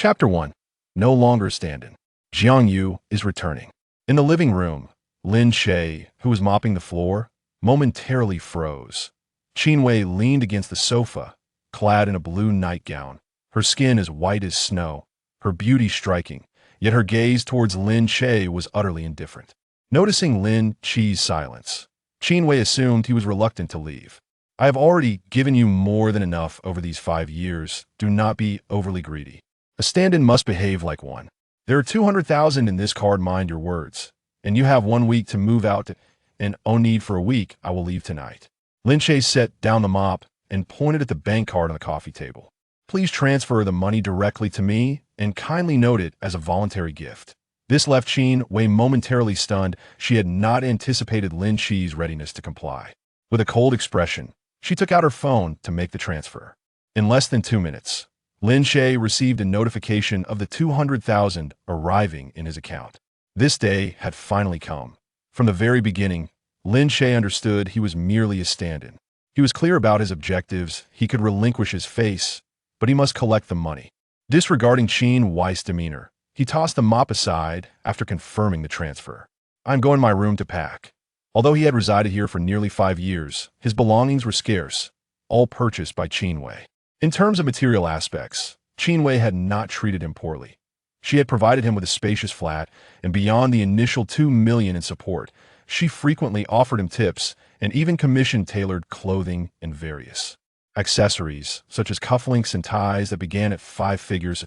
Chapter 1. No longer stand-in. Jiang Yu is returning. In the living room, Lin Che, who was mopping the floor, momentarily froze. Qin Wei leaned against the sofa, clad in a blue nightgown, her skin as white as snow, her beauty striking, yet her gaze towards Lin Che was utterly indifferent. Noticing Lin Che's silence, Qin Wei assumed he was reluctant to leave. I have already given you more than enough over these 5 years. Do not be overly greedy. A stand-in must behave like one. There are 200,000 in this card, mind your words. And you have 1 week to move out and no need for a week. I will leave tonight. Lin Che set down the mop and pointed at the bank card on the coffee table. Please transfer the money directly to me and kindly note it as a voluntary gift. This left Qin Wei momentarily stunned. She had not anticipated Lin Che's readiness to comply. With a cold expression, she took out her phone to make the transfer. In less than 2 minutes, Lin Che received a notification of the 200,000 arriving in his account. This day had finally come. From the very beginning, Lin Che understood he was merely a stand-in. He was clear about his objectives. He could relinquish his face, but he must collect the money. Disregarding Qin Wei's demeanor, he tossed the mop aside after confirming the transfer. I'm going to my room to pack. Although he had resided here for nearly 5 years, his belongings were scarce, all purchased by Qin Wei. In terms of material aspects, Qin Wei had not treated him poorly. She had provided him with a spacious flat, and beyond the initial 2 million in support, she frequently offered him tips and even commissioned tailored clothing and various accessories, such as cufflinks and ties that began at 5 figures,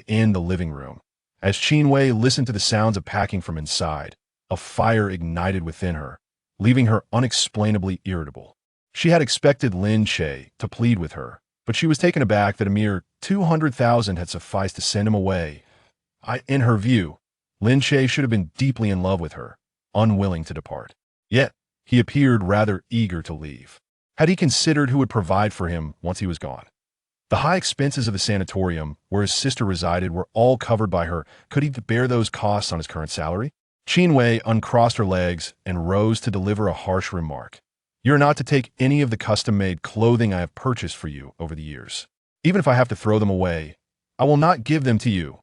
in the living room. As Qin Wei listened to the sounds of packing from inside, a fire ignited within her, leaving her unexplainably irritable. She had expected Lin Che to plead with her, but she was taken aback that a mere 200,000 had sufficed to send him away. In her view, Lin Che should have been deeply in love with her, unwilling to depart. Yet, he appeared rather eager to leave. Had he considered who would provide for him once he was gone? The high expenses of the sanatorium where his sister resided were all covered by her. Could he bear those costs on his current salary? Qin Wei uncrossed her legs and rose to deliver a harsh remark. You are not to take any of the custom-made clothing I have purchased for you over the years. Even if I have to throw them away, I will not give them to you.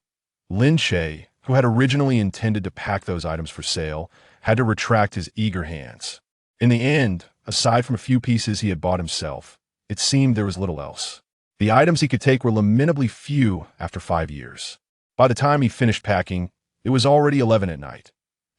Lin Che, who had originally intended to pack those items for sale, had to retract his eager hands. In the end, aside from a few pieces he had bought himself, it seemed there was little else. The items he could take were lamentably few after 5 years. By the time he finished packing, it was already 11 at night.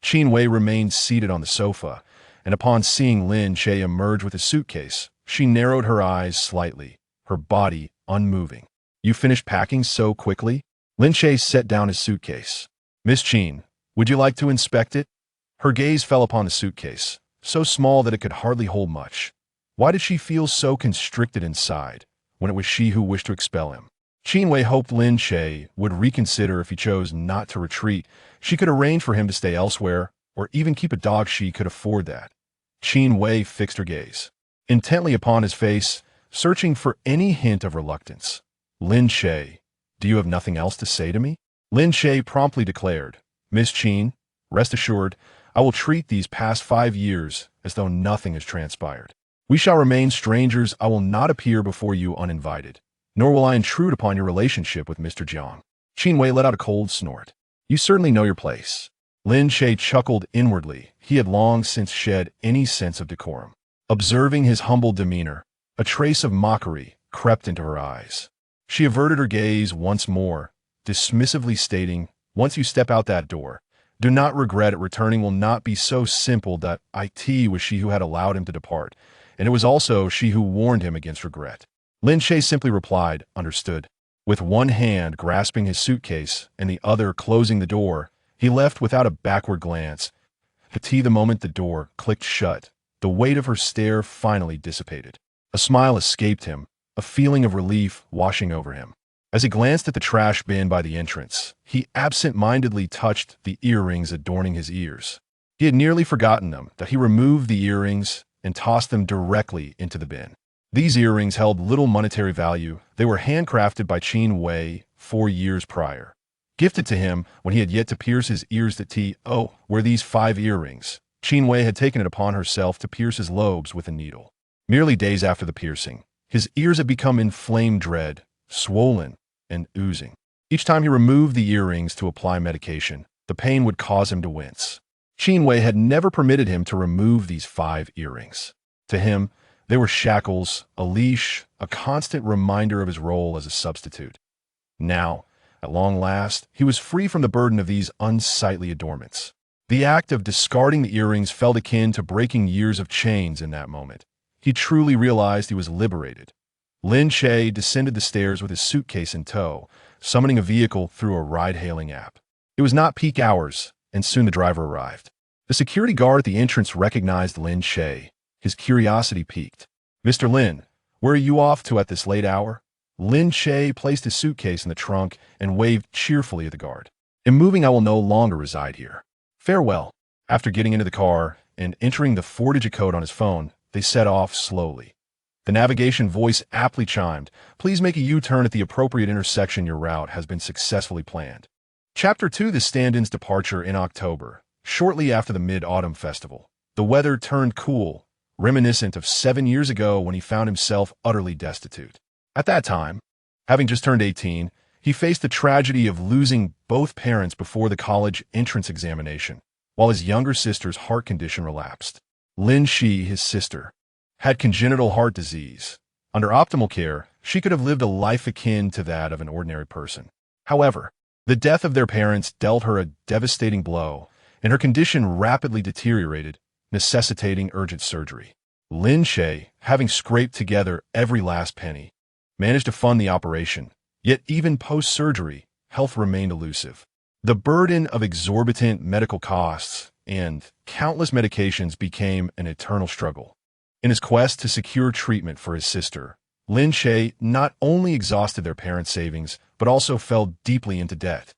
Qin Wei remained seated on the sofa, and upon seeing Lin Che emerge with a suitcase, she narrowed her eyes slightly, her body unmoving. You finished packing so quickly? Lin Che set down his suitcase. Miss Qin, would you like to inspect it? Her gaze fell upon the suitcase, so small that it could hardly hold much. Why did she feel so constricted inside, when it was she who wished to expel him? Qin Wei hoped Lin Che would reconsider if he chose not to retreat. She could arrange for him to stay elsewhere, or even keep a dog. She could afford that. Qin Wei fixed her gaze intently upon his face, searching for any hint of reluctance. Lin Che, do you have nothing else to say to me? Lin Che promptly declared, Miss Qin, rest assured, I will treat these past 5 years as though nothing has transpired. We shall remain strangers. I will not appear before you uninvited, nor will I intrude upon your relationship with Mr. Jiang. Qin Wei let out a cold snort. You certainly know your place. Lin Che chuckled inwardly. He had long since shed any sense of decorum. Observing his humble demeanor, a trace of mockery crept into her eyes. She averted her gaze once more, dismissively stating, once you step out that door, do not regret it. Returning will not be so simple. That it was she who had allowed him to depart, and it was also she who warned him against regret. Lin Che simply replied, understood. With one hand grasping his suitcase and the other closing the door, he left without a backward glance. The moment the door clicked shut, the weight of her stare finally dissipated. A smile escaped him, a feeling of relief washing over him. As he glanced at the trash bin by the entrance, he absent-mindedly touched the earrings adorning his ears. He had nearly forgotten them, that he removed the earrings and tossed them directly into the bin. These earrings held little monetary value. They were handcrafted by Qin Wei 4 years prior. Gifted to him when he had yet to pierce his ears. Were these 5 earrings. Qin Wei had taken it upon herself to pierce his lobes with a needle. Merely days after the piercing, his ears had become inflamed red, swollen, and oozing. Each time he removed the earrings to apply medication, the pain would cause him to wince. Qin Wei had never permitted him to remove these 5 earrings. To him, they were shackles, a leash, a constant reminder of his role as a substitute. Now, at long last, he was free from the burden of these unsightly adornments. The act of discarding the earrings felt akin to breaking years of chains in that moment. He truly realized he was liberated. Lin Che descended the stairs with his suitcase in tow, summoning a vehicle through a ride-hailing app. It was not peak hours, and soon the driver arrived. The security guard at the entrance recognized Lin Che. His curiosity piqued. "Mr. Lin, where are you off to at this late hour?" Lin Che placed his suitcase in the trunk and waved cheerfully at the guard. "In moving, I will no longer reside here. Farewell." After getting into the car and entering the 4-digit code on his phone, they set off slowly. The navigation voice aptly chimed, "Please make a U-turn at the appropriate intersection. Your route has been successfully planned." Chapter 2: The stand-in's departure in October. Shortly after the Mid-Autumn Festival, the weather turned cool, reminiscent of 7 years ago when he found himself utterly destitute. At that time, having just turned 18, he faced the tragedy of losing both parents before the college entrance examination, while his younger sister's heart condition relapsed. Lin Che, his sister, had congenital heart disease. Under optimal care, she could have lived a life akin to that of an ordinary person. However, the death of their parents dealt her a devastating blow, and her condition rapidly deteriorated, necessitating urgent surgery. Lin Che, having scraped together every last penny, managed to fund the operation, yet even post-surgery, health remained elusive. The burden of exorbitant medical costs and countless medications became an eternal struggle. In his quest to secure treatment for his sister, Lin Che not only exhausted their parents' savings, but also fell deeply into debt,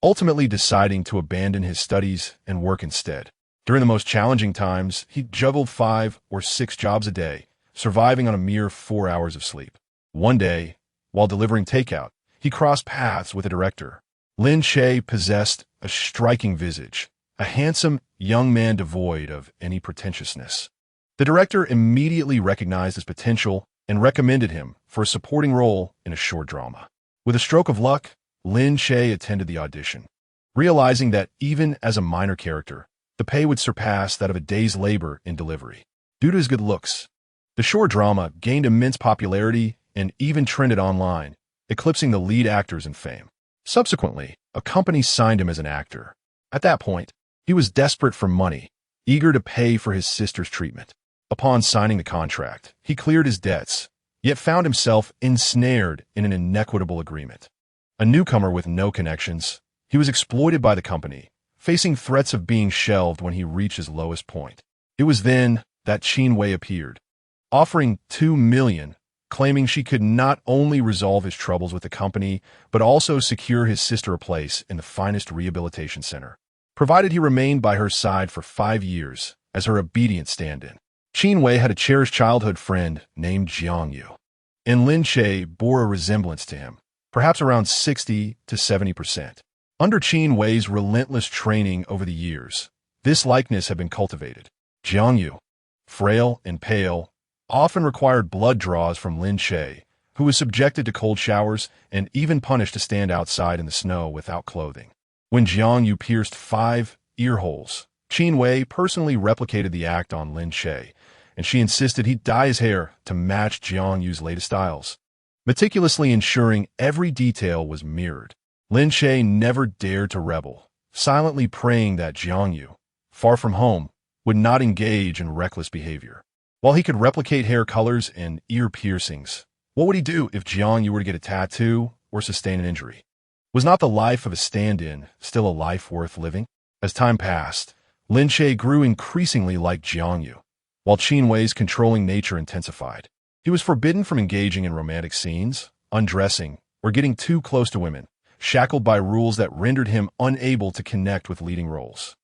ultimately deciding to abandon his studies and work instead. During the most challenging times, he juggled 5 or 6 jobs a day, surviving on a mere 4 hours of sleep. One day, while delivering takeout, he crossed paths with a director. Lin Che possessed a striking visage, a handsome young man devoid of any pretentiousness. The director immediately recognized his potential and recommended him for a supporting role in a short drama. With a stroke of luck, Lin Che attended the audition, realizing that even as a minor character, the pay would surpass that of a day's labor in delivery. Due to his good looks, the short drama gained immense popularity and even trended online, eclipsing the lead actors in fame. Subsequently, a company signed him as an actor. At that point, he was desperate for money, eager to pay for his sister's treatment. Upon signing the contract, he cleared his debts, yet found himself ensnared in an inequitable agreement. A newcomer with no connections, he was exploited by the company, facing threats of being shelved when he reached his lowest point. It was then that Qin Wei appeared, offering $2 million, claiming she could not only resolve his troubles with the company, but also secure his sister a place in the finest rehabilitation center, provided he remained by her side for 5 years as her obedient stand-in. Qin Wei had a cherished childhood friend named Jiang Yu, and Lin Che bore a resemblance to him, perhaps around 60 to 70%. Under Qin Wei's relentless training over the years, this likeness had been cultivated. Jiang Yu, frail and pale, often required blood draws from Lin Che, who was subjected to cold showers and even punished to stand outside in the snow without clothing. When Jiang Yu pierced 5 ear holes, Qin Wei personally replicated the act on Lin Che, and she insisted he dye his hair to match Jiang Yu's latest styles, meticulously ensuring every detail was mirrored. Lin Che never dared to rebel, silently praying that Jiang Yu, far from home, would not engage in reckless behavior. While he could replicate hair colors and ear piercings, what would he do if Jiang Yu were to get a tattoo or sustain an injury? Was not the life of a stand-in still a life worth living? As time passed, Lin Che grew increasingly like Jiang Yu, while Qin Wei's controlling nature intensified. He was forbidden from engaging in romantic scenes, undressing, or getting too close to women, shackled by rules that rendered him unable to connect with leading roles.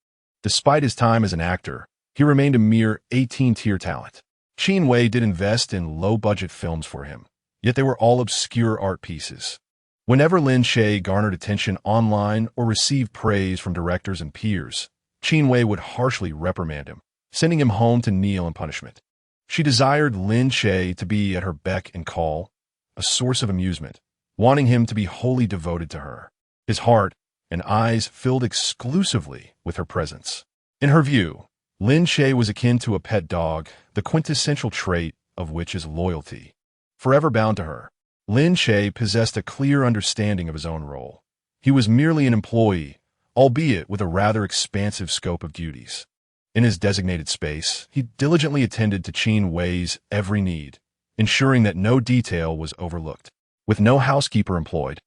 Despite his time as an actor, he remained a mere 18-tier talent. Qin Wei did invest in low-budget films for him, yet they were all obscure art pieces. Whenever Lin Che garnered attention online or received praise from directors and peers, Qin Wei would harshly reprimand him, sending him home to kneel in punishment. She desired Lin Che to be at her beck and call, a source of amusement, wanting him to be wholly devoted to her. His heart and eyes filled exclusively with her presence. In her view, Lin Che was akin to a pet dog, the quintessential trait of which is loyalty. Forever bound to her, Lin Che possessed a clear understanding of his own role. He was merely an employee, albeit with a rather expansive scope of duties. In his designated space, he diligently attended to Qin Wei's every need, ensuring that no detail was overlooked. With no housekeeper employed,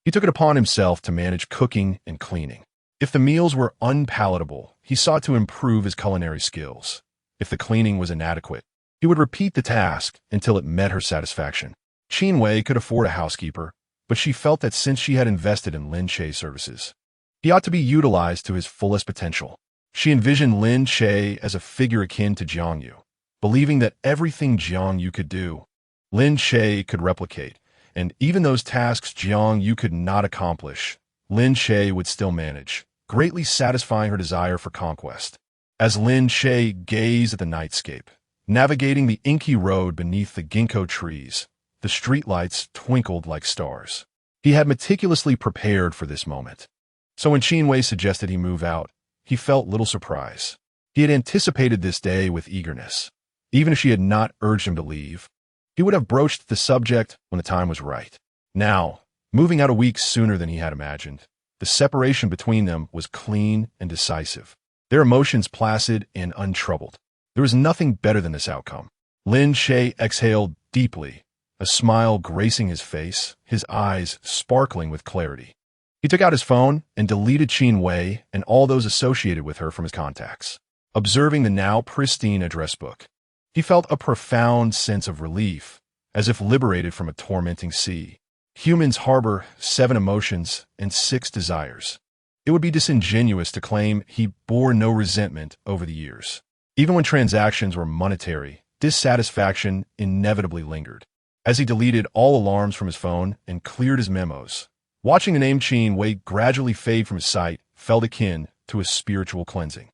he took it upon himself to manage cooking and cleaning. If the meals were unpalatable, he sought to improve his culinary skills. If the cleaning was inadequate, he would repeat the task until it met her satisfaction. Qin Wei could afford a housekeeper, but she felt that since she had invested in Lin Che's services, he ought to be utilized to his fullest potential. She envisioned Lin Che as a figure akin to Jiang Yu, believing that everything Jiang Yu could do, Lin Che could replicate, and even those tasks Jiang Yu could not accomplish, Lin Che would still manage, greatly satisfying her desire for conquest. As Lin Che gazed at the nightscape, navigating the inky road beneath the ginkgo trees, the streetlights twinkled like stars. He had meticulously prepared for this moment. So when Qin Wei suggested he move out, he felt little surprise. He had anticipated this day with eagerness. Even if she had not urged him to leave, he would have broached the subject when the time was right. Now, moving out a week sooner than he had imagined, the separation between them was clean and decisive, their emotions placid and untroubled. There was nothing better than this outcome. Lin Che exhaled deeply, a smile gracing his face, his eyes sparkling with clarity. He took out his phone and deleted Qin Wei and all those associated with her from his contacts. Observing the now pristine address book, he felt a profound sense of relief, as if liberated from a tormenting sea. Humans harbor 7 emotions and 6 desires. It would be disingenuous to claim he bore no resentment over the years. Even when transactions were monetary, dissatisfaction inevitably lingered. As he deleted all alarms from his phone and cleared his memos, watching the name Qin Wei gradually fade from his sight felt akin to a spiritual cleansing.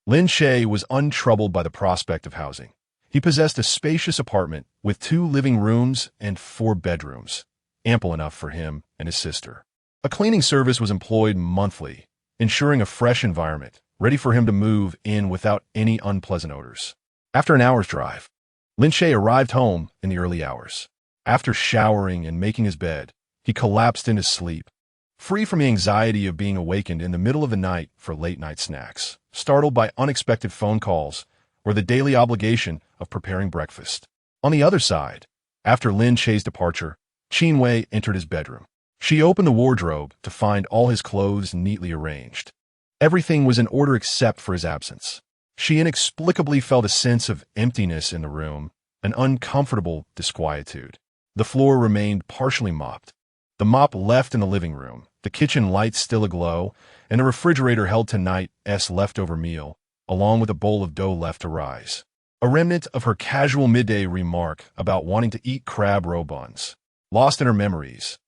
Lin Che was untroubled by the prospect of housing. He possessed a spacious apartment with 2 living rooms and 4 bedrooms, ample enough for him and his sister. A cleaning service was employed monthly, ensuring a fresh environment, ready for him to move in without any unpleasant odors. After an hour's drive, Lin Che arrived home in the early hours. After showering and making his bed, he collapsed into sleep, free from the anxiety of being awakened in the middle of the night for late-night snacks, startled by unexpected phone calls, or the daily obligation of preparing breakfast. On the other side, after Lin Che's departure, Qin Wei entered his bedroom. She opened the wardrobe to find all his clothes neatly arranged. Everything was in order except for his absence. She inexplicably felt a sense of emptiness in the room, an uncomfortable disquietude. The floor remained partially mopped. The mop left in the living room, the kitchen lights still aglow, and the refrigerator held tonight's leftover meal, along with a bowl of dough left to rise. A remnant of her casual midday remark about wanting to eat crab roe buns. Lost in her memories,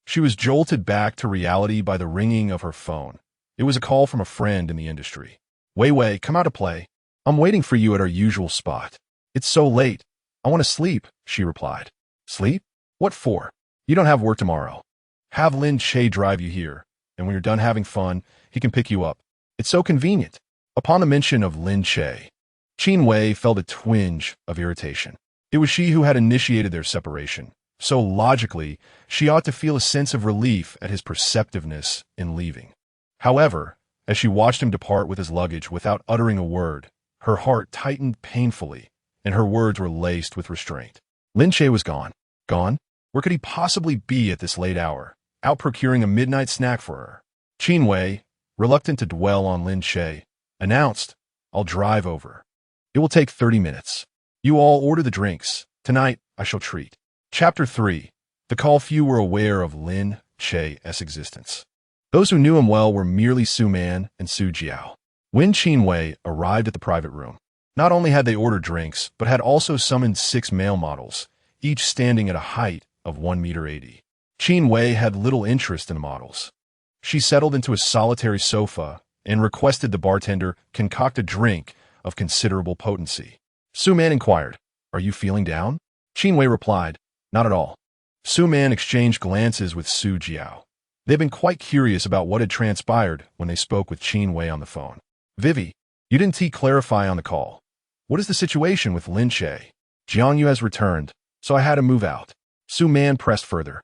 she was jolted back to reality by the ringing of her phone. It was a call from a friend in the industry. "Wei Wei, come out to play. I'm waiting for you at our usual spot." "It's so late. I want to sleep," she replied. "Sleep? What for? You don't have work tomorrow. Have Lin Che drive you here, and when you're done having fun, he can pick you up. It's so convenient." Upon the mention of Lin Che, Qin Wei felt a twinge of irritation. It was she who had initiated their separation, so logically, she ought to feel a sense of relief at his perceptiveness in leaving. However, as she watched him depart with his luggage without uttering a word, her heart tightened painfully, and her words were laced with restraint. Lin Che was gone. Gone? Where could he possibly be at this late hour, out procuring a midnight snack for her? Qin Wei, reluctant to dwell on Lin Che, announced, "I'll drive over. It will take 30 minutes. You all order the drinks. Tonight, I shall treat." Chapter 3. The call. Few were aware of Lin Che's existence. Those who knew him well were merely Su Man and Su Jiao. When Qin Wei arrived at the private room, not only had they ordered drinks, but had also summoned 6 male models, each standing at a height of 1.80 meters. Qin Wei had little interest in the models. She settled into a solitary sofa and requested the bartender concoct a drink of considerable potency. Su Man inquired, "Are you feeling down?" Qin Wei replied, "Not at all." Su Man exchanged glances with Su Jiao. They'd been quite curious about what had transpired when they spoke with Qin Wei on the phone. Vivi, you didn't clarify on the call. What is the situation with Lin Che? Jiang Yu has returned, so I had to move out. Su Man pressed further.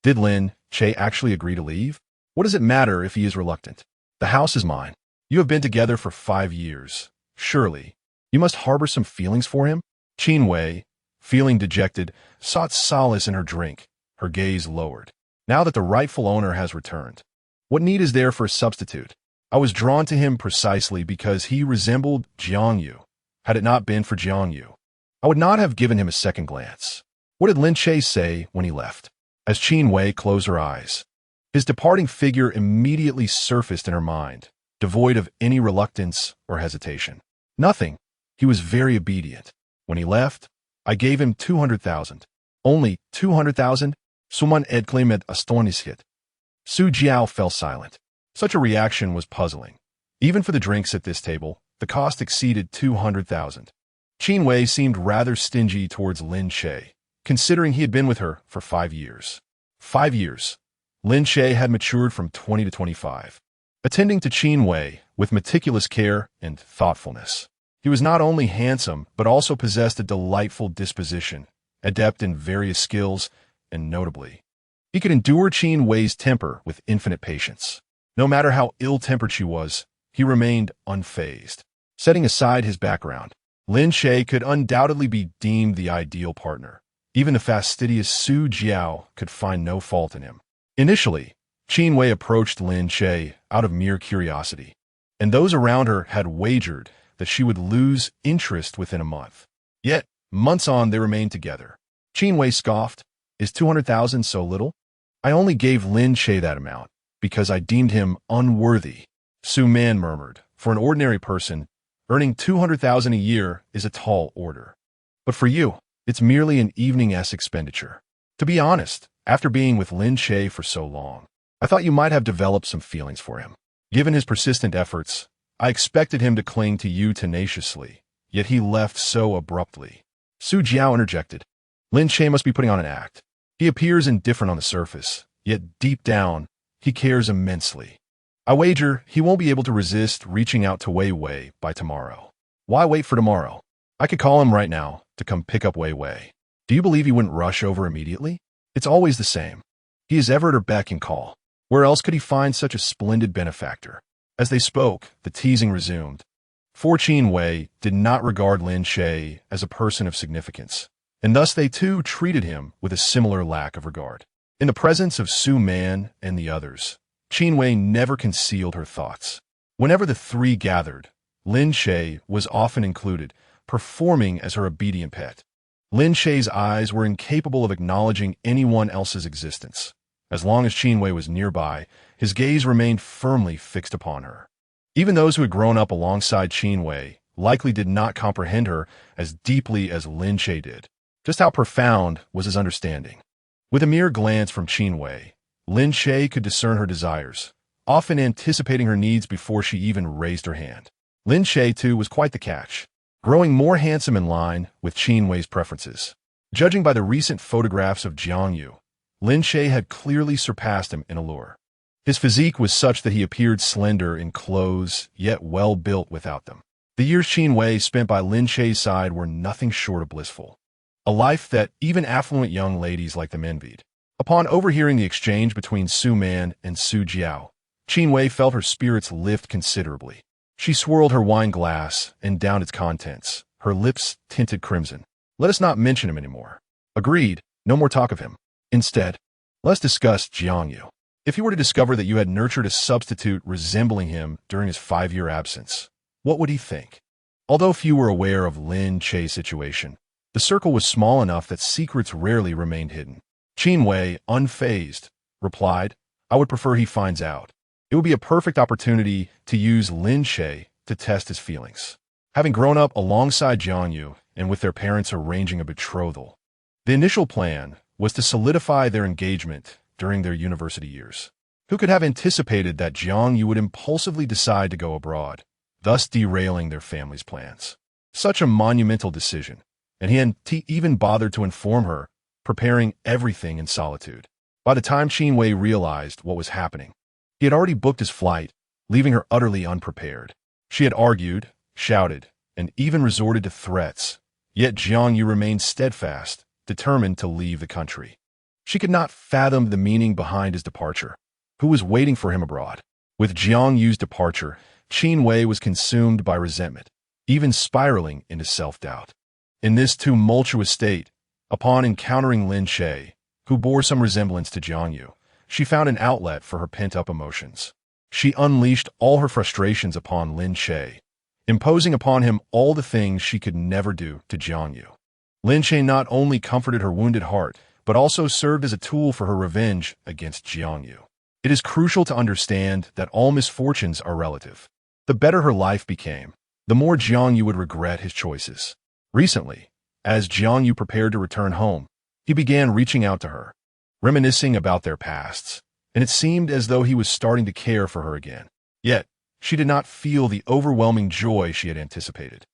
Did Lin Che actually agree to leave? What does it matter if he is reluctant? The house is mine. You have been together for 5 years. Surely, you must harbor some feelings for him? Qin Wei, feeling dejected, sought solace in her drink, her gaze lowered. Now that the rightful owner has returned, what need is there for a substitute? I was drawn to him precisely because he resembled Jiang Yu. Had it not been for Jiang Yu, I would not have given him a second glance. What did Lin Che say when he left? As Qin Wei closed her eyes, his departing figure immediately surfaced in her mind, devoid of any reluctance or hesitation. Nothing. He was very obedient. When he left, I gave him 200,000. Only 200,000? Suman exclaimed astonished. Su Jiao fell silent. Such a reaction was puzzling. Even for the drinks at this table, the cost exceeded 200,000. Qin Wei seemed rather stingy towards Lin Che, considering he had been with her for 5 years. 5 years. Lin Che had matured from 20 to 25. Attending to Qin Wei with meticulous care and thoughtfulness. He was not only handsome, but also possessed a delightful disposition, adept in various skills, and notably, he could endure Qin Wei's temper with infinite patience. No matter how ill-tempered she was, he remained unfazed. Setting aside his background, Lin Che could undoubtedly be deemed the ideal partner. Even the fastidious Su Jiao could find no fault in him. Initially, Qin Wei approached Lin Che out of mere curiosity, and those around her had wagered that she would lose interest within a month. Yet, months on, they remained together. Qin Wei scoffed, "Is 200,000 so little? I only gave Lin Che that amount because I deemed him unworthy." Su Man murmured, "For an ordinary person, earning 200,000 a year is a tall order. But for you, it's merely an evening-esque expenditure. To be honest, after being with Lin Che for so long, I thought you might have developed some feelings for him. Given his persistent efforts, I expected him to cling to you tenaciously, yet he left so abruptly." Su Jiao interjected. "Lin Che must be putting on an act. He appears indifferent on the surface, yet deep down, he cares immensely. I wager he won't be able to resist reaching out to Wei Wei by tomorrow." "Why wait for tomorrow? I could call him right now to come pick up Wei Wei. Do you believe he wouldn't rush over immediately? It's always the same. He is ever at her beck and call. Where else could he find such a splendid benefactor?" As they spoke, the teasing resumed. For Qin Wei did not regard Lin Che as a person of significance, and thus they too treated him with a similar lack of regard. In the presence of Su Man and the others, Qin Wei never concealed her thoughts. Whenever the three gathered, Lin Che was often included, performing as her obedient pet. Lin Che's eyes were incapable of acknowledging anyone else's existence. As long as Qin Wei was nearby, his gaze remained firmly fixed upon her. Even those who had grown up alongside Qin Wei likely did not comprehend her as deeply as Lin Che did. Just how profound was his understanding? With a mere glance from Qin Wei, Lin Che could discern her desires, often anticipating her needs before she even raised her hand. Lin Che, too, was quite the catch, growing more handsome in line with Qin Wei's preferences. Judging by the recent photographs of Jiang Yu, Lin Che had clearly surpassed him in allure. His physique was such that he appeared slender in clothes, yet well-built without them. The years Qin Wei spent by Lin Che's side were nothing short of blissful. A life that even affluent young ladies like them envied. Upon overhearing the exchange between Su Man and Su Jiao, Qin Wei felt her spirits lift considerably. She swirled her wine glass and downed its contents, her lips tinted crimson. "Let us not mention him anymore." "Agreed, no more talk of him. Instead, let's discuss Jiang Yu. If you were to discover that you had nurtured a substitute resembling him during his 5-year absence, what would he think?" Although few were aware of Lin Che's situation, the circle was small enough that secrets rarely remained hidden. Qin Wei, unfazed, replied, "I would prefer he finds out. It would be a perfect opportunity to use Lin Che to test his feelings." Having grown up alongside Jiang Yu and with their parents arranging a betrothal, the initial plan was to solidify their engagement during their university years. Who could have anticipated that Jiang Yu would impulsively decide to go abroad, thus derailing their family's plans? Such a monumental decision, and he hadn't even bothered to inform her preparing everything in solitude. By the time Qin Wei realized what was happening, he had already booked his flight, leaving her utterly unprepared. She had argued, shouted, and even resorted to threats, yet Jiang Yu remained steadfast, determined to leave the country. She could not fathom the meaning behind his departure. Who was waiting for him abroad? With Jiang Yu's departure, Qin Wei was consumed by resentment, even spiraling into self-doubt. In this tumultuous state, upon encountering Lin Che, who bore some resemblance to Jiang Yu, she found an outlet for her pent-up emotions. She unleashed all her frustrations upon Lin Che, imposing upon him all the things she could never do to Jiang Yu. Lin Che not only comforted her wounded heart, but also served as a tool for her revenge against Jiang Yu. It is crucial to understand that all misfortunes are relative. The better her life became, the more Jiang Yu would regret his choices. Recently, as Jiang Yu prepared to return home, he began reaching out to her, reminiscing about their pasts, and it seemed as though he was starting to care for her again. Yet, she did not feel the overwhelming joy she had anticipated.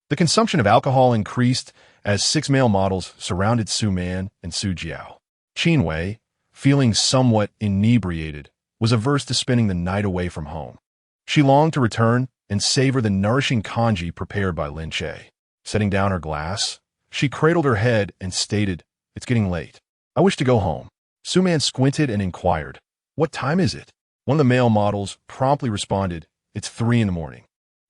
The consumption of alcohol increased as 6 male models surrounded Su Man and Su Jiao. Qin Wei, feeling somewhat inebriated, was averse to spending the night away from home. She longed to return and savor the nourishing congee prepared by Lin Che. Setting down her glass, she cradled her head and stated, "It's getting late. I wish to go home." Su Man squinted and inquired, "What time is it?" One of the male models promptly responded, "It's 3 in the morning."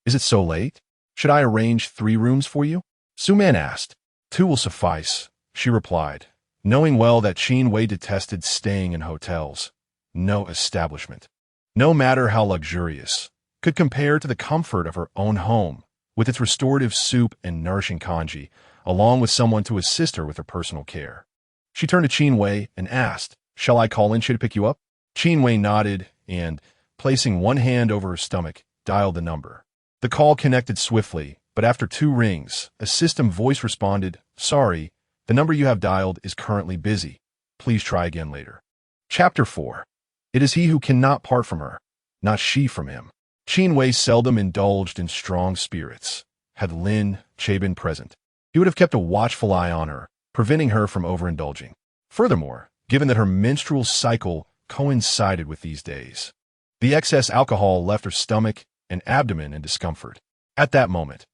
"Is it so late? Should I arrange 3 rooms for you?" Su Man asked. "2 will suffice," she replied, knowing well that Qin Wei detested staying in hotels. No establishment, no matter how luxurious, could compare to the comfort of her own home, with its restorative soup and nourishing congee, along with someone to assist her with her personal care. She turned to Qin Wei and asked, "Shall I call Lin Che to pick you up?" Qin Wei nodded and, placing one hand over her stomach, dialed the number. The call connected swiftly, but after 2 rings, a system voice responded, "Sorry, the number you have dialed is currently busy. Please try again later." Chapter 4. It is he who cannot part from her, not she from him. Qin Wei seldom indulged in strong spirits. Had Lin Che been present, he would have kept a watchful eye on her, preventing her from overindulging. Furthermore, given that her menstrual cycle coincided with these days, the excess alcohol left her stomach and abdomen in discomfort. At that moment,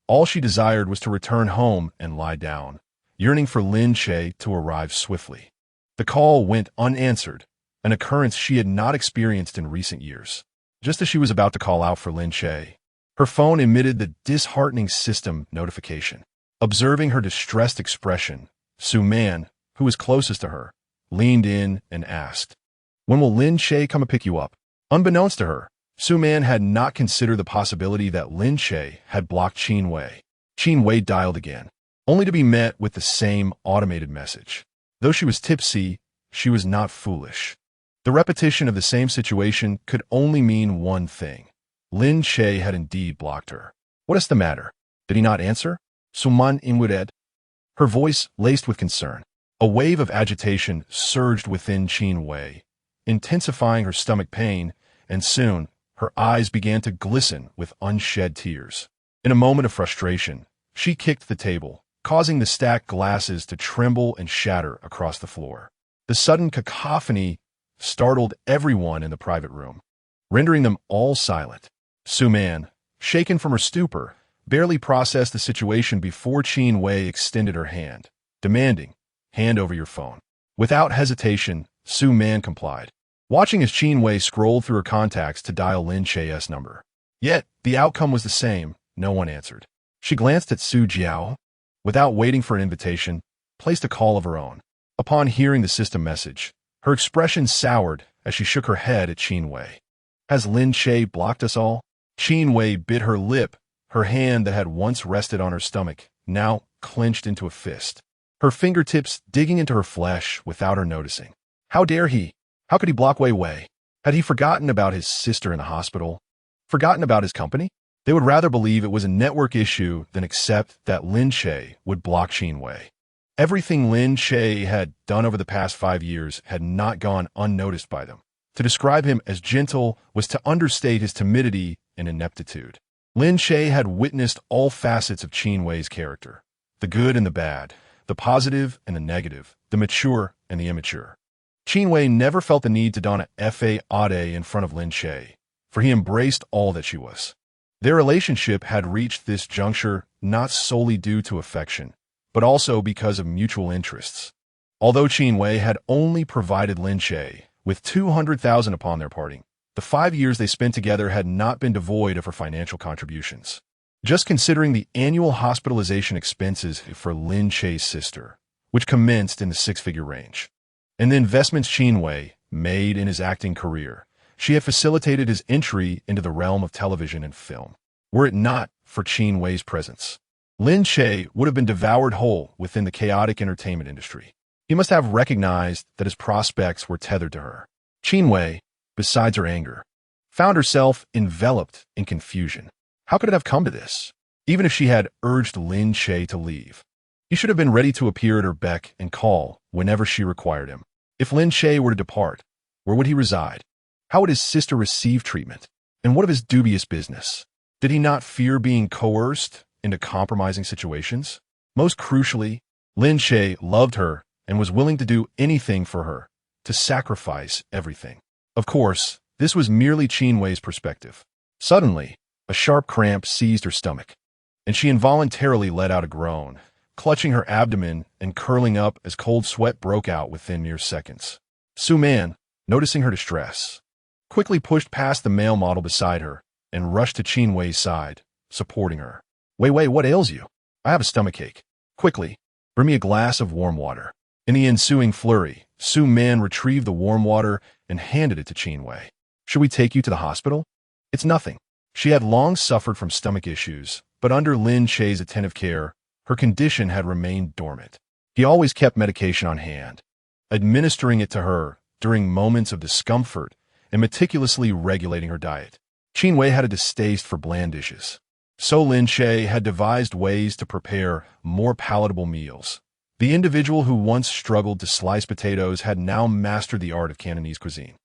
all she desired was to return home and lie down, yearning for Lin Che to arrive swiftly. The call went unanswered, an occurrence she had not experienced in recent years. Just as she was about to call out for Lin Che, her phone emitted the disheartening system notification. Observing her distressed expression, Su Man, who was closest to her, leaned in and asked, "When will Lin Che come and pick you up?" Unbeknownst to her, Su Man had not considered the possibility that Lin Che had blocked Qin Wei. Qin Wei dialed again, only to be met with the same automated message. Though she was tipsy, she was not foolish. The repetition of the same situation could only mean one thing. Lin Che had indeed blocked her. "What is the matter? Did he not answer?" Suman Inwured. Her voice laced with concern. A wave of agitation surged within Qin Wei, intensifying her stomach pain, and soon her eyes began to glisten with unshed tears. In a moment of frustration, she kicked the table, causing the stacked glasses to tremble and shatter across the floor. The sudden cacophony startled everyone in the private room, rendering them all silent. Su Man, shaken from her stupor, barely processed the situation before Qin Wei extended her hand, demanding, "Hand over your phone." Without hesitation, Su Man complied, watching as Qin Wei scrolled through her contacts to dial Lin Che's number. Yet, the outcome was the same. No one answered. She glanced at Su Jiao, without waiting for an invitation, placed a call of her own. Upon hearing the system message, her expression soured as she shook her head at Qin Wei. "Has Lin Che blocked us all?" Qin Wei bit her lip, her hand that had once rested on her stomach, now clenched into a fist, her fingertips digging into her flesh without her noticing. How dare he? How could he block Wei Wei? Had he forgotten about his sister in the hospital? Forgotten about his company? They would rather believe it was a network issue than accept that Lin Che would block Qin Wei. Everything Lin Che had done over the past 5 years had not gone unnoticed by them. To describe him as gentle was to understate his timidity and ineptitude. Lin Che had witnessed all facets of Qin Wei's character, the good and the bad, the positive and the negative, the mature and the immature. Qin Wei never felt the need to don a fade in front of Lin Che, for he embraced all that she was. Their relationship had reached this juncture not solely due to affection, but also because of mutual interests. Although Qin Wei had only provided Lin Che with 200,000 upon their parting, the 5 years they spent together had not been devoid of her financial contributions. Just considering the annual hospitalization expenses for Lin Che's sister, which commenced in the six-figure range, and the investments Qin Wei made in his acting career, she had facilitated his entry into the realm of television and film. Were it not for Qin Wei's presence, Lin Che would have been devoured whole within the chaotic entertainment industry. He must have recognized that his prospects were tethered to her. Qin Wei, besides her anger, found herself enveloped in confusion. How could it have come to this? Even if she had urged Lin Che to leave, he should have been ready to appear at her beck and call whenever she required him. If Lin Che were to depart, where would he reside? How would his sister receive treatment? And what of his dubious business? Did he not fear being coerced into compromising situations? Most crucially, Lin Che loved her and was willing to do anything for her, to sacrifice everything. Of course, this was merely Qin Wei's perspective. Suddenly, a sharp cramp seized her stomach, and she involuntarily let out a groan, clutching her abdomen and curling up as cold sweat broke out within mere seconds. Su Man, noticing her distress, quickly pushed past the male model beside her and rushed to Qin Wei's side, supporting her. Wei, what ails you? I have a stomachache. Quickly, bring me a glass of warm water. In the ensuing flurry, Su Man retrieved the warm water and handed it to Qin Wei. Should we take you to the hospital? It's nothing. She had long suffered from stomach issues, but under Lin Che's attentive care, her condition had remained dormant. He always kept medication on hand, administering it to her during moments of discomfort and meticulously regulating her diet. Qin Wei had a distaste for bland dishes, so Lin Che had devised ways to prepare more palatable meals. The individual who once struggled to slice potatoes had now mastered the art of Cantonese cuisine.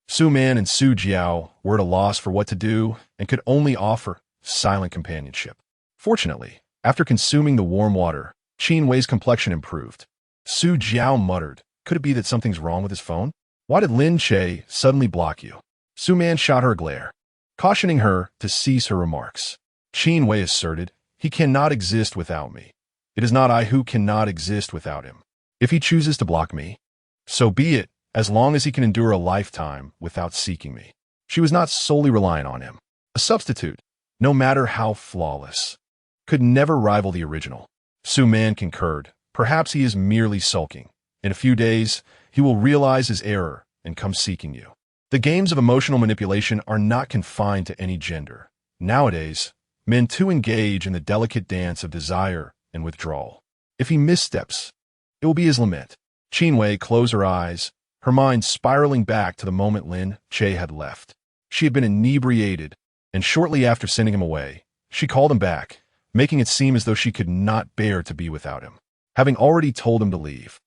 Su Man and Su Jiao were at a loss for what to do and could only offer silent companionship. Fortunately, after consuming the warm water, Qin Wei's complexion improved. Su Jiao muttered, "Could it be that something's wrong with his phone? Why did Lin Che suddenly block you?" Su Man shot her a glare, cautioning her to cease her remarks. Qin Wei asserted, "He cannot exist without me. It is not I who cannot exist without him. If he chooses to block me, so be it, as long as he can endure a lifetime without seeking me." She was not solely reliant on him. A substitute, no matter how flawless, could never rival the original. Su Man concurred. Perhaps he is merely sulking. In a few days, he will realize his error and come seeking you. The games of emotional manipulation are not confined to any gender. Nowadays, men too engage in the delicate dance of desire and withdrawal. If he missteps, it will be his lament. Qin Wei closed her eyes, her mind spiraling back to the moment Lin Che had left. She had been inebriated, and shortly after sending him away, she called him back, making it seem as though she could not bear to be without him. Having already told him to leave,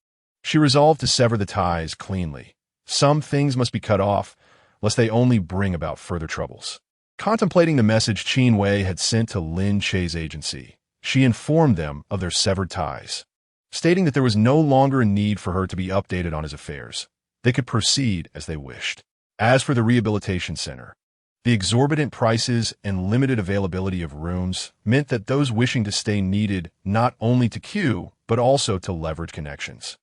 she resolved to sever the ties cleanly. Some things must be cut off, lest they only bring about further troubles. Contemplating the message Qin Wei had sent to Lin Che's agency, she informed them of their severed ties, stating that there was no longer a need for her to be updated on his affairs. They could proceed as they wished. As for the rehabilitation center, the exorbitant prices and limited availability of rooms meant that those wishing to stay needed not only to queue, but also to leverage connections.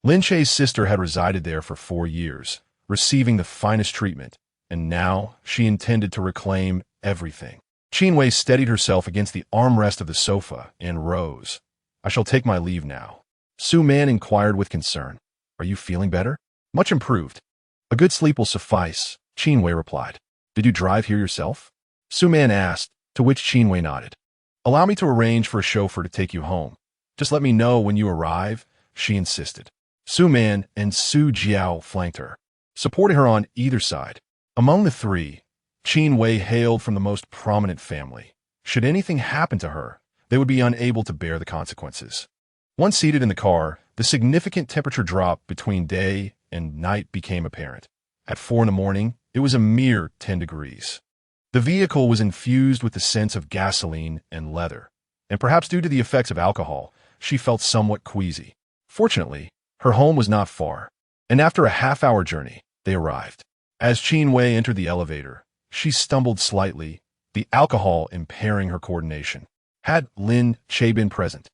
Lin Che's sister had resided there for 4 years, receiving the finest treatment, and now she intended to reclaim everything. Qin Wei steadied herself against the armrest of the sofa and rose. "I shall take my leave now." Su Man inquired with concern, "Are you feeling better?" "Much improved. A good sleep will suffice," Qin Wei replied. "Did you drive here yourself?" Su Man asked, to which Qin Wei nodded. "Allow me to arrange for a chauffeur to take you home. Just let me know when you arrive," she insisted. Su Man and Su Jiao flanked her, supporting her on either side. Among the three, Qin Wei hailed from the most prominent family. Should anything happen to her, they would be unable to bear the consequences. Once seated in the car, the significant temperature drop between day and night became apparent. At 4 in the morning, it was a mere 10 degrees. The vehicle was infused with the scents of gasoline and leather, and perhaps due to the effects of alcohol, she felt somewhat queasy. Fortunately, Her home was not far, and after a half-hour journey, they arrived. As Qin Wei entered the elevator, she stumbled slightly, the alcohol impairing her coordination. Had Lin Che been present,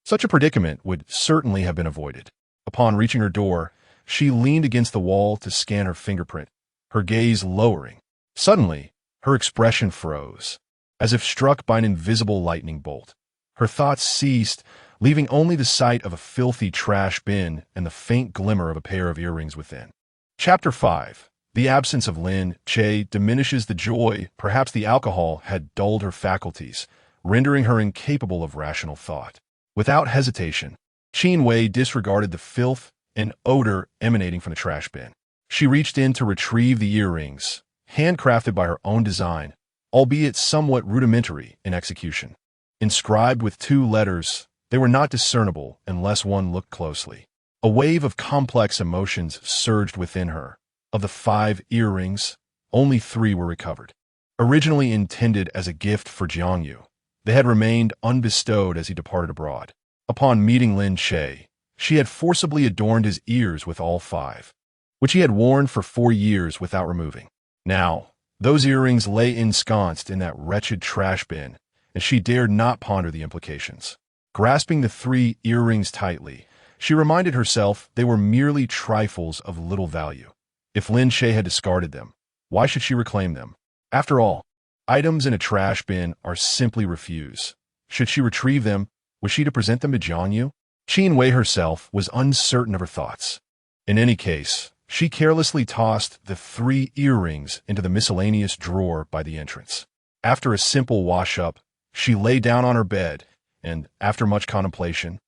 such a predicament would certainly have been avoided. Upon reaching her door, she leaned against the wall to scan her fingerprint, her gaze lowering. Suddenly, her expression froze, as if struck by an invisible lightning bolt. Her thoughts ceased, leaving only the sight of a filthy trash bin and the faint glimmer of a pair of earrings within. Chapter 5. The absence of Lin Che diminishes the joy. Perhaps the alcohol had dulled her faculties, rendering her incapable of rational thought. Without hesitation, Qin Wei disregarded the filth and odor emanating from the trash bin. She reached in to retrieve the earrings, handcrafted by her own design, albeit somewhat rudimentary in execution. Inscribed with 2 letters, they were not discernible unless one looked closely. A wave of complex emotions surged within her. Of the 5 earrings, only 3 were recovered. Originally intended as a gift for Jiangyu, they had remained unbestowed as he departed abroad. Upon meeting Lin Che, she had forcibly adorned his ears with all 5, which he had worn for 4 years without removing. Now, those earrings lay ensconced in that wretched trash bin, and she dared not ponder the implications. Grasping the 3 earrings tightly, she reminded herself they were merely trifles of little value. If Lin Che had discarded them, why should she reclaim them? After all, items in a trash bin are simply refuse. Should she retrieve them, was she to present them to Jiangyu? Qin Wei herself was uncertain of her thoughts. In any case, she carelessly tossed the 3 earrings into the miscellaneous drawer by the entrance. After a simple wash-up, she lay down on her bed, and, after much contemplation,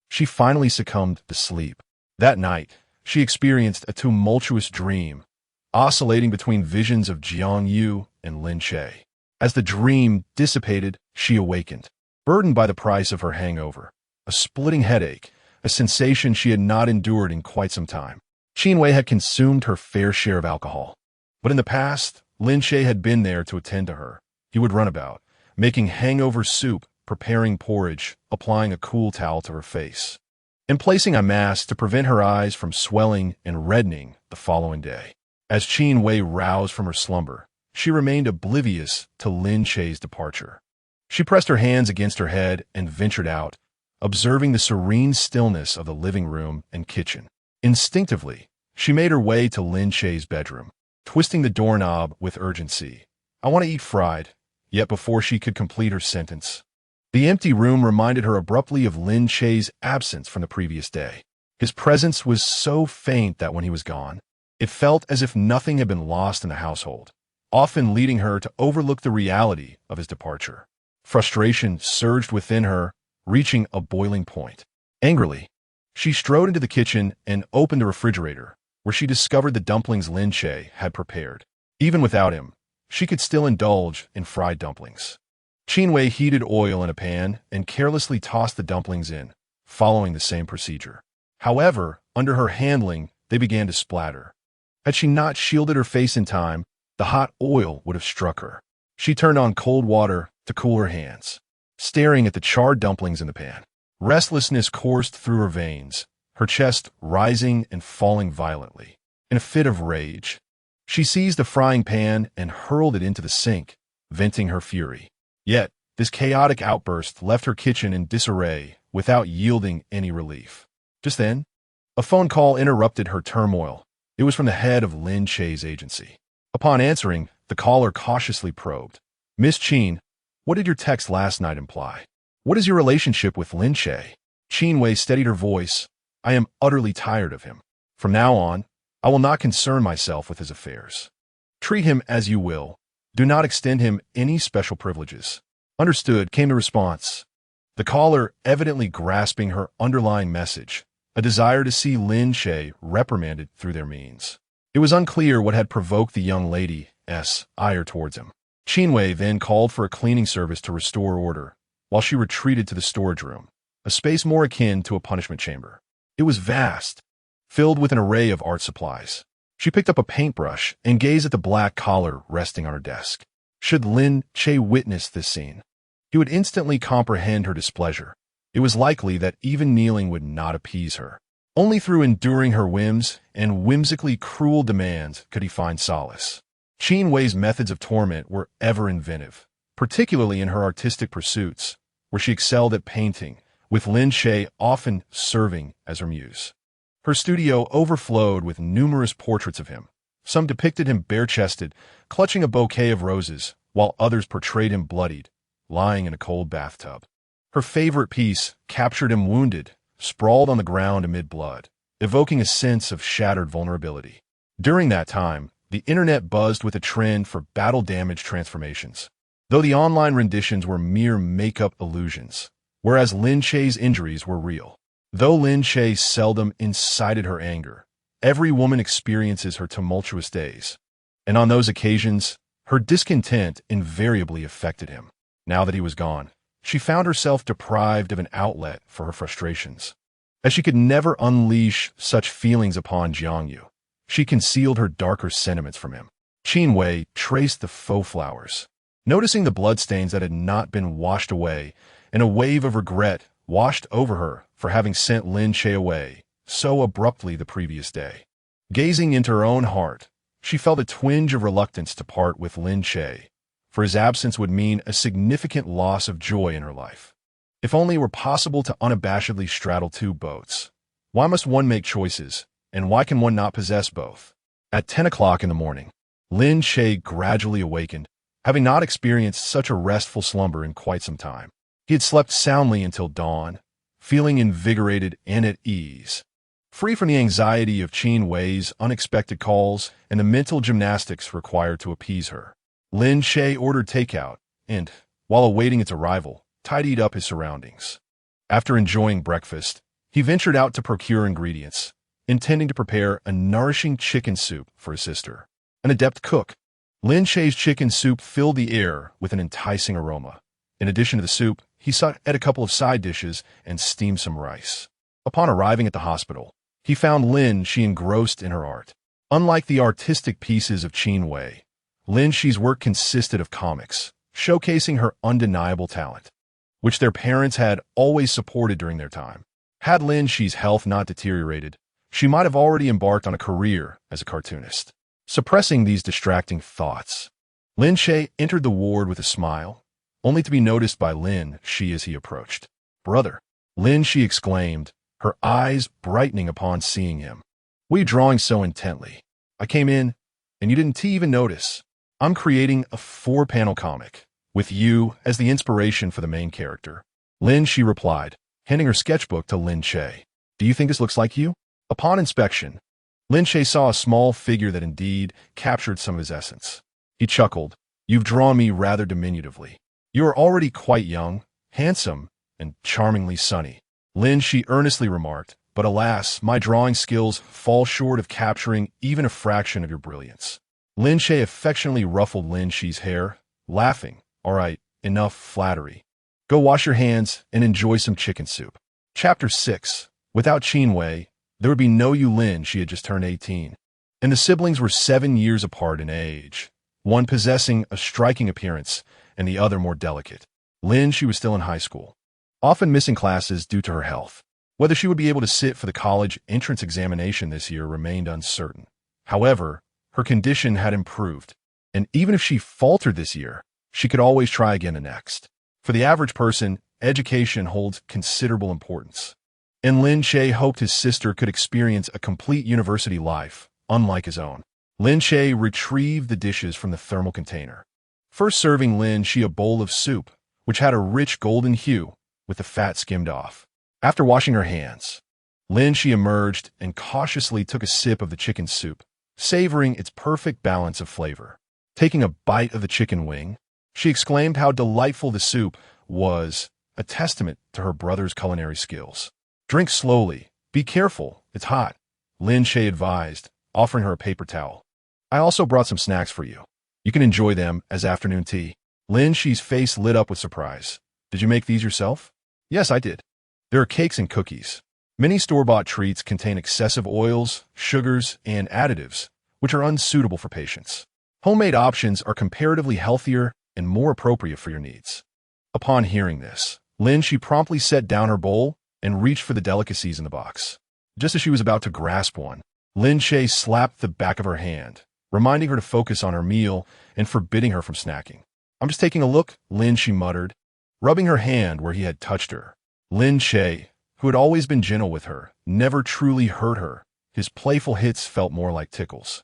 she finally succumbed to sleep. That night, she experienced a tumultuous dream, oscillating between visions of Jiangyu and Lin Che. As the dream dissipated, she awakened, burdened by the price of her hangover, a splitting headache, a sensation she had not endured in quite some time. Qin Wei had consumed her fair share of alcohol, but in the past, Lin Che had been there to attend to her. He would run about, making hangover soup, preparing porridge, applying a cool towel to her face, and placing a mask to prevent her eyes from swelling and reddening the following day. As Qin Wei roused from her slumber, she remained oblivious to Lin Che's departure. She pressed her hands against her head and ventured out, observing the serene stillness of the living room and kitchen. Instinctively, she made her way to Lin Che's bedroom, twisting the doorknob with urgency. "I want to eat fried." Yet before she could complete her sentence, the empty room reminded her abruptly of Lin Che's absence from the previous day. His presence was so faint that when he was gone, it felt as if nothing had been lost in the household, often leading her to overlook the reality of his departure. Frustration surged within her, reaching a boiling point. Angrily, she strode into the kitchen and opened the refrigerator, where she discovered the dumplings Lin Che had prepared. Even without him, she could still indulge in fried dumplings. Qin Wei heated oil in a pan and carelessly tossed the dumplings in, following the same procedure. However, under her handling, they began to splatter. Had she not shielded her face in time, the hot oil would have struck her. She turned on cold water to cool her hands, staring at the charred dumplings in the pan. Restlessness coursed through her veins, her chest rising and falling violently. In a fit of rage, she seized a frying pan and hurled it into the sink, venting her fury. Yet, this chaotic outburst left her kitchen in disarray without yielding any relief. Just then, a phone call interrupted her turmoil. It was from the head of Lin Che's agency. Upon answering, the caller cautiously probed. "Miss Qin, what did your text last night imply? What is your relationship with Lin Che?" Qin Wei steadied her voice. "I am utterly tired of him. From now on, I will not concern myself with his affairs. Treat him as you will. Do not extend him any special privileges." "Understood," came the response. The caller evidently grasping her underlying message, a desire to see Lin Che reprimanded through their means. It was unclear what had provoked the young lady's ire towards him. Qin Wei then called for a cleaning service to restore order, while she retreated to the storage room, a space more akin to a punishment chamber. It was vast, filled with an array of art supplies. She picked up a paintbrush and gazed at the black collar resting on her desk. Should Lin Che witness this scene, he would instantly comprehend her displeasure. It was likely that even kneeling would not appease her. Only through enduring her whims and whimsically cruel demands could he find solace. Qin Wei's methods of torment were ever inventive, particularly in her artistic pursuits, where she excelled at painting, with Lin Che often serving as her muse. Her studio overflowed with numerous portraits of him. Some depicted him bare-chested, clutching a bouquet of roses, while others portrayed him bloodied, lying in a cold bathtub. Her favorite piece captured him wounded, sprawled on the ground amid blood, evoking a sense of shattered vulnerability. During that time, the internet buzzed with a trend for battle-damaged transformations, though the online renditions were mere makeup illusions, whereas Lin Che's injuries were real. Though Lin Che seldom incited her anger, every woman experiences her tumultuous days, and on those occasions, her discontent invariably affected him. Now that he was gone, she found herself deprived of an outlet for her frustrations. As she could never unleash such feelings upon Jiangyu, she concealed her darker sentiments from him. Qin Wei traced the faux flowers, noticing the bloodstains that had not been washed away, and a wave of regret washed over her for having sent Lin Che away so abruptly the previous day. Gazing into her own heart, she felt a twinge of reluctance to part with Lin Che, for his absence would mean a significant loss of joy in her life. If only it were possible to unabashedly straddle two boats. Why must one make choices, and why can one not possess both? At 10 o'clock in the morning, Lin Che gradually awakened, having not experienced such a restful slumber in quite some time. He had slept soundly until dawn, feeling invigorated and at ease, free from the anxiety of Qin Wei's unexpected calls and the mental gymnastics required to appease her. Lin Che ordered takeout and, while awaiting its arrival, tidied up his surroundings. After enjoying breakfast, he ventured out to procure ingredients, intending to prepare a nourishing chicken soup for his sister, an adept cook. Lin Che's chicken soup filled the air with an enticing aroma. In addition to the soup, he sought a couple of side dishes and steamed some rice. Upon arriving at the hospital, he found Lin Che engrossed in her art. Unlike the artistic pieces of Qin Wei, Lin Che's work consisted of comics, showcasing her undeniable talent, which their parents had always supported during their time. Had Lin Che's health not deteriorated, she might have already embarked on a career as a cartoonist. Suppressing these distracting thoughts, Lin Che entered the ward with a smile, only to be noticed by Lin Che as he approached. "Brother," Lin Che exclaimed, her eyes brightening upon seeing him. "What are you drawing so intently? I came in, and you didn't even notice. I'm creating a 4-panel comic, with you as the inspiration for the main character." Lin Che replied, handing her sketchbook to Lin Che. "Do you think this looks like you?" Upon inspection, Lin Che saw a small figure that indeed captured some of his essence. He chuckled, "You've drawn me rather diminutively. You are already quite young, handsome, and charmingly sunny," Lin Che earnestly remarked, "but alas, my drawing skills fall short of capturing even a fraction of your brilliance." Lin Che affectionately ruffled Lin Che's hair, laughing, "All right, enough flattery. Go wash your hands and enjoy some chicken soup." Chapter 6. Without Qin Wei, there would be no Yulin. She had just turned 18, and the siblings were 7 years apart in age, one possessing a striking appearance and the other more delicate. Lin Che was still in high school, often missing classes due to her health. Whether she would be able to sit for the college entrance examination this year remained uncertain. However, her condition had improved, and even if she faltered this year, she could always try again the next. For the average person, education holds considerable importance, and Lin Che hoped his sister could experience a complete university life, unlike his own. Lin Che retrieved the dishes from the thermal container, first serving Lin Che a bowl of soup, which had a rich golden hue, with the fat skimmed off. After washing her hands, Lin Che emerged and cautiously took a sip of the chicken soup, savoring its perfect balance of flavor. Taking a bite of the chicken wing, she exclaimed how delightful the soup was, a testament to her brother's culinary skills. "Drink slowly. Be careful. It's hot," Lin Che advised, offering her a paper towel. "I also brought some snacks for you. You can enjoy them as afternoon tea." Lin Che's face lit up with surprise. "Did you make these yourself?" "Yes, I did. There are cakes and cookies. Many store-bought treats contain excessive oils, sugars, and additives, which are unsuitable for patients. Homemade options are comparatively healthier and more appropriate for your needs." Upon hearing this, Lin Che promptly set down her bowl and reached for the delicacies in the box. Just as she was about to grasp one, Lin Che slapped the back of her hand, reminding her to focus on her meal and forbidding her from snacking. "I'm just taking a look," she muttered, rubbing her hand where he had touched her. Lin Che, who had always been gentle with her, never truly hurt her. His playful hits felt more like tickles.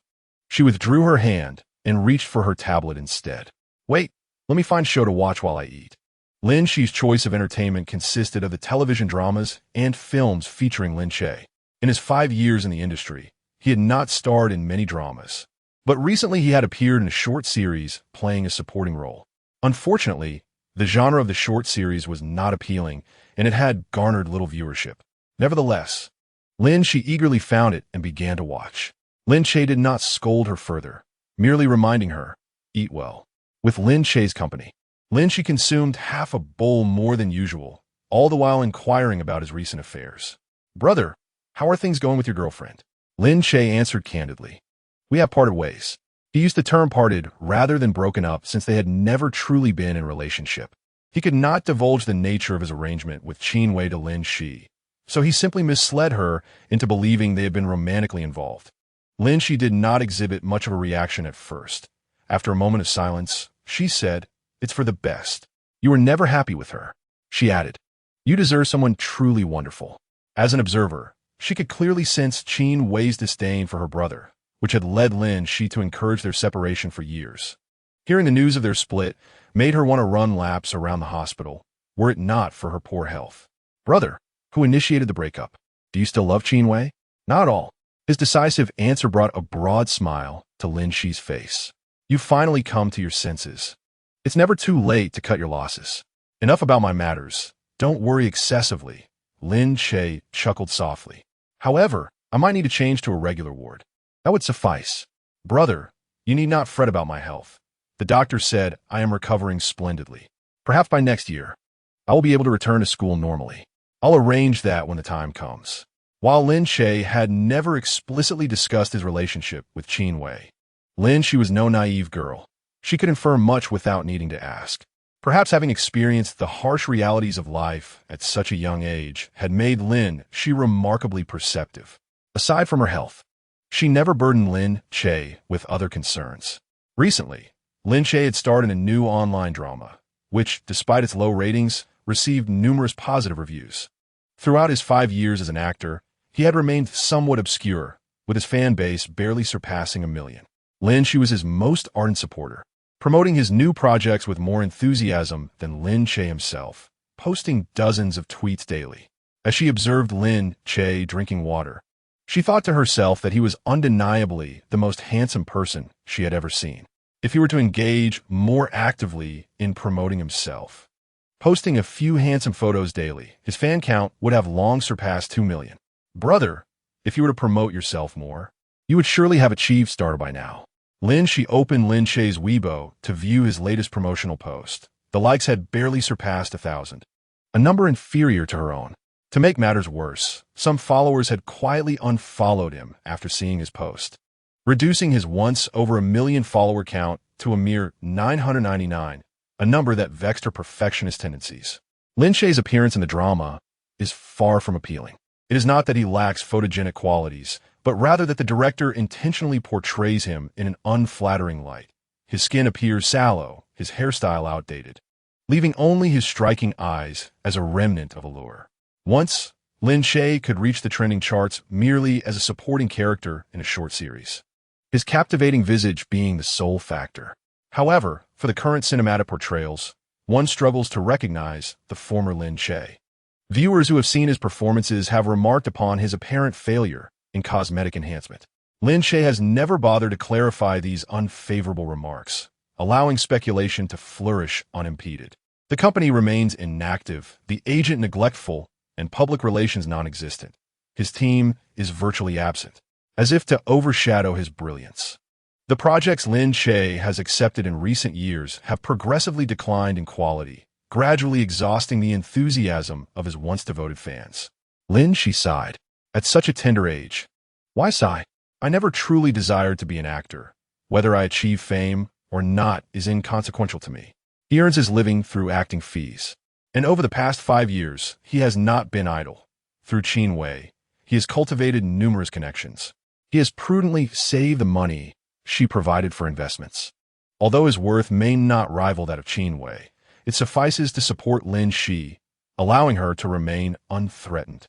She withdrew her hand and reached for her tablet instead. "Wait, let me find a show to watch while I eat." Lin Che's choice of entertainment consisted of the television dramas and films featuring Lin Che. In his 5 years in the industry, he had not starred in many dramas, but recently he had appeared in a short series playing a supporting role. Unfortunately, the genre of the short series was not appealing, and it had garnered little viewership. Nevertheless, Lin Che eagerly found it and began to watch. Lin Che did not scold her further, merely reminding her, "Eat well." With Lin Che's company, Lin Che consumed half a bowl more than usual, all the while inquiring about his recent affairs. "Brother, how are things going with your girlfriend?" Lin Che answered candidly. "We have parted ways." He used the term parted rather than broken up since they had never truly been in a relationship. He could not divulge the nature of his arrangement with Qin Wei to Lin Che, so he simply misled her into believing they had been romantically involved. Lin Che did not exhibit much of a reaction at first. After a moment of silence, she said, "It's for the best. You were never happy with her." She added, "You deserve someone truly wonderful." As an observer, she could clearly sense Qin Wei's disdain for her brother, which had led Lin Che to encourage their separation for years. Hearing the news of their split made her want to run laps around the hospital, were it not for her poor health. "Brother, who initiated the breakup? Do you still love Qin Wei?" "Not at all." His decisive answer brought a broad smile to Lin Che's face. "You've finally come to your senses. It's never too late to cut your losses. Enough about my matters. Don't worry excessively." Lin Che chuckled softly. "However, I might need to change to a regular ward. That would suffice. Brother, you need not fret about my health. The doctor said I am recovering splendidly. Perhaps by next year, I will be able to return to school normally. I'll arrange that when the time comes." While Lin Che had never explicitly discussed his relationship with Qin Wei, Lin Che was no naive girl. She could infer much without needing to ask. Perhaps having experienced the harsh realities of life at such a young age had made Lin Che remarkably perceptive. Aside from her health, she never burdened Lin Che with other concerns. Recently, Lin Che had starred in a new online drama, which, despite its low ratings, received numerous positive reviews. Throughout his 5 years as an actor, he had remained somewhat obscure, with his fan base barely surpassing 1 million. Lin Che was his most ardent supporter, promoting his new projects with more enthusiasm than Lin Che himself, posting dozens of tweets daily. As she observed Lin Che drinking water, she thought to herself that he was undeniably the most handsome person she had ever seen. If he were to engage more actively in promoting himself, posting a few handsome photos daily, his fan count would have long surpassed 2 million. Brother, if you were to promote yourself more, you would surely have achieved star by now. Lin Che opened Lin Che's Weibo to view his latest promotional post. The likes had barely surpassed 1,000, a number inferior to her own. To make matters worse, some followers had quietly unfollowed him after seeing his post, reducing his once over 1 million follower count to a mere 999, a number that vexed her perfectionist tendencies. Lin Che's appearance in the drama is far from appealing. It is not that he lacks photogenic qualities, but rather that the director intentionally portrays him in an unflattering light. His skin appears sallow, his hairstyle outdated, leaving only his striking eyes as a remnant of allure. Once, Lin Che could reach the trending charts merely as a supporting character in a short series, his captivating visage being the sole factor. However, for the current cinematic portrayals, one struggles to recognize the former Lin Che. Viewers who have seen his performances have remarked upon his apparent failure in cosmetic enhancement. Lin Che has never bothered to clarify these unfavorable remarks, allowing speculation to flourish unimpeded. The company remains inactive, the agent neglectful, and public relations non-existent. His team is virtually absent, as if to overshadow his brilliance. The projects Lin Che has accepted in recent years have progressively declined in quality, gradually exhausting the enthusiasm of his once devoted fans. Lin Che sighed. At such a tender age. Why sigh? I never truly desired to be an actor. Whether I achieve fame or not is inconsequential to me. He earns his living through acting fees. And over the past 5 years, he has not been idle. Through Qin Wei, he has cultivated numerous connections. He has prudently saved the money she provided for investments. Although his worth may not rival that of Qin Wei, it suffices to support Lin Che, allowing her to remain unthreatened.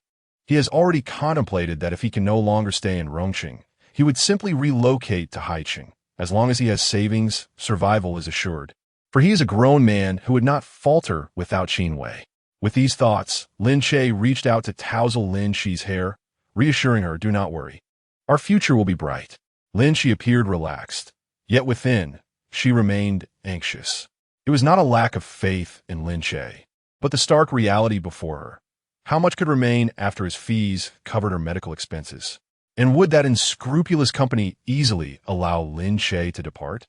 He has already contemplated that if he can no longer stay in Rongqing, he would simply relocate to Haiqing. As long as he has savings, survival is assured. For he is a grown man who would not falter without Qin Wei. With these thoughts, Lin Che reached out to tousle Lin Che's hair, reassuring her, "Do not worry. Our future will be bright." Lin Che appeared relaxed, yet within, she remained anxious. It was not a lack of faith in Lin Che, but the stark reality before her. How much could remain after his fees covered her medical expenses? And would that unscrupulous company easily allow Lin Che to depart?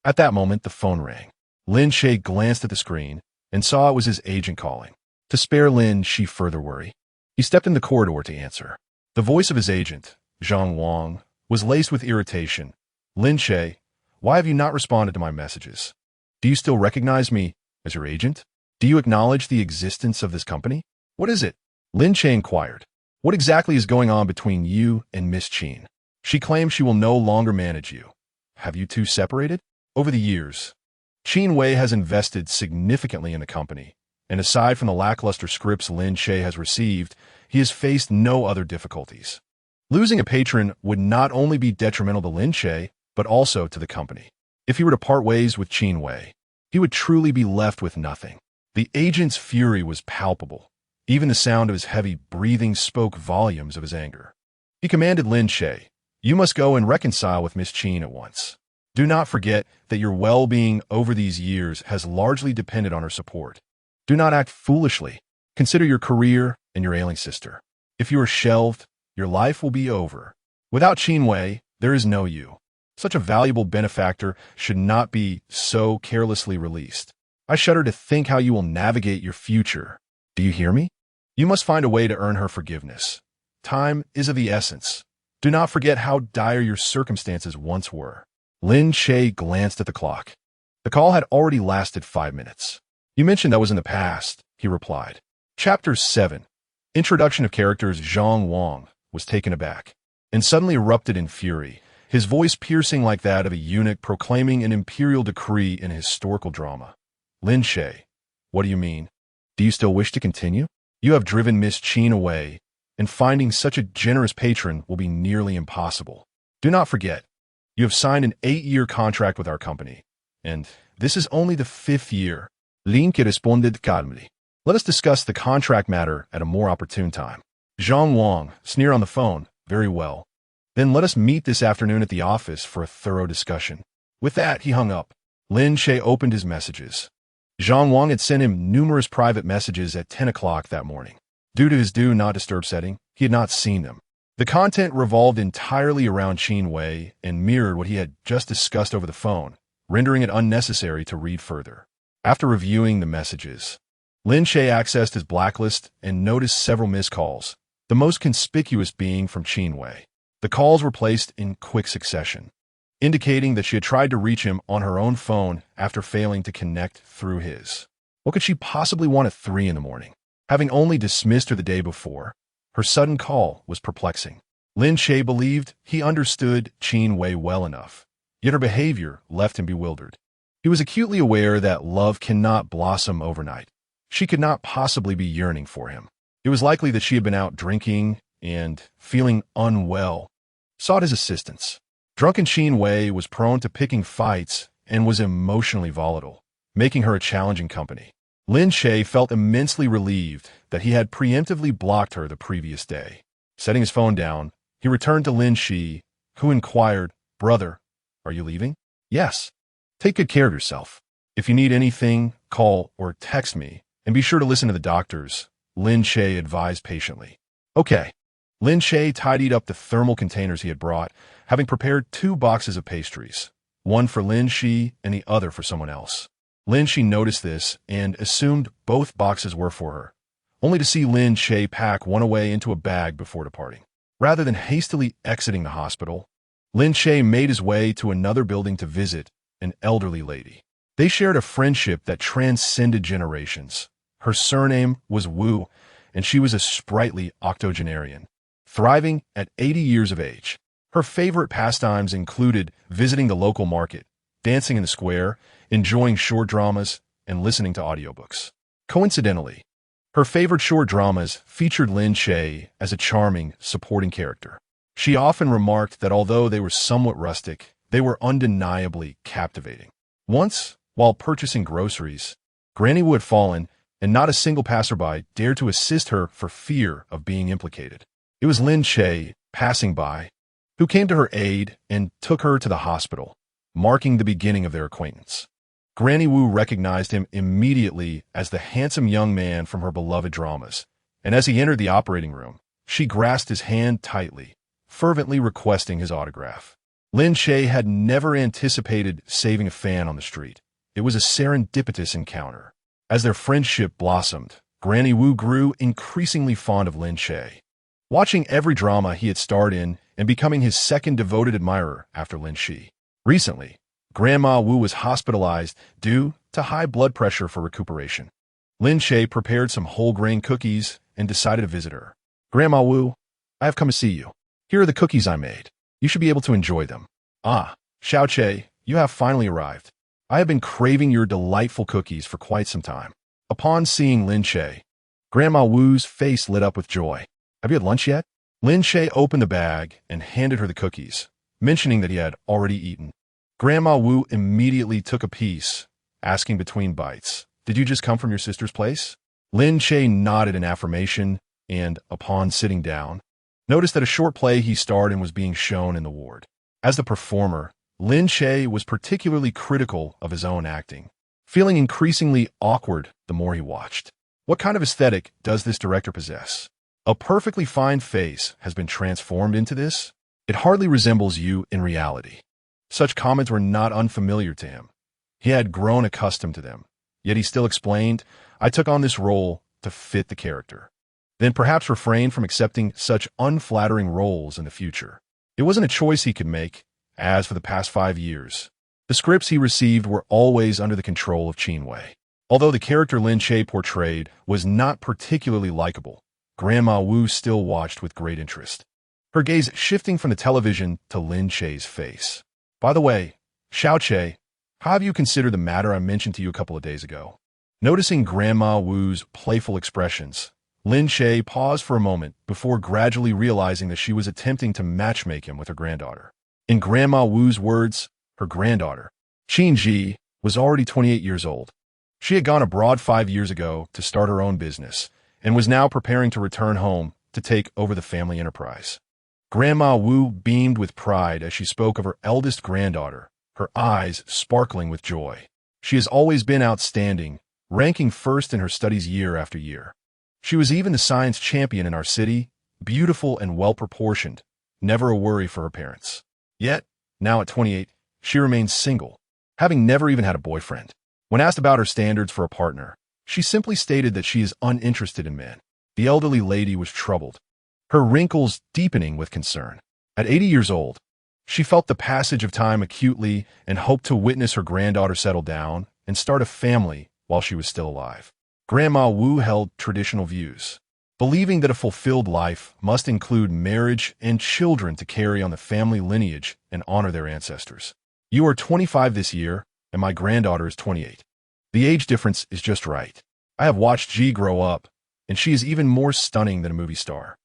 At that moment, the phone rang. Lin Che glanced at the screen and saw it was his agent calling. To spare Lin Che further worry, he stepped in the corridor to answer. The voice of his agent, Zhang Wang, was laced with irritation. "Lin Che, why have you not responded to my messages? Do you still recognize me as your agent? Do you acknowledge the existence of this company? What is it?" Lin Che inquired. "What exactly is going on between you and Miss Qin? She claims she will no longer manage you. Have you two separated?" Over the years, Qin Wei has invested significantly in the company, and aside from the lackluster scripts Lin Che has received, he has faced no other difficulties. Losing a patron would not only be detrimental to Lin Che, but also to the company. If he were to part ways with Qin Wei, he would truly be left with nothing. The agent's fury was palpable. Even the sound of his heavy breathing spoke volumes of his anger. He commanded Lin Che, "You must go and reconcile with Miss Qin at once. Do not forget that your well-being over these years has largely depended on her support. Do not act foolishly. Consider your career and your ailing sister. If you are shelved, your life will be over. Without Qin Wei, there is no you. Such a valuable benefactor should not be so carelessly released. I shudder to think how you will navigate your future. Do you hear me? You must find a way to earn her forgiveness. Time is of the essence. Do not forget how dire your circumstances once were." Lin Che glanced at the clock. The call had already lasted 5 minutes. "You mentioned that was in the past," he replied. Chapter 7. Introduction of characters. Zhang Wang was taken aback and suddenly erupted in fury, his voice piercing like that of a eunuch proclaiming an imperial decree in a historical drama. "Lin Che, what do you mean? Do you still wish to continue? You have driven Miss Qin away, and finding such a generous patron will be nearly impossible. Do not forget, you have signed an 8-year contract with our company, and this is only the 5th year." Lin Che responded calmly. "Let us discuss the contract matter at a more opportune time." Zhang Wang sneered on the phone. "Very well. Then let us meet this afternoon at the office for a thorough discussion." With that, he hung up. Lin Che opened his messages. Zhang Wang had sent him numerous private messages at 10 o'clock that morning. Due to his do not disturb setting, he had not seen them. The content revolved entirely around Qin Wei and mirrored what he had just discussed over the phone, rendering it unnecessary to read further. After reviewing the messages, Lin Che accessed his blacklist and noticed several missed calls, the most conspicuous being from Qin Wei. The calls were placed in quick succession, indicating that she had tried to reach him on her own phone after failing to connect through his. What could she possibly want at 3 in the morning? Having only dismissed her the day before, her sudden call was perplexing. Lin Che believed he understood Qin Wei well enough, yet her behavior left him bewildered. He was acutely aware that love cannot blossom overnight. She could not possibly be yearning for him. It was likely that she had been out drinking and, feeling unwell, sought his assistance. Drunken Qin Wei was prone to picking fights and was emotionally volatile, making her a challenging company. Lin Che felt immensely relieved that he had preemptively blocked her the previous day. Setting his phone down, he returned to Lin Che, who inquired, "Brother, are you leaving?" "Yes. Take good care of yourself. If you need anything, call or text me, and be sure to listen to the doctors," Lin Che advised patiently. "Okay." Lin Che tidied up the thermal containers he had brought, having prepared 2 boxes of pastries, one for Lin Che and the other for someone else. Lin Che noticed this and assumed both boxes were for her, only to see Lin Che pack one away into a bag before departing. Rather than hastily exiting the hospital, Lin Che made his way to another building to visit an elderly lady. They shared a friendship that transcended generations. Her surname was Wu, and she was a sprightly octogenarian. thriving at 80 years of age. Her favorite pastimes included visiting the local market, dancing in the square, enjoying short dramas, and listening to audiobooks. Coincidentally, her favorite short dramas featured Lin Che as a charming, supporting character. She often remarked that although they were somewhat rustic, they were undeniably captivating. Once, while purchasing groceries, Granny Wu had fallen, and not a single passerby dared to assist her for fear of being implicated. It was Lin Che, passing by, who came to her aid and took her to the hospital, marking the beginning of their acquaintance. Granny Wu recognized him immediately as the handsome young man from her beloved dramas, and as he entered the operating room, she grasped his hand tightly, fervently requesting his autograph. Lin Che had never anticipated saving a fan on the street. It was a serendipitous encounter. As their friendship blossomed, Granny Wu grew increasingly fond of Lin Che, watching every drama he had starred in and becoming his second devoted admirer after Lin Che. Recently, Grandma Wu was hospitalized due to high blood pressure for recuperation. Lin Che prepared some whole grain cookies and decided to visit her. "Grandma Wu, I have come to see you. Here are the cookies I made. You should be able to enjoy them." "Ah, Xiao Che, you have finally arrived. I have been craving your delightful cookies for quite some time." Upon seeing Lin Che, Grandma Wu's face lit up with joy. "Have you had lunch yet?" Lin Che opened the bag and handed her the cookies, mentioning that he had already eaten. Grandma Wu immediately took a piece, asking between bites, "Did you just come from your sister's place?" Lin Che nodded in affirmation and, upon sitting down, noticed that a short play he starred in was being shown in the ward. As the performer, Lin Che was particularly critical of his own acting, feeling increasingly awkward the more he watched. What kind of aesthetic does this director possess? A perfectly fine face has been transformed into this? It hardly resembles you in reality. Such comments were not unfamiliar to him. He had grown accustomed to them, yet he still explained, "I took on this role to fit the character." Then perhaps refrained from accepting such unflattering roles in the future. It wasn't a choice he could make, as for the past 5 years, the scripts he received were always under the control of Qin Wei. Although the character Lin Che portrayed was not particularly likable, Grandma Wu still watched with great interest, her gaze shifting from the television to Lin Che's face. "By the way, Xiao Che, how have you considered the matter I mentioned to you a couple of days ago?" Noticing Grandma Wu's playful expressions, Lin Che paused for a moment before gradually realizing that she was attempting to matchmake him with her granddaughter. In Grandma Wu's words, her granddaughter, Qin Yi, was already 28 years old. She had gone abroad 5 years ago to start her own business and was now preparing to return home to take over the family enterprise. Grandma Wu beamed with pride as she spoke of her eldest granddaughter, her eyes sparkling with joy. She has always been outstanding, ranking first in her studies year after year. She was even the science champion in our city, beautiful and well-proportioned, never a worry for her parents. Yet, now at 28, she remains single, having never even had a boyfriend. When asked about her standards for a partner, she simply stated that she is uninterested in men. The elderly lady was troubled, her wrinkles deepening with concern. At 80 years old, she felt the passage of time acutely and hoped to witness her granddaughter settle down and start a family while she was still alive. Grandma Wu held traditional views, believing that a fulfilled life must include marriage and children to carry on the family lineage and honor their ancestors. "You are 25 this year, and my granddaughter is 28. The age difference is just right. I have watched Ji grow up, and she is even more stunning than a movie star.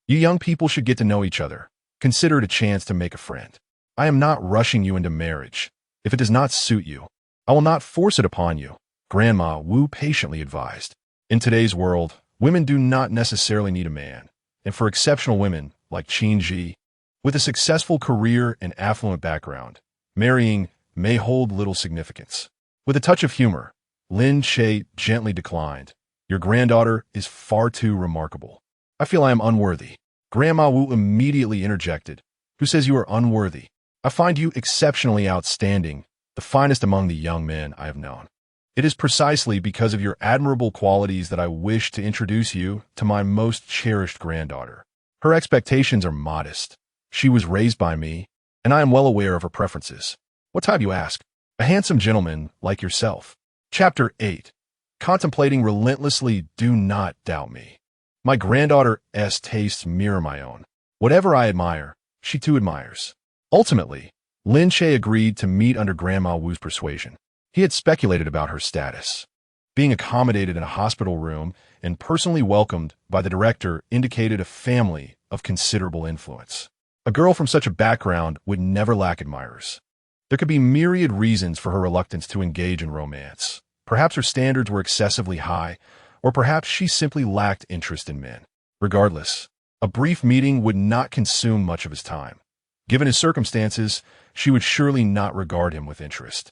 You young people should get to know each other. Consider it a chance to make a friend. I am not rushing you into marriage. If it does not suit you, I will not force it upon you," Grandma Wu patiently advised. In today's world, women do not necessarily need a man, and for exceptional women like Qin Yi, with a successful career and affluent background, marrying may hold little significance. With a touch of humor, Lin Che gently declined, "Your granddaughter is far too remarkable. I feel I am unworthy." Grandma Wu immediately interjected, "Who says you are unworthy? I find you exceptionally outstanding, the finest among the young men I have known. It is precisely because of your admirable qualities that I wish to introduce you to my most cherished granddaughter. Her expectations are modest. She was raised by me, and I am well aware of her preferences." "What type, you ask?" "A handsome gentleman like yourself." Chapter 8. Contemplating relentlessly, do not doubt me. My granddaughter's tastes mirror my own. Whatever I admire, she too admires. Ultimately, Lin Che agreed to meet under Grandma Wu's persuasion. He had speculated about her status. Being accommodated in a hospital room and personally welcomed by the director indicated a family of considerable influence. A girl from such a background would never lack admirers. There could be myriad reasons for her reluctance to engage in romance. Perhaps her standards were excessively high, or perhaps she simply lacked interest in men. Regardless, a brief meeting would not consume much of his time. Given his circumstances, she would surely not regard him with interest.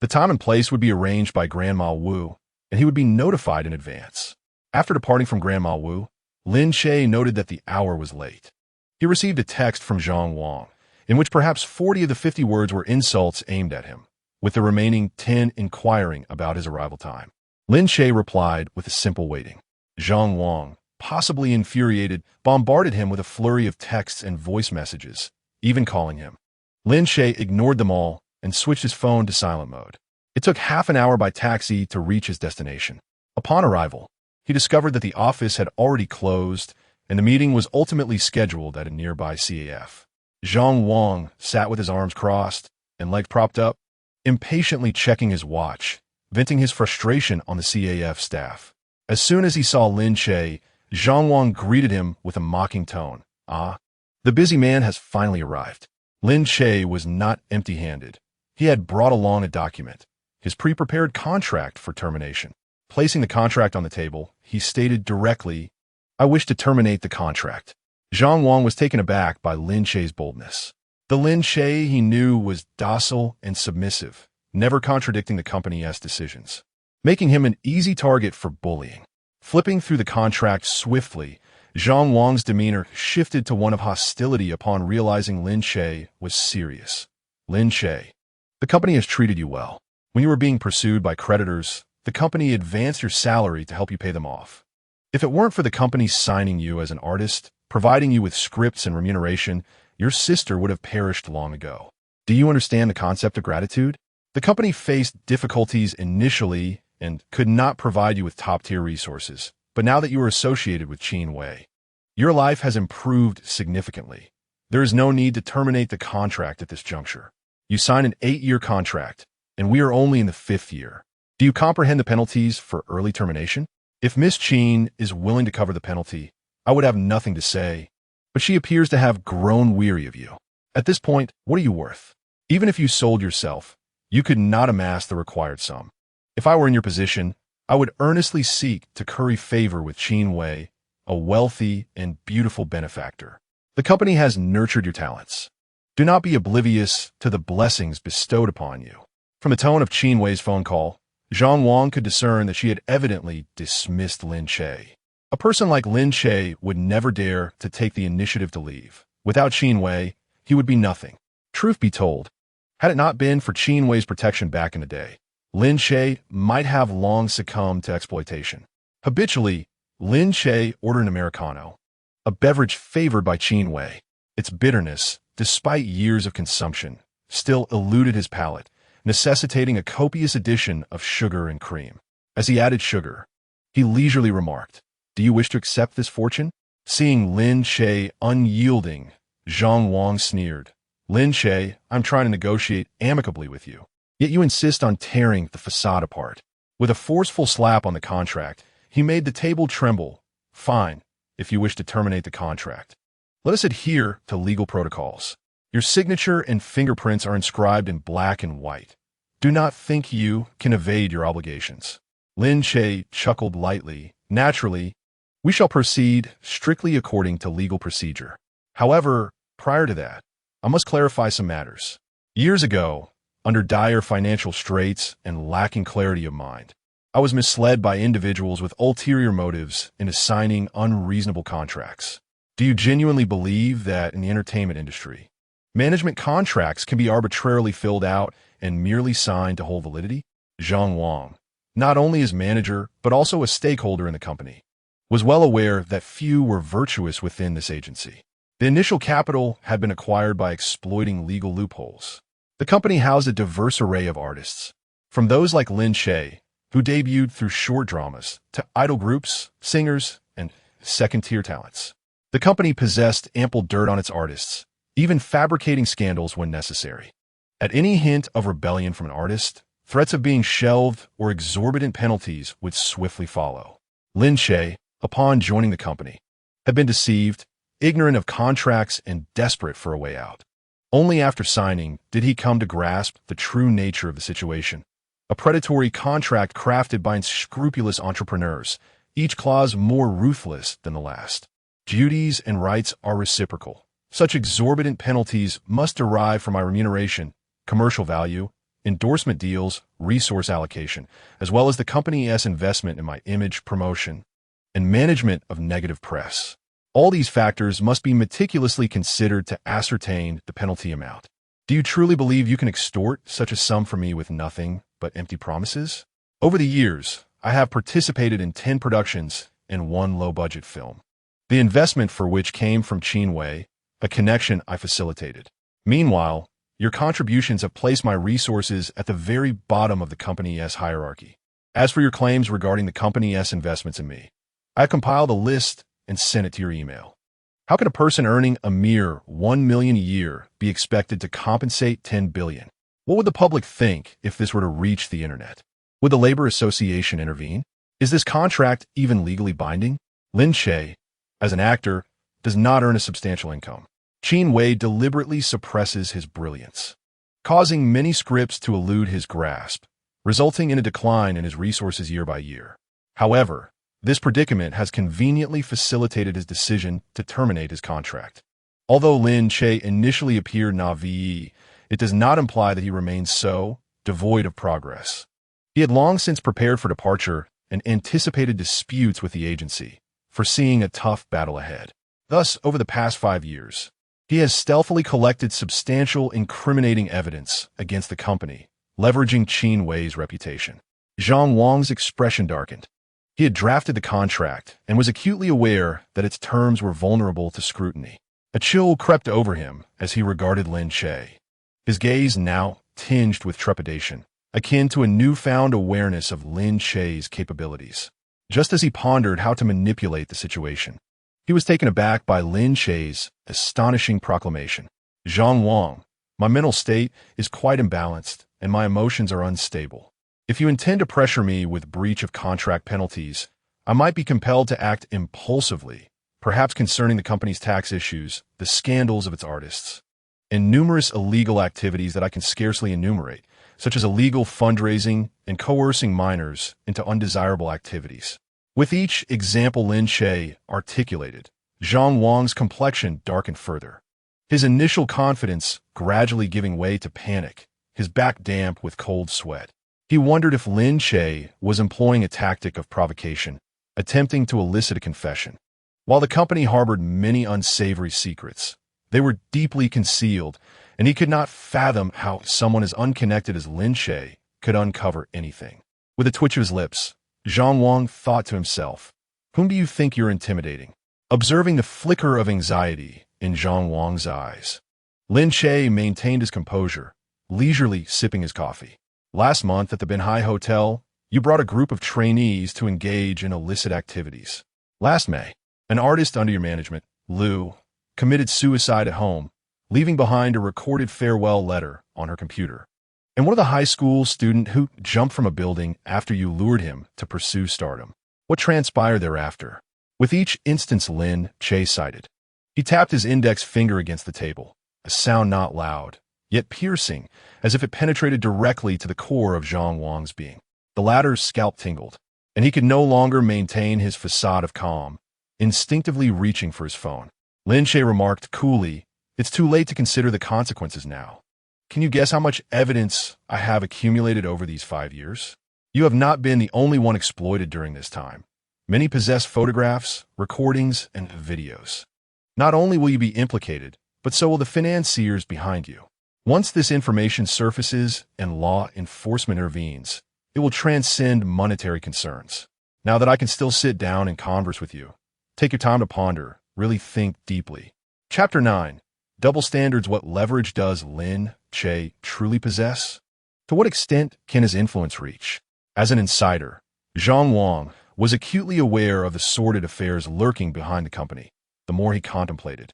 The time and place would be arranged by Grandma Wu, and he would be notified in advance. After departing from Grandma Wu, Lin Che noted that the hour was late. He received a text from Zhang Wang, in which perhaps 40 of the 50 words were insults aimed at him, with the remaining 10 inquiring about his arrival time. Lin Che replied with a simple waiting. Zhang Wang, possibly infuriated, bombarded him with a flurry of texts and voice messages, even calling him. Lin Che ignored them all and switched his phone to silent mode. It took half an hour by taxi to reach his destination. Upon arrival, he discovered that the office had already closed and the meeting was ultimately scheduled at a nearby CAF. Zhang Wang sat with his arms crossed and legs propped up, impatiently checking his watch, venting his frustration on the CAF staff. As soon as he saw Lin Che, Zhang Wang greeted him with a mocking tone. "Ah, the busy man has finally arrived." Lin Che was not empty-handed. He had brought along a document, his pre-prepared contract for termination. Placing the contract on the table, he stated directly, "I wish to terminate the contract." Zhang Wang was taken aback by Lin Che's boldness. The Lin Che he knew was docile and submissive, never contradicting the company's decisions, making him an easy target for bullying. Flipping through the contract swiftly, Zhang Wang's demeanor shifted to one of hostility upon realizing Lin Che was serious. "Lin Che, the company has treated you well. When you were being pursued by creditors, the company advanced your salary to help you pay them off. If it weren't for the company signing you as an artist, providing you with scripts and remuneration, your sister would have perished long ago. Do you understand the concept of gratitude? The company faced difficulties initially and could not provide you with top-tier resources, but now that you are associated with Qin Wei, your life has improved significantly. There is no need to terminate the contract at this juncture. You signed an 8-year contract, and we are only in the 5th year. Do you comprehend the penalties for early termination? If Miss Qin is willing to cover the penalty, I would have nothing to say, but she appears to have grown weary of you. At this point, what are you worth? Even if you sold yourself, you could not amass the required sum. If I were in your position, I would earnestly seek to curry favor with Qin Wei, a wealthy and beautiful benefactor. The company has nurtured your talents. Do not be oblivious to the blessings bestowed upon you." From the tone of Qin Wei's phone call, Zhang Wang could discern that she had evidently dismissed Lin Che. A person like Lin Che would never dare to take the initiative to leave. Without Qin Wei, he would be nothing. Truth be told, had it not been for Qin Wei's protection back in the day, Lin Che might have long succumbed to exploitation. Habitually, Lin Che ordered an Americano, a beverage favored by Qin Wei. Its bitterness, despite years of consumption, still eluded his palate, necessitating a copious addition of sugar and cream. As he added sugar, he leisurely remarked, "Do you wish to accept this fortune?" Seeing Lin Che unyielding, Zhang Wang sneered. "Lin Che, I'm trying to negotiate amicably with you, yet you insist on tearing the facade apart." With a forceful slap on the contract, he made the table tremble. "Fine, if you wish to terminate the contract. Let us adhere to legal protocols. Your signature and fingerprints are inscribed in black and white. Do not think you can evade your obligations." Lin Che chuckled lightly. "Naturally, we shall proceed strictly according to legal procedure. However, prior to that, I must clarify some matters. Years ago, under dire financial straits and lacking clarity of mind, I was misled by individuals with ulterior motives into signing unreasonable contracts. Do you genuinely believe that in the entertainment industry, management contracts can be arbitrarily filled out and merely signed to hold validity?" Zhang Wang, not only as manager but also a stakeholder in the company, was well aware that few were virtuous within this agency. The initial capital had been acquired by exploiting legal loopholes. The company housed a diverse array of artists, from those like Lin Che, who debuted through short dramas, to idol groups, singers, and second-tier talents. The company possessed ample dirt on its artists, even fabricating scandals when necessary. At any hint of rebellion from an artist, threats of being shelved or exorbitant penalties would swiftly follow. Lin Che, upon joining the company, had been deceived, ignorant of contracts and desperate for a way out. Only after signing did he come to grasp the true nature of the situation. A predatory contract crafted by unscrupulous entrepreneurs, each clause more ruthless than the last. Duties and rights are reciprocal. Such exorbitant penalties must derive from my remuneration, commercial value, endorsement deals, resource allocation, as well as the company's investment in my image promotion and management of negative press. All these factors must be meticulously considered to ascertain the penalty amount. Do you truly believe you can extort such a sum from me with nothing but empty promises? Over the years, I have participated in 10 productions and 1 low-budget film, the investment for which came from Qin Wei, a connection I facilitated. Meanwhile, your contributions have placed my resources at the very bottom of the company's hierarchy. As for your claims regarding the company's investments in me, I have compiled a list and sent it to your email. How can a person earning a mere $1 million a year be expected to compensate $10 billion? What would the public think if this were to reach the internet? Would the Labor Association intervene? Is this contract even legally binding? Lin Che, as an actor, does not earn a substantial income. Qin Wei deliberately suppresses his brilliance, causing many scripts to elude his grasp, resulting in a decline in his resources year by year. However, this predicament has conveniently facilitated his decision to terminate his contract. Although Lin Che initially appeared naive, it does not imply that he remains so devoid of progress. He had long since prepared for departure and anticipated disputes with the agency, foreseeing a tough battle ahead. Thus, over the past 5 years, he has stealthily collected substantial incriminating evidence against the company, leveraging Qin Wei's reputation. Zhang Wang's expression darkened. He had drafted the contract and was acutely aware that its terms were vulnerable to scrutiny. A chill crept over him as he regarded Lin Che, his gaze now tinged with trepidation, akin to a newfound awareness of Lin Che's capabilities. Just as he pondered how to manipulate the situation, he was taken aback by Lin Che's astonishing proclamation. Zhang Wang, my mental state is quite imbalanced and my emotions are unstable. If you intend to pressure me with breach of contract penalties, I might be compelled to act impulsively, perhaps concerning the company's tax issues, the scandals of its artists, and numerous illegal activities that I can scarcely enumerate, such as illegal fundraising and coercing minors into undesirable activities. With each example Lin Che articulated, Zhang Wang's complexion darkened further, his initial confidence gradually giving way to panic, his back damp with cold sweat. He wondered if Lin Che was employing a tactic of provocation, attempting to elicit a confession. While the company harbored many unsavory secrets, they were deeply concealed, and he could not fathom how someone as unconnected as Lin Che could uncover anything. With a twitch of his lips, Zhang Wang thought to himself, "Whom do you think you're intimidating?" Observing the flicker of anxiety in Zhang Wang's eyes, Lin Che maintained his composure, leisurely sipping his coffee. Last month at the Binhai Hotel, you brought a group of trainees to engage in illicit activities. Last May, an artist under your management, Liu, committed suicide at home, leaving behind a recorded farewell letter on her computer. And one of the high school student who jumped from a building after you lured him to pursue stardom. What transpired thereafter? With each instance Lin Che cited, he tapped his index finger against the table, a sound not loud, yet piercing, as if it penetrated directly to the core of Zhang Wang's being. The latter's scalp tingled, and he could no longer maintain his facade of calm, instinctively reaching for his phone. Lin Che remarked coolly, "It's too late to consider the consequences now. Can you guess how much evidence I have accumulated over these 5 years? You have not been the only one exploited during this time. Many possess photographs, recordings, and videos. Not only will you be implicated, but so will the financiers behind you. Once this information surfaces and law enforcement intervenes, it will transcend monetary concerns. Now that I can still sit down and converse with you, take your time to ponder, really think deeply." Chapter 9. Double Standards. What leverage does Lin Che truly possess? To what extent can his influence reach? As an insider, Zhang Wang was acutely aware of the sordid affairs lurking behind the company. the more he contemplated,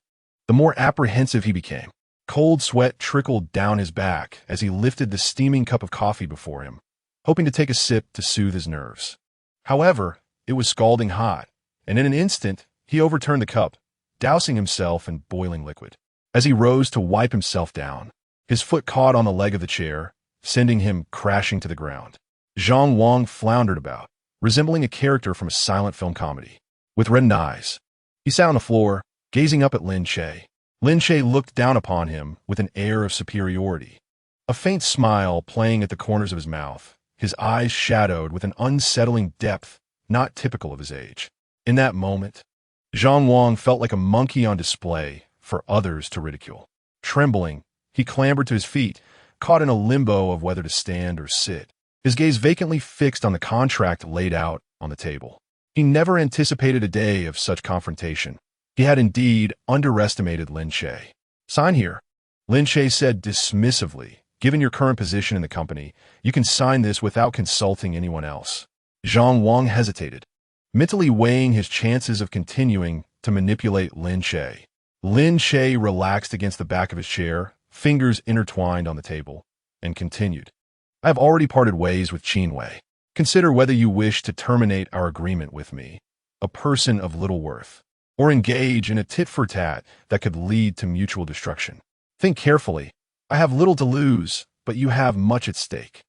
the more apprehensive he became. Cold sweat trickled down his back as he lifted the steaming cup of coffee before him, hoping to take a sip to soothe his nerves. However, it was scalding hot, and in an instant, he overturned the cup, dousing himself in boiling liquid. As he rose to wipe himself down, his foot caught on the leg of the chair, sending him crashing to the ground. Zhang Wang floundered about, resembling a character from a silent film comedy. With reddened eyes, he sat on the floor, gazing up at Lin Che. Lin Che looked down upon him with an air of superiority, a faint smile playing at the corners of his mouth, his eyes shadowed with an unsettling depth not typical of his age. In that moment, Zhang Wang felt like a monkey on display for others to ridicule. Trembling, he clambered to his feet, caught in a limbo of whether to stand or sit, his gaze vacantly fixed on the contract laid out on the table. He never anticipated a day of such confrontation. He had indeed underestimated Lin Che. "Sign here," Lin Che said dismissively. "Given your current position in the company, you can sign this without consulting anyone else." Zhang Wang hesitated, mentally weighing his chances of continuing to manipulate Lin Che. Lin Che relaxed against the back of his chair, fingers intertwined on the table, and continued. "I have already parted ways with Qin Wei. Consider whether you wish to terminate our agreement with me, a person of little worth, or engage in a tit-for-tat that could lead to mutual destruction. Think carefully. I have little to lose, but you have much at stake.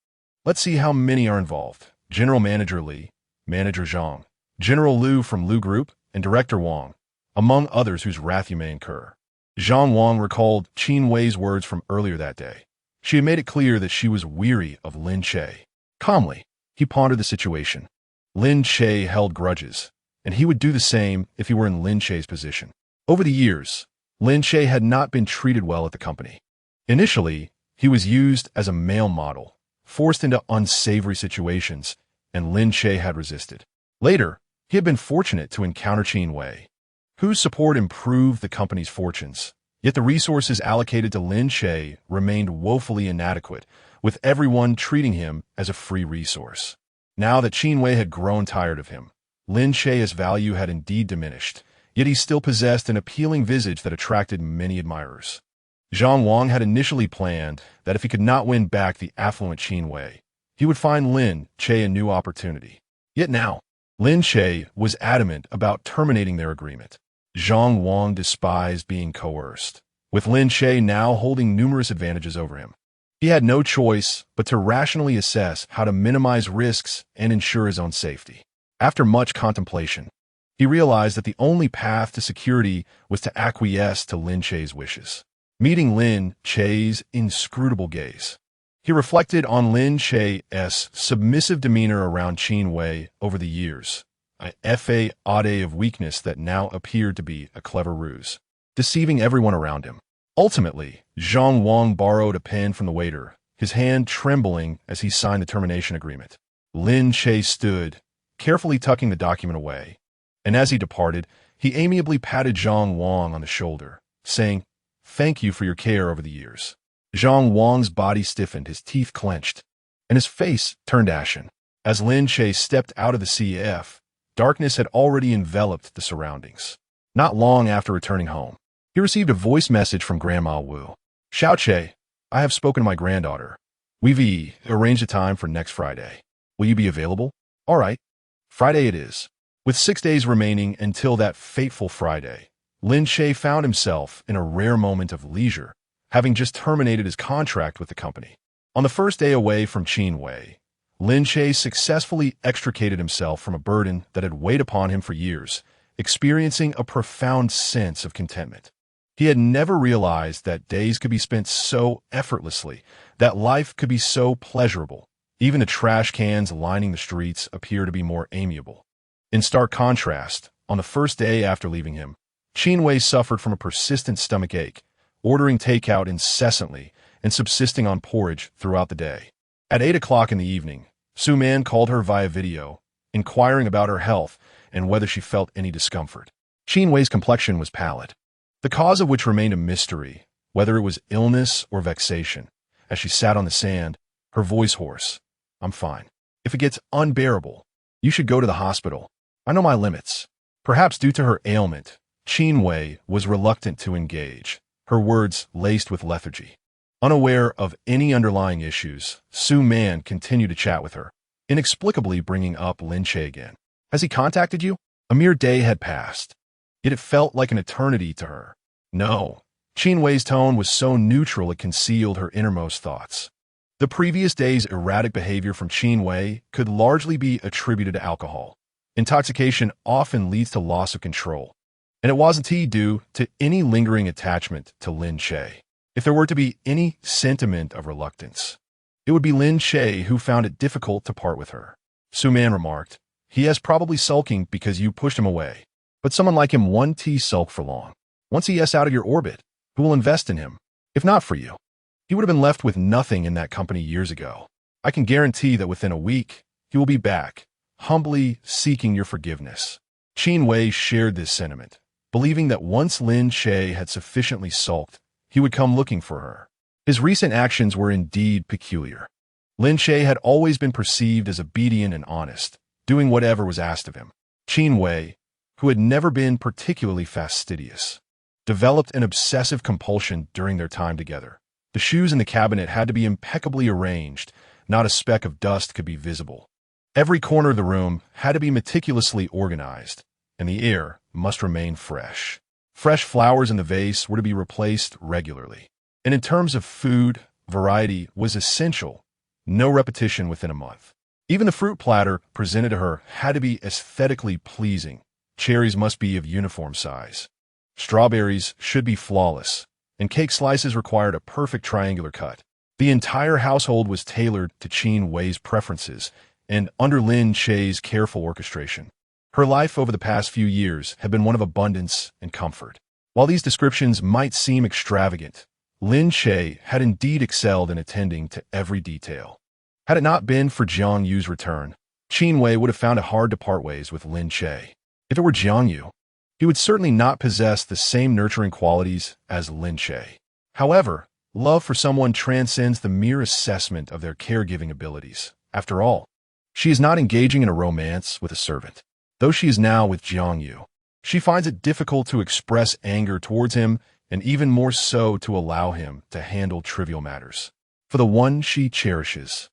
Let's see how many are involved. General Manager Li, Manager Zhang, General Liu from Liu Group, and Director Wang, among others whose wrath you may incur." Zhang Wang recalled Qin Wei's words from earlier that day. She had made it clear that she was weary of Lin Che. Calmly, he pondered the situation. Lin Che held grudges, and he would do the same if he were in Lin Che's position. Over the years, Lin Che had not been treated well at the company. Initially, he was used as a male model, forced into unsavory situations, and Lin Che had resisted. Later, he had been fortunate to encounter Qin Wei, whose support improved the company's fortunes. Yet the resources allocated to Lin Che remained woefully inadequate, with everyone treating him as a free resource. Now that Qin Wei had grown tired of him, Lin Che's value had indeed diminished, yet he still possessed an appealing visage that attracted many admirers. Zhang Wang had initially planned that if he could not win back the affluent Qin Wei, he would find Lin Che a new opportunity. Yet now, Lin Che was adamant about terminating their agreement. Zhang Wang despised being coerced, with Lin Che now holding numerous advantages over him. He had no choice but to rationally assess how to minimize risks and ensure his own safety. After much contemplation, he realized that the only path to security was to acquiesce to Lin Che's wishes. Meeting Lin Che's inscrutable gaze, he reflected on Lin Che's submissive demeanor around Qin Wei over the years, a facade of weakness that now appeared to be a clever ruse, deceiving everyone around him. Ultimately, Zhang Wang borrowed a pen from the waiter, his hand trembling as he signed the termination agreement. Lin Che stood, carefully tucking the document away, and as he departed, he amiably patted Zhang Wang on the shoulder, saying, "Thank you for your care over the years." Zhang Wang's body stiffened, his teeth clenched, and his face turned ashen. As Lin Che stepped out of the CF, darkness had already enveloped the surroundings. Not long after returning home, he received a voice message from Grandma Wu. "Xiao Che, I have spoken to my granddaughter. We've arranged a time for next Friday. Will you be available?" "All right. Friday it is." With 6 days remaining until that fateful Friday, Lin Che found himself in a rare moment of leisure, having just terminated his contract with the company. On the first day away from Qin Wei, Lin Che successfully extricated himself from a burden that had weighed upon him for years, experiencing a profound sense of contentment. He had never realized that days could be spent so effortlessly, that life could be so pleasurable. Even the trash cans lining the streets appear to be more amiable. In stark contrast, on the first day after leaving him, Qin Wei suffered from a persistent stomach ache, ordering takeout incessantly and subsisting on porridge throughout the day. At 8 o'clock in the evening, Su Man called her via video, inquiring about her health and whether she felt any discomfort. Qin Wei's complexion was pallid, the cause of which remained a mystery, whether it was illness or vexation. As she sat on the sand, her voice hoarse, "I'm fine. If it gets unbearable, you should go to the hospital. I know my limits." Perhaps due to her ailment, Qin Wei was reluctant to engage, her words laced with lethargy. Unaware of any underlying issues, Su Man continued to chat with her, inexplicably bringing up Lin Che again. Has he contacted you? A mere day had passed, yet it felt like an eternity to her. No. Qin Wei's tone was so neutral it concealed her innermost thoughts. The previous day's erratic behavior from Qin Wei could largely be attributed to alcohol. Intoxication often leads to loss of control, and it wasn't due to any lingering attachment to Lin Che. If there were to be any sentiment of reluctance, it would be Lin Che who found it difficult to part with her. Su Man remarked, "He is probably sulking because you pushed him away. But someone like him won't sulk for long. Once he is out of your orbit, who will invest in him? If not for you, he would have been left with nothing in that company years ago. I can guarantee that within a week, he will be back, humbly seeking your forgiveness." Qin Wei shared this sentiment, believing that once Lin Che had sufficiently sulked, he would come looking for her. His recent actions were indeed peculiar. Lin Che had always been perceived as obedient and honest, doing whatever was asked of him. Qin Wei, who had never been particularly fastidious, developed an obsessive compulsion during their time together. The shoes in the cabinet had to be impeccably arranged, not a speck of dust could be visible. Every corner of the room had to be meticulously organized, and the air must remain fresh. Fresh flowers in the vase were to be replaced regularly. And in terms of food, variety was essential, no repetition within a month. Even the fruit platter presented to her had to be aesthetically pleasing. Cherries must be of uniform size. Strawberries should be flawless, and cake slices required a perfect triangular cut. The entire household was tailored to Qin Wei's preferences and under Lin Che's careful orchestration. Her life over the past few years had been one of abundance and comfort. While these descriptions might seem extravagant, Lin Che had indeed excelled in attending to every detail. Had it not been for Jiang Yu's return, Qin Wei would have found it hard to part ways with Lin Che. If it were Jiang Yu, he would certainly not possess the same nurturing qualities as Lin Che. However, love for someone transcends the mere assessment of their caregiving abilities. After all, she is not engaging in a romance with a servant. Though she is now with Jiang Yu, she finds it difficult to express anger towards him and even more so to allow him to handle trivial matters. For the one she cherishes,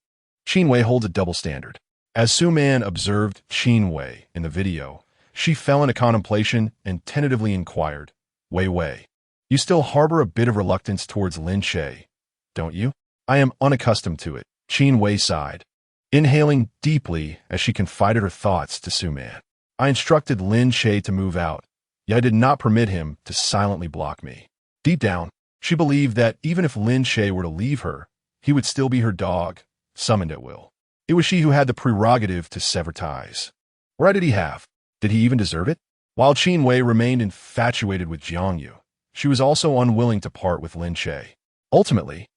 Qin Wei holds a double standard. As Su Man observed Qin Wei in the video, she fell into contemplation and tentatively inquired, Wei, you still harbor a bit of reluctance towards Lin Che, don't you? I am unaccustomed to it, Qin Wei sighed, inhaling deeply as she confided her thoughts to Su Man. I instructed Lin Che to move out, yet I did not permit him to silently block me. Deep down, she believed that even if Lin Che were to leave her, he would still be her dog, summoned at will. It was she who had the prerogative to sever ties. What right did he have? Did he even deserve it? While Qin Wei remained infatuated with Jiang Yu, she was also unwilling to part with Lin Che. Ultimately,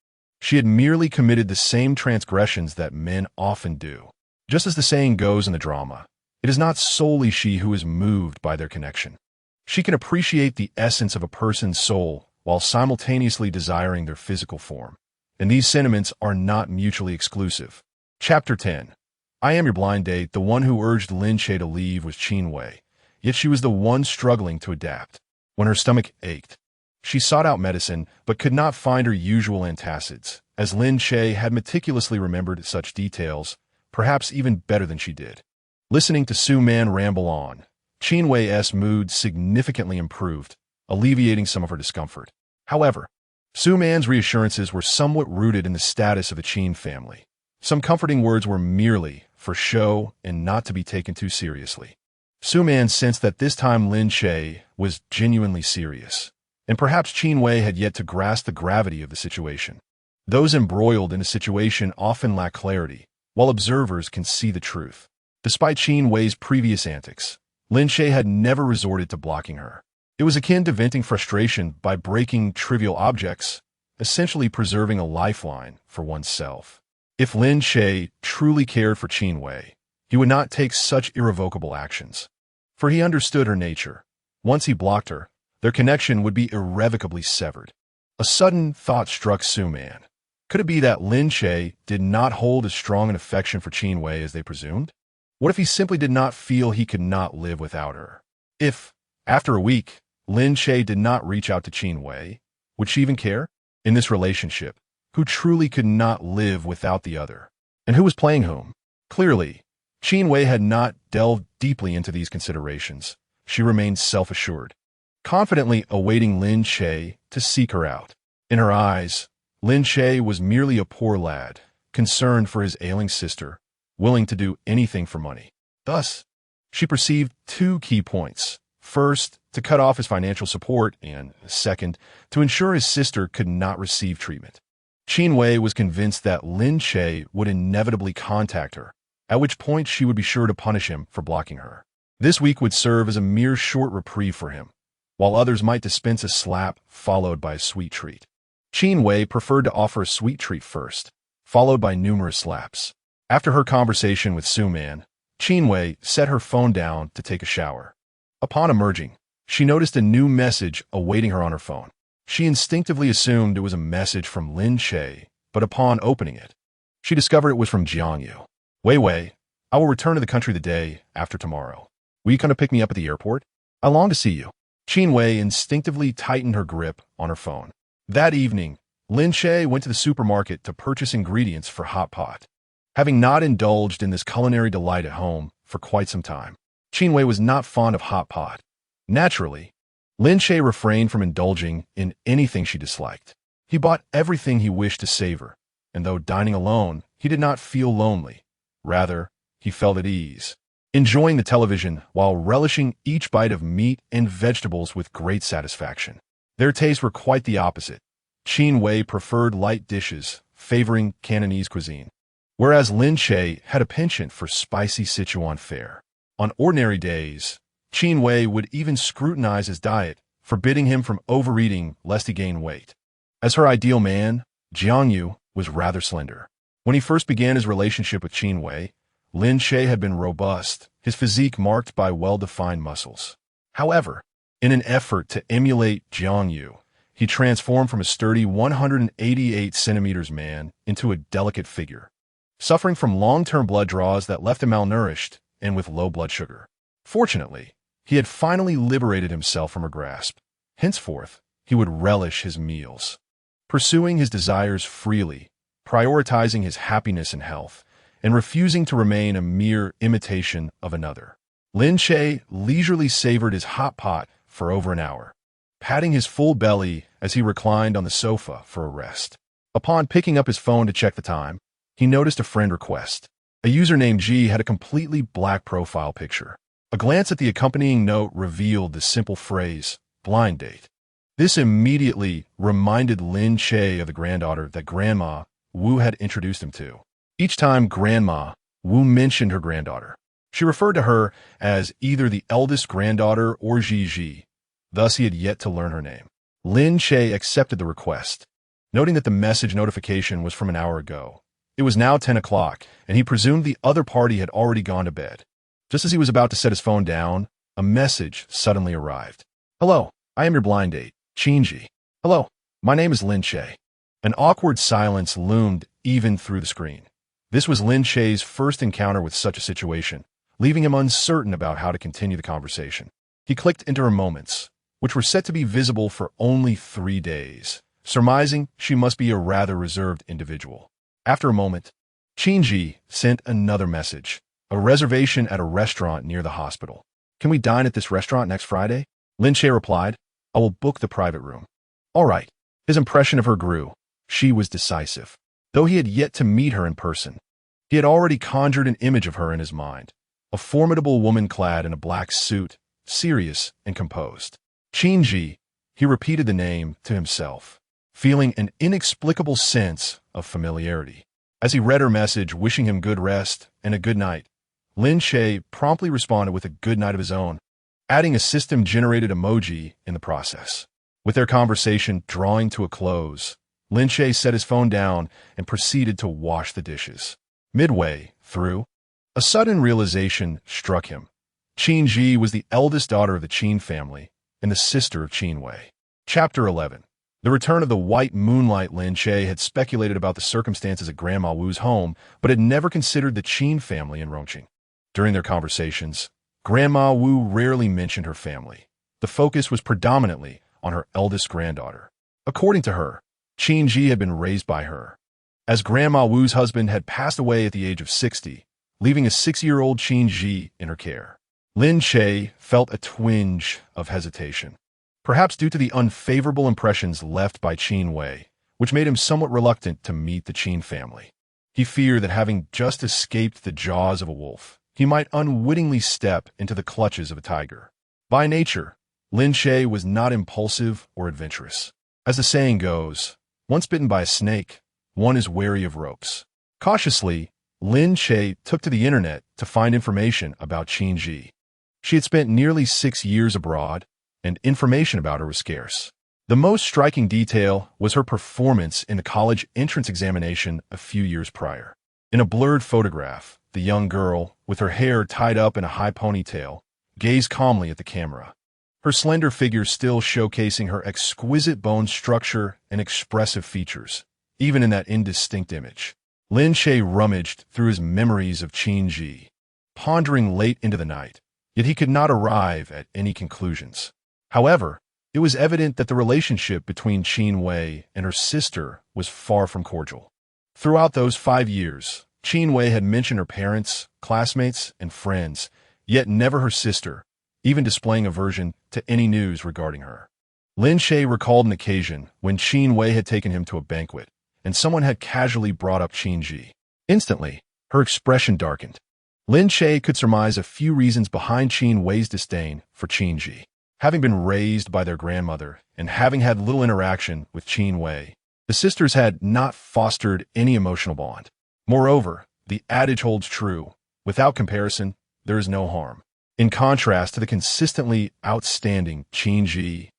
she had merely committed the same transgressions that men often do. Just as the saying goes in the drama, it is not solely she who is moved by their connection. She can appreciate the essence of a person's soul while simultaneously desiring their physical form. And these sentiments are not mutually exclusive. Chapter 10. I am your blind date. The one who urged Lin Che to leave was Qin Wei, yet she was the one struggling to adapt. When her stomach ached, she sought out medicine but could not find her usual antacids, as Lin Che had meticulously remembered such details, perhaps even better than she did. Listening to Su Man ramble on, Qin Wei's mood significantly improved, alleviating some of her discomfort. However, Su Man's reassurances were somewhat rooted in the status of the Qin family. Some comforting words were merely for show and not to be taken too seriously. Su Man sensed that this time Lin Che was genuinely serious, and perhaps Qin Wei had yet to grasp the gravity of the situation. Those embroiled in a situation often lack clarity, while observers can see the truth. Despite Qin Wei's previous antics, Lin Che had never resorted to blocking her. It was akin to venting frustration by breaking trivial objects, essentially preserving a lifeline for oneself. If Lin Che truly cared for Qin Wei, he would not take such irrevocable actions. For he understood her nature. Once he blocked her, their connection would be irrevocably severed. A sudden thought struck Su Man. Could it be that Lin Che did not hold as strong an affection for Qin Wei as they presumed? What if he simply did not feel he could not live without her? If, after a week, Lin Che did not reach out to Qin Wei. Would she even care? In this relationship, who truly could not live without the other? And who was playing whom? Clearly, Qin Wei had not delved deeply into these considerations. She remained self-assured, confidently awaiting Lin Che to seek her out. In her eyes, Lin Che was merely a poor lad, concerned for his ailing sister, willing to do anything for money. Thus, she perceived two key points. First, to cut off his financial support, and second, to ensure his sister could not receive treatment. Qin Wei was convinced that Lin Che would inevitably contact her, at which point she would be sure to punish him for blocking her. This week would serve as a mere short reprieve for him, while others might dispense a slap followed by a sweet treat. Qin Wei preferred to offer a sweet treat first, followed by numerous slaps. After her conversation with Su Man, Qin Wei set her phone down to take a shower. Upon emerging, she noticed a new message awaiting her on her phone. She instinctively assumed it was a message from Lin Che, but upon opening it, she discovered it was from Jiang Yu. Wei Wei, I will return to the country the day after tomorrow. Will you come to pick me up at the airport? I long to see you. Qin Wei instinctively tightened her grip on her phone. That evening, Lin Che went to the supermarket to purchase ingredients for hot pot. Having not indulged in this culinary delight at home for quite some time, Qin Wei was not fond of hot pot. Naturally, Lin Che refrained from indulging in anything she disliked. He bought everything he wished to savor, and though dining alone, he did not feel lonely. Rather, he felt at ease, enjoying the television while relishing each bite of meat and vegetables with great satisfaction. Their tastes were quite the opposite. Qin Wei preferred light dishes, favoring Cantonese cuisine, whereas Lin Che had a penchant for spicy Sichuan fare. On ordinary days, Qin Wei would even scrutinize his diet, forbidding him from overeating lest he gain weight. As her ideal man, Jiang Yu was rather slender. When he first began his relationship with Qin Wei, Lin Che had been robust, his physique marked by well-defined muscles. However, in an effort to emulate Jiang Yu, he transformed from a sturdy 188 centimeters man into a delicate figure, suffering from long-term blood draws that left him malnourished and with low blood sugar. Fortunately, he had finally liberated himself from her grasp. Henceforth, he would relish his meals, pursuing his desires freely, prioritizing his happiness and health, and refusing to remain a mere imitation of another. Lin Che leisurely savored his hot pot for over an hour, patting his full belly as he reclined on the sofa for a rest. Upon picking up his phone to check the time, he noticed a friend request. A user named G had a completely black profile picture. A glance at the accompanying note revealed the simple phrase, blind date. This immediately reminded Lin Che of the granddaughter that Grandma Wu had introduced him to. Each time Grandma Wu mentioned her granddaughter, she referred to her as either the eldest granddaughter or Ji. Thus, he had yet to learn her name. Lin Che accepted the request, noting that the message notification was from an hour ago. It was now 10 o'clock, and he presumed the other party had already gone to bed. Just as he was about to set his phone down, a message suddenly arrived. Hello, I am your blind date, Qin Yi. Hello, my name is Lin Che. An awkward silence loomed even through the screen. This was Lin Che's first encounter with such a situation, leaving him uncertain about how to continue the conversation. He clicked into her moments, which were set to be visible for only 3 days, surmising she must be a rather reserved individual. After a moment, Qin Yi sent another message, a reservation at a restaurant near the hospital. Can we dine at this restaurant next Friday? Lin Che replied, I will book the private room. All right. His impression of her grew. She was decisive. Though he had yet to meet her in person, he had already conjured an image of her in his mind, a formidable woman clad in a black suit, serious and composed. Qin Yi, he repeated the name to himself, feeling an inexplicable sense of familiarity. As he read her message wishing him good rest and a good night, Lin Che promptly responded with a good night of his own, adding a system-generated emoji in the process. With their conversation drawing to a close, Lin Che set his phone down and proceeded to wash the dishes. Midway through, a sudden realization struck him. Qin Yi was the eldest daughter of the Qin family and the sister of Qin Wei. Chapter 11. The return of the white moonlight. Lin Che had speculated about the circumstances at Grandma Wu's home, but had never considered the Qin family in Rongqing. During their conversations, Grandma Wu rarely mentioned her family, the focus was predominantly on her eldest granddaughter. According to her, Qin Yi had been raised by her, as Grandma Wu's husband had passed away at the age of 60, leaving a 6-year-old Qin Yi in her care. Lin Che felt a twinge of hesitation, perhaps due to the unfavorable impressions left by Qin Wei, which made him somewhat reluctant to meet the Qin family. He feared that having just escaped the jaws of a wolf, he might unwittingly step into the clutches of a tiger. By nature, Lin Che was not impulsive or adventurous. As the saying goes, once bitten by a snake, one is wary of ropes. Cautiously, Lin Che took to the internet to find information about Qin Yi. She had spent nearly 6 years abroad, and information about her was scarce. The most striking detail was her performance in the college entrance examination a few years prior. In a blurred photograph, the young girl, with her hair tied up in a high ponytail, gazed calmly at the camera, her slender figure still showcasing her exquisite bone structure and expressive features, even in that indistinct image. Lin Che rummaged through his memories of Qin Yi, pondering late into the night, yet he could not arrive at any conclusions. However, it was evident that the relationship between Qin Wei and her sister was far from cordial. Throughout those 5 years, Qin Wei had mentioned her parents, classmates, and friends, yet never her sister, even displaying aversion to any news regarding her. Lin Che recalled an occasion when Qin Wei had taken him to a banquet, and someone had casually brought up Qin Yi. Instantly, her expression darkened. Lin Che could surmise a few reasons behind Qin Wei's disdain for Qin Yi. Having been raised by their grandmother and having had little interaction with Qin Wei, the sisters had not fostered any emotional bond. Moreover, the adage holds true: without comparison, there is no harm. In contrast to the consistently outstanding Qin Yi,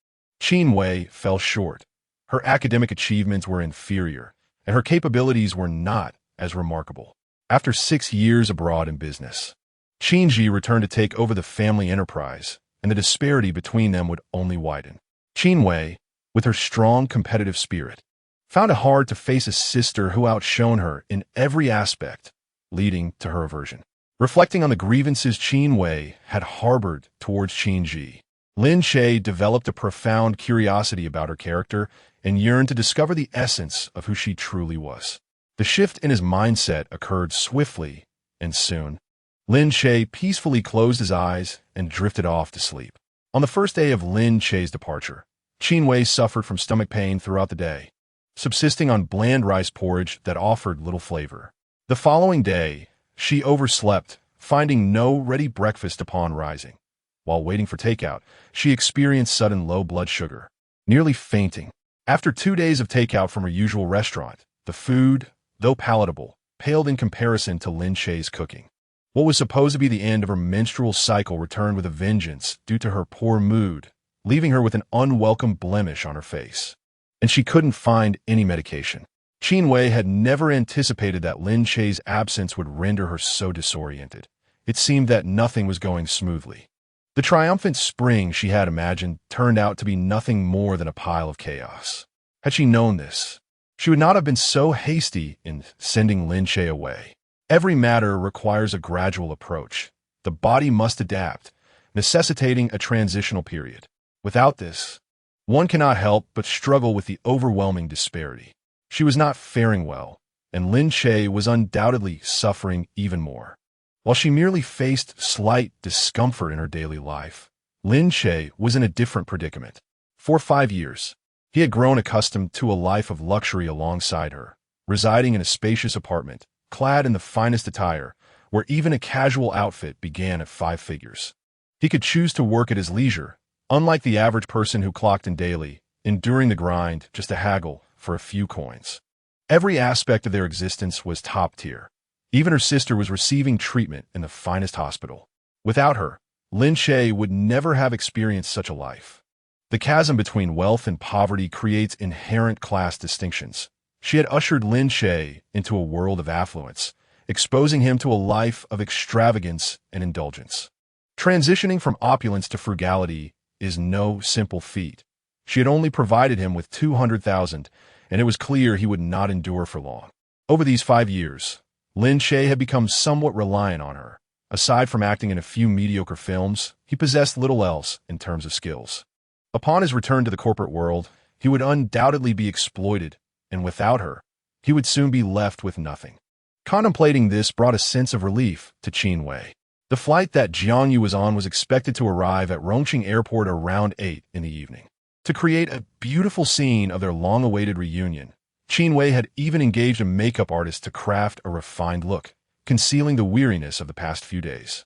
Qin Wei fell short. Her academic achievements were inferior, and her capabilities were not as remarkable. After 6 years abroad in business, Qin Yi returned to take over the family enterprise, and the disparity between them would only widen. Qin Wei, with her strong competitive spirit, found it hard to face a sister who outshone her in every aspect, leading to her aversion. Reflecting on the grievances Qin Wei had harbored towards Qin Yi, Lin Che developed a profound curiosity about her character and yearned to discover the essence of who she truly was. The shift in his mindset occurred swiftly, and soon, Lin Che peacefully closed his eyes and drifted off to sleep. On the first day of Lin Che's departure, Qin Wei suffered from stomach pain throughout the day, subsisting on bland rice porridge that offered little flavor. The following day, she overslept, finding no ready breakfast upon rising. While waiting for takeout, she experienced sudden low blood sugar, nearly fainting. After 2 days of takeout from her usual restaurant, the food, though palatable, paled in comparison to Lin Che's cooking. What was supposed to be the end of her menstrual cycle returned with a vengeance due to her poor mood, leaving her with an unwelcome blemish on her face. And she couldn't find any medication. Qin Wei had never anticipated that Lin Che's absence would render her so disoriented. It seemed that nothing was going smoothly. The triumphant spring she had imagined turned out to be nothing more than a pile of chaos. Had she known this, she would not have been so hasty in sending Lin Che away. Every matter requires a gradual approach. The body must adapt, necessitating a transitional period. Without this, one cannot help but struggle with the overwhelming disparity. She was not faring well, and Lin Che was undoubtedly suffering even more. While she merely faced slight discomfort in her daily life, Lin Che was in a different predicament. For 5 years, he had grown accustomed to a life of luxury alongside her, residing in a spacious apartment, clad in the finest attire, where even a casual outfit began at 5 figures. He could choose to work at his leisure, unlike the average person who clocked in daily, enduring the grind just to haggle for a few coins. Every aspect of their existence was top tier. Even her sister was receiving treatment in the finest hospital. Without her, Lin Che would never have experienced such a life. The chasm between wealth and poverty creates inherent class distinctions. She had ushered Lin Che into a world of affluence, exposing him to a life of extravagance and indulgence. Transitioning from opulence to frugality is no simple feat. She had only provided him with 200,000, and it was clear he would not endure for long. Over these 5 years, Lin Che had become somewhat reliant on her, Aside from acting in a few mediocre films, he possessed little else in terms of skills. Upon his return to the corporate world, he would undoubtedly be exploited, and without her, he would soon be left with nothing. Contemplating this brought a sense of relief to Qin Wei. The flight that Jiang Yu was on was expected to arrive at Rongqing Airport around 8 in the evening. To create a beautiful scene of their long-awaited reunion, Qin Wei had even engaged a makeup artist to craft a refined look, concealing the weariness of the past few days.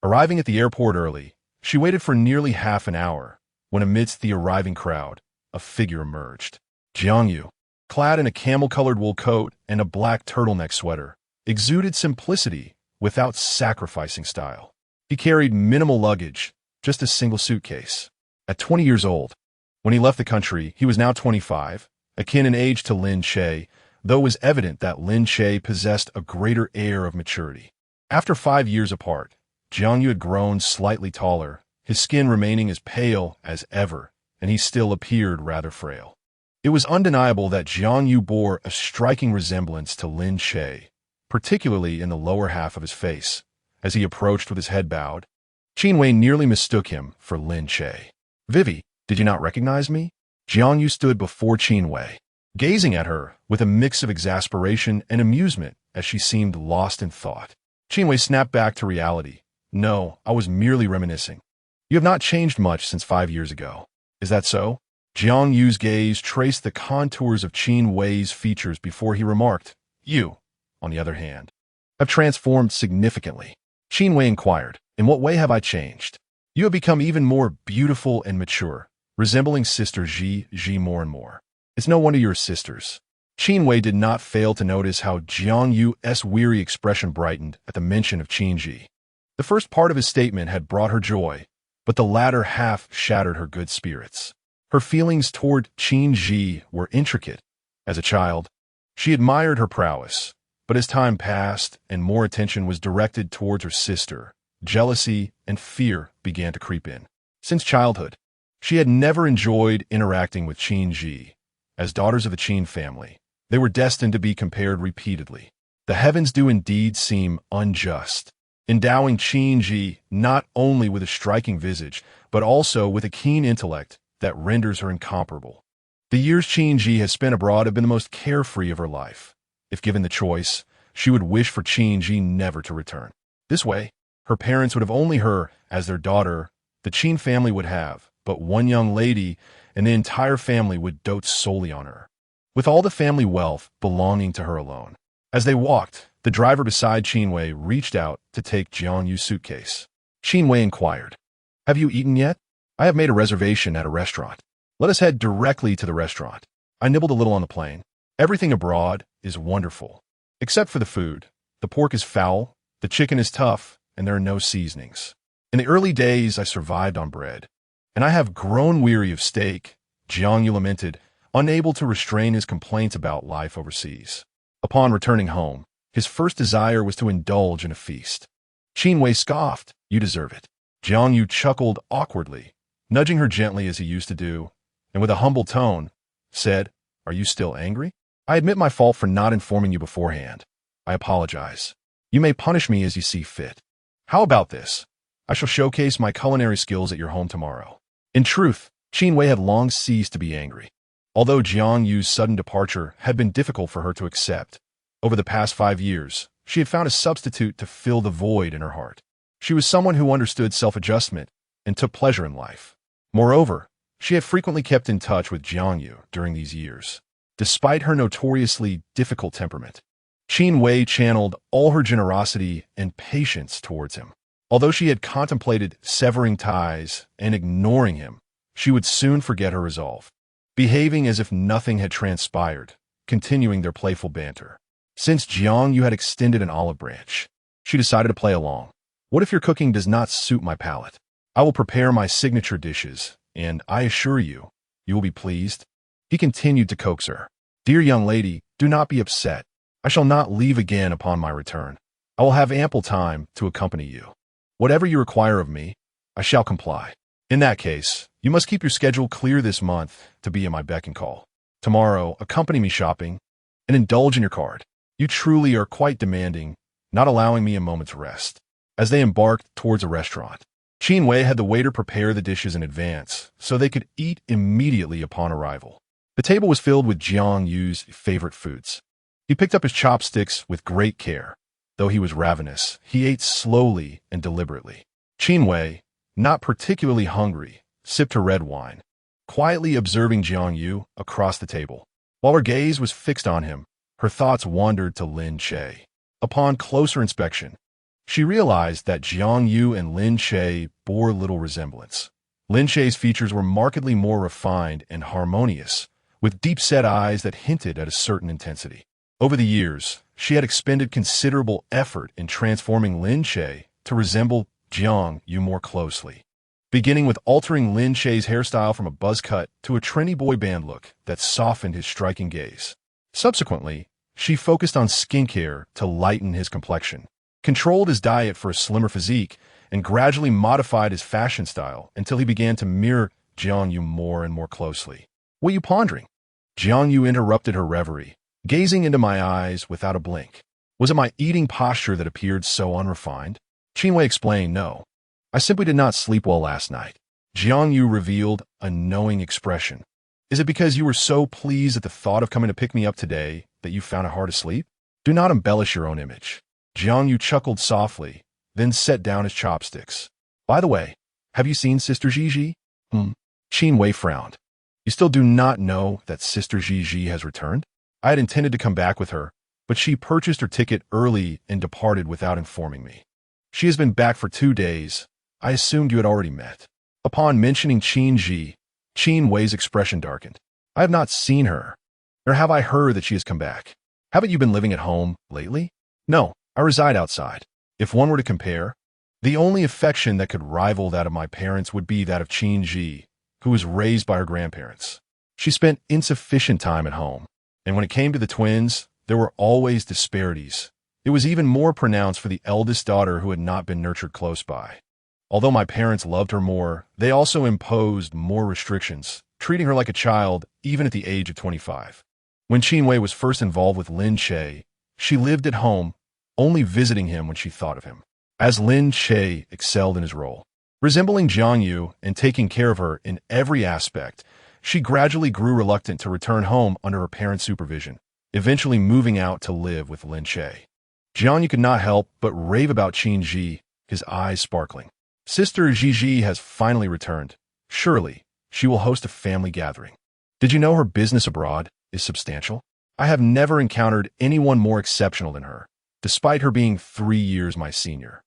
Arriving at the airport early, she waited for nearly half an hour, when amidst the arriving crowd, a figure emerged. Jiang Yu, clad in a camel-colored wool coat and a black turtleneck sweater, exuded simplicity without sacrificing style. He carried minimal luggage, just a single suitcase. At 20 years old, when he left the country, he was now 25, akin in age to Lin Che, though it was evident that Lin Che possessed a greater air of maturity. After 5 years apart, Jiang Yu had grown slightly taller, his skin remaining as pale as ever, and he still appeared rather frail. It was undeniable that Jiang Yu bore a striking resemblance to Lin Che, particularly in the lower half of his face. As he approached with his head bowed, Qin Wei nearly mistook him for Lin Che. "Vivi, did you not recognize me?" Jiang Yu stood before Qin Wei, gazing at her with a mix of exasperation and amusement as she seemed lost in thought. Qin Wei snapped back to reality. "No, I was merely reminiscing. You have not changed much since 5 years ago. Is that so?" Jiang Yu's gaze traced the contours of Qin Wei's features before he remarked, "You, on the other hand, have transformed significantly." Qin Wei inquired, "In what way have I changed?" "You have become even more beautiful and mature, resembling Sister Ji more and more. It's no wonder you're sisters." Qin Wei did not fail to notice how Jiang Yu's weary expression brightened at the mention of Qin Yi. The first part of his statement had brought her joy, but the latter half shattered her good spirits. Her feelings toward Qin Yi were intricate. As a child, she admired her prowess, but as time passed and more attention was directed towards her sister, jealousy and fear began to creep in. Since childhood, she had never enjoyed interacting with Qin Yi. As daughters of the Qin family, they were destined to be compared repeatedly. The heavens do indeed seem unjust, endowing Qin Yi not only with a striking visage, but also with a keen intellect that renders her incomparable. The years Qin Yi has spent abroad have been the most carefree of her life. If given the choice, she would wish for Qin Yi never to return. This way, her parents would have only her as their daughter. The Qin family would have but one young lady, and the entire family would dote solely on her, with all the family wealth belonging to her alone. As they walked, the driver beside Qin Wei reached out to take Jiang Yu's suitcase. Qin Wei inquired, "Have you eaten yet? I have made a reservation at a restaurant. Let us head directly to the restaurant." I nibbled a little on the plane. Everything abroad is wonderful, except for the food. The pork is foul, the chicken is tough, and there are no seasonings. In the early days, I survived on bread, and I have grown weary of steak, Jiang Yu lamented, unable to restrain his complaints about life overseas. Upon returning home, his first desire was to indulge in a feast. Qin Wei scoffed, "You deserve it." Jiang Yu chuckled awkwardly, nudging her gently as he used to do, and with a humble tone, said, "Are you still angry? I admit my fault for not informing you beforehand. I apologize. You may punish me as you see fit. How about this? I shall showcase my culinary skills at your home tomorrow." In truth, Qin Wei had long ceased to be angry. Although Jiang Yu's sudden departure had been difficult for her to accept, over the past 5 years, she had found a substitute to fill the void in her heart. She was someone who understood self-adjustment and took pleasure in life. Moreover, she had frequently kept in touch with Jiang Yu during these years. Despite her notoriously difficult temperament, Qin Wei channeled all her generosity and patience towards him. Although she had contemplated severing ties and ignoring him, she would soon forget her resolve, behaving as if nothing had transpired, continuing their playful banter. Since Jiang Yu had extended an olive branch, she decided to play along. "What if your cooking does not suit my palate? I will prepare my signature dishes, and I assure you, you will be pleased." He continued to coax her. "Dear young lady, do not be upset. I shall not leave again upon my return. I will have ample time to accompany you. Whatever you require of me, I shall comply. In that case, you must keep your schedule clear this month to be at my beck and call. Tomorrow, accompany me shopping and indulge in your card. You truly are quite demanding, not allowing me a moment's rest." as they embarked towards a restaurant. Qin Wei had the waiter prepare the dishes in advance so they could eat immediately upon arrival. The table was filled with Jiang Yu's favorite foods. He picked up his chopsticks with great care. Though he was ravenous, he ate slowly and deliberately. Qin Wei, not particularly hungry, sipped her red wine, quietly observing Jiang Yu across the table. While her gaze was fixed on him, her thoughts wandered to Lin Che. Upon closer inspection, she realized that Jiang Yu and Lin Che bore little resemblance. Lin Che's features were markedly more refined and harmonious, with deep-set eyes that hinted at a certain intensity. Over the years, she had expended considerable effort in transforming Lin Che to resemble Jiang Yu more closely, beginning with altering Lin Che's hairstyle from a buzz cut to a trendy boy band look that softened his striking gaze. Subsequently, she focused on skincare to lighten his complexion, controlled his diet for a slimmer physique, and gradually modified his fashion style until he began to mirror Jiang Yu more and more closely. "What are you pondering?" Jiang Yu interrupted her reverie, gazing into my eyes without a blink. Was it my eating posture that appeared so unrefined? Qin Wei explained, "No. I simply did not sleep well last night." Jiang Yu revealed a knowing expression. "Is it because you were so pleased at the thought of coming to pick me up today that you found it hard to sleep? Do not embellish your own image." Jiang Yu chuckled softly, then set down his chopsticks. "By the way, have you seen Sister Gigi?" Qin Wei frowned. "You still do not know that Sister Gigi has returned?" I had intended to come back with her, but she purchased her ticket early and departed without informing me. "She has been back for 2 days. I assumed you had already met." Upon mentioning Qin Yi, Qin Wei's expression darkened. "I have not seen her, nor have I heard that she has come back. Haven't you been living at home lately?" "No, I reside outside. If one were to compare, the only affection that could rival that of my parents would be that of Qin Yi, who was raised by her grandparents. She spent insufficient time at home, and when it came to the twins, there were always disparities. It was even more pronounced for the eldest daughter who had not been nurtured close by. Although my parents loved her more, they also imposed more restrictions, treating her like a child even at the age of 25. When Qin Wei was first involved with Lin Che, she lived at home, only visiting him when she thought of him. As Lin Che excelled in his role, resembling Jiang Yu and taking care of her in every aspect, she gradually grew reluctant to return home under her parents' supervision, eventually moving out to live with Lin Che. Jiang Yu could not help but rave about Qin Yi, his eyes sparkling. "Sister Gigi has finally returned. Surely, she will host a family gathering. Did you know her business abroad is substantial? I have never encountered anyone more exceptional than her, despite her being 3 years my senior."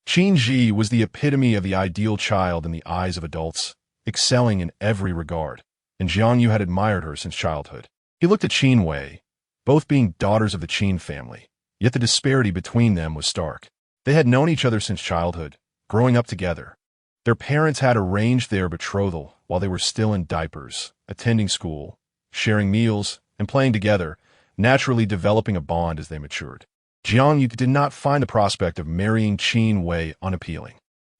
Qin Yi was the epitome of the ideal child in the eyes of adults, excelling in every regard, and Jiang Yu had admired her since childhood. He looked at Qin Wei, both being daughters of the Qin family, yet the disparity between them was stark. They had known each other since childhood, growing up together. Their parents had arranged their betrothal while they were still in diapers, attending school, sharing meals, and playing together, naturally developing a bond as they matured. Jiang Yu did not find the prospect of marrying Qin Wei unappealing.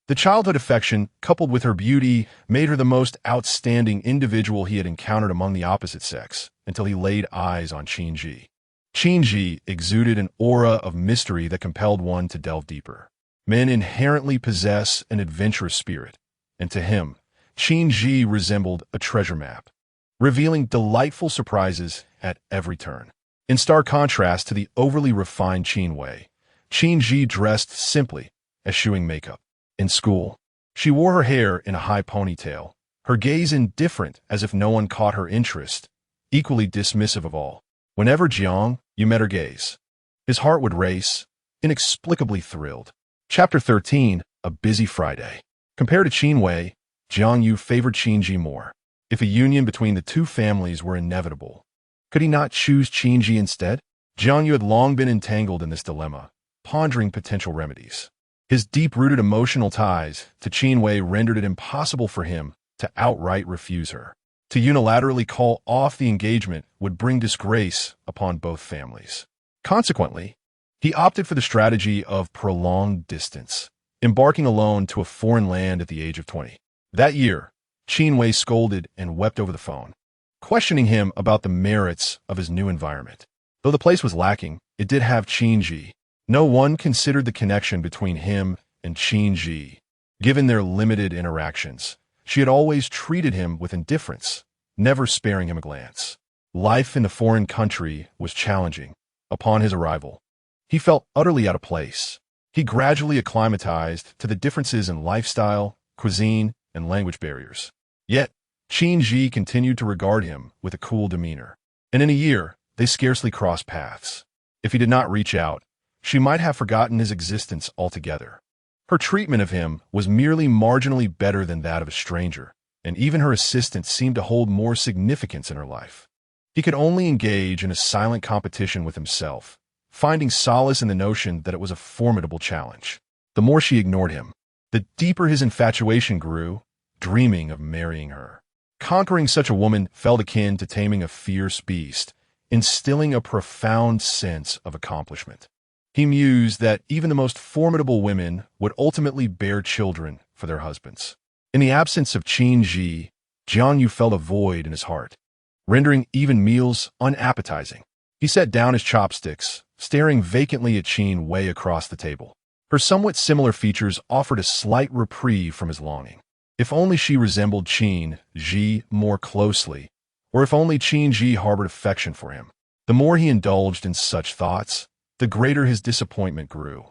The childhood affection, coupled with her beauty, made her the most outstanding individual he had encountered among the opposite sex, until he laid eyes on Qin Yi. Qin Yi exuded an aura of mystery that compelled one to delve deeper. Men inherently possess an adventurous spirit, and to him, Qin Yi resembled a treasure map, revealing delightful surprises at every turn. In stark contrast to the overly refined Qin Wei, Qin Yi dressed simply, eschewing makeup. In school, she wore her hair in a high ponytail, her gaze indifferent as if no one caught her interest, equally dismissive of all. Whenever Jiang Yu met her gaze, his heart would race, inexplicably thrilled. Chapter 13, A Busy Friday. Compared to Qin Wei, Jiang Yu favored Qin Yi more. If a union between the two families were inevitable, could he not choose Qin Yi instead? Jiang Yu had long been entangled in this dilemma, pondering potential remedies. His deep-rooted emotional ties to Qin Wei rendered it impossible for him to outright refuse her. To unilaterally call off the engagement would bring disgrace upon both families. Consequently, he opted for the strategy of prolonged distance, embarking alone to a foreign land at the age of 20. That year, Qin Wei scolded and wept over the phone, questioning him about the merits of his new environment. Though the place was lacking, it did have Qin Yi. No one considered the connection between him and Qin Yi. Given their limited interactions, she had always treated him with indifference, never sparing him a glance. Life in the foreign country was challenging. Upon his arrival, he felt utterly out of place. He gradually acclimatized to the differences in lifestyle, cuisine, and language barriers. Yet, Qin Yi continued to regard him with a cool demeanor. And in a year, they scarcely crossed paths. If he did not reach out, she might have forgotten his existence altogether. Her treatment of him was merely marginally better than that of a stranger, and even her assistant seemed to hold more significance in her life. He could only engage in a silent competition with himself, finding solace in the notion that it was a formidable challenge. The more she ignored him, the deeper his infatuation grew, dreaming of marrying her. Conquering such a woman felt akin to taming a fierce beast, instilling a profound sense of accomplishment. He mused that even the most formidable women would ultimately bear children for their husbands. In the absence of Qin Yi, Jiang Yu felt a void in his heart, rendering even meals unappetizing. He set down his chopsticks, staring vacantly at Qin Wei across the table. Her somewhat similar features offered a slight reprieve from his longing. If only she resembled Qin Yi more closely, or if only Qin Yi harbored affection for him. The more he indulged in such thoughts, the greater his disappointment grew.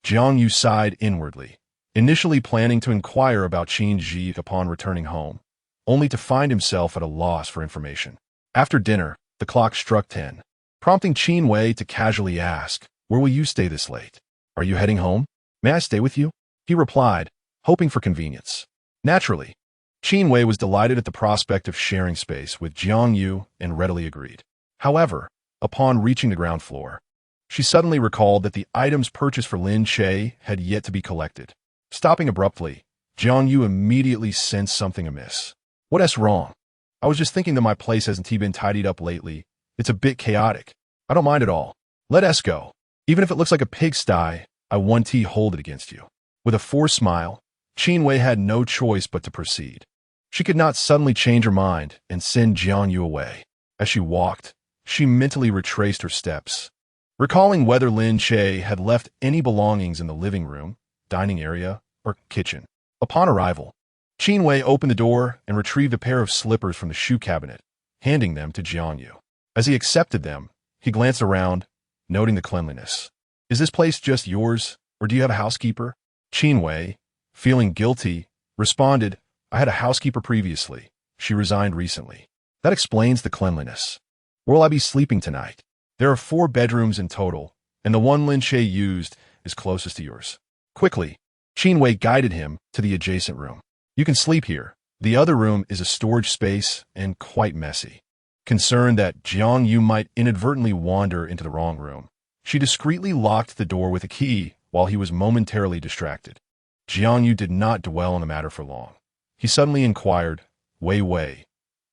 Jiang Yu sighed inwardly, initially planning to inquire about Qin Yi upon returning home, only to find himself at a loss for information. After dinner, the clock struck 10, prompting Qin Wei to casually ask, "Where will you stay this late? Are you heading home? May I stay with you?" He replied, hoping for convenience. Naturally, Qin Wei was delighted at the prospect of sharing space with Jiang Yu and readily agreed. However, upon reaching the ground floor, she suddenly recalled that the items purchased for Lin Che had yet to be collected. Stopping abruptly, Jiang Yu immediately sensed something amiss. "What's wrong? I was just thinking that my place hasn't been tidied up lately. It's a bit chaotic. I don't mind at all. Let us go. Even if it looks like a pigsty, I won't hold it against you." With a forced smile, Qin Wei had no choice but to proceed. She could not suddenly change her mind and send Jiang Yu away. As she walked, she mentally retraced her steps, recalling whether Lin Che had left any belongings in the living room, dining area, or kitchen. Upon arrival, Qin Wei opened the door and retrieved a pair of slippers from the shoe cabinet, handing them to Jiang Yu. As he accepted them, he glanced around, noting the cleanliness. "Is this place just yours, or do you have a housekeeper?" Qin Wei, feeling guilty, responded, "I had a housekeeper previously. She resigned recently. That explains the cleanliness. Where will I be sleeping tonight? There are 4 bedrooms in total, and the one Lin Che used is closest to yours." Quickly, Qin Wei guided him to the adjacent room. "You can sleep here. The other room is a storage space and quite messy." Concerned that Jiang Yu might inadvertently wander into the wrong room, she discreetly locked the door with a key while he was momentarily distracted. Jiang Yu did not dwell on the matter for long. He suddenly inquired, Wei,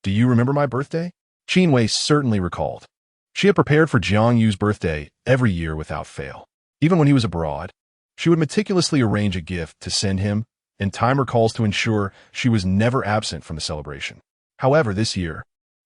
do you remember my birthday?" Qin Wei certainly recalled. She had prepared for Jiang Yu's birthday every year without fail. Even when he was abroad, she would meticulously arrange a gift to send him and time her calls to ensure she was never absent from the celebration. However, this year,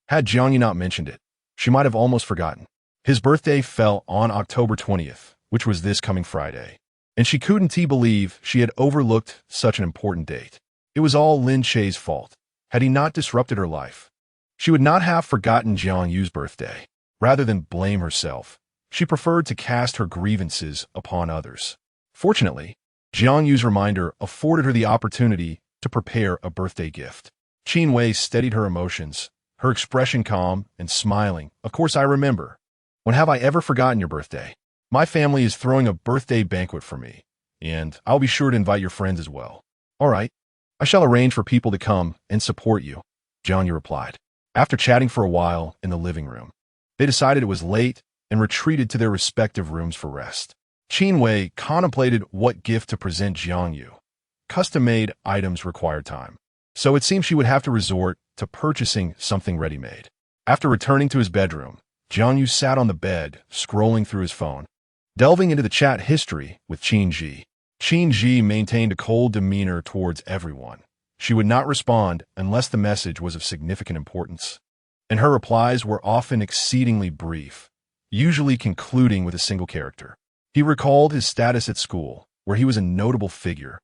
had Jiang Yu not mentioned it, she might have almost forgotten. His birthday fell on October 20th, which was this coming Friday, and she couldn't believe she had overlooked such an important date. It was all Lin Che's fault. Had he not disrupted her life, she would not have forgotten Jiang Yu's birthday. Rather than blame herself, she preferred to cast her grievances upon others. Fortunately, Jiang Yu's reminder afforded her the opportunity to prepare a birthday gift. Qin Wei steadied her emotions, her expression calm and smiling. "Of course I remember. When have I ever forgotten your birthday? My family is throwing a birthday banquet for me, and I'll be sure to invite your friends as well." "All right, I shall arrange for people to come and support you," Jiang Yu replied. After chatting for a while in the living room, they decided it was late and retreated to their respective rooms for rest. Qin Wei contemplated what gift to present Jiang Yu. Custom-made items required time, so it seemed she would have to resort to purchasing something ready-made. After returning to his bedroom, Jiang Yu sat on the bed, scrolling through his phone, delving into the chat history with Qin Yi. Qin Yi maintained a cold demeanor towards everyone. She would not respond unless the message was of significant importance, and her replies were often exceedingly brief, usually concluding with a single character. He recalled his status at school, where he was a notable figure,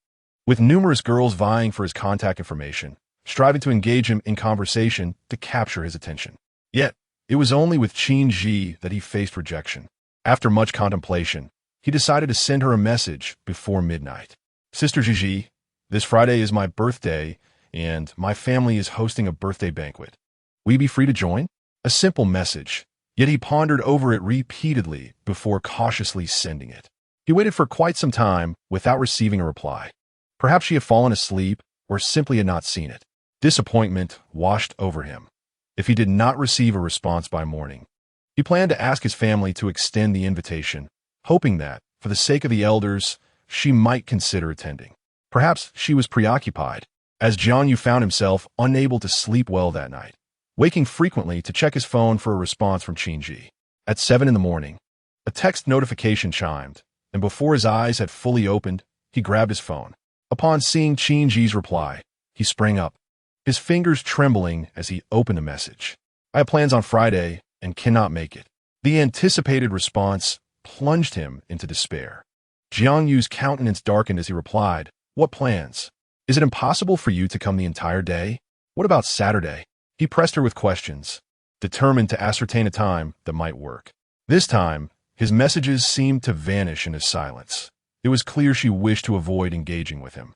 with numerous girls vying for his contact information, striving to engage him in conversation to capture his attention. Yet, it was only with Qin Yi that he faced rejection. After much contemplation, he decided to send her a message before midnight. Sister Gigi, this Friday is my birthday, and my family is hosting a birthday banquet. Will you be free to join? A simple message, yet he pondered over it repeatedly before cautiously sending it. He waited for quite some time without receiving a reply. Perhaps she had fallen asleep or simply had not seen it. Disappointment washed over him. If he did not receive a response by morning, he planned to ask his family to extend the invitation, hoping that, for the sake of the elders, she might consider attending. Perhaps she was preoccupied, as Jiang Yu found himself unable to sleep well that night, waking frequently to check his phone for a response from Qin Yi. At 7 in the morning, a text notification chimed, and before his eyes had fully opened, he grabbed his phone. Upon seeing Qin Yi's reply, he sprang up, his fingers trembling as he opened the message. I have plans on Friday and cannot make it. The anticipated response plunged him into despair. Jiang Yu's countenance darkened as he replied, What plans? Is it impossible for you to come the entire day? What about Saturday? He pressed her with questions, determined to ascertain a time that might work. This time, his messages seemed to vanish in his silence. It was clear she wished to avoid engaging with him.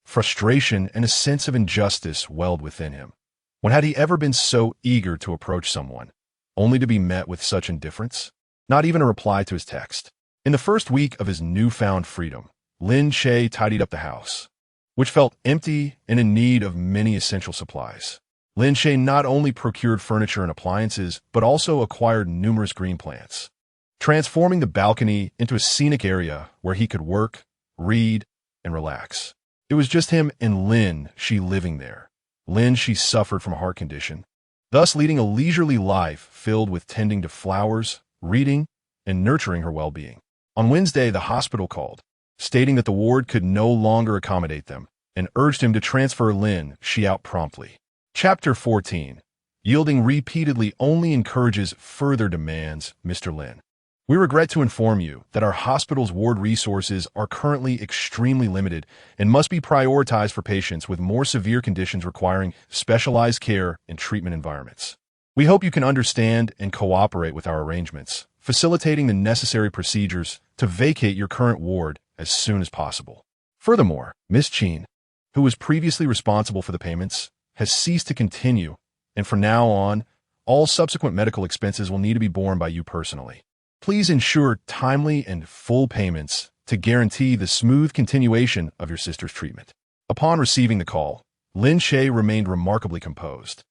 Frustration and a sense of injustice welled within him. When had he ever been so eager to approach someone, only to be met with such indifference? Not even a reply to his text. In the first week of his newfound freedom, Lin Che tidied up the house, which felt empty and in need of many essential supplies. Lin Che not only procured furniture and appliances, but also acquired numerous green plants, transforming the balcony into a scenic area where he could work, read, and relax. It was just him and Lin Che living there. Lin Che suffered from a heart condition, thus leading a leisurely life filled with tending to flowers, reading, and nurturing her well-being. On Wednesday, the hospital called, stating that the ward could no longer accommodate them, and urged him to transfer Lin Che out promptly. Chapter 14. Yielding repeatedly only encourages further demands, Mr. Lin. We regret to inform you that our hospital's ward resources are currently extremely limited and must be prioritized for patients with more severe conditions requiring specialized care and treatment environments. We hope you can understand and cooperate with our arrangements, facilitating the necessary procedures to vacate your current ward as soon as possible. Furthermore, Miss Qin, who was previously responsible for the payments, has ceased to continue, and from now on, all subsequent medical expenses will need to be borne by you personally. Please ensure timely and full payments to guarantee the smooth continuation of your sister's treatment. Upon receiving the call, Lin Che remained remarkably composed,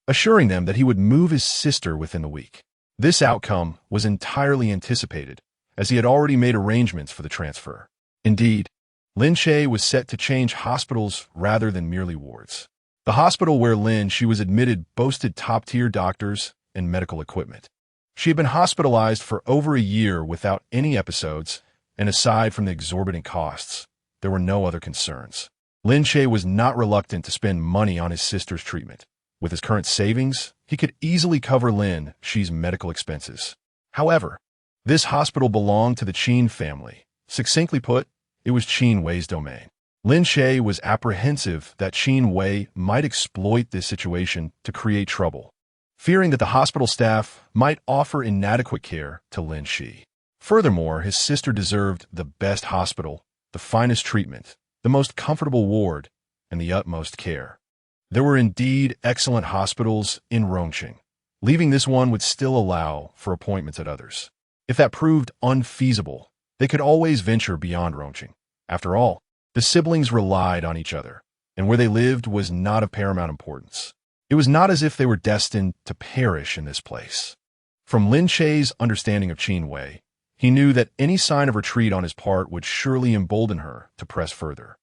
assuring them that he would move his sister within the week. This outcome was entirely anticipated, as he had already made arrangements for the transfer. Indeed, Lin Che was set to change hospitals rather than merely wards. The hospital where Lin Che was admitted boasted top-tier doctors and medical equipment. She had been hospitalized for over a year without any episodes, and aside from the exorbitant costs, there were no other concerns. Lin Che was not reluctant to spend money on his sister's treatment. With his current savings, he could easily cover Lin Che's medical expenses. However, this hospital belonged to the Qin family. Succinctly put, it was Qin Wei's domain. Lin Che was apprehensive that Qin Wei might exploit this situation to create trouble, fearing that the hospital staff might offer inadequate care to Lin Che. Furthermore, his sister deserved the best hospital, the finest treatment, the most comfortable ward, and the utmost care. There were indeed excellent hospitals in Rongqing. Leaving this one would still allow for appointments at others. If that proved unfeasible, they could always venture beyond Rongqing. After all, the siblings relied on each other, and where they lived was not of paramount importance. It was not as if they were destined to perish in this place. From Lin Che's understanding of Qin Wei, he knew that any sign of retreat on his part would surely embolden her to press further.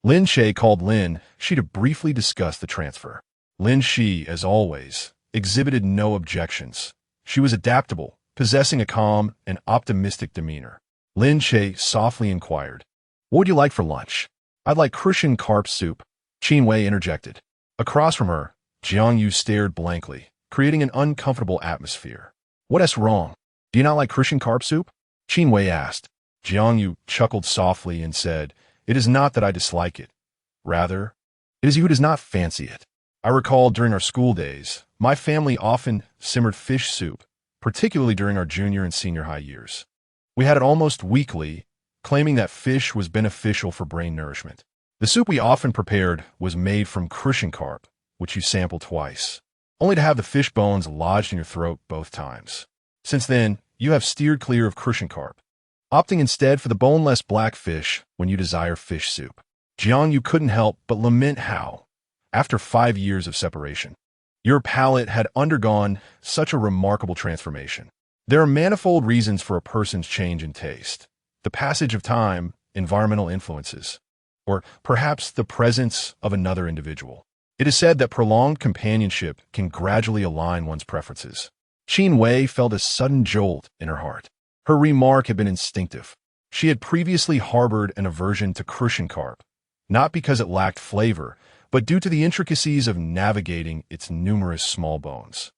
Lin Che called Lin Che to briefly discuss the transfer. Lin Che, as always, exhibited no objections. She was adaptable, possessing a calm and optimistic demeanor. Lin Che softly inquired, "What would you like for lunch?" "I'd like Crucian carp soup," Qin Wei interjected. Across from her, Jiang Yu stared blankly, creating an uncomfortable atmosphere. "What is wrong? Do you not like Crucian carp soup?" Qin Wei asked. Jiangyu chuckled softly and said, "It is not that I dislike it. Rather, it is you who does not fancy it." I recall during our school days, my family often simmered fish soup, particularly during our junior and senior high years. We had it almost weekly, claiming that fish was beneficial for brain nourishment. The soup we often prepared was made from crucian carp, which you sample twice, only to have the fish bones lodged in your throat both times. Since then, you have steered clear of crucian carp, opting instead for the boneless blackfish when you desire fish soup. Jiangyu couldn't help but lament how, after 5 years of separation, your palate had undergone such a remarkable transformation. There are manifold reasons for a person's change in taste. The passage of time, environmental influences, or perhaps the presence of another individual. It is said that prolonged companionship can gradually align one's preferences. Qin Wei felt a sudden jolt in her heart. Her remark had been instinctive. She had previously harbored an aversion to crucian carp, not because it lacked flavor, but due to the intricacies of navigating its numerous small bones.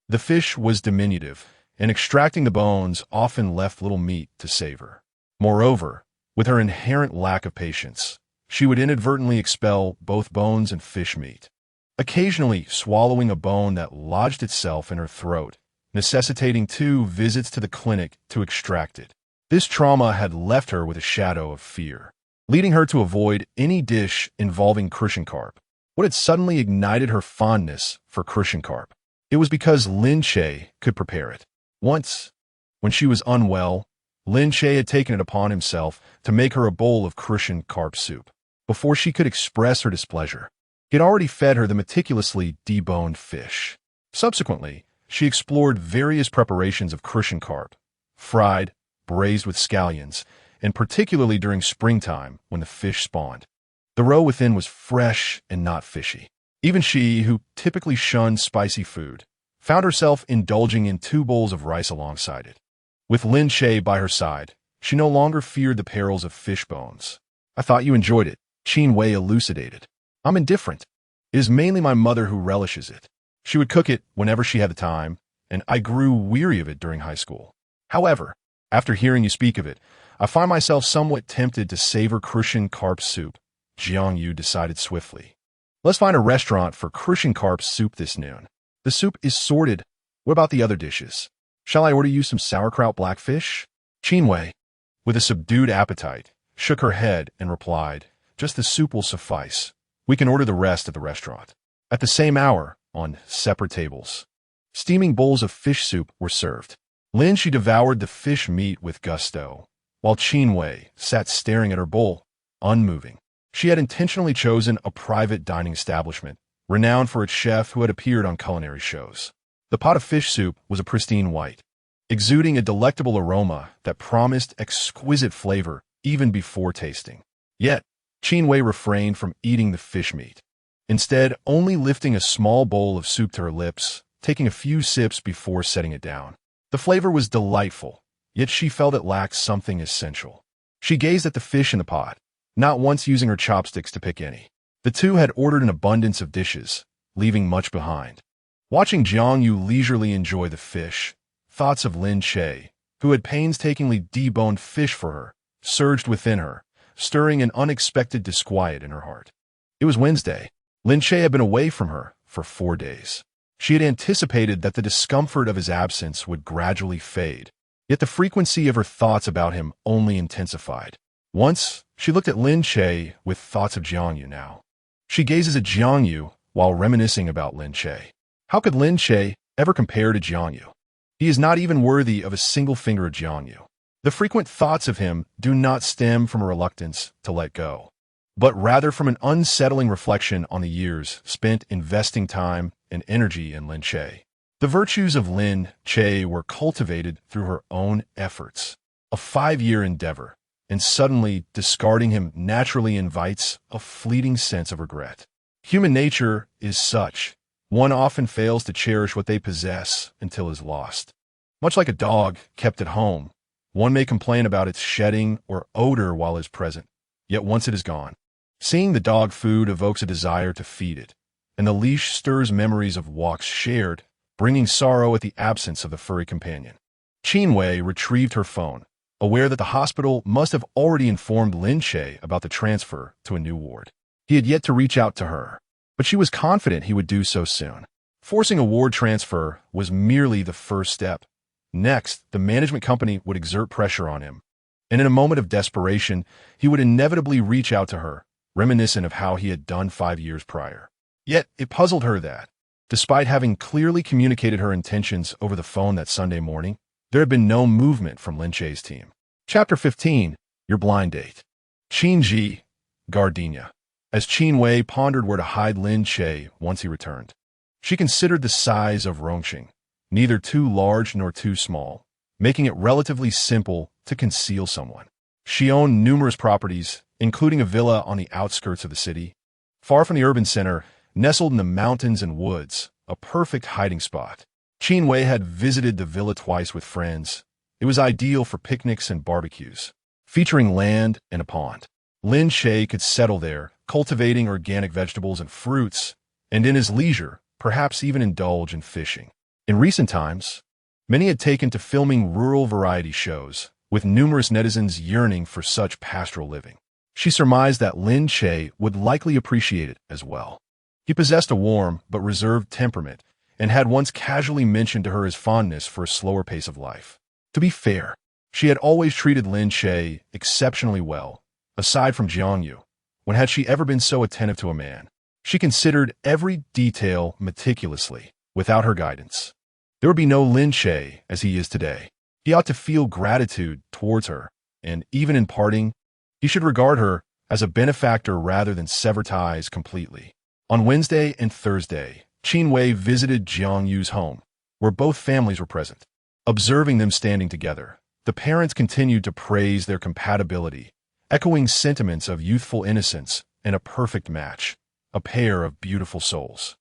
The fish was diminutive, and extracting the bones often left little meat to savor. Moreover, with her inherent lack of patience, she would inadvertently expel both bones and fish meat, occasionally swallowing a bone that lodged itself in her throat, necessitating 2 visits to the clinic to extract it. This trauma had left her with a shadow of fear, leading her to avoid any dish involving crucian carp. What had suddenly ignited her fondness for crucian carp? It was because Lin Che could prepare it. Once, when she was unwell, Lin Che had taken it upon himself to make her a bowl of crucian carp soup. Before she could express her displeasure, he had already fed her the meticulously deboned fish. Subsequently, she explored various preparations of crucian carp, fried, braised with scallions, and particularly during springtime when the fish spawned. The roe within was fresh and not fishy. Even she, who typically shunned spicy food, found herself indulging in 2 bowls of rice alongside it. With Lin Che by her side, she no longer feared the perils of fish bones. "I thought you enjoyed it," Qin Wei elucidated. "I'm indifferent. It is mainly my mother who relishes it. She would cook it whenever she had the time, and I grew weary of it during high school. However, after hearing you speak of it, I find myself somewhat tempted to savor crucian carp soup." Jiangyu decided swiftly. "Let's find a restaurant for crucian carp soup this noon. The soup is sorted. What about the other dishes? Shall I order you some sauerkraut blackfish?" Qin Wei, with a subdued appetite, shook her head and replied, "Just the soup will suffice. We can order the rest at the restaurant." At the same hour, on separate tables, steaming bowls of fish soup were served. Lin Che devoured the fish meat with gusto, while Qin Wei sat staring at her bowl, unmoving. She had intentionally chosen a private dining establishment, renowned for its chef who had appeared on culinary shows. The pot of fish soup was a pristine white, exuding a delectable aroma that promised exquisite flavor even before tasting. Yet, Qin Wei refrained from eating the fish meat, instead only lifting a small bowl of soup to her lips, taking a few sips before setting it down. The flavor was delightful, yet she felt it lacked something essential. She gazed at the fish in the pot, not once using her chopsticks to pick any. The 2 had ordered an abundance of dishes, leaving much behind. Watching Jiangyu leisurely enjoy the fish, thoughts of Lin Che, who had painstakingly deboned fish for her, surged within her, stirring an unexpected disquiet in her heart. It was Wednesday. Lin Che had been away from her for 4 days. She had anticipated that the discomfort of his absence would gradually fade, yet the frequency of her thoughts about him only intensified. Once, she looked at Lin Che with thoughts of Jiangyu now. She gazes at Jiangyu while reminiscing about Lin Che. How could Lin Che ever compare to Jiangyu? He is not even worthy of a single finger of Jiangyu. The frequent thoughts of him do not stem from a reluctance to let go, but rather from an unsettling reflection on the years spent investing time and energy in Lin Che. The virtues of Lin Che were cultivated through her own efforts, a 5-year endeavor, and suddenly discarding him naturally invites a fleeting sense of regret. Human nature is such. One often fails to cherish what they possess until it is lost. Much like a dog kept at home, one may complain about its shedding or odor while it is present, yet once it is gone, seeing the dog food evokes a desire to feed it, and the leash stirs memories of walks shared, bringing sorrow at the absence of the furry companion. Qin Wei retrieved her phone, aware that the hospital must have already informed Lin Che about the transfer to a new ward. He had yet to reach out to her, but she was confident he would do so soon. Forcing a ward transfer was merely the first step. Next, the management company would exert pressure on him, and in a moment of desperation, he would inevitably reach out to her, reminiscent of how he had done 5 years prior. Yet, it puzzled her that, despite having clearly communicated her intentions over the phone that Sunday morning, there had been no movement from Lin Che's team. Chapter 15. Your Blind Date. Qin Yi, Gardenia. As Qin Wei pondered where to hide Lin Che once he returned, she considered the size of Rongqing, neither too large nor too small, making it relatively simple to conceal someone. She owned numerous properties, including a villa on the outskirts of the city, far from the urban center, nestled in the mountains and woods, a perfect hiding spot. Qin Wei had visited the villa twice with friends. It was ideal for picnics and barbecues, featuring land and a pond. Lin Che could settle there, cultivating organic vegetables and fruits, and in his leisure, perhaps even indulge in fishing. In recent times, many had taken to filming rural variety shows, with numerous netizens yearning for such pastoral living. She surmised that Lin Che would likely appreciate it as well. He possessed a warm but reserved temperament, and had once casually mentioned to her his fondness for a slower pace of life. To be fair, she had always treated Lin Che exceptionally well, aside from Jiangyu. When had she ever been so attentive to a man? She considered every detail meticulously. Without her guidance, there would be no Lin Che as he is today. He ought to feel gratitude towards her, and even in parting, he should regard her as a benefactor rather than sever ties completely. On Wednesday and Thursday, Qin Wei visited Jiangyu's home, where both families were present. Observing them standing together, the parents continued to praise their compatibility, echoing sentiments of youthful innocence and a perfect match, a pair of beautiful souls.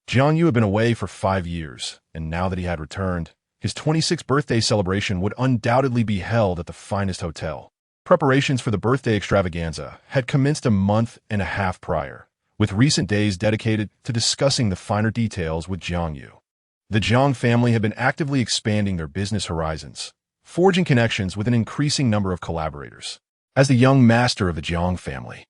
Jiangyu had been away for 5 years, and now that he had returned, his 26th birthday celebration would undoubtedly be held at the finest hotel. Preparations for the birthday extravaganza had commenced a month and a half prior, with recent days dedicated to discussing the finer details with Jiangyu. The Jiang family had been actively expanding their business horizons, forging connections with an increasing number of collaborators. As the young master of the Jiang family,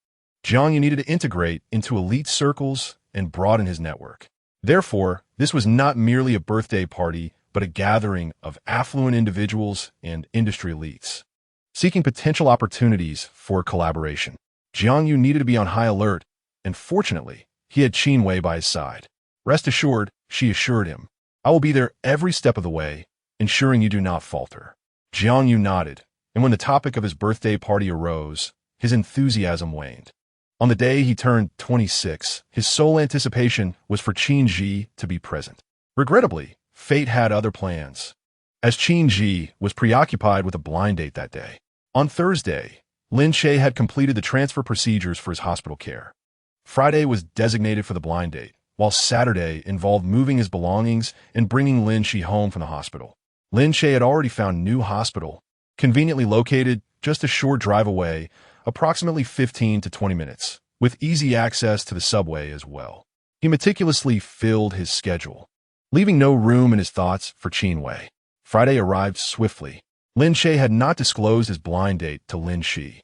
Jiangyu needed to integrate into elite circles and broaden his network. Therefore, this was not merely a birthday party, but a gathering of affluent individuals and industry elites, seeking potential opportunities for collaboration. Jiangyu needed to be on high alert, and fortunately, he had Qin Wei by his side. Rest assured, she assured him, I will be there every step of the way, ensuring you do not falter. Jiangyu nodded, and when the topic of his birthday party arose, his enthusiasm waned. On the day he turned 26, his sole anticipation was for Qin Yi to be present. Regrettably, fate had other plans, as Qin Yi was preoccupied with a blind date that day. On Thursday, Lin Che had completed the transfer procedures for his hospital care. Friday was designated for the blind date, while Saturday involved moving his belongings and bringing Lin Che home from the hospital. Lin Che had already found a new hospital, conveniently located just a short drive away, approximately 15 to 20 minutes, with easy access to the subway as well. He meticulously filled his schedule, leaving no room in his thoughts for Qin Wei. Friday arrived swiftly. Lin Che had not disclosed his blind date to Lin Che,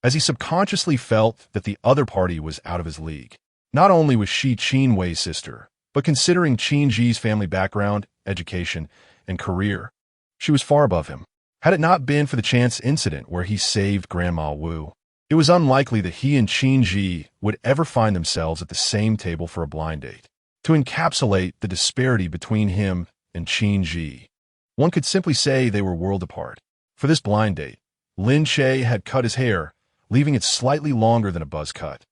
as he subconsciously felt that the other party was out of his league. Not only was she Qin Wei's sister, but considering Qin Yi's family background, education, and career, she was far above him. Had it not been for the chance incident where he saved Grandma Wu, it was unlikely that he and Qin Yi would ever find themselves at the same table for a blind date. To encapsulate the disparity between him and Qin Yi, one could simply say they were worlds apart. For this blind date, Lin Che had cut his hair, leaving it slightly longer than a buzz cut.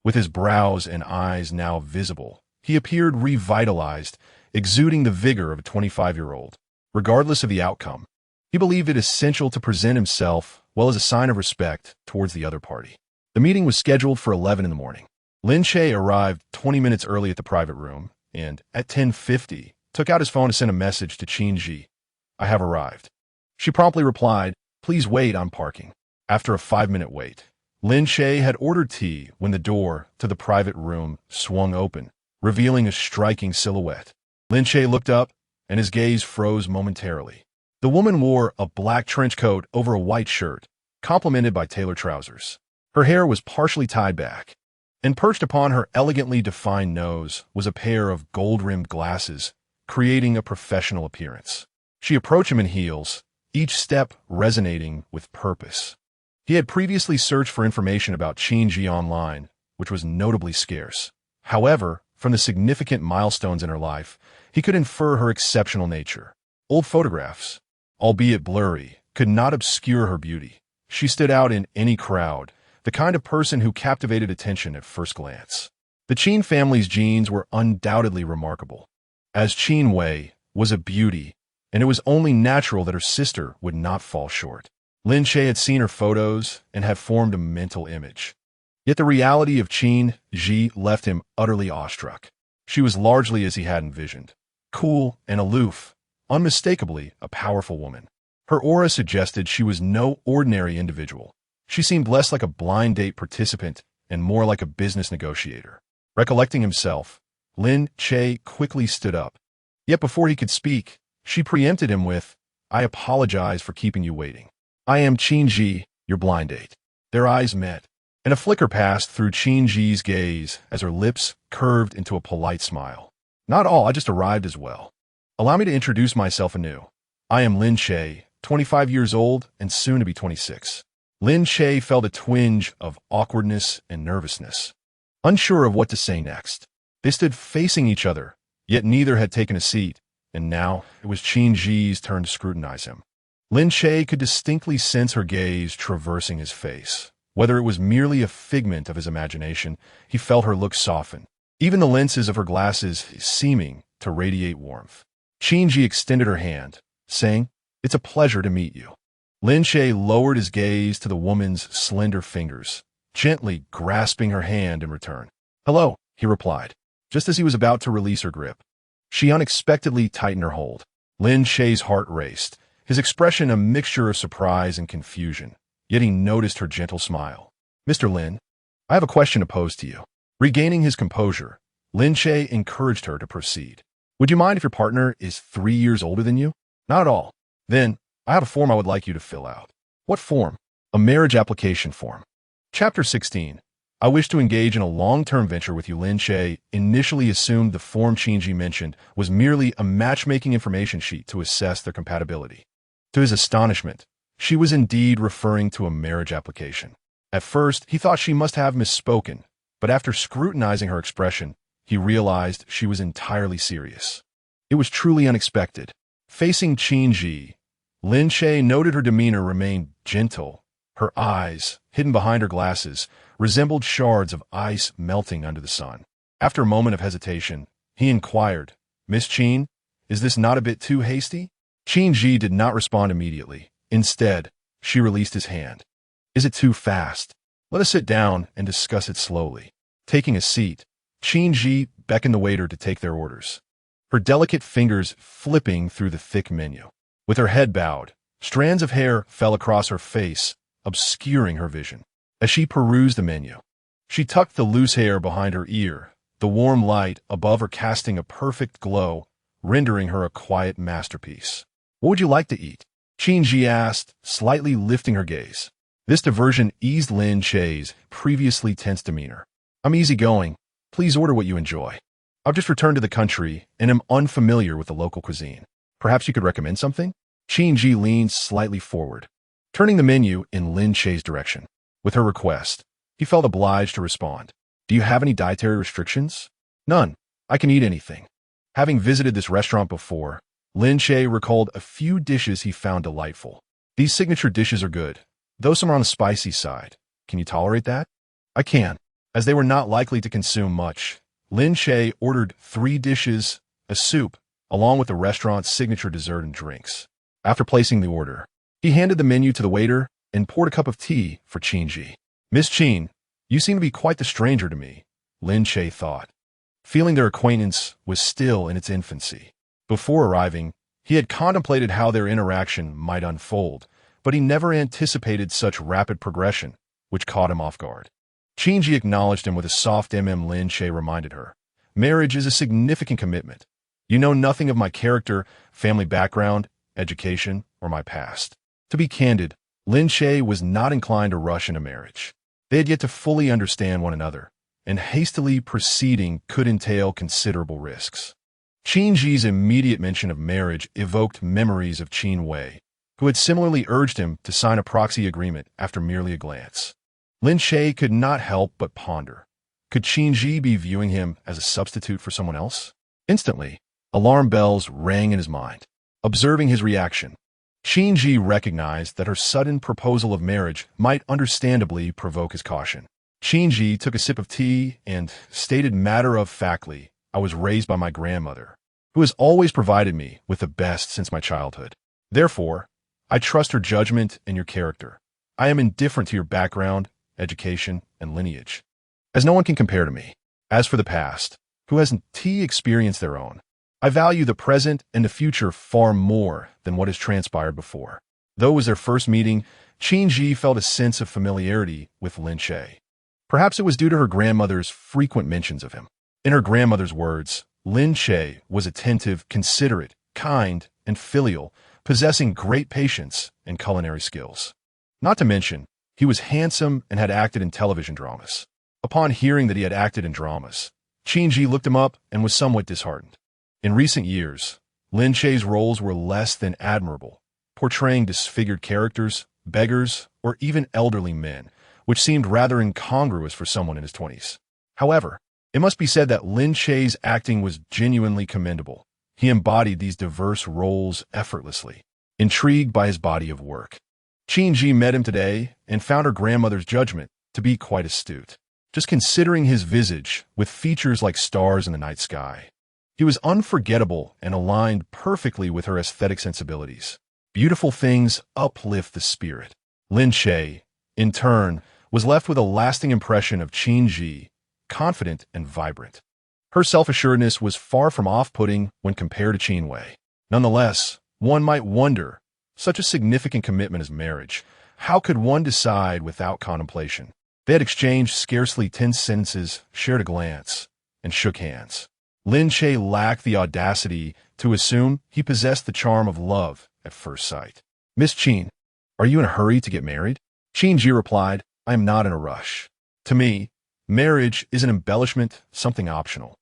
With his brows and eyes now visible, he appeared revitalized, exuding the vigor of a 25-year-old. Regardless of the outcome, he believed it essential to present himself well as a sign of respect towards the other party. The meeting was scheduled for 11 in the morning. Lin Che arrived 20 minutes early at the private room, and at 10:50, took out his phone to send a message to Qin Yi. I have arrived. She promptly replied, please wait, I'm parking. After a 5-minute wait, Lin Che had ordered tea when the door to the private room swung open, revealing a striking silhouette. Lin Che looked up, and his gaze froze momentarily. The woman wore a black trench coat over a white shirt, complemented by tailored trousers. Her hair was partially tied back, and perched upon her elegantly defined nose was a pair of gold-rimmed glasses, creating a professional appearance. She approached him in heels, each step resonating with purpose. He had previously searched for information about Qin Yi online, which was notably scarce. However, from the significant milestones in her life, he could infer her exceptional nature. Old photographs, albeit blurry, could not obscure her beauty. She stood out in any crowd, the kind of person who captivated attention at first glance. The Qin family's genes were undoubtedly remarkable, as Qin Wei was a beauty, and it was only natural that her sister would not fall short. Lin Che had seen her photos and had formed a mental image. Yet the reality of Qin Yi left him utterly awestruck. She was largely as he had envisioned. Cool and aloof, unmistakably a powerful woman. Her aura suggested she was no ordinary individual. She seemed less like a blind date participant and more like a business negotiator. Recollecting himself, Lin Che quickly stood up. Yet before he could speak, she preempted him with, "I apologize for keeping you waiting. I am Qin Yi, your blind date." Their eyes met, and a flicker passed through Qin Yi's gaze as her lips curved into a polite smile. "Not all, I just arrived as well. Allow me to introduce myself anew. I am Lin Che, 25 years old and soon to be 26. Lin Che felt a twinge of awkwardness and nervousness, unsure of what to say next. They stood facing each other, yet neither had taken a seat, and now it was Qin Yi's turn to scrutinize him. Lin Che could distinctly sense her gaze traversing his face. Whether it was merely a figment of his imagination, he felt her look soften, even the lenses of her glasses seeming to radiate warmth. Qin Yi extended her hand, saying, "It's a pleasure to meet you." Lin Che lowered his gaze to the woman's slender fingers, gently grasping her hand in return. "Hello," he replied, just as he was about to release her grip. She unexpectedly tightened her hold. Lin Che's heart raced, his expression a mixture of surprise and confusion, yet he noticed her gentle smile. "Mr. Lin, I have a question to pose to you." Regaining his composure, Lin Che encouraged her to proceed. "Would you mind if your partner is 3 years older than you?" "Not at all." "Then, I have a form I would like you to fill out." "What form?" "A marriage application form." Chapter 16. I wish to engage in a long-term venture with you. Lin Che initially assumed the form Qin Yi mentioned was merely a matchmaking information sheet to assess their compatibility. To his astonishment, she was indeed referring to a marriage application. At first, he thought she must have misspoken, but after scrutinizing her expression, he realized she was entirely serious. It was truly unexpected. Facing Qin Yi, Lin Che noted her demeanor remained gentle. Her eyes, hidden behind her glasses, resembled shards of ice melting under the sun. After a moment of hesitation, he inquired, "Miss Qin, is this not a bit too hasty?" Qin Yi did not respond immediately. Instead, she released his hand. "Is it too fast? Let us sit down and discuss it slowly." Taking a seat, Qin Yi beckoned the waiter to take their orders, her delicate fingers flipping through the thick menu. With her head bowed, strands of hair fell across her face, obscuring her vision. As she perused the menu, she tucked the loose hair behind her ear, the warm light above her casting a perfect glow, rendering her a quiet masterpiece. "What would you like to eat?" Qin Yi asked, slightly lifting her gaze. This diversion eased Lin Che's previously tense demeanor. "I'm easygoing. Please order what you enjoy. I've just returned to the country and am unfamiliar with the local cuisine. Perhaps you could recommend something?" Qin Yi leaned slightly forward, turning the menu in Lin Che's direction. With her request, he felt obliged to respond. "Do you have any dietary restrictions?" "None. I can eat anything." Having visited this restaurant before, Lin Che recalled a few dishes he found delightful. "These signature dishes are good, though some are on the spicy side. Can you tolerate that?" "I can." As they were not likely to consume much, Lin Che ordered 3 dishes, a soup, along with the restaurant's signature dessert and drinks. After placing the order, he handed the menu to the waiter and poured a cup of tea for Qin Yi. "Miss Qin, you seem to be quite the stranger to me," Lin Che thought, feeling their acquaintance was still in its infancy. Before arriving, he had contemplated how their interaction might unfold, but he never anticipated such rapid progression, which caught him off guard. Qin Yi acknowledged him with a soft Lin Che reminded her, "Marriage is a significant commitment. You know nothing of my character, family background, education, or my past. To be candid, Lin Che was not inclined to rush into marriage. They had yet to fully understand one another, and hastily proceeding could entail considerable risks. Qin Yi's immediate mention of marriage evoked memories of Qin Wei, who had similarly urged him to sign a proxy agreement after merely a glance. Lin Che could not help but ponder. Could Qin Yi be viewing him as a substitute for someone else? Instantly, alarm bells rang in his mind. Observing his reaction, Qin Yi recognized that her sudden proposal of marriage might understandably provoke his caution. Qin Yi took a sip of tea and stated matter-of-factly, "I was raised by my grandmother, who has always provided me with the best since my childhood. Therefore, I trust her judgment and your character. I am indifferent to your background, education, and lineage, as no one can compare to me. As for the past, who hasn't experienced their own? I value the present and the future far more than what has transpired before." Though it was their first meeting, Qin Yi felt a sense of familiarity with Lin Che. Perhaps it was due to her grandmother's frequent mentions of him. In her grandmother's words, Lin Che was attentive, considerate, kind, and filial, possessing great patience and culinary skills. Not to mention, he was handsome and had acted in television dramas. Upon hearing that he had acted in dramas, Qin Yi looked him up and was somewhat disheartened. In recent years, Lin Che's roles were less than admirable, portraying disfigured characters, beggars, or even elderly men, which seemed rather incongruous for someone in his 20s. However, it must be said that Lin Che's acting was genuinely commendable. He embodied these diverse roles effortlessly, intrigued by his body of work. Qin Yi met him today and found her grandmother's judgment to be quite astute. Just considering his visage, with features like stars in the night sky, he was unforgettable and aligned perfectly with her aesthetic sensibilities. Beautiful things uplift the spirit. Lin Che, in turn, was left with a lasting impression of Qin Yi, confident and vibrant. Her self-assuredness was far from off-putting when compared to Qin Wei. Nonetheless, one might wonder, such a significant commitment as marriage, how could one decide without contemplation? They had exchanged scarcely 10 sentences, shared a glance, and shook hands. Lin Che lacked the audacity to assume he possessed the charm of love at first sight. "Miss Qin, are you in a hurry to get married?" Qin Yi replied, "I am not in a rush. To me, marriage is an embellishment, something optional.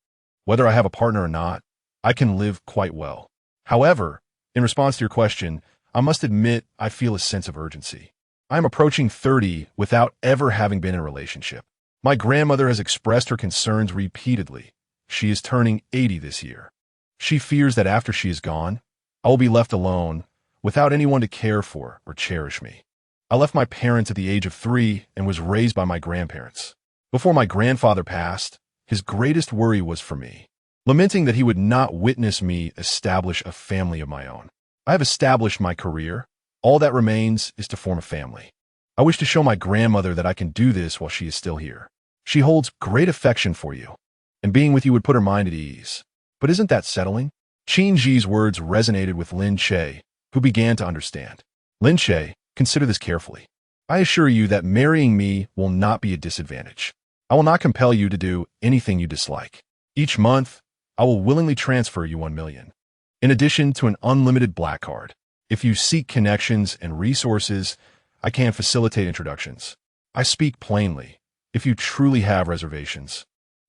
Whether I have a partner or not, I can live quite well. However, in response to your question, I must admit I feel a sense of urgency. I am approaching 30 without ever having been in a relationship. My grandmother has expressed her concerns repeatedly. She is turning 80 this year. She fears that after she is gone, I will be left alone, without anyone to care for or cherish me. I left my parents at the age of 3 and was raised by my grandparents. Before my grandfather passed, his greatest worry was for me, lamenting that he would not witness me establish a family of my own. I have established my career. All that remains is to form a family. I wish to show my grandmother that I can do this while she is still here. She holds great affection for you, and being with you would put her mind at ease. But isn't that settling?" Qin Yi's words resonated with Lin Che, who began to understand. "Lin Che, consider this carefully. I assure you that marrying me will not be a disadvantage. I will not compel you to do anything you dislike. Each month, I will willingly transfer you 1 million, in addition to an unlimited black card. If you seek connections and resources, I can facilitate introductions. I speak plainly. If you truly have reservations,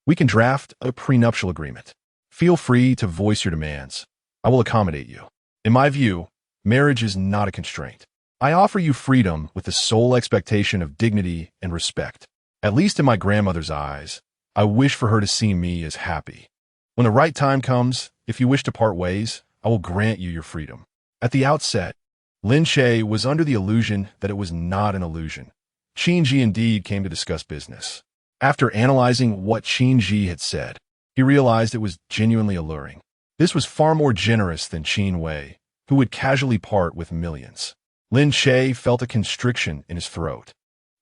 we can draft a prenuptial agreement. Feel free to voice your demands. I will accommodate you. In my view, marriage is not a constraint. I offer you freedom with the sole expectation of dignity and respect. At least in my grandmother's eyes, I wish for her to see me as happy. When the right time comes, if you wish to part ways, I will grant you your freedom." At the outset, Lin Che was under the illusion that it was not an illusion. Qin Yi indeed came to discuss business. After analyzing what Qin Yi had said, he realized it was genuinely alluring. This was far more generous than Qin Wei, who would casually part with millions. Lin Che felt a constriction in his throat.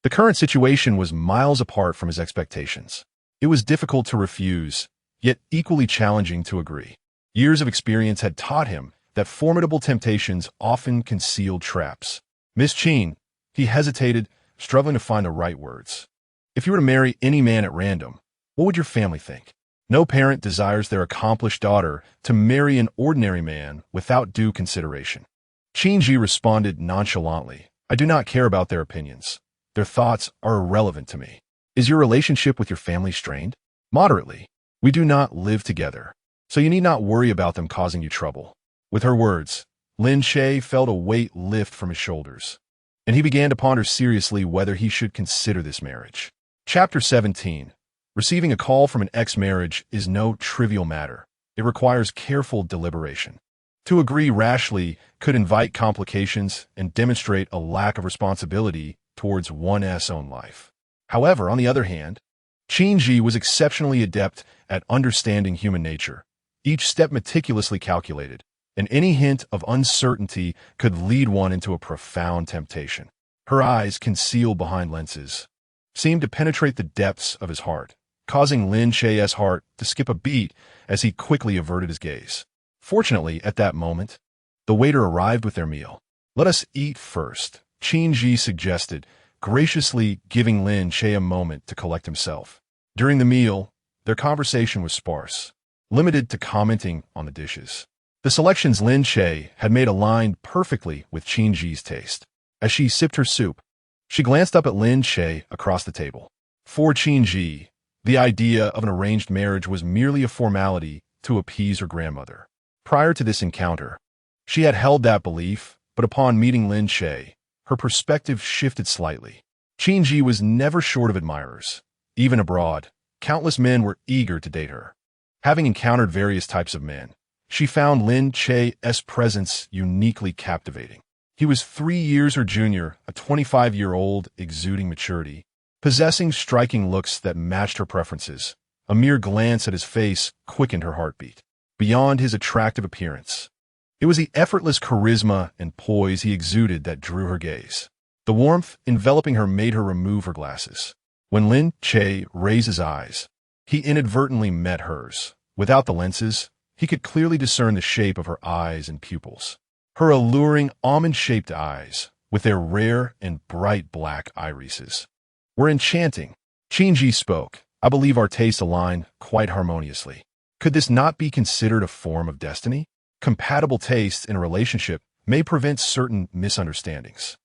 The current situation was miles apart from his expectations. It was difficult to refuse, yet equally challenging to agree. Years of experience had taught him that formidable temptations often concealed traps. "Miss Qin," he hesitated, struggling to find the right words. "If you were to marry any man at random, what would your family think? No parent desires their accomplished daughter to marry an ordinary man without due consideration. Qin Yi responded nonchalantly. I do not care about their opinions. Their thoughts are irrelevant to me. Is your relationship with your family strained? Moderately. We do not live together, so you need not worry about them causing you trouble. With her words, Lin Che felt a weight lift from his shoulders, and he began to ponder seriously whether he should consider this marriage. Chapter 17. Receiving a call from an ex-marriage is no trivial matter. It requires careful deliberation. To agree rashly could invite complications and demonstrate a lack of responsibility towards one's own life. However, on the other hand, Qin Yi was exceptionally adept at understanding human nature, each step meticulously calculated, and any hint of uncertainty could lead one into a profound temptation. Her eyes, concealed behind lenses, seemed to penetrate the depths of his heart, causing Lin Che's heart to skip a beat as he quickly averted his gaze. Fortunately, at that moment, the waiter arrived with their meal. Let us eat first, Qin Yi suggested, graciously giving Lin Che a moment to collect himself. During the meal, their conversation was sparse, limited to commenting on the dishes. The selections Lin Che had made aligned perfectly with Qin Yi's taste. As she sipped her soup, she glanced up at Lin Che across the table. For Qin Yi, the idea of an arranged marriage was merely a formality to appease her grandmother. Prior to this encounter, she had held that belief, but upon meeting Lin Che, her perspective shifted slightly. Qin Yi was never short of admirers. Even abroad, countless men were eager to date her. Having encountered various types of men, she found Lin Che's presence uniquely captivating. He was 3 years her junior, a 25-year-old exuding maturity, possessing striking looks that matched her preferences. A mere glance at his face quickened her heartbeat. Beyond his attractive appearance, it was the effortless charisma and poise he exuded that drew her gaze. The warmth enveloping her made her remove her glasses. When Lin Che raised his eyes, he inadvertently met hers. Without the lenses, he could clearly discern the shape of her eyes and pupils. Her alluring, almond-shaped eyes, with their rare and bright black irises, were enchanting. Qin Yi spoke. I believe our tastes align quite harmoniously. Could this not be considered a form of destiny? Compatible tastes in a relationship may prevent certain misunderstandings.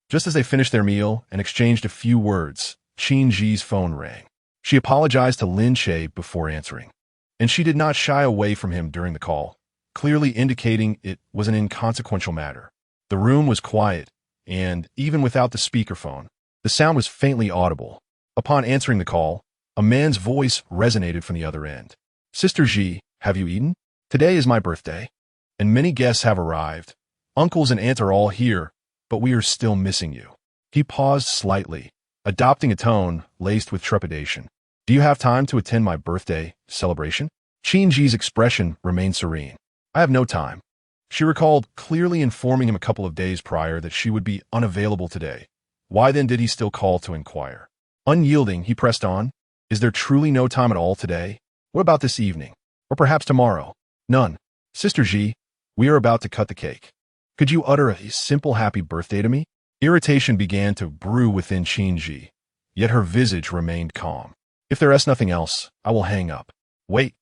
Just as they finished their meal and exchanged a few words, Qin Yi's phone rang. She apologized to Lin Che before answering, and she did not shy away from him during the call, clearly indicating it was an inconsequential matter. The room was quiet, and, even without the speakerphone, the sound was faintly audible. Upon answering the call, a man's voice resonated from the other end. Sister Ji, have you eaten? Today is my birthday, and many guests have arrived. Uncles and aunts are all here, but we are still missing you. He paused slightly, adopting a tone laced with trepidation. Do you have time to attend my birthday celebration? Qin Yi's expression remained serene. I have no time. She recalled clearly informing him a couple of days prior that she would be unavailable today. Why then did he still call to inquire? Unyielding, he pressed on. Is there truly no time at all today? What about this evening? Or perhaps tomorrow? None. Sister Ji, we are about to cut the cake. Could you utter a simple happy birthday to me? Irritation began to brew within Qin Yi, yet her visage remained calm. If there is nothing else, I will hang up. Wait.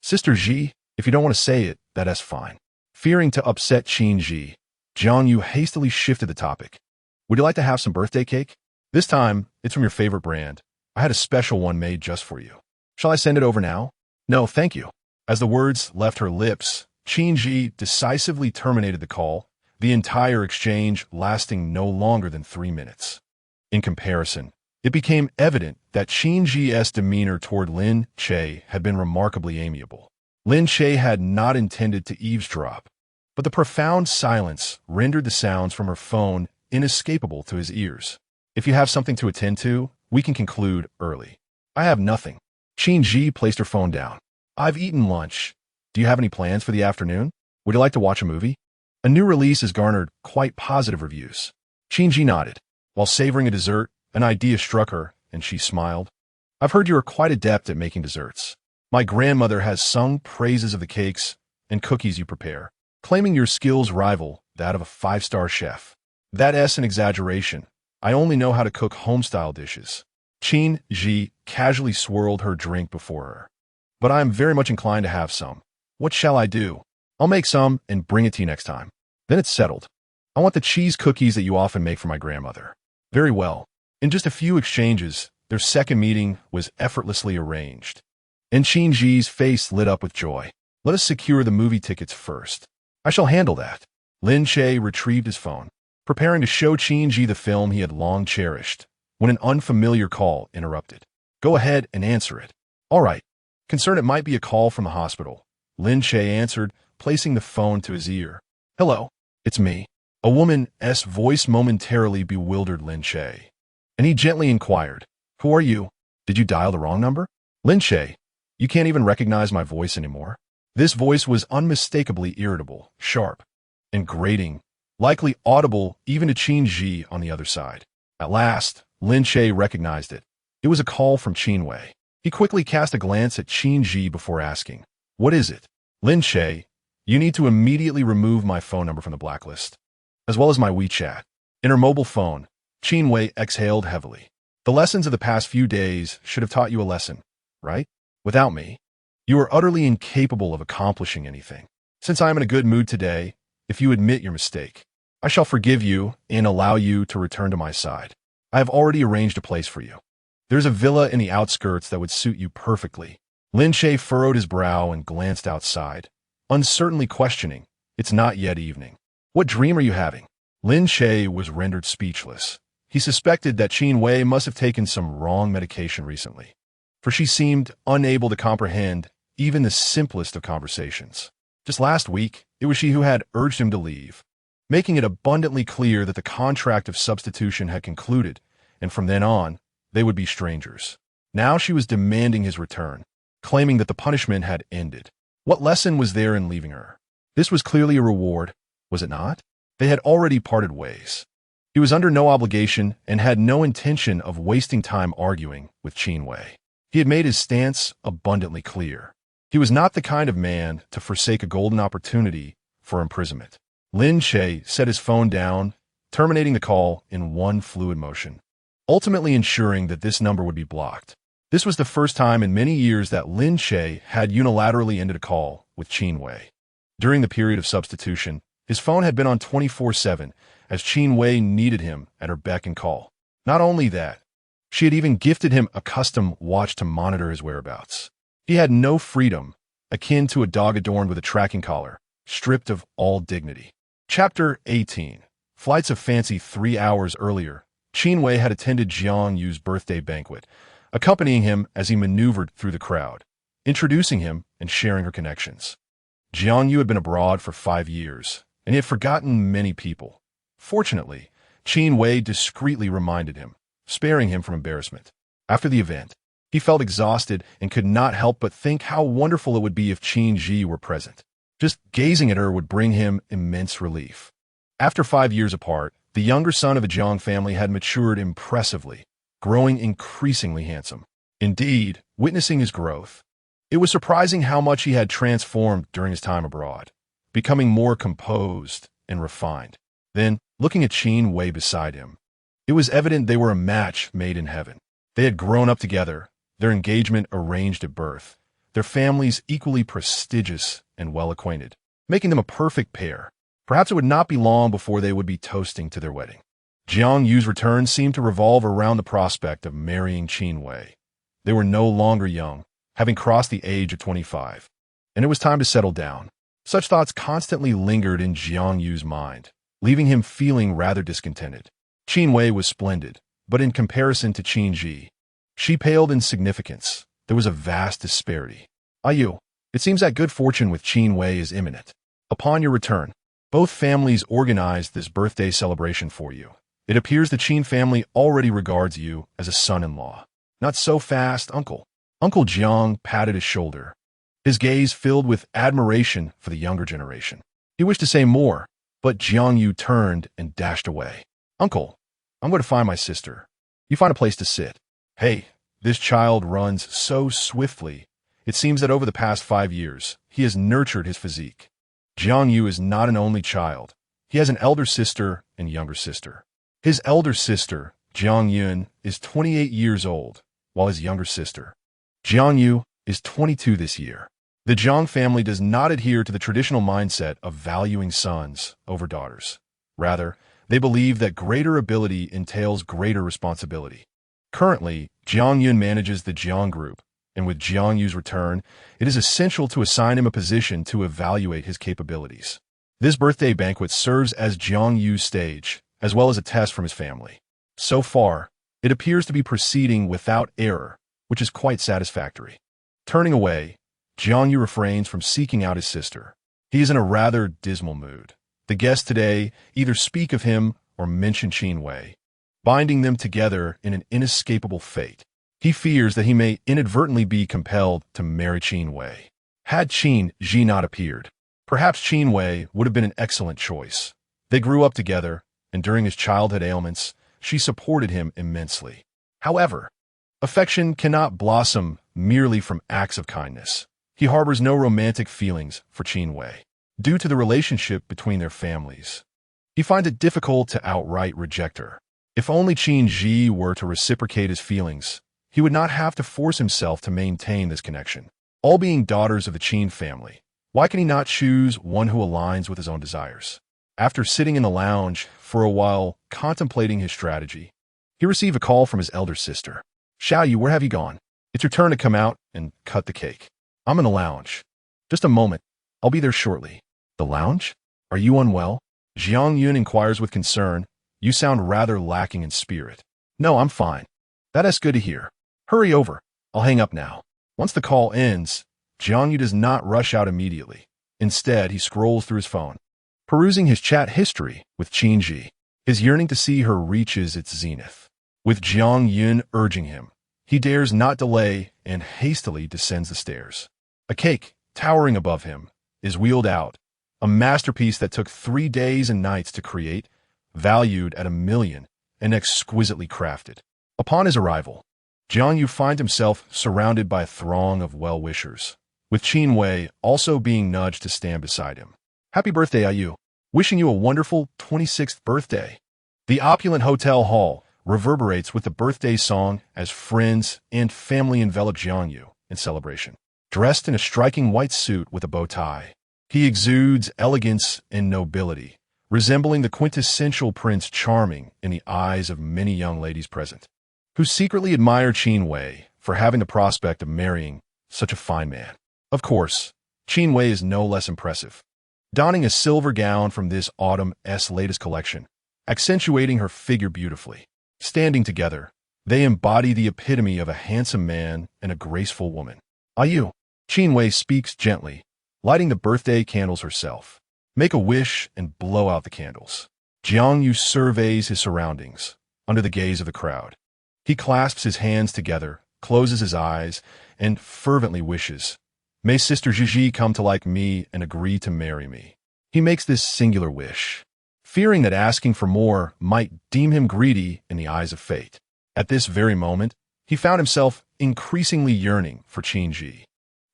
Sister Ji, if you don't want to say it, that's fine. Fearing to upset Qin Yi, Jiang Yu hastily shifted the topic. Would you like to have some birthday cake? This time, it's from your favorite brand. I had a special one made just for you. Shall I send it over now? No, thank you. As the words left her lips, Qin Yi decisively terminated the call, the entire exchange lasting no longer than 3 minutes. In comparison, it became evident that Qin Yi's demeanor toward Lin Che had been remarkably amiable. Lin Che had not intended to eavesdrop, but the profound silence rendered the sounds from her phone inescapable to his ears. If you have something to attend to, we can conclude early. I have nothing. Qin Yi placed her phone down. I've eaten lunch. Do you have any plans for the afternoon? Would you like to watch a movie? A new release has garnered quite positive reviews. Qin Yi nodded. While savoring a dessert, an idea struck her, and she smiled. I've heard you are quite adept at making desserts. My grandmother has sung praises of the cakes and cookies you prepare, claiming your skills rival that of a 5-star chef. That's an exaggeration. I only know how to cook home-style dishes. Qin Yi casually swirled her drink before her. But I am very much inclined to have some. What shall I do? I'll make some and bring it to you next time. Then it's settled. I want the cheese cookies that you often make for my grandmother. Very well. In just a few exchanges, their second meeting was effortlessly arranged. And Qin Yi's face lit up with joy. Let us secure the movie tickets first. I shall handle that. Lin Che retrieved his phone, preparing to show Qin Yi the film he had long cherished, when an unfamiliar call interrupted. Go ahead and answer it. All right. Concerned it might be a call from the hospital, Lin Che answered, placing the phone to his ear. Hello, it's me. A woman's voice momentarily bewildered Lin Che, and he gently inquired, Who are you? Did you dial the wrong number? Lin Che, you can't even recognize my voice anymore. This voice was unmistakably irritable, sharp, and grating, likely audible even to Qin Yi on the other side. At last, Lin Che recognized it. It was a call from Qin Wei. He quickly cast a glance at Qin Yi before asking, What is it? Lin Che, you need to immediately remove my phone number from the blacklist, as well as my WeChat. In her mobile phone, Qin Wei exhaled heavily. The lessons of the past few days should have taught you a lesson, right? Without me, you are utterly incapable of accomplishing anything. Since I am in a good mood today, if you admit your mistake, I shall forgive you and allow you to return to my side. I have already arranged a place for you. There's a villa in the outskirts that would suit you perfectly. Lin Che furrowed his brow and glanced outside, uncertainly questioning, It's not yet evening. What dream are you having? Lin Che was rendered speechless. He suspected that Qin Wei must have taken some wrong medication recently, for she seemed unable to comprehend even the simplest of conversations. Just last week, it was she who had urged him to leave, making it abundantly clear that the contract of substitution had concluded, and from then on, they would be strangers. Now she was demanding his return, claiming that the punishment had ended. What lesson was there in leaving her? This was clearly a reward, was it not? They had already parted ways. He was under no obligation and had no intention of wasting time arguing with Qin Wei. He had made his stance abundantly clear. He was not the kind of man to forsake a golden opportunity for imprisonment. Lin Che set his phone down, terminating the call in one fluid motion, ultimately ensuring that this number would be blocked. This was the first time in many years that Lin Che had unilaterally ended a call with Qin Wei. During the period of substitution, his phone had been on 24/7, as Qin Wei needed him at her beck and call. Not only that, she had even gifted him a custom watch to monitor his whereabouts. He had no freedom, akin to a dog adorned with a tracking collar, stripped of all dignity. Chapter 18. Flights of fancy 3 hours earlier, Qin Wei had attended Jiang Yu's birthday banquet, accompanying him as he maneuvered through the crowd, introducing him and sharing her connections. Jiang Yu had been abroad for 5 years, and he had forgotten many people. Fortunately, Qin Wei discreetly reminded him, sparing him from embarrassment. After the event, he felt exhausted and could not help but think how wonderful it would be if Qin Yi were present. Just gazing at her would bring him immense relief. After 5 years apart, the younger son of the Jiang family had matured impressively, growing increasingly handsome. Indeed, witnessing his growth, it was surprising how much he had transformed during his time abroad, becoming more composed and refined. Then, looking at Qin Wei beside him, it was evident they were a match made in heaven. They had grown up together, their engagement arranged at birth, their families equally prestigious and well-acquainted, making them a perfect pair. Perhaps it would not be long before they would be toasting to their wedding. Jiang Yu's return seemed to revolve around the prospect of marrying Qin Wei. They were no longer young, having crossed the age of 25, and it was time to settle down. Such thoughts constantly lingered in Jiang Yu's mind, leaving him feeling rather discontented. Qin Wei was splendid, but in comparison to Qin Yi, she paled in significance. There was a vast disparity. Yu, it seems that good fortune with Qin Wei is imminent. Upon your return, both families organized this birthday celebration for you. It appears the Qin family already regards you as a son-in-law. Not so fast, uncle. Uncle Jiang patted his shoulder, his gaze filled with admiration for the younger generation. He wished to say more, but Jiang Yu turned and dashed away. Uncle, I'm going to find my sister. You find a place to sit. Hey, this child runs so swiftly. It seems that over the past 5 years, he has nurtured his physique. Jiang Yu is not an only child. He has an elder sister and younger sister. His elder sister, Jiang Yun, is 28 years old, while his younger sister, Jiang Yu, is 22 this year. The Jiang family does not adhere to the traditional mindset of valuing sons over daughters. Rather, they believe that greater ability entails greater responsibility. Currently, Jiang Yun manages the Jiang Group, and with Jiang Yu's return, it is essential to assign him a position to evaluate his capabilities. This birthday banquet serves as Jiang Yu's stage, as well as a test from his family. So far, it appears to be proceeding without error, which is quite satisfactory. Turning away, Jiang Yu refrains from seeking out his sister. He is in a rather dismal mood. The guests today either speak of him or mention Qin Wei, binding them together in an inescapable fate. He fears that he may inadvertently be compelled to marry Qin Wei. Had Qin Yi not appeared, perhaps Qin Wei would have been an excellent choice. They grew up together, and during his childhood ailments, she supported him immensely. However, affection cannot blossom merely from acts of kindness. He harbors no romantic feelings for Qin Wei. Due to the relationship between their families, he finds it difficult to outright reject her. If only Qin Yi were to reciprocate his feelings, he would not have to force himself to maintain this connection. All being daughters of the Qin family, why can he not choose one who aligns with his own desires? After sitting in the lounge for a while contemplating his strategy, he received a call from his elder sister. "Xiao Yu, where have you gone? It's your turn to come out and cut the cake." "I'm in the lounge." "Just a moment. I'll be there shortly." "The lounge? Are you unwell?" Jiang Yun inquires with concern. "You sound rather lacking in spirit." "No, I'm fine." "That is good to hear. Hurry over. I'll hang up now." Once the call ends, Jiang Yu does not rush out immediately. Instead, he scrolls through his phone, perusing his chat history with Qin Yi. His yearning to see her reaches its zenith. With Jiang Yun urging him, he dares not delay and hastily descends the stairs. A cake, towering above him, is wheeled out, a masterpiece that took 3 days and nights to create, valued at $1 million, and exquisitely crafted. Upon his arrival, Jiang Yu finds himself surrounded by a throng of well-wishers, with Qin Wei also being nudged to stand beside him. "Happy birthday, Yu. Wishing you a wonderful 26th birthday." The opulent hotel hall reverberates with the birthday song as friends and family envelop Jiang Yu in celebration. Dressed in a striking white suit with a bow tie, he exudes elegance and nobility, resembling the quintessential Prince Charming in the eyes of many young ladies present, who secretly admire Qin Wei for having the prospect of marrying such a fine man. Of course, Qin Wei is no less impressive, donning a silver gown from this autumn's latest collection, accentuating her figure beautifully. Standing together, they embody the epitome of a handsome man and a graceful woman. "Yu," Qin Wei speaks gently, lighting the birthday candles herself. "Make a wish and blow out the candles." Jiang Yu surveys his surroundings, under the gaze of the crowd. He clasps his hands together, closes his eyes, and fervently wishes, "May Sister Zhizhi come to like me and agree to marry me." He makes this singular wish, fearing that asking for more might deem him greedy in the eyes of fate. At this very moment, he found himself increasingly yearning for Qin Yi.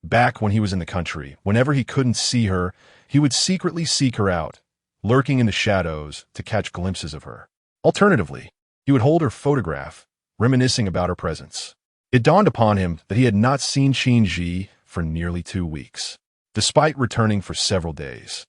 Back when he was in the country, whenever he couldn't see her, he would secretly seek her out, lurking in the shadows to catch glimpses of her. Alternatively, he would hold her photograph, reminiscing about her presence. It dawned upon him that he had not seen Qin Yi for nearly 2 weeks, despite returning for several days.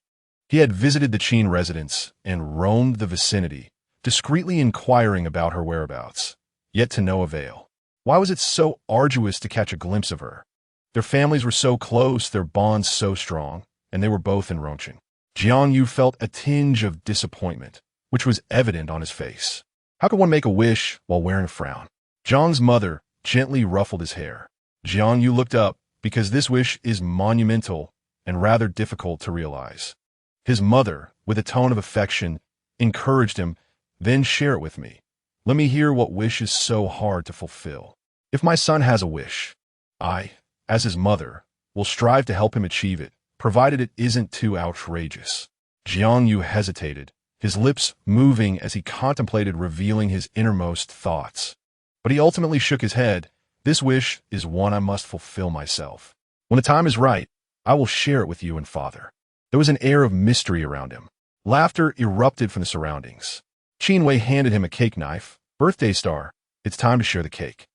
He had visited the Qin residence and roamed the vicinity, discreetly inquiring about her whereabouts, yet to no avail. Why was it so arduous to catch a glimpse of her? Their families were so close, their bonds so strong, and they were both in Rongqing. Jiang Yu felt a tinge of disappointment, which was evident on his face. How could one make a wish while wearing a frown? Zhang's mother gently ruffled his hair. Jiang Yu looked up because this wish is monumental and rather difficult to realize. His mother, with a tone of affection, encouraged him, "Then share it with me. Let me hear what wish is so hard to fulfill. If my son has a wish, I, as his mother, will strive to help him achieve it, provided it isn't too outrageous." Jiang Yu hesitated, his lips moving as he contemplated revealing his innermost thoughts. But he ultimately shook his head. "This wish is one I must fulfill myself. When the time is right, I will share it with you and father." There was an air of mystery around him. Laughter erupted from the surroundings. Qin Wei handed him a cake knife. "Birthday star, it's time to share the cake."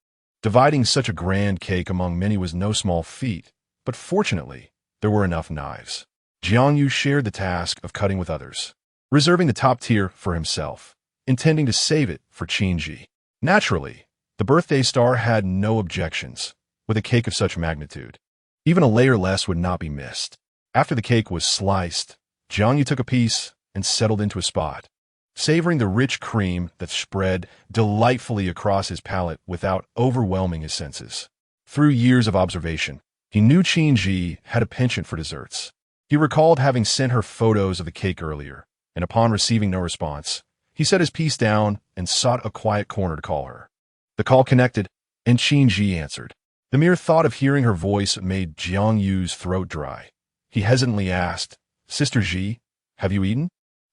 Dividing such a grand cake among many was no small feat, but fortunately, there were enough knives. Jiang Yu shared the task of cutting with others. reserving the top tier for himself, intending to save it for Qin Yi. Naturally, the birthday star had no objections, with a cake of such magnitude. Even a layer less would not be missed. After the cake was sliced, Jiang Yu took a piece and settled into a spot, savoring the rich cream that spread delightfully across his palate without overwhelming his senses. Through years of observation, he knew Qin Yi had a penchant for desserts. He recalled having sent her photos of the cake earlier, and upon receiving no response, he set his piece down and sought a quiet corner to call her. The call connected, and Qin Yi answered. The mere thought of hearing her voice made Jiang Yu's throat dry. He hesitantly asked, "Sister Ji, have you eaten?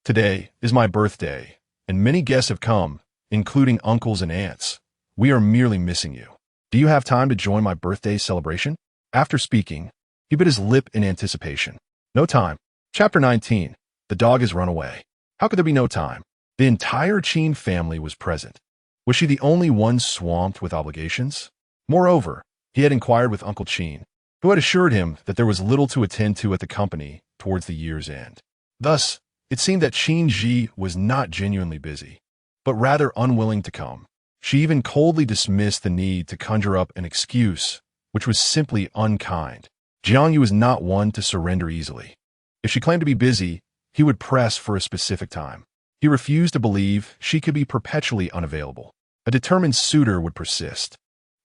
Today is my birthday, and many guests have come, including uncles and aunts. We are merely missing you. Do you have time to join my birthday celebration?" After speaking, he bit his lip in anticipation. No time. Chapter 19. The dog has run away. How could there be no time? The entire Qin family was present. Was she the only one swamped with obligations? Moreover, he had inquired with Uncle Qin, who had assured him that there was little to attend to at the company towards the year's end. Thus, it seemed that Qin Yi was not genuinely busy, but rather unwilling to come. She even coldly dismissed the need to conjure up an excuse, which was simply unkind. Jiang Yu was not one to surrender easily. If she claimed to be busy, he would press for a specific time. He refused to believe she could be perpetually unavailable. A determined suitor would persist.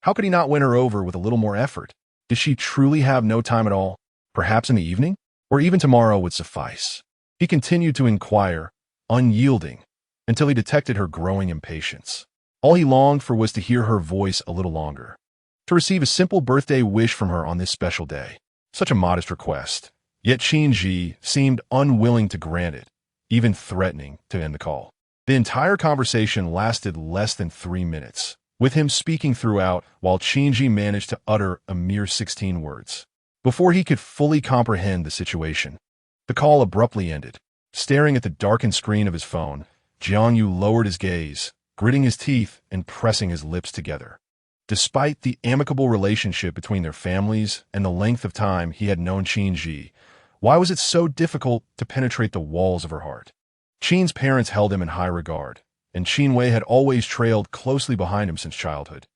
How could he not win her over with a little more effort? Did she truly have no time at all? Perhaps in the evening? Or even tomorrow would suffice. He continued to inquire, unyielding, until he detected her growing impatience. All he longed for was to hear her voice a little longer, to receive a simple birthday wish from her on this special day. Such a modest request, yet Qin Yi seemed unwilling to grant it, even threatening to end the call. The entire conversation lasted less than 3 minutes, with him speaking throughout while Qin Yi managed to utter a mere 16 words. Before he could fully comprehend the situation, the call abruptly ended. Staring at the darkened screen of his phone, Jiang Yu lowered his gaze, gritting his teeth and pressing his lips together. Despite the amicable relationship between their families and the length of time he had known Qin Yi, why was it so difficult to penetrate the walls of her heart? Qin's parents held him in high regard, and Qin Wei had always trailed closely behind him since childhood.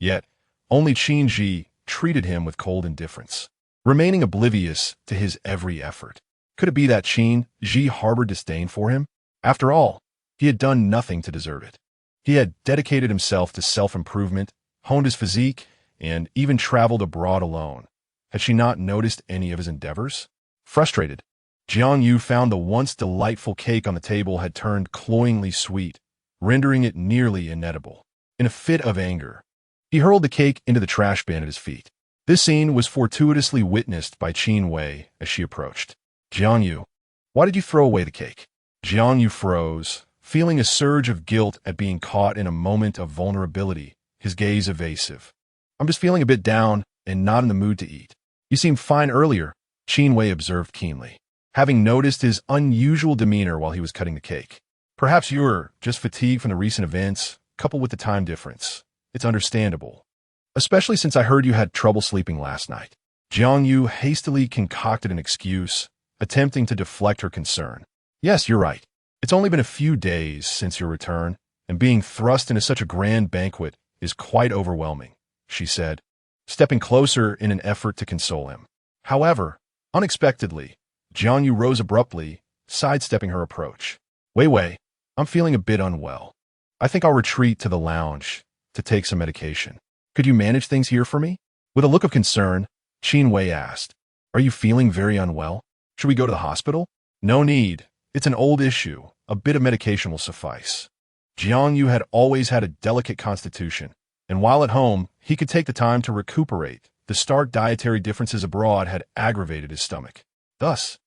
Yet, only Qin Yi treated him with cold indifference, remaining oblivious to his every effort. Could it be that Qin Yi harbored disdain for him? After all, he had done nothing to deserve it. He had dedicated himself to self-improvement, honed his physique, and even traveled abroad alone. Had she not noticed any of his endeavors? Frustrated, Jiang Yu found the once delightful cake on the table had turned cloyingly sweet, rendering it nearly inedible. In a fit of anger, he hurled the cake into the trash bin at his feet. This scene was fortuitously witnessed by Qin Wei as she approached. "Jiang Yu, why did you throw away the cake?" Jiang Yu froze, feeling a surge of guilt at being caught in a moment of vulnerability, his gaze evasive. "I'm just feeling a bit down and not in the mood to eat." "You seemed fine earlier," Qin Wei observed keenly, having noticed his unusual demeanor while he was cutting the cake. "Perhaps you're just fatigued from the recent events, coupled with the time difference. It's understandable, especially since I heard you had trouble sleeping last night." Jiang Yu hastily concocted an excuse, attempting to deflect her concern. "Yes, you're right. It's only been a few days since your return, and being thrust into such a grand banquet is quite overwhelming," she said, stepping closer in an effort to console him. However, unexpectedly, Jiang Yu rose abruptly, sidestepping her approach. Wei, I'm feeling a bit unwell. I think I'll retreat to the lounge to take some medication. Could you manage things here for me?" With a look of concern, Qin Wei asked, "Are you feeling very unwell? Should we go to the hospital?" "No need. It's an old issue. A bit of medication will suffice." Jiang Yu had always had a delicate constitution, and while at home, he could take the time to recuperate. The stark dietary differences abroad had aggravated his stomach. Thus,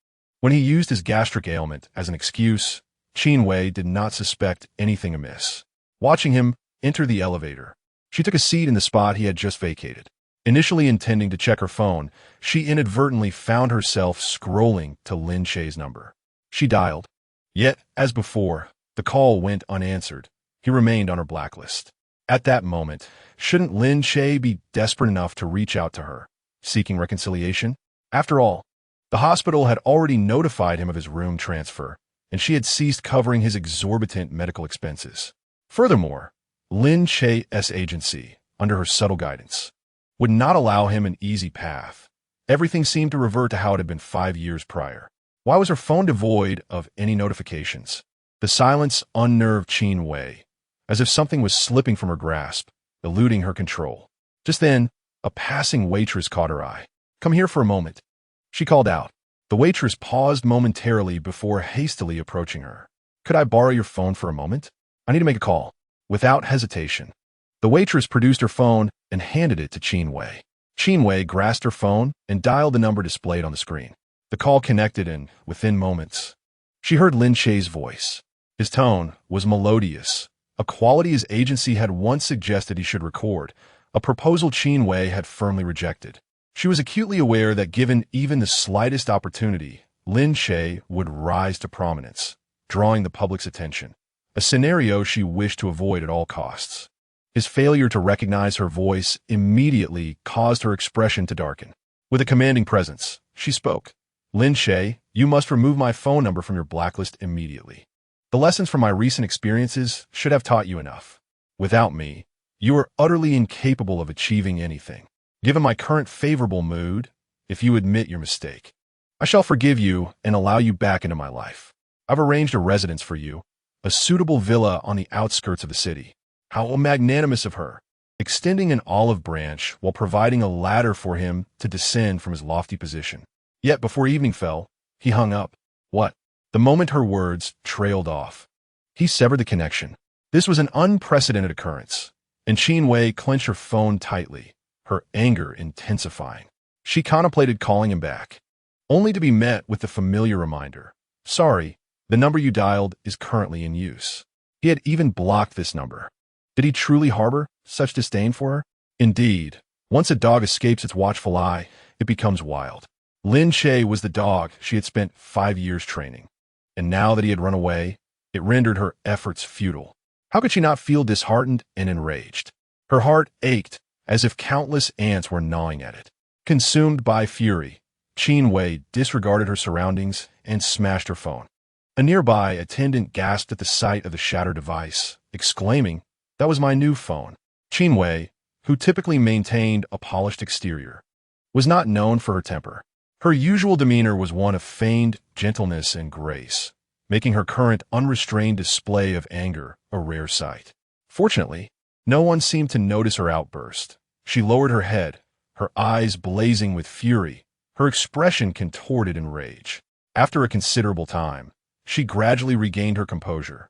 when he used his gastric ailment as an excuse, Qin Wei did not suspect anything amiss. Watching him enter the elevator, she took a seat in the spot he had just vacated. Initially intending to check her phone, she inadvertently found herself scrolling to Lin Che's number. She dialed. Yet, as before, the call went unanswered. He remained on her blacklist. At that moment, shouldn't Lin Che be desperate enough to reach out to her, seeking reconciliation? After all, the hospital had already notified him of his room transfer, and she had ceased covering his exorbitant medical expenses. Furthermore, Lin Che's agency, under her subtle guidance, would not allow him an easy path. Everything seemed to revert to how it had been 5 years prior. Why was her phone devoid of any notifications? The silence unnerved Qin Wei, as if something was slipping from her grasp, eluding her control. Just then, a passing waitress caught her eye. "Come here for a moment," she called out. The waitress paused momentarily before hastily approaching her. "Could I borrow your phone for a moment? I need to make a call." Without hesitation, the waitress produced her phone and handed it to Qin Wei. Qin Wei grasped her phone and dialed the number displayed on the screen. The call connected, and within moments, she heard Lin Che's voice. His tone was melodious, a quality his agency had once suggested he should record, a proposal Qin Wei had firmly rejected. She was acutely aware that given even the slightest opportunity, Lin Che would rise to prominence, drawing the public's attention, a scenario she wished to avoid at all costs. His failure to recognize her voice immediately caused her expression to darken. With a commanding presence, she spoke. "Lin Che, you must remove my phone number from your blacklist immediately. The lessons from my recent experiences should have taught you enough. Without me, you are utterly incapable of achieving anything. Given my current favorable mood, if you admit your mistake, I shall forgive you and allow you back into my life. I've arranged a residence for you, a suitable villa on the outskirts of the city." How magnanimous of her, extending an olive branch while providing a ladder for him to descend from his lofty position. Yet before evening fell, he hung up. What? The moment her words trailed off, he severed the connection. This was an unprecedented occurrence, and Qin Wei clenched her phone tightly, her anger intensifying. She contemplated calling him back, only to be met with the familiar reminder. "Sorry, the number you dialed is currently in use." He had even blocked this number. Did he truly harbor such disdain for her? Indeed, once a dog escapes its watchful eye, it becomes wild. Lin Che was the dog she had spent 5 years training, and now that he had run away, it rendered her efforts futile. How could she not feel disheartened and enraged? Her heart ached as if countless ants were gnawing at it. Consumed by fury, Qin Wei disregarded her surroundings and smashed her phone. A nearby attendant gasped at the sight of the shattered device, exclaiming, "That was my new phone." Qin Wei, who typically maintained a polished exterior, was not known for her temper. Her usual demeanor was one of feigned gentleness and grace, making her current unrestrained display of anger a rare sight. Fortunately, no one seemed to notice her outburst. She lowered her head, her eyes blazing with fury, her expression contorted in rage. After a considerable time, she gradually regained her composure,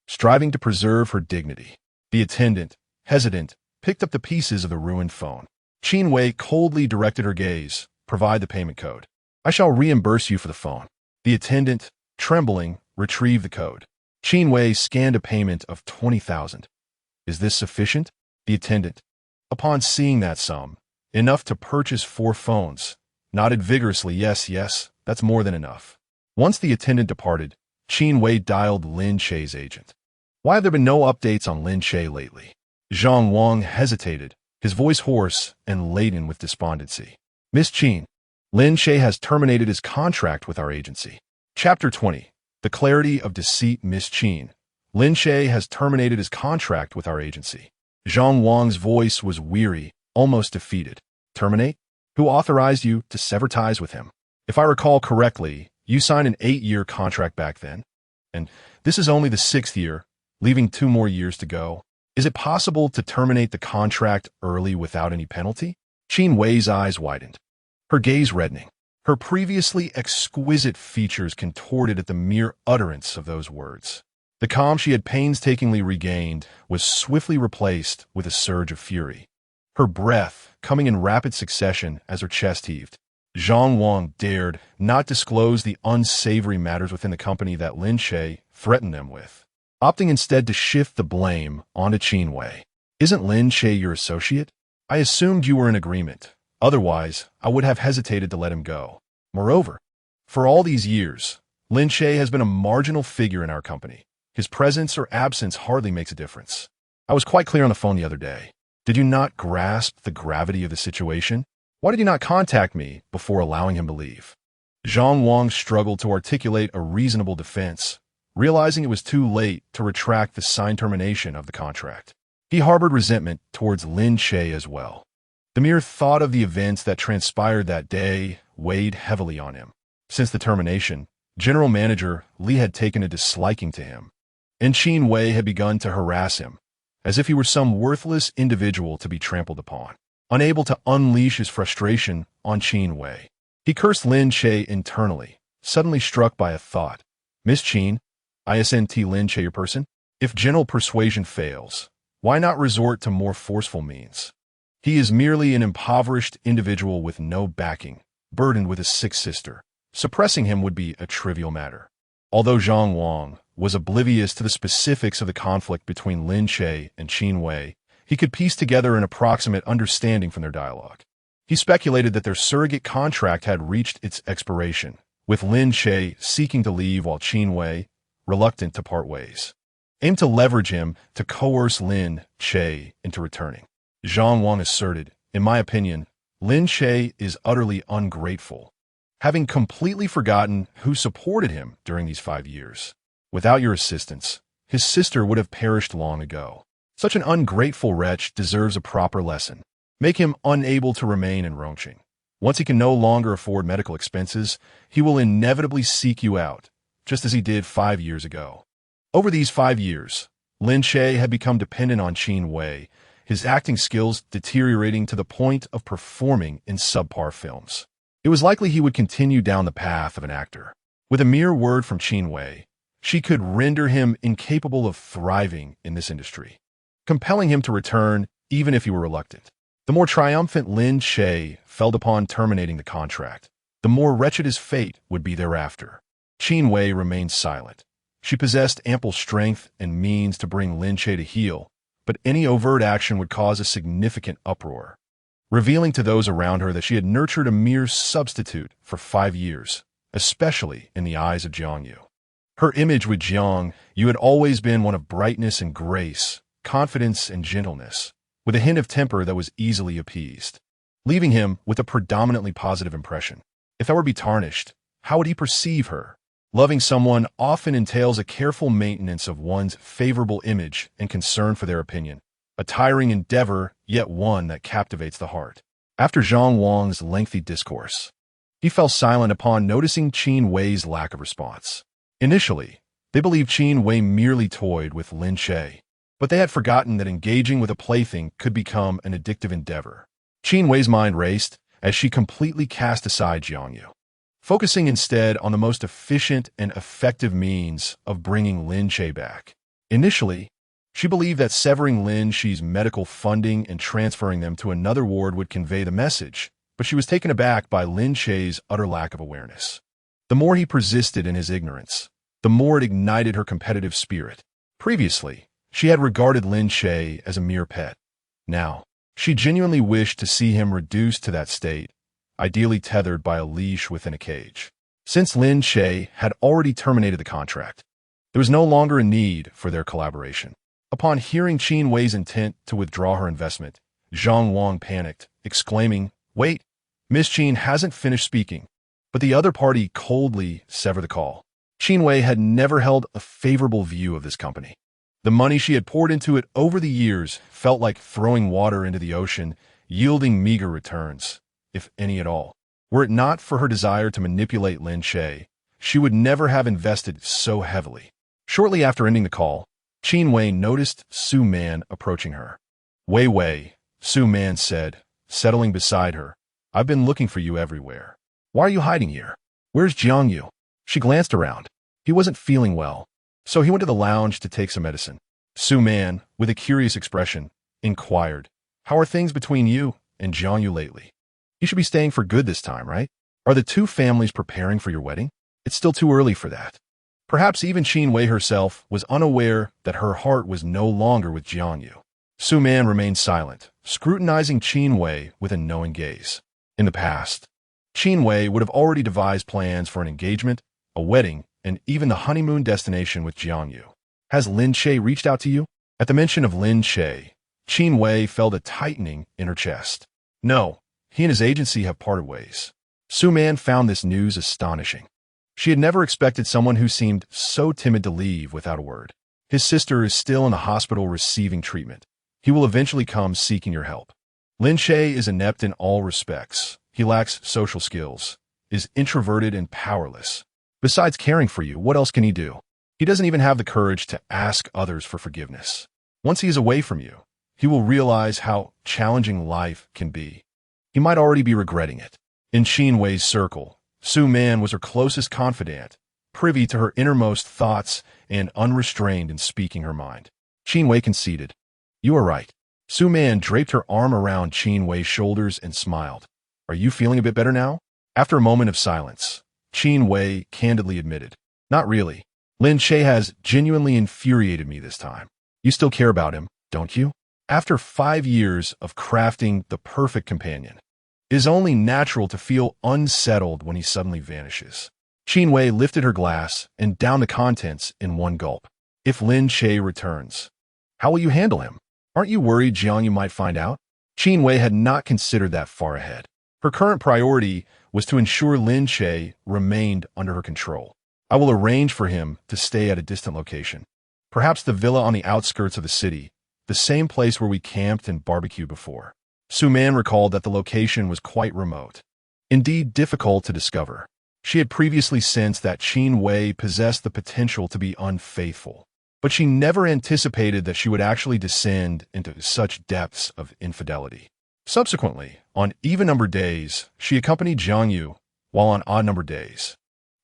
striving to preserve her dignity. The attendant, hesitant, picked up the pieces of the ruined phone. Qin Wei coldly directed her gaze. "Provide the payment code. I shall reimburse you for the phone." The attendant, trembling, retrieved the code. Qin Wei scanned a payment of 20,000. "Is this sufficient?" The attendant, upon seeing that sum, enough to purchase 4 phones, nodded vigorously. Yes, that's more than enough." Once the attendant departed, Qin Wei dialed Lin Che's agent. "Why have there been no updates on Lin Che lately?" Zhang Wang hesitated, his voice hoarse and laden with despondency. "Miss Qin, Lin Che has terminated his contract with our agency." Chapter 20. The Clarity of Deceit. "Miss Qin, Lin Che has terminated his contract with our agency." Zhang Wang's voice was weary, almost defeated. "Terminate? Who authorized you to sever ties with him? If I recall correctly, you signed an 8-year contract back then, and this is only the 6th year, leaving 2 more years to go. Is it possible to terminate the contract early without any penalty?" Qin Wei's eyes widened, her gaze reddening, her previously exquisite features contorted at the mere utterance of those words. The calm she had painstakingly regained was swiftly replaced with a surge of fury, her breath coming in rapid succession as her chest heaved. Zhang Wang dared not disclose the unsavory matters within the company that Lin Che threatened them with, opting instead to shift the blame onto Qin Wei. "Isn't Lin Che your associate? I assumed you were in agreement. Otherwise, I would have hesitated to let him go. Moreover, for all these years, Lin Che has been a marginal figure in our company. His presence or absence hardly makes a difference. I was quite clear on the phone the other day. Did you not grasp the gravity of the situation? Why did you not contact me before allowing him to leave?" Zhang Wang struggled to articulate a reasonable defense, realizing it was too late to retract the signed termination of the contract. He harbored resentment towards Lin Che as well. The mere thought of the events that transpired that day weighed heavily on him. Since the termination, General Manager Li had taken a disliking to him, and Qin Wei had begun to harass him, as if he were some worthless individual to be trampled upon. Unable to unleash his frustration on Qin Wei, he cursed Lin Che internally, suddenly struck by a thought. Miss Qin, isn't Lin Che your person? If general persuasion fails, why not resort to more forceful means? He is merely an impoverished individual with no backing, burdened with a sick sister. Suppressing him would be a trivial matter. Although Zhang Wang was oblivious to the specifics of the conflict between Lin Che and Qin Wei, he could piece together an approximate understanding from their dialogue. He speculated that their surrogate contract had reached its expiration, with Lin Che seeking to leave while Qin Wei reluctant to part ways. Aimed to leverage him to coerce Lin Che into returning. Zhang Wang asserted, in my opinion, Lin Che is utterly ungrateful, having completely forgotten who supported him during these 5 years. Without your assistance, his sister would have perished long ago. Such an ungrateful wretch deserves a proper lesson. Make him unable to remain in Rongqing. Once he can no longer afford medical expenses, he will inevitably seek you out, just as he did 5 years ago. Over these 5 years, Lin Che had become dependent on Qin Wei, his acting skills deteriorating to the point of performing in subpar films. It was likely he would continue down the path of an actor. With a mere word from Qin Wei, she could render him incapable of thriving in this industry, compelling him to return even if he were reluctant. The more triumphant Lin Che felt upon terminating the contract, the more wretched his fate would be thereafter. Qin Wei remained silent. She possessed ample strength and means to bring Lin Che to heel, but any overt action would cause a significant uproar, revealing to those around her that she had nurtured a mere substitute for 5 years, especially in the eyes of Jiang Yu. Her image with Jiang Yu had always been one of brightness and grace, confidence and gentleness, with a hint of temper that was easily appeased, leaving him with a predominantly positive impression. If that were to be tarnished, how would he perceive her? Loving someone often entails a careful maintenance of one's favorable image and concern for their opinion, a tiring endeavor, yet one that captivates the heart. After Zhang Wang's lengthy discourse, he fell silent upon noticing Qin Wei's lack of response. Initially, they believed Qin Wei merely toyed with Lin Che, but they had forgotten that engaging with a plaything could become an addictive endeavor. Qin Wei's mind raced as she completely cast aside Jiang Yu, focusing instead on the most efficient and effective means of bringing Lin Che back. Initially, she believed that severing Lin Che's medical funding and transferring them to another ward would convey the message, but she was taken aback by Lin Che's utter lack of awareness. The more he persisted in his ignorance, the more it ignited her competitive spirit. Previously, she had regarded Lin Che as a mere pet. Now, she genuinely wished to see him reduced to that state, ideally tethered by a leash within a cage. Since Lin Che had already terminated the contract, there was no longer a need for their collaboration. Upon hearing Qin Wei's intent to withdraw her investment, Zhang Wang panicked, exclaiming, "Wait, Miss Qin hasn't finished speaking." But the other party coldly severed the call. Qin Wei had never held a favorable view of this company. The money she had poured into it over the years felt like throwing water into the ocean, yielding meager returns, if any at all. Were it not for her desire to manipulate Lin Che, she would never have invested so heavily. Shortly after ending the call, Qin Wei noticed Su Man approaching her. "Wei Wei," Su Man said, settling beside her. "I've been looking for you everywhere. Why are you hiding here? Where's Jiang Yu?" She glanced around. He wasn't feeling well, so he went to the lounge to take some medicine. Su Man, with a curious expression, inquired, "How are things between you and Jiang Yu lately? You should be staying for good this time, right? Are the two families preparing for your wedding? It's still too early for that." Perhaps even Qin Wei herself was unaware that her heart was no longer with Jiang Yu. Su Man remained silent, scrutinizing Qin Wei with a knowing gaze. In the past, Qin Wei would have already devised plans for an engagement, a wedding, and even the honeymoon destination with Jiang Yu. "Has Lin Che reached out to you?" At the mention of Lin Che, Qin Wei felt a tightening in her chest. "No, he and his agency have parted ways." Su Man found this news astonishing. She had never expected someone who seemed so timid to leave without a word. His sister is still in the hospital receiving treatment. He will eventually come seeking your help. Lin Che is inept in all respects. He lacks social skills, is introverted and powerless. Besides caring for you, what else can he do? He doesn't even have the courage to ask others for forgiveness. Once he is away from you, he will realize how challenging life can be. He might already be regretting it. In Qin Wei's circle, Su Man was her closest confidant, privy to her innermost thoughts and unrestrained in speaking her mind. Qin Wei conceded. You are right. Su Man draped her arm around Qin Wei's shoulders and smiled. Are you feeling a bit better now? After a moment of silence, Qin Wei candidly admitted. Not really. Lin Che has genuinely infuriated me this time. You still care about him, don't you? After 5 years of crafting the perfect companion, it is only natural to feel unsettled when he suddenly vanishes. Qin Wei lifted her glass and downed the contents in one gulp. If Lin Che returns, how will you handle him? Aren't you worried Jiang Yu might find out? Qin Wei had not considered that far ahead. Her current priority was to ensure Lin Che remained under her control. I will arrange for him to stay at a distant location. Perhaps the villa on the outskirts of the city, the same place where we camped and barbecued before. Su Man recalled that the location was quite remote. Indeed, difficult to discover. She had previously sensed that Qin Wei possessed the potential to be unfaithful, but she never anticipated that she would actually descend into such depths of infidelity. Subsequently, on even-numbered days, she accompanied Jiang Yu, while on odd-numbered days,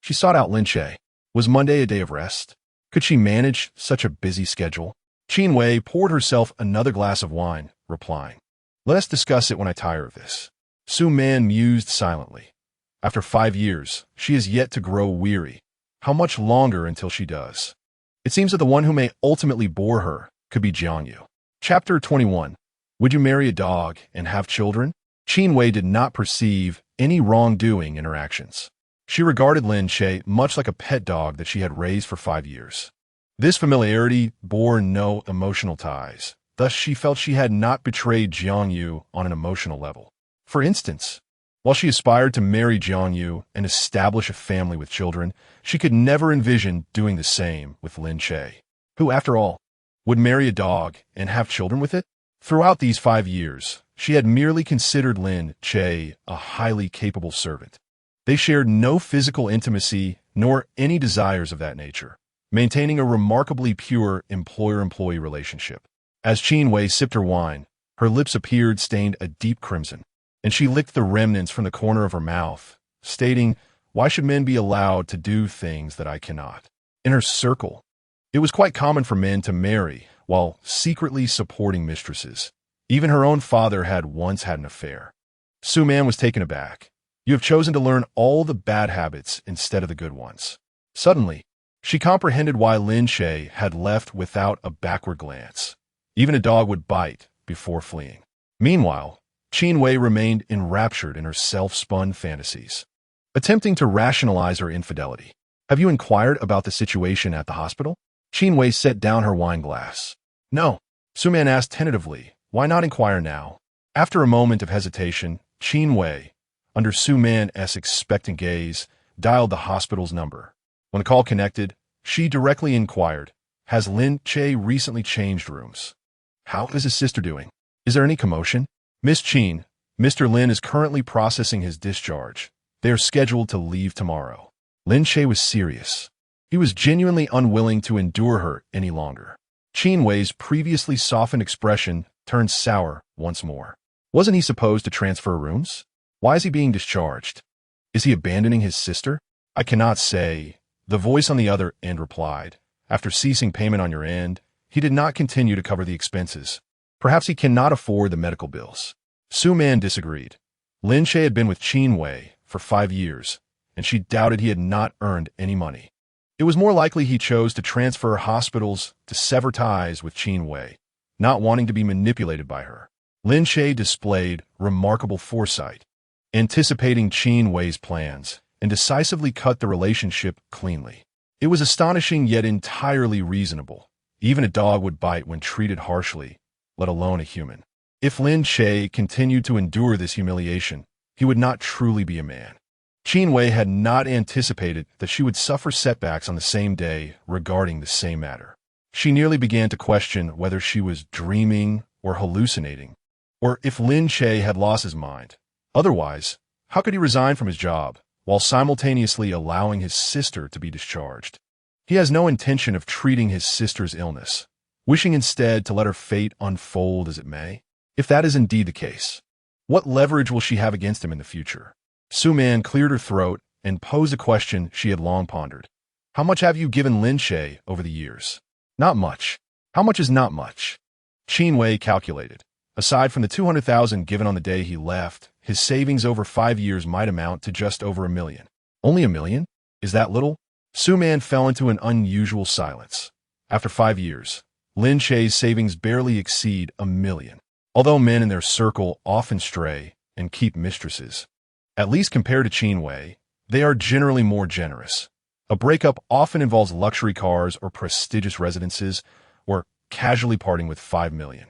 she sought out Lin Che. Was Monday a day of rest? Could she manage such a busy schedule? Qin Wei poured herself another glass of wine, replying, Let us discuss it when I tire of this. Su Man mused silently. After 5 years, she is yet to grow weary. How much longer until she does? It seems that the one who may ultimately bore her could be Jiang Yu. Chapter 21. Would you marry a dog and have children? Qin Wei did not perceive any wrongdoing in her actions. She regarded Lin Che much like a pet dog that she had raised for 5 years. This familiarity bore no emotional ties. Thus, she felt she had not betrayed Jiang Yu on an emotional level. For instance, while she aspired to marry Jiang Yu and establish a family with children, she could never envision doing the same with Lin Che, who, after all, would marry a dog and have children with it. Throughout these 5 years, she had merely considered Lin Che a highly capable servant. They shared no physical intimacy nor any desires of that nature, maintaining a remarkably pure employer-employee relationship. As Qin Wei sipped her wine, her lips appeared stained a deep crimson, and she licked the remnants from the corner of her mouth, stating, Why should men be allowed to do things that I cannot? In her circle, it was quite common for men to marry while secretly supporting mistresses. Even her own father had once had an affair. Su Man was taken aback. You have chosen to learn all the bad habits instead of the good ones. Suddenly, she comprehended why Lin Che had left without a backward glance. Even a dog would bite before fleeing. Meanwhile, Qin Wei remained enraptured in her self-spun fantasies, attempting to rationalize her infidelity. Have you inquired about the situation at the hospital? Qin Wei set down her wine glass. No, Su Man asked tentatively. Why not inquire now? After a moment of hesitation, Qin Wei, under Su Man's expectant gaze, dialed the hospital's number. When the call connected, she directly inquired, Has Lin Che recently changed rooms? How is his sister doing? Is there any commotion? Miss Qin, Mr. Lin is currently processing his discharge. They are scheduled to leave tomorrow. Lin Che was serious. He was genuinely unwilling to endure her any longer. Qin Wei's previously softened expression turned sour once more. Wasn't he supposed to transfer rooms? Why is he being discharged? Is he abandoning his sister? I cannot say. The voice on the other end replied. After ceasing payment on your end, he did not continue to cover the expenses. Perhaps he cannot afford the medical bills. Su Man disagreed. Lin Che had been with Qin Wei for 5 years, and she doubted he had not earned any money. It was more likely he chose to transfer hospitals to sever ties with Qin Wei, not wanting to be manipulated by her. Lin Che displayed remarkable foresight, anticipating Qin Wei's plans, and decisively cut the relationship cleanly. It was astonishing yet entirely reasonable. Even a dog would bite when treated harshly, let alone a human. If Lin Che continued to endure this humiliation, he would not truly be a man. Qin Wei had not anticipated that she would suffer setbacks on the same day regarding the same matter. She nearly began to question whether she was dreaming or hallucinating, or if Lin Che had lost his mind. Otherwise, how could he resign from his job while simultaneously allowing his sister to be discharged? He has no intention of treating his sister's illness, wishing instead to let her fate unfold as it may. If that is indeed the case, what leverage will she have against him in the future? Su Man cleared her throat and posed a question she had long pondered. How much have you given Lin Che over the years? Not much. How much is not much? Qin Wei calculated. Aside from the 200,000 given on the day he left, his savings over 5 years might amount to just over $1 million. Only $1 million? Is that little? Su Man fell into an unusual silence. After 5 years, Lin Che's savings barely exceed $1 million. Although men in their circle often stray and keep mistresses, at least compared to Qin Wei, they are generally more generous. A breakup often involves luxury cars or prestigious residences, or casually parting with $5 million.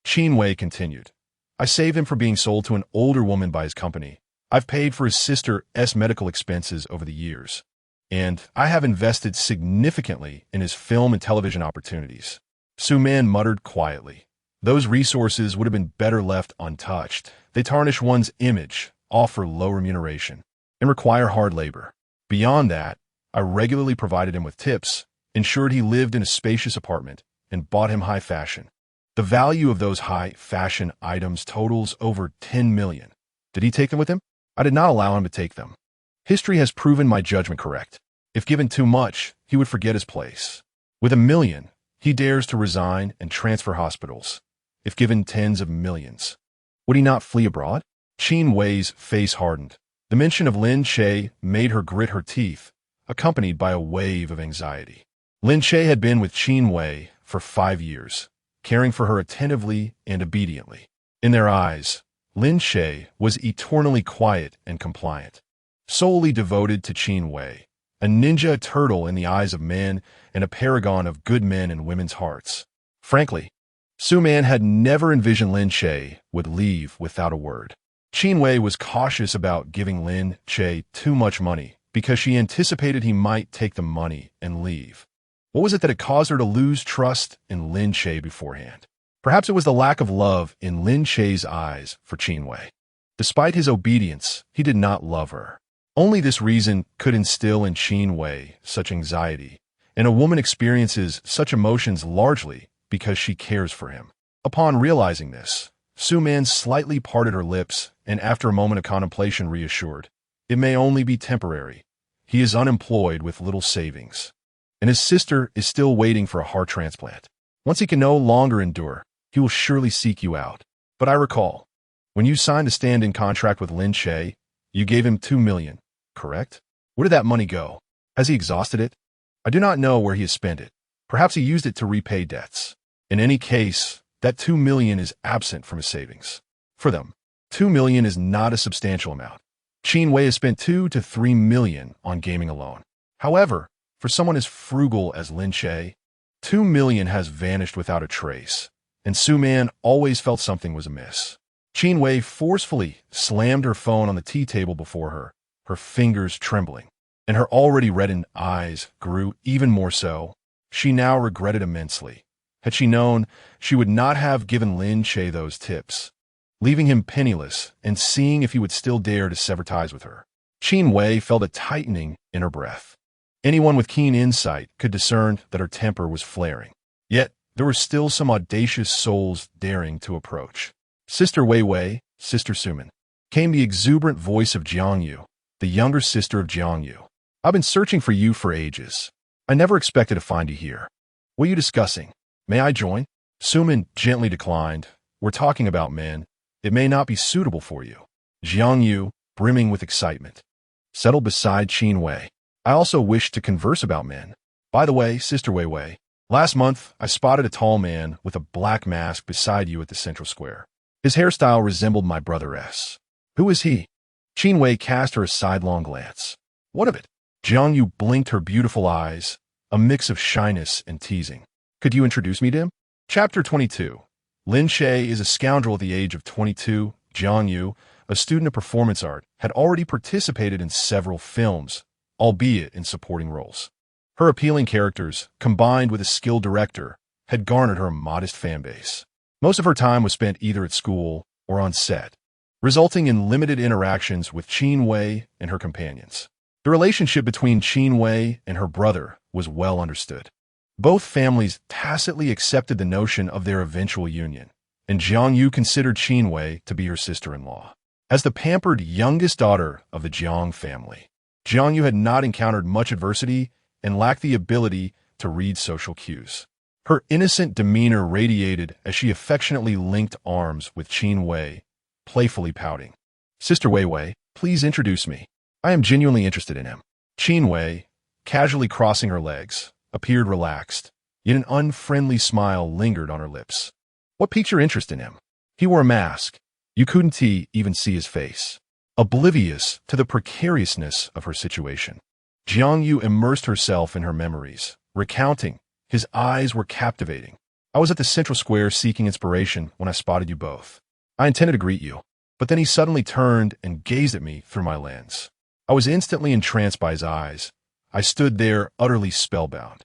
Qin Wei continued. I saved him for being sold to an older woman by his company. I've paid for his sister's medical expenses over the years. And I have invested significantly in his film and television opportunities. Su Man muttered quietly. Those resources would have been better left untouched. They tarnish one's image, offer low remuneration, and require hard labor. Beyond that, I regularly provided him with tips, ensured he lived in a spacious apartment, and bought him high fashion. The value of those high fashion items totals over $10 million. Did he take them with him? I did not allow him to take them. History has proven my judgment correct. If given too much, he would forget his place. With $1 million, he dares to resign and transfer hospitals. If given tens of millions, would he not flee abroad? Qin Wei's face hardened. The mention of Lin Che made her grit her teeth, accompanied by a wave of anxiety. Lin Che had been with Qin Wei for 5 years, caring for her attentively and obediently. In their eyes, Lin Che was eternally quiet and compliant, solely devoted to Qin Wei, a ninja turtle in the eyes of men and a paragon of good men and women's hearts. Frankly, Su Man had never envisioned Lin Che would leave without a word. Qin Wei was cautious about giving Lin Che too much money because she anticipated he might take the money and leave. What was it that had caused her to lose trust in Lin Che beforehand? Perhaps it was the lack of love in Lin Che's eyes for Qin Wei. Despite his obedience, he did not love her. Only this reason could instill in Qin Wei such anxiety, and a woman experiences such emotions largely because she cares for him. Upon realizing this, Su Man slightly parted her lips and after a moment of contemplation reassured, it may only be temporary. He is unemployed with little savings, and his sister is still waiting for a heart transplant. Once he can no longer endure, he will surely seek you out. But I recall, when you signed a stand-in contract with Lin Che, you gave him $2 million, correct? Where did that money go? Has he exhausted it? I do not know where he has spent it. Perhaps he used it to repay debts. In any case, that $2 million is absent from his savings. For them, $2 million is not a substantial amount. Qin Wei has spent $2 to $3 million on gaming alone. However, for someone as frugal as Lin Che, $2 million has vanished without a trace, and Su Man always felt something was amiss. Qin Wei forcefully slammed her phone on the tea table before her, her fingers trembling, and her already reddened eyes grew even more so. She now regretted immensely. Had she known, she would not have given Lin Che those tips, leaving him penniless and seeing if he would still dare to sever ties with her. Qin Wei felt a tightening in her breath. Anyone with keen insight could discern that her temper was flaring. Yet, there were still some audacious souls daring to approach. Sister Wei Wei, Sister Suman, came the exuberant voice of Jiang Yu, the younger sister of Jiang Yu. I've been searching for you for ages. I never expected to find you here. What are you discussing? May I join? Suman gently declined. We're talking about men. It may not be suitable for you. Jiang Yu, brimming with excitement, settled beside Qin Wei. I also wish to converse about men. By the way, Sister Wei Wei, last month I spotted a tall man with a black mask beside you at the central square. His hairstyle resembled my brother's. Who is he? Qin Wei cast her a sidelong glance. What of it? Jiang Yu blinked her beautiful eyes, a mix of shyness and teasing. Could you introduce me to him? Chapter 22. Lin Che is a scoundrel at the age of 22. Jiang Yu, a student of performance art, had already participated in several films, albeit in supporting roles. Her appealing characters, combined with a skilled director, had garnered her a modest fanbase. Most of her time was spent either at school or on set, resulting in limited interactions with Qin Wei and her companions. The relationship between Qin Wei and her brother was well understood. Both families tacitly accepted the notion of their eventual union, and Jiang Yu considered Qin Wei to be her sister-in-law. As the pampered youngest daughter of the Jiang family, Jiang Yu had not encountered much adversity and lacked the ability to read social cues. Her innocent demeanor radiated as she affectionately linked arms with Qin Wei, playfully pouting. "Sister Wei Wei, please introduce me. I am genuinely interested in him." Qin Wei, casually crossing her legs, appeared relaxed, yet an unfriendly smile lingered on her lips. "What piqued your interest in him?" He wore a mask. You couldn't even see his face. Oblivious to the precariousness of her situation, Jiang Yu immersed herself in her memories, recounting. His eyes were captivating. "I was at the central square seeking inspiration when I spotted you both. I intended to greet you, but then he suddenly turned and gazed at me through my lens. I was instantly entranced by his eyes. I stood there utterly spellbound.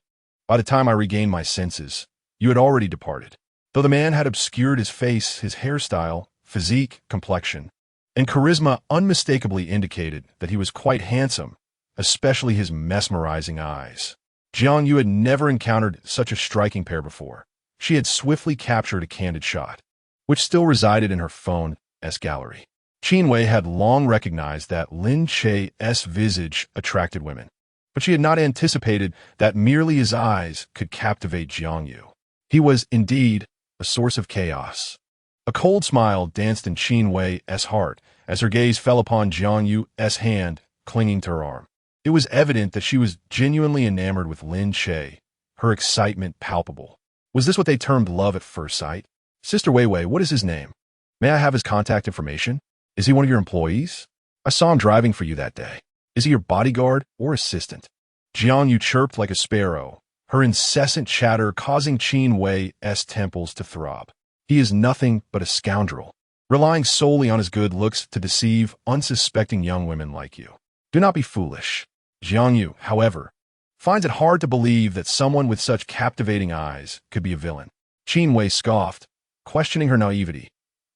By the time I regained my senses, you had already departed. Though the man had obscured his face, his hairstyle, physique, complexion, and charisma unmistakably indicated that he was quite handsome, especially his mesmerizing eyes. Jiang Yu had never encountered such a striking pair before. She had swiftly captured a candid shot, which still resided in her phone's gallery. Qin Wei had long recognized that Lin Che's visage attracted women, but she had not anticipated that merely his eyes could captivate Jiang Yu. He was, indeed, a source of chaos. A cold smile danced in Qin Wei's heart as her gaze fell upon Jiang Yu's hand clinging to her arm. It was evident that she was genuinely enamored with Lin Che, her excitement palpable. Was this what they termed love at first sight? "Sister Wei Wei, what is his name? May I have his contact information? Is he one of your employees? I saw him driving for you that day. Is he your bodyguard or assistant?" Jiang Yu chirped like a sparrow, her incessant chatter causing Qin Wei's temples to throb. "He is nothing but a scoundrel, relying solely on his good looks to deceive unsuspecting young women like you. Do not be foolish." Jiang Yu, however, finds it hard to believe that someone with such captivating eyes could be a villain. Qin Wei scoffed, questioning her naivety.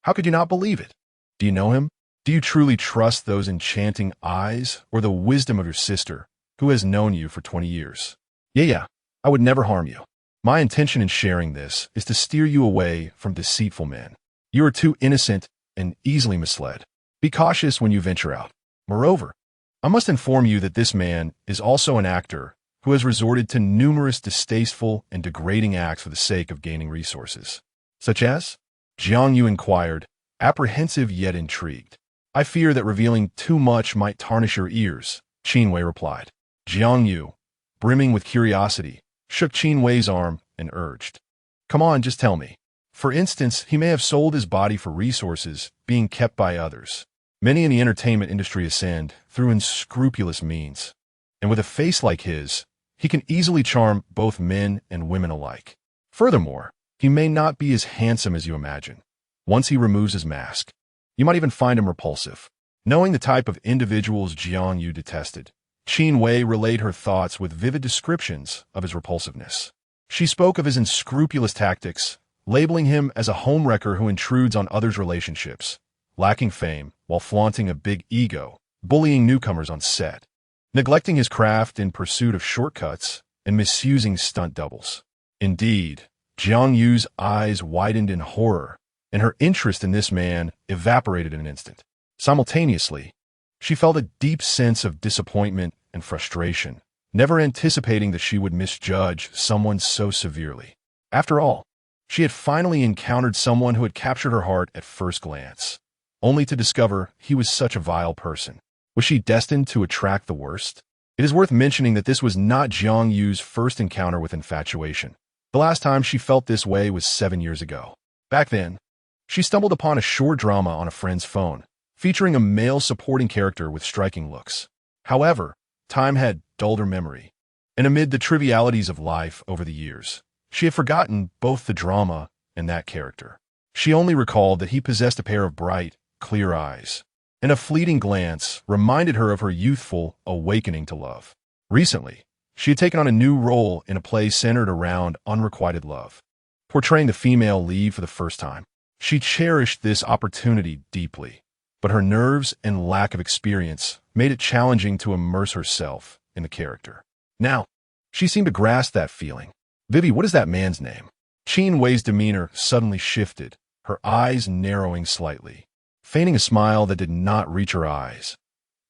"How could you not believe it? Do you know him? Do you truly trust those enchanting eyes or the wisdom of your sister, who has known you for 20 years? Yeah, I would never harm you. My intention in sharing this is to steer you away from deceitful men. You are too innocent and easily misled. Be cautious when you venture out. Moreover, I must inform you that this man is also an actor who has resorted to numerous distasteful and degrading acts for the sake of gaining resources." "Such as?" Jiang Yu inquired, apprehensive yet intrigued. "I fear that revealing too much might tarnish your ears," Qin Wei replied. Jiang Yu, brimming with curiosity, shook Qin Wei's arm and urged. "Come on, just tell me. For instance, he may have sold his body for resources being kept by others. Many in the entertainment industry ascend through unscrupulous means, and with a face like his, he can easily charm both men and women alike. Furthermore, he may not be as handsome as you imagine. Once he removes his mask, you might even find him repulsive." Knowing the type of individuals Jiang Yu detested, Qin Wei relayed her thoughts with vivid descriptions of his repulsiveness. She spoke of his unscrupulous tactics, labeling him as a homewrecker who intrudes on others' relationships, lacking fame while flaunting a big ego, bullying newcomers on set, neglecting his craft in pursuit of shortcuts, and misusing stunt doubles. Indeed, Jiang Yu's eyes widened in horror, and her interest in this man evaporated in an instant. Simultaneously, she felt a deep sense of disappointment and frustration, never anticipating that she would misjudge someone so severely. After all, she had finally encountered someone who had captured her heart at first glance, only to discover he was such a vile person. Was she destined to attract the worst? It is worth mentioning that this was not Jiang Yu's first encounter with infatuation. The last time she felt this way was 7 years ago. Back then, she stumbled upon a short drama on a friend's phone, featuring a male supporting character with striking looks. However, time had dulled her memory, and amid the trivialities of life over the years, she had forgotten both the drama and that character. She only recalled that he possessed a pair of bright, clear eyes, and a fleeting glance reminded her of her youthful awakening to love. Recently, she had taken on a new role in a play centered around unrequited love, portraying the female lead for the first time. She cherished this opportunity deeply, but her nerves and lack of experience made it challenging to immerse herself in the character. Now, she seemed to grasp that feeling. "Vivi, what is that man's name?" Qin Wei's demeanor suddenly shifted, her eyes narrowing slightly, feigning a smile that did not reach her eyes.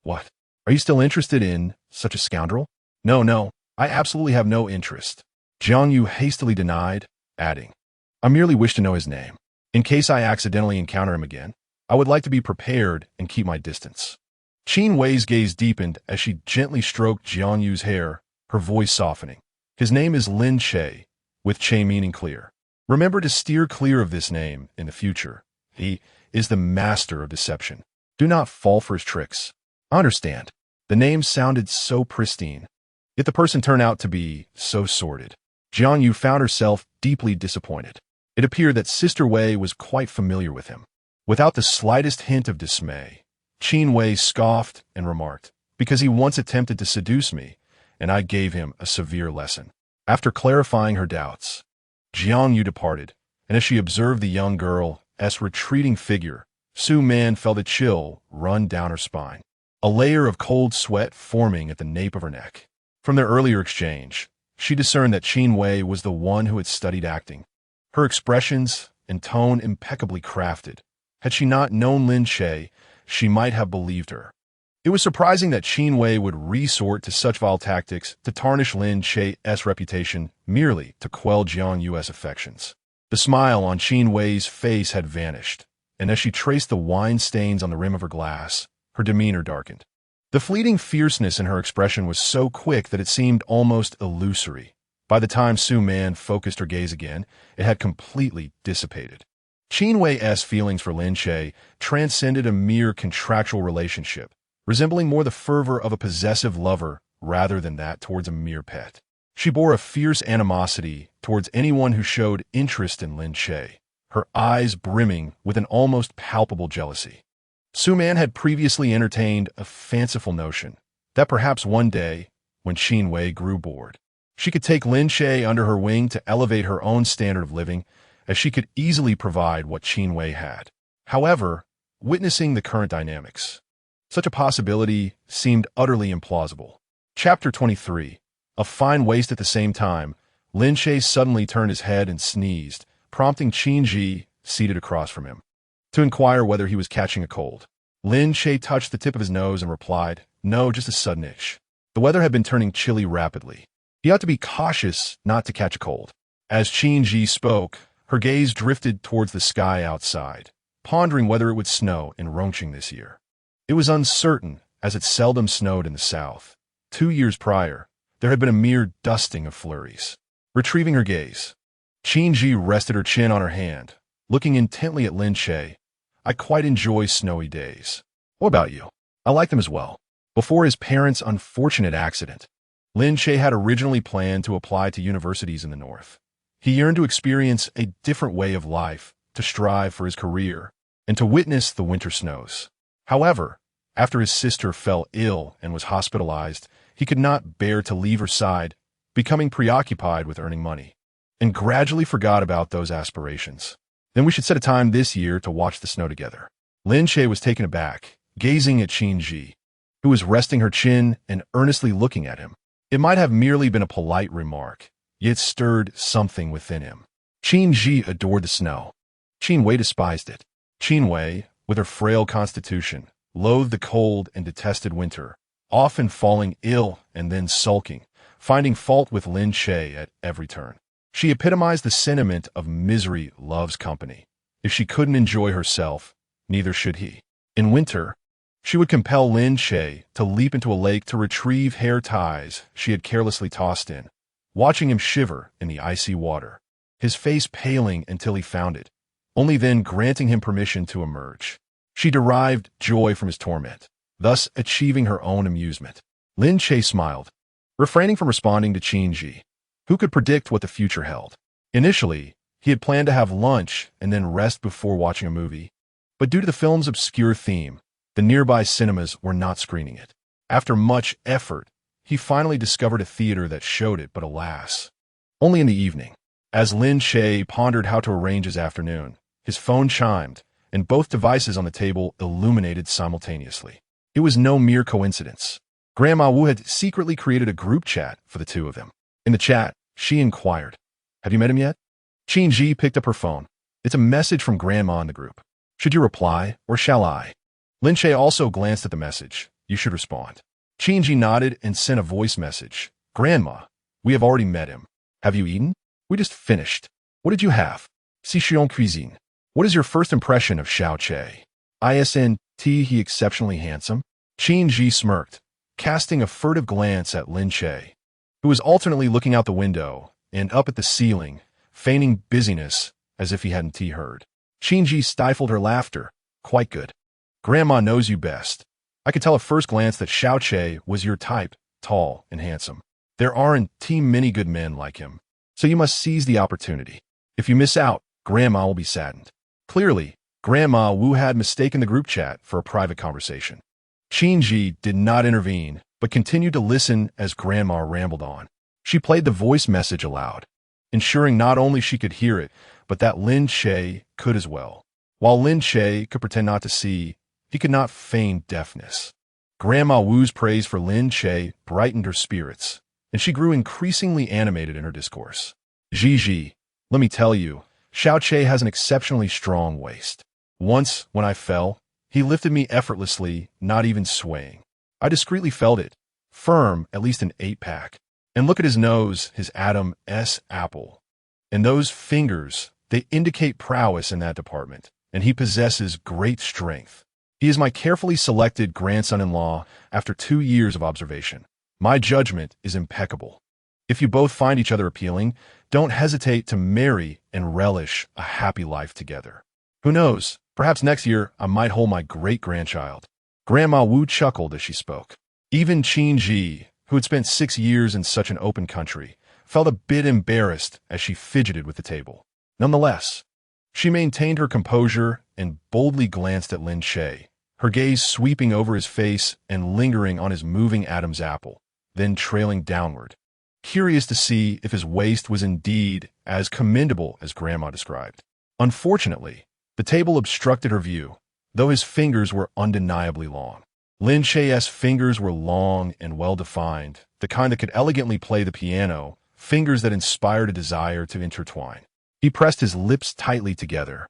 "What? Are you still interested in such a scoundrel?" No, I absolutely have no interest," Jiang Yu hastily denied, adding, "I merely wish to know his name. In case I accidentally encounter him again, I would like to be prepared and keep my distance." Qin Wei's gaze deepened as she gently stroked Jiang Yu's hair, her voice softening. "His name is Lin Che, with Che meaning clear. Remember to steer clear of this name in the future. He is the master of deception. Do not fall for his tricks." "I understand." The name sounded so pristine, yet the person turned out to be so sordid. Jiang Yu found herself deeply disappointed. It appeared that Sister Wei was quite familiar with him. Without the slightest hint of dismay, Qin Wei scoffed and remarked, "Because he once attempted to seduce me, and I gave him a severe lesson." After clarifying her doubts, Jiang Yu departed, and as she observed the young girl's retreating figure, Su Man felt a chill run down her spine, a layer of cold sweat forming at the nape of her neck. From their earlier exchange, she discerned that Qin Wei was the one who had studied acting, her expressions and tone impeccably crafted. Had she not known Lin Che, she might have believed her. It was surprising that Qin Wei would resort to such vile tactics to tarnish Lin Che's reputation merely to quell Jiang Yu's affections. The smile on Qin Wei's face had vanished, and as she traced the wine stains on the rim of her glass, her demeanor darkened. The fleeting fierceness in her expression was so quick that it seemed almost illusory. By the time Su Man focused her gaze again, it had completely dissipated. Qin Wei's feelings for Lin Che transcended a mere contractual relationship, resembling more the fervor of a possessive lover rather than that towards a mere pet. She bore a fierce animosity towards anyone who showed interest in Lin Che, her eyes brimming with an almost palpable jealousy. Su Man had previously entertained a fanciful notion that perhaps one day, when Qin Wei grew bored, she could take Lin Che under her wing to elevate her own standard of living, as she could easily provide what Qin Wei had. However, witnessing the current dynamics, such a possibility seemed utterly implausible. Chapter 23. A fine waist at the same time, Lin Che suddenly turned his head and sneezed, prompting Qin Yi, seated across from him, to inquire whether he was catching a cold. Lin Che touched the tip of his nose and replied, "No, just a sudden itch." The weather had been turning chilly rapidly. He ought to be cautious not to catch a cold. As Qin Yi spoke, her gaze drifted towards the sky outside, pondering whether it would snow in Rongqing this year. It was uncertain, as it seldom snowed in the south. 2 years prior, there had been a mere dusting of flurries. Retrieving her gaze, Qin Yi rested her chin on her hand, looking intently at Lin Che. "I quite enjoy snowy days. What about you?" "I like them as well." Before his parents' unfortunate accident, Lin Che had originally planned to apply to universities in the north. He yearned to experience a different way of life, to strive for his career, and to witness the winter snows. However, after his sister fell ill and was hospitalized, he could not bear to leave her side, becoming preoccupied with earning money, and gradually forgot about those aspirations. "Then we should set a time this year to watch the snow together." Lin Che was taken aback, gazing at Qin Yi, who was resting her chin and earnestly looking at him. It might have merely been a polite remark, yet stirred something within him. Qin Yi adored the snow. Qin Wei despised it. Qin Wei, with her frail constitution, loathed the cold and detested winter, often falling ill and then sulking, finding fault with Lin Che at every turn. She epitomized the sentiment of misery loves company. If she couldn't enjoy herself, neither should he. In winter, she would compel Lin Che to leap into a lake to retrieve hair ties she had carelessly tossed in, watching him shiver in the icy water, his face paling until he found it, only then granting him permission to emerge. She derived joy from his torment, thus achieving her own amusement. Lin Che smiled, refraining from responding to Qin Yi. Who could predict what the future held? Initially, he had planned to have lunch and then rest before watching a movie, but due to the film's obscure theme, The nearby cinemas were not screening it. After much effort, he finally discovered a theater that showed it, but alas, only in the evening. As Lin Che pondered how to arrange his afternoon, his phone chimed, and both devices on the table illuminated simultaneously. It was no mere coincidence. Grandma Wu had secretly created a group chat for the two of them. In the chat, she inquired, "Have you met him yet?" Qin Yi picked up her phone. "It's a message from Grandma in the group. Should you reply, or shall I?" Lin Che also glanced at the message. "You should respond." Qin Yi nodded and sent a voice message. "Grandma, we have already met him. Have you eaten? We just finished. What did you have? Sichuan cuisine. What is your first impression of Xiao Che? Isn't he exceptionally handsome?" Qin Yi smirked, casting a furtive glance at Lin Che, who was alternately looking out the window and up at the ceiling, feigning busyness as if he hadn't heard. Qin Yi stifled her laughter. "Quite good. Grandma knows you best. I could tell at first glance that Xiao Che was your type, tall and handsome. There aren't many good men like him, so you must seize the opportunity. If you miss out, Grandma will be saddened." Clearly, Grandma Wu had mistaken the group chat for a private conversation. Qin Yi did not intervene, but continued to listen as Grandma rambled on. She played the voice message aloud, ensuring not only she could hear it, but that Lin Che could as well. While Lin Che could pretend not to see, he could not feign deafness. Grandma Wu's praise for Lin Che brightened her spirits, and she grew increasingly animated in her discourse. "Gigi, let me tell you, Xiao Che has an exceptionally strong waist. Once, when I fell, he lifted me effortlessly, not even swaying. I discreetly felt it, firm, at least an 8-pack. And look at his nose, his Adam's apple. And those fingers, they indicate prowess in that department, and he possesses great strength. He is my carefully selected grandson-in-law after 2 years of observation. My judgment is impeccable. If you both find each other appealing, don't hesitate to marry and relish a happy life together. Who knows, perhaps next year I might hold my great-grandchild." Grandma Wu chuckled as she spoke. Even Qin Yi, who had spent 6 years in such an open country, felt a bit embarrassed as she fidgeted with the table. Nonetheless, she maintained her composure and boldly glanced at Lin Che, her gaze sweeping over his face and lingering on his moving Adam's apple, then trailing downward, curious to see if his waist was indeed as commendable as Grandma described. Unfortunately, the table obstructed her view, though his fingers were undeniably long. Lin Che's fingers were long and well-defined, the kind that could elegantly play the piano, fingers that inspired a desire to intertwine. He pressed his lips tightly together,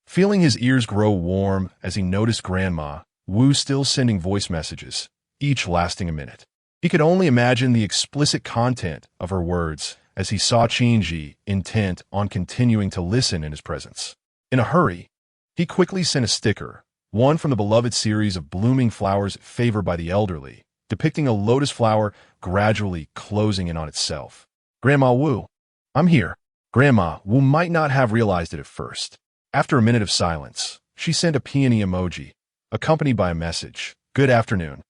feeling his ears grow warm as he noticed Grandma Wu still sending voice messages, each lasting a minute. He could only imagine the explicit content of her words as he saw Qin Yi intent on continuing to listen in his presence. In a hurry, he quickly sent a sticker, one from the beloved series of blooming flowers favored by the elderly, depicting a lotus flower gradually closing in on itself. "Grandma Wu, I'm here." Grandma Wu might not have realized it at first. After a minute of silence, she sent a peony emoji, accompanied by a message. "Good afternoon.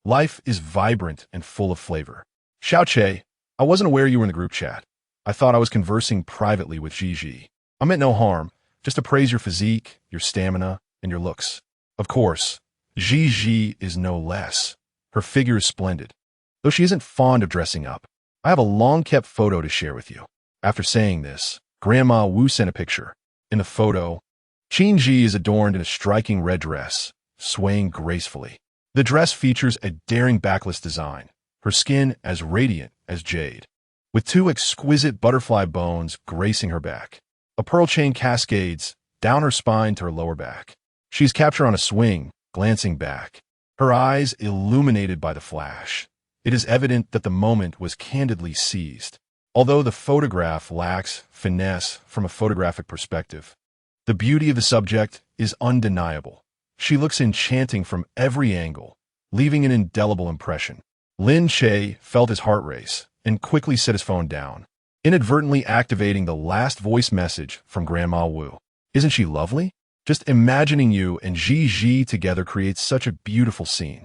Life is vibrant and full of flavor. Xiao Che, I wasn't aware you were in the group chat. I thought I was conversing privately with Gigi. I meant no harm, just to praise your physique, your stamina, and your looks. Of course, Gigi is no less. Her figure is splendid, though she isn't fond of dressing up. I have a long-kept photo to share with you." After saying this, Grandma Wu sent a picture. In the photo, Qin Yi is adorned in a striking red dress, swaying gracefully. The dress features a daring backless design, her skin as radiant as jade, with 2 exquisite butterfly bones gracing her back. A pearl chain cascades down her spine to her lower back. She is captured on a swing, glancing back, her eyes illuminated by the flash. It is evident that the moment was candidly seized. Although the photograph lacks finesse from a photographic perspective, the beauty of the subject is undeniable. She looks enchanting from every angle, leaving an indelible impression. Lin Che felt his heart race and quickly set his phone down, inadvertently activating the last voice message from Grandma Wu. "Isn't she lovely? Just imagining you and Gigi together creates such a beautiful scene.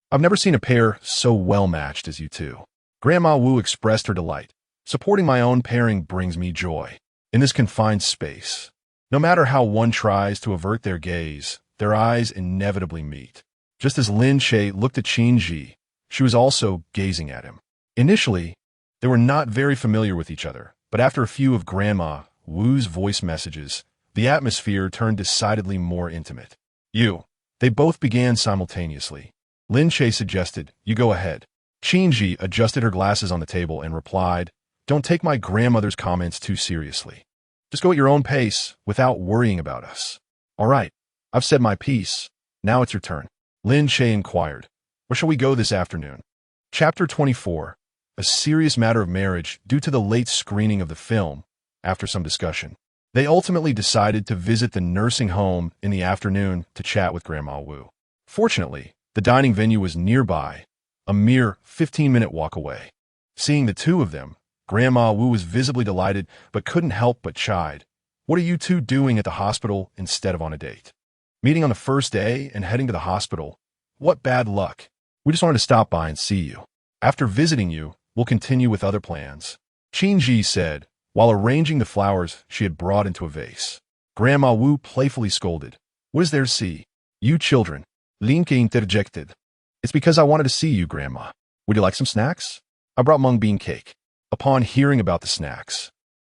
I've never seen a pair so well-matched as you two." Grandma Wu expressed her delight. "Supporting my own pairing brings me joy. In this confined space, no matter how one tries to avert their gaze, their eyes inevitably meet. Just as Lin Che looked at Qin Yi, she was also gazing at him. Initially, they were not very familiar with each other, but after a few of Grandma Wu's voice messages, the atmosphere turned decidedly more intimate. You. They both began simultaneously. Lin Che suggested, you go ahead. Qin Yi adjusted her glasses on the table and replied, don't take my grandmother's comments too seriously. Just go at your own pace without worrying about us. All right, I've said my piece. Now it's your turn. Lin Che inquired, where shall we go this afternoon? Chapter 24. A serious matter of marriage due to the late screening of the film. After some discussion, they ultimately decided to visit the nursing home in the afternoon to chat with Grandma Wu. Fortunately, the dining venue was nearby, a mere 15-minute walk away. Seeing the two of them, Grandma Wu was visibly delighted but couldn't help but chide. What are you two doing at the hospital instead of on a date? Meeting on the first day and heading to the hospital? What bad luck. We just wanted to stop by and see you. After visiting you, we'll continue with other plans. Qin Yi said, while arranging the flowers she had brought into a vase. Grandma Wu playfully scolded. What is there to see? You children. Lin Che interjected. It's because I wanted to see you, Grandma. Would you like some snacks? I brought mung bean cake. Upon hearing about the snacks,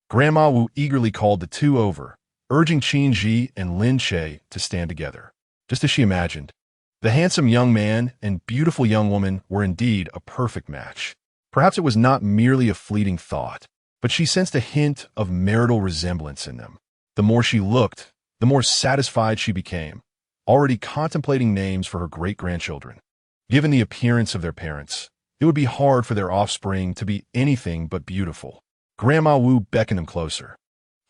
Grandma Wu eagerly called the two over, urging Qin Yi and Lin Che to stand together. Just as she imagined, the handsome young man and beautiful young woman were indeed a perfect match. Perhaps it was not merely a fleeting thought, but she sensed a hint of marital resemblance in them. The more she looked, the more satisfied she became, already contemplating names for her great-grandchildren. Given the appearance of their parents, it would be hard for their offspring to be anything but beautiful. Grandma Wu beckoned them closer,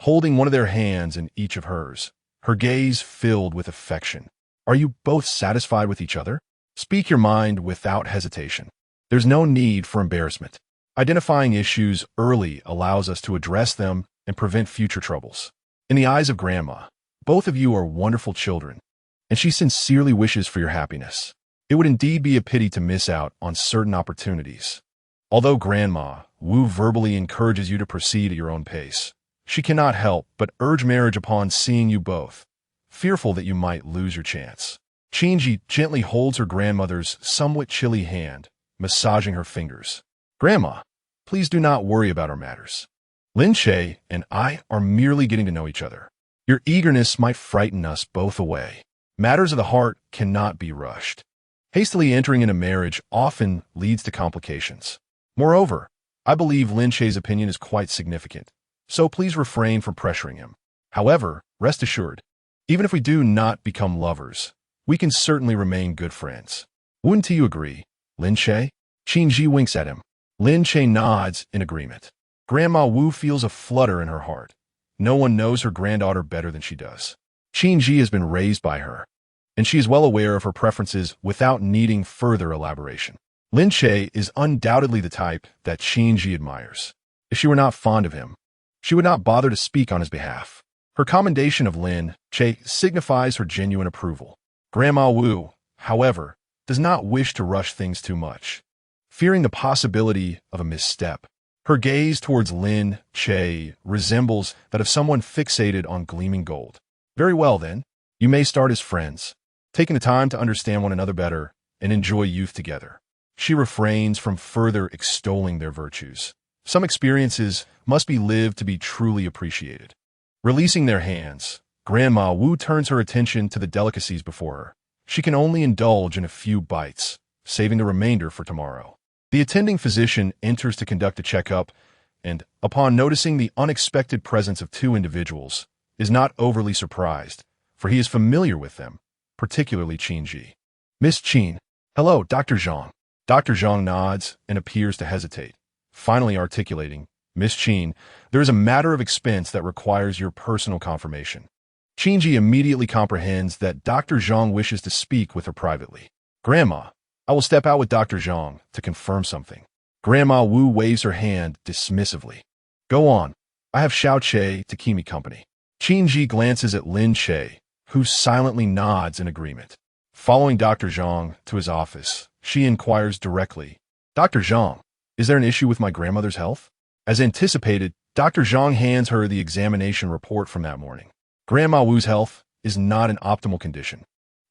holding one of their hands in each of hers, her gaze filled with affection. Are you both satisfied with each other? Speak your mind without hesitation. There's no need for embarrassment. Identifying issues early allows us to address them and prevent future troubles. In the eyes of Grandma, both of you are wonderful children, and she sincerely wishes for your happiness. It would indeed be a pity to miss out on certain opportunities. Although Grandma Wu verbally encourages you to proceed at your own pace, she cannot help but urge marriage upon seeing you both, fearful that you might lose your chance. Qin Yi gently holds her grandmother's somewhat chilly hand, massaging her fingers. Grandma, please do not worry about our matters. Lin Che and I are merely getting to know each other. Your eagerness might frighten us both away. Matters of the heart cannot be rushed. Hastily entering into marriage often leads to complications. Moreover, I believe Lin Che's opinion is quite significant, so please refrain from pressuring him. However, rest assured, even if we do not become lovers, we can certainly remain good friends. Wouldn't you agree, Lin Che? Qin Yi winks at him. Lin Che nods in agreement. Grandma Wu feels a flutter in her heart. No one knows her granddaughter better than she does. Qin Yi has been raised by her, and she is well aware of her preferences without needing further elaboration. Lin Che is undoubtedly the type that Qin Yi admires. If she were not fond of him, she would not bother to speak on his behalf. Her commendation of Lin Che signifies her genuine approval. Grandma Wu, however, does not wish to rush things too much, fearing the possibility of a misstep. Her gaze towards Lin Che resembles that of someone fixated on gleaming gold. Very well, then. You may start as friends, taking the time to understand one another better and enjoy youth together. She refrains from further extolling their virtues. Some experiences must be lived to be truly appreciated. Releasing their hands, Grandma Wu turns her attention to the delicacies before her. She can only indulge in a few bites, saving the remainder for tomorrow. The attending physician enters to conduct a checkup and, upon noticing the unexpected presence of two individuals, is not overly surprised, for he is familiar with them, particularly Qin Yi. Miss Qin. Hello, Dr. Zhang. Dr. Zhang nods and appears to hesitate, finally articulating, Miss Qin, there is a matter of expense that requires your personal confirmation. Qin Yi immediately comprehends that Dr. Zhang wishes to speak with her privately. Grandma, I will step out with Dr. Zhang to confirm something. Grandma Wu waves her hand dismissively. Go on. I have Xiao Che to keep me company. Qin Yi glances at Lin Che, who silently nods in agreement. Following Dr. Zhang to his office, she inquires directly, Dr. Zhang, is there an issue with my grandmother's health? As anticipated, Dr. Zhang hands her the examination report from that morning. Grandma Wu's health is not in optimal condition.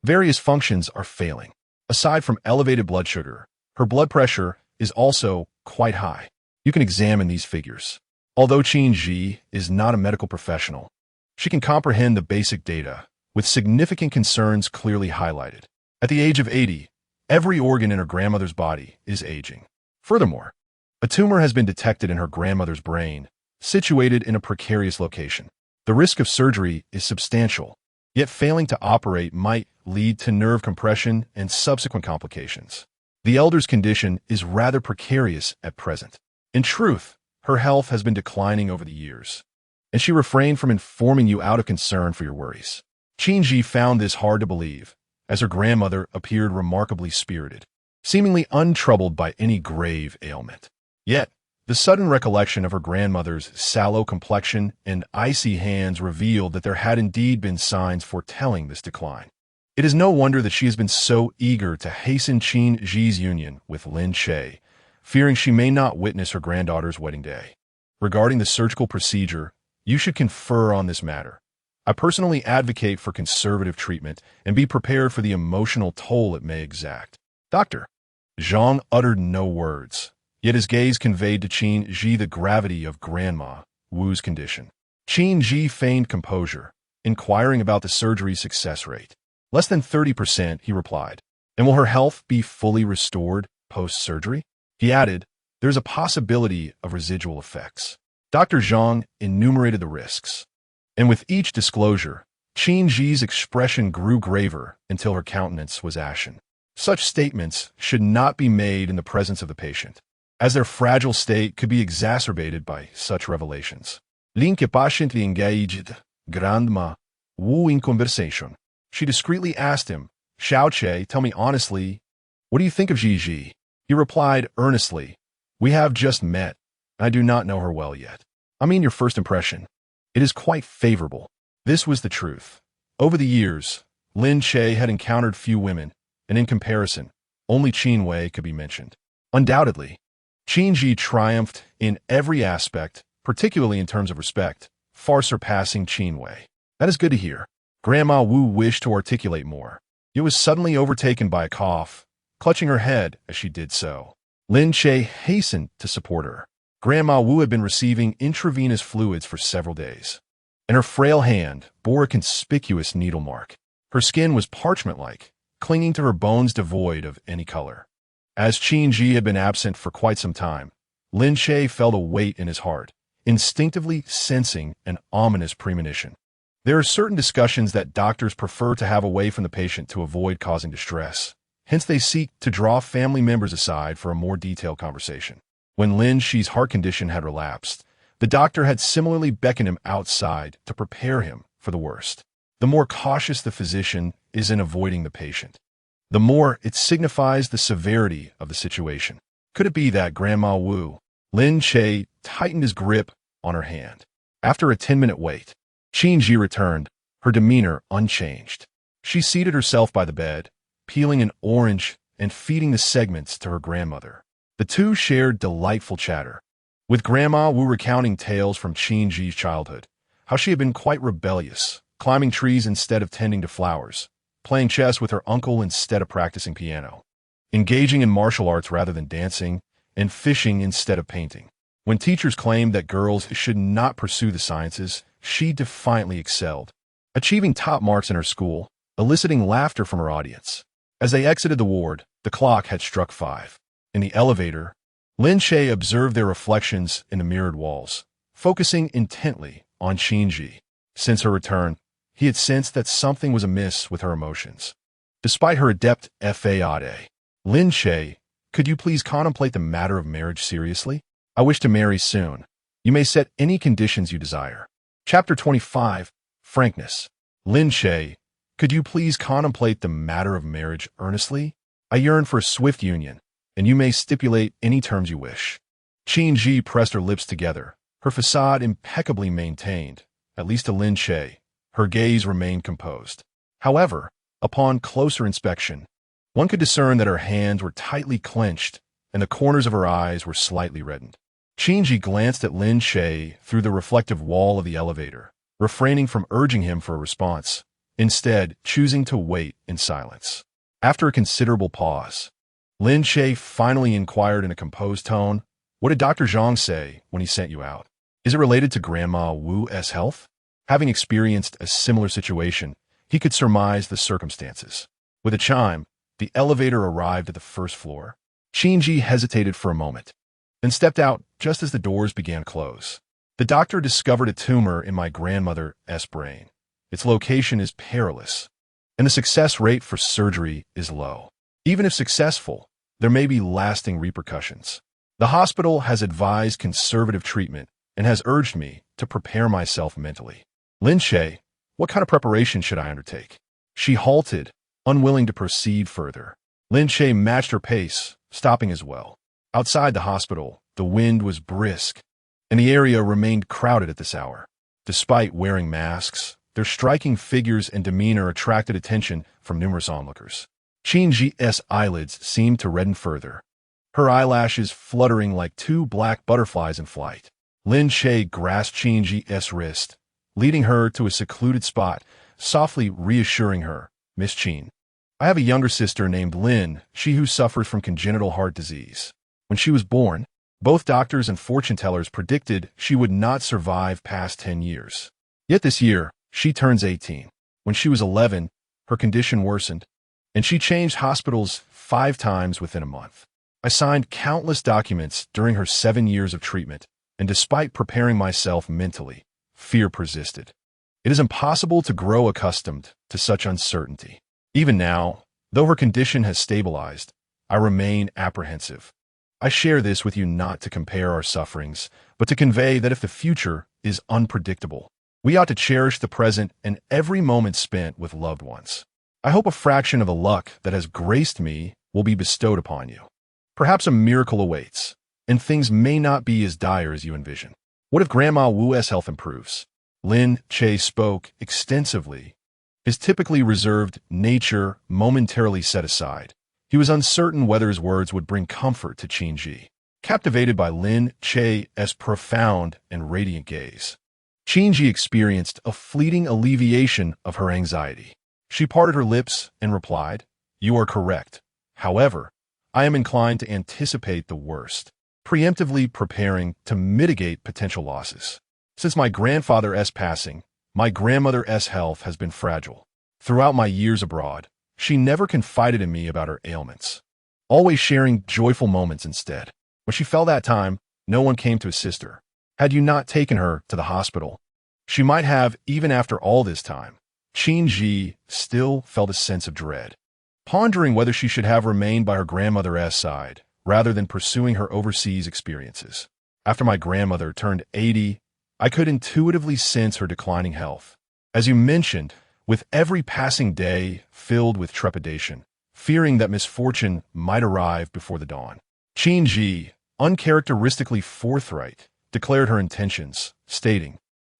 Various functions are failing. Aside from elevated blood sugar, her blood pressure is also quite high. You can examine these figures. Although Qin Yi is not a medical professional, she can comprehend the basic data, with significant concerns clearly highlighted. At the age of 80, every organ in her grandmother's body is aging. Furthermore, a tumor has been detected in her grandmother's brain, situated in a precarious location. The risk of surgery is substantial, yet failing to operate might lead to nerve compression and subsequent complications. The elder's condition is rather precarious at present. In truth, her health has been declining over the years, and she refrained from informing you out of concern for your worries. Qin Yi found this hard to believe, as her grandmother appeared remarkably spirited, seemingly untroubled by any grave ailment. Yet, the sudden recollection of her grandmother's sallow complexion and icy hands revealed that there had indeed been signs foretelling this decline. It is no wonder that she has been so eager to hasten Qin Yi's union with Lin Che, fearing she may not witness her granddaughter's wedding day. Regarding the surgical procedure, you should confer on this matter. I personally advocate for conservative treatment and be prepared for the emotional toll it may exact. Dr. Zhang uttered no words, yet his gaze conveyed to Qin Yi the gravity of Grandma Wu's condition. Qin Yi feigned composure, inquiring about the surgery's success rate. Less than 30%, he replied. And will her health be fully restored post-surgery? He added, there's a possibility of residual effects. Dr. Zhang enumerated the risks. And with each disclosure, Qin Yi's expression grew graver until her countenance was ashen. Such statements should not be made in the presence of the patient, as their fragile state could be exacerbated by such revelations. Lin Che patiently engaged Grandma Wu in conversation. She discreetly asked him, Xiao Che, tell me honestly, what do you think of Qin Yi? He replied earnestly, we have just met, and I do not know her well yet. I mean your first impression. It is quite favorable. This was the truth. Over the years, Lin Che had encountered few women, and in comparison, only Qin Wei could be mentioned. Undoubtedly, Qin Yi triumphed in every aspect, particularly in terms of respect, far surpassing Qin Wei. That is good to hear. Grandma Wu wished to articulate more. It was suddenly overtaken by a cough, clutching her head as she did so. Lin Che hastened to support her. Grandma Wu had been receiving intravenous fluids for several days, and her frail hand bore a conspicuous needle mark. Her skin was parchment-like, clinging to her bones devoid of any color. As Qin Yi had been absent for quite some time, Lin Che felt a weight in his heart, instinctively sensing an ominous premonition. There are certain discussions that doctors prefer to have away from the patient to avoid causing distress. Hence, they seek to draw family members aside for a more detailed conversation. When Lin Che's heart condition had relapsed, the doctor had similarly beckoned him outside to prepare him for the worst. The more cautious the physician is in avoiding the patient, the more it signifies the severity of the situation. Could it be that Grandma Wu? Lin Che tightened his grip on her hand. After a 10-minute wait, Qin Yi returned, her demeanor unchanged. She seated herself by the bed, peeling an orange and feeding the segments to her grandmother. The two shared delightful chatter, with Grandma Wu recounting tales from Qin Yi's childhood, how she had been quite rebellious, climbing trees instead of tending to flowers, playing chess with her uncle instead of practicing piano, engaging in martial arts rather than dancing, and fishing instead of painting. When teachers claimed that girls should not pursue the sciences, she defiantly excelled, achieving top marks in her school, eliciting laughter from her audience. As they exited the ward, the clock had struck 5. In the elevator, Lin Che observed their reflections in the mirrored walls, focusing intently on Qin Yi. Since her return, he had sensed that something was amiss with her emotions. Despite her adept FAAD, Lin Che, could you please contemplate the matter of marriage seriously? I wish to marry soon. You may set any conditions you desire. Chapter 25, Frankness. Lin Che, could you please contemplate the matter of marriage earnestly? I yearn for a swift union, and you may stipulate any terms you wish. Qin Yi pressed her lips together, her facade impeccably maintained, at least to Lin Che. Her gaze remained composed. However, upon closer inspection, one could discern that her hands were tightly clenched and the corners of her eyes were slightly reddened. Qin Yi glanced at Lin Che through the reflective wall of the elevator, refraining from urging him for a response, instead choosing to wait in silence. After a considerable pause, Lin Che finally inquired in a composed tone, "What did Dr. Zhang say when he sent you out? Is it related to Grandma Wu's health?" Having experienced a similar situation, he could surmise the circumstances. With a chime, the elevator arrived at the first floor. Qin Yi hesitated for a moment, then stepped out just as the doors began to close. The doctor discovered a tumor in my grandmother's brain. Its location is perilous, and the success rate for surgery is low. Even if successful, there may be lasting repercussions. The hospital has advised conservative treatment and has urged me to prepare myself mentally. Lin Che, what kind of preparation should I undertake? She halted, unwilling to proceed further. Lin Che matched her pace, stopping as well. Outside the hospital, the wind was brisk, and the area remained crowded at this hour. Despite wearing masks, their striking figures and demeanor attracted attention from numerous onlookers. Qin Yi's eyelids seemed to redden further, her eyelashes fluttering like two black butterflies in flight. Lin Che grasped Qin Yi's wrist, leading her to a secluded spot, softly reassuring her, "Miss Qin, I have a younger sister named Lin, she who suffers from congenital heart disease. When she was born, both doctors and fortune tellers predicted she would not survive past 10 years. Yet this year, she turns 18. When she was 11, her condition worsened, and she changed hospitals 5 times within a month. I signed countless documents during her 7 years of treatment, and despite preparing myself mentally, fear persisted. It is impossible to grow accustomed to such uncertainty. Even now, though her condition has stabilized, I remain apprehensive. I share this with you not to compare our sufferings, but to convey that if the future is unpredictable, we ought to cherish the present and every moment spent with loved ones. I hope a fraction of the luck that has graced me will be bestowed upon you. Perhaps a miracle awaits, and things may not be as dire as you envision. What if Grandma Wu's health improves?" Lin Che spoke extensively, his typically reserved nature momentarily set aside. He was uncertain whether his words would bring comfort to Qin Yi. Captivated by Lin Che's profound and radiant gaze, Qin Yi experienced a fleeting alleviation of her anxiety. She parted her lips and replied, "You are correct. However, I am inclined to anticipate the worst, preemptively preparing to mitigate potential losses. Since my grandfather's passing, my grandmother's health has been fragile. Throughout my years abroad, she never confided in me about her ailments, always sharing joyful moments instead. When she fell that time, no one came to assist her. Had you not taken her to the hospital, she might have even after all this time." Qin Yi still felt a sense of dread, pondering whether she should have remained by her grandmother's side rather than pursuing her overseas experiences. After my grandmother turned 80, I could intuitively sense her declining health. As you mentioned, with every passing day filled with trepidation, fearing that misfortune might arrive before the dawn. Qin Yi, uncharacteristically forthright, declared her intentions, stating,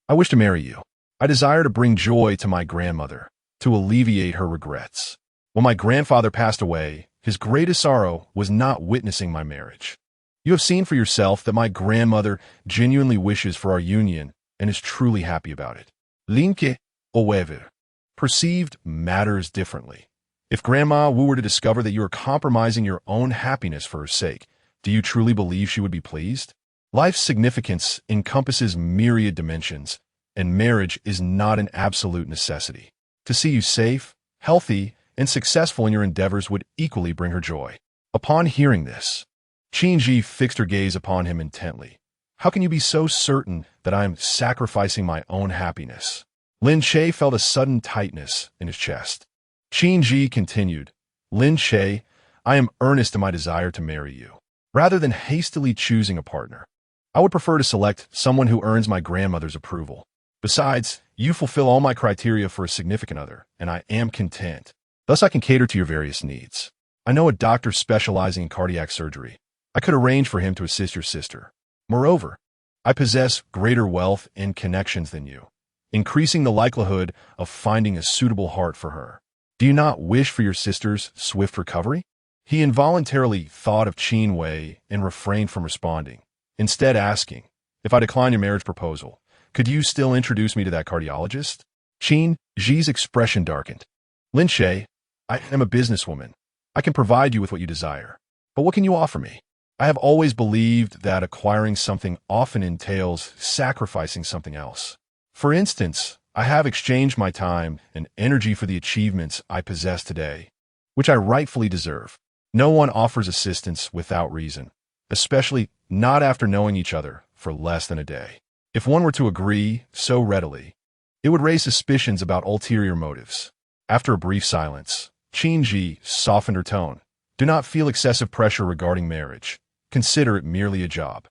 "I wish to marry you. I desire to bring joy to my grandmother, to alleviate her regrets. When my grandfather passed away, his greatest sorrow was not witnessing my marriage. You have seen for yourself that my grandmother genuinely wishes for our union and is truly happy about it." Lin Che, however, perceived matters differently. If Grandma Wu were to discover that you are compromising your own happiness for her sake, do you truly believe she would be pleased? Life's significance encompasses myriad dimensions, and marriage is not an absolute necessity. To see you safe, healthy, and successful in your endeavors would equally bring her joy. Upon hearing this, Qin Yi fixed her gaze upon him intently. "How can you be so certain that I am sacrificing my own happiness?" Lin Che felt a sudden tightness in his chest. Qin Yi continued, "Lin Che, I am earnest in my desire to marry you. Rather than hastily choosing a partner, I would prefer to select someone who earns my grandmother's approval. Besides, you fulfill all my criteria for a significant other, and I am content. Thus I can cater to your various needs. I know a doctor specializing in cardiac surgery. I could arrange for him to assist your sister. Moreover, I possess greater wealth and connections than you, increasing the likelihood of finding a suitable heart for her. Do you not wish for your sister's swift recovery?" He involuntarily thought of Qin Wei and refrained from responding, instead asking, "If I decline your marriage proposal, could you still introduce me to that cardiologist?" Qin Yi's expression darkened. "Lin Che, I am a businesswoman. I can provide you with what you desire. But what can you offer me? I have always believed that acquiring something often entails sacrificing something else. For instance, I have exchanged my time and energy for the achievements I possess today, which I rightfully deserve. No one offers assistance without reason, especially not after knowing each other for less than a day. If one were to agree so readily, it would raise suspicions about ulterior motives. After a brief silence, Qin Yi softened her tone. Do not feel excessive pressure regarding marriage. Consider it merely a job.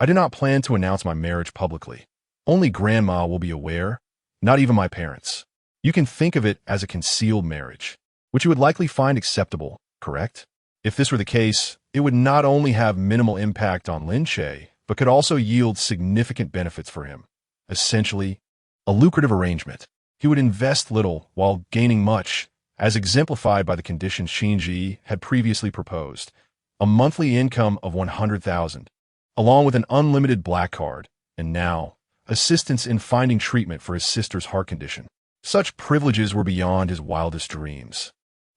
I do not plan to announce my marriage publicly. Only grandma will be aware, not even my parents. You can think of it as a concealed marriage, which you would likely find acceptable, correct? If this were the case, it would not only have minimal impact on Lin Che, but could also yield significant benefits for him. Essentially, a lucrative arrangement. He would invest little while gaining much, as exemplified by the conditions Qin Yi had previously proposed. A monthly income of 100,000, along with an unlimited black card, and now, assistance in finding treatment for his sister's heart condition. Such privileges were beyond his wildest dreams.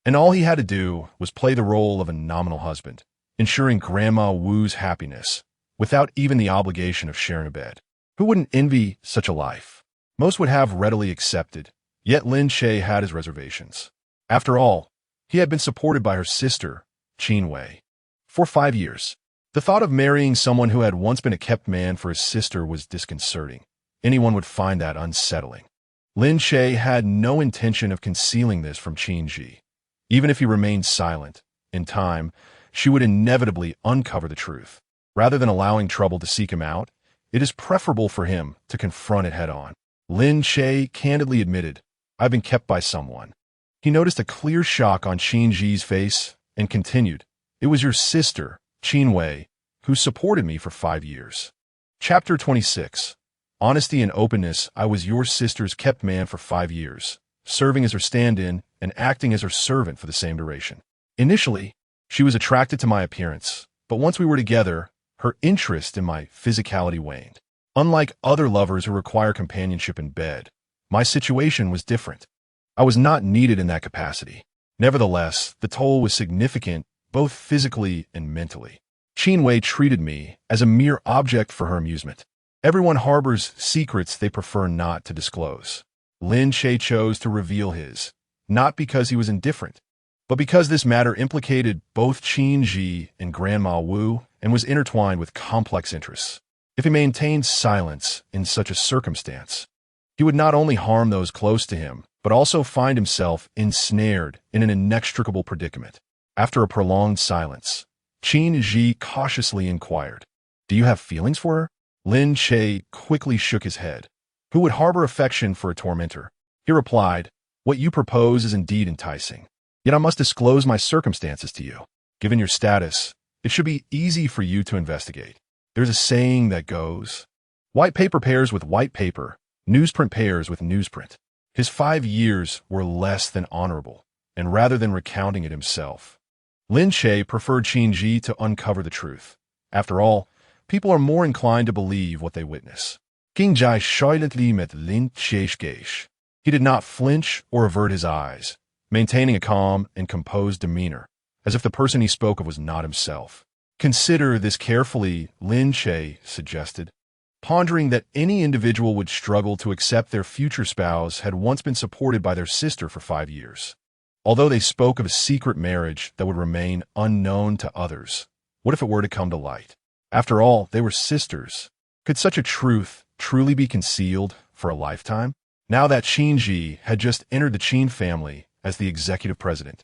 And all he had to do was play the role of a nominal husband, ensuring Grandma Wu's happiness, without even the obligation of sharing a bed. Who wouldn't envy such a life? Most would have readily accepted, yet Lin Che had his reservations. After all, he had been supported by her sister, Qin Wei, for 5 years. The thought of marrying someone who had once been a kept man for his sister was disconcerting. Anyone would find that unsettling. Lin Che had no intention of concealing this from Qin Yi. Even if he remained silent, in time, she would inevitably uncover the truth. Rather than allowing trouble to seek him out, it is preferable for him to confront it head-on. Lin Che candidly admitted, I've been kept by someone. He noticed a clear shock on Qin Yi's face and continued, It was your sister, Qin Wei, who supported me for 5 years. Chapter 26. Honesty and openness. I was your sister's kept man for 5 years, serving as her stand-in and acting as her servant for the same duration. Initially, she was attracted to my appearance, but once we were together, her interest in my physicality waned. Unlike other lovers who require companionship in bed, my situation was different. I was not needed in that capacity. Nevertheless, the toll was significant, both physically and mentally. Qin Wei treated me as a mere object for her amusement. Everyone harbors secrets they prefer not to disclose. Lin Che chose to reveal his, not because he was indifferent, but because this matter implicated both Qin Yi and Grandma Wu and was intertwined with complex interests. If he maintained silence in such a circumstance, he would not only harm those close to him, but also find himself ensnared in an inextricable predicament. After a prolonged silence, Qin Yi cautiously inquired, Do you have feelings for her? Lin Che quickly shook his head. Who would harbor affection for a tormentor? He replied, What you propose is indeed enticing. Yet I must disclose my circumstances to you. Given your status, it should be easy for you to investigate. There's a saying that goes, White paper pairs with white paper, newsprint pairs with newsprint. His 5 years were less than honorable, and rather than recounting it himself, Lin Che preferred Qin Yi to uncover the truth. After all, people are more inclined to believe what they witness. King Jai silently met Lin Che's gaze. He did not flinch or avert his eyes, maintaining a calm and composed demeanor, as if the person he spoke of was not himself. Consider this carefully, Lin Che suggested, pondering that any individual would struggle to accept their future spouse had once been supported by their sister for 5 years. Although they spoke of a secret marriage that would remain unknown to others, what if it were to come to light? After all, they were sisters. Could such a truth truly be concealed for a lifetime? Now that Qin Yi had just entered the Qin family as the executive president,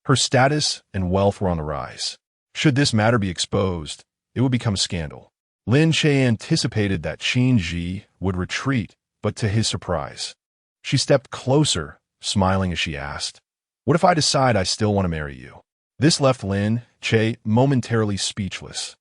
her status and wealth were on the rise. Should this matter be exposed, it would become a scandal. Lin Che anticipated that Qin Yi would retreat, but to his surprise, she stepped closer, smiling as she asked, What if I decide I still want to marry you? This left Lin Che momentarily speechless.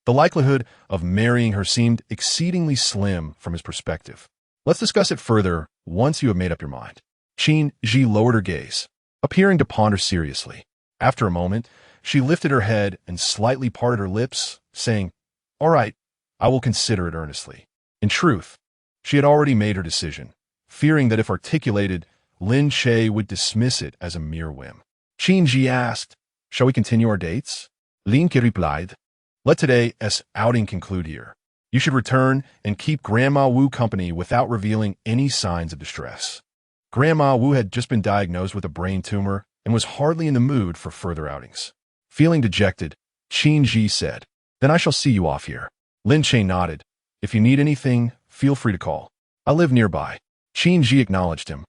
The likelihood of marrying her seemed exceedingly slim from his perspective. Let's discuss it further once you have made up your mind. Qin Yi lowered her gaze, appearing to ponder seriously. After a moment, she lifted her head and slightly parted her lips, saying, All right, I will consider it earnestly. In truth, she had already made her decision, fearing that if articulated, Lin Che would dismiss it as a mere whim. Qin Yi asked, "Shall we continue our dates?" Lin Che replied, "Let today's outing conclude here. You should return and keep Grandma Wu company without revealing any signs of distress." Grandma Wu had just been diagnosed with a brain tumor and was hardly in the mood for further outings. Feeling dejected, Qin Yi said, "Then I shall see you off here." Lin Che nodded. "If you need anything, feel free to call. I live nearby." Qin Yi acknowledged him.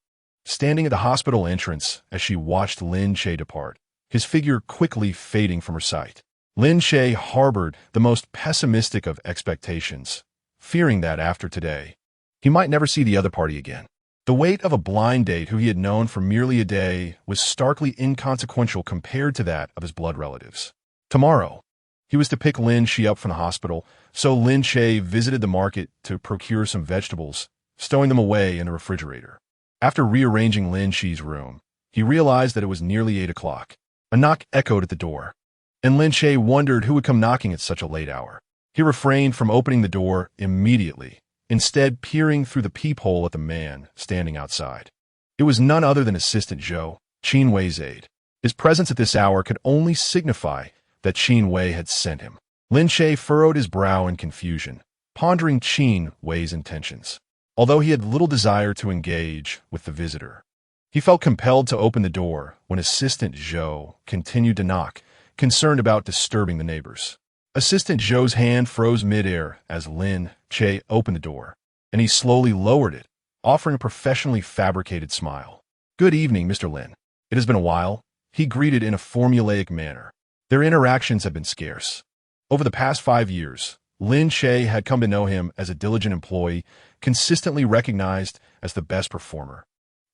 Standing at the hospital entrance as she watched Lin Che depart, his figure quickly fading from her sight. Lin Che harbored the most pessimistic of expectations, fearing that after today, he might never see the other party again. The weight of a blind date who he had known for merely a day was starkly inconsequential compared to that of his blood relatives. Tomorrow, he was to pick Lin Che up from the hospital, so Lin Che visited the market to procure some vegetables, stowing them away in the refrigerator. After rearranging Lin Che's room, he realized that it was nearly 8 o'clock. A knock echoed at the door, and Lin Che wondered who would come knocking at such a late hour. He refrained from opening the door immediately, instead peering through the peephole at the man standing outside. It was none other than Assistant Zhou, Qin Wei's aide. His presence at this hour could only signify that Qin Wei had sent him. Lin Che furrowed his brow in confusion, pondering Qin Wei's intentions. Although he had little desire to engage with the visitor, he felt compelled to open the door when Assistant Zhou continued to knock, concerned about disturbing the neighbors. Assistant Zhou's hand froze midair as Lin Che opened the door, and he slowly lowered it, offering a professionally fabricated smile. "Good evening, Mr. Lin. It has been a while," he greeted in a formulaic manner. Their interactions had been scarce. Over the past 5 years, Lin Che had come to know him as a diligent employee, consistently recognized as the best performer,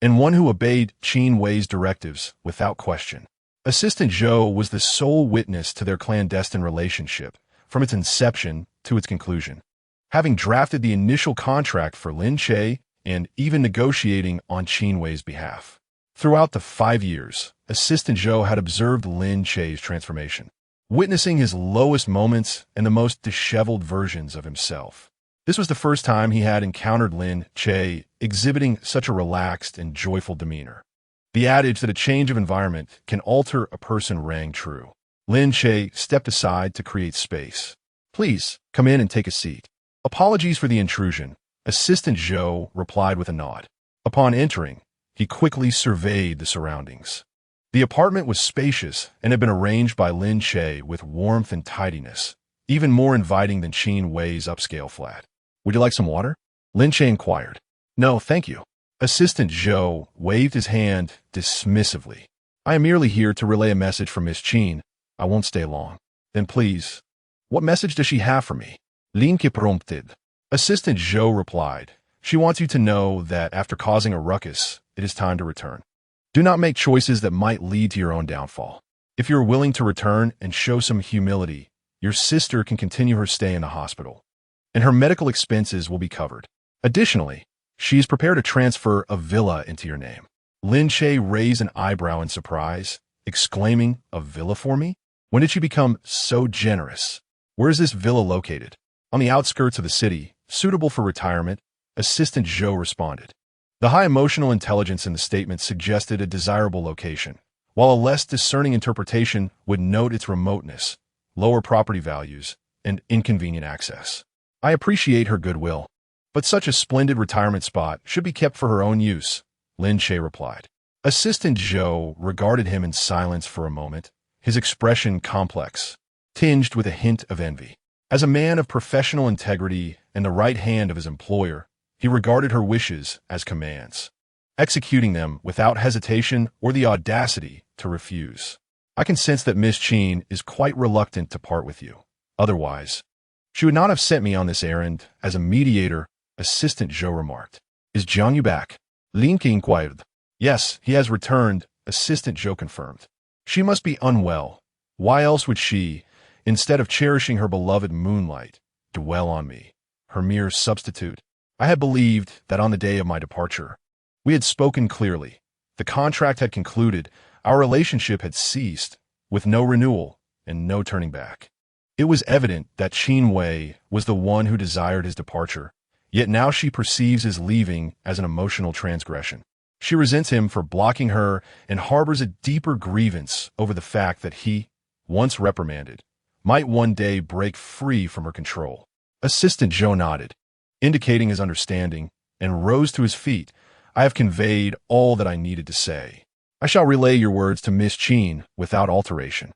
and one who obeyed Qin Wei's directives without question. Assistant Zhou was the sole witness to their clandestine relationship, from its inception to its conclusion. Having drafted the initial contract for Lin Che and even negotiating on Qin Wei's behalf. Throughout the 5 years, Assistant Zhou had observed Lin Che's transformation, witnessing his lowest moments and the most disheveled versions of himself. This was the first time he had encountered Lin Che exhibiting such a relaxed and joyful demeanor. The adage that a change of environment can alter a person rang true. Lin Che stepped aside to create space. "Please, come in and take a seat." "Apologies for the intrusion," Assistant Zhou replied with a nod. Upon entering, he quickly surveyed the surroundings. The apartment was spacious and had been arranged by Lin Che with warmth and tidiness, even more inviting than Qin Wei's upscale flat. "Would you like some water?" Lin Che inquired. "No, thank you." Assistant Zhou waved his hand dismissively. "I am merely here to relay a message from Miss Qin. I won't stay long." "Then please, what message does she have for me?" Lin Che prompted. Assistant Zhou replied, "She wants you to know that after causing a ruckus, it is time to return. Do not make choices that might lead to your own downfall. If you are willing to return and show some humility, your sister can continue her stay in the hospital, and her medical expenses will be covered. Additionally, she is prepared to transfer a villa into your name." Lin Che raised an eyebrow in surprise, exclaiming, "A villa for me? When did she become so generous? Where is this villa located?" "On the outskirts of the city, suitable for retirement," Assistant Zhou responded. The high emotional intelligence in the statement suggested a desirable location, while a less discerning interpretation would note its remoteness, lower property values, and inconvenient access. "I appreciate her goodwill, but such a splendid retirement spot should be kept for her own use," Lin Che replied. Assistant Zhou regarded him in silence for a moment, his expression complex, tinged with a hint of envy. As a man of professional integrity and the right hand of his employer, he regarded her wishes as commands, executing them without hesitation or the audacity to refuse. "I can sense that Miss Qin is quite reluctant to part with you. Otherwise, she would not have sent me on this errand as a mediator," Assistant Zhou remarked. "Is Jiang Yu back?" Lin Che inquired. "Yes, he has returned," Assistant Zhou confirmed. "She must be unwell. Why else would she, instead of cherishing her beloved moonlight, dwell on me, her mere substitute? I had believed that on the day of my departure, we had spoken clearly. The contract had concluded, our relationship had ceased, with no renewal and no turning back. It was evident that Qin Wei was the one who desired his departure, yet now she perceives his leaving as an emotional transgression. She resents him for blocking her and harbors a deeper grievance over the fact that he, once reprimanded, might one day break free from her control. Assistant Zhou nodded, indicating his understanding, and rose to his feet. I have conveyed all that I needed to say. I shall relay your words to Miss Qin without alteration.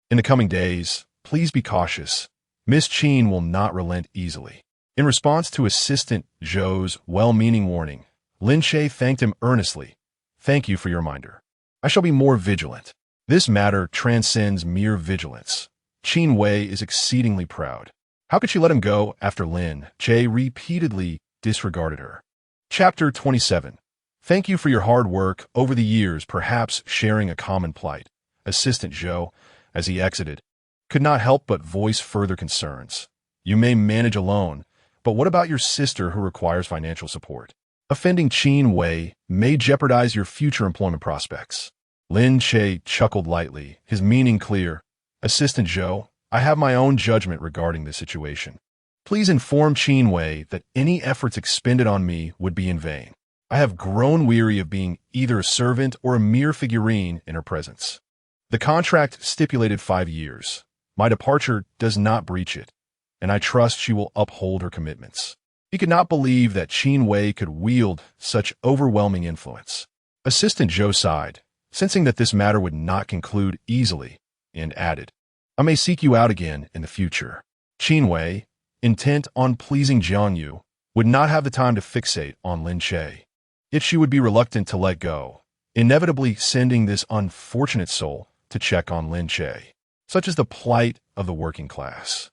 In the coming days, please be cautious. Miss Qin will not relent easily. In response to Assistant Zhou's well-meaning warning, Lin Che thanked him earnestly. Thank you for your reminder. I shall be more vigilant. This matter transcends mere vigilance. Qin Wei is exceedingly proud. How could she let him go after Lin Che repeatedly disregarded her? Chapter 27. Thank you for your hard work over the years, perhaps sharing a common plight. Assistant Zhou, as he exited, could not help but voice further concerns. You may manage alone, but what about your sister who requires financial support? Offending Qin Wei may jeopardize your future employment prospects. Lin Che chuckled lightly, his meaning clear. Assistant Zhou, I have my own judgment regarding this situation. Please inform Qin Wei that any efforts expended on me would be in vain. I have grown weary of being either a servant or a mere figurine in her presence. The contract stipulated 5 years. My departure does not breach it, and I trust she will uphold her commitments. He could not believe that Qin Wei could wield such overwhelming influence. Assistant Zhou sighed, sensing that this matter would not conclude easily, and added, I may seek you out again in the future. Qin Wei, intent on pleasing Jiang Yu, would not have the time to fixate on Lin Che. Yet she would be reluctant to let go, inevitably sending this unfortunate soul to check on Lin Che. Such is the plight of the working class,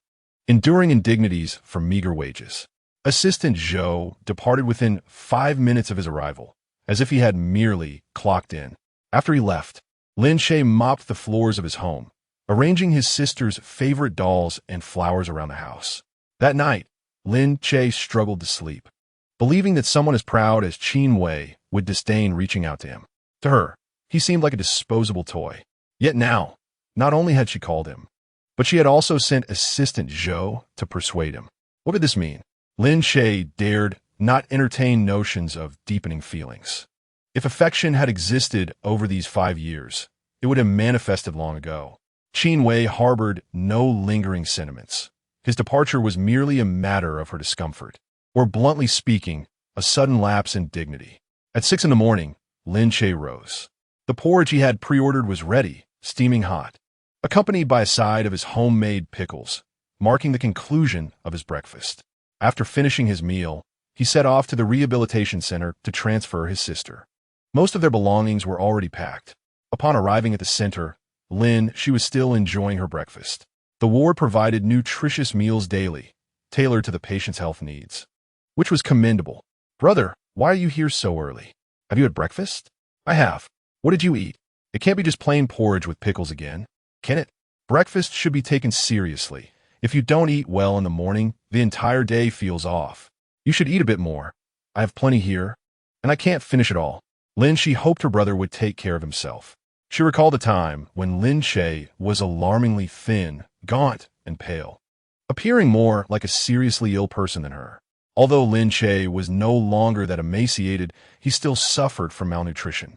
enduring indignities for meager wages. Assistant Zhou departed within 5 minutes of his arrival, as if he had merely clocked in. After he left, Lin Che mopped the floors of his home, arranging his sister's favorite dolls and flowers around the house. That night, Lin Che struggled to sleep, believing that someone as proud as Qin Wei would disdain reaching out to him. To her, he seemed like a disposable toy. Yet now, not only had she called him, but she had also sent Assistant Zhou to persuade him. What could this mean? Lin Che dared not entertain notions of deepening feelings. If affection had existed over these 5 years, it would have manifested long ago. Qin Wei harbored no lingering sentiments. His departure was merely a matter of her discomfort, or bluntly speaking, a sudden lapse in dignity. At 6 in the morning, Lin Che rose. The porridge he had pre-ordered was ready, steaming hot, accompanied by a side of his homemade pickles, marking the conclusion of his breakfast. After finishing his meal, he set off to the rehabilitation center to transfer his sister. Most of their belongings were already packed. Upon arriving at the center, she was still enjoying her breakfast. The ward provided nutritious meals daily, tailored to the patient's health needs, which was commendable. Brother, why are you here so early? Have you had breakfast? I have. What did you eat? It can't be just plain porridge with pickles again, can it? Breakfast should be taken seriously. If you don't eat well in the morning, the entire day feels off. You should eat a bit more. I have plenty here, and I can't finish it all. She hoped her brother would take care of himself. She recalled a time when Lin Che was alarmingly thin, gaunt, and pale, appearing more like a seriously ill person than her. Although Lin Che was no longer that emaciated, he still suffered from malnutrition.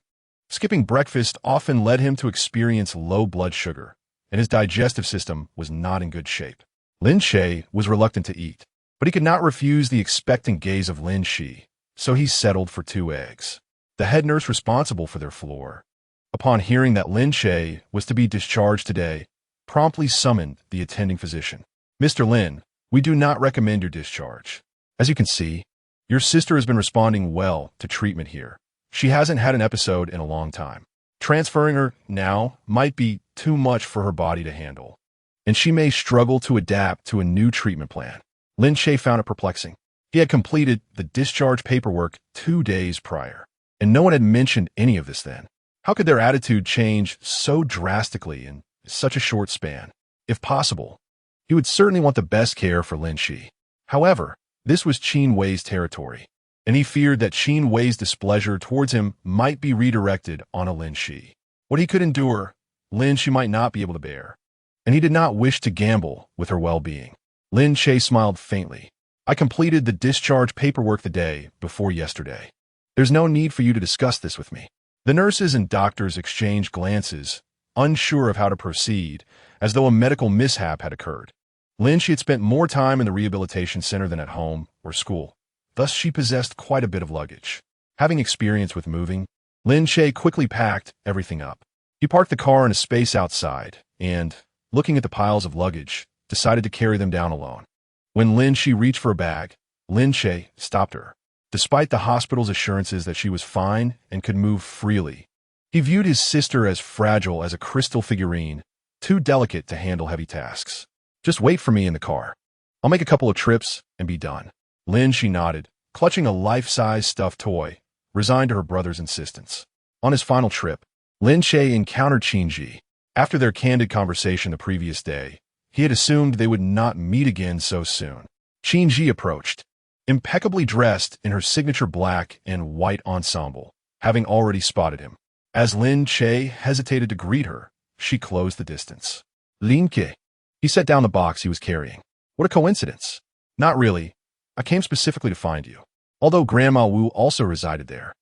Skipping breakfast often led him to experience low blood sugar, and his digestive system was not in good shape. Lin Che was reluctant to eat, but he could not refuse the expectant gaze of Lin Shi, so he settled for 2 eggs. The head nurse responsible for their floor, upon hearing that Lin Che was to be discharged today, promptly summoned the attending physician. Mr. Lin, we do not recommend your discharge. As you can see, your sister has been responding well to treatment here. She hasn't had an episode in a long time. Transferring her now might be too much for her body to handle, and she may struggle to adapt to a new treatment plan. Lin Che found it perplexing. He had completed the discharge paperwork 2 days prior, and no one had mentioned any of this then. How could their attitude change so drastically in such a short span? If possible, he would certainly want the best care for Lin Shi. However, this was Qin Wei's territory, and he feared that Qin Wei's displeasure towards him might be redirected on a Lin Shi. What he could endure, Lin Shi might not be able to bear, and he did not wish to gamble with her well-being. Lin Che smiled faintly. I completed the discharge paperwork the day before yesterday. There's no need for you to discuss this with me. The nurses and doctors exchanged glances, unsure of how to proceed, as though a medical mishap had occurred. Lin Che had spent more time in the rehabilitation center than at home or school. Thus, she possessed quite a bit of luggage. Having experience with moving, Lin Che quickly packed everything up. He parked the car in a space outside and, looking at the piles of luggage, decided to carry them down alone. When Lin Che reached for a bag, Lin Che stopped her. Despite the hospital's assurances that she was fine and could move freely, he viewed his sister as fragile as a crystal figurine, too delicate to handle heavy tasks. Just wait for me in the car. I'll make a couple of trips and be done. Lin Che nodded, clutching a life-size stuffed toy, resigned to her brother's insistence. On his final trip, Lin Che encountered Qin Yi. After their candid conversation the previous day, he had assumed they would not meet again so soon. Qin Yi approached, impeccably dressed in her signature black and white ensemble, having already spotted him. As Lin Che hesitated to greet her, she closed the distance. Lin Che. He set down the box he was carrying. What a coincidence. Not really. I came specifically to find you. Although Grandma Wu also resided there.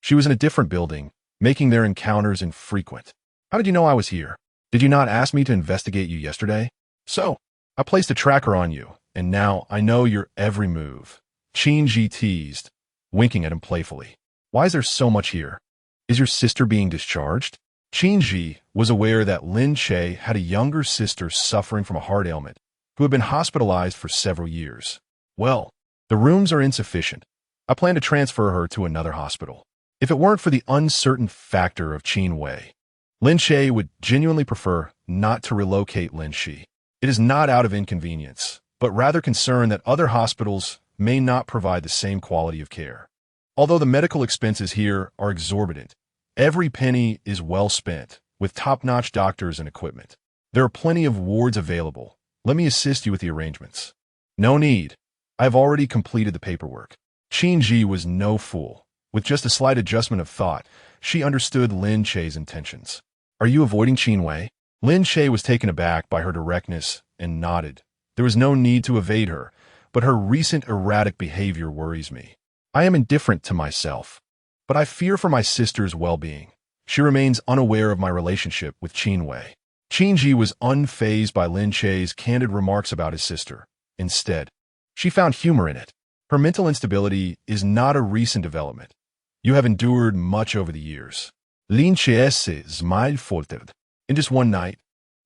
She was in a different building, making their encounters infrequent. How did you know I was here? Did you not ask me to investigate you yesterday? So, I placed a tracker on you, and now I know your every move. Qin Yi teased, winking at him playfully. Why is there so much here? Is your sister being discharged? Qin Yi was aware that Lin Che had a younger sister suffering from a heart ailment, who had been hospitalized for several years. Well, the rooms are insufficient. I plan to transfer her to another hospital. If it weren't for the uncertain factor of Qin Wei, Lin Che would genuinely prefer not to relocate Lin Che. It is not out of inconvenience, but rather concern that other hospitals may not provide the same quality of care. Although the medical expenses here are exorbitant, every penny is well spent with top-notch doctors and equipment. There are plenty of wards available. Let me assist you with the arrangements. No need. I have already completed the paperwork. Qin Yi was no fool. With just a slight adjustment of thought, she understood Lin Che's intentions. Are you avoiding Qin Wei? Lin Che was taken aback by her directness and nodded. There was no need to evade her, but her recent erratic behavior worries me. I am indifferent to myself, but I fear for my sister's well-being. She remains unaware of my relationship with Qin Wei. Qin Yi was unfazed by Lin Che's candid remarks about his sister. Instead, she found humor in it. Her mental instability is not a recent development. You have endured much over the years. Lin Che smiled faltered. In just one night,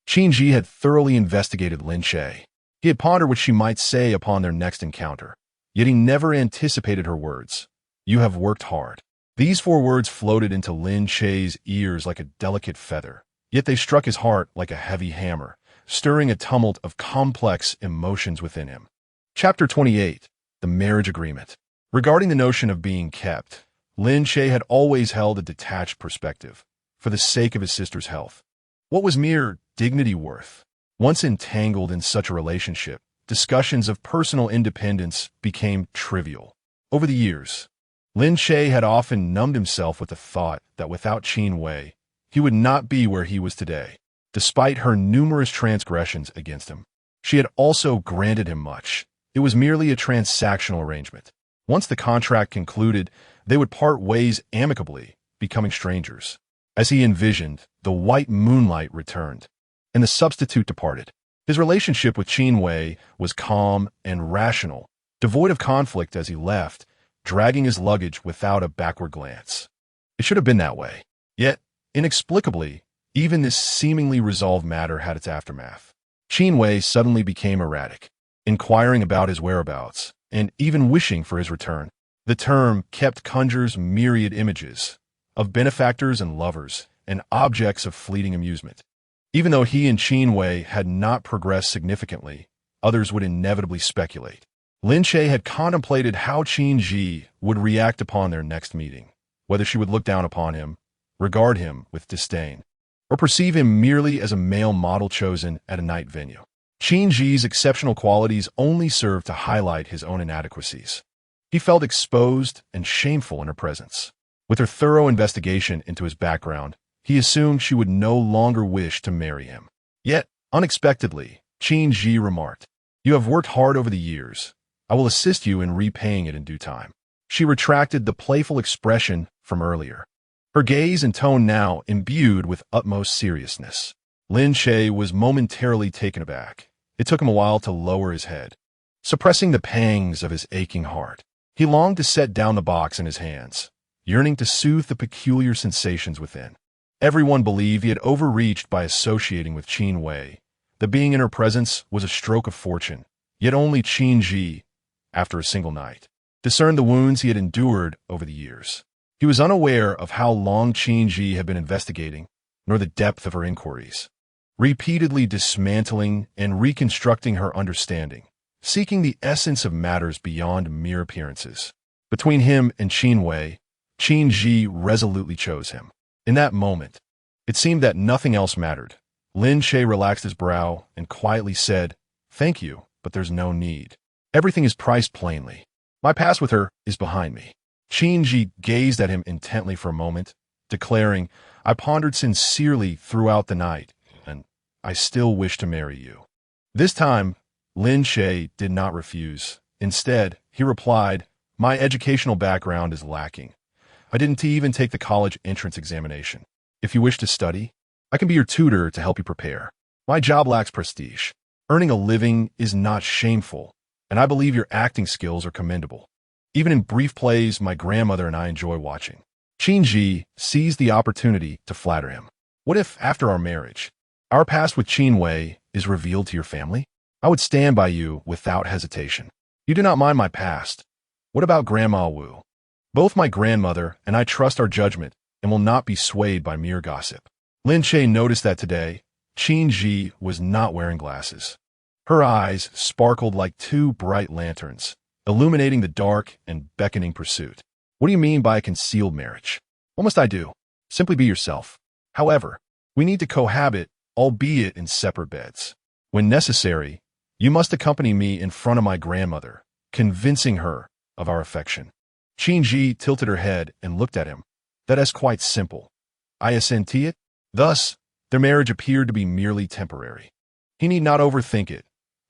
Qin Yi had thoroughly investigated Lin Che. He had pondered what she might say upon their next encounter, yet he never anticipated her words. You have worked hard. These 4 words floated into Lin Che's ears like a delicate feather, yet they struck his heart like a heavy hammer, stirring a tumult of complex emotions within him. Chapter 28. The Marriage Agreement. Regarding the notion of being kept, Lin Che had always held a detached perspective, for the sake of his sister's health. What was mere dignity worth? Once entangled in such a relationship, discussions of personal independence became trivial. Over the years, Lin Che had often numbed himself with the thought that without Qin Wei, he would not be where he was today, despite her numerous transgressions against him. She had also granted him much. It was merely a transactional arrangement. Once the contract concluded, they would part ways amicably, becoming strangers. As he envisioned, the white moonlight returned, and the substitute departed. His relationship with Qin Wei was calm and rational, devoid of conflict as he left, dragging his luggage without a backward glance. It should have been that way. Yet, inexplicably, even this seemingly resolved matter had its aftermath. Qin Wei suddenly became erratic, inquiring about his whereabouts, and even wishing for his return. The term kept conjures myriad images of benefactors and lovers and objects of fleeting amusement. Even though he and Qin Wei had not progressed significantly, others would inevitably speculate. Lin Che had contemplated how Qin Yi would react upon their next meeting, whether she would look down upon him, regard him with disdain, or perceive him merely as a male model chosen at a night venue. Qin Yi's exceptional qualities only served to highlight his own inadequacies. He felt exposed and shameful in her presence. With her thorough investigation into his background, he assumed she would no longer wish to marry him. Yet, unexpectedly, Qin Yi remarked, "You have worked hard over the years. I will assist you in repaying it in due time." She retracted the playful expression from earlier, her gaze and tone now imbued with utmost seriousness. Lin Che was momentarily taken aback. It took him a while to lower his head, suppressing the pangs of his aching heart. He longed to set down the box in his hands, yearning to soothe the peculiar sensations within. Everyone believed he had overreached by associating with Qin Wei. The being in her presence was a stroke of fortune, yet only Qin Yi, after a single night, discerned the wounds he had endured over the years. He was unaware of how long Qin Yi had been investigating, nor the depth of her inquiries, repeatedly dismantling and reconstructing her understanding, seeking the essence of matters beyond mere appearances. Between him and Qin Wei, Qin Yi resolutely chose him. In that moment, it seemed that nothing else mattered. Lin Che relaxed his brow and quietly said, "Thank you, but there's no need. Everything is priced plainly. My past with her is behind me." Qin Yi gazed at him intently for a moment, declaring, "I pondered sincerely throughout the night, and I still wish to marry you." This time, Lin Che did not refuse. Instead, he replied, "My educational background is lacking. I didn't even take the college entrance examination. If you wish to study, I can be your tutor to help you prepare. My job lacks prestige. Earning a living is not shameful, and I believe your acting skills are commendable. Even in brief plays, my grandmother and I enjoy watching." Qin Yi seized the opportunity to flatter him. "What if, after our marriage, our past with Qin Wei is revealed to your family? I would stand by you without hesitation. You do not mind my past. What about Grandma Wu? Both my grandmother and I trust our judgment and will not be swayed by mere gossip." Lin Che noticed that today, Qin Yi was not wearing glasses. Her eyes sparkled like two bright lanterns, illuminating the dark and beckoning pursuit. "What do you mean by a concealed marriage? What must I do?" "Simply be yourself. However, we need to cohabit, albeit in separate beds. When necessary, you must accompany me in front of my grandmother, convincing her of our affection." Qin Yi tilted her head and looked at him. "That is quite simple. I assent to it." Thus, their marriage appeared to be merely temporary. He need not overthink it.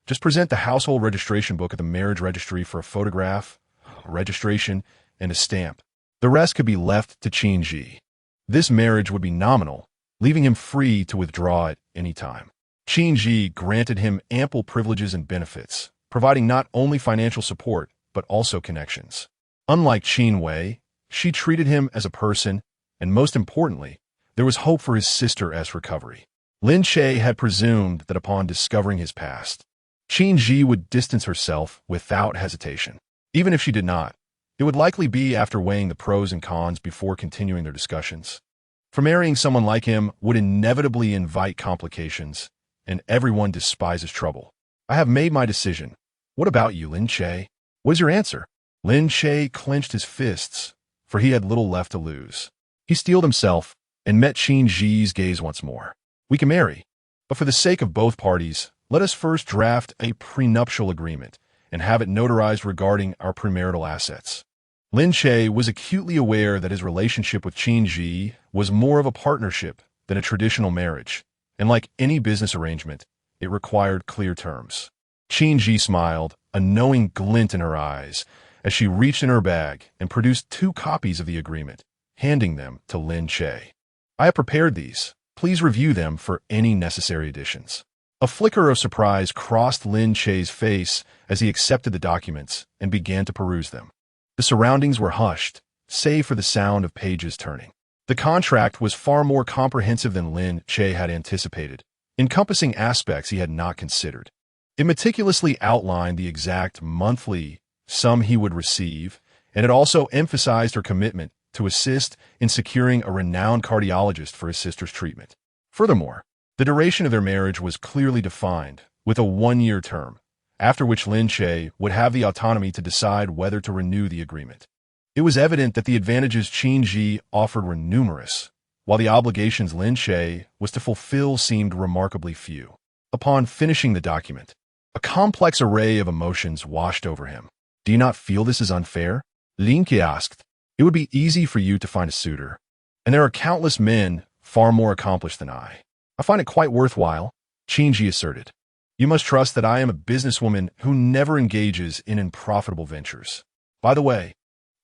Just present the household registration book at the marriage registry for a photograph, a registration, and a stamp. The rest could be left to Qin Yi. This marriage would be nominal, leaving him free to withdraw at any time. Qin Yi granted him ample privileges and benefits, providing not only financial support, but also connections. Unlike Qin Wei, she treated him as a person, and most importantly, there was hope for his sister-esque recovery. Lin Che had presumed that upon discovering his past, Qin Yi would distance herself without hesitation. Even if she did not, it would likely be after weighing the pros and cons before continuing their discussions. For marrying someone like him would inevitably invite complications, and everyone despises trouble. "I have made my decision. What about you, Lin Che? What is your answer?" Lin Che clenched his fists, for he had little left to lose. He steeled himself and met Qin Yi's gaze once more. "We can marry, but for the sake of both parties, let us first draft a prenuptial agreement and have it notarized regarding our premarital assets." Lin Che was acutely aware that his relationship with Qin Yi was more of a partnership than a traditional marriage, and like any business arrangement, it required clear terms. Qin Yi smiled, a knowing glint in her eyes, as she reached in her bag and produced 2 copies of the agreement, handing them to Lin Che. "I have prepared these. Please review them for any necessary additions." A flicker of surprise crossed Lin Che's face as he accepted the documents and began to peruse them. The surroundings were hushed, save for the sound of pages turning. The contract was far more comprehensive than Lin Che had anticipated, encompassing aspects he had not considered. It meticulously outlined the exact monthly sum he would receive, and it also emphasized her commitment to assist in securing a renowned cardiologist for his sister's treatment. Furthermore, the duration of their marriage was clearly defined, with a 1-year term, after which Lin Che would have the autonomy to decide whether to renew the agreement. It was evident that the advantages Qin Yi offered were numerous, while the obligations Lin Che was to fulfill seemed remarkably few. Upon finishing the document, a complex array of emotions washed over him. "Do you not feel this is unfair?" Lin Che asked. "It would be easy for you to find a suitor, and there are countless men far more accomplished than I. I find it quite worthwhile," Qin Yi asserted. "You must trust that I am a businesswoman who never engages in unprofitable ventures. By the way,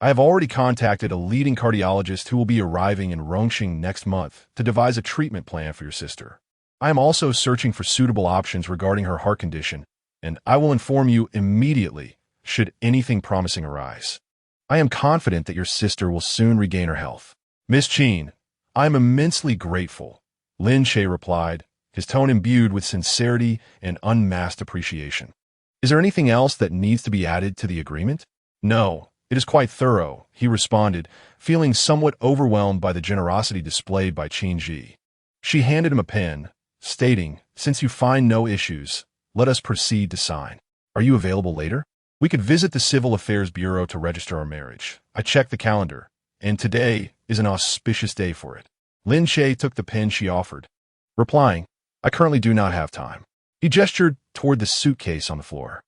I have already contacted a leading cardiologist who will be arriving in Rongqing next month to devise a treatment plan for your sister. I am also searching for suitable options regarding her heart condition, and I will inform you immediately should anything promising arise. I am confident that your sister will soon regain her health. Miss Qin, I am immensely grateful, Lin Che replied, his tone imbued with sincerity and unmasked appreciation. Is there anything else that needs to be added to the agreement? No, it is quite thorough, he responded, feeling somewhat overwhelmed by the generosity displayed by Qin Yi. She handed him a pen, stating, "Since you find no issues, let us proceed to sign. Are you available later? We could visit the Civil Affairs Bureau to register our marriage. I checked the calendar, and today is an auspicious day for it." Lin Che took the pen she offered, replying, "I currently do not have time." He gestured toward the suitcase on the floor.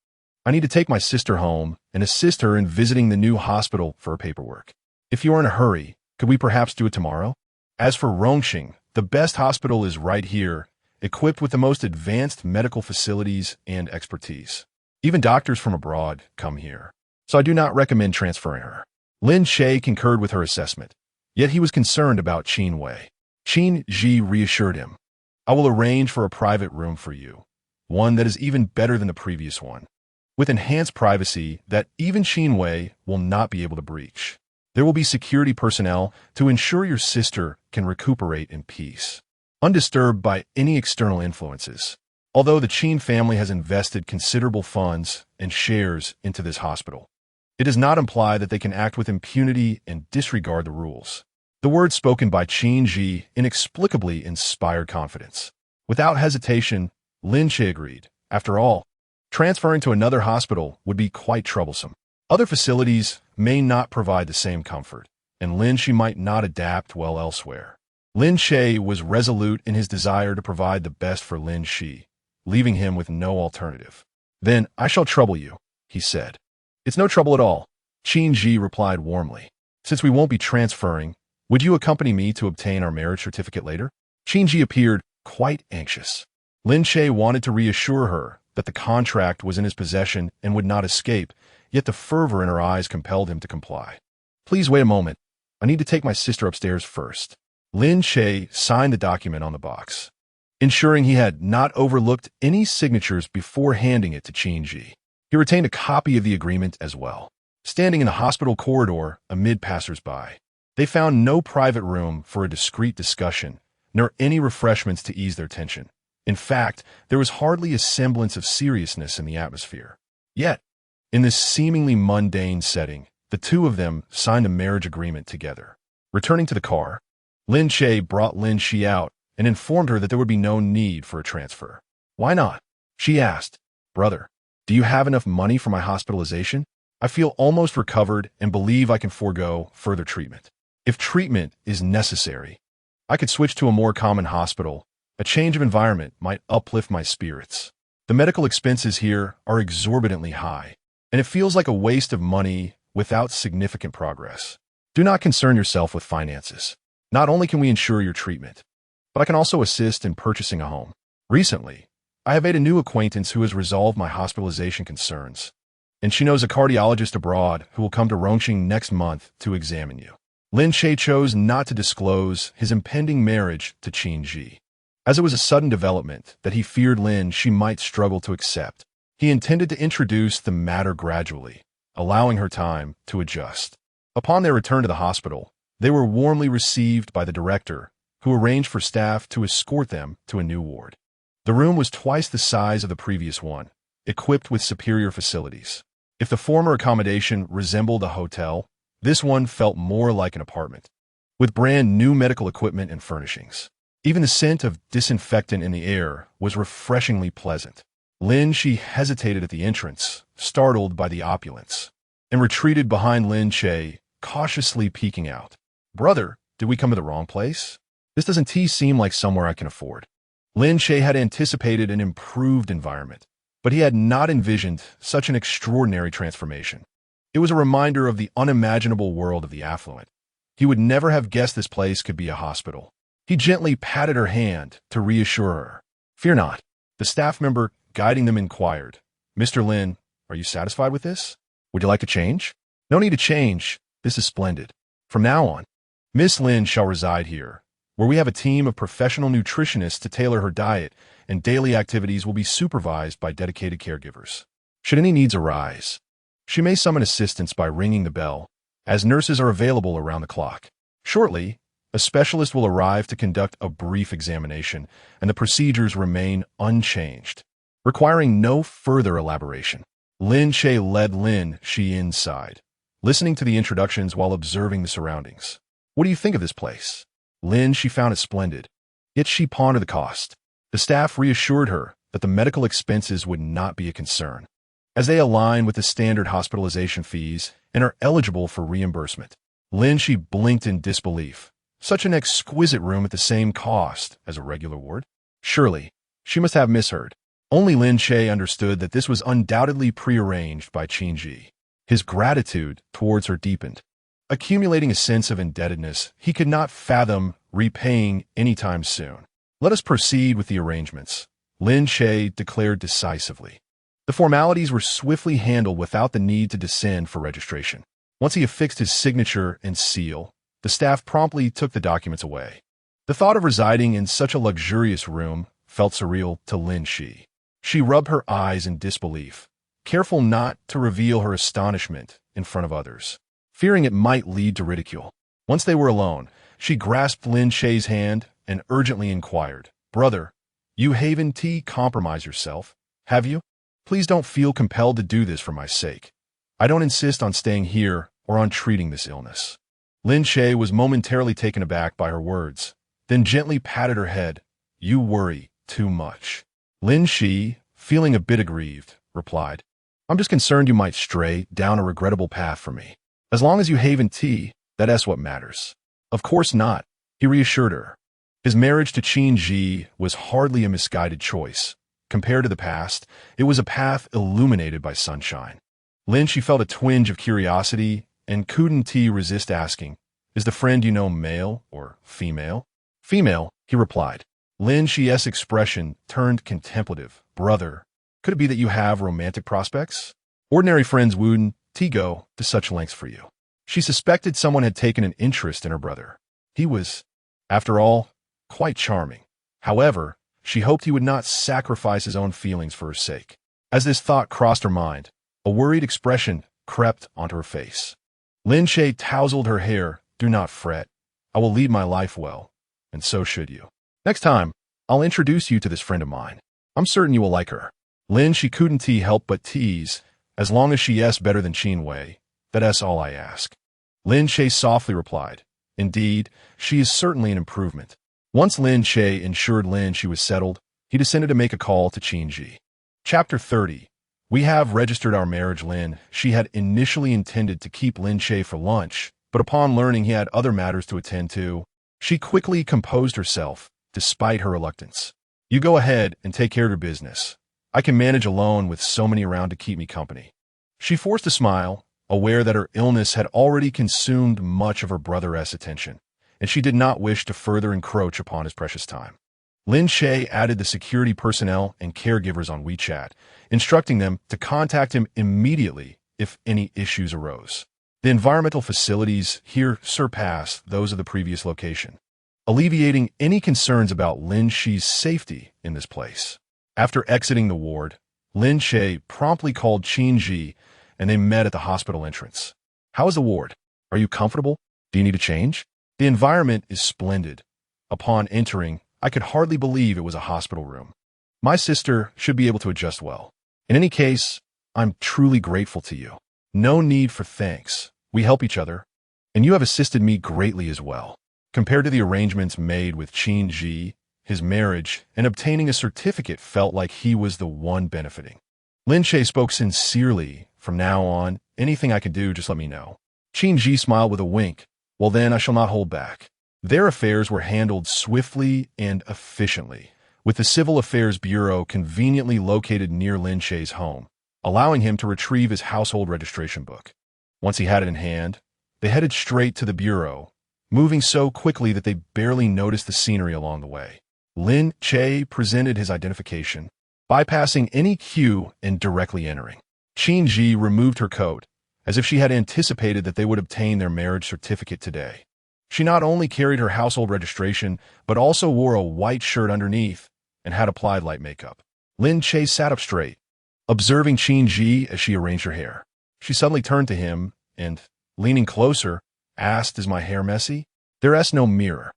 "I need to take my sister home and assist her in visiting the new hospital for her paperwork. If you are in a hurry, could we perhaps do it tomorrow? As for Rongqing, the best hospital is right here, equipped with the most advanced medical facilities and expertise. Even doctors from abroad come here, so I do not recommend transferring her." Lin Che concurred with her assessment, yet he was concerned about Qin Wei. Qin Yi reassured him, "I will arrange for a private room for you, one that is even better than the previous one, with enhanced privacy that even Qin Wei will not be able to breach. There will be security personnel to ensure your sister can recuperate in peace, undisturbed by any external influences." Although the Qin family has invested considerable funds and shares into this hospital, it does not imply that they can act with impunity and disregard the rules. The words spoken by Qin Yi inexplicably inspired confidence. Without hesitation, Lin Che agreed. After all, transferring to another hospital would be quite troublesome. Other facilities may not provide the same comfort, and Lin Che might not adapt well elsewhere. Lin Che was resolute in his desire to provide the best for Lin Che, leaving him with no alternative. "Then I shall trouble you," he said. "It's no trouble at all," Qin Yi replied warmly. "Since we won't be transferring, would you accompany me to obtain our marriage certificate later?" Qin Yi appeared quite anxious. Lin Che wanted to reassure her that the contract was in his possession and would not escape, yet the fervor in her eyes compelled him to comply. "Please wait a moment. I need to take my sister upstairs first." Lin Che signed the document on the box, ensuring he had not overlooked any signatures before handing it to Qin Yi. He retained a copy of the agreement as well. Standing in the hospital corridor amid passers-by, they found no private room for a discreet discussion, nor any refreshments to ease their tension. In fact, there was hardly a semblance of seriousness in the atmosphere. Yet, in this seemingly mundane setting, the two of them signed a marriage agreement together. Returning to the car, Lin Che brought Lin Che out and informed her that there would be no need for a transfer. "Why not?" she asked. "Brother, do you have enough money for my hospitalization? I feel almost recovered and believe I can forego further treatment. If treatment is necessary, I could switch to a more common hospital. A change of environment might uplift my spirits. The medical expenses here are exorbitantly high, and it feels like a waste of money without significant progress. Do not concern yourself with finances. Not only can we ensure your treatment, but I can also assist in purchasing a home. Recently, I have made a new acquaintance who has resolved my hospitalization concerns, and she knows a cardiologist abroad who will come to Rongqing next month to examine you." Lin Che chose not to disclose his impending marriage to Qin Yi, as it was a sudden development that he feared Lin Che might struggle to accept. He intended to introduce the matter gradually, allowing her time to adjust. Upon their return to the hospital, they were warmly received by the director, who arranged for staff to escort them to a new ward. The room was twice the size of the previous one, equipped with superior facilities. If the former accommodation resembled a hotel, this one felt more like an apartment, with brand new medical equipment and furnishings. Even the scent of disinfectant in the air was refreshingly pleasant. Lin Che hesitated at the entrance, startled by the opulence, and retreated behind Lin Che, cautiously peeking out. "Brother, did we come to the wrong place? This doesn't seem like somewhere I can afford." Lin Che had anticipated an improved environment, but he had not envisioned such an extraordinary transformation. It was a reminder of the unimaginable world of the affluent. He would never have guessed this place could be a hospital. He gently patted her hand to reassure her. "Fear not." The staff member guiding them inquired, "Mr. Lin, are you satisfied with this? Would you like to change?" "No need to change. This is splendid. From now on, Miss Lin shall reside here, where we have a team of professional nutritionists to tailor her diet, and daily activities will be supervised by dedicated caregivers. Should any needs arise, she may summon assistance by ringing the bell, as nurses are available around the clock. Shortly, a specialist will arrive to conduct a brief examination, and the procedures remain unchanged, requiring no further elaboration. Lin Che led Lin Che inside, listening to the introductions while observing the surroundings. What do you think of this place? Lin Che found it splendid, yet she pondered the cost. The staff reassured her that the medical expenses would not be a concern, as they align with the standard hospitalization fees and are eligible for reimbursement. Lin Che blinked in disbelief. Such an exquisite room at the same cost as a regular ward? Surely, she must have misheard. Only Lin Che understood that this was undoubtedly prearranged by Qin Yi. His gratitude towards her deepened, accumulating a sense of indebtedness he could not fathom repaying anytime soon. Let us proceed with the arrangements, Lin Che declared decisively. The formalities were swiftly handled without the need to descend for registration. Once he affixed his signature and seal, the staff promptly took the documents away. The thought of residing in such a luxurious room felt surreal to Lin Che. She rubbed her eyes in disbelief, careful not to reveal her astonishment in front of others, fearing it might lead to ridicule. Once they were alone, she grasped Lin Che's hand and urgently inquired, "Brother, you haven't compromised yourself, have you? Please don't feel compelled to do this for my sake. I don't insist on staying here or on treating this illness." Lin Che was momentarily taken aback by her words, then gently patted her head. "You worry too much." Lin Che, feeling a bit aggrieved, replied, "I'm just concerned you might stray down a regrettable path for me. As long as you haven't that's what matters." "Of course not," he reassured her. His marriage to Qin Yi was hardly a misguided choice. Compared to the past, it was a path illuminated by sunshine. Lin Che felt a twinge of curiosity and couldn't resist asking, "Is the friend you know male or female?" "Female," he replied. Lin Che's expression turned contemplative. "Brother, could it be that you have romantic prospects? Ordinary friends wouldn't go to such lengths for you." She suspected someone had taken an interest in her brother. He was, after all, quite charming. However, she hoped he would not sacrifice his own feelings for her sake. As this thought crossed her mind, a worried expression crept onto her face. Lin Che tousled her hair. "Do not fret. I will lead my life well, and so should you. Next time, I'll introduce you to this friend of mine. I'm certain you will like her." Lin Che couldn't help but tease, "As long as she's better than Qin Wei, that's all I ask." Lin Che softly replied, "Indeed, she is certainly an improvement." Once Lin Che ensured Lin Che was settled, he descended to make a call to Qin Yi. Chapter 30. "We have registered our marriage." Lin Che had initially intended to keep Lin Che for lunch, but upon learning he had other matters to attend to, she quickly composed herself, despite her reluctance. "You go ahead and take care of your business. I can manage alone with so many around to keep me company." She forced a smile, aware that her illness had already consumed much of her brother's attention, and she did not wish to further encroach upon his precious time. Lin Che added the security personnel and caregivers on WeChat, instructing them to contact him immediately if any issues arose. The environmental facilities here surpassed those of the previous location, alleviating any concerns about Lin Che's safety in this place. After exiting the ward, Lin Che promptly called Qin Yi, and they met at the hospital entrance. "How is the ward? Are you comfortable? Do you need a change?" "The environment is splendid. Upon entering, I could hardly believe it was a hospital room. My sister should be able to adjust well. In any case, I'm truly grateful to you." "No need for thanks. We help each other, and you have assisted me greatly as well." Compared to the arrangements made with Qin Yi, his marriage and obtaining a certificate felt like he was the one benefiting. Lin Che spoke sincerely. "From now on, anything I can do, just let me know." Qin Yi smiled with a wink. "Well then, I shall not hold back." Their affairs were handled swiftly and efficiently, with the Civil Affairs Bureau conveniently located near Lin Che's home, allowing him to retrieve his household registration book. Once he had it in hand, they headed straight to the bureau, moving so quickly that they barely noticed the scenery along the way. Lin Che presented his identification, bypassing any queue and directly entering. Qin Yi removed her coat, as if she had anticipated that they would obtain their marriage certificate today. She not only carried her household registration, but also wore a white shirt underneath and had applied light makeup. Lin Che sat up straight, observing Qin Yi as she arranged her hair. She suddenly turned to him and, leaning closer, asked, "Is my hair messy? There's no mirror.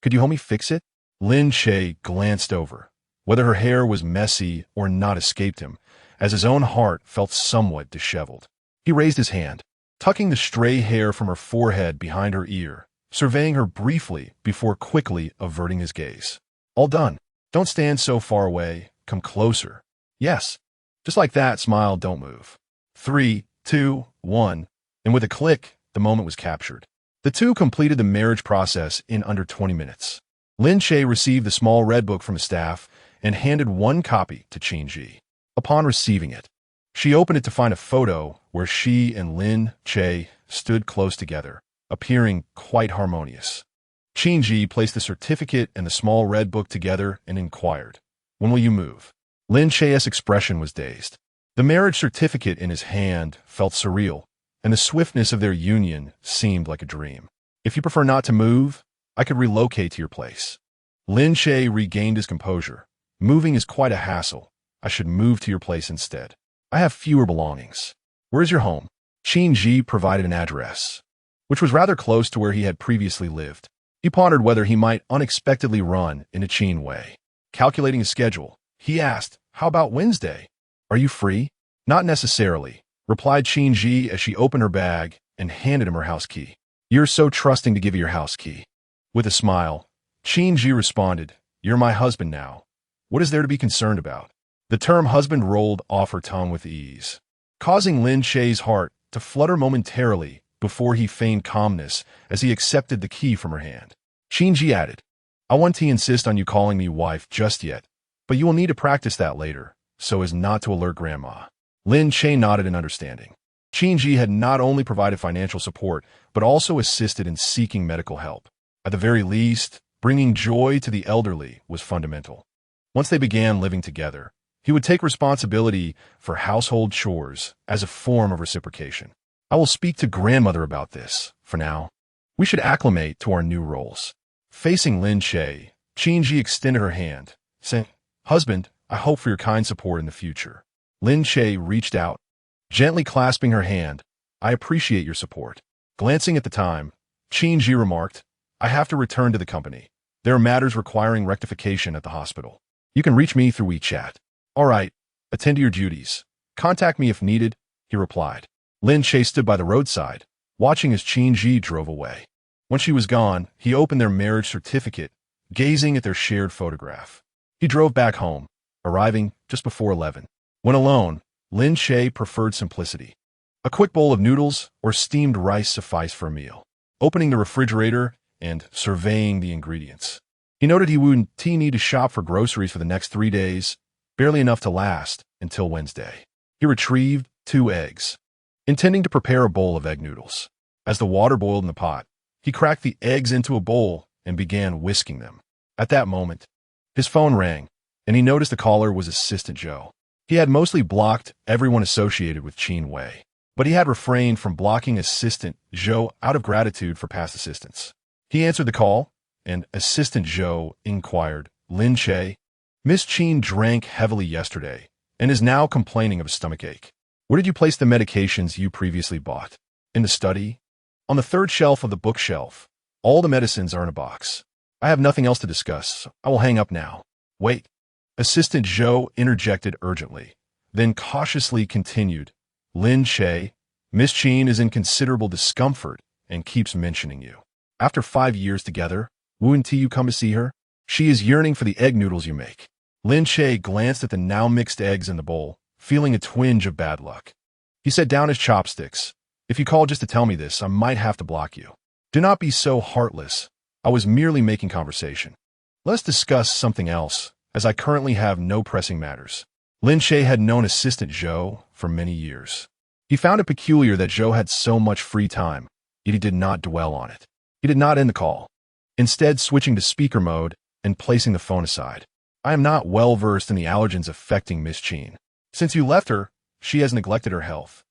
Could you help me fix it?" Lin Che glanced over. Whether her hair was messy or not escaped him, as his own heart felt somewhat disheveled. He raised his hand, tucking the stray hair from her forehead behind her ear, surveying her briefly before quickly averting his gaze. "All done. Don't stand so far away. Come closer." "Yes." Just like that, smile, don't move. 3, 2, 1. And with a click, the moment was captured. The two completed the marriage process in under 20 minutes. Lin Che received the small red book from his staff and handed one copy to Qin Yi. Upon receiving it, she opened it to find a photo where she and Lin Che stood close together, appearing quite harmonious. Qin Yi placed the certificate and the small red book together and inquired, "When will you move?" Lin Che's expression was dazed. The marriage certificate in his hand felt surreal, and the swiftness of their union seemed like a dream. "If you prefer not to move, I could relocate to your place." Lin Che regained his composure. "Moving is quite a hassle. I should move to your place instead. I have fewer belongings." "Where's your home?" Qin Yi provided an address, which was rather close to where he had previously lived. He pondered whether he might unexpectedly run into Qin Wei. Calculating his schedule, he asked, "How about Wednesday? Are you free?" "Not necessarily," replied Qin Yi as she opened her bag and handed him her house key. "You're so trusting to give you your house key." With a smile, Qin Yi responded, "You're my husband now. What is there to be concerned about?" The term husband rolled off her tongue with ease, causing Lin Che's heart to flutter momentarily before he feigned calmness as he accepted the key from her hand. Qin Yi added, "I won't insist on you calling me wife just yet, but you will need to practice that later, so as not to alert Grandma." Lin Che nodded in understanding. Qin Yi had not only provided financial support, but also assisted in seeking medical help. At the very least, bringing joy to the elderly was fundamental. Once they began living together, he would take responsibility for household chores as a form of reciprocation. "I will speak to grandmother about this. For now, we should acclimate to our new roles." Facing Lin Che, Qin Yi extended her hand, saying, "Husband, I hope for your kind support in the future." Lin Che reached out, gently clasping her hand. "I appreciate your support." Glancing at the time, Qin Yi remarked, "I have to return to the company. There are matters requiring rectification at the hospital. You can reach me through WeChat." "All right, attend to your duties. Contact me if needed," he replied. Lin Che stood by the roadside, watching as Qin Yi drove away. When she was gone, he opened their marriage certificate, gazing at their shared photograph. He drove back home, arriving just before 11. When alone, Lin Che preferred simplicity. A quick bowl of noodles or steamed rice sufficed for a meal. Opening the refrigerator and surveying the ingredients, he noted he would need to shop for groceries for the next 3 days, barely enough to last until Wednesday. He retrieved 2 eggs, intending to prepare a bowl of egg noodles. As the water boiled in the pot, he cracked the eggs into a bowl and began whisking them. At that moment, his phone rang, and he noticed the caller was Assistant Joe. He had mostly blocked everyone associated with Qin Wei, but he had refrained from blocking Assistant Joe out of gratitude for past assistance. He answered the call, and Assistant Joe inquired, "Lin Che, Miss Qin drank heavily yesterday and is now complaining of a stomachache. Where did you place the medications you previously bought?" "In the study. On the 3rd shelf of the bookshelf. All the medicines are in a box. I have nothing else to discuss. I will hang up now." "Wait." Assistant Joe interjected urgently, then cautiously continued, "Lin Che, Miss Qin is in considerable discomfort and keeps mentioning you. After 5 years together, wouldn't you come to see her? She is yearning for the egg noodles you make." Lin Che glanced at the now mixed eggs in the bowl, feeling a twinge of bad luck. He set down his chopsticks. "If you called just to tell me this, I might have to block you." "Do not be so heartless. I was merely making conversation. Let's discuss something else, as I currently have no pressing matters." Lin Che had known Assistant Joe for many years. He found it peculiar that Joe had so much free time, yet he did not dwell on it. He did not end the call, instead switching to speaker mode and placing the phone aside. "I am not well versed in the allergens affecting Miss Qin. Since you left her, she has neglected her health.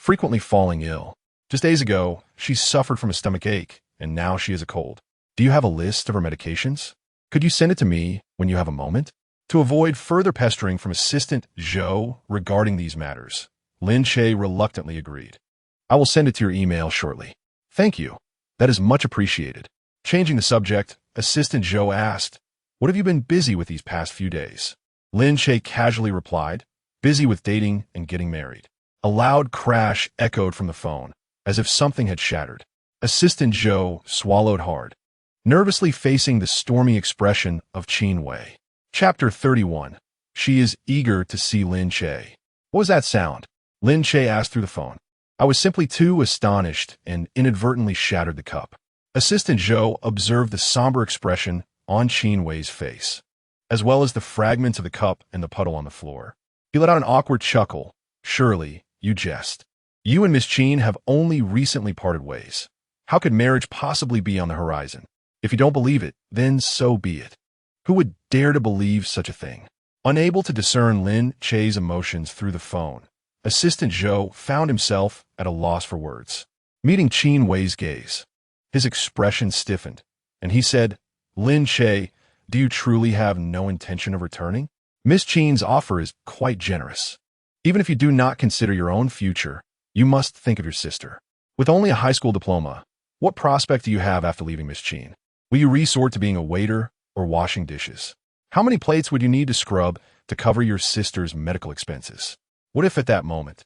frequently falling ill. Just days ago, she suffered from a stomach ache, and now she has a cold. Do you have a list of her medications? Could you send it to me when you have a moment? To avoid further pestering from Assistant Zhou regarding these matters, Lin Che reluctantly agreed. I will send it to your email shortly. Thank you. That is much appreciated. Changing the subject, Assistant Zhou asked, what have you been busy with these past few days? Lin Che casually replied, busy with dating and getting married. A loud crash echoed from the phone, as if something had shattered. Assistant Zhou swallowed hard, nervously facing the stormy expression of Qin Wei. Chapter 31. She is eager to see Lin Che. What was that sound? Lin Che asked through the phone. I was simply too astonished and inadvertently shattered the cup. Assistant Zhou observed the somber expression on Qin Wei's face, as well as the fragments of the cup and the puddle on the floor. He let out an awkward chuckle. Surely, you jest. You and Miss Qin have only recently parted ways. How could marriage possibly be on the horizon? If you don't believe it, then so be it. Who would dare to believe such a thing? Unable to discern Lin Che's emotions through the phone, Assistant Zhou found himself at a loss for words. Meeting Qin Wei's gaze, his expression stiffened, and he said, Lin Che, do you truly have no intention of returning? Miss Qin's offer is quite generous. Even if you do not consider your own future, you must think of your sister. With only a high school diploma, what prospect do you have after leaving Miss Qin? Will you resort to being a waiter or washing dishes? How many plates would you need to scrub to cover your sister's medical expenses? What if at that moment,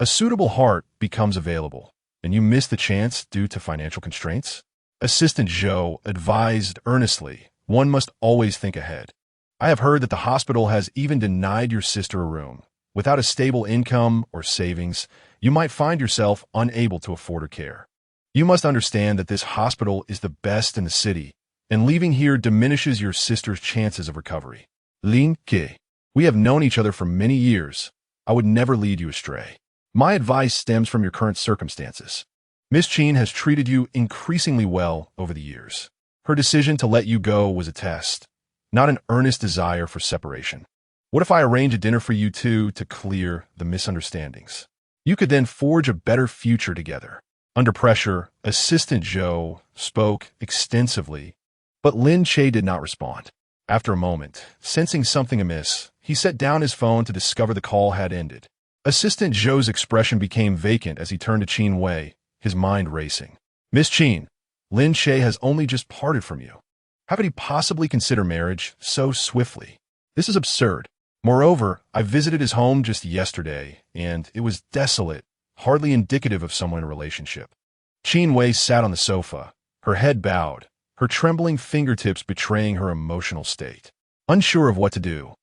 a suitable heart becomes available, and you miss the chance due to financial constraints? Assistant Zhou advised earnestly, one must always think ahead. I have heard that the hospital has even denied your sister a room. Without a stable income or savings, you might find yourself unable to afford her care. You must understand that this hospital is the best in the city, and leaving here diminishes your sister's chances of recovery. Lin Che, we have known each other for many years. I would never lead you astray. My advice stems from your current circumstances. Miss Qin has treated you increasingly well over the years. Her decision to let you go was a test, not an earnest desire for separation. What if I arrange a dinner for you two to clear the misunderstandings? You could then forge a better future together. Under pressure, Assistant Zhou spoke extensively, but Lin Che did not respond. After a moment, sensing something amiss, he set down his phone to discover the call had ended. Assistant Zhou's expression became vacant as he turned to Qin Wei, his mind racing. Miss Qin, Lin Che has only just parted from you. How could he possibly consider marriage so swiftly? This is absurd. Moreover, I visited his home just yesterday, and it was desolate, hardly indicative of someone in a relationship. Qin Wei sat on the sofa, her head bowed, her trembling fingertips betraying her emotional state. Unsure of what to do,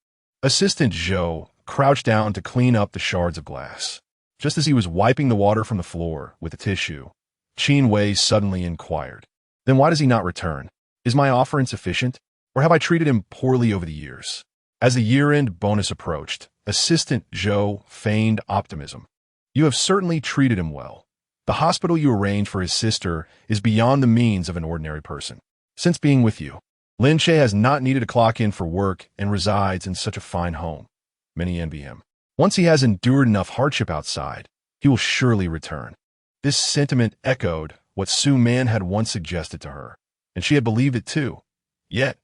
Assistant Zhou crouched down to clean up the shards of glass. Just as he was wiping the water from the floor with a tissue, Qin Wei suddenly inquired, then why does he not return? Is my offer insufficient, or have I treated him poorly over the years? As the year-end bonus approached, Assistant Zhou feigned optimism. You have certainly treated him well. The hospital you arranged for his sister is beyond the means of an ordinary person. Since being with you, Lin Che has not needed to clock in for work and resides in such a fine home. Many envy him. Once he has endured enough hardship outside, he will surely return. This sentiment echoed what Su Man had once suggested to her, and she had believed it too. Yet,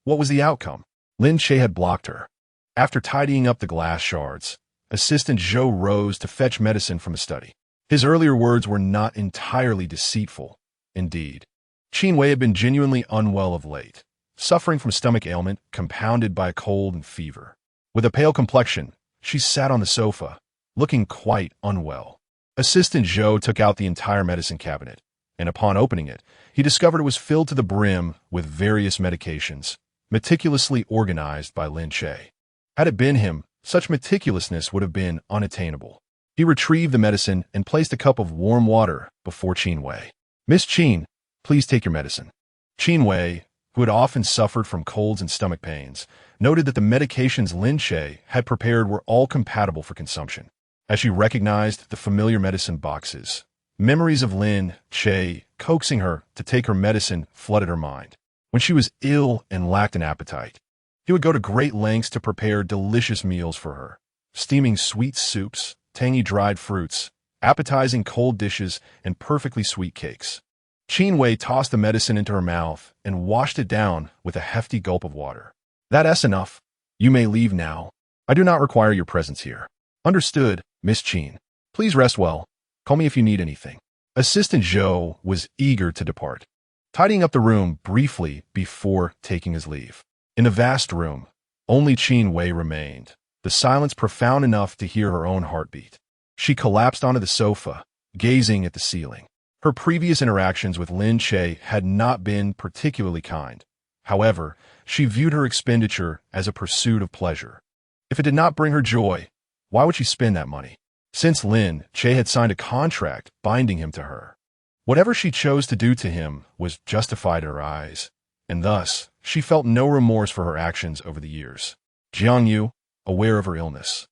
what was the outcome? Lin Che had blocked her. After tidying up the glass shards, Assistant Zhou rose to fetch medicine from the study. His earlier words were not entirely deceitful. Indeed, Qin Wei had been genuinely unwell of late, suffering from a stomach ailment compounded by a cold and fever. With a pale complexion, she sat on the sofa, looking quite unwell. Assistant Zhou took out the entire medicine cabinet, and upon opening it, he discovered it was filled to the brim with various medications, meticulously organized by Lin Che. Had it been him, such meticulousness would have been unattainable. He retrieved the medicine and placed a cup of warm water before Qin Wei. Miss Qin, please take your medicine. Qin Wei, who had often suffered from colds and stomach pains, noted that the medications Lin Che had prepared were all compatible for consumption. As she recognized the familiar medicine boxes, memories of Lin Che coaxing her to take her medicine flooded her mind. When she was ill and lacked an appetite, he would go to great lengths to prepare delicious meals for her, steaming sweet soups, tangy dried fruits, appetizing cold dishes, and perfectly sweet cakes. Qin Wei tossed the medicine into her mouth and washed it down with a hefty gulp of water. That's enough. You may leave now. I do not require your presence here. Understood, Miss Qin. Please rest well. Call me if you need anything. Assistant Zhou was eager to depart, tidying up the room briefly before taking his leave. In the vast room, only Qin Wei remained, the silence profound enough to hear her own heartbeat. She collapsed onto the sofa, gazing at the ceiling. Her previous interactions with Lin Che had not been particularly kind. However, she viewed her expenditure as a pursuit of pleasure. If it did not bring her joy, why would she spend that money? Since Lin Che had signed a contract binding him to her, whatever she chose to do to him was justified in her eyes, and thus she felt no remorse for her actions over the years. Jiang Yu, aware of her illness,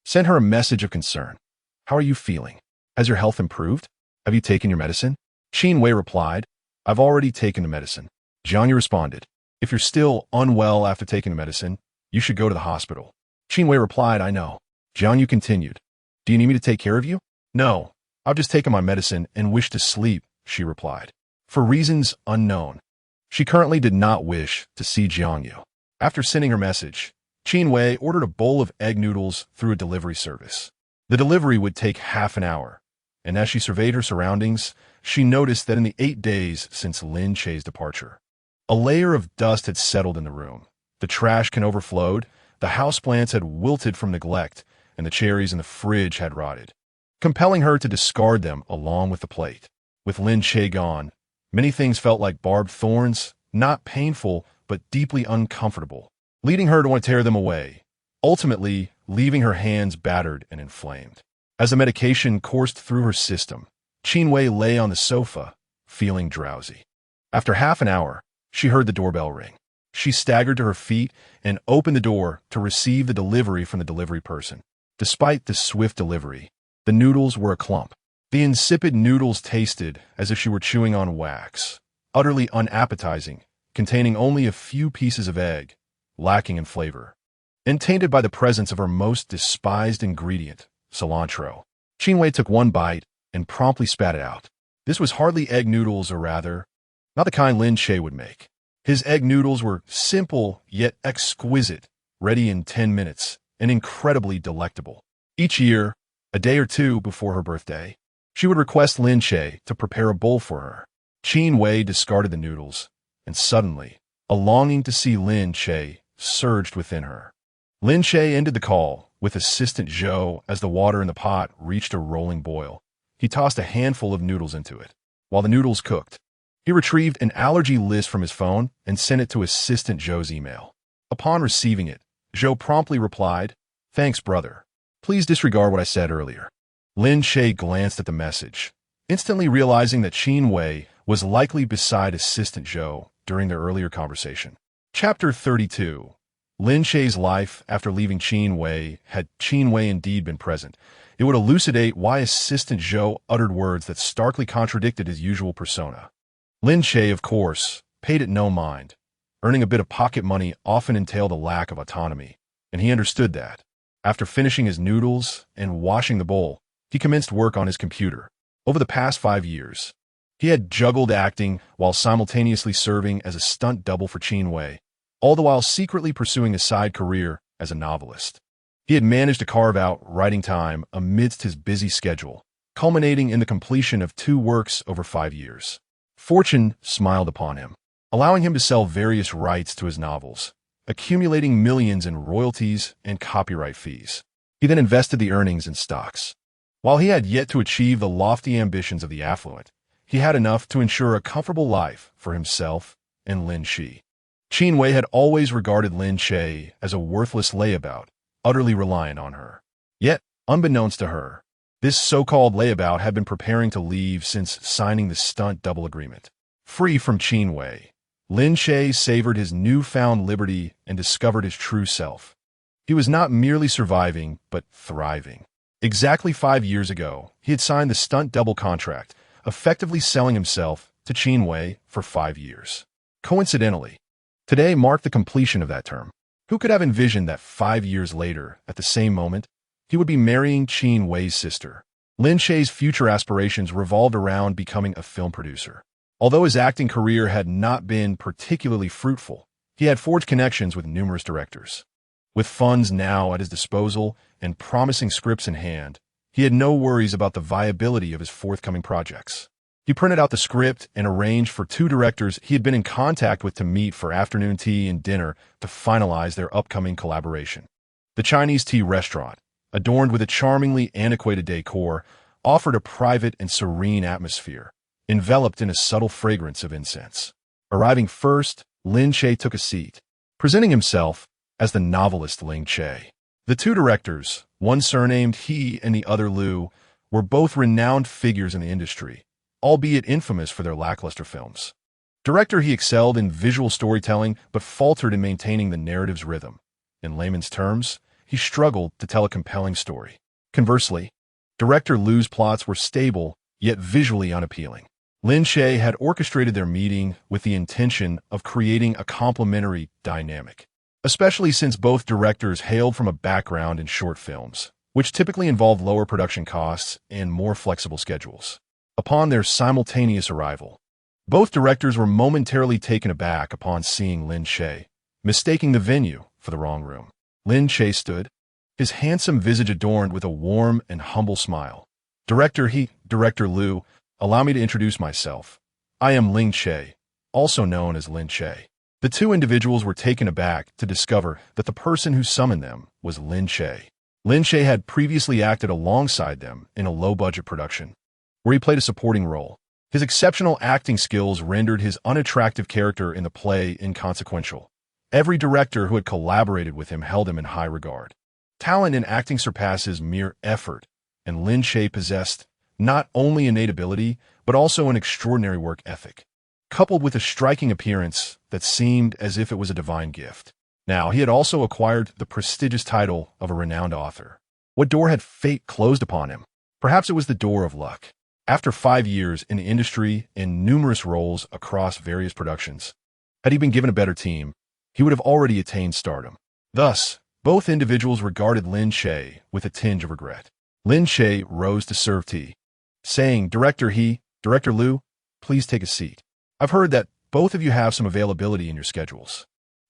sent her a message of concern. How are you feeling? Has your health improved? Have you taken your medicine? Qin Wei replied, I've already taken the medicine. Jiang Yu responded, if you're still unwell after taking the medicine, you should go to the hospital. Qin Wei replied, I know. Jiang Yu continued, do you need me to take care of you? No, I've just taken my medicine and wish to sleep, she replied. For reasons unknown, she currently did not wish to see Jiang Yu. After sending her message, Qin Wei ordered a bowl of egg noodles through a delivery service. The delivery would take half an hour, and as she surveyed her surroundings, she noticed that in the 8 days since Lin Che's departure, a layer of dust had settled in the room. The trash can overflowed, the houseplants had wilted from neglect, and the cherries in the fridge had rotted, compelling her to discard them along with the plate. With Lin Che gone, many things felt like barbed thorns, not painful, but deeply uncomfortable, leading her to want to tear them away, ultimately leaving her hands battered and inflamed. As the medication coursed through her system, Qin Wei lay on the sofa, feeling drowsy. After half an hour, she heard the doorbell ring. She staggered to her feet and opened the door to receive the delivery from the delivery person. Despite the swift delivery, the noodles were a clump. The insipid noodles tasted as if she were chewing on wax, utterly unappetizing, containing only a few pieces of egg, lacking in flavor, and tainted by the presence of her most despised ingredient, cilantro. Qin Wei took one bite and promptly spat it out. This was hardly egg noodles, or rather, not the kind Lin Che would make. His egg noodles were simple yet exquisite, ready in 10 minutes, and incredibly delectable. Each year, a day or two before her birthday, she would request Lin Che to prepare a bowl for her. Qin Wei discarded the noodles, and suddenly, a longing to see Lin Che surged within her. Lin Che ended the call with Assistant Zhou as the water in the pot reached a rolling boil. He tossed a handful of noodles into it. While the noodles cooked, he retrieved an allergy list from his phone and sent it to Assistant Zhou's email. Upon receiving it, Zhou promptly replied, Thanks, brother. Please disregard what I said earlier. Lin Che glanced at the message, instantly realizing that Qin Wei was likely beside Assistant Zhou during their earlier conversation. Chapter 32. Lin Che's life after leaving Qin Wei. Had Qin Wei indeed been present, it would elucidate why Assistant Zhou uttered words that starkly contradicted his usual persona. Lin Che, of course, paid it no mind. Earning a bit of pocket money often entailed a lack of autonomy, and he understood that. After finishing his noodles and washing the bowl, he commenced work on his computer. Over the past 5 years, he had juggled acting while simultaneously serving as a stunt double for Qin Wei, all the while secretly pursuing a side career as a novelist. He had managed to carve out writing time amidst his busy schedule, culminating in the completion of 2 works over 5 years. Fortune smiled upon him, allowing him to sell various rights to his novels, accumulating millions in royalties and copyright fees. He then invested the earnings in stocks. While he had yet to achieve the lofty ambitions of the affluent, he had enough to ensure a comfortable life for himself and Lin Che. Qin Wei had always regarded Lin Che as a worthless layabout, utterly reliant on her. Yet, unbeknownst to her, this so-called layabout had been preparing to leave since signing the stunt double agreement. Free from Qin Wei, Lin Che savored his newfound liberty and discovered his true self. He was not merely surviving, but thriving. Exactly 5 years ago, he had signed the stunt double contract, effectively selling himself to Qin Wei for 5 years. Coincidentally, today marked the completion of that term. Who could have envisioned that 5 years later, at the same moment, he would be marrying Qin Wei's sister? Lin Che's future aspirations revolved around becoming a film producer. Although his acting career had not been particularly fruitful, he had forged connections with numerous directors. With funds now at his disposal and promising scripts in hand, he had no worries about the viability of his forthcoming projects. He printed out the script and arranged for two directors he had been in contact with to meet for afternoon tea and dinner to finalize their upcoming collaboration. The Chinese tea restaurant, adorned with a charmingly antiquated decor, offered a private and serene atmosphere, enveloped in a subtle fragrance of incense. Arriving first, Lin Che took a seat, presenting himself as the novelist Lin Che. The two directors, one surnamed He and the other Liu, were both renowned figures in the industry, albeit infamous for their lackluster films. Director He excelled in visual storytelling but faltered in maintaining the narrative's rhythm. In layman's terms, he struggled to tell a compelling story. Conversely, Director Liu's plots were stable yet visually unappealing. Lin Che had orchestrated their meeting with the intention of creating a complementary dynamic, especially since both directors hailed from a background in short films, which typically involved lower production costs and more flexible schedules. Upon their simultaneous arrival, both directors were momentarily taken aback upon seeing Lin Che, mistaking the venue for the wrong room. Lin Che stood, his handsome visage adorned with a warm and humble smile. Director Liu, allow me to introduce myself. I am Lin Che, also known as Lin Che. The two individuals were taken aback to discover that the person who summoned them was Lin Che. Lin Che had previously acted alongside them in a low-budget production, where he played a supporting role. His exceptional acting skills rendered his unattractive character in the play inconsequential. Every director who had collaborated with him held him in high regard. Talent in acting surpasses mere effort, and Lin Che possessed not only innate ability, but also an extraordinary work ethic, coupled with a striking appearance that seemed as if it was a divine gift. Now, he had also acquired the prestigious title of a renowned author. What door had fate closed upon him? Perhaps it was the door of luck. After 5 years in the industry and numerous roles across various productions, had he been given a better team, he would have already attained stardom. Thus, both individuals regarded Lin Che with a tinge of regret. Lin Che rose to serve tea, saying, Director Liu, please take a seat. I've heard that both of you have some availability in your schedules.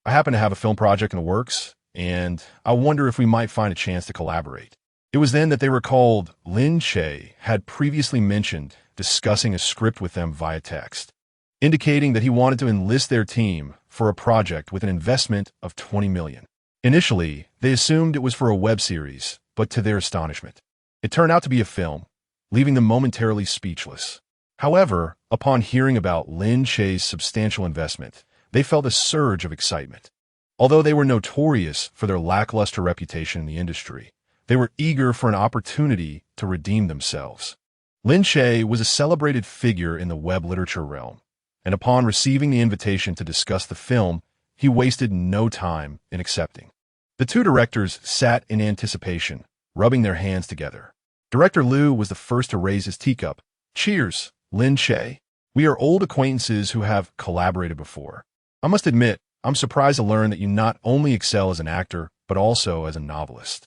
I happen to have a film project in the works, and I wonder if we might find a chance to collaborate. It was then that they recalled Lin Che had previously mentioned discussing a script with them via text, indicating that he wanted to enlist their team for a project with an investment of $20 million. Initially, they assumed it was for a web series, but to their astonishment, it turned out to be a film, leaving them momentarily speechless. However, upon hearing about Lin Che's substantial investment, they felt a surge of excitement. Although they were notorious for their lackluster reputation in the industry, they were eager for an opportunity to redeem themselves. Lin Che was a celebrated figure in the web literature realm, and upon receiving the invitation to discuss the film, he wasted no time in accepting. The two directors sat in anticipation, rubbing their hands together. Director Liu was the first to raise his teacup. Cheers, Lin Che. We are old acquaintances who have collaborated before. I must admit, I'm surprised to learn that you not only excel as an actor, but also as a novelist.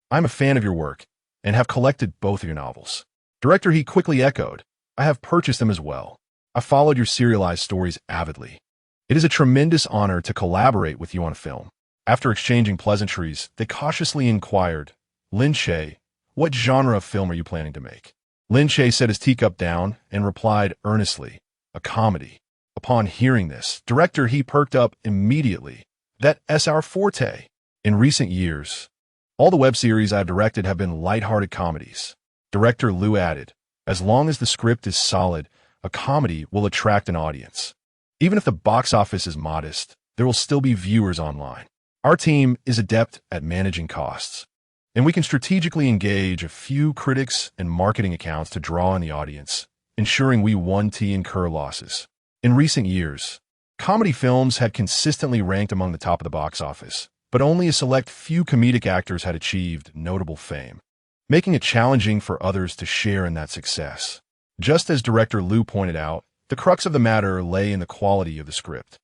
I'm a fan of your work, and have collected both of your novels. Director He quickly echoed, I have purchased them as well. I followed your serialized stories avidly. It is a tremendous honor to collaborate with you on a film. After exchanging pleasantries, they cautiously inquired, Lin Che, what genre of film are you planning to make? Lin Che set his teacup down and replied earnestly, a comedy. Upon hearing this, Director He perked up immediately. That's our forte. In recent years, all the web series I've directed have been light-hearted comedies. Director Liu added, as long as the script is solid, a comedy will attract an audience. Even if the box office is modest, there will still be viewers online. Our team is adept at managing costs, and we can strategically engage a few critics and marketing accounts to draw in the audience, ensuring we won't incur losses. In recent years, comedy films had consistently ranked among the top of the box office, but only a select few comedic actors had achieved notable fame, making it challenging for others to share in that success. Just as Director Liu pointed out, the crux of the matter lay in the quality of the script.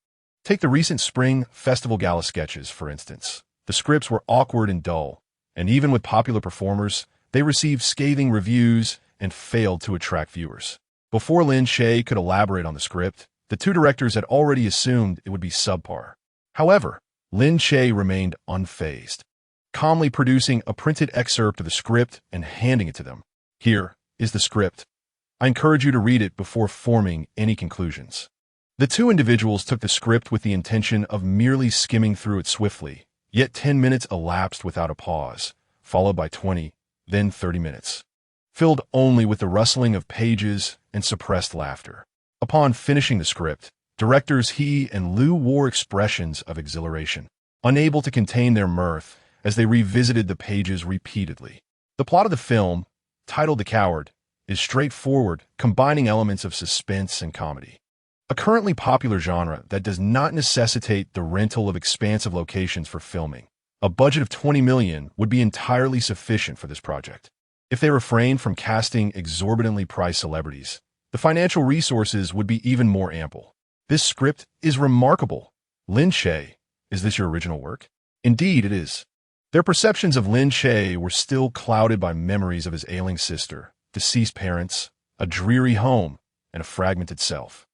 Take the recent Spring Festival Gala sketches, for instance. The scripts were awkward and dull, and even with popular performers, they received scathing reviews and failed to attract viewers. Before Lin Che could elaborate on the script, the two directors had already assumed it would be subpar. However, Lin Che remained unfazed, calmly producing a printed excerpt of the script and handing it to them. Here is the script. I encourage you to read it before forming any conclusions. The two individuals took the script with the intention of merely skimming through it swiftly, yet 10 minutes elapsed without a pause, followed by 20, then 30 minutes, filled only with the rustling of pages and suppressed laughter. Upon finishing the script, directors He and Liu wore expressions of exhilaration, unable to contain their mirth as they revisited the pages repeatedly. The plot of the film, titled The Coward, is straightforward, combining elements of suspense and comedy. A currently popular genre that does not necessitate the rental of expansive locations for filming. A budget of $20 million would be entirely sufficient for this project. If they refrained from casting exorbitantly priced celebrities, the financial resources would be even more ample. This script is remarkable. Lin Che, is this your original work? Indeed, it is. Their perceptions of Lin Che were still clouded by memories of his ailing sister, deceased parents, a dreary home, and a fragmented self.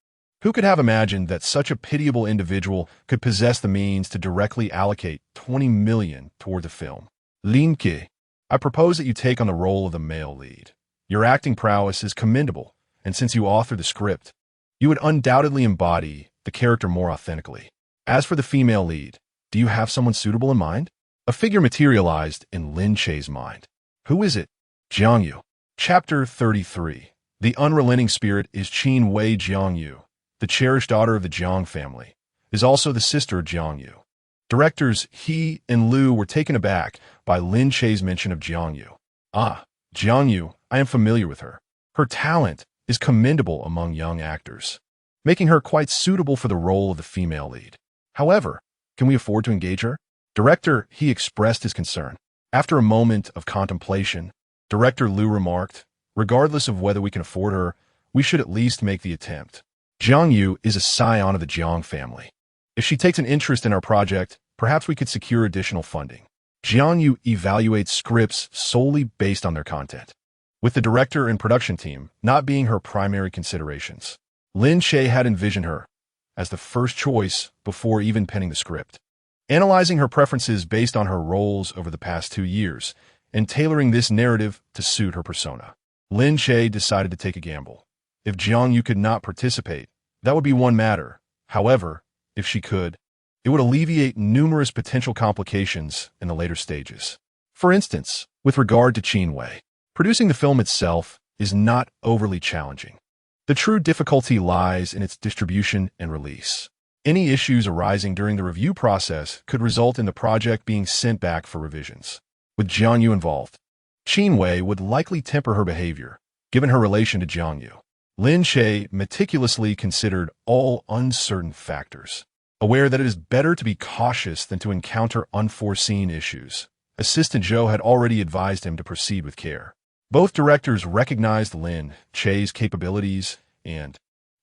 Who could have imagined that such a pitiable individual could possess the means to directly allocate $20 million toward the film? Lin Che, I propose that you take on the role of the male lead. Your acting prowess is commendable, and since you authored the script, you would undoubtedly embody the character more authentically. As for the female lead, do you have someone suitable in mind? A figure materialized in Lin Che's mind. Who is it? Jiang Yu. Chapter 33. The unrelenting spirit is Qin Wei. Jiang Yu, the cherished daughter of the Jiang family, is also the sister of Jiang Yu. Directors He and Liu were taken aback by Lin Che's mention of Jiang Yu. Ah, Jiang Yu, I am familiar with her. Her talent is commendable among young actors, making her quite suitable for the role of the female lead. However, can we afford to engage her? Director He expressed his concern. After a moment of contemplation, Director Liu remarked, regardless of whether we can afford her, we should at least make the attempt. Jiang Yu is a scion of the Jiang family. If she takes an interest in our project, perhaps we could secure additional funding. Jiang Yu evaluates scripts solely based on their content, with the director and production team not being her primary considerations. Lin Che had envisioned her as the first choice before even penning the script. Analyzing her preferences based on her roles over the past 2 years and tailoring this narrative to suit her persona, Lin Che decided to take a gamble. If Jiang Yu could not participate, that would be one matter. However, if she could, it would alleviate numerous potential complications in the later stages. For instance, with regard to Qin Wei, producing the film itself is not overly challenging. The true difficulty lies in its distribution and release. Any issues arising during the review process could result in the project being sent back for revisions. With Jiang Yu involved, Qin Wei would likely temper her behavior, given her relation to Jiang Yu. Lin Che meticulously considered all uncertain factors. Aware that it is better to be cautious than to encounter unforeseen issues, Assistant Zhou had already advised him to proceed with care. Both directors recognized Lin Che's capabilities and,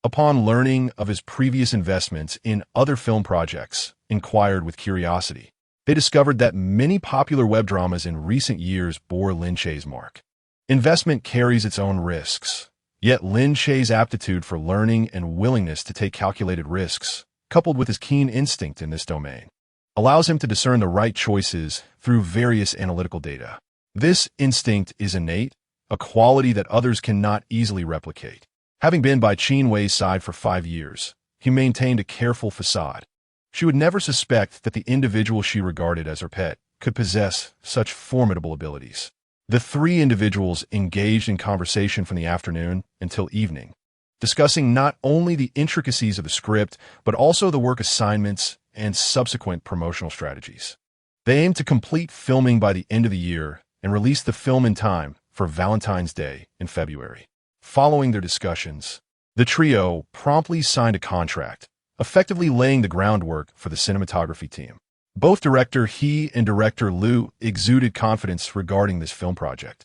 upon learning of his previous investments in other film projects, inquired with curiosity. They discovered that many popular web dramas in recent years bore Lin Che's mark. Investment carries its own risks, yet Lin Che's aptitude for learning and willingness to take calculated risks, coupled with his keen instinct in this domain, allows him to discern the right choices through various analytical data. This instinct is innate, a quality that others cannot easily replicate. Having been by Qin Wei's side for 5 years, he maintained a careful facade. She would never suspect that the individual she regarded as her pet could possess such formidable abilities. The three individuals engaged in conversation from the afternoon until evening, discussing not only the intricacies of the script, but also the work assignments and subsequent promotional strategies. They aimed to complete filming by the end of the year and release the film in time for Valentine's Day in February. Following their discussions, the trio promptly signed a contract, effectively laying the groundwork for the cinematography team. Both director He and director Liu exuded confidence regarding this film project,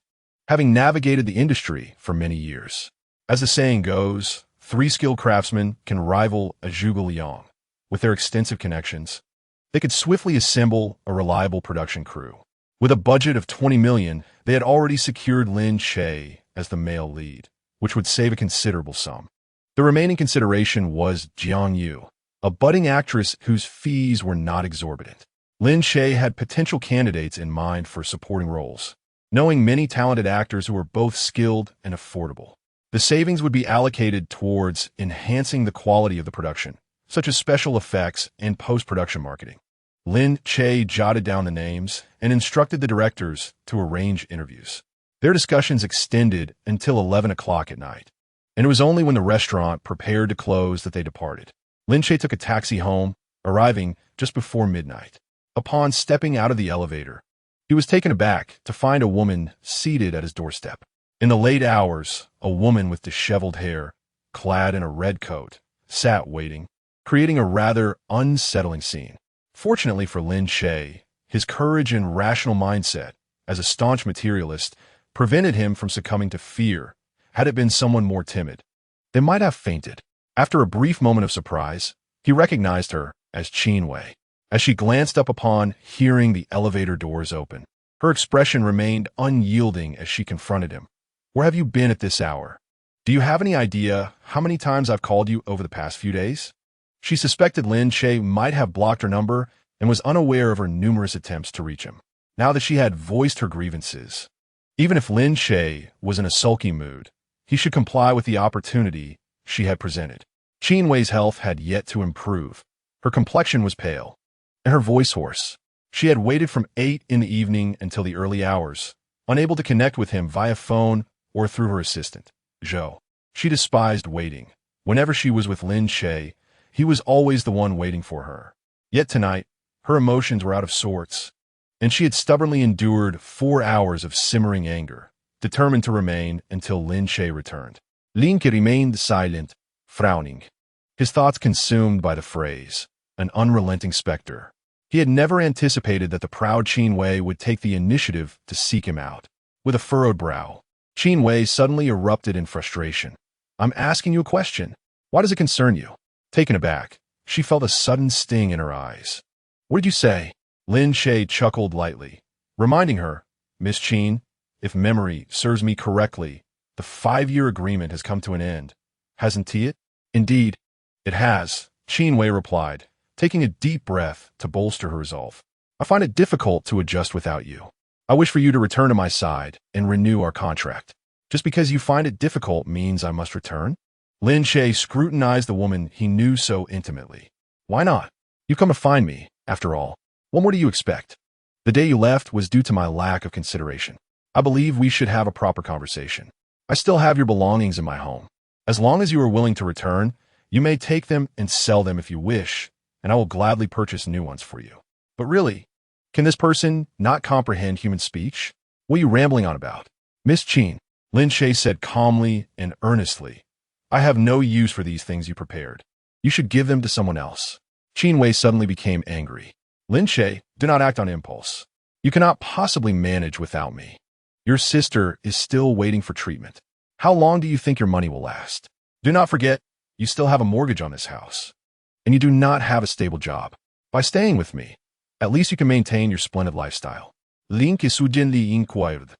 having navigated the industry for many years. As the saying goes, 3 skilled craftsmen can rival a zhuge liang. With their extensive connections, they could swiftly assemble a reliable production crew. With a budget of $20 million, they had already secured Lin Che as the male lead, which would save a considerable sum. The remaining consideration was Jiang Yu, a budding actress whose fees were not exorbitant. Lin Che had potential candidates in mind for supporting roles, knowing many talented actors who were both skilled and affordable. The savings would be allocated towards enhancing the quality of the production, such as special effects and post-production marketing. Lin Che jotted down the names and instructed the directors to arrange interviews. Their discussions extended until 11 o'clock at night, and it was only when the restaurant prepared to close that they departed. Lin Che took a taxi home, arriving just before midnight. Upon stepping out of the elevator, he was taken aback to find a woman seated at his doorstep. In the late hours, a woman with disheveled hair, clad in a red coat, sat waiting, creating a rather unsettling scene. Fortunately for Lin Che, his courage and rational mindset, as a staunch materialist, prevented him from succumbing to fear. Had it been someone more timid, they might have fainted. After a brief moment of surprise, he recognized her as Qin Wei. As she glanced up upon hearing the elevator doors open, her expression remained unyielding as she confronted him. "Where have you been at this hour? Do you have any idea how many times I've called you over the past few days?" She suspected Lin Che might have blocked her number and was unaware of her numerous attempts to reach him. Now that she had voiced her grievances, even if Lin Che was in a sulky mood, he should comply with the opportunity she had presented. Qin Wei's health had yet to improve. Her complexion was pale, and her voice hoarse. She had waited from 8 in the evening until the early hours, unable to connect with him via phone or through her assistant, Zhou. She despised waiting. Whenever she was with Lin Che, he was always the one waiting for her. Yet tonight, her emotions were out of sorts, and she had stubbornly endured 4 hours of simmering anger, determined to remain until Lin Che returned. Lin Che remained silent, frowning, his thoughts consumed by the phrase, "an unrelenting specter." He had never anticipated that the proud Qin Wei would take the initiative to seek him out. With a furrowed brow, Qin Wei suddenly erupted in frustration. "I'm asking you a question. Why does it concern you?" Taken aback, she felt a sudden sting in her eyes. "What did you say?" Lin Che chuckled lightly, reminding her, "Miss Qin, if memory serves me correctly, the 5-year agreement has come to an end, hasn't it?" "Indeed, it has," Qin Wei replied, taking a deep breath to bolster her resolve. "I find it difficult to adjust without you. I wish for you to return to my side and renew our contract. Just because you find it difficult means I must return?" Lin Che scrutinized the woman he knew so intimately. "Why not? You've come to find me, after all. What more do you expect? The day you left was due to my lack of consideration. I believe we should have a proper conversation. I still have your belongings in my home. As long as you are willing to return, you may take them and sell them if you wish, and I will gladly purchase new ones for you. But really, can this person not comprehend human speech? What are you rambling on about?" "Miss Qin," Lin Che said calmly and earnestly, "I have no use for these things you prepared. You should give them to someone else." Qin Wei suddenly became angry. "Lin Che, do not act on impulse. You cannot possibly manage without me. Your sister is still waiting for treatment. How long do you think your money will last? Do not forget, you still have a mortgage on this house, and you do not have a stable job. By staying with me, at least you can maintain your splendid lifestyle." Lin Che suddenly inquired,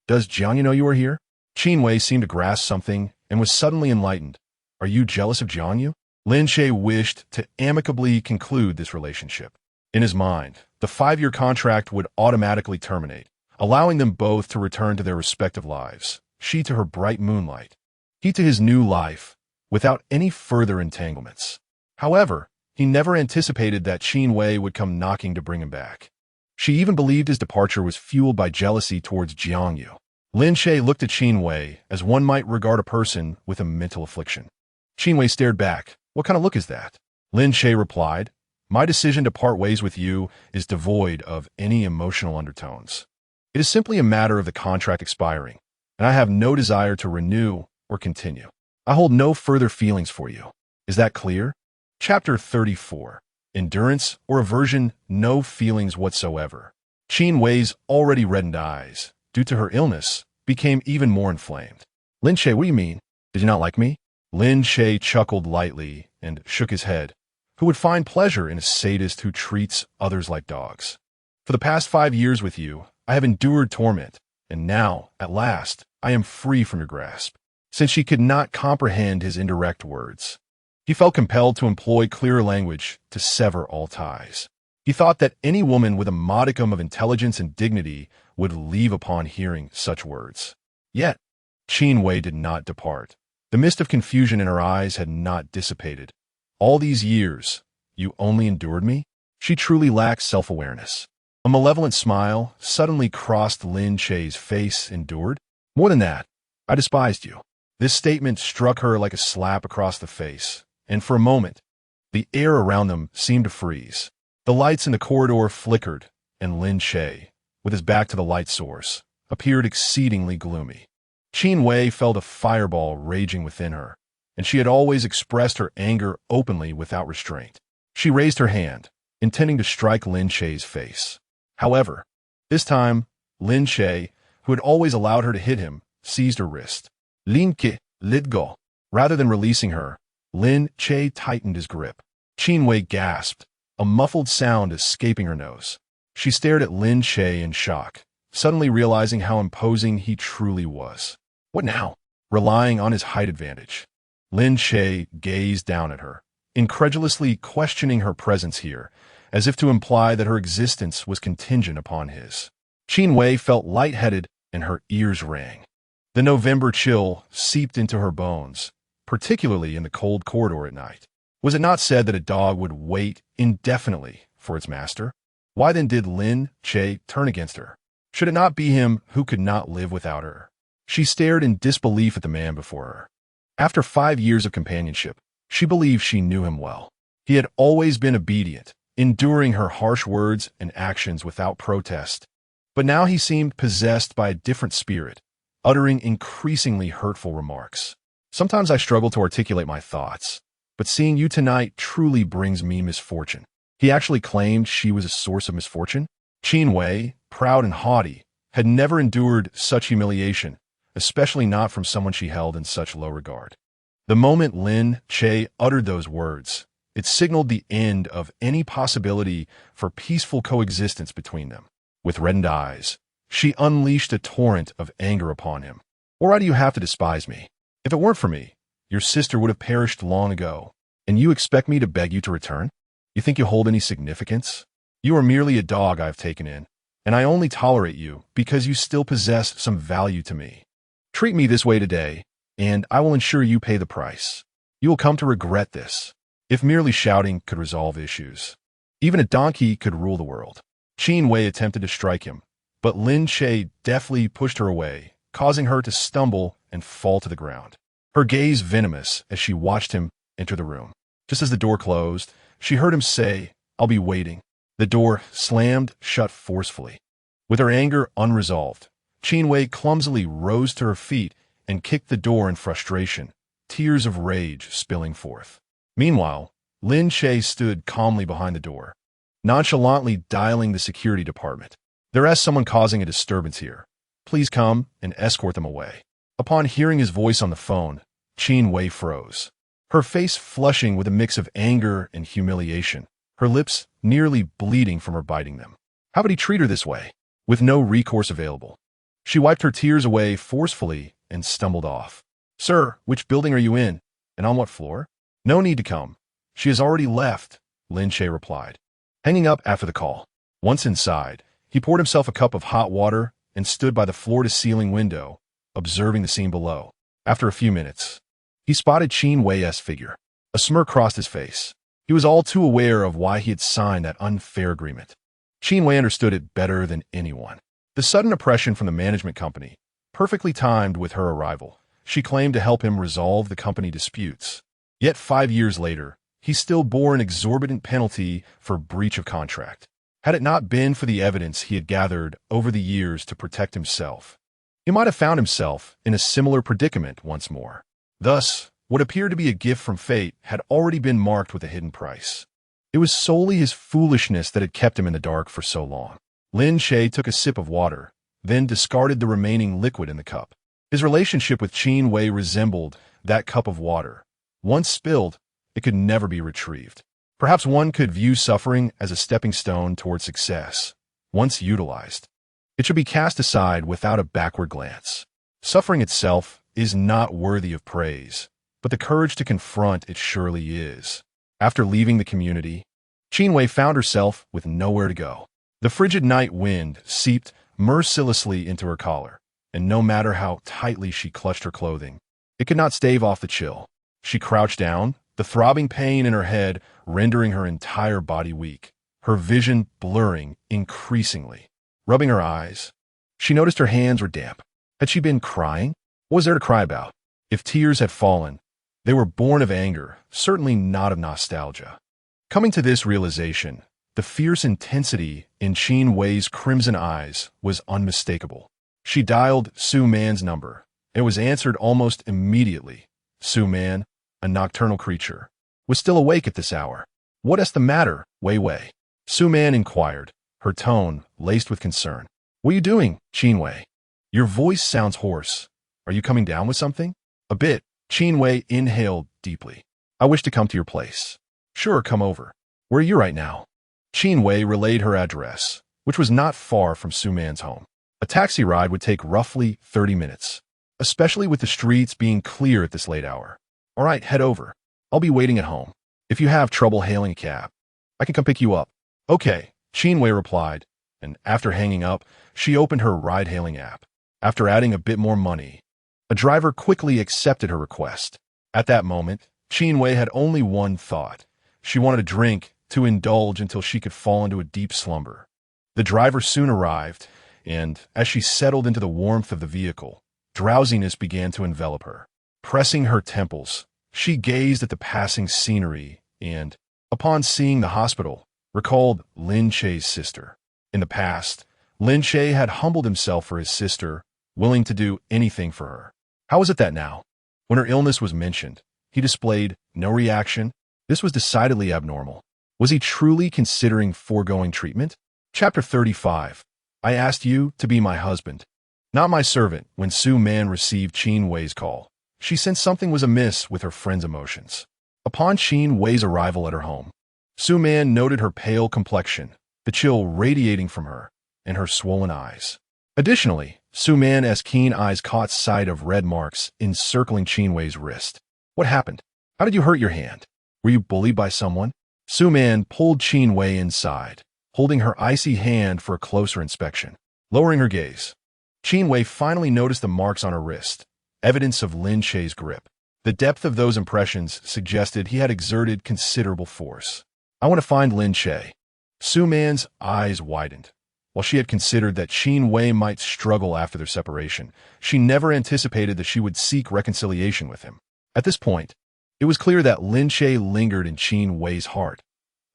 "Does Jiang Yu know you are here?" Qin Wei seemed to grasp something and was suddenly enlightened. "Are you jealous of Jiang Yu?" Lin Che wished to amicably conclude this relationship. In his mind, the 5-year contract would automatically terminate, allowing them both to return to their respective lives, she to her bright moonlight, he to his new life, without any further entanglements. However, he never anticipated that Qin Wei would come knocking to bring him back. She even believed his departure was fueled by jealousy towards Jiang Yu. Lin Che looked at Qin Wei as one might regard a person with a mental affliction. Qin Wei stared back. "What kind of look is that?" Lin Che replied, "My decision to part ways with you is devoid of any emotional undertones. It is simply a matter of the contract expiring, and I have no desire to renew or continue. I hold no further feelings for you. Is that clear?" Chapter 34. Endurance or aversion, no feelings whatsoever. Qin Wei's already reddened eyes, due to her illness, became even more inflamed. "Lin Che, what do you mean? Did you not like me?" Lin Che chuckled lightly and shook his head. Who would find pleasure in a sadist who treats others like dogs? "For the past 5 years with you, I have endured torment, and now, at last, I am free from your grasp. Since she could not comprehend his indirect words, he felt compelled to employ clearer language to sever all ties. He thought that any woman with a modicum of intelligence and dignity would leave upon hearing such words. Yet, Qin Wei did not depart. The mist of confusion in her eyes had not dissipated. All these years, you only endured me? She truly lacked self-awareness. A malevolent smile suddenly crossed Lin Che's face. Endured? More than that, I despised you. This statement struck her like a slap across the face, and for a moment, the air around them seemed to freeze. The lights in the corridor flickered, and Lin Che, with his back to the light source, appeared exceedingly gloomy. Qin Wei felt a fireball raging within her, and she had always expressed her anger openly without restraint. She raised her hand, intending to strike Lin Che's face. However, this time, Lin Che, who had always allowed her to hit him, seized her wrist. Lin Che, let go. Rather than releasing her, Lin Che tightened his grip. Qin Wei gasped, a muffled sound escaping her nose. She stared at Lin Che in shock, suddenly realizing how imposing he truly was. What now? Relying on his height advantage. Lin Che gazed down at her, incredulously questioning her presence here, as if to imply that her existence was contingent upon his. Qin Wei felt lightheaded and her ears rang. The November chill seeped into her bones, particularly in the cold corridor at night. Was it not said that a dog would wait indefinitely for its master? Why then did Lin Che turn against her? Should it not be him who could not live without her? She stared in disbelief at the man before her. After 5 years of companionship, she believed she knew him well. He had always been obedient, enduring her harsh words and actions without protest. But now he seemed possessed by a different spirit, uttering increasingly hurtful remarks. Sometimes I struggle to articulate my thoughts, but seeing you tonight truly brings me misfortune. He actually claimed she was a source of misfortune? Qin Wei, proud and haughty, had never endured such humiliation, especially not from someone she held in such low regard. The moment Lin Che uttered those words, it signaled the end of any possibility for peaceful coexistence between them. With reddened eyes, she unleashed a torrent of anger upon him. Why do you have to despise me? If it weren't for me, your sister would have perished long ago, and you expect me to beg you to return? You think you hold any significance? You are merely a dog I have taken in, and I only tolerate you because you still possess some value to me. Treat me this way today, and I will ensure you pay the price. You will come to regret this. If merely shouting could resolve issues, even a donkey could rule the world. Qin Wei attempted to strike him, but Lin Che deftly pushed her away, causing her to stumble and fall to the ground. Her gaze venomous as she watched him enter the room. Just as the door closed, she heard him say, "I'll be waiting." The door slammed shut forcefully. With her anger unresolved, Qin Wei clumsily rose to her feet and kicked the door in frustration, tears of rage spilling forth. Meanwhile, Lin Che stood calmly behind the door, nonchalantly dialing the security department. "There is someone causing a disturbance here. Please come and escort them away." Upon hearing his voice on the phone, Qin Wei froze, her face flushing with a mix of anger and humiliation, her lips nearly bleeding from her biting them. How could he treat her this way, with no recourse available? She wiped her tears away forcefully and stumbled off. "Sir, which building are you in, and on what floor?" "No need to come. She has already left," Lin Che replied, hanging up after the call. Once inside, he poured himself a cup of hot water and stood by the floor-to-ceiling window, observing the scene below. After a few minutes, he spotted Qin Wei's figure. A smirk crossed his face. He was all too aware of why he had signed that unfair agreement. Qin Wei understood it better than anyone. The sudden oppression from the management company, perfectly timed with her arrival, she claimed to help him resolve the company disputes. Yet 5 years later, he still bore an exorbitant penalty for breach of contract. Had it not been for the evidence he had gathered over the years to protect himself, he might have found himself in a similar predicament once more. Thus, what appeared to be a gift from fate had already been marked with a hidden price. It was solely his foolishness that had kept him in the dark for so long. Lin Che took a sip of water, then discarded the remaining liquid in the cup. His relationship with Qin Wei resembled that cup of water. Once spilled, it could never be retrieved. Perhaps one could view suffering as a stepping stone toward success. Once utilized, it should be cast aside without a backward glance. Suffering itself is not worthy of praise, but the courage to confront it surely is. After leaving the community, Qin Wei found herself with nowhere to go. The frigid night wind seeped mercilessly into her collar, and no matter how tightly she clutched her clothing, it could not stave off the chill. She crouched down, the throbbing pain in her head rendering her entire body weak, her vision blurring increasingly. Rubbing her eyes, she noticed her hands were damp. Had she been crying? What was there to cry about? If tears had fallen, they were born of anger, certainly not of nostalgia. Coming to this realization, the fierce intensity in Qin Wei's crimson eyes was unmistakable. She dialed Su Man's number. It was answered almost immediately. Su Man, a nocturnal creature, was still awake at this hour. "What is the matter, Wei Wei?" Su Man inquired, her tone laced with concern. "What are you doing, Qin Wei? Your voice sounds hoarse. Are you coming down with something?" "A bit." Qin Wei inhaled deeply. "I wish to come to your place." "Sure, come over. Where are you right now?" Qin Wei relayed her address, which was not far from Su Man's home. A taxi ride would take roughly 30 minutes, especially with the streets being clear at this late hour. "All right, head over. I'll be waiting at home. If you have trouble hailing a cab, I can come pick you up." "Okay," Qin Wei replied, and after hanging up, she opened her ride-hailing app. After adding a bit more money, a driver quickly accepted her request. At that moment, Qin Wei had only one thought. She wanted a drink to indulge until she could fall into a deep slumber. The driver soon arrived, and as she settled into the warmth of the vehicle, drowsiness began to envelop her. Pressing her temples, she gazed at the passing scenery and, upon seeing the hospital, recalled Lin Che's sister. In the past, Lin Che had humbled himself for his sister, willing to do anything for her. How was it that now, when her illness was mentioned, he displayed no reaction? This was decidedly abnormal. Was he truly considering foregoing treatment? Chapter 35. I asked you to be my husband, not my servant. When Su Man received Qin Wei's call, she sensed something was amiss with her friend's emotions. Upon Qin Wei's arrival at her home, Su Man noted her pale complexion, the chill radiating from her, and her swollen eyes. Additionally, Su Man's keen eyes caught sight of red marks encircling Qin Wei's wrist. "What happened? How did you hurt your hand? Were you bullied by someone?" Su Man pulled Qin Wei inside, holding her icy hand for a closer inspection. Lowering her gaze, Qin Wei finally noticed the marks on her wrist, evidence of Lin Che's grip. The depth of those impressions suggested he had exerted considerable force. "I want to find Lin Che." Su Man's eyes widened. While she had considered that Qin Wei might struggle after their separation, she never anticipated that she would seek reconciliation with him. At this point, it was clear that Lin Che lingered in Qin Wei's heart.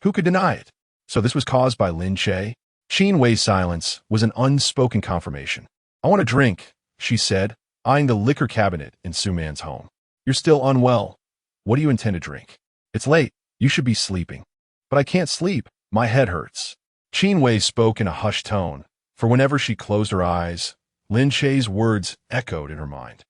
Who could deny it? So this was caused by Lin Che? Qin Wei's silence was an unspoken confirmation. "I want a drink," she said, eyeing the liquor cabinet in Su Man's home. "You're still unwell. What do you intend to drink?" "It's late. You should be sleeping." "But I can't sleep. My head hurts." Qin Wei spoke in a hushed tone, for whenever she closed her eyes, Lin Che's words echoed in her mind.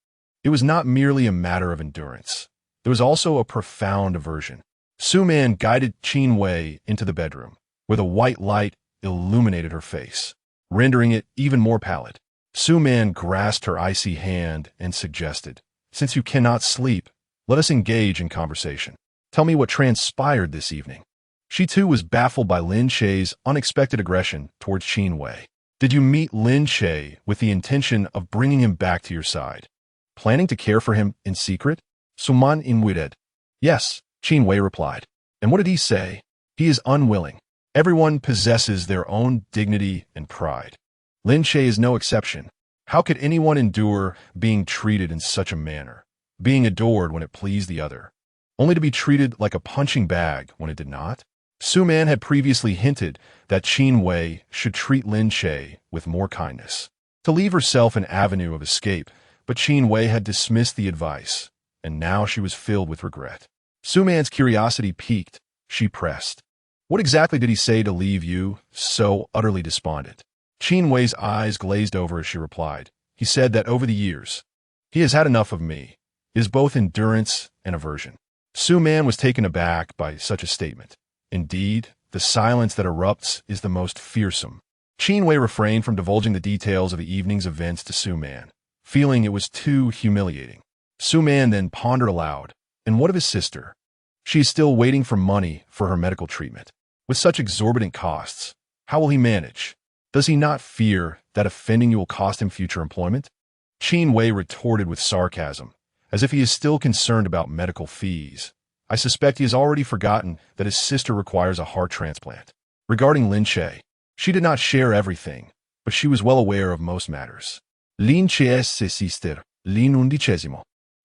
It was not merely a matter of endurance. There was also a profound aversion. Su Man guided Qin Wei into the bedroom, where the white light illuminated her face, rendering it even more pallid. Su Man grasped her icy hand and suggested, "Since you cannot sleep, let us engage in conversation. Tell me what transpired this evening." She too was baffled by Lin Che's unexpected aggression towards Qin Wei. "Did you meet Lin Che with the intention of bringing him back to your side, planning to care for him in secret?" Su Man inquired. "Yes," Qin Wei replied. "And what did he say?" "He is unwilling. Everyone possesses their own dignity and pride. Lin Che is no exception. How could anyone endure being treated in such a manner, being adored when it pleased the other, only to be treated like a punching bag when it did not?" Su Man had previously hinted that Qin Wei should treat Lin Che with more kindness, to leave herself an avenue of escape, but Qin Wei had dismissed the advice, and now she was filled with regret. Su Man's curiosity piqued. She pressed, "What exactly did he say to leave you so utterly despondent?" Qin Wei's eyes glazed over as she replied, "He said that over the years, he has had enough of me. It is both endurance and aversion." Su Man was taken aback by such a statement. Indeed, the silence that erupts is the most fearsome. Qin Wei refrained from divulging the details of the evening's events to Su Man, feeling it was too humiliating. Su Man then pondered aloud, and what of his sister? She is still waiting for money for her medical treatment. With such exorbitant costs, how will he manage? Does he not fear that offending you will cost him future employment? Qin Wei retorted with sarcasm, as if he is still concerned about medical fees. I suspect he has already forgotten that his sister requires a heart transplant. Regarding Lin Che, she did not share everything, but she was well aware of most matters. Lin Che's sister, Lin Undicesimo,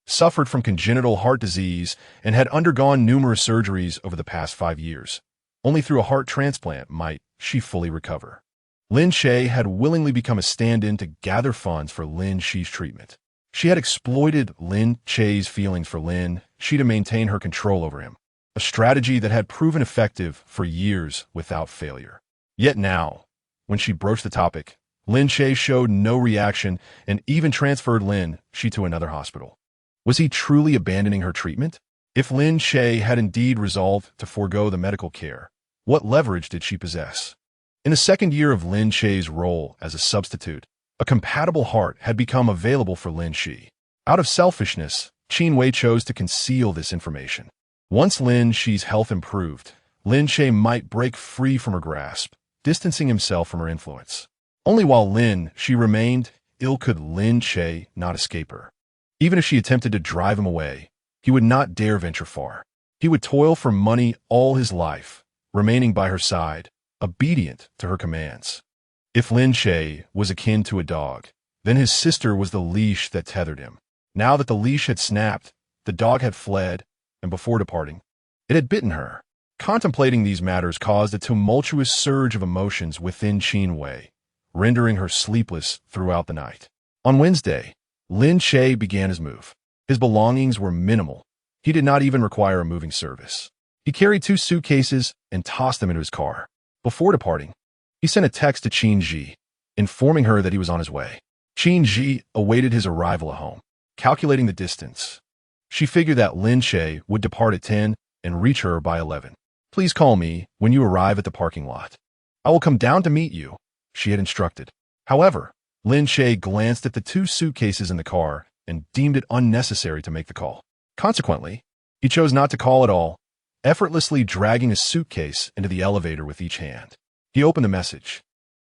suffered from congenital heart disease and had undergone numerous surgeries over the past 5 years. Only through a heart transplant might she fully recover. Lin Che had willingly become a stand-in to gather funds for Lin Che's treatment. She had exploited Lin Che's feelings for Lin Che to maintain her control over him, a strategy that had proven effective for years without failure. Yet now, when she broached the topic, Lin Che showed no reaction and even transferred Lin Che to another hospital. Was he truly abandoning her treatment? If Lin Che had indeed resolved to forego the medical care, what leverage did she possess? In the second year of Lin Che's role as a substitute, a compatible heart had become available for Lin Che. Out of selfishness, Qin Wei chose to conceal this information. Once Lin Che's health improved, Lin Che might break free from her grasp, distancing himself from her influence. Only while Lin Che remained ill could Lin Che not escape her. Even if she attempted to drive him away, he would not dare venture far. He would toil for money all his life, remaining by her side, obedient to her commands. If Lin Che was akin to a dog, then his sister was the leash that tethered him. Now that the leash had snapped, the dog had fled, and before departing, it had bitten her. Contemplating these matters caused a tumultuous surge of emotions within Qin Wei, rendering her sleepless throughout the night. On Wednesday, Lin Che began his move. His belongings were minimal. He did not even require a moving service. He carried 2 suitcases and tossed them into his car. Before departing, he sent a text to Qin Yi, informing her that he was on his way. Qin Yi awaited his arrival at home, calculating the distance. She figured that Lin Che would depart at 10 and reach her by 11. Please call me when you arrive at the parking lot. I will come down to meet you, she had instructed. However, Lin Che glanced at the 2 suitcases in the car and deemed it unnecessary to make the call. Consequently, he chose not to call at all, effortlessly dragging a suitcase into the elevator with each hand. He opened the message,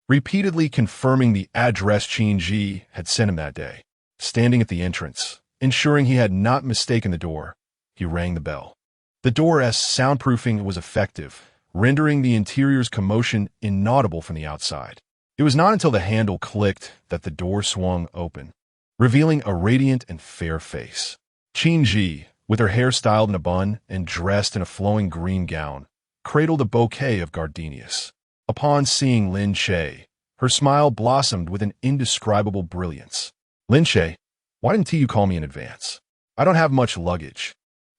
repeatedly confirming the address Qin Yi had sent him that day. Standing at the entrance, ensuring he had not mistaken the door, he rang the bell. The door's soundproofing was effective, rendering the interior's commotion inaudible from the outside. It was not until the handle clicked that the door swung open, revealing a radiant and fair face. Qin Yi, with her hair styled in a bun and dressed in a flowing green gown, cradled a bouquet of gardenias. Upon seeing Lin Che, her smile blossomed with an indescribable brilliance. Lin Che, why didn't you call me in advance? I don't have much luggage,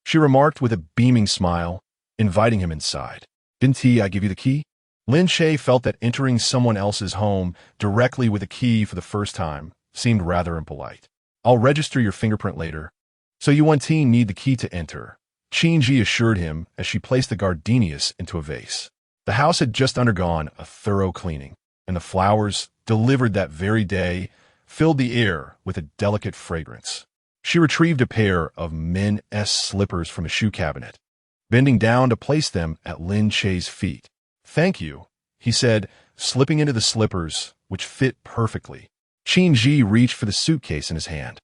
she remarked with a beaming smile, inviting him inside. Didn't I give you the key? Lin Che felt that entering someone else's home directly with a key for the first time seemed rather impolite. I'll register your fingerprint later. So you need the key to enter, Qin Yi assured him as she placed the gardenias into a vase. The house had just undergone a thorough cleaning, and the flowers, delivered that very day, filled the air with a delicate fragrance. She retrieved a pair of men's slippers from a shoe cabinet, bending down to place them at Lin Che's feet. Thank you, he said, slipping into the slippers, which fit perfectly. Qin Yi reached for the suitcase in his hand,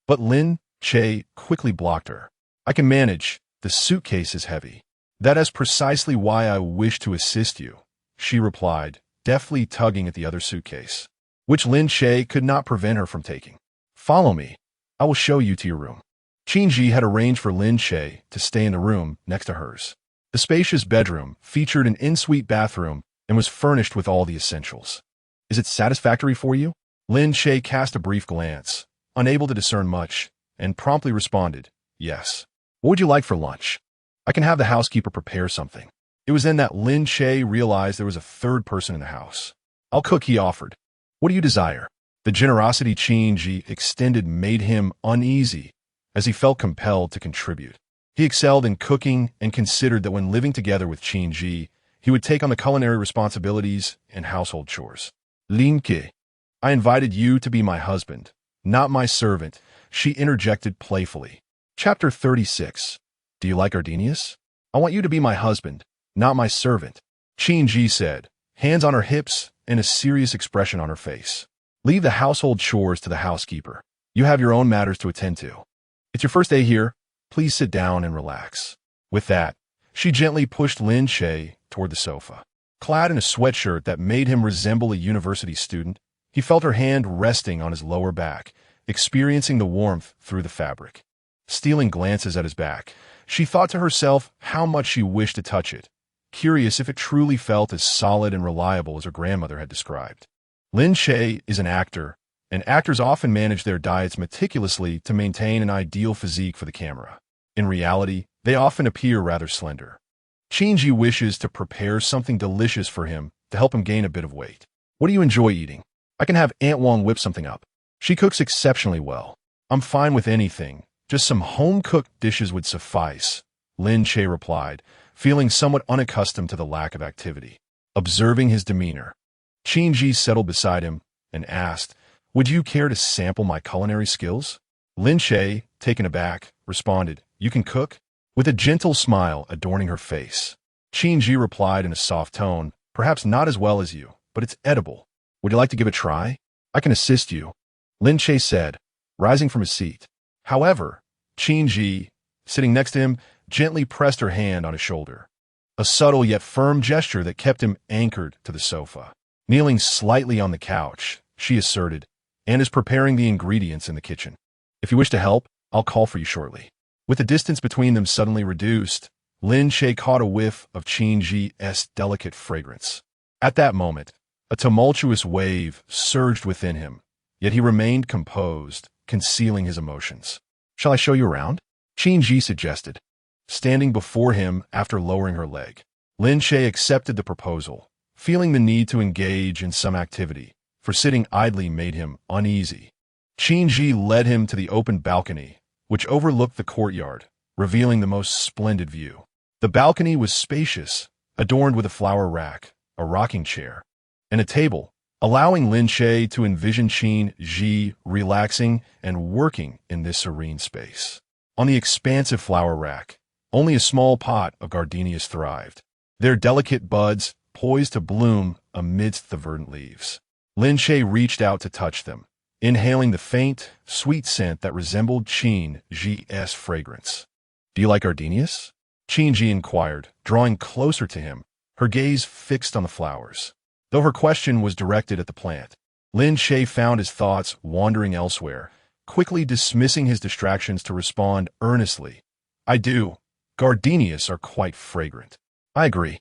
but Lin Che quickly blocked her. I can manage. The suitcase is heavy. That is precisely why I wish to assist you, she replied, deftly tugging at the other suitcase, which Lin Che could not prevent her from taking. Follow me. I will show you to your room. Qin Yi had arranged for Lin Che to stay in the room next to hers. The spacious bedroom featured an en-suite bathroom and was furnished with all the essentials. Is it satisfactory for you? Lin Che cast a brief glance, unable to discern much, and promptly responded, yes. What would you like for lunch? I can have the housekeeper prepare something. It was then that Lin Che realized there was a third person in the house. I'll cook, he offered. What do you desire? The generosity Qin Yi extended made him uneasy, as he felt compelled to contribute. He excelled in cooking and considered that when living together with Qin Yi, he would take on the culinary responsibilities and household chores. Lin Che, I invited you to be my husband, Not my servant, she interjected playfully. Chapter 36. Do you like Gardenius? I want you to be my husband, not my servant, Qin Yi said, hands on her hips and a serious expression on her face. Leave the household chores to the housekeeper. You have your own matters to attend to. It's your first day here. Please sit down and relax. With that, she gently pushed Lin Che toward the sofa. Clad in a sweatshirt that made him resemble a university student, he felt her hand resting on his lower back, experiencing the warmth through the fabric. Stealing glances at his back, she thought to herself how much she wished to touch it, curious if it truly felt as solid and reliable as her grandmother had described. Lin Che is an actor, and actors often manage their diets meticulously to maintain an ideal physique for the camera. In reality, they often appear rather slender. Qin Yi wishes to prepare something delicious for him to help him gain a bit of weight. What do you enjoy eating? I can have Aunt Wang whip something up. She cooks exceptionally well. I'm fine with anything. Just some home-cooked dishes would suffice, Lin Che replied, feeling somewhat unaccustomed to the lack of activity. Observing his demeanor, Qin Yi settled beside him and asked, would you care to sample my culinary skills? Lin Che, taken aback, responded, you can cook? With a gentle smile adorning her face. Qin Yi replied in a soft tone, perhaps not as well as you, but it's edible. Would you like to give it a try? I can assist you, Lin Che said, rising from his seat. However, Qin Yi, sitting next to him, gently pressed her hand on his shoulder. A subtle yet firm gesture that kept him anchored to the sofa. Kneeling slightly on the couch, she asserted, and is preparing the ingredients in the kitchen. If you wish to help, I'll call for you shortly. With the distance between them suddenly reduced, Lin Che caught a whiff of Qin Yi's delicate fragrance. At that moment, a tumultuous wave surged within him, yet he remained composed, concealing his emotions. Shall I show you around? Qin Yi suggested, standing before him after lowering her leg. Lin Che accepted the proposal, feeling the need to engage in some activity, for sitting idly made him uneasy. Qin Yi led him to the open balcony, which overlooked the courtyard, revealing the most splendid view. The balcony was spacious, adorned with a flower rack, a rocking chair, and a table, allowing Lin Che to envision Qin Yi relaxing and working in this serene space. On the expansive flower rack, only a small pot of gardenias thrived, their delicate buds poised to bloom amidst the verdant leaves. Lin Che reached out to touch them, inhaling the faint, sweet scent that resembled Qin Yi's fragrance. Do you like gardenias? Qin Yi inquired, drawing closer to him, her gaze fixed on the flowers. Though her question was directed at the plant, Lin Che found his thoughts wandering elsewhere, quickly dismissing his distractions to respond earnestly. I do. Gardenias are quite fragrant. I agree.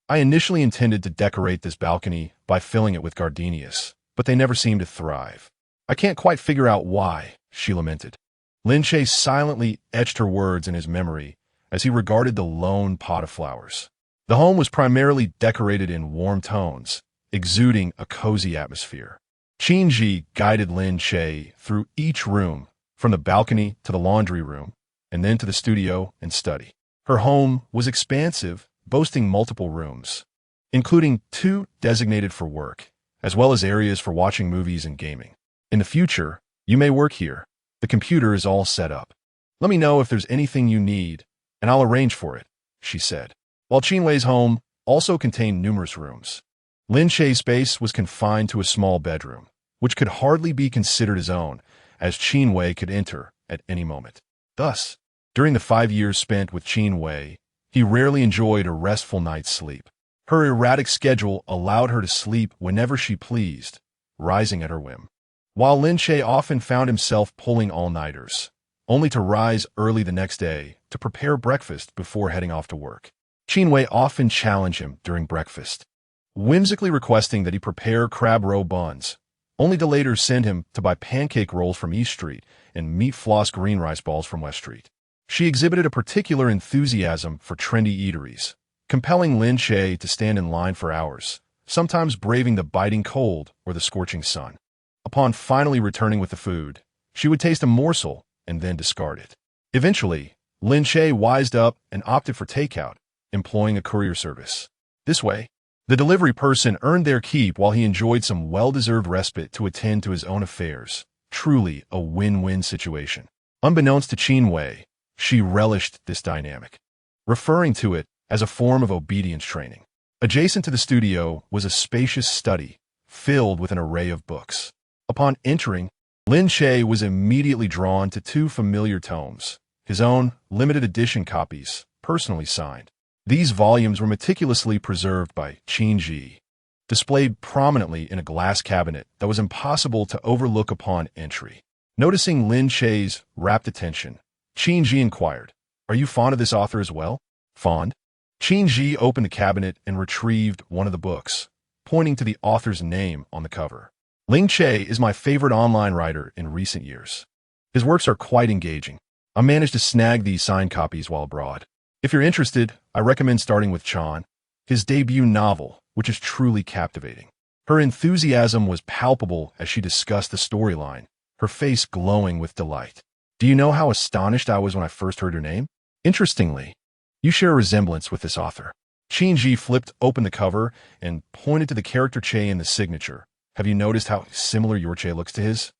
I initially intended to decorate this balcony by filling it with gardenias, but they never seem to thrive. I can't quite figure out why, she lamented. Lin Che silently etched her words in his memory as he regarded the lone pot of flowers. The home was primarily decorated in warm tones, exuding a cozy atmosphere. Qin Yi guided Lin Che through each room, from the balcony to the laundry room, and then to the studio and study. Her home was expansive, boasting multiple rooms, including 2 designated for work, as well as areas for watching movies and gaming. In the future, you may work here. The computer is all set up. Let me know if there's anything you need, and I'll arrange for it, she said. While Qin Wei's home also contained numerous rooms, Lin Che's space was confined to a small bedroom, which could hardly be considered his own, as Qin Wei could enter at any moment. Thus, during the 5 years spent with Qin Wei, he rarely enjoyed a restful night's sleep. Her erratic schedule allowed her to sleep whenever she pleased, rising at her whim. While Lin Che often found himself pulling all-nighters, only to rise early the next day to prepare breakfast before heading off to work. Qin Wei often challenged him during breakfast, whimsically requesting that he prepare crab roe buns, only to later send him to buy pancake rolls from East Street and meat floss green rice balls from West Street. She exhibited a particular enthusiasm for trendy eateries, compelling Lin Che to stand in line for hours, sometimes braving the biting cold or the scorching sun. Upon finally returning with the food, she would taste a morsel and then discard it. Eventually, Lin Che wised up and opted for takeout, employing a courier service. This way, the delivery person earned their keep while he enjoyed some well-deserved respite to attend to his own affairs, Truly a win-win situation. Unbeknownst to Qin Wei, she relished this dynamic, referring to it as a form of obedience training. Adjacent to the studio was a spacious study filled with an array of books. Upon entering, Lin Che was immediately drawn to two familiar tomes, his own limited edition copies, personally signed. These volumes were meticulously preserved by Qin Yi, displayed prominently in a glass cabinet that was impossible to overlook upon entry. Noticing Lin Che's rapt attention, Qin Yi inquired, "Are you fond of this author as well?" "Fond?" Qin Yi opened the cabinet and retrieved one of the books, pointing to the author's name on the cover. Lin Che is my favorite online writer in recent years. His works are quite engaging. I managed to snag these signed copies while abroad. If you're interested, I recommend starting with Chan, his debut novel, which is truly captivating. Her enthusiasm was palpable as she discussed the storyline, her face glowing with delight. Do you know how astonished I was when I first heard her name? Interestingly, you share a resemblance with this author. Qin Yi flipped open the cover and pointed to the character Che in the signature. Have you noticed how similar your Che looks to his?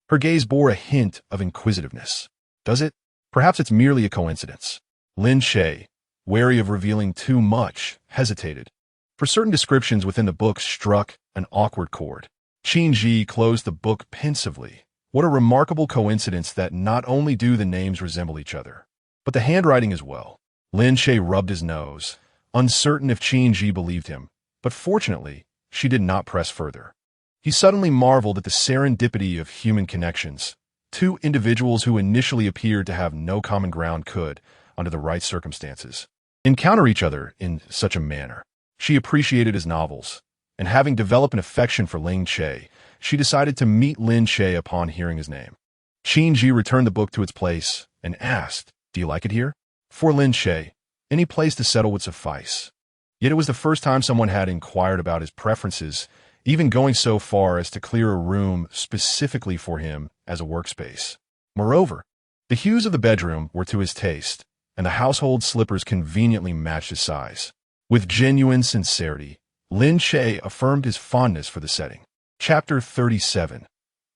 Her gaze bore a hint of inquisitiveness. Does it? Perhaps it's merely a coincidence. Lin Che, wary of revealing too much, hesitated. For certain descriptions within the book struck an awkward chord. Qin Yi closed the book pensively. What a remarkable coincidence that not only do the names resemble each other, but the handwriting as well. Lin Che rubbed his nose, uncertain if Qin Yi believed him, but fortunately, she did not press further. He suddenly marveled at the serendipity of human connections. Two individuals who initially appeared to have no common ground could, under the right circumstances, encounter each other in such a manner. She appreciated his novels, and having developed an affection for Lin Che, she decided to meet Lin Che upon hearing his name. Qin Yi returned the book to its place and asked, "Do you like it here?" For Lin Che, any place to settle would suffice. Yet it was the first time someone had inquired about his preferences, even going so far as to clear a room specifically for him as a workspace. Moreover, the hues of the bedroom were to his taste, and the household slippers conveniently matched his size. With genuine sincerity, Lin Che affirmed his fondness for the setting. Chapter 37.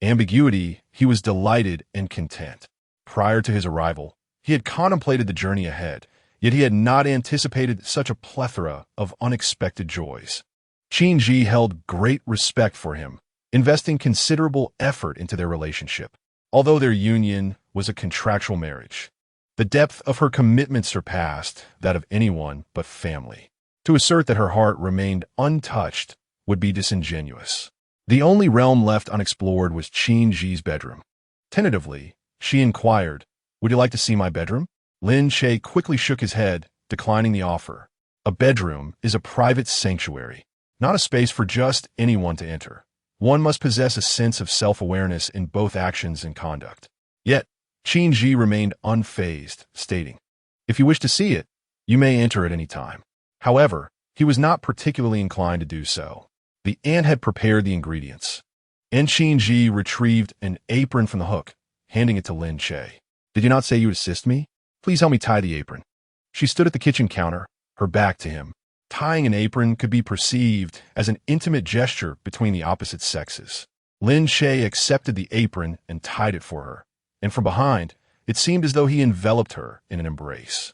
Ambiguity. He was delighted and content. Prior to his arrival, he had contemplated the journey ahead, yet he had not anticipated such a plethora of unexpected joys. Qin Yi held great respect for him, investing considerable effort into their relationship. Although their union was a contractual marriage, the depth of her commitment surpassed that of anyone but family. To assert that her heart remained untouched would be disingenuous. The only realm left unexplored was Qin Yi's bedroom. Tentatively, she inquired, "Would you like to see my bedroom?" Lin Che quickly shook his head, declining the offer. A bedroom is a private sanctuary, not a space for just anyone to enter. One must possess a sense of self-awareness in both actions and conduct. Yet, Qin Yi remained unfazed, stating, "If you wish to see it, you may enter at any time." However, he was not particularly inclined to do so. The aunt had prepared the ingredients, and Qin Yi retrieved an apron from the hook, handing it to Lin Che. "Did you not say you would assist me? Please help me tie the apron." She stood at the kitchen counter, her back to him. Tying an apron could be perceived as an intimate gesture between the opposite sexes. Lin Che accepted the apron and tied it for her, and from behind, it seemed as though he enveloped her in an embrace.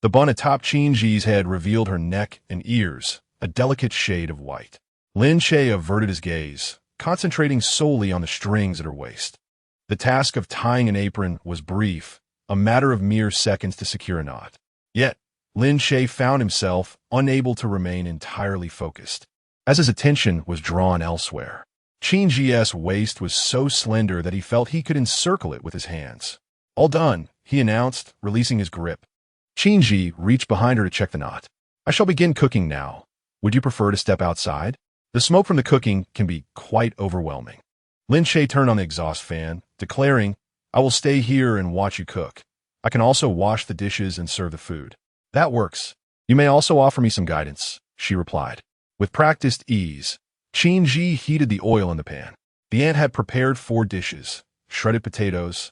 The bun atop Qin Yi's head revealed her neck and ears, a delicate shade of white. Lin Che averted his gaze, concentrating solely on the strings at her waist. The task of tying an apron was brief, a matter of mere seconds to secure a knot. Yet, Lin Che found himself unable to remain entirely focused, as his attention was drawn elsewhere. Qin Yi's waist was so slender that he felt he could encircle it with his hands. "All done," he announced, releasing his grip. Qin Yi reached behind her to check the knot. "I shall begin cooking now. Would you prefer to step outside? The smoke from the cooking can be quite overwhelming." Lin Che turned on the exhaust fan, declaring, "I will stay here and watch you cook. I can also wash the dishes and serve the food." "That works. You may also offer me some guidance," she replied. With practiced ease, Qin Yi heated the oil in the pan. The aunt had prepared 4 dishes: shredded potatoes,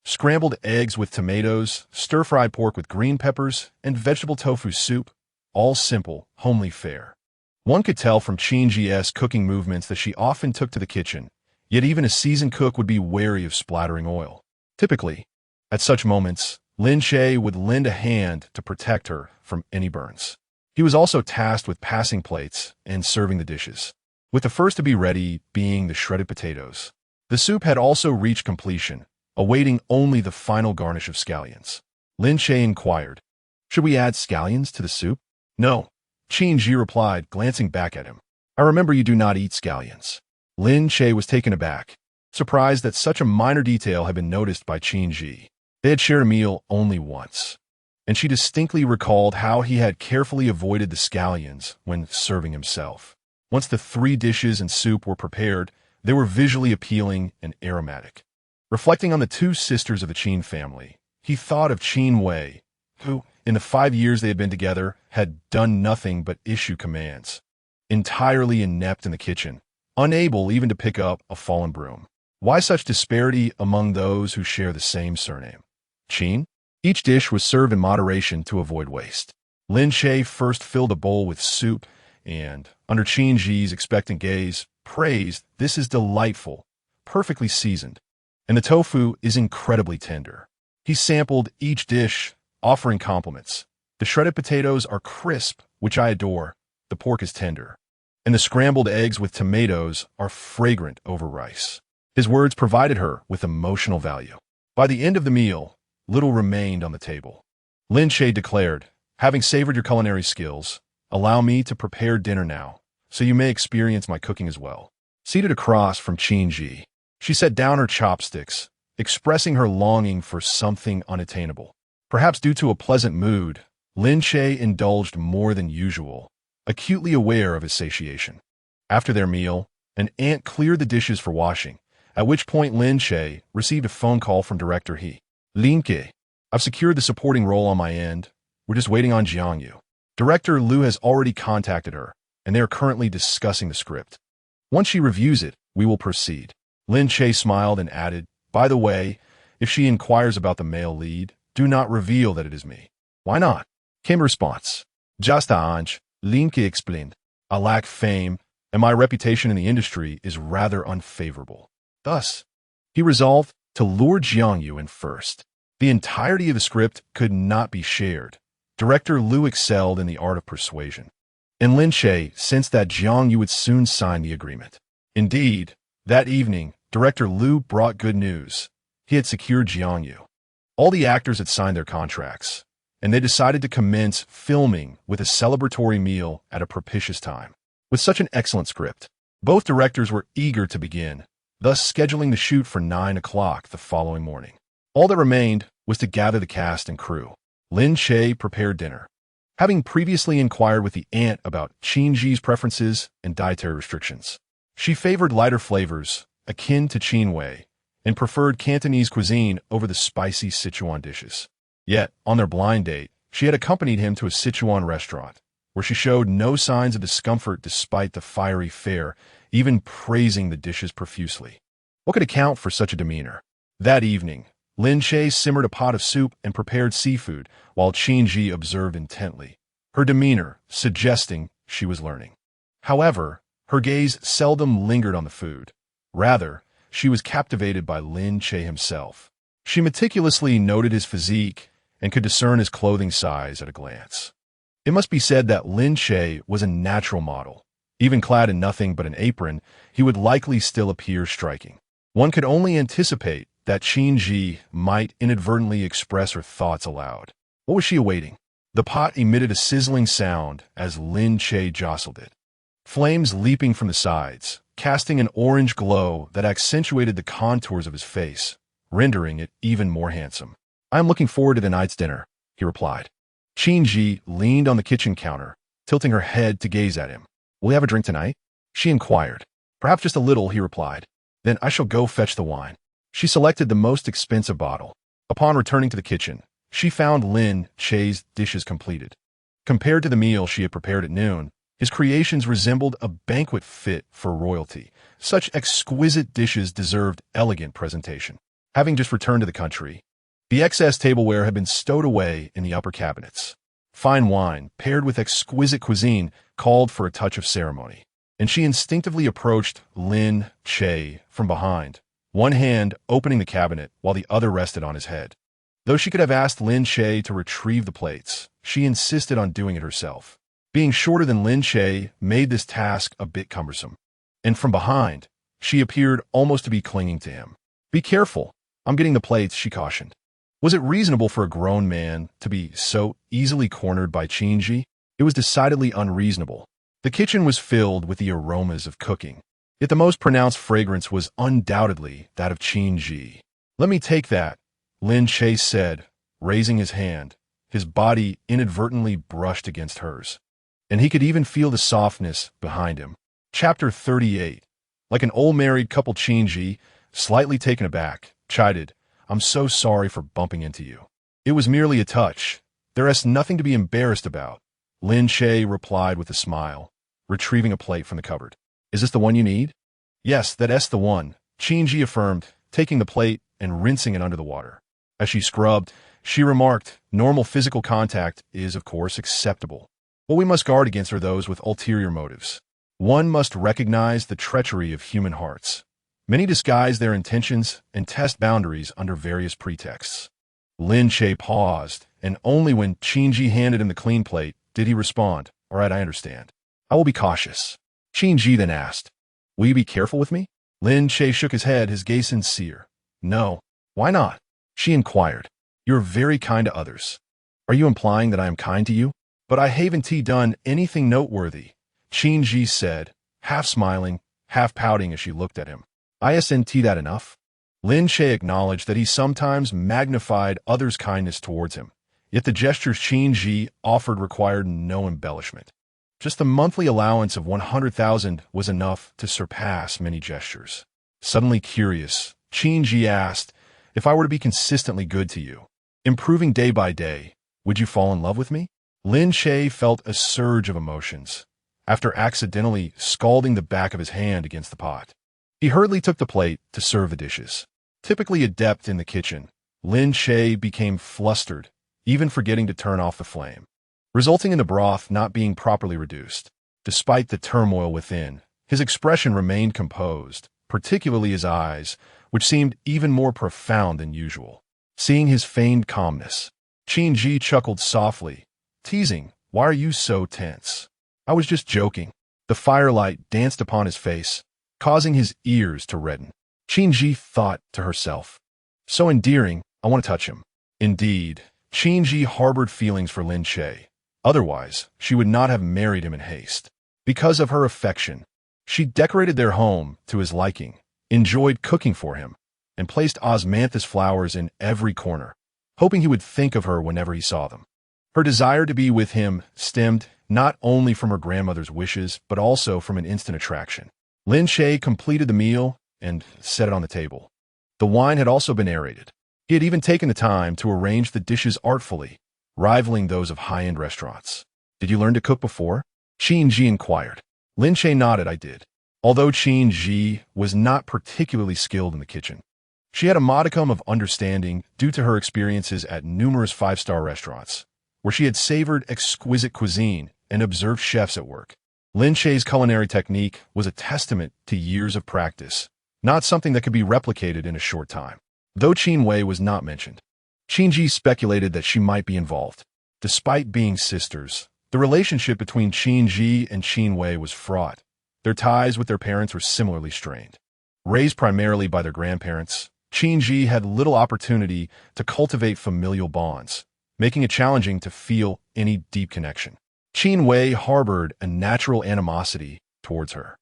scrambled eggs with tomatoes, stir-fried pork with green peppers, and vegetable tofu soup, all simple, homely fare. One could tell from Qin Yi's cooking movements that she often took to the kitchen, Yet even a seasoned cook would be wary of splattering oil. Typically, at such moments, Lin Che would lend a hand to protect her from any burns. He was also tasked with passing plates and serving the dishes, with the first to be ready being the shredded potatoes. The soup had also reached completion, awaiting only the final garnish of scallions. Lin Che inquired, "Should we add scallions to the soup?" "No," Qin Yi replied, glancing back at him. "I remember you do not eat scallions." Lin Che was taken aback, surprised that such a minor detail had been noticed by Qin Yi. They had shared a meal only once, and she distinctly recalled how he had carefully avoided the scallions when serving himself. Once the 3 dishes and soup were prepared, they were visually appealing and aromatic. Reflecting on the 2 sisters of the Qin family, he thought of Qin Wei, who, in the 5 years they had been together, had done nothing but issue commands, entirely inept in the kitchen, unable even to pick up a fallen broom. Why such disparity among those who share the same surname? Qin? Each dish was served in moderation to avoid waste. Lin Che first filled a bowl with soup and, under Qin Yi's expectant gaze, praised, "This is delightful, perfectly seasoned, and the tofu is incredibly tender." He sampled each dish, offering compliments. "The shredded potatoes are crisp, which I adore. The pork is tender. And the scrambled eggs with tomatoes are fragrant over rice." His words provided her with emotional value. By the end of the meal, little remained on the table. Lin Che declared, "Having savored your culinary skills, allow me to prepare dinner now, so you may experience my cooking as well." Seated across from Qin Yi, she set down her chopsticks, expressing her longing for something unattainable. Perhaps due to a pleasant mood, Lin Che indulged more than usual, acutely aware of his satiation. After their meal, an aunt cleared the dishes for washing, at which point Lin Che received a phone call from director He. "Lin Che, I've secured the supporting role on my end. We're just waiting on Jiang Yu. Director Liu has already contacted her, and they are currently discussing the script. Once she reviews it, we will proceed." Lin Che smiled and added, "By the way, if she inquires about the male lead, do not reveal that it is me." "Why not?" came a response. "Just a hunch," Lin Che explained. "I lack fame, and my reputation in the industry is rather unfavorable." Thus, he resolved to lure Jiang Yu in first. The entirety of the script could not be shared. Director Liu excelled in the art of persuasion, and Lin Che sensed that Jiang Yu would soon sign the agreement. Indeed, that evening, Director Liu brought good news. He had secured Jiang Yu. All the actors had signed their contracts, and they decided to commence filming with a celebratory meal at a propitious time. With such an excellent script, both directors were eager to begin, thus scheduling the shoot for 9 o'clock the following morning. All that remained was to gather the cast and crew. Lin Che prepared dinner, having previously inquired with the aunt about Qin Yi's preferences and dietary restrictions. She favored lighter flavors, akin to Qin Wei, and preferred Cantonese cuisine over the spicy Sichuan dishes. Yet, on their blind date, she had accompanied him to a Sichuan restaurant, where she showed no signs of discomfort despite the fiery fare, even praising the dishes profusely. What could account for such a demeanor? That evening, Lin Che simmered a pot of soup and prepared seafood, while Qin Yi observed intently, her demeanor suggesting she was learning. However, her gaze seldom lingered on the food. Rather, she was captivated by Lin Che himself. She meticulously noted his physique and could discern his clothing size at a glance. It must be said that Lin Che was a natural model. Even clad in nothing but an apron, he would likely still appear striking. One could only anticipate that Qin Yi might inadvertently express her thoughts aloud. What was she awaiting? The pot emitted a sizzling sound as Lin Che jostled it, flames leaping from the sides, casting an orange glow that accentuated the contours of his face, rendering it even more handsome. "I am looking forward to the night's dinner," he replied. Qin Yi leaned on the kitchen counter, tilting her head to gaze at him. "Will you have a drink tonight?" she inquired. "Perhaps just a little," he replied. "Then I shall go fetch the wine." She selected the most expensive bottle. Upon returning to the kitchen, she found Lin Che's dishes completed. Compared to the meal she had prepared at noon, his creations resembled a banquet fit for royalty. Such exquisite dishes deserved elegant presentation. Having just returned to the country, the excess tableware had been stowed away in the upper cabinets. Fine wine, paired with exquisite cuisine, called for a touch of ceremony. and she instinctively approached Lin Che from behind, one hand opening the cabinet while the other rested on his head. Though she could have asked Lin Che to retrieve the plates, she insisted on doing it herself. Being shorter than Lin Che made this task a bit cumbersome. And from behind, she appeared almost to be clinging to him. "Be careful, I'm getting the plates," she cautioned. Was it reasonable for a grown man to be so easily cornered by Qin Yi? It was decidedly unreasonable. The kitchen was filled with the aromas of cooking, yet the most pronounced fragrance was undoubtedly that of Qin Yi. "Let me take that," Lin Che said, raising his hand. His body inadvertently brushed against hers, and he could even feel the softness behind him. Chapter 38. Like an old married couple, Qin Yi, slightly taken aback, chided, "I'm so sorry for bumping into you. It was merely a touch. There is nothing to be embarrassed about," Lin Che replied with a smile, retrieving a plate from the cupboard. "Is this the one you need?" "Yes, that's the one," Qin Yi affirmed, taking the plate and rinsing it under the water. As she scrubbed, she remarked, "Normal physical contact is, of course, acceptable. What we must guard against are those with ulterior motives. One must recognize the treachery of human hearts. Many disguise their intentions and test boundaries under various pretexts." Lin Che paused, and only when Qin Yi handed him the clean plate did he respond, "All right, I understand. I will be cautious." Qin Yi then asked, "Will you be careful with me?" Lin Che shook his head, his gaze sincere. "No. Why not?" she inquired. "You are very kind to others." "Are you implying that I am kind to you?" "But I haven't done anything noteworthy," Qin Yi said, half smiling, half pouting as she looked at him. "Isn't that enough?" Lin Che acknowledged that he sometimes magnified others' kindness towards him, yet the gestures Qin Yi offered required no embellishment. Just the monthly allowance of 100,000 was enough to surpass many gestures. Suddenly curious, Qin Yi asked, "If I were to be consistently good to you, improving day by day, would you fall in love with me?" Lin Che felt a surge of emotions, after accidentally scalding the back of his hand against the pot. He hurriedly took the plate to serve the dishes. Typically adept in the kitchen, Lin Che became flustered, even forgetting to turn off the flame, resulting in the broth not being properly reduced. Despite the turmoil within, his expression remained composed, particularly his eyes, which seemed even more profound than usual. Seeing his feigned calmness, Qin Yi chuckled softly, teasing, "Why are you so tense?" "I was just joking." The firelight danced upon his face, causing his ears to redden. Qin Yi thought to herself, "So endearing, I want to touch him." Indeed, Qin Yi harbored feelings for Lin Che. Otherwise, she would not have married him in haste. Because of her affection, she decorated their home to his liking, enjoyed cooking for him, and placed osmanthus flowers in every corner, hoping he would think of her whenever he saw them. Her desire to be with him stemmed not only from her grandmother's wishes, but also from an instant attraction. Lin Che completed the meal and set it on the table. The wine had also been aerated. He had even taken the time to arrange the dishes artfully, rivaling those of high-end restaurants. "Did you learn to cook before?" Qin Yi inquired. Lin Che nodded. "I did." Although Qin Yi was not particularly skilled in the kitchen, she had a modicum of understanding due to her experiences at numerous five-star restaurants, where she had savored exquisite cuisine and observed chefs at work. Lin Che's culinary technique was a testament to years of practice, not something that could be replicated in a short time. Though Qin Wei was not mentioned, Qin Yi speculated that she might be involved. Despite being sisters, the relationship between Qin Yi and Qin Wei was fraught. Their ties with their parents were similarly strained. Raised primarily by their grandparents, Qin Yi had little opportunity to cultivate familial bonds, making it challenging to feel any deep connection. Qin Wei harbored a natural animosity towards her,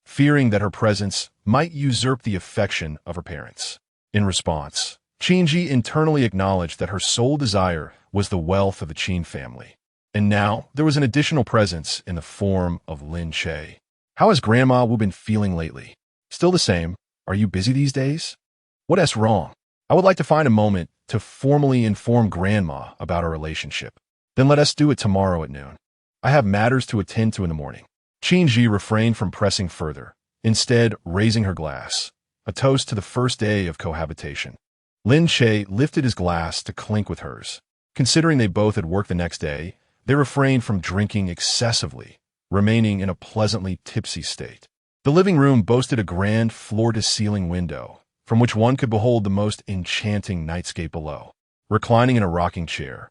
fearing that her presence might usurp the affection of her parents. In response, Qin Yi internally acknowledged that her sole desire was the wealth of the Qin family. And now there was an additional presence in the form of Lin Che. "How has Grandma Wu been feeling lately?" "Still the same. Are you busy these days?" "What's wrong?" "I would like to find a moment to formally inform Grandma about our relationship. Then let us do it tomorrow at noon. I have matters to attend to in the morning." Qin Yi refrained from pressing further, instead raising her glass, a toast to the first day of cohabitation. Lin Che lifted his glass to clink with hers. Considering they both had work the next day, they refrained from drinking excessively, remaining in a pleasantly tipsy state. The living room boasted a grand floor-to-ceiling window, from which one could behold the most enchanting nightscape below. Reclining in a rocking chair,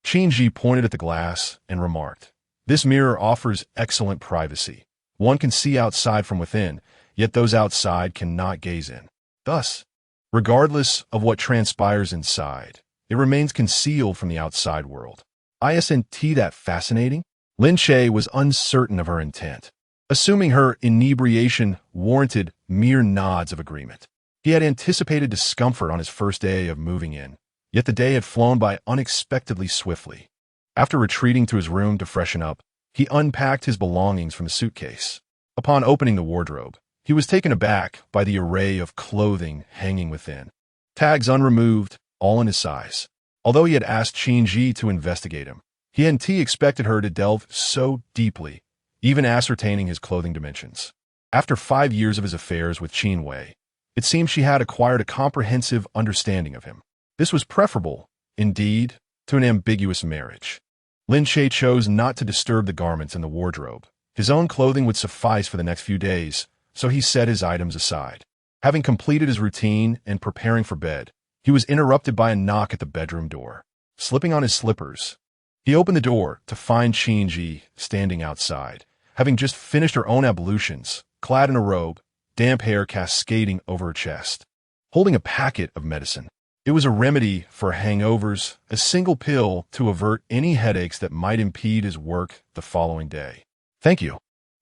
Qin Yi pointed at the glass and remarked, "This mirror offers excellent privacy. One can see outside from within, yet those outside cannot gaze in. Thus, regardless of what transpires inside, it remains concealed from the outside world. Isn't that fascinating?" Lin Che was uncertain of her intent, assuming her inebriation warranted mere nods of agreement. He had anticipated discomfort on his first day of moving in, yet the day had flown by unexpectedly swiftly. After retreating to his room to freshen up, he unpacked his belongings from the suitcase. Upon opening the wardrobe, he was taken aback by the array of clothing hanging within. Tags unremoved, all in his size. Although he had asked Qin Yi to investigate him, he hadn't expected her to delve so deeply, even ascertaining his clothing dimensions. After 5 years of his affairs with Qin Wei, it seemed she had acquired a comprehensive understanding of him. This was preferable, indeed, to an ambiguous marriage. Lin Che chose not to disturb the garments in the wardrobe. His own clothing would suffice for the next few days, so he set his items aside. Having completed his routine and preparing for bed, he was interrupted by a knock at the bedroom door. Slipping on his slippers, he opened the door to find Qin Yi standing outside, having just finished her own ablutions, clad in a robe, damp hair cascading over her chest, holding a packet of medicine. It was a remedy for hangovers, a single pill to avert any headaches that might impede his work the following day. "Thank you,"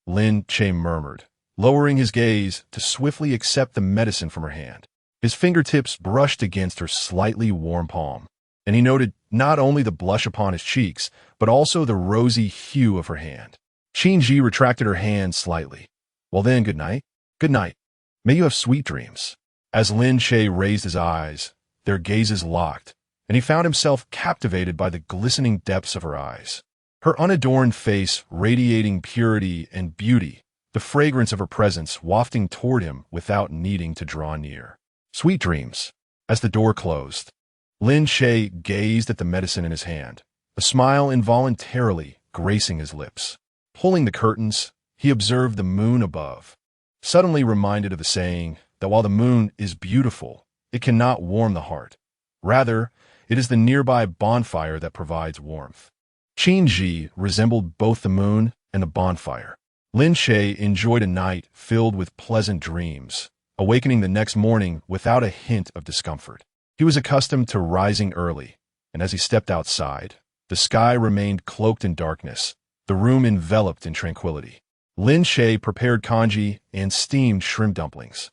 Lin Che murmured, lowering his gaze to swiftly accept the medicine from her hand. His fingertips brushed against her slightly warm palm, and he noted not only the blush upon his cheeks, but also the rosy hue of her hand. Qin Yi retracted her hand slightly. "Well then, good night. Good night. May you have sweet dreams." As Lin Che raised his eyes, their gazes locked, and he found himself captivated by the glistening depths of her eyes. Her unadorned face radiating purity and beauty, the fragrance of her presence wafting toward him without needing to draw near. Sweet dreams. As the door closed, Lin Che gazed at the medicine in his hand, a smile involuntarily gracing his lips. Pulling the curtains, he observed the moon above, suddenly reminded of the saying that while the moon is beautiful, it cannot warm the heart. Rather, it is the nearby bonfire that provides warmth. Qin Yi resembled both the moon and the bonfire. Lin Che enjoyed a night filled with pleasant dreams, awakening the next morning without a hint of discomfort. He was accustomed to rising early, and as he stepped outside, the sky remained cloaked in darkness, the room enveloped in tranquility. Lin Che prepared congee and steamed shrimp dumplings,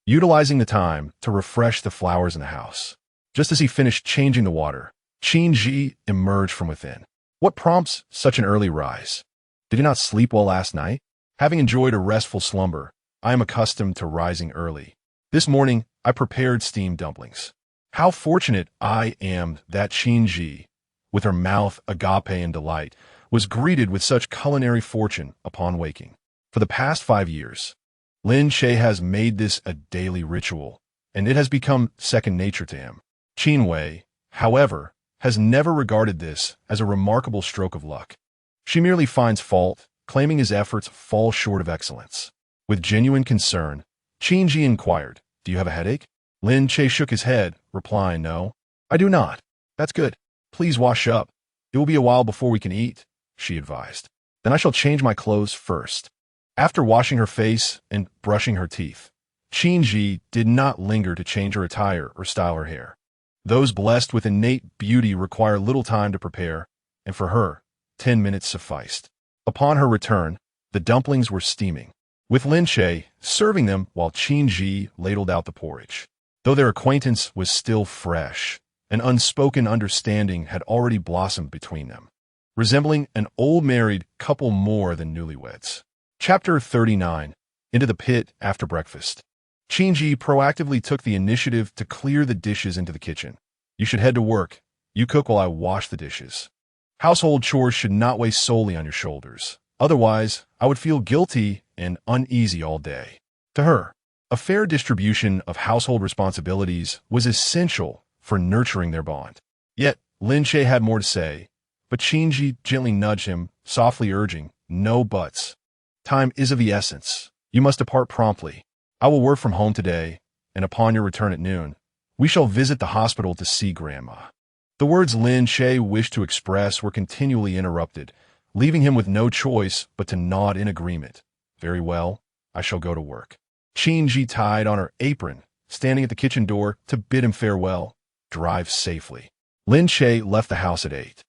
utilizing the time to refresh the flowers in the house. Just as he finished changing the water, Qin Yi emerged from within. "What prompts such an early rise? Did you not sleep well last night?" "Having enjoyed a restful slumber, I am accustomed to rising early. This morning, I prepared steamed dumplings." "How fortunate I am that Qin Yi, with her mouth agape in delight, was greeted with such culinary fortune upon waking. For the past 5 years, Lin Che has made this a daily ritual, and it has become second nature to him. Qin Wei, however, has never regarded this as a remarkable stroke of luck. She merely finds fault, claiming his efforts fall short of excellence." With genuine concern, Qin Yi inquired, "Do you have a headache?" Lin Che shook his head, replying, "No, I do not." "That's good. Please wash up. It will be a while before we can eat," she advised. "Then I shall change my clothes first." After washing her face and brushing her teeth, Qin Yi did not linger to change her attire or style her hair. Those blessed with innate beauty require little time to prepare, and for her, 10 minutes sufficed. Upon her return, the dumplings were steaming, with Lin Che serving them while Qin Yi ladled out the porridge. Though their acquaintance was still fresh, an unspoken understanding had already blossomed between them, resembling an old married couple more than newlyweds. Chapter 39. Into the pit after breakfast. Qin Yi proactively took the initiative to clear the dishes into the kitchen. "You should head to work. You cook while I wash the dishes. Household chores should not weigh solely on your shoulders. Otherwise, I would feel guilty and uneasy all day." To her, a fair distribution of household responsibilities was essential for nurturing their bond. Yet, Lin Che had more to say, but Qin Yi gently nudged him, softly urging, no buts. Time is of the essence. You must depart promptly. I will work from home today, and upon your return at noon, we shall visit the hospital to see Grandma." The words Lin Che wished to express were continually interrupted, leaving him with no choice but to nod in agreement. "Very well, I shall go to work." Qin Yi tied on her apron, standing at the kitchen door to bid him farewell. "Drive safely." Lin Che left the house at 8,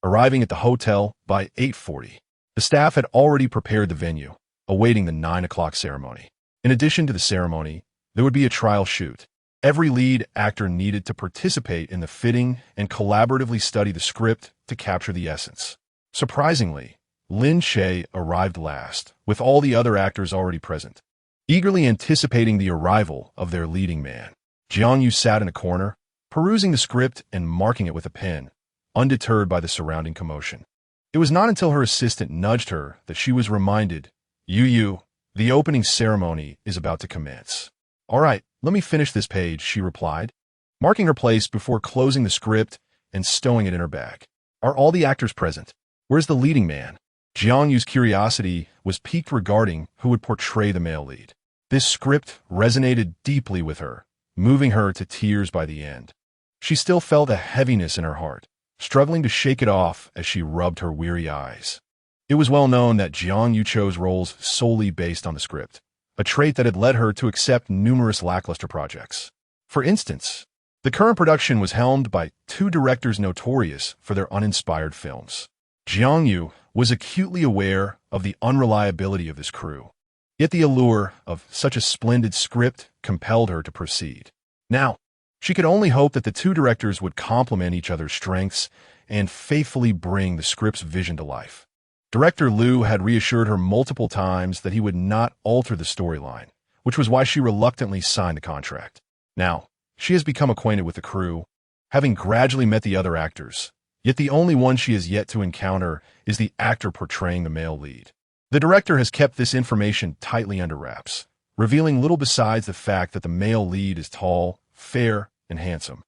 arriving at the hotel by 8:40. The staff had already prepared the venue, awaiting the 9 o'clock ceremony. In addition to the ceremony, there would be a trial shoot. Every lead actor needed to participate in the fitting and collaboratively study the script to capture the essence. Surprisingly, Lin Che arrived last, with all the other actors already present. Eagerly anticipating the arrival of their leading man, Jiang Yu sat in a corner, perusing the script and marking it with a pen, undeterred by the surrounding commotion. It was not until her assistant nudged her that she was reminded, "Yu, the opening ceremony is about to commence." "All right, let me finish this page," she replied, marking her place before closing the script and stowing it in her bag. "Are all the actors present? Where's the leading man?" Jiang Yu's curiosity was piqued regarding who would portray the male lead. This script resonated deeply with her, moving her to tears by the end. She still felt a heaviness in her heart, struggling to shake it off as she rubbed her weary eyes. It was well known that Jiang Yu chose roles solely based on the script, a trait that had led her to accept numerous lackluster projects. For instance, the current production was helmed by two directors notorious for their uninspired films. Jiang Yu was acutely aware of the unreliability of this crew, yet the allure of such a splendid script compelled her to proceed. Now, she could only hope that the two directors would complement each other's strengths and faithfully bring the script's vision to life. Director Liu had reassured her multiple times that he would not alter the storyline, which was why she reluctantly signed the contract. Now, she has become acquainted with the crew, having gradually met the other actors, yet the only one she has yet to encounter is the actor portraying the male lead. The director has kept this information tightly under wraps, revealing little besides the fact that the male lead is tall, fair, and handsome,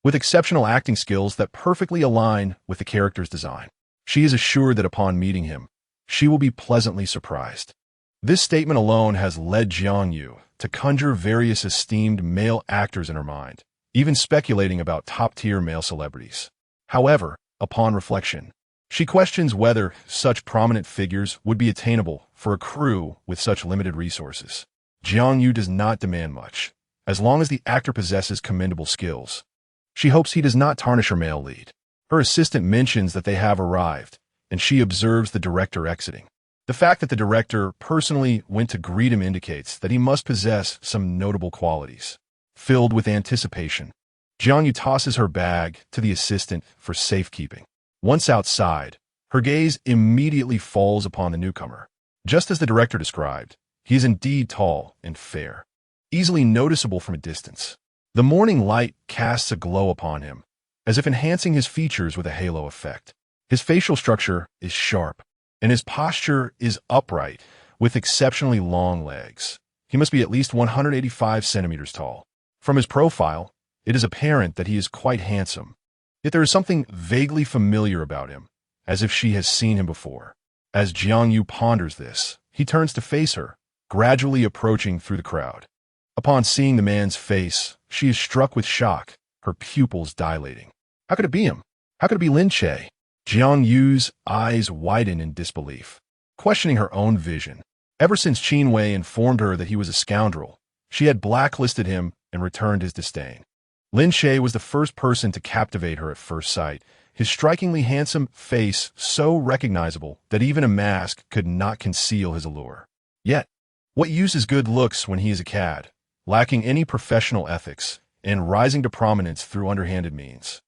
with exceptional acting skills that perfectly align with the character's design. She is assured that upon meeting him, she will be pleasantly surprised. This statement alone has led Jiang Yu to conjure various esteemed male actors in her mind, even speculating about top-tier male celebrities. However, upon reflection, she questions whether such prominent figures would be attainable for a crew with such limited resources. Jiang Yu does not demand much, as long as the actor possesses commendable skills. She hopes he does not tarnish her male lead. Her assistant mentions that they have arrived, and she observes the director exiting. The fact that the director personally went to greet him indicates that he must possess some notable qualities. Filled with anticipation, Jiang Yu tosses her bag to the assistant for safekeeping. Once outside, her gaze immediately falls upon the newcomer. Just as the director described, he is indeed tall and fair, easily noticeable from a distance. The morning light casts a glow upon him, as if enhancing his features with a halo effect. His facial structure is sharp, and his posture is upright, with exceptionally long legs. He must be at least 185 centimeters tall. From his profile, it is apparent that he is quite handsome, yet there is something vaguely familiar about him, as if she has seen him before. As Jiang Yu ponders this, he turns to face her, gradually approaching through the crowd. Upon seeing the man's face, she is struck with shock, her pupils dilating. How could it be him? How could it be Lin Che? Jiang Yu's eyes widen in disbelief, questioning her own vision. Ever since Qin Wei informed her that he was a scoundrel, she had blacklisted him and returned his disdain. Lin Che was the first person to captivate her at first sight, his strikingly handsome face so recognizable that even a mask could not conceal his allure. Yet, what use is good looks when he is a cad, lacking any professional ethics, and rising to prominence through underhanded means?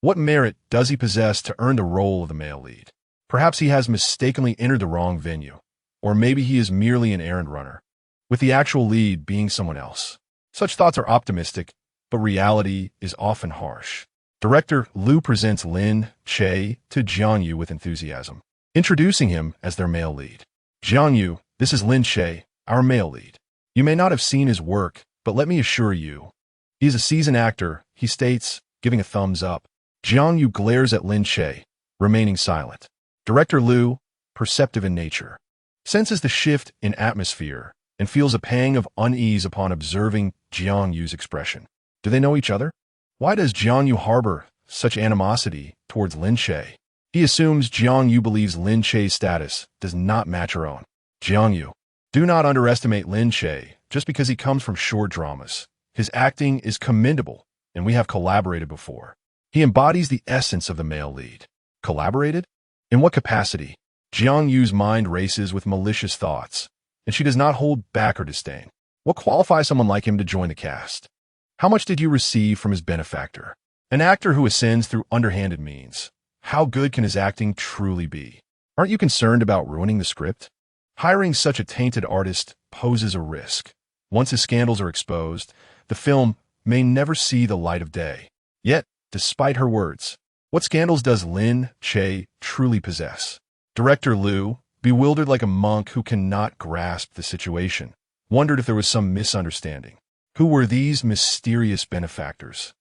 What merit does he possess to earn the role of the male lead? Perhaps he has mistakenly entered the wrong venue, or maybe he is merely an errand runner, with the actual lead being someone else. Such thoughts are optimistic, but reality is often harsh. Director Liu presents Lin Che to Jiang Yu with enthusiasm, introducing him as their male lead. "Jiang Yu, this is Lin Che, our male lead. You may not have seen his work, but let me assure you, he is a seasoned actor," he states, giving a thumbs up. Jiang Yu glares at Lin Che, remaining silent. Director Liu, perceptive in nature, senses the shift in atmosphere and feels a pang of unease upon observing Jiang Yu's expression. Do they know each other? Why does Jiang Yu harbor such animosity towards Lin Che? He assumes Jiang Yu believes Lin Che's status does not match her own. Jiang Yu, do not underestimate Lin Che just because he comes from short dramas. His acting is commendable, and we have collaborated before. He embodies the essence of the male lead. Collaborated? In what capacity? Jiang Yu's mind races with malicious thoughts, and she does not hold back her disdain. What qualifies someone like him to join the cast? How much did you receive from his benefactor? An actor who ascends through underhanded means. How good can his acting truly be? Aren't you concerned about ruining the script? Hiring such a tainted artist poses a risk. Once his scandals are exposed, the film may never see the light of day. Yet, despite her words, what scandals does Lin Che truly possess? Director Liu, bewildered like a monk who cannot grasp the situation, wondered if there was some misunderstanding. Who were these mysterious benefactors?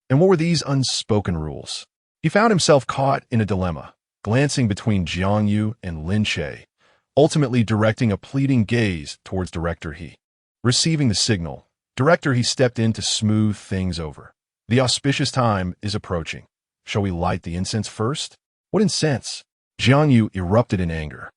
And what were these unspoken rules? He found himself caught in a dilemma, glancing between Jiang Yu and Lin Che, ultimately directing a pleading gaze towards Director He. Receiving the signal, Director He stepped in to smooth things over. The auspicious time is approaching. Shall we light the incense first? What incense? Jiang Yu erupted in anger.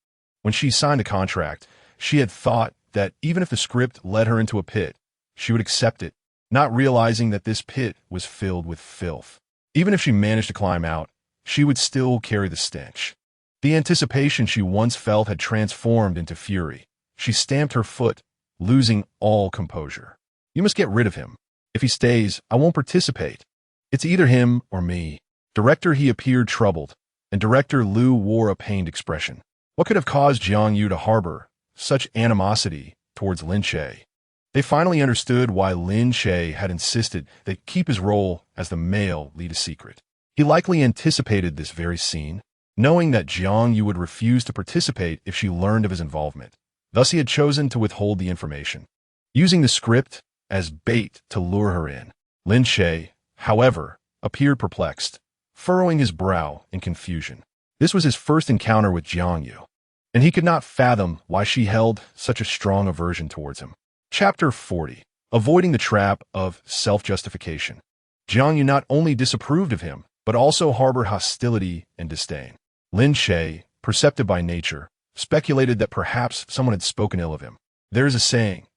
When she signed a contract, she had thought that even if the script led her into a pit, she would accept it, not realizing that this pit was filled with filth. Even if she managed to climb out, she would still carry the stench. The anticipation she once felt had transformed into fury. She stamped her foot, losing all composure. You must get rid of him. If he stays, I won't participate. It's either him or me. Director He appeared troubled, and Director Liu wore a pained expression. What could have caused Jiang Yu to harbor such animosity towards Lin Che? They finally understood why Lin Che had insisted they keep his role as the male lead a secret. He likely anticipated this very scene, knowing that Jiang Yu would refuse to participate if she learned of his involvement. Thus he had chosen to withhold the information, using the script as bait to lure her in. Lin Che, however, appeared perplexed, furrowing his brow in confusion. This was his first encounter with Jiang Yu, and he could not fathom why she held such a strong aversion towards him. Chapter 40. Avoiding the trap of self-justification. Jiang Yu not only disapproved of him, but also harbored hostility and disdain. Lin Che, perceptive by nature, speculated that perhaps someone had spoken ill of him. There is a saying,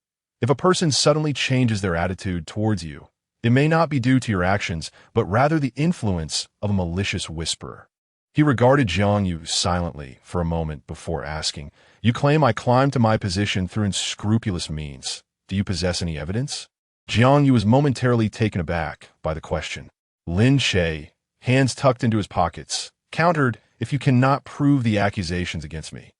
if a person suddenly changes their attitude towards you, it may not be due to your actions, but rather the influence of a malicious whisperer. He regarded Jiang Yu silently for a moment before asking, You claim I climbed to my position through unscrupulous means. Do you possess any evidence? Jiang Yu was momentarily taken aback by the question. Lin Che, hands tucked into his pockets, countered, If you cannot prove the accusations against me,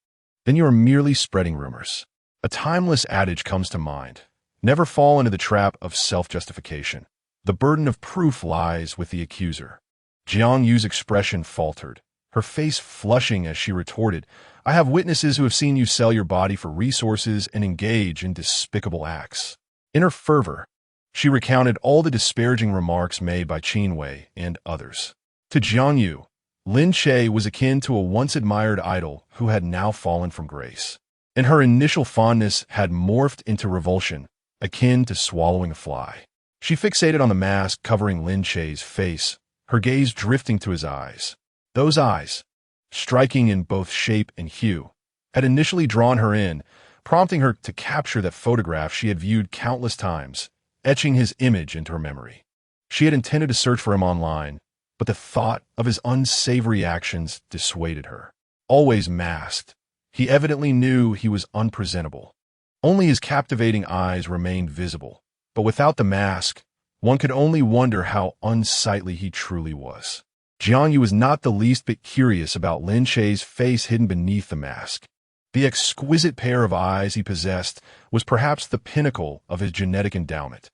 then you are merely spreading rumors. A timeless adage comes to mind. Never fall into the trap of self-justification. The burden of proof lies with the accuser. Jiang Yu's expression faltered, her face flushing as she retorted, I have witnesses who have seen you sell your body for resources and engage in despicable acts. In her fervor, she recounted all the disparaging remarks made by Qin Wei and others. To Jiang Yu, Lin Che was akin to a once-admired idol who had now fallen from grace, and her initial fondness had morphed into revulsion, akin to swallowing a fly. She fixated on the mask covering Lin Che's face, her gaze drifting to his eyes. Those eyes, striking in both shape and hue, had initially drawn her in, prompting her to capture that photograph she had viewed countless times, etching his image into her memory. She had intended to search for him online, but the thought of his unsavory actions dissuaded her. Always masked, he evidently knew he was unpresentable. Only his captivating eyes remained visible, but without the mask, one could only wonder how unsightly he truly was. Jiang Yu was not the least bit curious about Lin Che's face hidden beneath the mask. The exquisite pair of eyes he possessed was perhaps the pinnacle of his genetic endowment.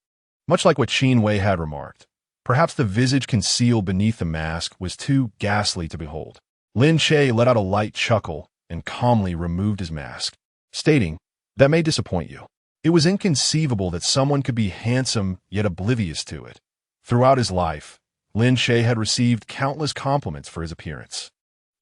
Much like what Qin Wei had remarked, perhaps the visage concealed beneath the mask was too ghastly to behold. Lin Che let out a light chuckle and calmly removed his mask, stating, That may disappoint you. It was inconceivable that someone could be handsome yet oblivious to it. Throughout his life, Lin Che had received countless compliments for his appearance.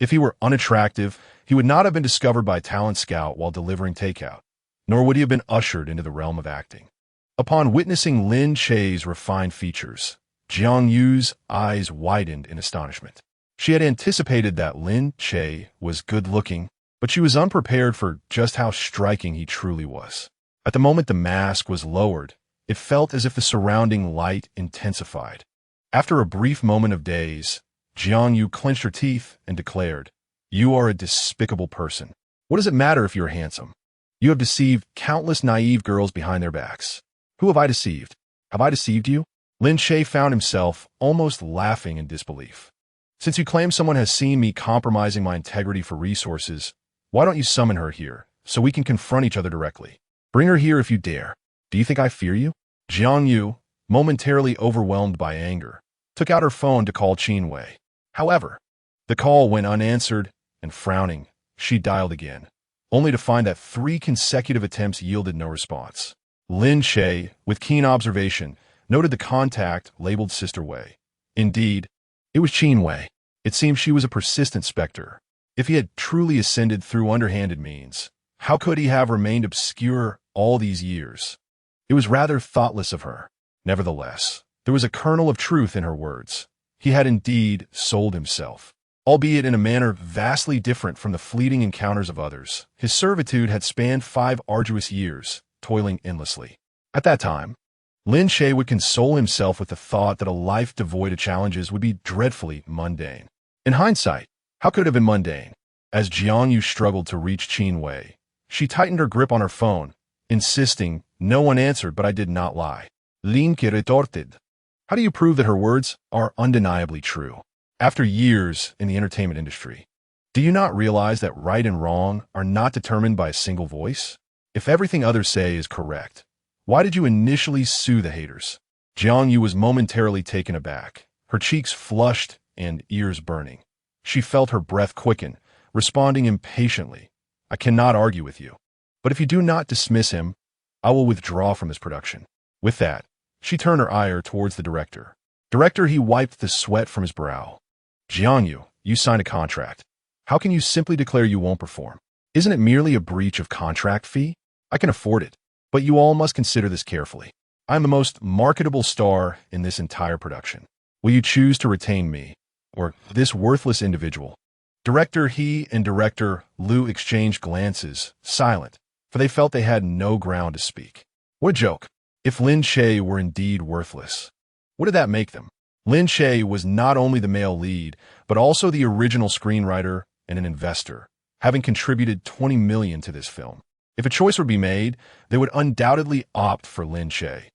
If he were unattractive, he would not have been discovered by a talent scout while delivering takeout, nor would he have been ushered into the realm of acting. Upon witnessing Lin Che's refined features, Jiang Yu's eyes widened in astonishment. She had anticipated that Lin Che was good-looking, but she was unprepared for just how striking he truly was. At the moment the mask was lowered, it felt as if the surrounding light intensified. After a brief moment of daze, Jiang Yu clenched her teeth and declared, "You are a despicable person. What does it matter if you're handsome? You have deceived countless naive girls behind their backs. Who have I deceived? Have I deceived you?" Lin Che found himself almost laughing in disbelief. "Since you claim someone has seen me compromising my integrity for resources, why don't you summon her here so we can confront each other directly? Bring her here if you dare. Do you think I fear you?" Jiang Yu, momentarily overwhelmed by anger, took out her phone to call Qin Wei. However, the call went unanswered, and frowning, she dialed again, only to find that 3 consecutive attempts yielded no response. Lin Che, with keen observation, noted the contact labeled Sister Wei. Indeed, it was Qin Wei. It seemed she was a persistent specter. If he had truly ascended through underhanded means, how could he have remained obscure all these years? It was rather thoughtless of her. Nevertheless, there was a kernel of truth in her words. He had indeed sold himself, albeit in a manner vastly different from the fleeting encounters of others. His servitude had spanned 5 arduous years, toiling endlessly. At that time, Lin Che would console himself with the thought that a life devoid of challenges would be dreadfully mundane. In hindsight, how could it have been mundane? As Jiang Yu struggled to reach Qin Wei, she tightened her grip on her phone, insisting, "No one answered, but I did not lie." Lin Che retorted, "How do you prove that her words are undeniably true? After years in the entertainment industry, do you not realize that right and wrong are not determined by a single voice? If everything others say is correct, why did you initially sue the haters?" Jiang Yu was momentarily taken aback, her cheeks flushed and ears burning. She felt her breath quicken, responding impatiently, "I cannot argue with you. But if you do not dismiss him, I will withdraw from this production." With that, she turned her ire towards the director. Director, he wiped the sweat from his brow. "Jiang Yu, you signed a contract. How can you simply declare you won't perform? Isn't it merely a breach of contract fee? I can afford it, but you all must consider this carefully. I am the most marketable star in this entire production. Will you choose to retain me, or this worthless individual?" Director He and Director Liu exchanged glances, silent, for they felt they had no ground to speak. What a joke. If Lin Che were indeed worthless, what did that make them? Lin Che was not only the male lead, but also the original screenwriter and an investor, having contributed $20 million to this film. If a choice would be made, they would undoubtedly opt for Lin Che,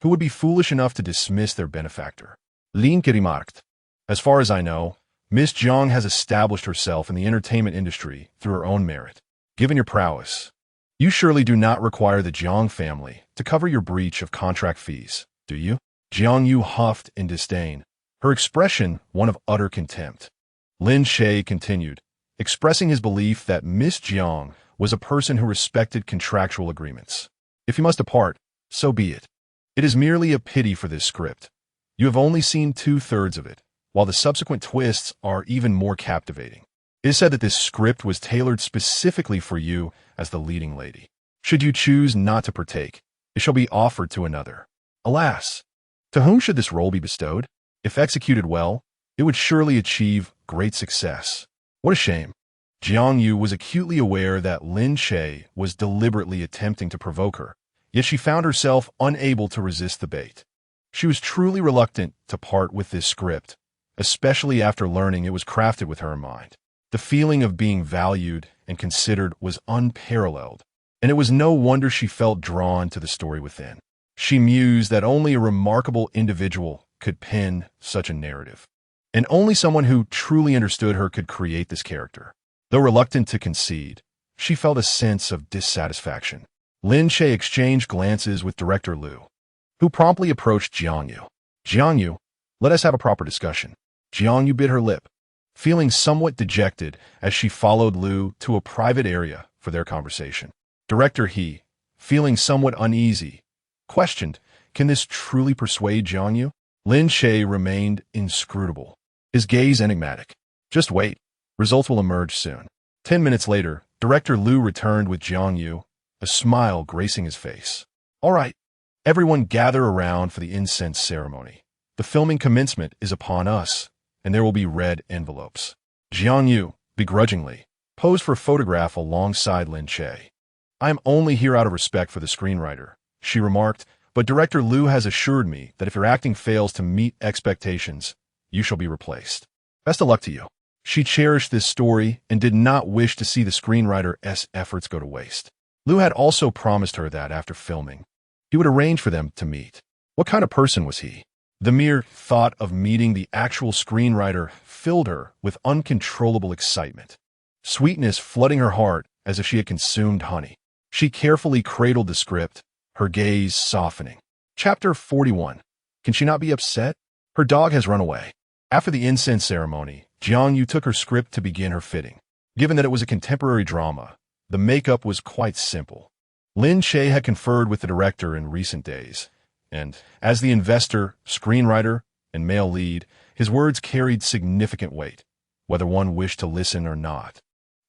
who would be foolish enough to dismiss their benefactor. Lin Che remarked, "As far as I know, Miss Jiang has established herself in the entertainment industry through her own merit. Given your prowess, you surely do not require the Jiang family to cover your breach of contract fees, do you?" Jiang Yu huffed in disdain, her expression one of utter contempt. Lin Che continued, expressing his belief that Miss Jiang was a person who respected contractual agreements. "If you must depart, so be it. It is merely a pity for this script. You have only seen 2/3 of it, while the subsequent twists are even more captivating. It is said that this script was tailored specifically for you as the leading lady. Should you choose not to partake, it shall be offered to another. Alas, to whom should this role be bestowed? If executed well, it would surely achieve great success. What a shame." Jiang Yu was acutely aware that Lin Che was deliberately attempting to provoke her, yet she found herself unable to resist the bait. She was truly reluctant to part with this script, especially after learning it was crafted with her in mind. The feeling of being valued and considered was unparalleled, and it was no wonder she felt drawn to the story within. She mused that only a remarkable individual could pen such a narrative, and only someone who truly understood her could create this character. Though reluctant to concede, she felt a sense of dissatisfaction. Lin Che exchanged glances with Director Liu, who promptly approached Jiang Yu. "Jiang Yu, let us have a proper discussion." Jiang Yu bit her lip, feeling somewhat dejected as she followed Liu to a private area for their conversation. Director He, feeling somewhat uneasy, questioned, "Can this truly persuade Jiang Yu?" Lin Che remained inscrutable, his gaze enigmatic. "Just wait. Results will emerge soon. 10 minutes later, Director Liu returned with Jiang Yu, a smile gracing his face. All right, everyone gather around for the incense ceremony. The filming commencement is upon us, and there will be red envelopes. Jiang Yu, begrudgingly, posed for a photograph alongside Lin Che. I am only here out of respect for the screenwriter, she remarked, but Director Liu has assured me that if your acting fails to meet expectations, you shall be replaced. Best of luck to you. She cherished this story and did not wish to see the screenwriter's efforts go to waste. Liu had also promised her that after filming, he would arrange for them to meet. What kind of person was he? The mere thought of meeting the actual screenwriter filled her with uncontrollable excitement, sweetness flooding her heart as if she had consumed honey. She carefully cradled the script, her gaze softening. Chapter 41. Can she not be upset? Her dog has run away. After the incense ceremony, Jiang Yu took her script to begin her fitting. Given that it was a contemporary drama, the makeup was quite simple. Lin Che had conferred with the director in recent days, and as the investor, screenwriter, and male lead, his words carried significant weight, whether one wished to listen or not.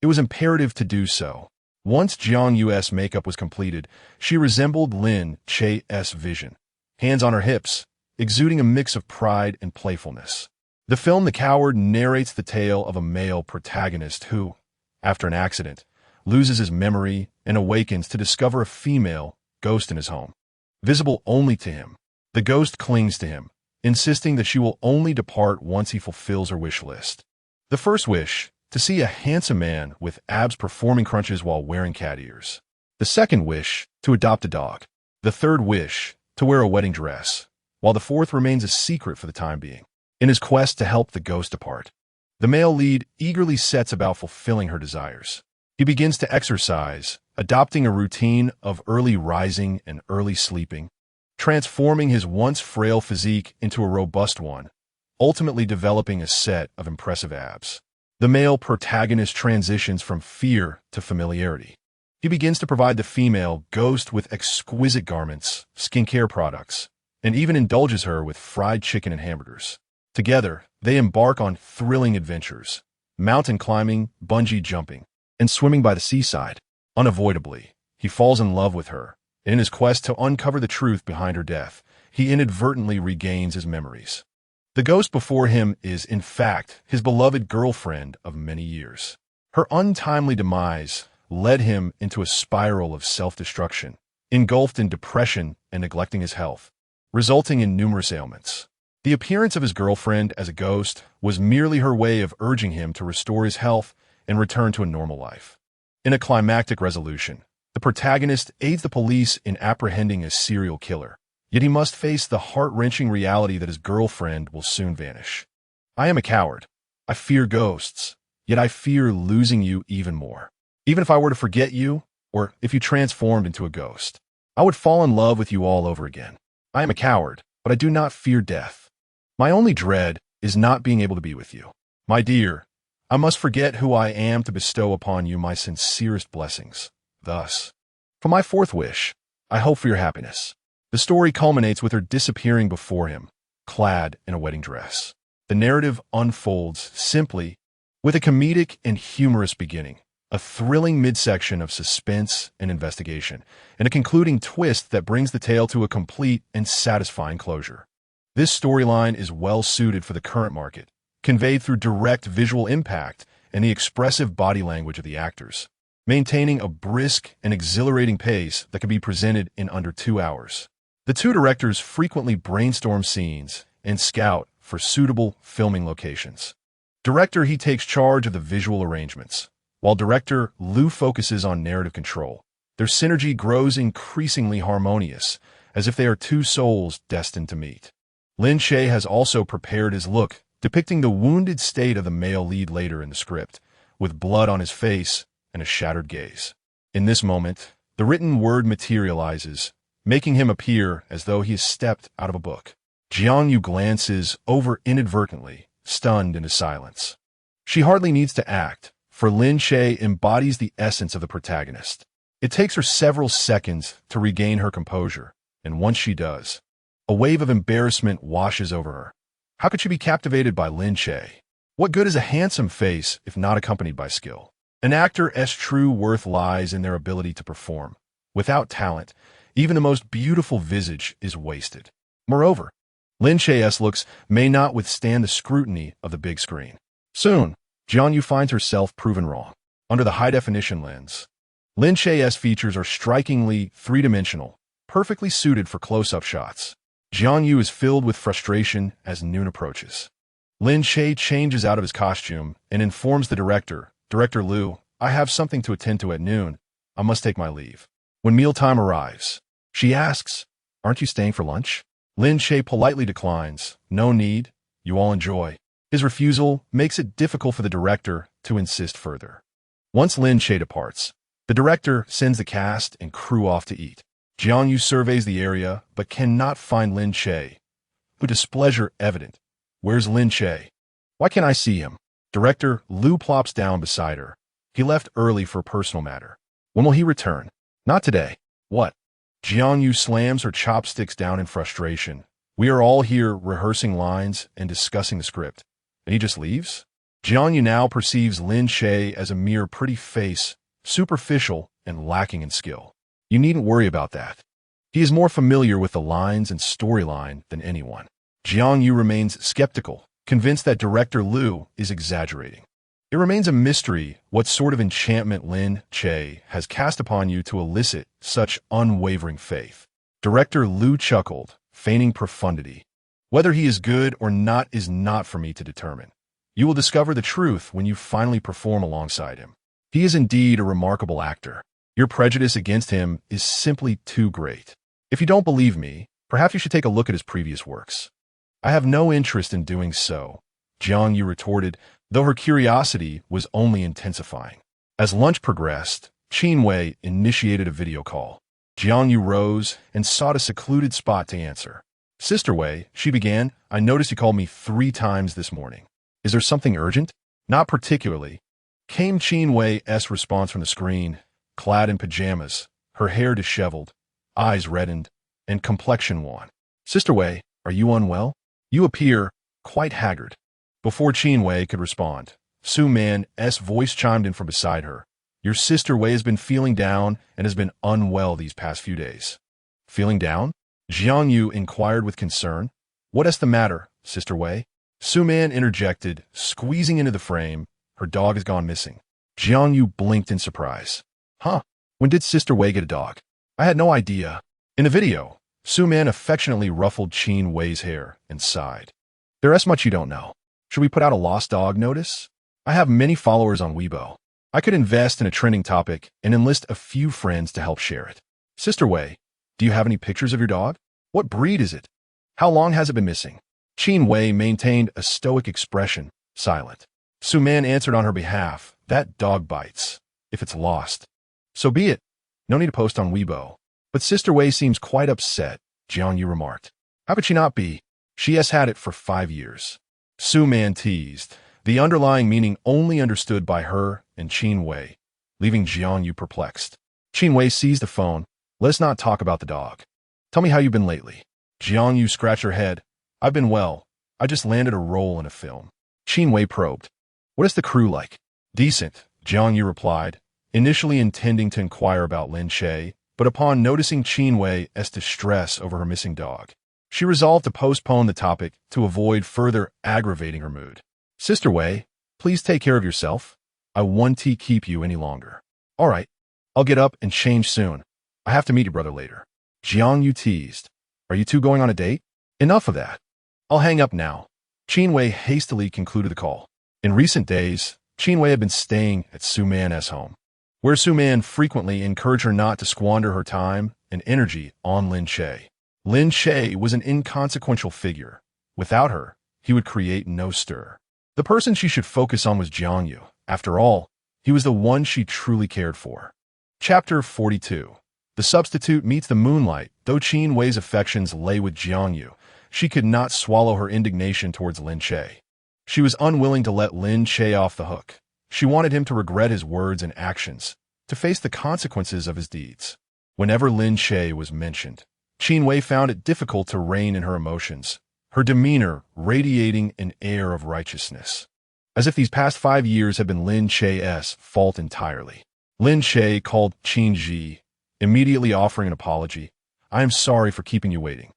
It was imperative to do so. Once Jiang Yu's makeup was completed, she resembled Lin Che's vision, hands on her hips, exuding a mix of pride and playfulness. The film The Coward narrates the tale of a male protagonist who, after an accident, loses his memory and awakens to discover a female ghost in his home. Visible only to him, the ghost clings to him, insisting that she will only depart once he fulfills her wish list. The first wish, to see a handsome man with abs performing crunches while wearing cat ears. The second wish, to adopt a dog. The third wish, to wear a wedding dress, while the fourth remains a secret for the time being. In his quest to help the ghost depart, the male lead eagerly sets about fulfilling her desires. He begins to exercise, adopting a routine of early rising and early sleeping, transforming his once frail physique into a robust one, ultimately developing a set of impressive abs. The male protagonist transitions from fear to familiarity. He begins to provide the female ghost with exquisite garments, skincare products, and even indulges her with fried chicken and hamburgers. Together, they embark on thrilling adventures, mountain climbing, bungee jumping, and swimming by the seaside. Unavoidably, he falls in love with her, and in his quest to uncover the truth behind her death, he inadvertently regains his memories. The ghost before him is, in fact, his beloved girlfriend of many years. Her untimely demise led him into a spiral of self-destruction, engulfed in depression and neglecting his health, resulting in numerous ailments. The appearance of his girlfriend as a ghost was merely her way of urging him to restore his health and return to a normal life. In a climactic resolution, the protagonist aids the police in apprehending a serial killer, yet he must face the heart-wrenching reality that his girlfriend will soon vanish. I am a coward. I fear ghosts, yet I fear losing you even more. Even if I were to forget you, or if you transformed into a ghost, I would fall in love with you all over again. I am a coward, but I do not fear death. My only dread is not being able to be with you. My dear, I must forget who I am to bestow upon you my sincerest blessings. Thus, for my fourth wish, I hope for your happiness. The story culminates with her disappearing before him, clad in a wedding dress. The narrative unfolds simply, with a comedic and humorous beginning, a thrilling midsection of suspense and investigation, and a concluding twist that brings the tale to a complete and satisfying closure. This storyline is well suited for the current market, conveyed through direct visual impact and the expressive body language of the actors, maintaining a brisk and exhilarating pace that can be presented in under 2 hours. The two directors frequently brainstorm scenes and scout for suitable filming locations. Director He takes charge of the visual arrangements, while Director Liu focuses on narrative control. Their synergy grows increasingly harmonious, as if they are two souls destined to meet. Lin Che has also prepared his look, depicting the wounded state of the male lead later in the script, with blood on his face and a shattered gaze. In this moment, the written word materializes, making him appear as though he has stepped out of a book. Jiang Yu glances over inadvertently, stunned into silence. She hardly needs to act, for Lin Che embodies the essence of the protagonist. It takes her several seconds to regain her composure, and once she does, a wave of embarrassment washes over her. How could she be captivated by Lin Che? What good is a handsome face if not accompanied by skill? An actor's true worth lies in their ability to perform. Without talent, even the most beautiful visage is wasted. Moreover, Lin Che's looks may not withstand the scrutiny of the big screen. Soon, Jiang Yu finds herself proven wrong. Under the high-definition lens, Lin Che's features are strikingly three-dimensional, perfectly suited for close-up shots. Jiang Yu is filled with frustration as noon approaches. Lin Che changes out of his costume and informs the director, Director Liu, I have something to attend to at noon. I must take my leave. When mealtime arrives, she asks, aren't you staying for lunch? Lin Che politely declines, no need, you all enjoy. His refusal makes it difficult for the director to insist further. Once Lin Che departs, the director sends the cast and crew off to eat. Jiang Yu surveys the area but cannot find Lin Che, with displeasure evident. Where's Lin Che? Why can't I see him? Director Liu plops down beside her. He left early for a personal matter. When will he return? Not today. What? Jiang Yu slams her chopsticks down in frustration. We are all here rehearsing lines and discussing the script. And he just leaves? Jiang Yu now perceives Lin Che as a mere pretty face, superficial and lacking in skill. You needn't worry about that. He is more familiar with the lines and storyline than anyone. Jiang Yu remains skeptical, convinced that director Liu is exaggerating. It remains a mystery what sort of enchantment Lin Che has cast upon you to elicit such unwavering faith. Director Liu chuckled, feigning profundity. Whether he is good or not is not for me to determine. You will discover the truth when you finally perform alongside him. He is indeed a remarkable actor. Your prejudice against him is simply too great. If you don't believe me, perhaps you should take a look at his previous works. I have no interest in doing so, Jiang Yu retorted, though her curiosity was only intensifying. As lunch progressed, Qin Wei initiated a video call. Jiang Yu rose and sought a secluded spot to answer. Sister Wei, she began, I noticed you called me 3 times this morning. Is there something urgent? Not particularly, came Qin Wei's response from the screen, clad in pajamas, her hair disheveled, eyes reddened, and complexion wan. Sister Wei, are you unwell? You appear quite haggard. Before Qin Wei could respond, Su Man's voice chimed in from beside her. Your sister Wei has been feeling down and has been unwell these past few days. Feeling down? Jiang Yu inquired with concern. What is the matter, Sister Wei? Su Man interjected, squeezing into the frame. Her dog has gone missing. Jiang Yu blinked in surprise. Huh? When did Sister Wei get a dog? I had no idea. In the video, Su Man affectionately ruffled Qin Wei's hair and sighed. There's much you don't know. Should we put out a lost dog notice? I have many followers on Weibo. I could invest in a trending topic and enlist a few friends to help share it. Sister Wei, do you have any pictures of your dog? What breed is it? How long has it been missing? Qin Wei maintained a stoic expression, silent. Su Man answered on her behalf, that dog bites. If it's lost, so be it. No need to post on Weibo. But Sister Wei seems quite upset, Jiang Yu remarked. How could she not be? She has had it for 5 years. Su Man teased, the underlying meaning only understood by her and Qin Wei, leaving Jiang Yu perplexed. Qin Wei seized the phone. Let's not talk about the dog. Tell me how you've been lately. Jiang Yu scratched her head. I've been well. I just landed a role in a film. Qin Wei probed. What is the crew like? Decent, Jiang Yu replied, initially intending to inquire about Lin Che, but upon noticing Qin Wei's distress over her missing dog, she resolved to postpone the topic to avoid further aggravating her mood. Sister Wei, please take care of yourself. I won't keep you any longer. All right, I'll get up and change soon. I have to meet your brother later. Jiang Yu teased. Are you two going on a date? Enough of that. I'll hang up now. Qin Wei hastily concluded the call. In recent days, Qin Wei had been staying at Su Man's home, where Su Man frequently encouraged her not to squander her time and energy on Lin Che. Lin Che was an inconsequential figure. Without her, he would create no stir. The person she should focus on was Jiang Yu. After all, he was the one she truly cared for. Chapter 42. The substitute meets the moonlight. Though Qin Wei's affections lay with Jiang Yu, she could not swallow her indignation towards Lin Che. She was unwilling to let Lin Che off the hook. She wanted him to regret his words and actions, to face the consequences of his deeds. Whenever Lin Che was mentioned, Qin Wei found it difficult to rein in her emotions, her demeanor radiating an air of righteousness. as if these past 5 years had been Lin Che's fault entirely. Lin Che called Qin Yi, immediately offering an apology. I am sorry for keeping you waiting.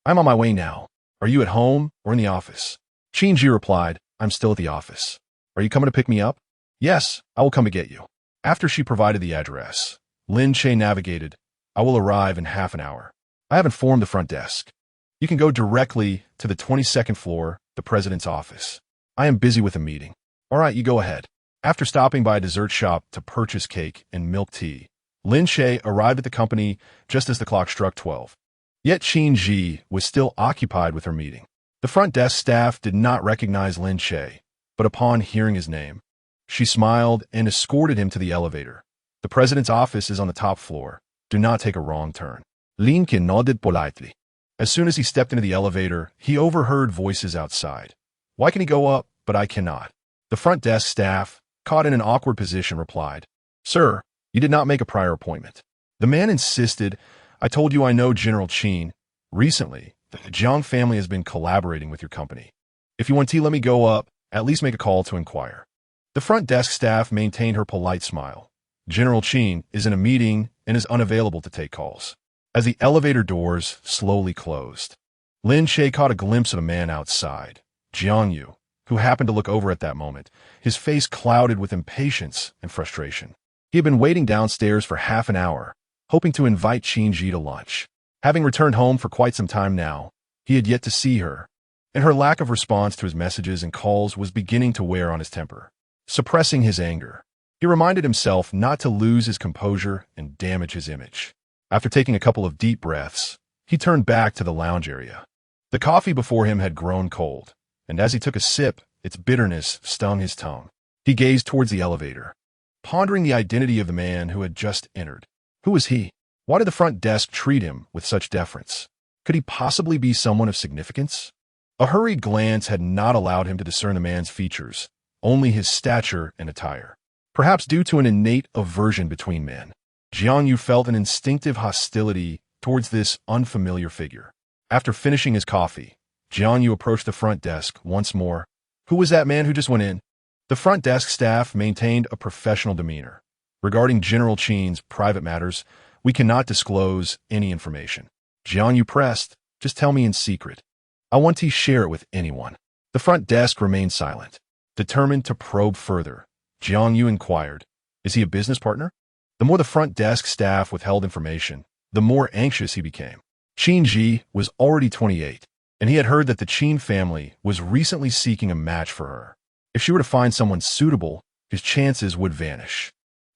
I'm on my way now. Are you at home or in the office? Qin Yi replied, I'm still at the office. Are you coming to pick me up? Yes, I will come to get you. After she provided the address, Lin Che navigated, I will arrive in half an hour. I have informed the front desk. You can go directly to the 22nd floor, the president's office. I am busy with a meeting. All right, you go ahead. After stopping by a dessert shop to purchase cake and milk tea, Lin Che arrived at the company just as the clock struck 12. Yet Qin Yi was still occupied with her meeting. The front desk staff did not recognize Lin Che, but upon hearing his name, she smiled and escorted him to the elevator. The president's office is on the top floor. Do not take a wrong turn. Lin Che nodded politely. As soon as he stepped into the elevator, he overheard voices outside. Why can he go up, but I cannot? The front desk staff, caught in an awkward position, replied, Sir, you did not make a prior appointment. The man insisted, I told you I know General Qin. Recently, the Jiang family has been collaborating with your company. If you want tea, let me go up, at least make a call to inquire. The front desk staff maintained her polite smile. General Qin is in a meeting and is unavailable to take calls. As the elevator doors slowly closed, Lin Che caught a glimpse of a man outside, Jiang Yu, who happened to look over at that moment, his face clouded with impatience and frustration. He had been waiting downstairs for half an hour, hoping to invite Qin Yi to lunch. Having returned home for quite some time now, he had yet to see her, and her lack of response to his messages and calls was beginning to wear on his temper. Suppressing his anger, he reminded himself not to lose his composure and damage his image. After taking a couple of deep breaths, he turned back to the lounge area. The coffee before him had grown cold, and as he took a sip, its bitterness stung his tongue. He gazed towards the elevator, pondering the identity of the man who had just entered. Who was he? Why did the front desk treat him with such deference? Could he possibly be someone of significance? A hurried glance had not allowed him to discern the man's features, only his stature and attire. Perhaps due to an innate aversion between men, Jiang Yu felt an instinctive hostility towards this unfamiliar figure. After finishing his coffee, Jiang Yu approached the front desk once more. Who was that man who just went in? The front desk staff maintained a professional demeanor. Regarding General Qin's private matters, we cannot disclose any information. Jiang Yu pressed, just tell me in secret. I want to share it with anyone. The front desk remained silent. Determined to probe further, Jiang Yu inquired, is he a business partner? The more the front desk staff withheld information, the more anxious he became. Qin Yi was already 28, and he had heard that the Qin family was recently seeking a match for her. If she were to find someone suitable, his chances would vanish.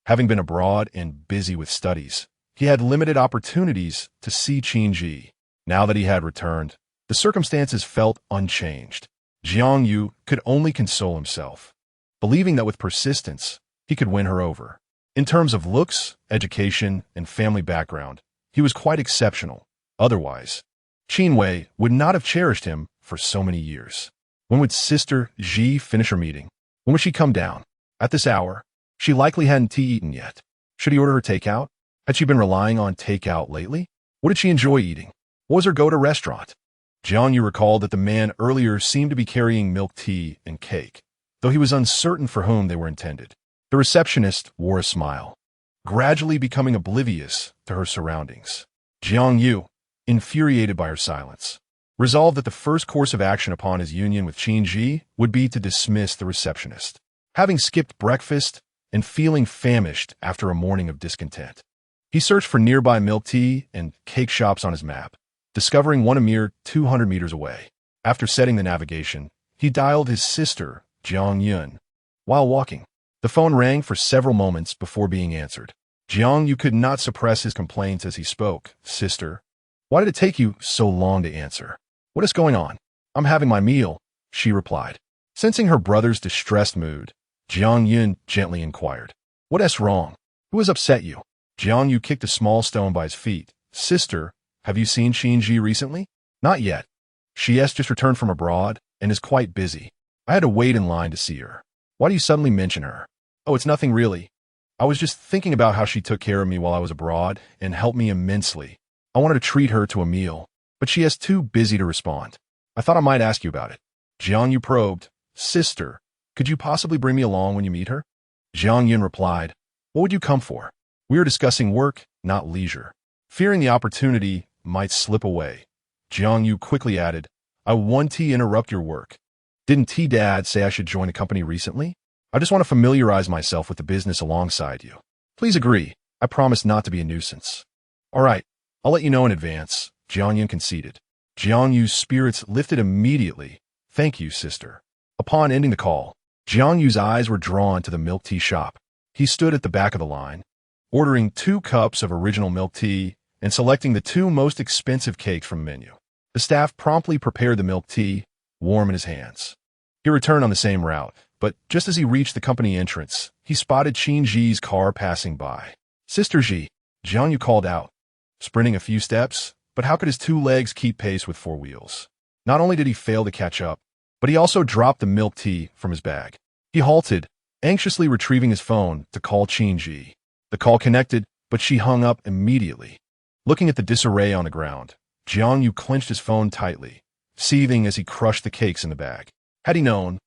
Having been abroad and busy with studies, he had limited opportunities to see Qin Yi. Now that he had returned, the circumstances felt unchanged. Jiang Yu could only console himself, believing that with persistence, he could win her over. In terms of looks, education, and family background, he was quite exceptional. Otherwise, Qin Wei would not have cherished him for so many years. When would Sister Ji finish her meeting? When would she come down? At this hour, she likely hadn't eaten yet. Should he order her takeout? Had she been relying on takeout lately? What did she enjoy eating? What was her go-to restaurant? Jiang Yu recalled that the man earlier seemed to be carrying milk tea and cake, though he was uncertain for whom they were intended. The receptionist wore a smile, gradually becoming oblivious to her surroundings. Jiang Yu, infuriated by her silence, resolved that the first course of action upon his union with Qin Yi would be to dismiss the receptionist. Having skipped breakfast and feeling famished after a morning of discontent, he searched for nearby milk tea and cake shops on his map, discovering one a mere 200 meters away. After setting the navigation, he dialed his sister, Jiang Yun. While walking, the phone rang for several moments before being answered. Jiang Yu could not suppress his complaints as he spoke. Sister, why did it take you so long to answer? What is going on? I'm having my meal, she replied. Sensing her brother's distressed mood, Jiang Yun gently inquired, what is wrong? Who has upset you? Jiang Yu kicked a small stone by his feet. Sister, have you seen Qin Yi recently? Not yet. She has just returned from abroad and is quite busy. I had to wait in line to see her. Why do you suddenly mention her? Oh, it's nothing really. I was just thinking about how she took care of me while I was abroad and helped me immensely. I wanted to treat her to a meal, but she is too busy to respond. I thought I might ask you about it. Jiang Yu probed, Sister, Could you possibly bring me along when you meet her? Jiang Yun replied, What would you come for? We are discussing work, not leisure. Fearing the opportunity might slip away, Jiang Yu quickly added, I want to interrupt your work. Didn't T-Dad say I should join the company recently? I just want to familiarize myself with the business alongside you. Please agree. I promise not to be a nuisance. All right, I'll let you know in advance, Jiang Yun conceded. Jiang Yu's spirits lifted immediately. Thank you, sister. Upon ending the call, Jiang Yu's eyes were drawn to the milk tea shop. He stood at the back of the line, ordering 2 cups of original milk tea and selecting the 2 most expensive cakes from the menu. The staff promptly prepared the milk tea, warm in his hands. He returned on the same route, but just as he reached the company entrance, he spotted Qin Yi's car passing by. Sister Yi, Jiang Yu called out, sprinting a few steps, but how could his 2 legs keep pace with 4 wheels? Not only did he fail to catch up, but he also dropped the milk tea from his bag. He halted, anxiously retrieving his phone to call Qin Yi. The call connected, but she hung up immediately. Looking at the disarray on the ground, Jiang Yu clenched his phone tightly, seething as he crushed the cakes in the bag. Had he known,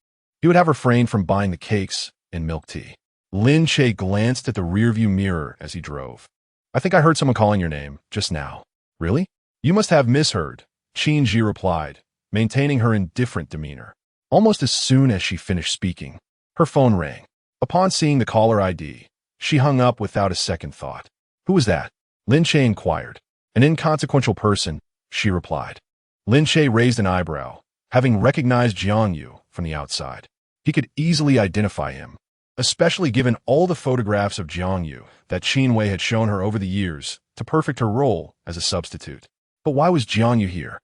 he would have refrained from buying the cakes and milk tea. Lin Che glanced at the rearview mirror as he drove. I think I heard someone calling your name just now. Really? You must have misheard, Qin Yi replied, maintaining her indifferent demeanor. Almost as soon as she finished speaking, her phone rang. Upon seeing the caller ID, she hung up without a second thought. Who was that? Lin Che inquired. An inconsequential person, she replied. Lin Che raised an eyebrow, having recognized Jiang Yu from the outside. He could easily identify him, especially given all the photographs of Jiang Yu that Qin Wei had shown her over the years to perfect her role as a substitute. But why was Jiang Yu here?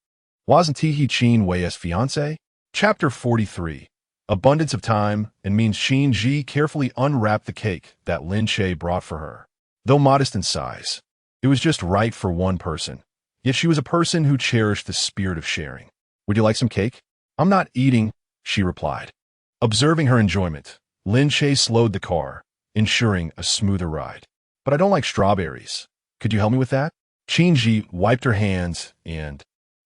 Wasn't he Qin Wei's fiancé? Chapter 43. Abundance of time, and means Qin Yi carefully unwrapped the cake that Lin Che brought for her. Though modest in size, it was just right for one person. Yet she was a person who cherished the spirit of sharing. Would you like some cake? I'm not eating, she replied. Observing her enjoyment, Lin Che slowed the car, ensuring a smoother ride. But I don't like strawberries. Could you help me with that? Qin Yi wiped her hands and,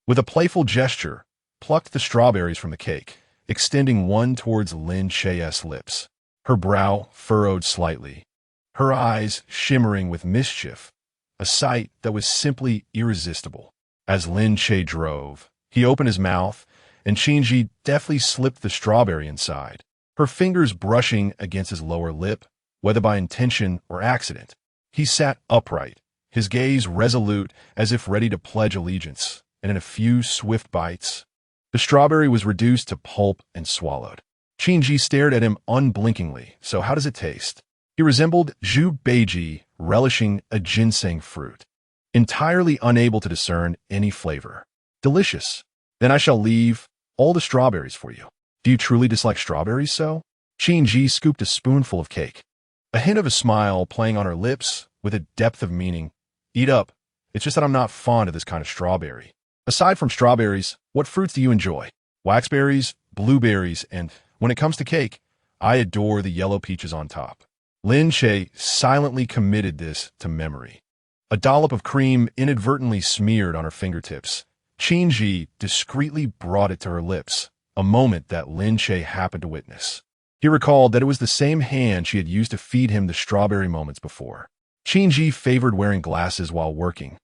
with a playful gesture, plucked the strawberries from the cake, extending one towards Lin Che's lips. Her brow furrowed slightly, her eyes shimmering with mischief, a sight that was simply irresistible. As Lin Che drove, he opened his mouth, and Qin Yi deftly slipped the strawberry inside, her fingers brushing against his lower lip, whether by intention or accident. He sat upright, his gaze resolute as if ready to pledge allegiance, and in a few swift bites, the strawberry was reduced to pulp and swallowed. Qin Yi stared at him unblinkingly. So how does it taste? He resembled Zhu Beiji relishing a ginseng fruit, entirely unable to discern any flavor. Delicious. Then I shall leave all the strawberries for you. Do you truly dislike strawberries so? Qin Yi scooped a spoonful of cake, a hint of a smile playing on her lips with a depth of meaning. Eat up. It's just that I'm not fond of this kind of strawberry. Aside from strawberries, what fruits do you enjoy? Waxberries, blueberries, and when it comes to cake, I adore the yellow peaches on top. Lin Che silently committed this to memory. A dollop of cream inadvertently smeared on her fingertips. Qin Yi discreetly brought it to her lips, a moment that Lin Che happened to witness. He recalled that it was the same hand she had used to feed him the strawberry moments before. Qin Yi favored wearing glasses while working,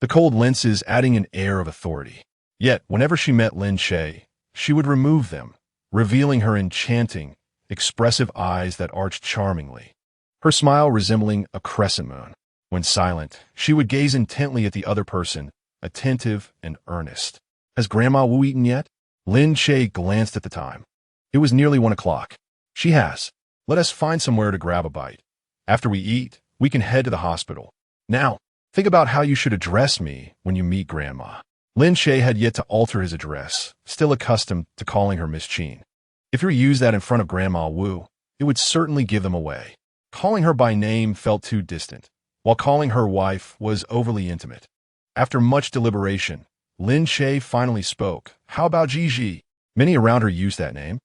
the cold lenses adding an air of authority. Yet, whenever she met Lin Che, she would remove them, revealing her enchanting, expressive eyes that arched charmingly, her smile resembling a crescent moon. When silent, she would gaze intently at the other person, attentive and earnest. Has Grandma Wu eaten yet? Lin Che glanced at the time. It was nearly 1 o'clock. She has. Let us find somewhere to grab a bite. After we eat, we can head to the hospital. Now, think about how you should address me when you meet Grandma. Lin Che had yet to alter his address, still accustomed to calling her Miss Qin. If you used that in front of Grandma Wu, it would certainly give them away. Calling her by name felt too distant, while calling her wife was overly intimate. After much deliberation, Lin Che finally spoke. How about Gigi? Many around her used that name,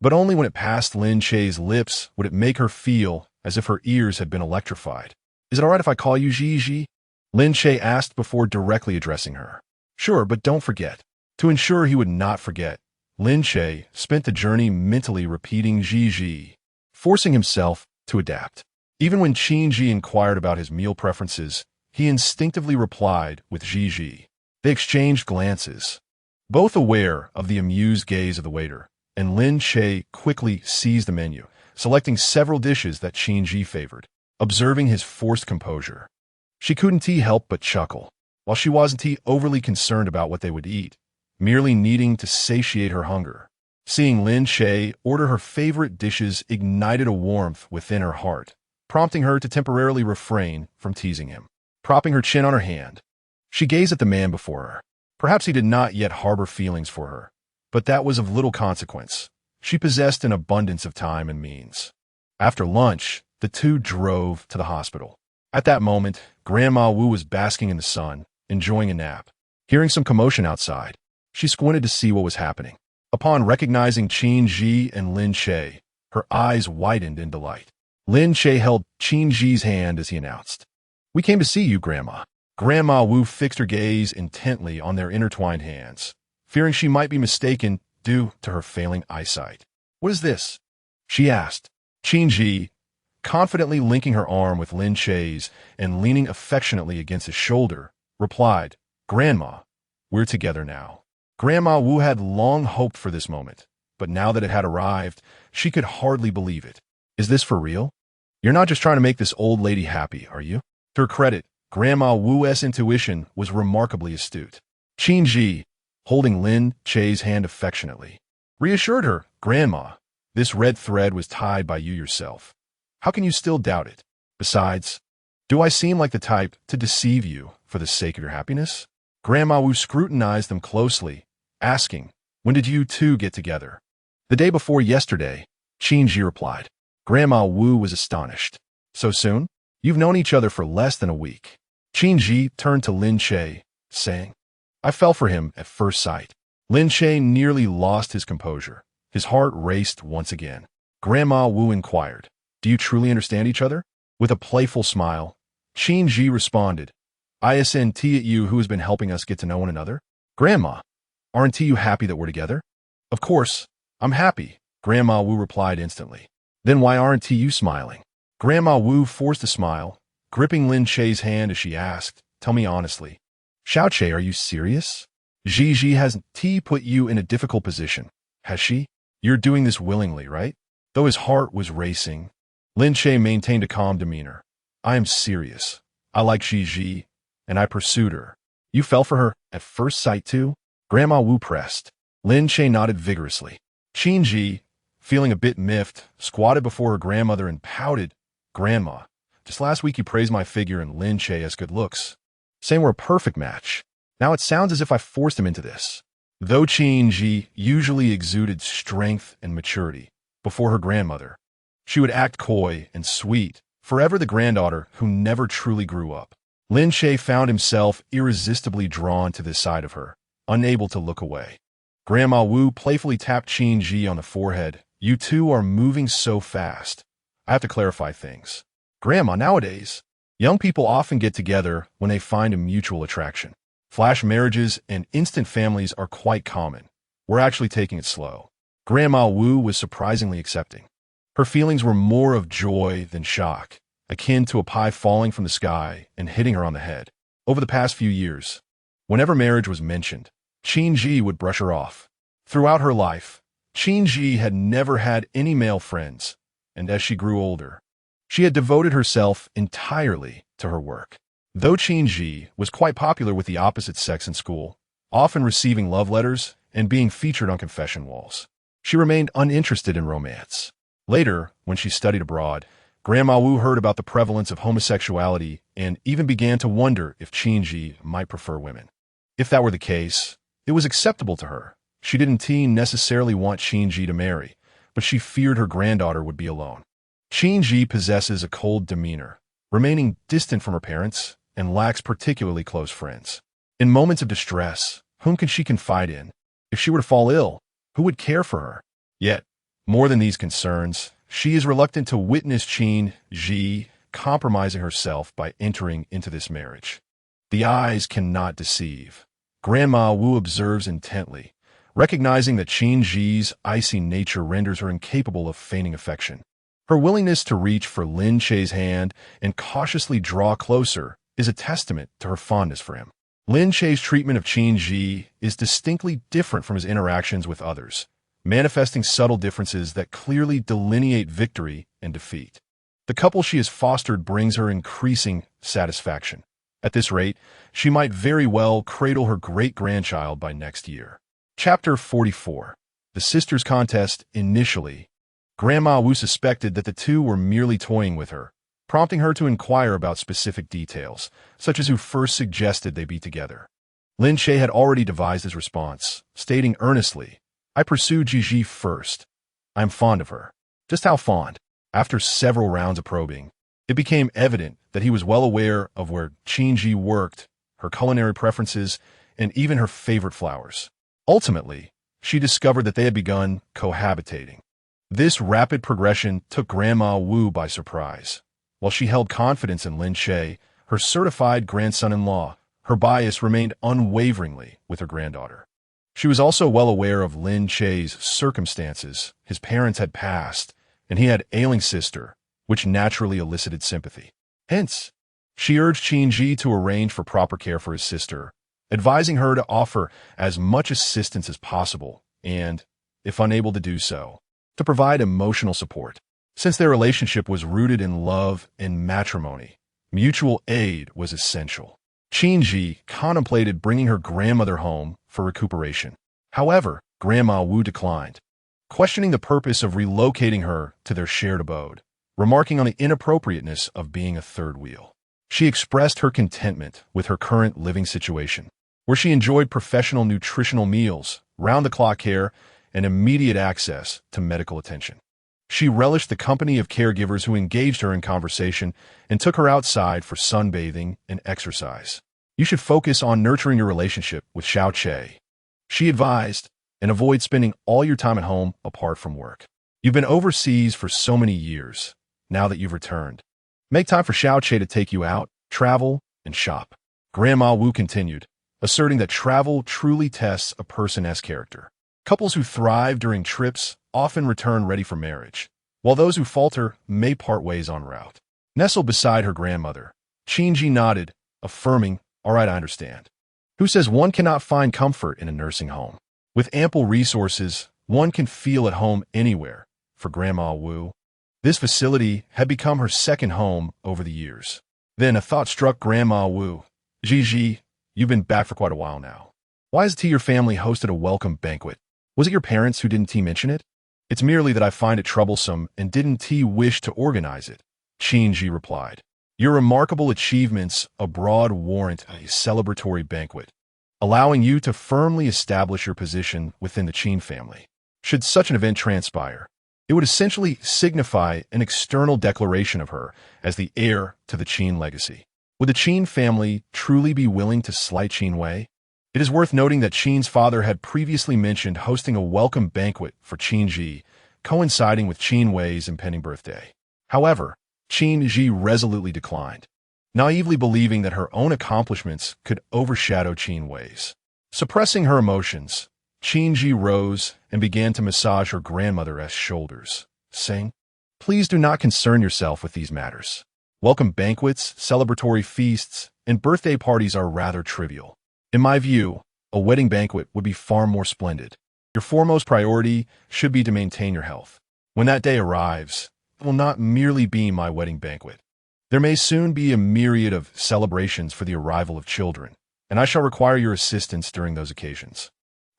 but only when it passed Lin Che's lips would it make her feel as if her ears had been electrified. Is it all right if I call you Gigi? Lin Che asked before directly addressing her. Sure, but don't forget. To ensure he would not forget, Lin Che spent the journey mentally repeating Ji, forcing himself to adapt. Even when Qin Yi inquired about his meal preferences, he instinctively replied with Ji. They exchanged glances, both aware of the amused gaze of the waiter, and Lin Che quickly seized the menu, selecting several dishes that Qin Yi favored. Observing his forced composure, she couldn't help but chuckle. While she wasn't overly concerned about what they would eat, merely needing to satiate her hunger. Seeing Lin Che order her favorite dishes ignited a warmth within her heart, prompting her to temporarily refrain from teasing him. Propping her chin on her hand, she gazed at the man before her. Perhaps he did not yet harbor feelings for her, but that was of little consequence. She possessed an abundance of time and means. After lunch, the two drove to the hospital. At that moment, Grandma Wu was basking in the sun, enjoying a nap. Hearing some commotion outside, she squinted to see what was happening. Upon recognizing Qin Yi and Lin Che, her eyes widened in delight. Lin Che held Qin Yi's hand as he announced, "We came to see you, Grandma." Grandma Wu fixed her gaze intently on their intertwined hands, fearing she might be mistaken due to her failing eyesight. "What is this?" she asked. Qin Yi, confidently linking her arm with Lin Che's and leaning affectionately against his shoulder, replied, "Grandma, we're together now." Grandma Wu had long hoped for this moment, but now that it had arrived, she could hardly believe it. "Is this for real? You're not just trying to make this old lady happy, are you?" To her credit, Grandma Wu's intuition was remarkably astute. Qin Yi, holding Lin Che's hand affectionately, reassured her, "Grandma, this red thread was tied by you yourself. How can you still doubt it? Besides, do I seem like the type to deceive you for the sake of your happiness?" Grandma Wu scrutinized them closely, asking, "When did you two get together?" "The day before yesterday," Qin Yi replied. Grandma Wu was astonished. "So soon? You've known each other for less than a week." Qin Yi turned to Lin Che, saying, "I fell for him at first sight." Lin Che nearly lost his composure. His heart raced once again. Grandma Wu inquired, "Do you truly understand each other?" With a playful smile, Qin Yi responded, "ISNT at you who has been helping us get to know one another." "Grandma, aren't you happy that we're together?" "Of course, I'm happy," Grandma Wu replied instantly. "Then why aren't you smiling?" Grandma Wu forced a smile, gripping Lin Che's hand as she asked, "Tell me honestly. Xiao Che, are you serious? Ji hasn't put you in a difficult position, has she? You're doing this willingly, right?" Though his heart was racing, Lin Che maintained a calm demeanor. "I am serious. I like Ji, and I pursued her." "You fell for her at first sight too?" Grandma Wu pressed. Lin Che nodded vigorously. Qin Yi, feeling a bit miffed, squatted before her grandmother and pouted, "Grandma, just last week you praised my figure and Lin Che as good looks, saying we're a perfect match. Now it sounds as if I forced him into this." Though Qin Yi usually exuded strength and maturity before her grandmother, she would act coy and sweet, forever the granddaughter who never truly grew up. Lin Che found himself irresistibly drawn to this side of her, unable to look away. Grandma Wu playfully tapped Qin Yi on the forehead. "You two are moving so fast. I have to clarify things. Grandma, nowadays, young people often get together when they find a mutual attraction. Flash marriages and instant families are quite common. We're actually taking it slow." Grandma Wu was surprisingly accepting. Her feelings were more of joy than shock, akin to a pie falling from the sky and hitting her on the head. Over the past few years, whenever marriage was mentioned, Qin Yi would brush her off. Throughout her life, Qin Yi had never had any male friends, and as she grew older, she had devoted herself entirely to her work. Though Qin Yi was quite popular with the opposite sex in school, often receiving love letters and being featured on confession walls, she remained uninterested in romance. Later, when she studied abroad, Grandma Wu heard about the prevalence of homosexuality and even began to wonder if Qin Yi might prefer women. If that were the case, it was acceptable to her. She didn't necessarily want Qin Yi to marry, but she feared her granddaughter would be alone. Qin Yi possesses a cold demeanor, remaining distant from her parents, and lacks particularly close friends. In moments of distress, whom can she confide in? If she were to fall ill, who would care for her? Yet, more than these concerns, she is reluctant to witness Qin Yi compromising herself by entering into this marriage. The eyes cannot deceive. Grandma Wu observes intently, recognizing that Qin Yi's icy nature renders her incapable of feigning affection. Her willingness to reach for Lin Che's hand and cautiously draw closer is a testament to her fondness for him. Lin Che's treatment of Qin Yi is distinctly different from his interactions with others, manifesting subtle differences that clearly delineate victory and defeat. The couple she has fostered brings her increasing satisfaction. At this rate, she might very well cradle her great-grandchild by next year. Chapter 44. The Sisters' Contest. Initially, Grandma Wu suspected that the two were merely toying with her, prompting her to inquire about specific details, such as who first suggested they be together. Lin Che had already devised his response, stating earnestly, "I pursued Ji first. I am fond of her." Just how fond? After several rounds of probing, it became evident that he was well aware of where Qin Yi worked, her culinary preferences, and even her favorite flowers. Ultimately, she discovered that they had begun cohabitating. This rapid progression took Grandma Wu by surprise. While she held confidence in Lin Che, her certified grandson-in-law, her bias remained unwaveringly with her granddaughter. She was also well aware of Lin Che's circumstances. His parents had passed, and he had an ailing sister, which naturally elicited sympathy. Hence, she urged Qin Yi to arrange for proper care for his sister, advising her to offer as much assistance as possible and, if unable to do so, to provide emotional support. Since their relationship was rooted in love and matrimony, mutual aid was essential. Qin Yi contemplated bringing her grandmother home for recuperation. However, Grandma Wu declined, questioning the purpose of relocating her to their shared abode, remarking on the inappropriateness of being a third wheel. She expressed her contentment with her current living situation, where she enjoyed professional nutritional meals, round-the-clock care, and immediate access to medical attention. She relished the company of caregivers who engaged her in conversation and took her outside for sunbathing and exercise. "You should focus on nurturing your relationship with Xiao Che," she advised, "and avoid spending all your time at home apart from work. You've been overseas for so many years. Now that you've returned, make time for Xiao Che to take you out, travel, and shop." Grandma Wu continued, asserting that travel truly tests a person's character. Couples who thrive during trips often return ready for marriage, while those who falter may part ways en route. Nestled beside her grandmother, Qin Yi nodded, affirming, "All right, I understand." Who says one cannot find comfort in a nursing home? With ample resources, one can feel at home anywhere. For Grandma Wu, this facility had become her second home over the years. Then a thought struck Grandma Wu. "Ji, you've been back for quite a while now. Why has your family hosted a welcome banquet? Was it your parents who didn't mention it?" "It's merely that I find it troublesome and didn't wish to organize it," Qin Yi replied. "Your remarkable achievements abroad warrant a celebratory banquet, allowing you to firmly establish your position within the Qin family. Should such an event transpire, it would essentially signify an external declaration of her as the heir to the Qin legacy. Would the Qin family truly be willing to slight Qin Wei?" It is worth noting that Qin's father had previously mentioned hosting a welcome banquet for Qin Yi, coinciding with Qin Wei's impending birthday. However, Qin Yi resolutely declined, naively believing that her own accomplishments could overshadow Qin Wei's. Suppressing her emotions, Qin Yi rose and began to massage her grandmother's shoulders, saying, "Please do not concern yourself with these matters. Welcome banquets, celebratory feasts, and birthday parties are rather trivial. In my view, a wedding banquet would be far more splendid. Your foremost priority should be to maintain your health. When that day arrives, it will not merely be my wedding banquet. There may soon be a myriad of celebrations for the arrival of children, and I shall require your assistance during those occasions."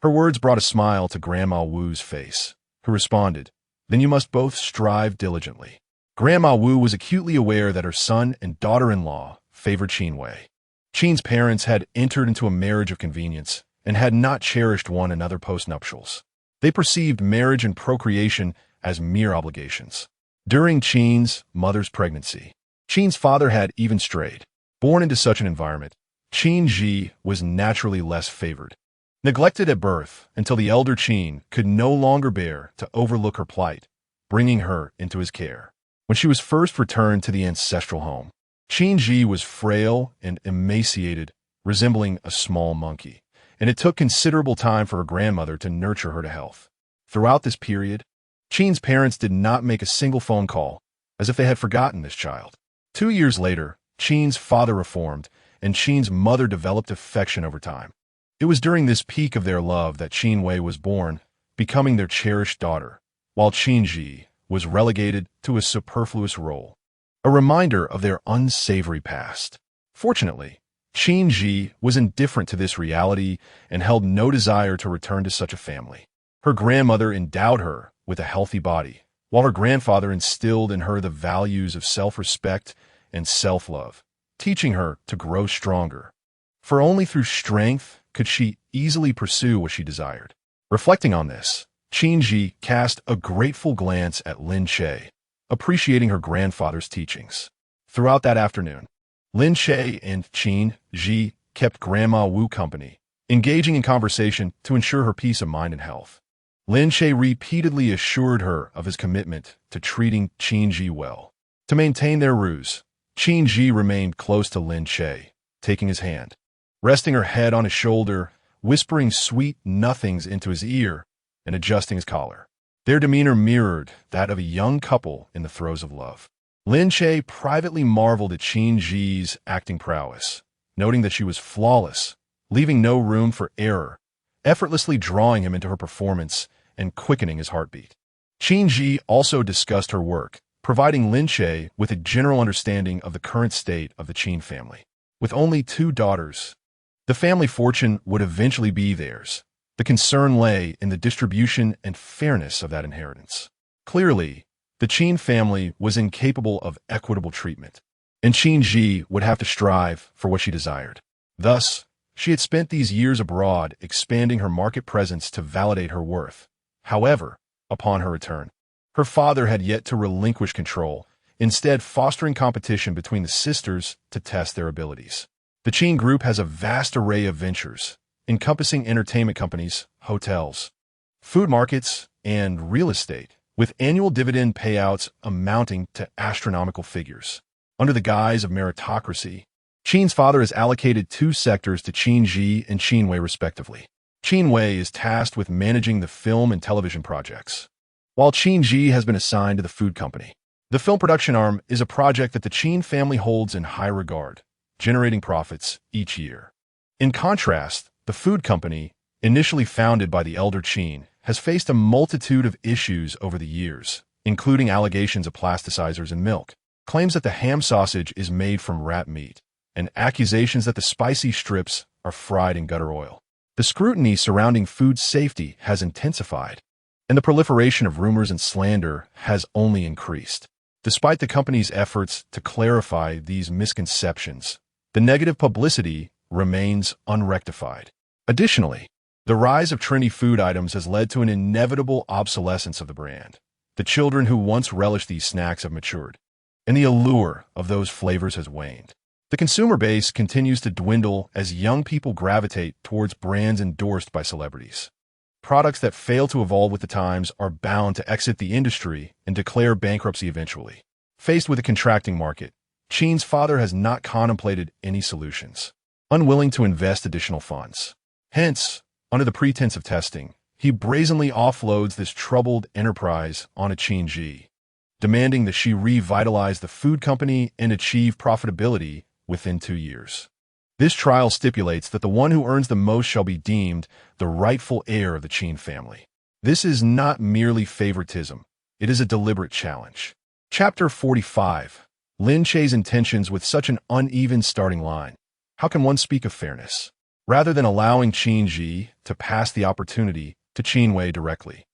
Her words brought a smile to Grandma Wu's face, who responded, "Then you must both strive diligently." Grandma Wu was acutely aware that her son and daughter-in-law favored Qin Wei. Qin's parents had entered into a marriage of convenience and had not cherished one another post-nuptials. They perceived marriage and procreation as mere obligations. During Qin's mother's pregnancy, Qin's father had even strayed. Born into such an environment, Qin Yi was naturally less favored. Neglected at birth until the elder Qin could no longer bear to overlook her plight, bringing her into his care. When she was first returned to the ancestral home, Qin Yi was frail and emaciated, resembling a small monkey, and it took considerable time for her grandmother to nurture her to health. Throughout this period, Qin's parents did not make a single phone call, as if they had forgotten this child. 2 years later, Qin's father reformed, and Qin's mother developed affection over time. It was during this peak of their love that Qin Wei was born, becoming their cherished daughter, while Qin Yi was relegated to a superfluous role, a reminder of their unsavory past. Fortunately, Qin Yi was indifferent to this reality and held no desire to return to such a family. Her grandmother endowed her with a healthy body, while her grandfather instilled in her the values of self-respect and self-love, teaching her to grow stronger. For only through strength could she easily pursue what she desired. Reflecting on this, Qin Yi cast a grateful glance at Lin Che, appreciating her grandfather's teachings. Throughout that afternoon, Lin Che and Qin Yi kept Grandma Wu company, engaging in conversation to ensure her peace of mind and health. Lin Che repeatedly assured her of his commitment to treating Qin Yi well. To maintain their ruse, Qin Yi remained close to Lin Che, taking his hand, resting her head on his shoulder, whispering sweet nothings into his ear, and adjusting his collar. Their demeanor mirrored that of a young couple in the throes of love. Lin Che privately marveled at Qin Yi's acting prowess, noting that she was flawless, leaving no room for error, effortlessly drawing him into her performance and quickening his heartbeat. Qin Yi also discussed her work, providing Lin Che with a general understanding of the current state of the Qin family. With only 2 daughters, the family fortune would eventually be theirs. The concern lay in the distribution and fairness of that inheritance. Clearly, the Qin family was incapable of equitable treatment, and Qin Yi would have to strive for what she desired. Thus, she had spent these years abroad expanding her market presence to validate her worth. However, upon her return, her father had yet to relinquish control, instead fostering competition between the sisters to test their abilities. The Qin Group has a vast array of ventures, encompassing entertainment companies, hotels, food markets, and real estate, with annual dividend payouts amounting to astronomical figures. Under the guise of meritocracy, Qin's father has allocated 2 sectors to Qin Yi and Qin Wei respectively. Qin Wei is tasked with managing the film and television projects, while Qin Yi has been assigned to the food company. The film production arm is a project that the Qin family holds in high regard, generating profits each year. In contrast, the food company, initially founded by the elder Qin, has faced a multitude of issues over the years, including allegations of plasticizers in milk, claims that the ham sausage is made from rat meat, and accusations that the spicy strips are fried in gutter oil. The scrutiny surrounding food safety has intensified, and the proliferation of rumors and slander has only increased. Despite the company's efforts to clarify these misconceptions, the negative publicity remains unrectified. Additionally, the rise of trendy food items has led to an inevitable obsolescence of the brand. The children who once relished these snacks have matured, and the allure of those flavors has waned. The consumer base continues to dwindle as young people gravitate towards brands endorsed by celebrities. Products that fail to evolve with the times are bound to exit the industry and declare bankruptcy eventually. Faced with a contracting market, Qin's father has not contemplated any solutions, unwilling to invest additional funds. Hence, under the pretense of testing, he brazenly offloads this troubled enterprise on Qin Yi, demanding that she revitalize the food company and achieve profitability within 2 years. This trial stipulates that the one who earns the most shall be deemed the rightful heir of the Qin family. This is not merely favoritism, it is a deliberate challenge. Chapter 45. Lin Che's intentions with such an uneven starting line. How can one speak of fairness? Rather than allowing Qin Yi to pass the opportunity to Qin Wei directly,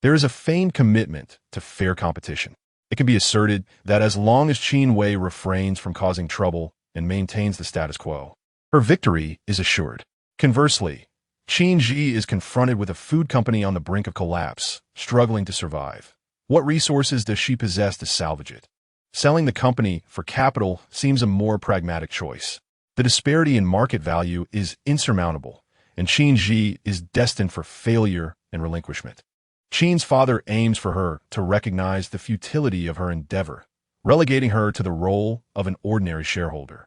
there is a feigned commitment to fair competition. It can be asserted that as long as Qin Wei refrains from causing trouble and maintains the status quo, her victory is assured. Conversely, Qin Yi is confronted with a food company on the brink of collapse, struggling to survive. What resources does she possess to salvage it? Selling the company for capital seems a more pragmatic choice. The disparity in market value is insurmountable, and Qin Yi is destined for failure and relinquishment. Qin's father aims for her to recognize the futility of her endeavor, relegating her to the role of an ordinary shareholder,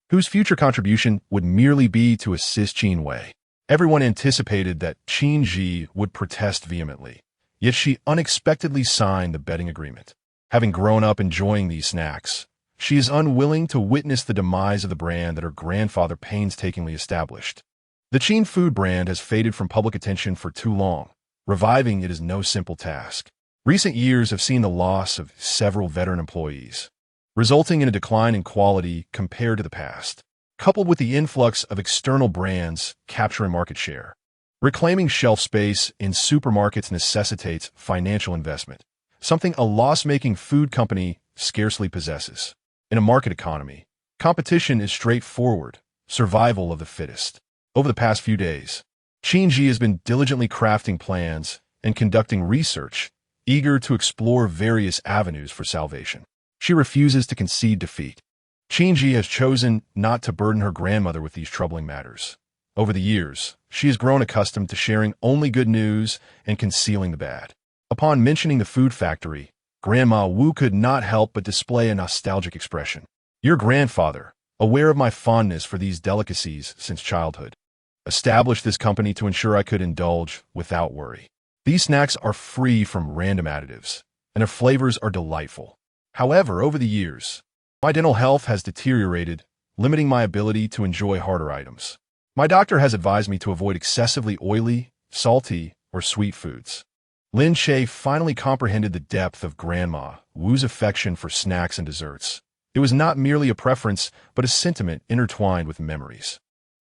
whose future contribution would merely be to assist Qin Wei. Everyone anticipated that Qin Yi would protest vehemently, yet she unexpectedly signed the betting agreement. Having grown up enjoying these snacks, she is unwilling to witness the demise of the brand that her grandfather painstakingly established. The Qin food brand has faded from public attention for too long. Reviving it is no simple task. Recent years have seen the loss of several veteran employees, resulting in a decline in quality compared to the past, coupled with the influx of external brands capturing market share. Reclaiming shelf space in supermarkets necessitates financial investment, something a loss-making food company scarcely possesses. In a market economy, competition is straightforward, survival of the fittest. Over the past few days, Qin Yi has been diligently crafting plans and conducting research, eager to explore various avenues for salvation. She refuses to concede defeat. Qin Yi has chosen not to burden her grandmother with these troubling matters. Over the years, she has grown accustomed to sharing only good news and concealing the bad. Upon mentioning the food factory, Grandma Wu could not help but display a nostalgic expression. Your grandfather, aware of my fondness for these delicacies since childhood, established this company to ensure I could indulge without worry. These snacks are free from random additives, and their flavors are delightful. However, over the years, my dental health has deteriorated, limiting my ability to enjoy harder items. My doctor has advised me to avoid excessively oily, salty, or sweet foods. Lin Che finally comprehended the depth of Grandma Wu's affection for snacks and desserts. It was not merely a preference, but a sentiment intertwined with memories.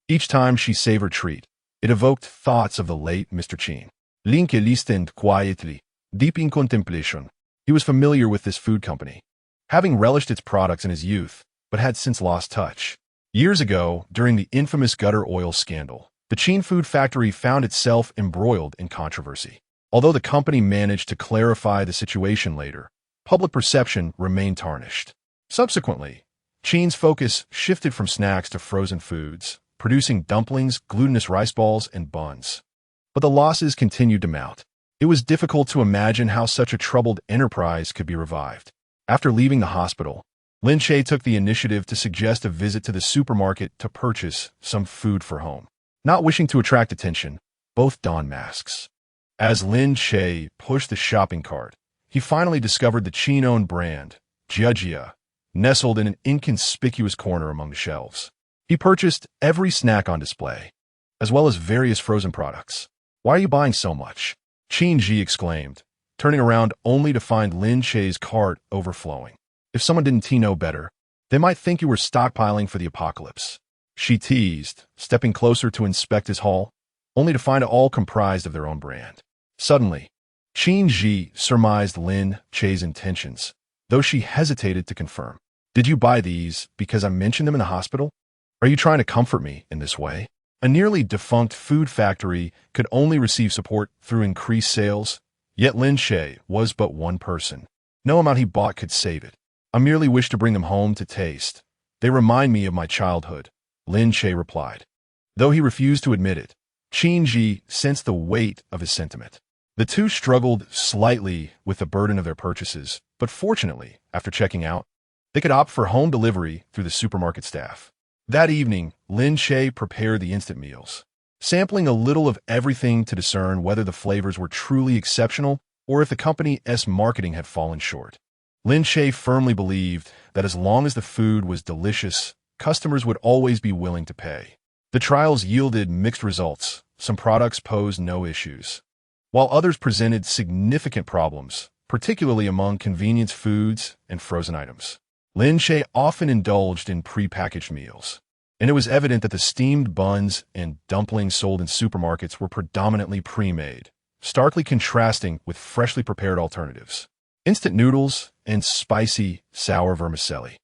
Each time she savored treat, it evoked thoughts of the late Mr. Qin. Lin Che listened quietly, deep in contemplation. He was familiar with this food company, having relished its products in his youth, but had since lost touch. Years ago, during the infamous gutter oil scandal, the Qin food factory found itself embroiled in controversy. Although the company managed to clarify the situation later, public perception remained tarnished. Subsequently, Qin's focus shifted from snacks to frozen foods, producing dumplings, glutinous rice balls, and buns. But the losses continued to mount. It was difficult to imagine how such a troubled enterprise could be revived. After leaving the hospital, Lin Che took the initiative to suggest a visit to the supermarket to purchase some food for home. Not wishing to attract attention, both donned masks. As Lin Che pushed the shopping cart, he finally discovered the Qin-owned brand, Jia, nestled in an inconspicuous corner among the shelves. He purchased every snack on display, as well as various frozen products. "Why are you buying so much?" Qin Yi exclaimed, turning around only to find Lin Che's cart overflowing. "If someone didn't know better, they might think you were stockpiling for the apocalypse," she teased, stepping closer to inspect his haul, only to find it all comprised of their own brand. Suddenly, Qin Yi surmised Lin Che's intentions, though she hesitated to confirm. "Did you buy these because I mentioned them in the hospital? Are you trying to comfort me in this way?" A nearly defunct food factory could only receive support through increased sales, yet Lin Che was but one person. No amount he bought could save it. "I merely wish to bring them home to taste. They remind me of my childhood," Lin Che replied. Though he refused to admit it, Qin Yi sensed the weight of his sentiment. The two struggled slightly with the burden of their purchases, but fortunately, after checking out, they could opt for home delivery through the supermarket staff. That evening, Lin Che prepared the instant meals, sampling a little of everything to discern whether the flavors were truly exceptional or if the company's marketing had fallen short. Lin Che firmly believed that as long as the food was delicious, customers would always be willing to pay. The trials yielded mixed results. Some products posed no issues, while others presented significant problems, particularly among convenience foods and frozen items. Lin Che often indulged in prepackaged meals, and it was evident that the steamed buns and dumplings sold in supermarkets were predominantly pre-made, starkly contrasting with freshly prepared alternatives. Instant noodles and spicy, sour vermicelli,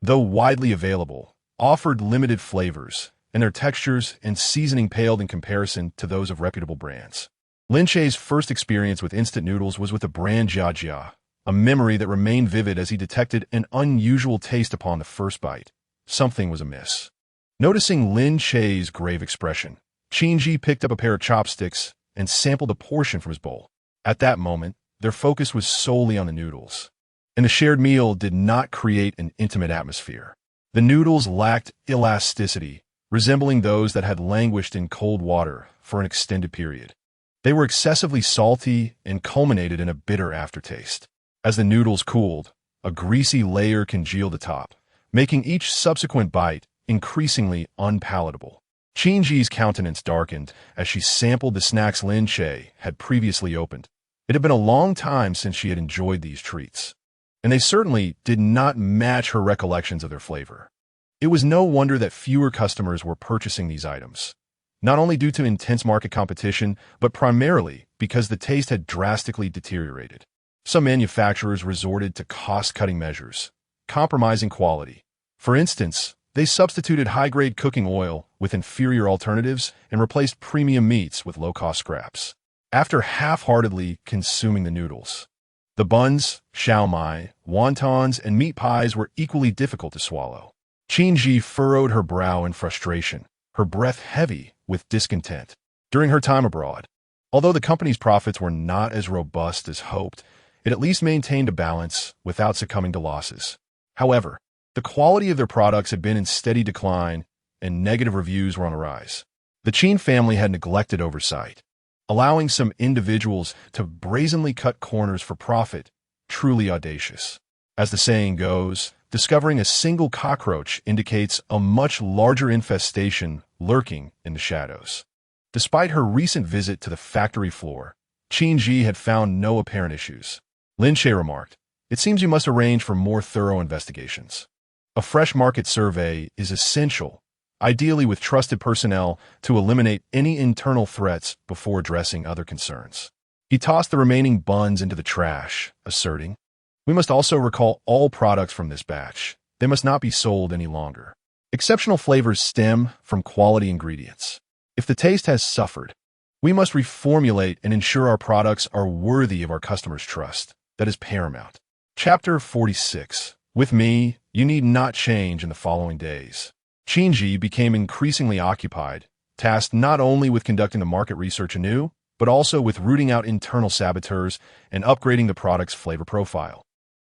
though widely available, offered limited flavors, and their textures and seasoning paled in comparison to those of reputable brands. Lin Che's first experience with instant noodles was with the brand Jia, a memory that remained vivid as he detected an unusual taste upon the first bite. Something was amiss. Noticing Lin Che's grave expression, Qin Yi picked up a pair of chopsticks and sampled a portion from his bowl. At that moment, their focus was solely on the noodles, and the shared meal did not create an intimate atmosphere. The noodles lacked elasticity, resembling those that had languished in cold water for an extended period. They were excessively salty and culminated in a bitter aftertaste. As the noodles cooled, a greasy layer congealed atop, making each subsequent bite increasingly unpalatable. Qin Yi's countenance darkened as she sampled the snacks Lin Che had previously opened. It had been a long time since she had enjoyed these treats, and they certainly did not match her recollections of their flavor. It was no wonder that fewer customers were purchasing these items, not only due to intense market competition, but primarily because the taste had drastically deteriorated. Some manufacturers resorted to cost-cutting measures, compromising quality. For instance, they substituted high-grade cooking oil with inferior alternatives and replaced premium meats with low-cost scraps. After half-heartedly consuming the noodles, the buns, xiaomai, wontons, and meat pies were equally difficult to swallow. Qin Yi furrowed her brow in frustration, her breath heavy with discontent. During her time abroad, although the company's profits were not as robust as hoped, it at least maintained a balance without succumbing to losses. However, the quality of their products had been in steady decline, and negative reviews were on the rise. The Qin family had neglected oversight, allowing some individuals to brazenly cut corners for profit, truly audacious. As the saying goes, discovering a single cockroach indicates a much larger infestation lurking in the shadows. Despite her recent visit to the factory floor, Qin Yi had found no apparent issues. Lin Che remarked, "It seems you must arrange for more thorough investigations. A fresh market survey is essential, ideally with trusted personnel, to eliminate any internal threats before addressing other concerns." He tossed the remaining buns into the trash, asserting, "We must also recall all products from this batch. They must not be sold any longer. Exceptional flavors stem from quality ingredients. If the taste has suffered, we must reformulate and ensure our products are worthy of our customers' trust. That is paramount." Chapter 46. With me, you need not change in the following days. Qin Yi became increasingly occupied, tasked not only with conducting the market research anew, but also with rooting out internal saboteurs and upgrading the product's flavor profile.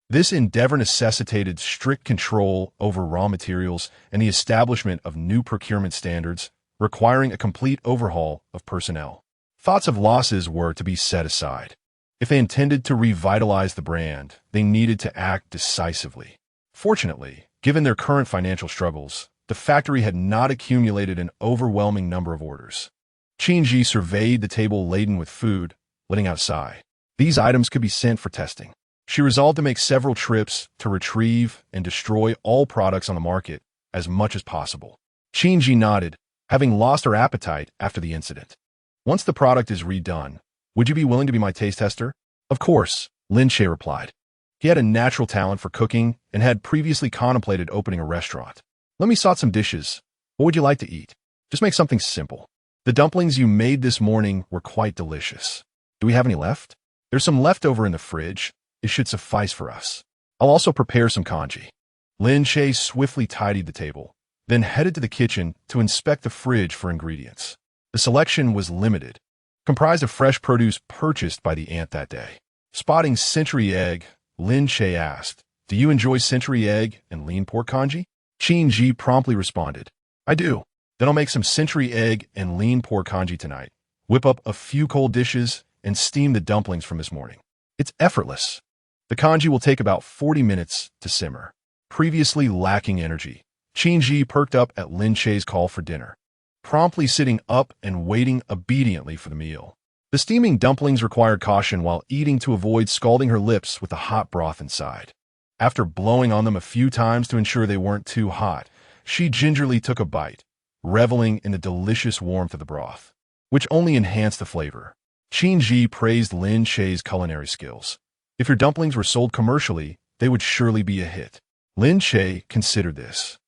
This endeavor necessitated strict control over raw materials and the establishment of new procurement standards, requiring a complete overhaul of personnel. Thoughts of losses were to be set aside. If they intended to revitalize the brand, they needed to act decisively. Fortunately, given their current financial struggles, the factory had not accumulated an overwhelming number of orders. Qin Yi surveyed the table laden with food, letting out a sigh. These items could be sent for testing. She resolved to make several trips to retrieve and destroy all products on the market as much as possible. Qin Yi nodded, having lost her appetite after the incident. "Once the product is redone, would you be willing to be my taste tester?" "Of course," Lin Che replied. He had a natural talent for cooking and had previously contemplated opening a restaurant. "Let me sort some dishes. What would you like to eat?" "Just make something simple. The dumplings you made this morning were quite delicious. Do we have any left?" "There's some leftover in the fridge. It should suffice for us. I'll also prepare some congee." Lin Che swiftly tidied the table, then headed to the kitchen to inspect the fridge for ingredients. The selection was limited, comprised of fresh produce purchased by the aunt that day. Spotting century egg, Lin Che asked, "Do you enjoy century egg and lean pork congee?" Qin Yi promptly responded, "I do. Then I'll make some century egg and lean pork congee tonight. Whip up a few cold dishes and steam the dumplings from this morning. It's effortless. The congee will take about 40 minutes to simmer." Previously lacking energy, Qin Yi perked up at Lin Che's call for dinner, promptly sitting up and waiting obediently for the meal. The steaming dumplings required caution while eating to avoid scalding her lips with the hot broth inside. After blowing on them a few times to ensure they weren't too hot, she gingerly took a bite, reveling in the delicious warmth of the broth, which only enhanced the flavor. Qin Yi praised Lin Che's culinary skills. If your dumplings were sold commercially, they would surely be a hit. Lin Che considered this,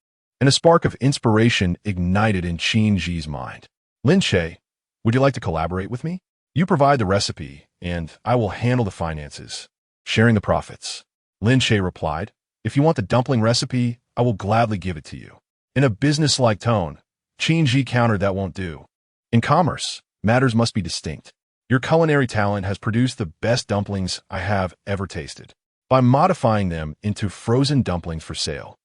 and a spark of inspiration ignited in Qin Yi's mind. "Lin Che, would you like to collaborate with me? You provide the recipe, and I will handle the finances, sharing the profits." Lin Che replied, "If you want the dumpling recipe, I will gladly give it to you." In a business-like tone, Qin Yi countered, "That won't do. In commerce, matters must be distinct. Your culinary talent has produced the best dumplings I have ever tasted. By modifying them into frozen dumplings for sale,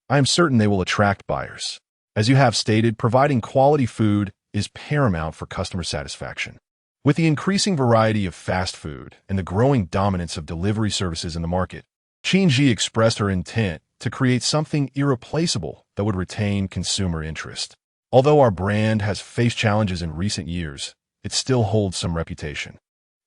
I am certain they will attract buyers. As you have stated, providing quality food is paramount for customer satisfaction. With the increasing variety of fast food and the growing dominance of delivery services in the market, Qin Yi expressed her intent to create something irreplaceable that would retain consumer interest. Although our brand has faced challenges in recent years, it still holds some reputation.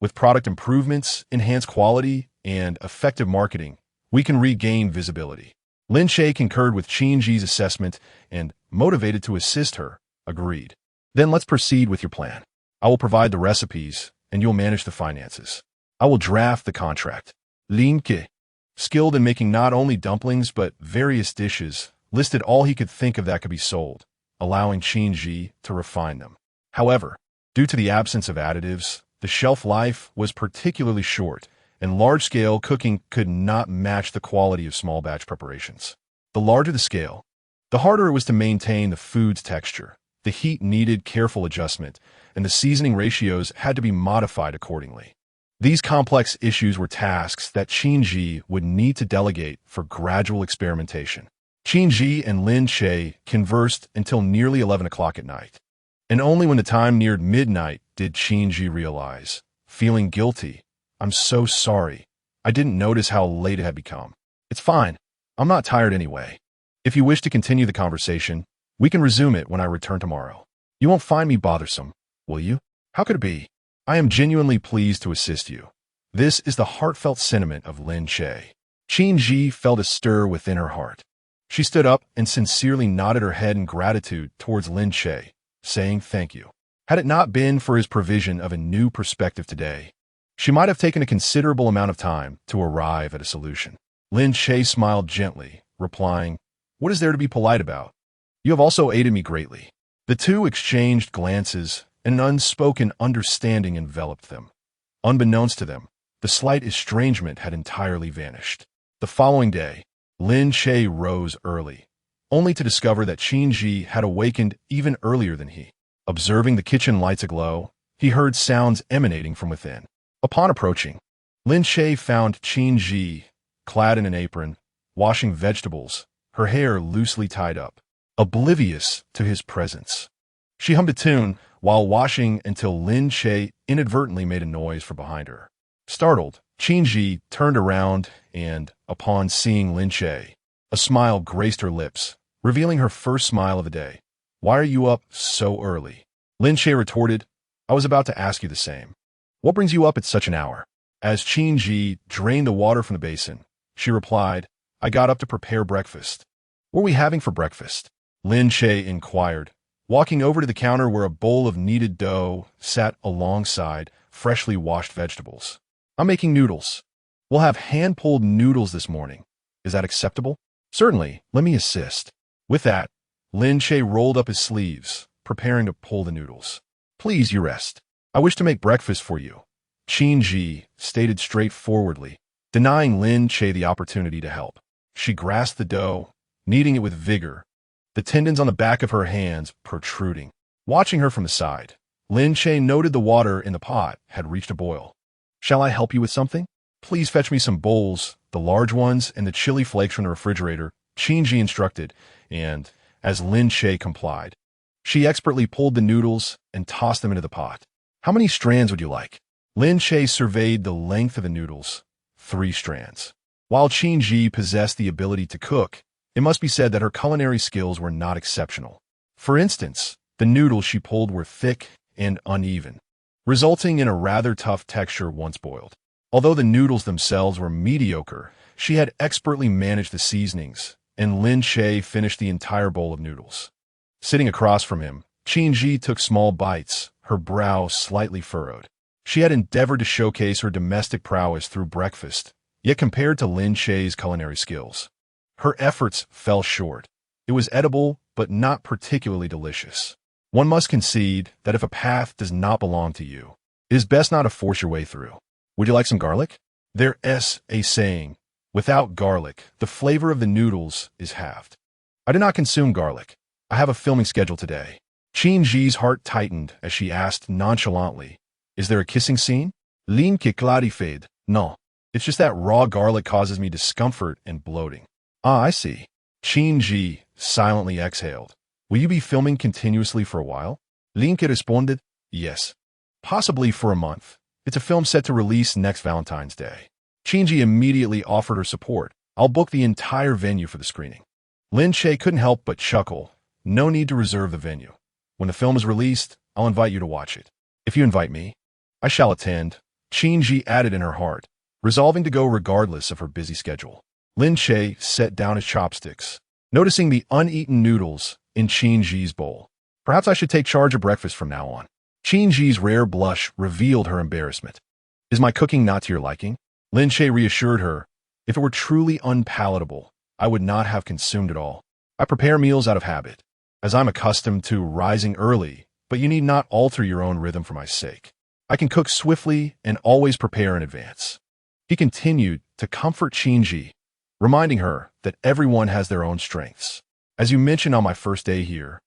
With product improvements, enhanced quality, and effective marketing, we can regain visibility. Lin Che concurred with Qin Yi's assessment and, motivated to assist her, agreed. Then let's proceed with your plan. I will provide the recipes, and you'll manage the finances. I will draft the contract. Lin Che, skilled in making not only dumplings but various dishes, listed all he could think of that could be sold, allowing Qin Yi to refine them. However, due to the absence of additives, the shelf life was particularly short, and large-scale cooking could not match the quality of small-batch preparations. The larger the scale, the harder it was to maintain the food's texture. The heat needed careful adjustment, and the seasoning ratios had to be modified accordingly. These complex issues were tasks that Qin Yi would need to delegate for gradual experimentation. Qin Yi and Lin Che conversed until nearly 11 o'clock at night. And only when the time neared midnight did Qin Yi realize, feeling guilty, "I'm so sorry. I didn't notice how late it had become. It's fine. I'm not tired anyway. If you wish to continue the conversation, we can resume it when I return tomorrow. You won't find me bothersome, will you? How could it be? I am genuinely pleased to assist you." This is the heartfelt sentiment of Lin Che. Qin Yi felt a stir within her heart. She stood up and sincerely nodded her head in gratitude towards Lin Che, saying thank you. Had it not been for his provision of a new perspective today, she might have taken a considerable amount of time to arrive at a solution. Lin Che smiled gently, replying, "What is there to be polite about? You have also aided me greatly." The two exchanged glances, and an unspoken understanding enveloped them. Unbeknownst to them, the slight estrangement had entirely vanished. The following day, Lin Che rose early, only to discover that Qin Yi had awakened even earlier than he. Observing the kitchen lights aglow, he heard sounds emanating from within. Upon approaching, Lin Che found Qin Yi, clad in an apron, washing vegetables, her hair loosely tied up, oblivious to his presence. She hummed a tune while washing until Lin Che inadvertently made a noise from behind her. Startled, Qin Yi turned around and, upon seeing Lin Che, a smile graced her lips, revealing her first smile of the day. "Why are you up so early?" Lin Che retorted, "I was about to ask you the same. What brings you up at such an hour?" As Qin Yi drained the water from the basin, she replied, "I got up to prepare breakfast." "What are we having for breakfast?" Lin Che inquired, walking over to the counter where a bowl of kneaded dough sat alongside freshly washed vegetables. "I'm making noodles. We'll have hand-pulled noodles this morning. Is that acceptable?" "Certainly, let me assist." With that, Lin Che rolled up his sleeves, preparing to pull the noodles. "Please, you rest. I wish to make breakfast for you," Qin Yi stated straightforwardly, denying Lin Che the opportunity to help. She grasped the dough, kneading it with vigor, the tendons on the back of her hands protruding. Watching her from the side, Lin Che noted the water in the pot had reached a boil. "Shall I help you with something? Please fetch me some bowls, the large ones and the chili flakes from the refrigerator," Qin Yi instructed, and, as Lin Che complied, she expertly pulled the noodles and tossed them into the pot. "How many strands would you like?" Lin Che surveyed the length of the noodles. 3 strands. While Qin Yi possessed the ability to cook, it must be said that her culinary skills were not exceptional. For instance, the noodles she pulled were thick and uneven, resulting in a rather tough texture once boiled. Although the noodles themselves were mediocre, she had expertly managed the seasonings, and Lin Che finished the entire bowl of noodles. Sitting across from him, Qin Yi took small bites, her brow slightly furrowed. She had endeavored to showcase her domestic prowess through breakfast, yet compared to Lin Che's culinary skills, her efforts fell short. It was edible, but not particularly delicious. One must concede that if a path does not belong to you, it is best not to force your way through. "Would you like some garlic?" There's a saying, without garlic, the flavor of the noodles is halved. "I do not consume garlic. I have a filming schedule today." Qin Yi's heart tightened as she asked nonchalantly, "Is there a kissing scene?" Lin Che clarified, "No. It's just that raw garlic causes me discomfort and bloating." "Ah, I see." Qin Yi silently exhaled, Will you be filming continuously for a while? Lin Che responded, yes. Possibly for a month. It's a film set to release next Valentine's Day. Qin Yi immediately offered her support. I'll book the entire venue for the screening. Lin Che couldn't help but chuckle. No need to reserve the venue. When the film is released, I'll invite you to watch it. If you invite me, I shall attend, Qin Yi added in her heart, resolving to go regardless of her busy schedule. Lin Che set down his chopsticks, noticing the uneaten noodles in Qin Yi's bowl. Perhaps I should take charge of breakfast from now on. Qin Yi's rare blush revealed her embarrassment. Is my cooking not to your liking? Lin Che reassured her. If it were truly unpalatable, I would not have consumed it all. I prepare meals out of habit, as I'm accustomed to rising early, but you need not alter your own rhythm for my sake. I can cook swiftly and always prepare in advance. He continued to comfort Qin Yi, reminding her that everyone has their own strengths. As you mentioned on my first day here,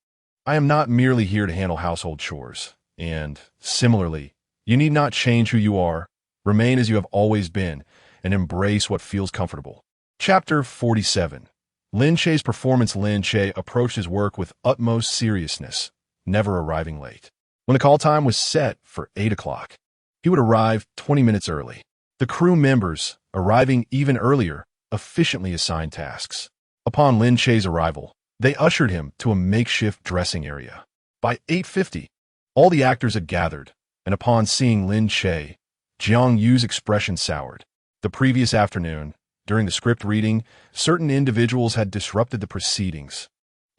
I am not merely here to handle household chores, and, similarly, you need not change who you are, remain as you have always been, and embrace what feels comfortable. Chapter 47. Lin Che's performance. Lin Che approached his work with utmost seriousness, never arriving late. When the call time was set for 8 o'clock, he would arrive 20 minutes early. The crew members, arriving even earlier, efficiently assigned tasks. Upon Lin Che's arrival, they ushered him to a makeshift dressing area. By 8:50, all the actors had gathered, and upon seeing Lin Che, Jiang Yu's expression soured. The previous afternoon, during the script reading, certain individuals had disrupted the proceedings,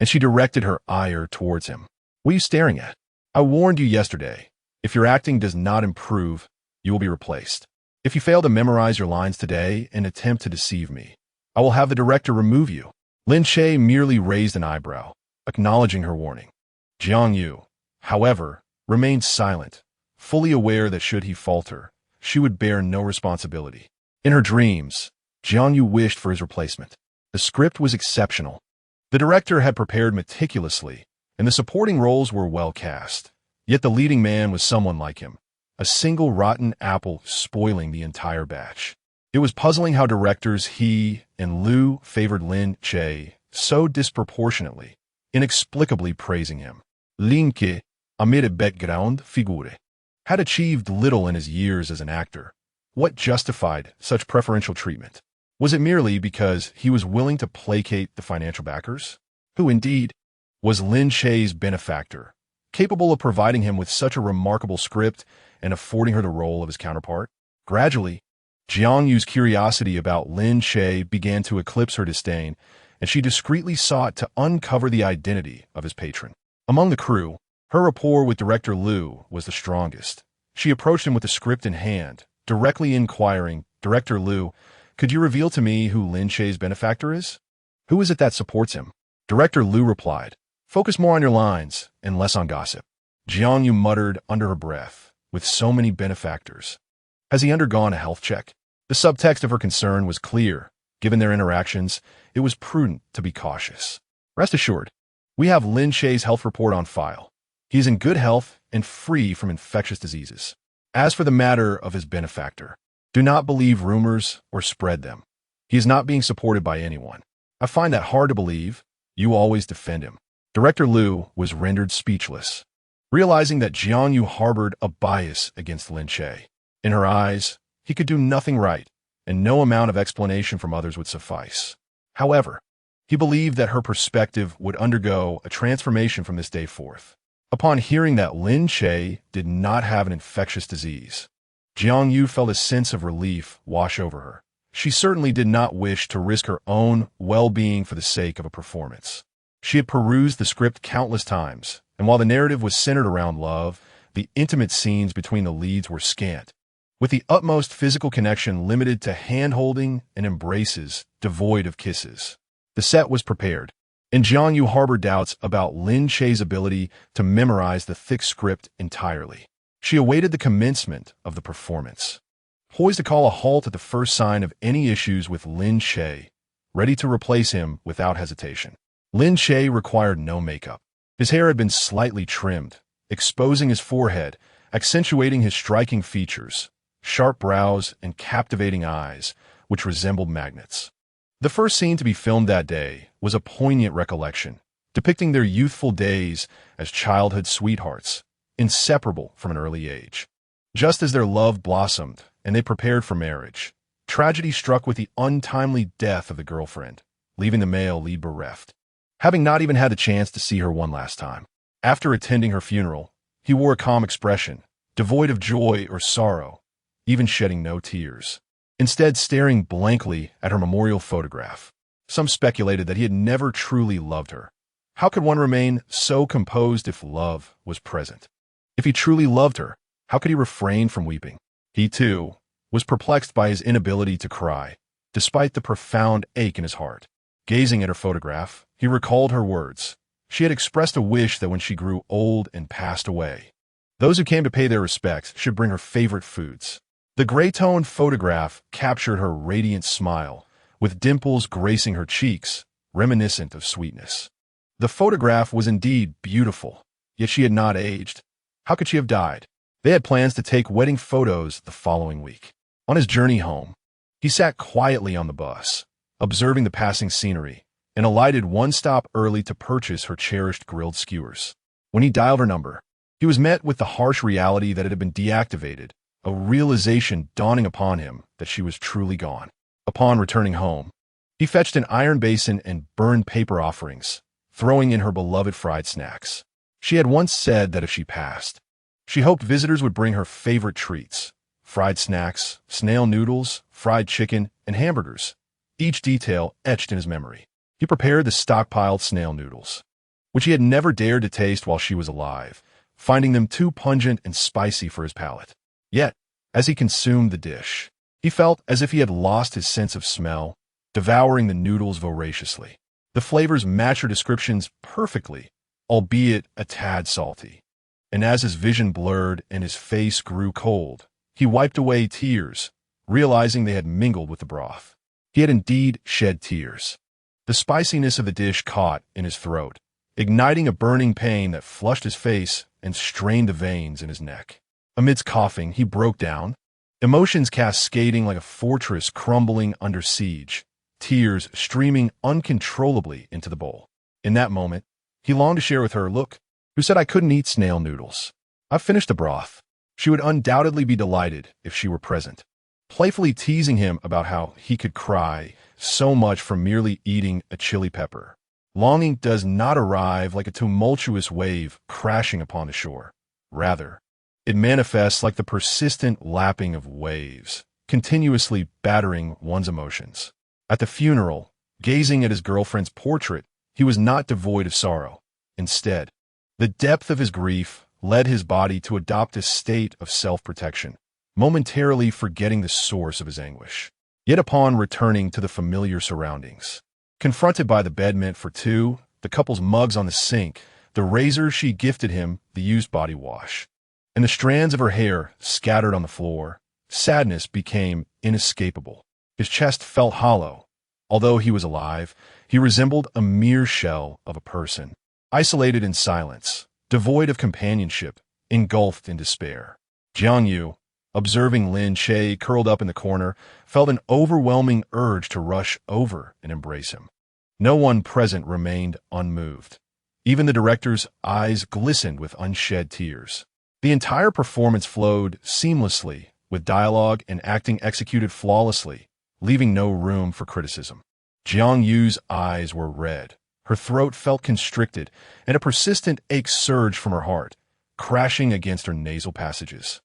and she directed her ire towards him. What are you staring at? I warned you yesterday. If your acting does not improve, you will be replaced. If you fail to memorize your lines today and attempt to deceive me, I will have the director remove you. Lin Che merely raised an eyebrow, acknowledging her warning. Jiang Yu, however, remained silent, fully aware that should he falter, she would bear no responsibility. In her dreams, Jiang Yu wished for his replacement. The script was exceptional. The director had prepared meticulously, and the supporting roles were well cast. Yet the leading man was someone like him, a single rotten apple spoiling the entire batch. It was puzzling how directors He and Liu favored Lin Che so disproportionately, inexplicably praising him. Lin Che, amid a background figure, had achieved little in his years as an actor. What justified such preferential treatment? Was it merely because he was willing to placate the financial backers? Who, indeed, was Lin Che's benefactor, capable of providing him with such a remarkable script and affording her the role of his counterpart? Gradually, Jiang Yu's curiosity about Lin Che began to eclipse her disdain, and she discreetly sought to uncover the identity of his patron. Among the crew, her rapport with director Liu was the strongest. She approached him with the script in hand, directly inquiring, "Director Liu, could you reveal to me who Lin Che's benefactor is? Who is it that supports him?" Director Liu replied, "Focus more on your lines and less on gossip." Jiang Yu muttered under her breath, "With so many benefactors, has he undergone a health check?" The subtext of her concern was clear. Given their interactions, it was prudent to be cautious. "Rest assured, we have Lin Che's health report on file. He is in good health and free from infectious diseases. As for the matter of his benefactor, do not believe rumors or spread them. He is not being supported by anyone. I find that hard to believe. You always defend him." Director Liu was rendered speechless, realizing that Jiang Yu harbored a bias against Lin Che. In her eyes, he could do nothing right, and no amount of explanation from others would suffice. However, he believed that her perspective would undergo a transformation from this day forth. Upon hearing that Lin Che did not have an infectious disease, Jiang Yu felt a sense of relief wash over her. She certainly did not wish to risk her own well-being for the sake of a performance. She had perused the script countless times, and while the narrative was centered around love, the intimate scenes between the leads were scant, with the utmost physical connection limited to hand-holding and embraces devoid of kisses. The set was prepared, and Jiang Yu harbored doubts about Lin Che's ability to memorize the thick script entirely. She awaited the commencement of the performance, poised to call a halt at the first sign of any issues with Lin Che, ready to replace him without hesitation. Lin Che required no makeup. His hair had been slightly trimmed, exposing his forehead, accentuating his striking features, sharp brows, and captivating eyes, which resembled magnets. The first scene to be filmed that day was a poignant recollection, depicting their youthful days as childhood sweethearts, inseparable from an early age. Just as their love blossomed and they prepared for marriage, tragedy struck with the untimely death of the girlfriend, leaving the male lead bereft, having not even had the chance to see her one last time. After attending her funeral, he wore a calm expression, devoid of joy or sorrow, even shedding no tears, instead staring blankly at her memorial photograph. Some speculated that he had never truly loved her. How could one remain so composed if love was present? If he truly loved her, how could he refrain from weeping? He, too, was perplexed by his inability to cry, despite the profound ache in his heart. Gazing at her photograph, he recalled her words. She had expressed a wish that when she grew old and passed away, those who came to pay their respects should bring her favorite foods. The gray-toned photograph captured her radiant smile, with dimples gracing her cheeks, reminiscent of sweetness. The photograph was indeed beautiful, yet she had not aged. How could she have died? They had plans to take wedding photos the following week. On his journey home, he sat quietly on the bus, observing the passing scenery, and alighted one stop early to purchase her cherished grilled skewers. When he dialed her number, he was met with the harsh reality that it had been deactivated, a realization dawning upon him that she was truly gone. Upon returning home, he fetched an iron basin and burned paper offerings, throwing in her beloved fried snacks. She had once said that if she passed, she hoped visitors would bring her favorite treats: fried snacks, snail noodles, fried chicken, and hamburgers, each detail etched in his memory. He prepared the stockpiled snail noodles, which he had never dared to taste while she was alive, finding them too pungent and spicy for his palate. Yet, as he consumed the dish, he felt as if he had lost his sense of smell, devouring the noodles voraciously. The flavors matched her descriptions perfectly, albeit a tad salty. And as his vision blurred and his face grew cold, he wiped away tears, realizing they had mingled with the broth. He had indeed shed tears. The spiciness of the dish caught in his throat, igniting a burning pain that flushed his face and strained the veins in his neck. Amidst coughing, he broke down, emotions cascading like a fortress crumbling under siege, tears streaming uncontrollably into the bowl. In that moment, he longed to share with her, "Look, who said I couldn't eat snail noodles? I've finished the broth." She would undoubtedly be delighted if she were present, playfully teasing him about how he could cry so much from merely eating a chili pepper. Longing does not arrive like a tumultuous wave crashing upon the shore. Rather, it manifests like the persistent lapping of waves, continuously battering one's emotions. At the funeral, gazing at his girlfriend's portrait, he was not devoid of sorrow. Instead, the depth of his grief led his body to adopt a state of self-protection, momentarily forgetting the source of his anguish. Yet upon returning to the familiar surroundings, confronted by the bed meant for two, the couple's mugs on the sink, the razor she gifted him, the used body wash, and the strands of her hair scattered on the floor, sadness became inescapable. His chest felt hollow. Although he was alive, he resembled a mere shell of a person, isolated in silence, devoid of companionship, engulfed in despair. Jiang Yu, observing Lin Che curled up in the corner, felt an overwhelming urge to rush over and embrace him. No one present remained unmoved. Even the director's eyes glistened with unshed tears. The entire performance flowed seamlessly, with dialogue and acting executed flawlessly, leaving no room for criticism. Jiang Yu's eyes were red. Her throat felt constricted, and a persistent ache surged from her heart, crashing against her nasal passages.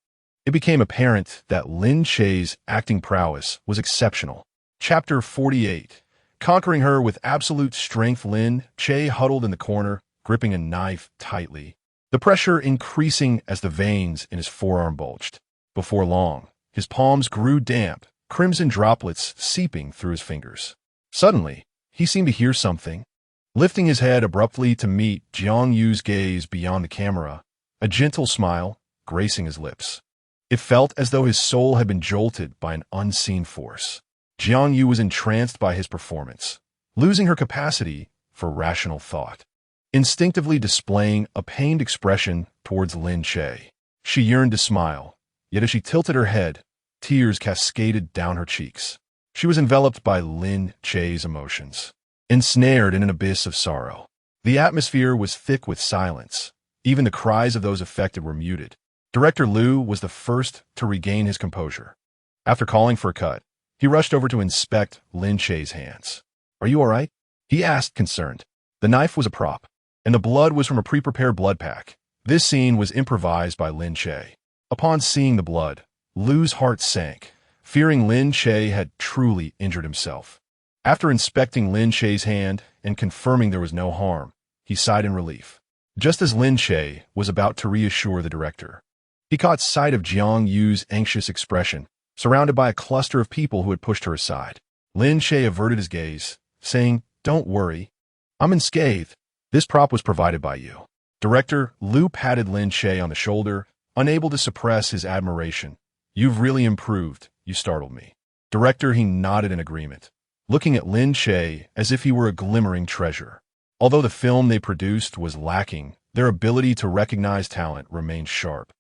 It became apparent that Lin Che's acting prowess was exceptional. Chapter 48. Conquering her with absolute strength, Lin Che huddled in the corner, gripping a knife tightly, the pressure increasing as the veins in his forearm bulged. Before long, his palms grew damp, crimson droplets seeping through his fingers. Suddenly, he seemed to hear something. Lifting his head abruptly to meet Jiang Yu's gaze beyond the camera, a gentle smile gracing his lips. It felt as though his soul had been jolted by an unseen force. Jiang Yu was entranced by his performance, losing her capacity for rational thought, instinctively displaying a pained expression towards Lin Che. She yearned to smile, yet as she tilted her head, tears cascaded down her cheeks. She was enveloped by Lin Che's emotions, ensnared in an abyss of sorrow. The atmosphere was thick with silence. Even the cries of those affected were muted. Director Liu was the first to regain his composure. After calling for a cut, he rushed over to inspect Lin Che's hands. "Are you all right?" he asked, concerned. The knife was a prop, and the blood was from a pre-prepared blood pack. This scene was improvised by Lin Che. Upon seeing the blood, Liu's heart sank, fearing Lin Che had truly injured himself. After inspecting Lin Che's hand and confirming there was no harm, he sighed in relief. Just as Lin Che was about to reassure the director, he caught sight of Jiang Yu's anxious expression, surrounded by a cluster of people who had pushed her aside. Lin Che averted his gaze, saying, "Don't worry. I'm unscathed. This prop was provided by you." Director Liu patted Lin Che on the shoulder, unable to suppress his admiration. "You've really improved. You startled me." Director He nodded in agreement, looking at Lin Che as if he were a glimmering treasure. Although the film they produced was lacking, their ability to recognize talent remained sharp,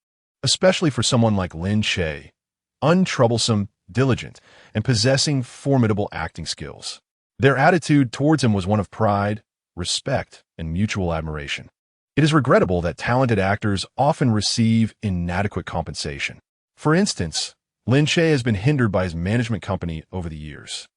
especially for someone like Lin Che, untroublesome, diligent, and possessing formidable acting skills. Their attitude towards him was one of pride, respect, and mutual admiration. It is regrettable that talented actors often receive inadequate compensation. For instance, Lin Che has been hindered by his management company over the years.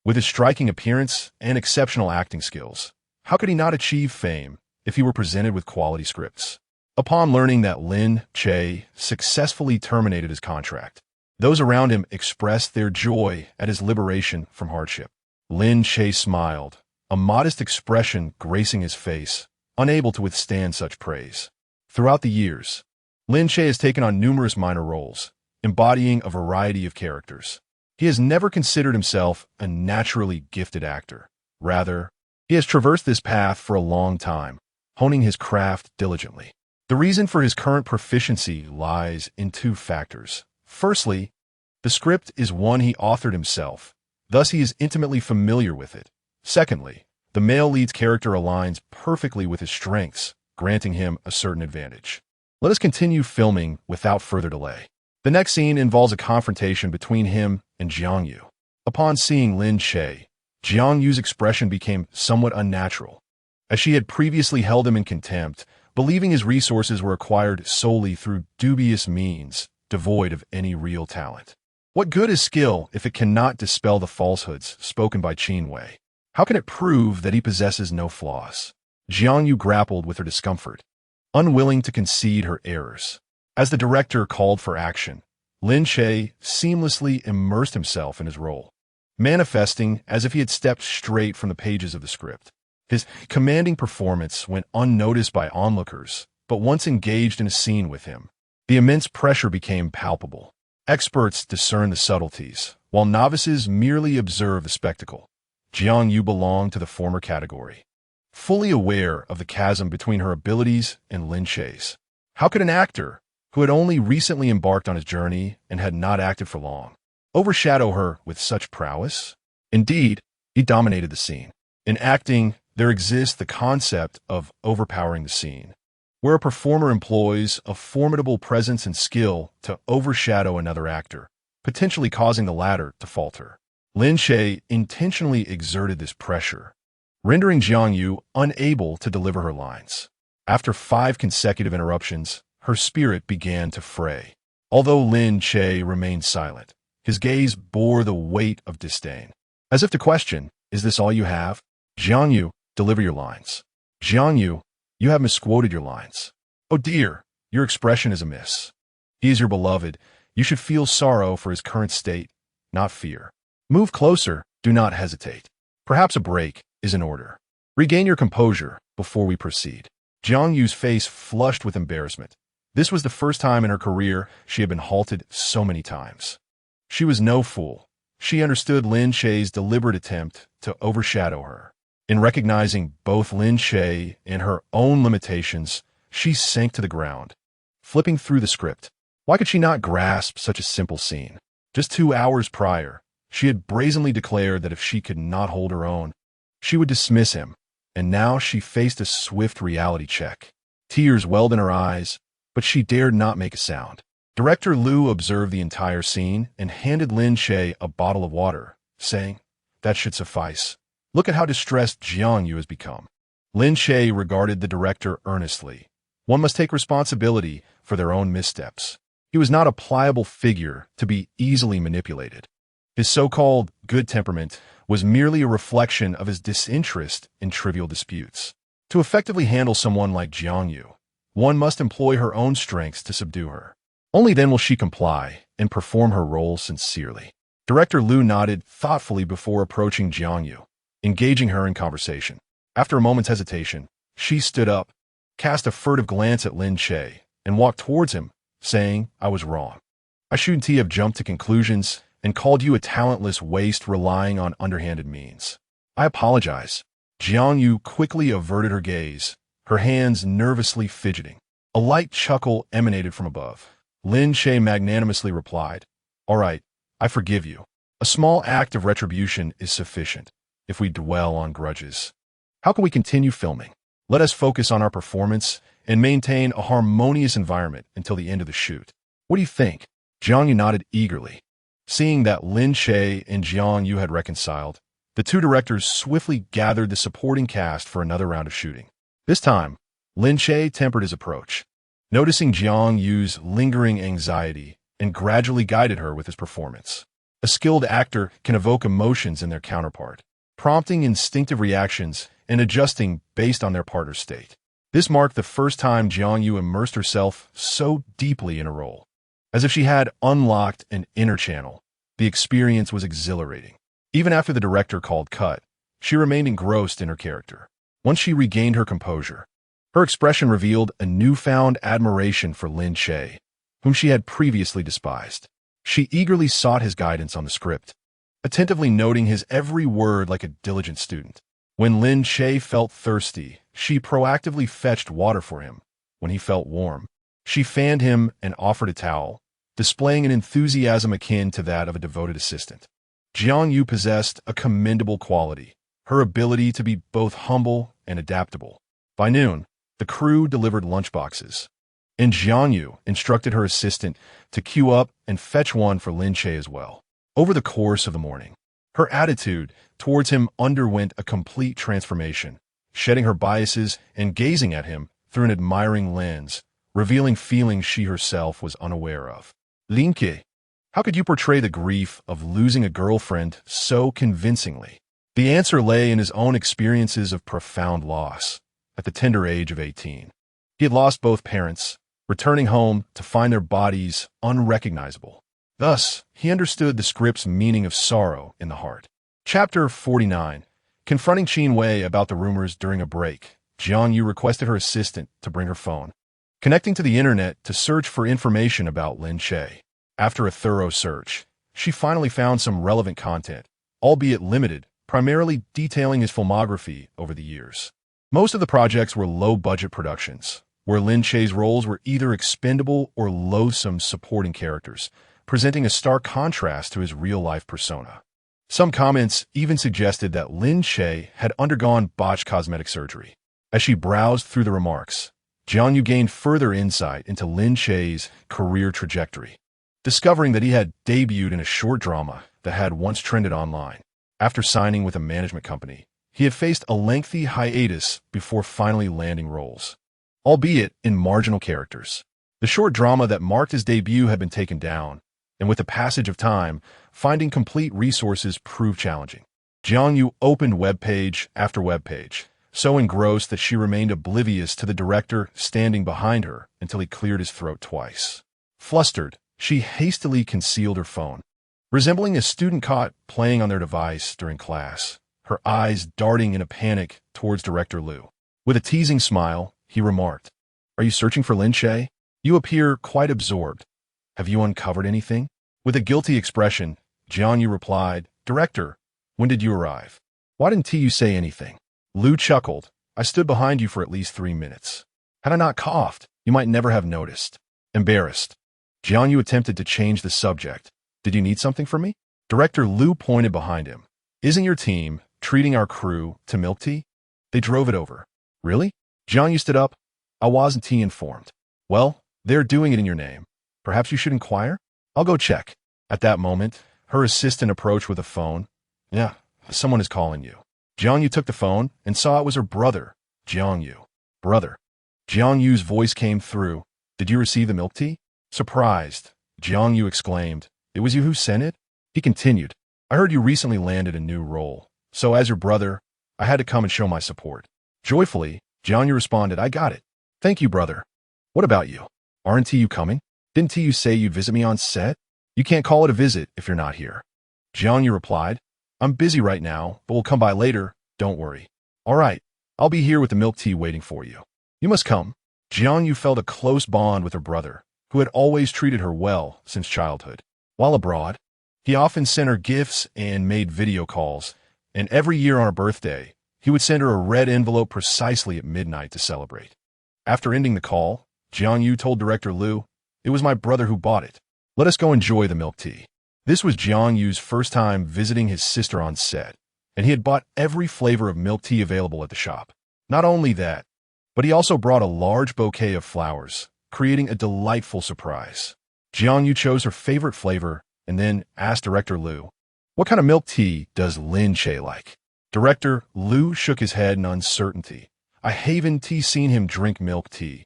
With his striking appearance and exceptional acting skills, how could he not achieve fame if he were presented with quality scripts? Upon learning that Lin Che successfully terminated his contract, those around him expressed their joy at his liberation from hardship. Lin Che smiled, a modest expression gracing his face, unable to withstand such praise. Throughout the years, Lin Che has taken on numerous minor roles, embodying a variety of characters. He has never considered himself a naturally gifted actor. Rather, he has traversed this path for a long time, honing his craft diligently. The reason for his current proficiency lies in two factors. Firstly, the script is one he authored himself, thus he is intimately familiar with it. Secondly, the male lead's character aligns perfectly with his strengths, granting him a certain advantage. Let us continue filming without further delay. The next scene involves a confrontation between him and Jiang Yu. Upon seeing Lin Che, Jiang Yu's expression became somewhat unnatural, as she had previously held him in contempt, believing his resources were acquired solely through dubious means, devoid of any real talent. What good is skill if it cannot dispel the falsehoods spoken by Qin Wei? How can it prove that he possesses no flaws? Jiang Yu grappled with her discomfort, unwilling to concede her errors. As the director called for action, Lin Che seamlessly immersed himself in his role, manifesting as if he had stepped straight from the pages of the script. His commanding performance went unnoticed by onlookers, but once engaged in a scene with him, the immense pressure became palpable. Experts discern the subtleties, while novices merely observe the spectacle. Jiang Yu belonged to the former category, fully aware of the chasm between her abilities and Lin Che's. How could an actor, who had only recently embarked on his journey and had not acted for long, overshadow her with such prowess? Indeed, he dominated the scene. In acting, there exists the concept of overpowering the scene, where a performer employs a formidable presence and skill to overshadow another actor, potentially causing the latter to falter. Lin Che intentionally exerted this pressure, rendering Jiang Yu unable to deliver her lines. After 5 consecutive interruptions, her spirit began to fray. Although Lin Che remained silent, his gaze bore the weight of disdain. As if to question, "Is this all you have? Jiang Yu, deliver your lines. Jiang Yu, you have misquoted your lines. Oh dear, your expression is amiss. He is your beloved. You should feel sorrow for his current state, not fear. Move closer, do not hesitate. Perhaps a break is in order. Regain your composure before we proceed." Jiang Yu's face flushed with embarrassment. This was the first time in her career she had been halted so many times. She was no fool. She understood Lin Che's deliberate attempt to overshadow her. In recognizing both Lin Che and her own limitations, she sank to the ground, flipping through the script. Why could she not grasp such a simple scene? Just 2 hours prior, she had brazenly declared that if she could not hold her own, she would dismiss him, and now she faced a swift reality check. Tears welled in her eyes, but she dared not make a sound. Director Liu observed the entire scene and handed Lin Che a bottle of water, saying, "That should suffice. Look at how distressed Jiang Yu has become." Lin Che regarded the director earnestly. One must take responsibility for their own missteps. He was not a pliable figure to be easily manipulated. His so-called good temperament was merely a reflection of his disinterest in trivial disputes. To effectively handle someone like Jiang Yu, one must employ her own strengths to subdue her. Only then will she comply and perform her role sincerely. Director Liu nodded thoughtfully before approaching Jiang Yu, engaging her in conversation. After a moment's hesitation, she stood up, cast a furtive glance at Lin Che, and walked towards him, saying, "I was wrong. I shouldn't have jumped to conclusions and called you a talentless waste relying on underhanded means. I apologize." Jiang Yu quickly averted her gaze, her hands nervously fidgeting. A light chuckle emanated from above. Lin Che magnanimously replied, "All right, I forgive you. A small act of retribution is sufficient if we dwell on grudges. How can we continue filming? Let us focus on our performance and maintain a harmonious environment until the end of the shoot. What do you think?" Jiang Yu nodded eagerly. Seeing that Lin Che and Jiang Yu had reconciled, the two directors swiftly gathered the supporting cast for another round of shooting. This time, Lin Che tempered his approach, noticing Jiang Yu's lingering anxiety, and gradually guided her with his performance. A skilled actor can evoke emotions in their counterpart, prompting instinctive reactions and adjusting based on their partner's state. This marked the first time Jiang Yu immersed herself so deeply in a role. As if she had unlocked an inner channel, the experience was exhilarating. Even after the director called cut, she remained engrossed in her character. Once she regained her composure, her expression revealed a newfound admiration for Lin Che, whom she had previously despised. She eagerly sought his guidance on the script, attentively noting his every word like a diligent student. When Lin Che felt thirsty, she proactively fetched water for him. When he felt warm, she fanned him and offered a towel, displaying an enthusiasm akin to that of a devoted assistant. Jiang Yu possessed a commendable quality, her ability to be both humble and adaptable. By noon, the crew delivered lunchboxes, and Jiang Yu instructed her assistant to queue up and fetch one for Lin Che as well. Over the course of the morning, her attitude towards him underwent a complete transformation, shedding her biases and gazing at him through an admiring lens, revealing feelings she herself was unaware of. "Lin Che, how could you portray the grief of losing a girlfriend so convincingly?" The answer lay in his own experiences of profound loss. At the tender age of 18, he had lost both parents, returning home to find their bodies unrecognizable. Thus, he understood the script's meaning of sorrow in the heart. Chapter 49. Confronting Qin Wei about the rumors during a break, Jiang Yu requested her assistant to bring her phone, connecting to the internet to search for information about Lin Che. After a thorough search, she finally found some relevant content, albeit limited, primarily detailing his filmography over the years. Most of the projects were low-budget productions, where Lin Che's roles were either expendable or loathsome supporting characters, presenting a stark contrast to his real-life persona. Some comments even suggested that Lin Che had undergone botched cosmetic surgery. As she browsed through the remarks, Jiang Yu gained further insight into Lin Che's career trajectory, discovering that he had debuted in a short drama that had once trended online. After signing with a management company, he had faced a lengthy hiatus before finally landing roles, albeit in marginal characters. The short drama that marked his debut had been taken down, and with the passage of time, finding complete resources proved challenging. Jiang Yu opened webpage after webpage, so engrossed that she remained oblivious to the director standing behind her until he cleared his throat twice. Flustered, she hastily concealed her phone, resembling a student caught playing on their device during class, her eyes darting in a panic towards Director Liu. With a teasing smile, he remarked, "Are you searching for Lin Che? You appear quite absorbed. Have you uncovered anything?" With a guilty expression, Jiang Yu replied, "Director, when did you arrive? Why didn't you say anything?" Liu chuckled. "I stood behind you for at least 3 minutes. Had I not coughed, you might never have noticed." Embarrassed, Jiang Yu attempted to change the subject. "Did you need something from me?" Director Liu pointed behind him. "Isn't your team treating our crew to milk tea? They drove it over." "Really?" Jiang Yu stood up. "I wasn't informed." "Well, they're doing it in your name. Perhaps you should inquire? I'll go check." At that moment, her assistant approached with a phone. "Yeah, someone is calling you." Jiang Yu took the phone and saw it was her brother, Jiang Yu. Brother. Jiang Yu's voice came through. Did you receive the milk tea? Surprised, Jiang Yu exclaimed. It was you who sent it? He continued. I heard you recently landed a new role, so as your brother, I had to come and show my support. Joyfully, Jiang Yu responded, I got it. Thank you, brother. What about you? Aren't you coming? Didn't you say you'd visit me on set? You can't call it a visit if you're not here. Jiang Yu replied, I'm busy right now, but we'll come by later, don't worry. All right, I'll be here with the milk tea waiting for you. You must come. Jiang Yu felt a close bond with her brother, who had always treated her well since childhood. While abroad, he often sent her gifts and made video calls, and every year on her birthday, he would send her a red envelope precisely at midnight to celebrate. After ending the call, Jiang Yu told director Liu, It was my brother who bought it. Let us go enjoy the milk tea. This was Jiang Yu's first time visiting his sister on set, and he had bought every flavor of milk tea available at the shop. Not only that, but he also brought a large bouquet of flowers, creating a delightful surprise. Jiang Yu chose her favorite flavor and then asked director Liu, What kind of milk tea does Lin Che like? Director Liu shook his head in uncertainty. I haven't seen him drink milk tea.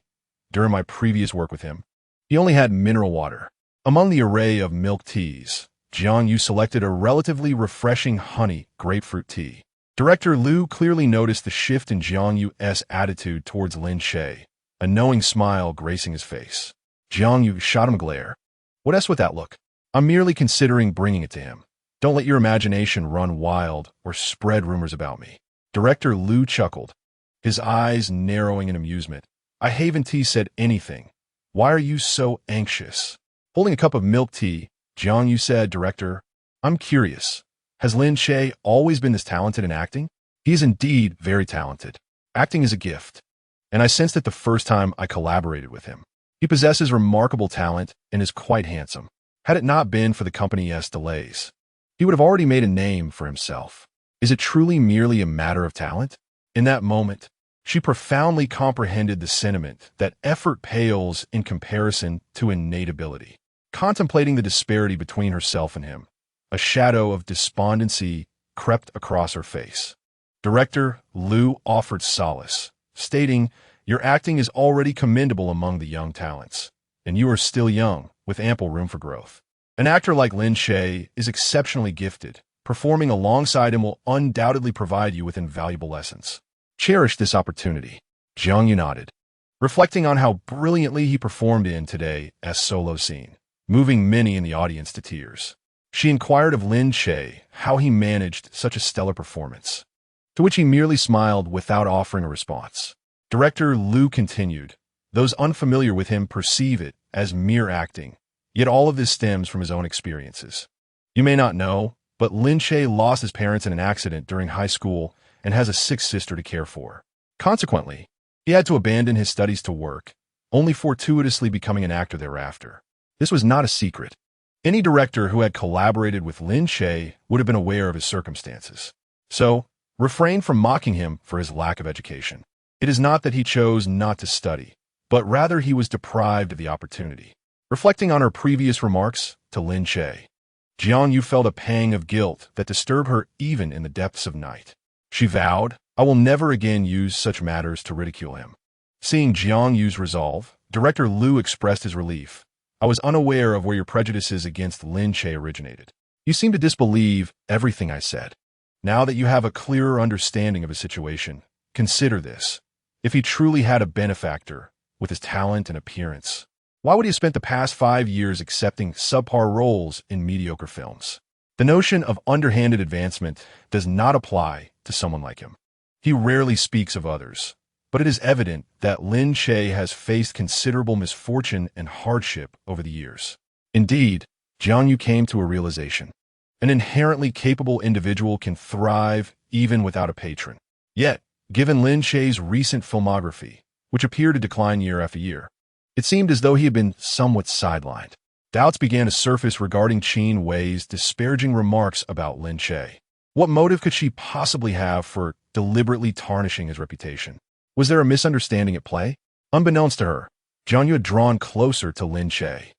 During my previous work with him, he only had mineral water. Among the array of milk teas, Jiang Yu selected a relatively refreshing honey grapefruit tea. Director Liu clearly noticed the shift in Jiang Yu's attitude towards Lin Che, a knowing smile gracing his face. Jiang Yu shot him a glare. What else with that look? I'm merely considering bringing it to him. Don't let your imagination run wild or spread rumors about me. Director Liu chuckled, his eyes narrowing in amusement. I haven't said anything. Why are you so anxious? Holding a cup of milk tea, Jiang Yu said, Director, I'm curious. Has Lin Che always been this talented in acting? He is indeed very talented. Acting is a gift, and I sensed it the first time I collaborated with him. He possesses remarkable talent and is quite handsome. Had it not been for the company's delays, he would have already made a name for himself. Is it truly merely a matter of talent? In that moment, she profoundly comprehended the sentiment that effort pales in comparison to innate ability. Contemplating the disparity between herself and him, a shadow of despondency crept across her face. Director Liu offered solace, stating, Your acting is already commendable among the young talents, and you are still young, with ample room for growth. An actor like Lin Che is exceptionally gifted. Performing alongside him will undoubtedly provide you with invaluable lessons. Cherish this opportunity. Jiang Yu nodded, reflecting on how brilliantly he performed in today's solo scene, moving many in the audience to tears. She inquired of Lin Che how he managed such a stellar performance, to which he merely smiled without offering a response. Director Liu continued, Those unfamiliar with him perceive it as mere acting, yet all of this stems from his own experiences. You may not know, but Lin Che lost his parents in an accident during high school and has a sick sister to care for. Consequently, he had to abandon his studies to work, only fortuitously becoming an actor thereafter. This was not a secret. Any director who had collaborated with Lin Che would have been aware of his circumstances. So, refrain from mocking him for his lack of education. It is not that he chose not to study, but rather he was deprived of the opportunity. Reflecting on her previous remarks to Lin Che, Jiang Yu felt a pang of guilt that disturbed her even in the depths of night. She vowed, I will never again use such matters to ridicule him. Seeing Jiang Yu's resolve, Director Liu expressed his relief. I was unaware of where your prejudices against Lin Che originated. You seem to disbelieve everything I said. Now that you have a clearer understanding of his situation, consider this. If he truly had a benefactor with his talent and appearance, why would he have spent the past 5 years accepting subpar roles in mediocre films? The notion of underhanded advancement does not apply to someone like him. He rarely speaks of others, but it is evident that Lin Che has faced considerable misfortune and hardship over the years. Indeed, Jiang Yu came to a realization. An inherently capable individual can thrive even without a patron. Yet, given Lin Che's recent filmography, which appeared to decline year after year, it seemed as though he had been somewhat sidelined. Doubts began to surface regarding Qin Wei's disparaging remarks about Lin Che. What motive could she possibly have for deliberately tarnishing his reputation? Was there a misunderstanding at play? Unbeknownst to her, Jiang Yu had drawn closer to Lin Che.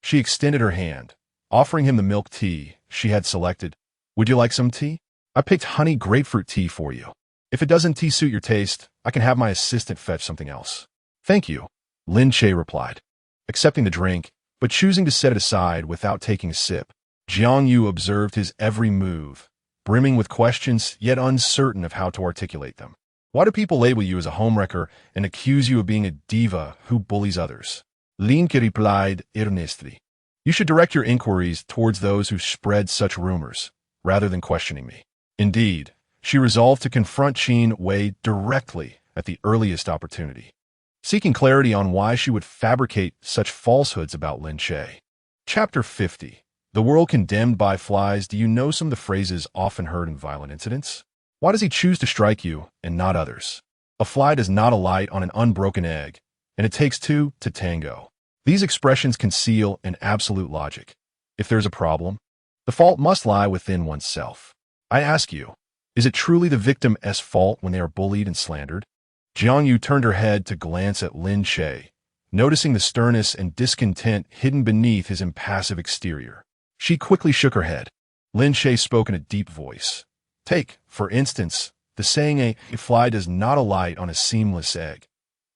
She extended her hand, offering him the milk tea she had selected. Would you like some tea? I picked honey grapefruit tea for you. If it doesn't suit your taste, I can have my assistant fetch something else. Thank you, Lin Che replied, accepting the drink, but choosing to set it aside without taking a sip. Jiang Yu observed his every move, brimming with questions yet uncertain of how to articulate them. Why do people label you as a homewrecker and accuse you of being a diva who bullies others? Lin Che replied earnestly. You should direct your inquiries towards those who spread such rumors, rather than questioning me. Indeed, she resolved to confront Qin Wei directly at the earliest opportunity, seeking clarity on why she would fabricate such falsehoods about Lin Che. Chapter 50. The world condemned by flies. Do you know some of the phrases often heard in violent incidents? Why does he choose to strike you and not others? A fly does not alight on an unbroken egg, and it takes two to tango. These expressions conceal an absolute logic. If there's a problem, the fault must lie within oneself. I ask you, is it truly the victim's fault when they are bullied and slandered? Jiang Yu turned her head to glance at Lin Che, noticing the sternness and discontent hidden beneath his impassive exterior. She quickly shook her head. Lin Che spoke in a deep voice. Take, for instance, the saying a fly does not alight on a seamless egg.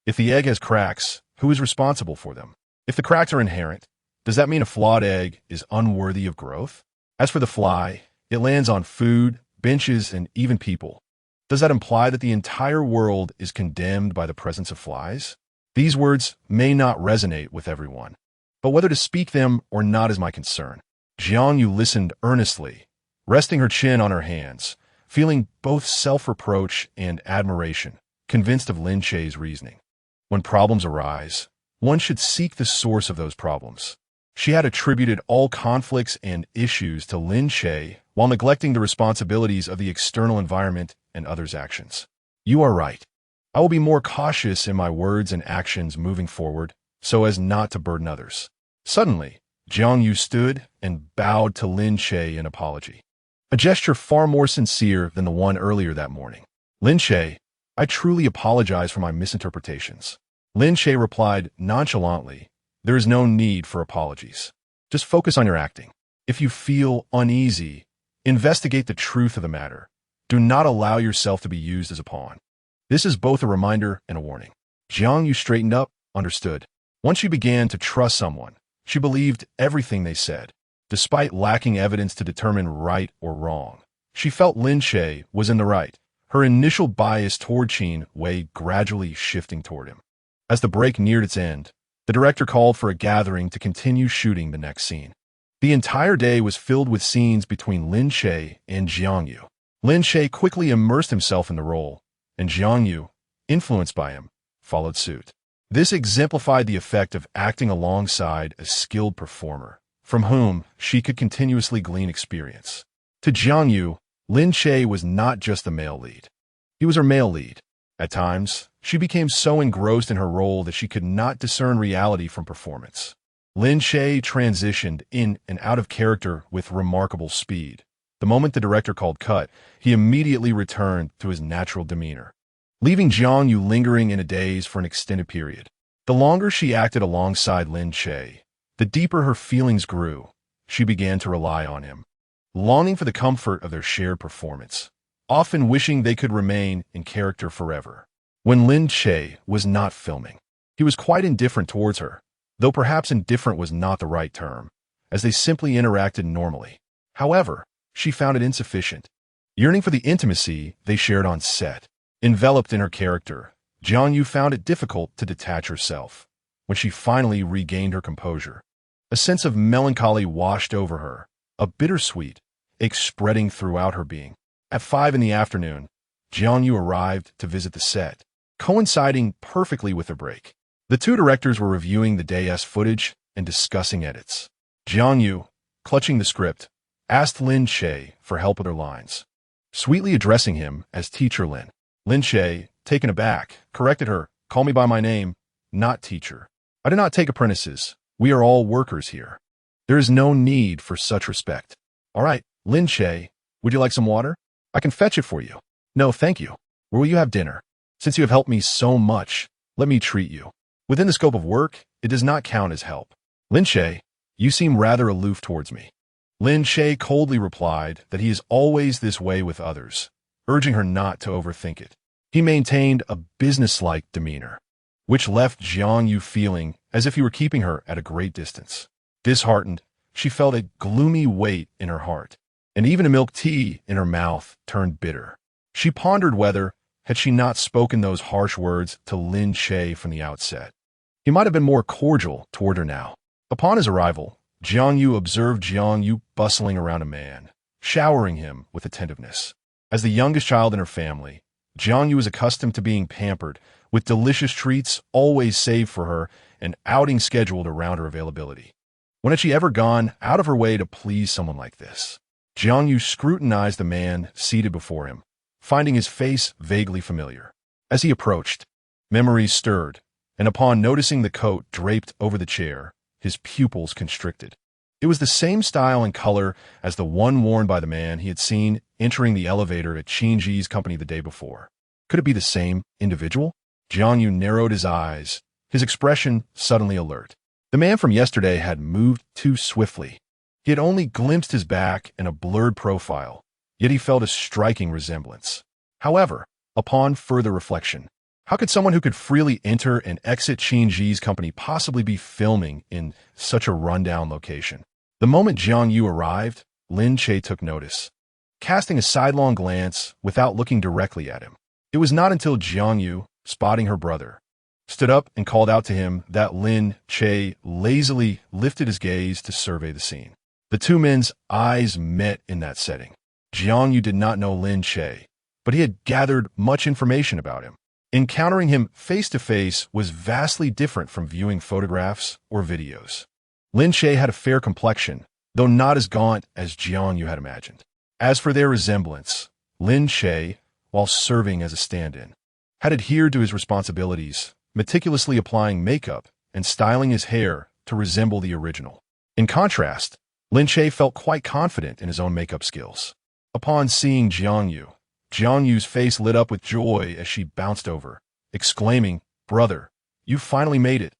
If the egg has cracks, who is responsible for them? If the cracks are inherent, does that mean a flawed egg is unworthy of growth? As for the fly, it lands on food, benches, and even people. Does that imply that the entire world is condemned by the presence of flies? These words may not resonate with everyone, but whether to speak them or not is my concern. Jiang Yu listened earnestly, resting her chin on her hands, feeling both self-reproach and admiration, convinced of Lin Che's reasoning. When problems arise, one should seek the source of those problems. She had attributed all conflicts and issues to Lin Che while neglecting the responsibilities of the external environment and others' actions. You are right. I will be more cautious in my words and actions moving forward so as not to burden others. Suddenly, Jiang Yu stood and bowed to Lin Che in apology, a gesture far more sincere than the one earlier that morning. Lin Che, I truly apologize for my misinterpretations. Lin Che replied nonchalantly, there is no need for apologies. Just focus on your acting. If you feel uneasy, investigate the truth of the matter. Do not allow yourself to be used as a pawn. This is both a reminder and a warning. Jiang Yu straightened up, understood. Once she began to trust someone, she believed everything they said, despite lacking evidence to determine right or wrong. She felt Lin Che was in the right, her initial bias toward Qin Wei gradually shifting toward him. As the break neared its end, the director called for a gathering to continue shooting the next scene. The entire day was filled with scenes between Lin Che and Jiang Yu. Lin Che quickly immersed himself in the role, and Jiang Yu, influenced by him, followed suit. This exemplified the effect of acting alongside a skilled performer, from whom she could continuously glean experience. To Jiang Yu, Lin Che was not just the male lead. He was her male lead. At times, she became so engrossed in her role that she could not discern reality from performance. Lin Che transitioned in and out of character with remarkable speed. The moment the director called cut, he immediately returned to his natural demeanor, leaving Jiang Yu lingering in a daze for an extended period. The longer she acted alongside Lin Che, the deeper her feelings grew. She began to rely on him, longing for the comfort of their shared performance, often wishing they could remain in character forever. When Lin Che was not filming, he was quite indifferent towards her, though perhaps indifferent was not the right term, as they simply interacted normally. However, she found it insufficient. Yearning for the intimacy they shared on set, enveloped in her character, Jiang Yu found it difficult to detach herself. When she finally regained her composure, a sense of melancholy washed over her, a bittersweet ache spreading throughout her being. At 5 p.m, Jiang Yu arrived to visit the set, coinciding perfectly with her break. The two directors were reviewing the day's footage and discussing edits. Jiang Yu, clutching the script, asked Lin Che for help with her lines, sweetly addressing him as Teacher Lin. Lin Che, taken aback, corrected her, call me by my name, not teacher. I do not take apprentices. We are all workers here. There is no need for such respect. All right, Lin Che, would you like some water? I can fetch it for you. No, thank you. Where will you have dinner? Since you have helped me so much, let me treat you. Within the scope of work, it does not count as help. Lin Che, you seem rather aloof towards me. Lin Che coldly replied that he is always this way with others, urging her not to overthink it. He maintained a businesslike demeanor, which left Jiang Yu feeling as if he were keeping her at a great distance. Disheartened, she felt a gloomy weight in her heart, and even a milk tea in her mouth turned bitter. She pondered whether, had she not spoken those harsh words to Lin Che from the outset, he might have been more cordial toward her now. Upon his arrival, Jiang Yu observed Jiang Yu bustling around a man, showering him with attentiveness. As the youngest child in her family, Jiang Yu was accustomed to being pampered, with delicious treats always saved for her and outings scheduled around her availability. When had she ever gone out of her way to please someone like this? Jiang Yu scrutinized the man seated before him, finding his face vaguely familiar. As he approached, memories stirred, and upon noticing the coat draped over the chair, his pupils constricted. It was the same style and color as the one worn by the man he had seen entering the elevator at Qin Yi's company the day before. Could it be the same individual? Jiang Yu narrowed his eyes, his expression suddenly alert. The man from yesterday had moved too swiftly. He had only glimpsed his back and a blurred profile, yet he felt a striking resemblance. However, upon further reflection, how could someone who could freely enter and exit Qin Yi's company possibly be filming in such a rundown location? The moment Jiang Yu arrived, Lin Che took notice, casting a sidelong glance without looking directly at him. It was not until Jiang Yu, spotting her brother, stood up and called out to him that Lin Che lazily lifted his gaze to survey the scene. The two men's eyes met in that setting. Jiang Yu did not know Lin Che, but he had gathered much information about him. Encountering him face-to-face was vastly different from viewing photographs or videos. Lin Che had a fair complexion, though not as gaunt as Jiang Yu had imagined. As for their resemblance, Lin Che, while serving as a stand-in, had adhered to his responsibilities, meticulously applying makeup and styling his hair to resemble the original. In contrast, Lin Che felt quite confident in his own makeup skills. Upon seeing Jiang Yu's face lit up with joy as she bounced over, exclaiming, "Brother, you finally made it."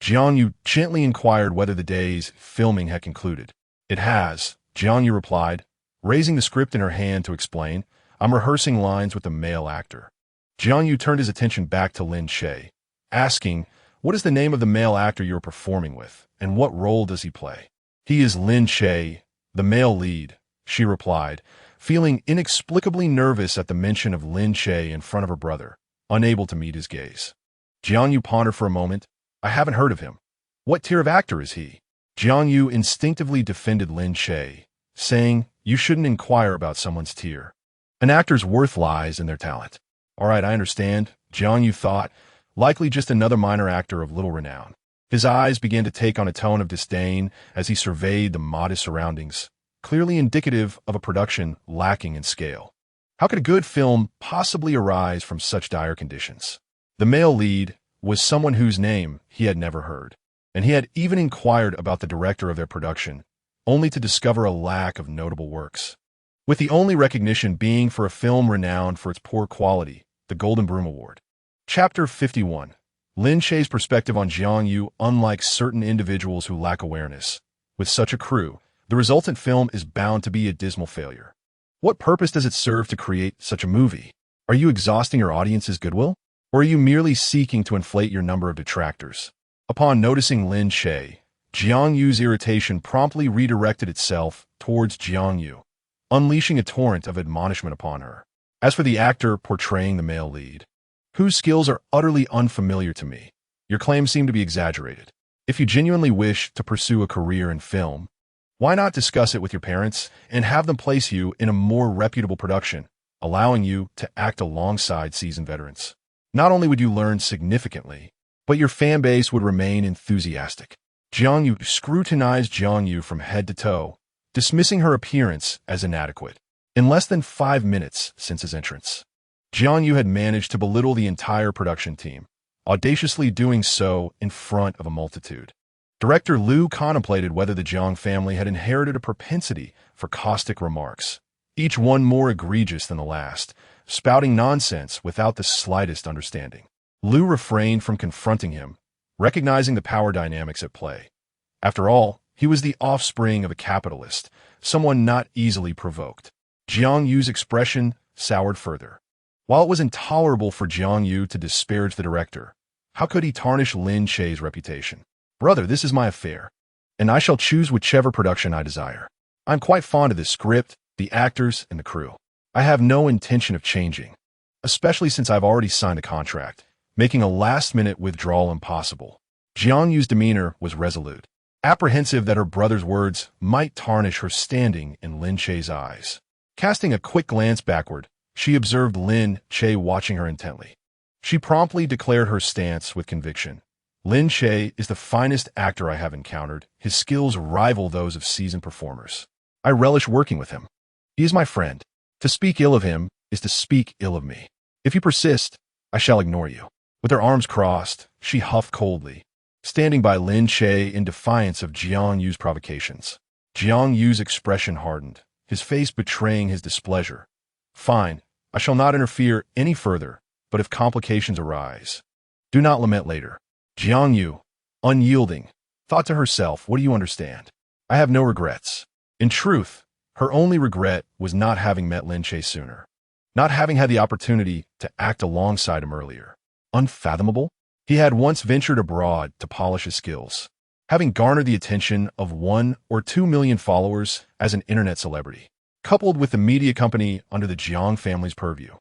Jiang Yu gently inquired whether the day's filming had concluded. "It has," Jiang Yu replied, raising the script in her hand to explain, "I'm rehearsing lines with a male actor." Jiang Yu turned his attention back to Lin Che, asking, "What is the name of the male actor you are performing with, and what role does he play?" "He is Lin Che, the male lead," she replied, feeling inexplicably nervous at the mention of Lin Che in front of her brother, unable to meet his gaze. Jiang Yu pondered for a moment. "I haven't heard of him. What tier of actor is he?" Jiang Yu instinctively defended Lin Che, saying, "You shouldn't inquire about someone's tier. An actor's worth lies in their talent." "All right, I understand," Jiang Yu thought, likely just another minor actor of little renown. His eyes began to take on a tone of disdain as he surveyed the modest surroundings, clearly indicative of a production lacking in scale. How could a good film possibly arise from such dire conditions? The male lead was someone whose name he had never heard, and he had even inquired about the director of their production, only to discover a lack of notable works, with the only recognition being for a film renowned for its poor quality, the Golden Broom Award. Chapter 51. Lin Che's perspective on Jiang Yu. Unlike certain individuals who lack awareness, with such a crew, the resultant film is bound to be a dismal failure. What purpose does it serve to create such a movie? Are you exhausting your audience's goodwill? Or are you merely seeking to inflate your number of detractors? Upon noticing Lin Che, Jiang Yu's irritation promptly redirected itself towards Jiang Yu, unleashing a torrent of admonishment upon her. As for the actor portraying the male lead, whose skills are utterly unfamiliar to me, your claims seem to be exaggerated. If you genuinely wish to pursue a career in film, why not discuss it with your parents and have them place you in a more reputable production, allowing you to act alongside seasoned veterans? Not only would you learn significantly, but your fan base would remain enthusiastic. Jiang Yu scrutinized Jiang Yu from head to toe, dismissing her appearance as inadequate. In less than 5 minutes since his entrance, Jiang Yu had managed to belittle the entire production team, audaciously doing so in front of a multitude. Director Liu contemplated whether the Jiang family had inherited a propensity for caustic remarks, each one more egregious than the last, spouting nonsense without the slightest understanding. Liu refrained from confronting him, recognizing the power dynamics at play. After all, he was the offspring of a capitalist, someone not easily provoked. Jiang Yu's expression soured further. While it was intolerable for Jiang Yu to disparage the director, how could he tarnish Lin Che's reputation? Brother, this is my affair, and I shall choose whichever production I desire. I'm quite fond of this script, the actors, and the crew. I have no intention of changing, especially since I've already signed a contract, making a last-minute withdrawal impossible. Jiang Yu's demeanor was resolute, apprehensive that her brother's words might tarnish her standing in Lin Che's eyes. Casting a quick glance backward, she observed Lin Che watching her intently. She promptly declared her stance with conviction. Lin Che is the finest actor I have encountered. His skills rival those of seasoned performers. I relish working with him. He is my friend. To speak ill of him is to speak ill of me. If you persist, I shall ignore you. With her arms crossed, she huffed coldly, standing by Lin Che in defiance of Jiang Yu's provocations. Jiang Yu's expression hardened, his face betraying his displeasure. Fine, I shall not interfere any further, but if complications arise, do not lament later. Jiang Yu, unyielding, thought to herself, what do you understand? I have no regrets. In truth, her only regret was not having met Lin Che sooner, not having had the opportunity to act alongside him earlier. Unfathomable? He had once ventured abroad to polish his skills, having garnered the attention of 1 or 2 million followers as an internet celebrity, coupled with the media company under the Jiang family's purview.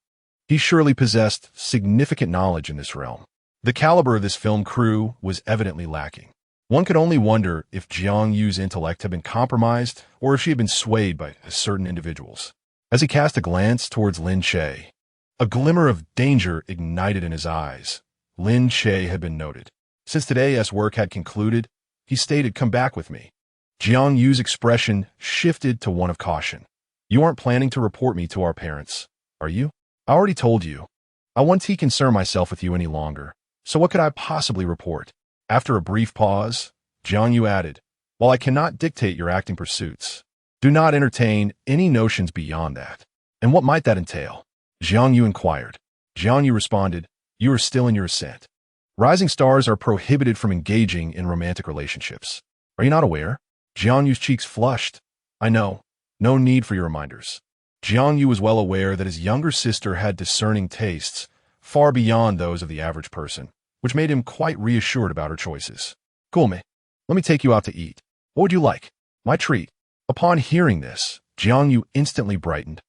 He surely possessed significant knowledge in this realm. The caliber of this film crew was evidently lacking. One could only wonder if Jiang Yu's intellect had been compromised or if she had been swayed by certain individuals. As he cast a glance towards Lin Che, a glimmer of danger ignited in his eyes. Lin Che had been noted. Since today's work had concluded, he stated, come back with me. Jiang Yu's expression shifted to one of caution. You aren't planning to report me to our parents, are you? I already told you. I won't concern myself with you any longer. So what could I possibly report? After a brief pause, Jiang Yu added, while I cannot dictate your acting pursuits, do not entertain any notions beyond that. And what might that entail? Jiang Yu inquired. Jiang Yu responded, you are still in your ascent. Rising stars are prohibited from engaging in romantic relationships. Are you not aware? Jiang Yu's cheeks flushed. I know. No need for your reminders. Jiang Yu was well aware that his younger sister had discerning tastes, far beyond those of the average person, which made him quite reassured about her choices. Gulme, let me take you out to eat. What would you like? My treat. Upon hearing this, Jiang Yu instantly brightened,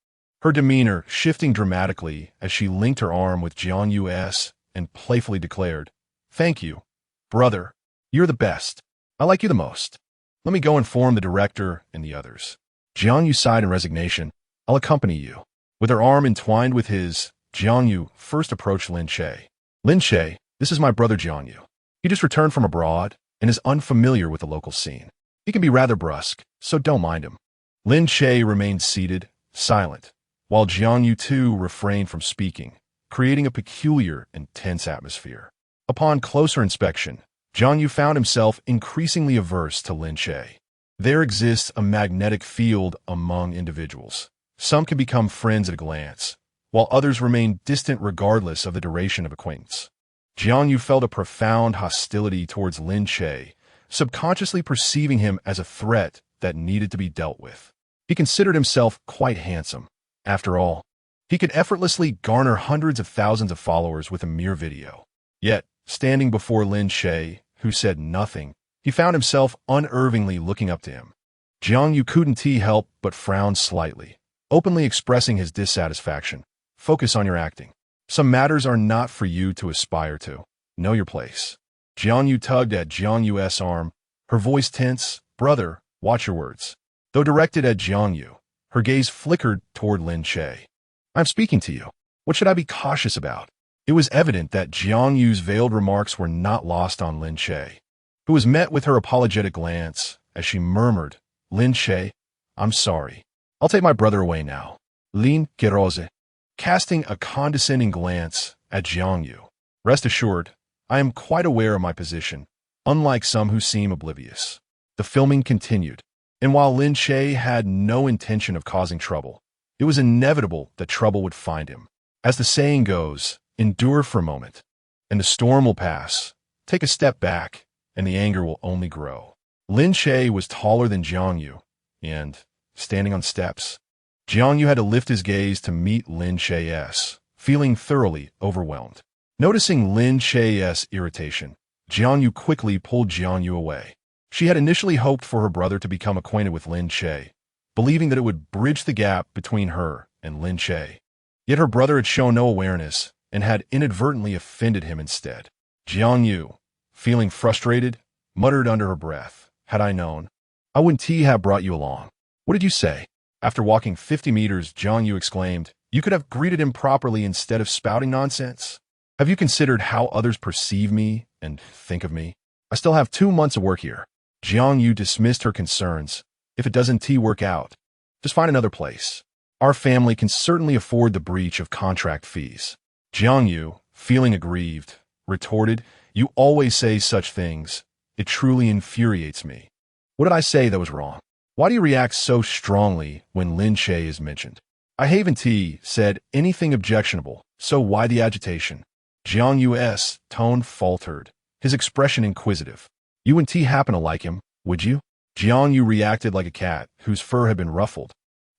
her demeanor shifting dramatically as she linked her arm with Jiang Yu's and playfully declared, thank you, brother. You're the best. I like you the most. Let me go inform the director and the others. Jiang Yu sighed in resignation. I'll accompany you. With her arm entwined with his, Jiang Yu first approached Lin Che. Lin Che, this is my brother Jiang Yu. He just returned from abroad and is unfamiliar with the local scene. He can be rather brusque, so don't mind him. Lin Che remained seated, silent, while Jiang Yu too refrained from speaking, creating a peculiar and tense atmosphere. Upon closer inspection, Jiang Yu found himself increasingly averse to Lin Che. There exists a magnetic field among individuals. Some can become friends at a glance, while others remain distant regardless of the duration of acquaintance. Jiang Yu felt a profound hostility towards Lin Che, subconsciously perceiving him as a threat that needed to be dealt with. He considered himself quite handsome. After all, he could effortlessly garner hundreds of thousands of followers with a mere video. Yet, standing before Lin Che, who said nothing, he found himself unervingly looking up to him. Jiang Yu couldn't help but frown slightly, openly expressing his dissatisfaction. Focus on your acting. Some matters are not for you to aspire to. Know your place. Jiang Yu tugged at Jiang Yu's arm, her voice tense. Brother, watch your words. Though directed at Jiang Yu, her gaze flickered toward Lin Che. I'm speaking to you. What should I be cautious about? It was evident that Jiang Yu's veiled remarks were not lost on Lin Che, who was met with her apologetic glance as she murmured, Lin Che, I'm sorry. I'll take my brother away now. Lin Che, casting a condescending glance at Jiang Yu. Rest assured, I am quite aware of my position, unlike some who seem oblivious. The filming continued, and while Lin Che had no intention of causing trouble, it was inevitable that trouble would find him. As the saying goes, endure for a moment, and the storm will pass. Take a step back, and the anger will only grow. Lin Che was taller than Jiang Yu, and, standing on steps, Jiang Yu had to lift his gaze to meet Lin Che's, feeling thoroughly overwhelmed. Noticing Lin Che's irritation, Jiang Yu quickly pulled Jiang Yu away. She had initially hoped for her brother to become acquainted with Lin Che, believing that it would bridge the gap between her and Lin Che. Yet her brother had shown no awareness and had inadvertently offended him instead. Jiang Yu, feeling frustrated, muttered under her breath, "Had I known, I wouldn't have brought you along." "What did you say?" After walking 50 meters, Jiang Yu exclaimed, "You could have greeted him properly instead of spouting nonsense. Have you considered how others perceive me and think of me? I still have 2 months of work here." Jiang Yu dismissed her concerns. "If it doesn't work out, just find another place. Our family can certainly afford the breach of contract fees." Jiang Yu, feeling aggrieved, retorted, "You always say such things. It truly infuriates me. What did I say that was wrong? Why do you react so strongly when Lin Che is mentioned?" "I haven't said anything objectionable, so why the agitation?" Jiang Yu's tone faltered, his expression inquisitive. "You wouldn't happen to like him, would you?" Jiang Yu reacted like a cat whose fur had been ruffled.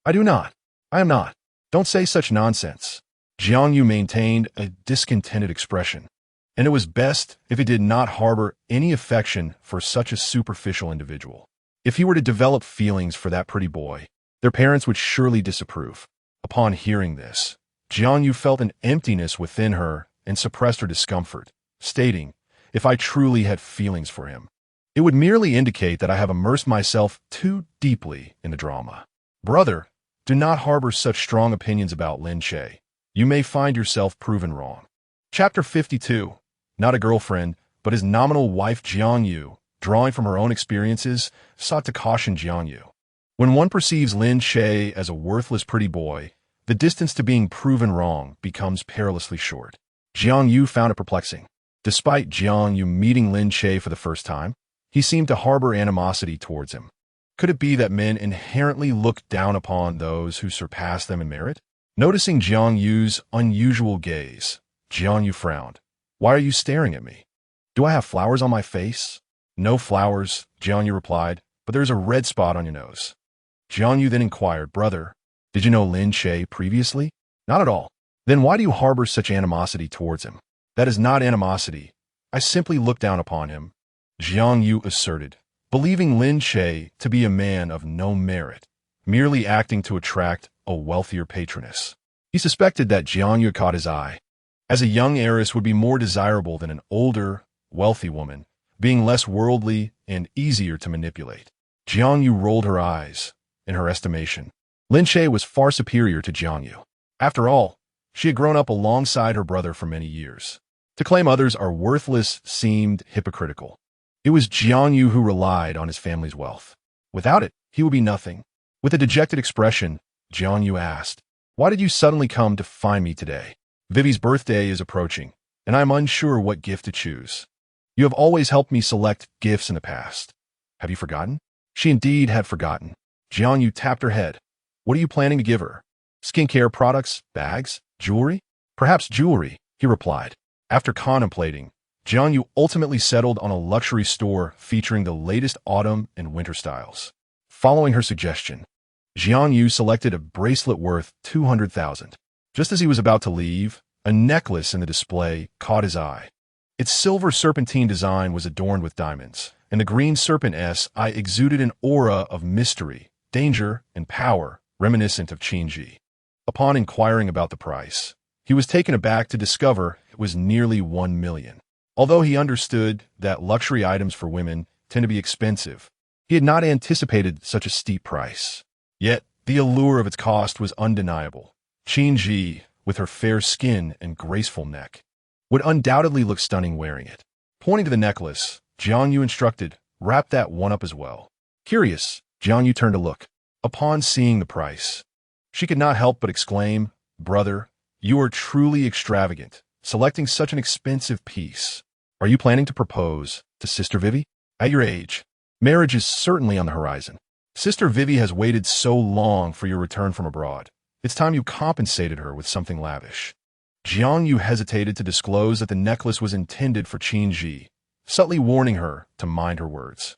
"I do not. I am not. Don't say such nonsense." Jiang Yu maintained a discontented expression, and it was best if he did not harbor any affection for such a superficial individual. If he were to develop feelings for that pretty boy, their parents would surely disapprove. Upon hearing this, Jiang Yu felt an emptiness within her and suppressed her discomfort, stating, "If I truly had feelings for him, it would merely indicate that I have immersed myself too deeply in the drama." "Brother, do not harbor such strong opinions about Lin Che. You may find yourself proven wrong." Chapter 52. Not a girlfriend, but his nominal wife Jiang Yu, drawing from her own experiences, sought to caution Jiang Yu. When one perceives Lin Che as a worthless pretty boy, the distance to being proven wrong becomes perilously short. Jiang Yu found it perplexing. Despite Jiang Yu meeting Lin Che for the first time, he seemed to harbor animosity towards him. Could it be that men inherently look down upon those who surpass them in merit? Noticing Jiang Yu's unusual gaze, Jiang Yu frowned. "Why are you staring at me? Do I have flowers on my face?" "No flowers," Jiang Yu replied, "but there's a red spot on your nose." Jiang Yu then inquired, "Brother, did you know Lin Che previously?" "Not at all." "Then why do you harbor such animosity towards him?" "That is not animosity. I simply look down upon him," Jiang Yu asserted, believing Lin Che to be a man of no merit, merely acting to attract a wealthier patroness. He suspected that Jiang Yu caught his eye, as a young heiress would be more desirable than an older, wealthy woman, being less worldly and easier to manipulate. Jiang Yu rolled her eyes. In her estimation, Lin Che was far superior to Jiang Yu. After all, she had grown up alongside her brother for many years. To claim others are worthless seemed hypocritical. It was Jiang Yu who relied on his family's wealth. Without it, he would be nothing. With a dejected expression, Jiang Yu asked, "Why did you suddenly come to find me today? Vivi's birthday is approaching, and I am unsure what gift to choose. You have always helped me select gifts in the past. Have you forgotten?" She indeed had forgotten. Jiang Yu tapped her head. "What are you planning to give her? Skincare products, bags, jewelry?" "Perhaps jewelry," he replied. After contemplating, Jiang Yu ultimately settled on a luxury store featuring the latest autumn and winter styles. Following her suggestion, Jiang Yu selected a bracelet worth 200,000. Just as he was about to leave, a necklace in the display caught his eye. Its silver serpentine design was adorned with diamonds, and the green serpent's eye exuded an aura of mystery, danger, and power, reminiscent of Qin Yi. Upon inquiring about the price, he was taken aback to discover it was nearly 1 million. Although he understood that luxury items for women tend to be expensive, he had not anticipated such a steep price. Yet, the allure of its cost was undeniable. Qin Yi, with her fair skin and graceful neck, would undoubtedly look stunning wearing it. Pointing to the necklace, Jiang Yu instructed, "Wrap that one up as well." Curious, Jiang Yu turned to look. Upon seeing the price, she could not help but exclaim, "Brother, you are truly extravagant, selecting such an expensive piece. Are you planning to propose to Sister Vivi? At your age, marriage is certainly on the horizon. Sister Vivi has waited so long for your return from abroad. It's time you compensated her with something lavish." Jiang Yu hesitated to disclose that the necklace was intended for Qin Yi, subtly warning her to mind her words.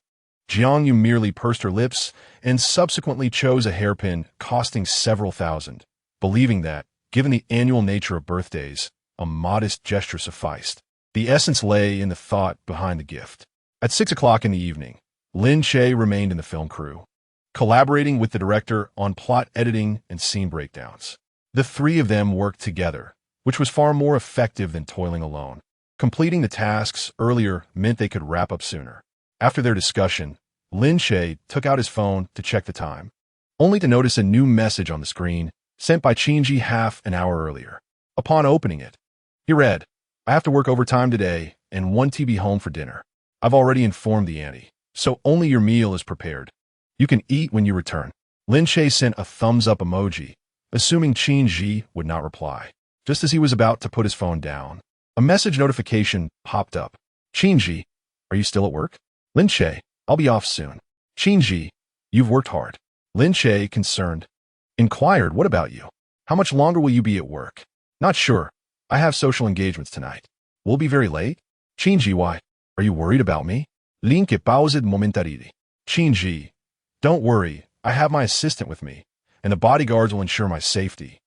Jiang Yu merely pursed her lips and subsequently chose a hairpin costing several thousand, believing that, given the annual nature of birthdays, a modest gesture sufficed. The essence lay in the thought behind the gift. At 6 o'clock in the evening, Lin Che remained in the film crew, collaborating with the director on plot editing and scene breakdowns. The three of them worked together, which was far more effective than toiling alone. Completing the tasks earlier meant they could wrap up sooner. After their discussion, Lin Che took out his phone to check the time, only to notice a new message on the screen sent by Qin Yi half an hour earlier. Upon opening it, he read, "I have to work overtime today and want to be home for dinner. I've already informed the auntie, so only your meal is prepared. You can eat when you return." Lin Che sent a thumbs-up emoji, assuming Qin Yi would not reply. Just as he was about to put his phone down, a message notification popped up. "Qin Yi, are you still at work?" "Lin Che, I'll be off soon." "Qin Yi, you've worked hard." Lin Che, concerned, inquired, "What about you? How much longer will you be at work?" "Not sure. I have social engagements tonight. We'll be very late." "Qin Yi, why? Are you worried about me?" Lin Che paused momentarily. "Qin Yi, don't worry. I have my assistant with me, and the bodyguards will ensure my safety.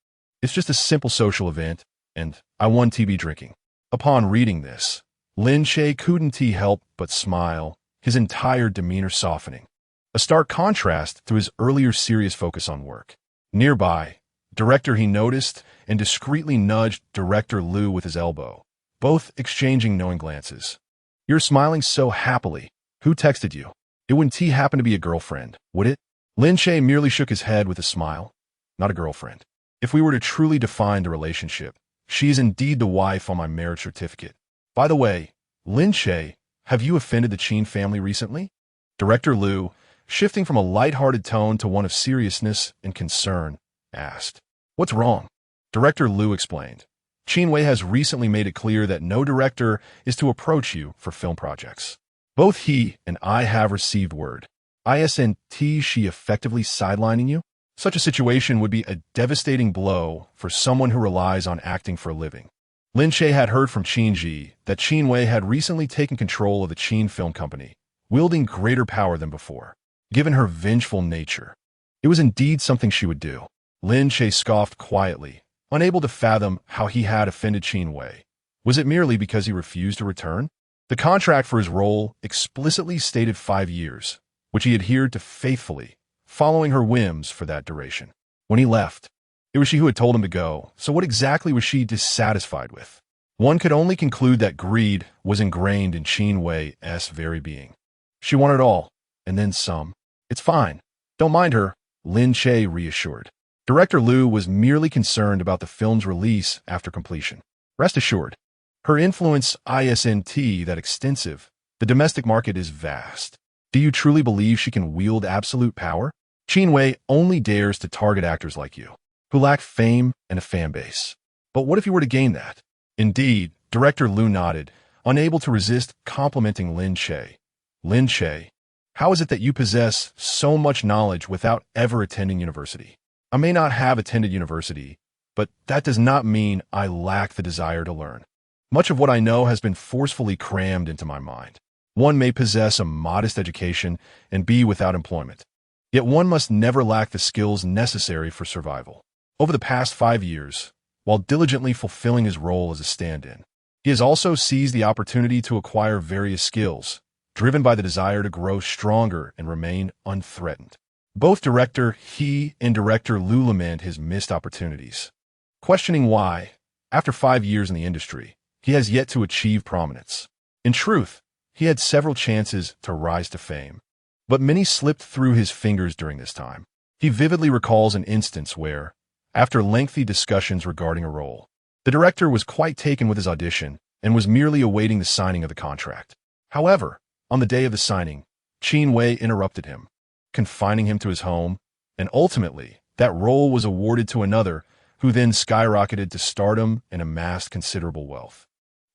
It's just a simple social event, and I want to be drinking." Upon reading this, Lin Che couldn't help but smile, his entire demeanor softening, a stark contrast to his earlier serious focus on work. Nearby, director he noticed and discreetly nudged Director Liu with his elbow, both exchanging knowing glances. "You're smiling so happily. Who texted you? It wouldn't happen to be a girlfriend, would it?" Lin Che merely shook his head with a smile. "Not a girlfriend. If we were to truly define the relationship, she is indeed the wife on my marriage certificate. By the way, Lin Che, have you offended the Qin family recently?" Director Liu, shifting from a light-hearted tone to one of seriousness and concern, asked. "What's wrong?" Director Liu explained. "Qin Wei has recently made it clear that no director is to approach you for film projects. Both he and I have received word. Isn't she effectively sidelining you? Such a situation would be a devastating blow for someone who relies on acting for a living." Lin Che had heard from Qin Yi that Qin Wei had recently taken control of the Qin Film Company, wielding greater power than before. Given her vengeful nature, it was indeed something she would do. Lin Che scoffed quietly, unable to fathom how he had offended Qin Wei. Was it merely because he refused to return? The contract for his role explicitly stated 5 years, which he adhered to faithfully, following her whims for that duration. When he left, it was she who had told him to go, so what exactly was she dissatisfied with? One could only conclude that greed was ingrained in Qin Wei's very being. She wanted all, and then some. "It's fine. Don't mind her," Lin Che reassured. Director Liu was merely concerned about the film's release after completion. "Rest assured, her influence isn't that extensive. The domestic market is vast. Do you truly believe she can wield absolute power? Qin Wei only dares to target actors like you, who lack fame and a fan base. But what if you were to gain that?" Indeed, Director Liu nodded, unable to resist complimenting Lin Che. "Lin Che, how is it that you possess so much knowledge without ever attending university?" "I may not have attended university, but that does not mean I lack the desire to learn. Much of what I know has been forcefully crammed into my mind. One may possess a modest education and be without employment, yet one must never lack the skills necessary for survival." Over the past 5 years, while diligently fulfilling his role as a stand-in, he has also seized the opportunity to acquire various skills, driven by the desire to grow stronger and remain unthreatened. Both Director He and Director Liu lament his missed opportunities, questioning why, after 5 years in the industry, he has yet to achieve prominence. In truth, he had several chances to rise to fame, but many slipped through his fingers during this time. He vividly recalls an instance where, after lengthy discussions regarding a role, the director was quite taken with his audition and was merely awaiting the signing of the contract. However, on the day of the signing, Qin Wei interrupted him, confining him to his home, and ultimately, that role was awarded to another, who then skyrocketed to stardom and amassed considerable wealth.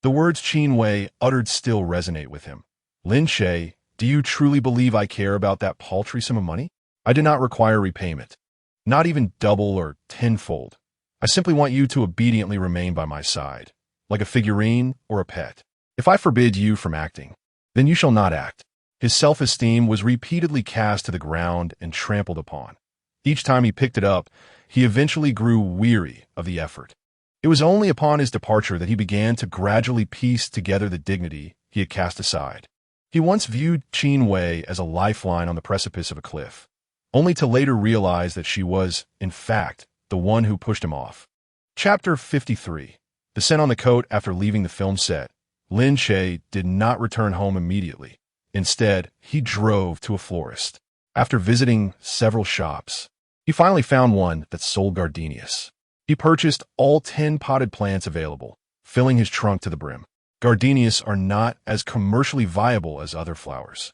The words Qin Wei uttered still resonate with him. "Lin Che, do you truly believe I care about that paltry sum of money? I do not require repayment, not even double or tenfold. I simply want you to obediently remain by my side, like a figurine or a pet. If I forbid you from acting, then you shall not act. His self-esteem was repeatedly cast to the ground and trampled upon. Each time he picked it up, he eventually grew weary of the effort. It was only upon his departure that he began to gradually piece together the dignity he had cast aside. He once viewed Qin Wei as a lifeline on the precipice of a cliff, only to later realize that she was, in fact, the one who pushed him off. Chapter 53. Descent on the coat. After leaving the film set, Lin Che did not return home immediately. Instead, he drove to a florist. After visiting several shops, he finally found one that sold gardenias. He purchased all 10 potted plants available, filling his trunk to the brim. Gardenias are not as commercially viable as other flowers,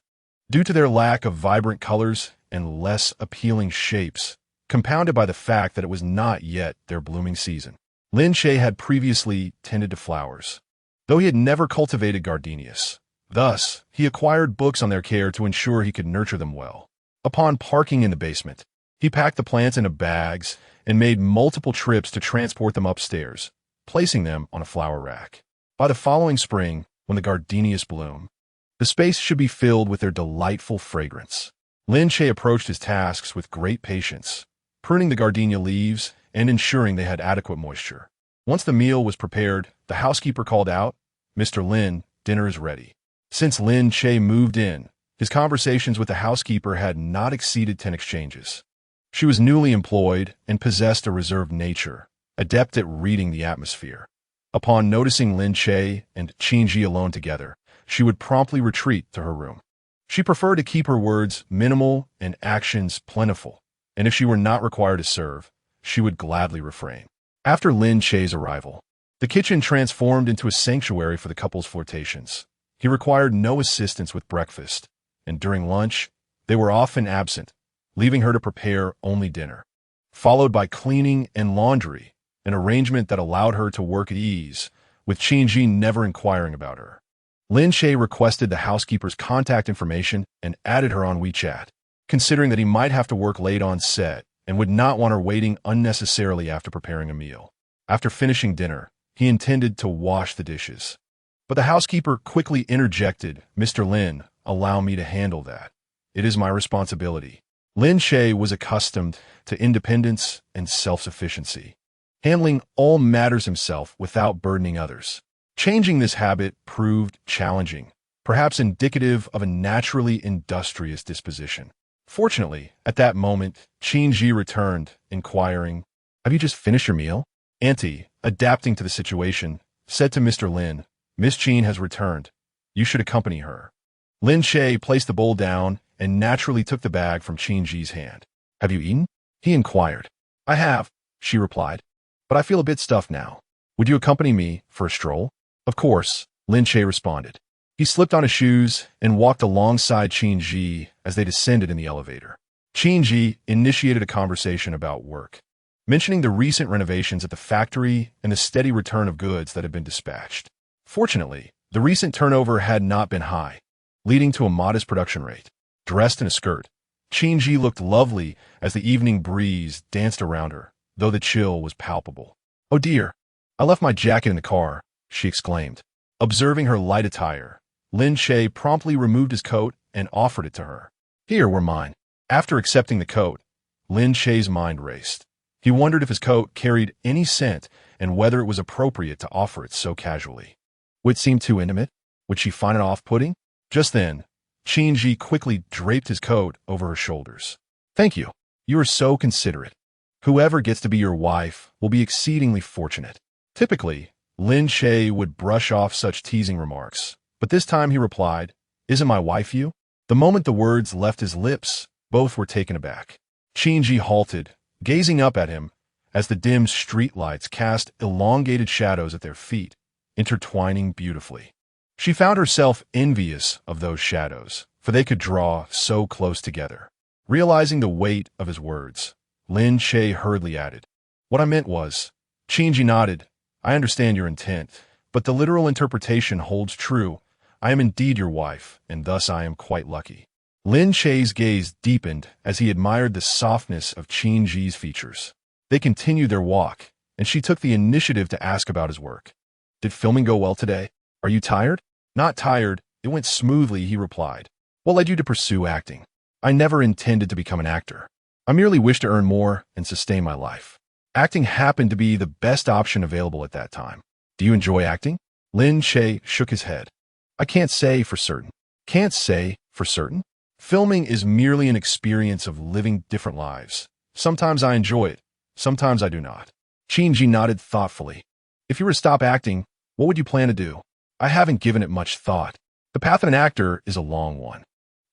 due to their lack of vibrant colors and less appealing shapes, compounded by the fact that it was not yet their blooming season. Lin Che had previously tended to flowers, though he had never cultivated gardenias. Thus, he acquired books on their care to ensure he could nurture them well. Upon parking in the basement, he packed the plants into bags and made multiple trips to transport them upstairs, placing them on a flower rack. By the following spring, when the gardenias bloom, the space should be filled with their delightful fragrance. Lin Che approached his tasks with great patience, pruning the gardenia leaves and ensuring they had adequate moisture. Once the meal was prepared, the housekeeper called out, "Mr. Lin, dinner is ready." Since Lin Che moved in, his conversations with the housekeeper had not exceeded 10 exchanges. She was newly employed and possessed a reserved nature, adept at reading the atmosphere. Upon noticing Lin Che and Qin Yi alone together, she would promptly retreat to her room. She preferred to keep her words minimal and actions plentiful, and if she were not required to serve, she would gladly refrain. After Lin Che's arrival, the kitchen transformed into a sanctuary for the couple's flirtations. He required no assistance with breakfast, and during lunch, they were often absent, leaving her to prepare only dinner, followed by cleaning and laundry, an arrangement that allowed her to work at ease, with Qin Yi never inquiring about her. Lin Che requested the housekeeper's contact information and added her on WeChat, considering that he might have to work late on set and would not want her waiting unnecessarily after preparing a meal. After finishing dinner, he intended to wash the dishes, but the housekeeper quickly interjected, "Mr. Lin, allow me to handle that. It is my responsibility." Lin Che was accustomed to independence and self-sufficiency, handling all matters himself without burdening others. Changing this habit proved challenging, perhaps indicative of a naturally industrious disposition. Fortunately, at that moment, Qin Yi returned, inquiring, "Have you just finished your meal?" Auntie, adapting to the situation, said to Mr. Lin, "Miss Qin has returned. You should accompany her." Lin Che placed the bowl down and naturally took the bag from Qin Yi's hand. "Have you eaten?" he inquired. "I have," she replied, "but I feel a bit stuffed now. Would you accompany me for a stroll?" "Of course," Lin Che responded. He slipped on his shoes and walked alongside Qin Yi as they descended in the elevator. Qin Yi initiated a conversation about work, mentioning the recent renovations at the factory and the steady return of goods that had been dispatched. Fortunately, the recent turnover had not been high, leading to a modest production rate. Dressed in a skirt, Qin Yi looked lovely as the evening breeze danced around her, though the chill was palpable. "Oh dear, I left my jacket in the car," she exclaimed. Observing her light attire, Lin Che promptly removed his coat and offered it to her. "Here were mine." After accepting the coat, Lin Che's mind raced. He wondered if his coat carried any scent and whether it was appropriate to offer it so casually. Would it seem too intimate? Would she find it off-putting? Just then, Qin Yi quickly draped his coat over her shoulders. "Thank you. You are so considerate. Whoever gets to be your wife will be exceedingly fortunate." Typically, Lin Che would brush off such teasing remarks, but this time he replied, "Isn't my wife you?" The moment the words left his lips, both were taken aback. Qin Yi halted, gazing up at him as the dim streetlights cast elongated shadows at their feet, intertwining beautifully. She found herself envious of those shadows, for they could draw so close together. Realizing the weight of his words, Lin Che hurriedly added, "What I meant was..." Qin Yi nodded. "I understand your intent, but the literal interpretation holds true. I am indeed your wife, and thus I am quite lucky." Lin Che's gaze deepened as he admired the softness of Qin Yi's features. They continued their walk, and she took the initiative to ask about his work. "Did filming go well today? Are you tired?" "Not tired. It went smoothly," he replied. What led you to pursue acting? I never intended to become an actor. I merely wished to earn more and sustain my life. Acting happened to be the best option available at that time. Do you enjoy acting? Lin Che shook his head. I can't say for certain. Can't say for certain? Filming is merely an experience of living different lives. Sometimes I enjoy it. Sometimes I do not. Qin Yi nodded thoughtfully. If you were to stop acting, what would you plan to do? I haven't given it much thought. The path of an actor is a long one.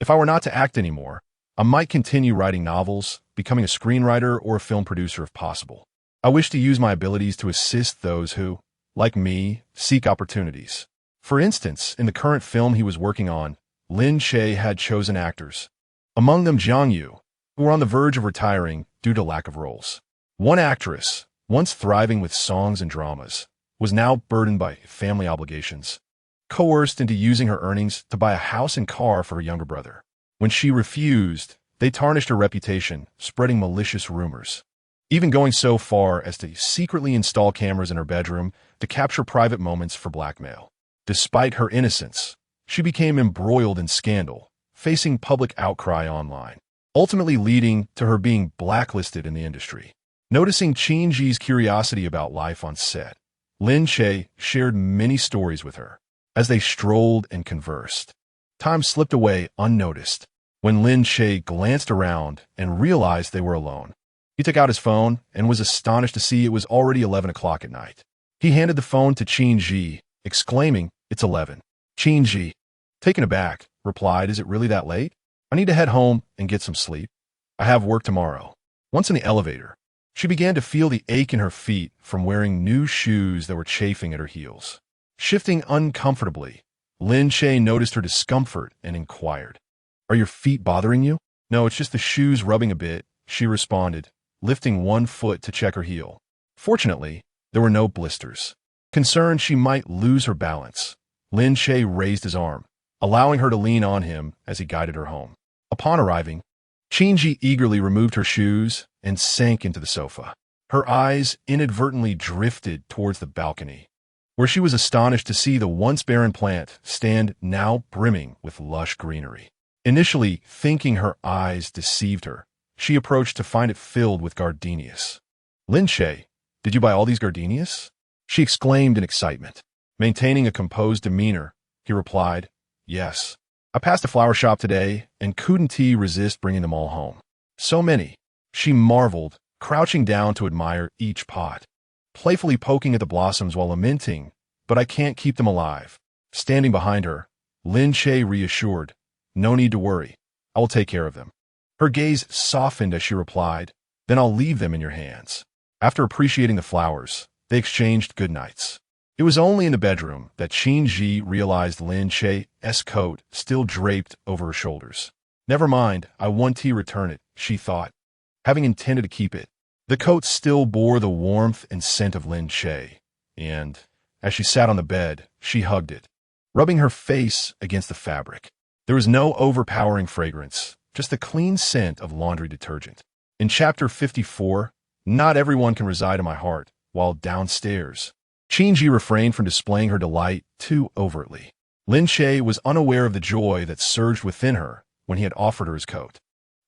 If I were not to act anymore, I might continue writing novels, becoming a screenwriter or a film producer if possible. I wish to use my abilities to assist those who, like me, seek opportunities. For instance, in the current film he was working on, Lin Che had chosen actors. Among them Jiang Yu, who were on the verge of retiring due to lack of roles. One actress, once thriving with songs and dramas, was now burdened by family obligations, coerced into using her earnings to buy a house and car for her younger brother. When she refused, they tarnished her reputation, spreading malicious rumors, even going so far as to secretly install cameras in her bedroom to capture private moments for blackmail. Despite her innocence, she became embroiled in scandal, facing public outcry online, ultimately leading to her being blacklisted in the industry. Noticing Qin Yi's curiosity about life on set, Lin Che shared many stories with her. As they strolled and conversed, time slipped away unnoticed. When Lin Che glanced around and realized they were alone, he took out his phone and was astonished to see it was already 11 o'clock at night. He handed the phone to Qin Yi, exclaiming, "It's 11. Qin Yi, taken aback, replied, "Is it really that late? I need to head home and get some sleep. I have work tomorrow." Once in the elevator, she began to feel the ache in her feet from wearing new shoes that were chafing at her heels. Shifting uncomfortably, Lin Che noticed her discomfort and inquired, "Are your feet bothering you?" "No, it's just the shoes rubbing a bit," she responded, lifting one foot to check her heel. Fortunately, there were no blisters. Concerned she might lose her balance, Lin Che raised his arm, allowing her to lean on him as he guided her home. Upon arriving, Qin Yi eagerly removed her shoes and sank into the sofa. Her eyes inadvertently drifted towards the balcony, where she was astonished to see the once barren plant stand now brimming with lush greenery. Initially thinking her eyes deceived her, she approached to find it filled with gardenias. "Lin Che, did you buy all these gardenias?" she exclaimed in excitement. Maintaining a composed demeanor, he replied, "Yes. I passed a flower shop today and couldn't resist bringing them all home. So many." She marveled, crouching down to admire each pot, playfully poking at the blossoms while lamenting, "But I can't keep them alive." Standing behind her, Lin Che reassured, "No need to worry. I will take care of them." Her gaze softened as she replied, "Then I'll leave them in your hands." After appreciating the flowers, they exchanged goodnights. It was only in the bedroom that Qin Yi realized Lin Che's coat still draped over her shoulders. "Never mind, I want to return it," she thought, having intended to keep it. The coat still bore the warmth and scent of Lin Che, and, as she sat on the bed, she hugged it, rubbing her face against the fabric. There was no overpowering fragrance, just the clean scent of laundry detergent. In Chapter 54, not everyone can reside in my heart, while downstairs, Qin Yi refrained from displaying her delight too overtly. Lin Che was unaware of the joy that surged within her when he had offered her his coat.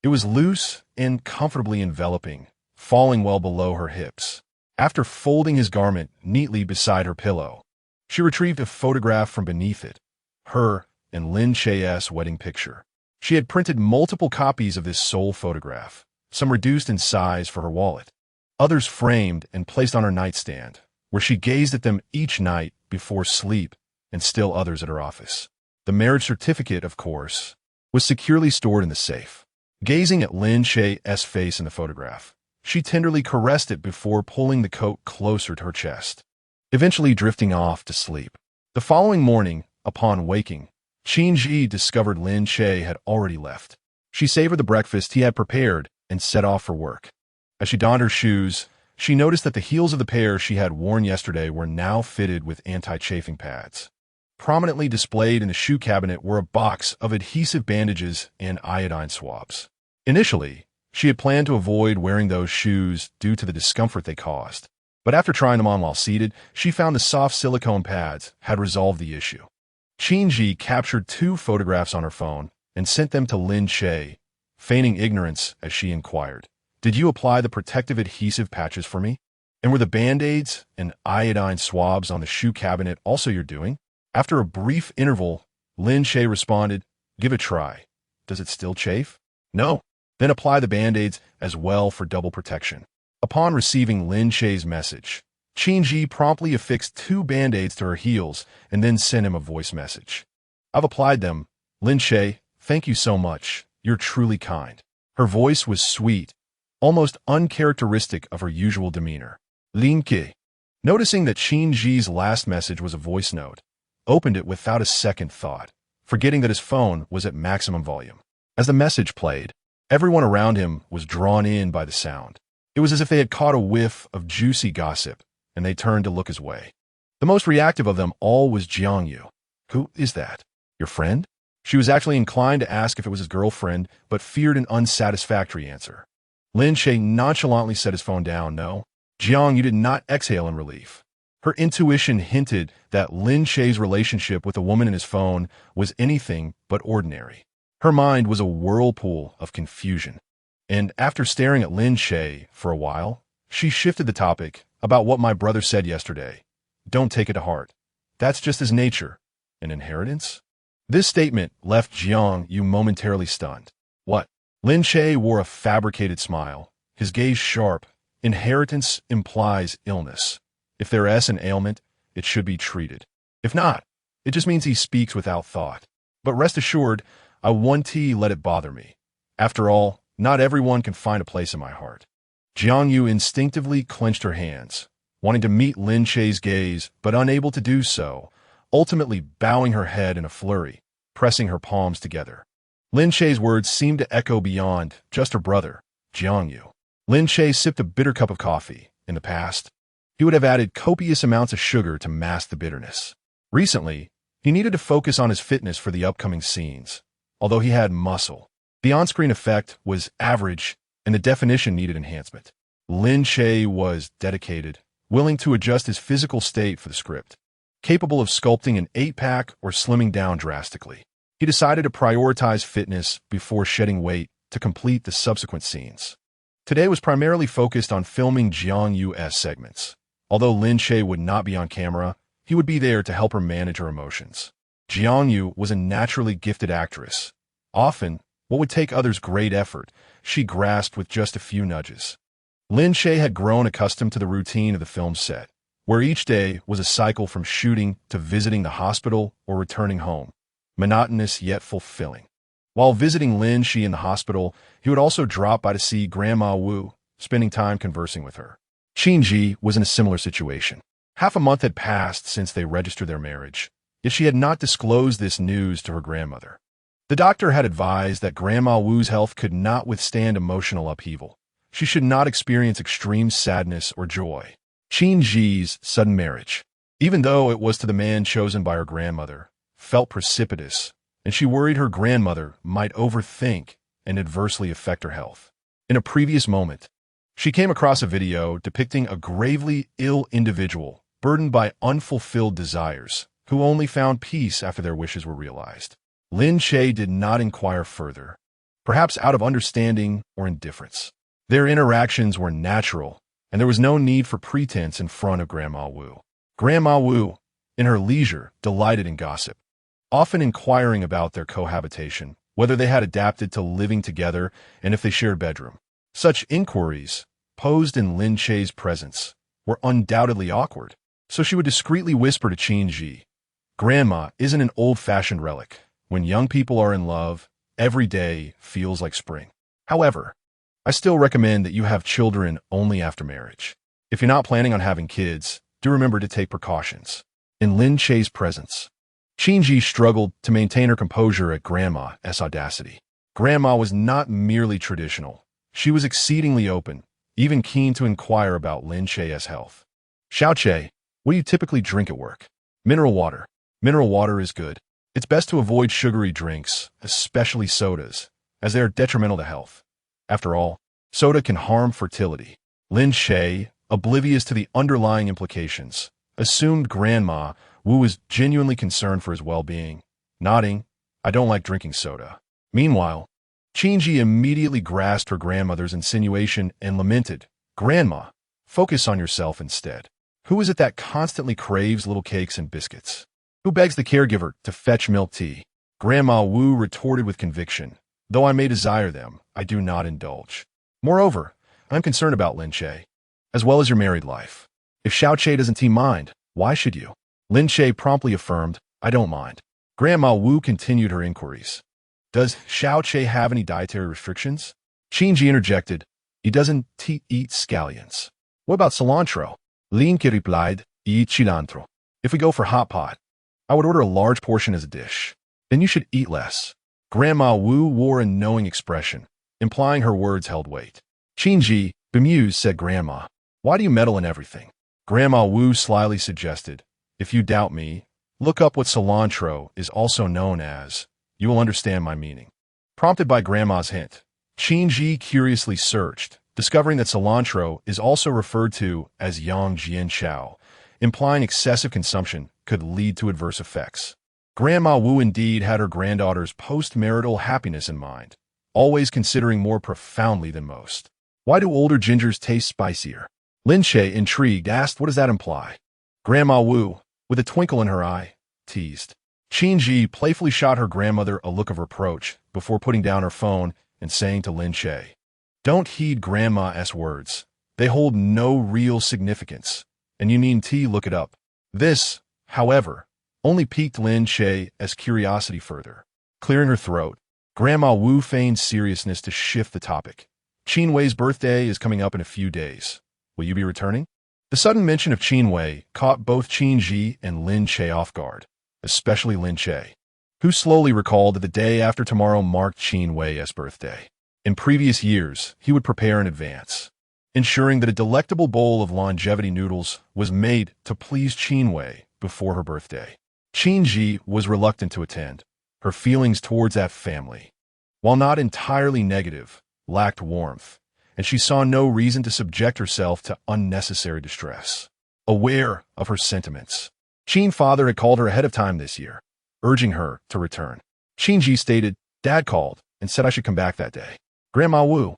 It was loose and comfortably enveloping, falling well below her hips. After folding his garment neatly beside her pillow, she retrieved a photograph from beneath it, her and Lin Che's wedding picture. She had printed multiple copies of this sole photograph, some reduced in size for her wallet, others framed and placed on her nightstand, where she gazed at them each night before sleep, and still others at her office. The marriage certificate, of course, was securely stored in the safe. Gazing at Lin Che's face in the photograph, she tenderly caressed it before pulling the coat closer to her chest, eventually drifting off to sleep. The following morning, upon waking, Qin Yi discovered Lin Che had already left. She savored the breakfast he had prepared and set off for work. As she donned her shoes, she noticed that the heels of the pair she had worn yesterday were now fitted with anti-chafing pads. Prominently displayed in the shoe cabinet were a box of adhesive bandages and iodine swabs. Initially, she had planned to avoid wearing those shoes due to the discomfort they caused, but after trying them on while seated, she found the soft silicone pads had resolved the issue. Qin Yi captured 2 photographs on her phone and sent them to Lin Che, feigning ignorance as she inquired, "Did you apply the protective adhesive patches for me? And were the Band-Aids and iodine swabs on the shoe cabinet also your doing?" After a brief interval, Lin Che responded, "Give it a try. Does it still chafe? No. Then apply the Band-Aids as well for double protection." Upon receiving Lin Che's message, Qin Yi promptly affixed 2 Band-Aids to her heels and then sent him a voice message. "I've applied them. Lin Che, thank you so much. You're truly kind." Her voice was sweet, almost uncharacteristic of her usual demeanor. Lin Che, noticing that Qin Yi's last message was a voice note, opened it without a second thought, forgetting that his phone was at maximum volume. As the message played, everyone around him was drawn in by the sound. It was as if they had caught a whiff of juicy gossip, and they turned to look his way. The most reactive of them all was Jiang Yu. "Who is that? Your friend?" She was actually inclined to ask if it was his girlfriend, but feared an unsatisfactory answer. Lin Che nonchalantly set his phone down. No. Jiang Yu did not exhale in relief. Her intuition hinted that Lin Che's relationship with the woman in his phone was anything but ordinary. Her mind was a whirlpool of confusion. And after staring at Lin Che for a while, she shifted the topic about what my brother said yesterday. "Don't take it to heart. That's just his nature. An inheritance?" This statement left Jiang Yu momentarily stunned. "What?" Lin Che wore a fabricated smile, his gaze sharp. "Inheritance implies illness. If there's an ailment, it should be treated. If not, it just means he speaks without thought. But rest assured, I won't let it bother me. After all, not everyone can find a place in my heart." Jiang Yu instinctively clenched her hands, wanting to meet Lin Che's gaze, but unable to do so, ultimately bowing her head in a flurry, pressing her palms together. Lin Che's words seemed to echo beyond just her brother, Jiang Yu. Lin Che sipped a bitter cup of coffee. In the past, he would have added copious amounts of sugar to mask the bitterness. Recently, he needed to focus on his fitness for the upcoming scenes. Although he had muscle, the on-screen effect was average and the definition needed enhancement. Lin Che was dedicated, willing to adjust his physical state for the script, capable of sculpting an 8-pack or slimming down drastically. He decided to prioritize fitness before shedding weight to complete the subsequent scenes. Today was primarily focused on filming Jiang Yu's segments. Although Lin Che would not be on camera, he would be there to help her manage her emotions. Jiang Yu was a naturally gifted actress. Often, what would take others great effort, she grasped with just a few nudges. Lin Che had grown accustomed to the routine of the film set, where each day was a cycle from shooting to visiting the hospital or returning home, monotonous yet fulfilling. While visiting Lin Che in the hospital, he would also drop by to see Grandma Wu, spending time conversing with her. Qin Yi was in a similar situation. Half a month had passed since they registered their marriage, yet she had not disclosed this news to her grandmother. The doctor had advised that Grandma Wu's health could not withstand emotional upheaval. She should not experience extreme sadness or joy. Qin Yi's sudden marriage, even though it was to the man chosen by her grandmother, felt precipitous, and she worried her grandmother might overthink and adversely affect her health. In a previous moment, she came across a video depicting a gravely ill individual burdened by unfulfilled desires, who only found peace after their wishes were realized. Lin Che did not inquire further, perhaps out of understanding or indifference. Their interactions were natural, and there was no need for pretense in front of Grandma Wu. Grandma Wu, in her leisure, delighted in gossip, often inquiring about their cohabitation, whether they had adapted to living together and if they shared a bedroom. Such inquiries, posed in Lin Che's presence, were undoubtedly awkward, so she would discreetly whisper to Qin Yi, "Grandma isn't an old-fashioned relic. When young people are in love, every day feels like spring. However, I still recommend that you have children only after marriage. If you're not planning on having kids, do remember to take precautions." In Lin Che's presence, Qin Yi struggled to maintain her composure at Grandma's audacity. Grandma was not merely traditional. She was exceedingly open, even keen to inquire about Lin Che's health. "Xiao Che, what do you typically drink at work?" "Mineral water. Mineral water is good. It's best to avoid sugary drinks, especially sodas, as they are detrimental to health. After all, soda can harm fertility." Lin Che, oblivious to the underlying implications, assumed Grandma Wu was genuinely concerned for his well-being. Nodding, "I don't like drinking soda." Meanwhile, Qin Yi immediately grasped her grandmother's insinuation and lamented, "Grandma, focus on yourself instead. Who is it that constantly craves little cakes and biscuits? Who begs the caregiver to fetch milk tea?" Grandma Wu retorted with conviction, "Though I may desire them, I do not indulge. Moreover, I'm concerned about Lin Che, as well as your married life. If Xiao Che doesn't mind, why should you?" Lin Che promptly affirmed, "I don't mind." Grandma Wu continued her inquiries. "Does Xiao Che have any dietary restrictions?" Qin Yi interjected, "He doesn't eat scallions." "What about cilantro?" Lin Che replied, "Eat cilantro. If we go for hot pot, I would order a large portion as a dish. Then you should eat less." Grandma Wu wore a knowing expression, implying her words held weight. Qin Yi, bemused, said, "Grandma, why do you meddle in everything?" Grandma Wu slyly suggested, "If you doubt me, look up what cilantro is also known as. You will understand my meaning." Prompted by Grandma's hint, Qin Yi curiously searched, discovering that cilantro is also referred to as yang jian chao, implying excessive consumption could lead to adverse effects. Grandma Wu indeed had her granddaughter's post-marital happiness in mind, always considering more profoundly than most. "Why do older gingers taste spicier?" Lin Che, intrigued, asked, "What does that imply?" Grandma Wu, with a twinkle in her eye, teased. Qin Yi playfully shot her grandmother a look of reproach before putting down her phone and saying to Lin Che, "Don't heed Grandma's words. They hold no real significance, and you needn't look it up." This, however, only piqued Lin Che's curiosity further. Clearing her throat, Grandma Wu feigned seriousness to shift the topic. "Qin Wei's birthday is coming up in a few days. Will you be returning?" The sudden mention of Qin Wei caught both Qin Yi and Lin Che off guard, especially Lin Che, who slowly recalled that the day after tomorrow marked Qin Wei's birthday. In previous years, he would prepare in advance, ensuring that a delectable bowl of longevity noodles was made to please Qin Wei before her birthday. Qin Yi was reluctant to attend. Her feelings towards that family, while not entirely negative, lacked warmth, and she saw no reason to subject herself to unnecessary distress. Aware of her sentiments, Qin's father had called her ahead of time this year, urging her to return. Qin Yi stated, "Dad called and said I should come back that day." Grandma Wu,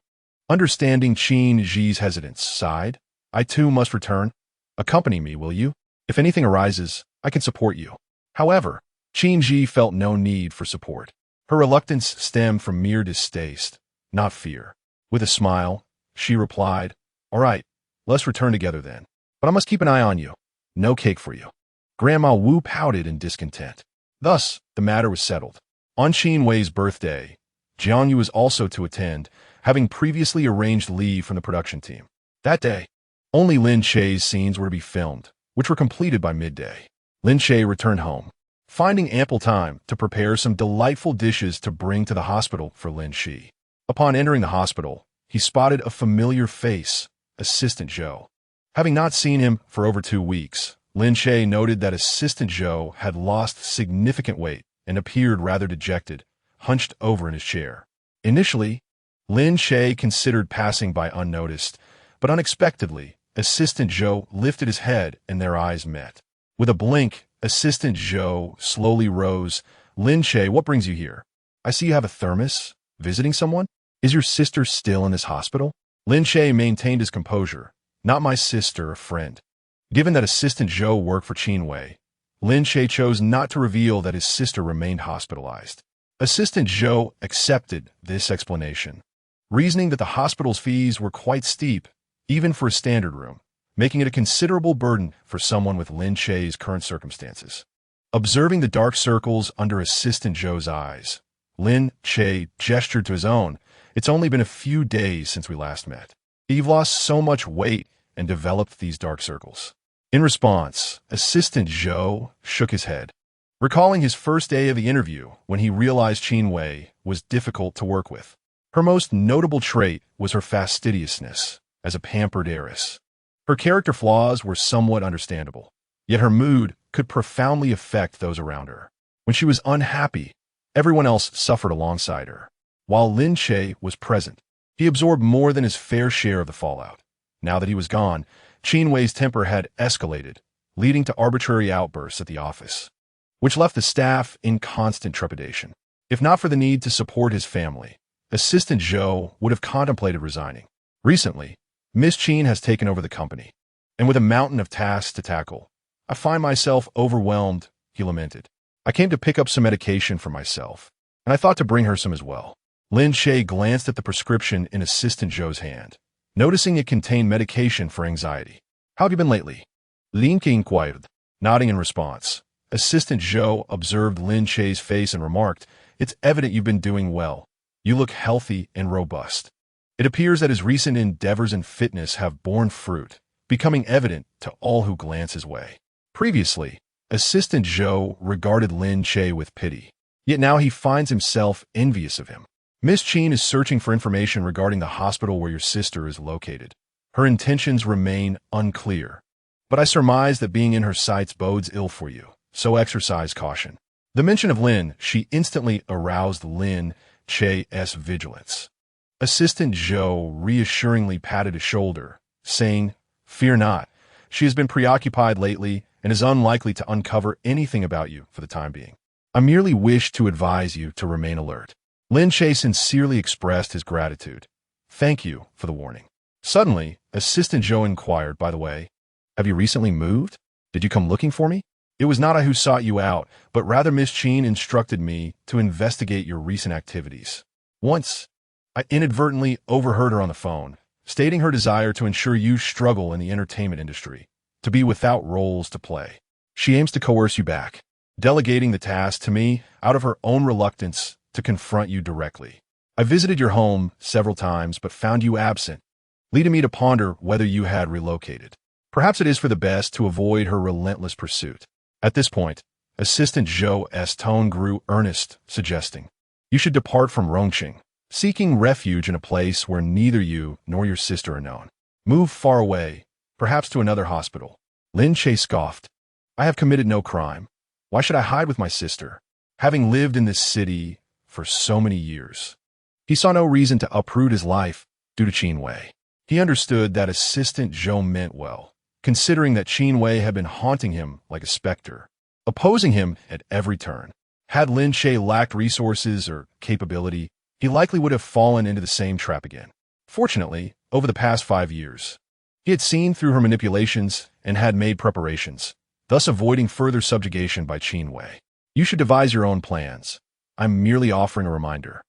understanding Qin Yi's hesitance, sighed, "I too must return. Accompany me, will you? If anything arises, I can support you." However, Qin Yi felt no need for support. Her reluctance stemmed from mere distaste, not fear. With a smile, she replied, "All right, let's return together then. But I must keep an eye on you. No cake for you." Grandma Wu pouted in discontent. Thus, the matter was settled. On Qin Wei's birthday, Jiang Yu was also to attend, having previously arranged leave from the production team. That day, only Lin Che's scenes were to be filmed, which were completed by midday. Lin Che returned home, finding ample time to prepare some delightful dishes to bring to the hospital for Lin Che. Upon entering the hospital, he spotted a familiar face, Assistant Zhou. Having not seen him for over 2 weeks, Lin Che noted that Assistant Zhou had lost significant weight and appeared rather dejected, hunched over in his chair. Initially, Lin Che considered passing by unnoticed, but unexpectedly, Assistant Zhou lifted his head and their eyes met. With a blink, Assistant Zhou slowly rose. "Lin Che, what brings you here? I see you have a thermos. Visiting someone? Is your sister still in this hospital?" Lin Che maintained his composure. "Not my sister, a friend." Given that Assistant Zhou worked for Qin Wei, Lin Che chose not to reveal that his sister remained hospitalized. Assistant Zhou accepted this explanation, reasoning that the hospital's fees were quite steep, even for a standard room, making it a considerable burden for someone with Lin Che's current circumstances. Observing the dark circles under Assistant Zhou's eyes, Lin Che gestured to his own. "It's only been a few days since we last met. You've lost so much weight and developed these dark circles." In response, Assistant Zhou shook his head, recalling his first day of the interview when he realized Qin Wei was difficult to work with. Her most notable trait was her fastidiousness as a pampered heiress. Her character flaws were somewhat understandable, yet her mood could profoundly affect those around her. When she was unhappy, everyone else suffered alongside her. While Lin Che was present, he absorbed more than his fair share of the fallout. Now that he was gone, Qin Wei's temper had escalated, leading to arbitrary outbursts at the office, which left the staff in constant trepidation. If not for the need to support his family, Assistant Zhou would have contemplated resigning. Recently, Miss Qin has taken over the company, and with a mountain of tasks to tackle, I find myself overwhelmed, he lamented. I came to pick up some medication for myself, and I thought to bring her some as well. Lin Che glanced at the prescription in Assistant Zhou's hand, noticing it contained medication for anxiety. How have you been lately? Lin Che inquired. Nodding in response, Assistant Zhou observed Lin Che's face and remarked, "It's evident you've been doing well. You look healthy and robust." It appears that his recent endeavors in fitness have borne fruit, becoming evident to all who glance his way. Previously, Assistant Zhou regarded Lin Che with pity, yet now he finds himself envious of him. Miss Qin is searching for information regarding the hospital where your sister is located. Her intentions remain unclear, but I surmise that being in her sights bodes ill for you, so exercise caution. The mention of Lin Che instantly aroused Lin Che's vigilance. Assistant Zhou reassuringly patted his shoulder, saying, "Fear not. She has been preoccupied lately and is unlikely to uncover anything about you for the time being. I merely wish to advise you to remain alert." Lin Che sincerely expressed his gratitude. "Thank you for the warning." Suddenly, Assistant Zhou inquired, "By the way, have you recently moved? Did you come looking for me?" "It was not I who sought you out, but rather Miss Qin instructed me to investigate your recent activities. Once, I inadvertently overheard her on the phone, stating her desire to ensure you struggle in the entertainment industry, to be without roles to play. She aims to coerce you back, delegating the task to me out of her own reluctance to confront you directly. I visited your home several times but found you absent, leading me to ponder whether you had relocated. Perhaps it is for the best to avoid her relentless pursuit." At this point, Assistant Zhou's tone grew earnest, suggesting, "You should depart from Rongqing, seeking refuge in a place where neither you nor your sister are known. Move far away, perhaps to another hospital." Lin Che scoffed. "I have committed no crime. Why should I hide with my sister, having lived in this city for so many years?" He saw no reason to uproot his life due to Qin Wei. He understood that Assistant Zhou meant well, considering that Qin Wei had been haunting him like a specter, opposing him at every turn. Had Lin Che lacked resources or capability, he likely would have fallen into the same trap again. Fortunately, over the past 5 years, he had seen through her manipulations and had made preparations, thus avoiding further subjugation by Qin Wei. "You should devise your own plans. I'm merely offering a reminder."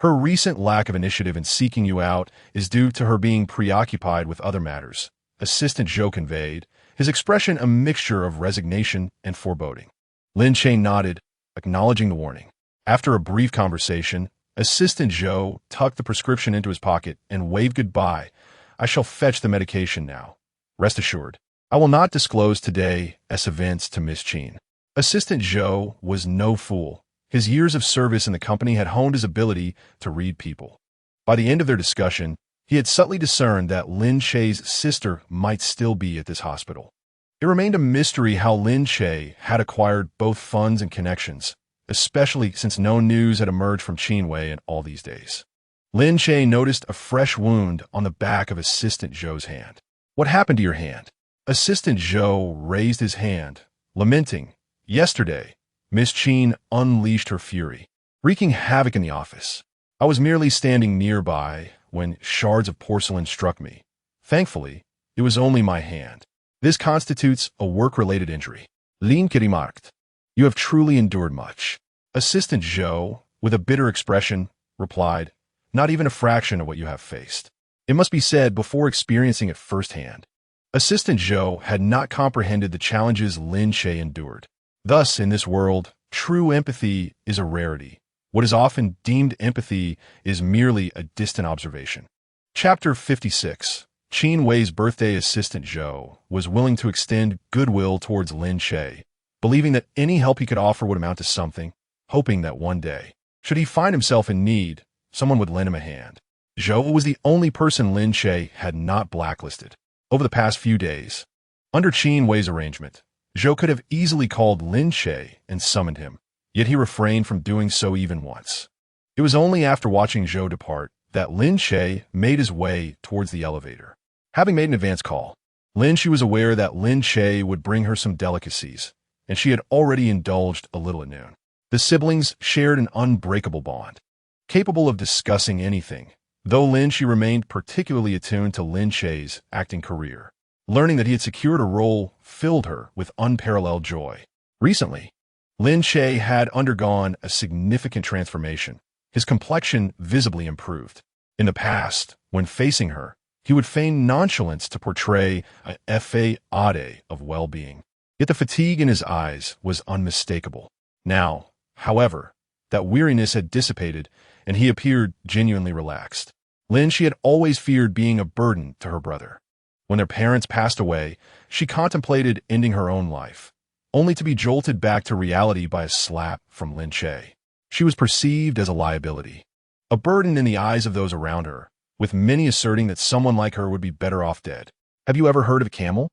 Her recent lack of initiative in seeking you out is due to her being preoccupied with other matters, Assistant Zhou conveyed, his expression a mixture of resignation and foreboding. Lin Che nodded, acknowledging the warning. After a brief conversation, Assistant Zhou tucked the prescription into his pocket and waved goodbye. "I shall fetch the medication now. Rest assured, I will not disclose today's events to Miss Qin." Assistant Zhou was no fool. His years of service in the company had honed his ability to read people. By the end of their discussion, he had subtly discerned that Lin Che's sister might still be at this hospital. It remained a mystery how Lin Che had acquired both funds and connections, especially since no news had emerged from Qin Wei in all these days. Lin Che noticed a fresh wound on the back of Assistant Zhou's hand. "What happened to your hand?" Assistant Zhou raised his hand, lamenting, "Yesterday, Miss Qin unleashed her fury, wreaking havoc in the office. I was merely standing nearby when shards of porcelain struck me. Thankfully, it was only my hand. This constitutes a work-related injury." Lin Che remarked, "You have truly endured much." Assistant Zhou, with a bitter expression, replied, "Not even a fraction of what you have faced. It must be said before experiencing it firsthand." Assistant Zhou had not comprehended the challenges Lin Che endured. Thus, in this world, true empathy is a rarity. What is often deemed empathy is merely a distant observation. Chapter 56. Qin Wei's birthday. Assistant Zhou was willing to extend goodwill towards Lin Che, believing that any help he could offer would amount to something, hoping that one day, should he find himself in need, someone would lend him a hand. Zhou was the only person Lin Che had not blacklisted. Over the past few days, under Qin Wei's arrangement, Zhou could have easily called Lin Che and summoned him, yet he refrained from doing so even once. It was only after watching Zhou depart that Lin Che made his way towards the elevator. Having made an advance call, Lin Che was aware that Lin Che would bring her some delicacies, and she had already indulged a little at noon. The siblings shared an unbreakable bond, capable of discussing anything, though Lin Che remained particularly attuned to Lin Che's acting career. Learning that he had secured a role filled her with unparalleled joy. Recently, Lin Che had undergone a significant transformation. His complexion visibly improved. In the past, when facing her, he would feign nonchalance to portray a facade of well-being. Yet the fatigue in his eyes was unmistakable. Now, however, that weariness had dissipated, and he appeared genuinely relaxed. Lin Che had always feared being a burden to her brother. When their parents passed away, she contemplated ending her own life, only to be jolted back to reality by a slap from Lin Che. She was perceived as a liability, a burden in the eyes of those around her, with many asserting that someone like her would be better off dead. Have you ever heard of a camel?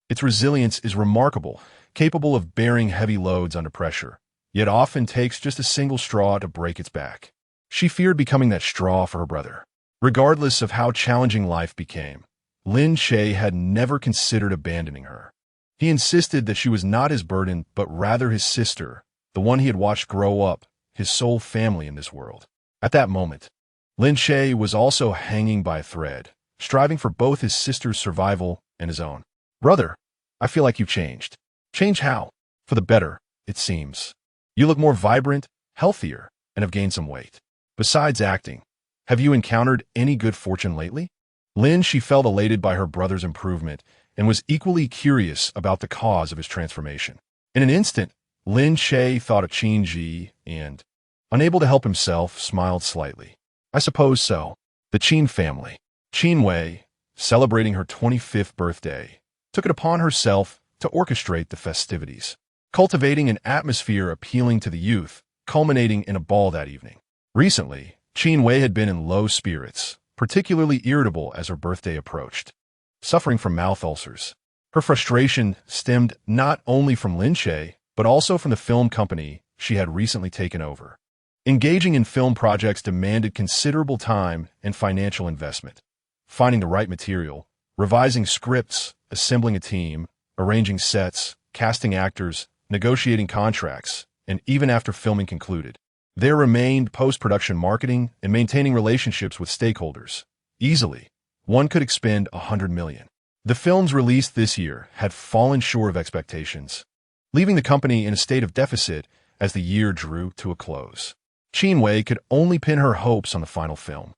Its resilience is remarkable, capable of bearing heavy loads under pressure, yet often takes just a single straw to break its back. She feared becoming that straw for her brother. Regardless of how challenging life became, Lin Che had never considered abandoning her. He insisted that she was not his burden, but rather his sister, the one he had watched grow up, his sole family in this world. At that moment, Lin Che was also hanging by a thread, striving for both his sister's survival and his own. Brother, I feel like you've changed. Change how? For the better, it seems. You look more vibrant, healthier, and have gained some weight. Besides acting, have you encountered any good fortune lately? Lin Che felt elated by her brother's improvement and was equally curious about the cause of his transformation. In an instant, Lin Che thought of Qin Yi and, unable to help himself, smiled slightly. I suppose so. The Qin family, Qin Wei, celebrating her 25th birthday, took it upon herself to orchestrate the festivities, cultivating an atmosphere appealing to the youth, culminating in a ball that evening. Recently, Qin Wei had been in low spirits, particularly irritable as her birthday approached, suffering from mouth ulcers. Her frustration stemmed not only from Lin Che, but also from the film company she had recently taken over. Engaging in film projects demanded considerable time and financial investment. Finding the right material, revising scripts, assembling a team, arranging sets, casting actors, negotiating contracts, and even after filming concluded, there remained post-production marketing and maintaining relationships with stakeholders. Easily, one could expend $100 million. The films released this year had fallen short of expectations, leaving the company in a state of deficit as the year drew to a close. Qin Wei could only pin her hopes on the final film,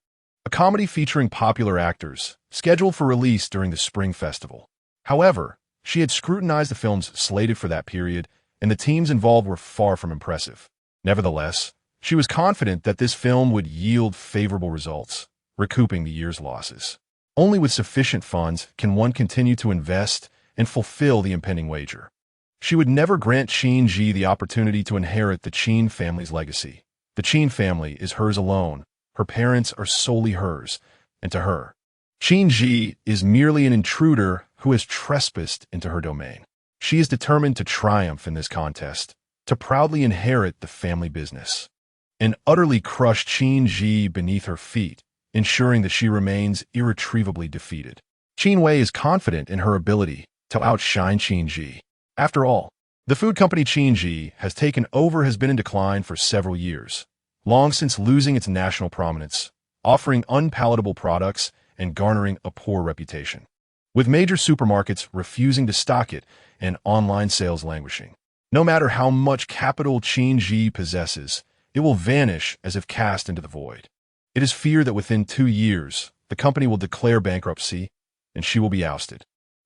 a comedy featuring popular actors, scheduled for release during the Spring Festival. However, she had scrutinized the films slated for that period, and the teams involved were far from impressive. Nevertheless, she was confident that this film would yield favorable results, recouping the year's losses. Only with sufficient funds can one continue to invest and fulfill the impending wager. She would never grant Qin Yi the opportunity to inherit the Qin family's legacy. The Qin family is hers alone. Her parents are solely hers, and to her, Qin Yi is merely an intruder who has trespassed into her domain. She is determined to triumph in this contest, to proudly inherit the family business, and utterly crush Qin Yi beneath her feet, ensuring that she remains irretrievably defeated. Qin Wei is confident in her ability to outshine Qin Yi. After all, the food company Qin Yi has taken over has been in decline for several years, long since losing its national prominence, offering unpalatable products and garnering a poor reputation, with major supermarkets refusing to stock it and online sales languishing. No matter how much capital Qin Yi possesses, it will vanish as if cast into the void. It is feared that within 2 years, the company will declare bankruptcy and she will be ousted.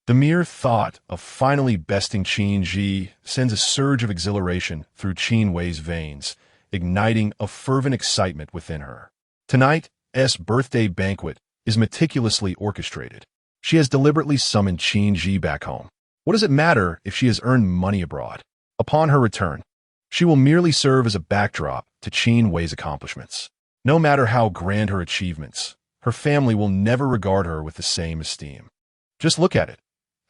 The mere thought of finally besting Qin Yi sends a surge of exhilaration through Qin Wei's veins, igniting a fervent excitement within her. Tonight's birthday banquet is meticulously orchestrated. She has deliberately summoned Qin Yi back home. What does it matter if she has earned money abroad? Upon her return, she will merely serve as a backdrop to Qin Wei's accomplishments. No matter how grand her achievements, her family will never regard her with the same esteem. Just look at it.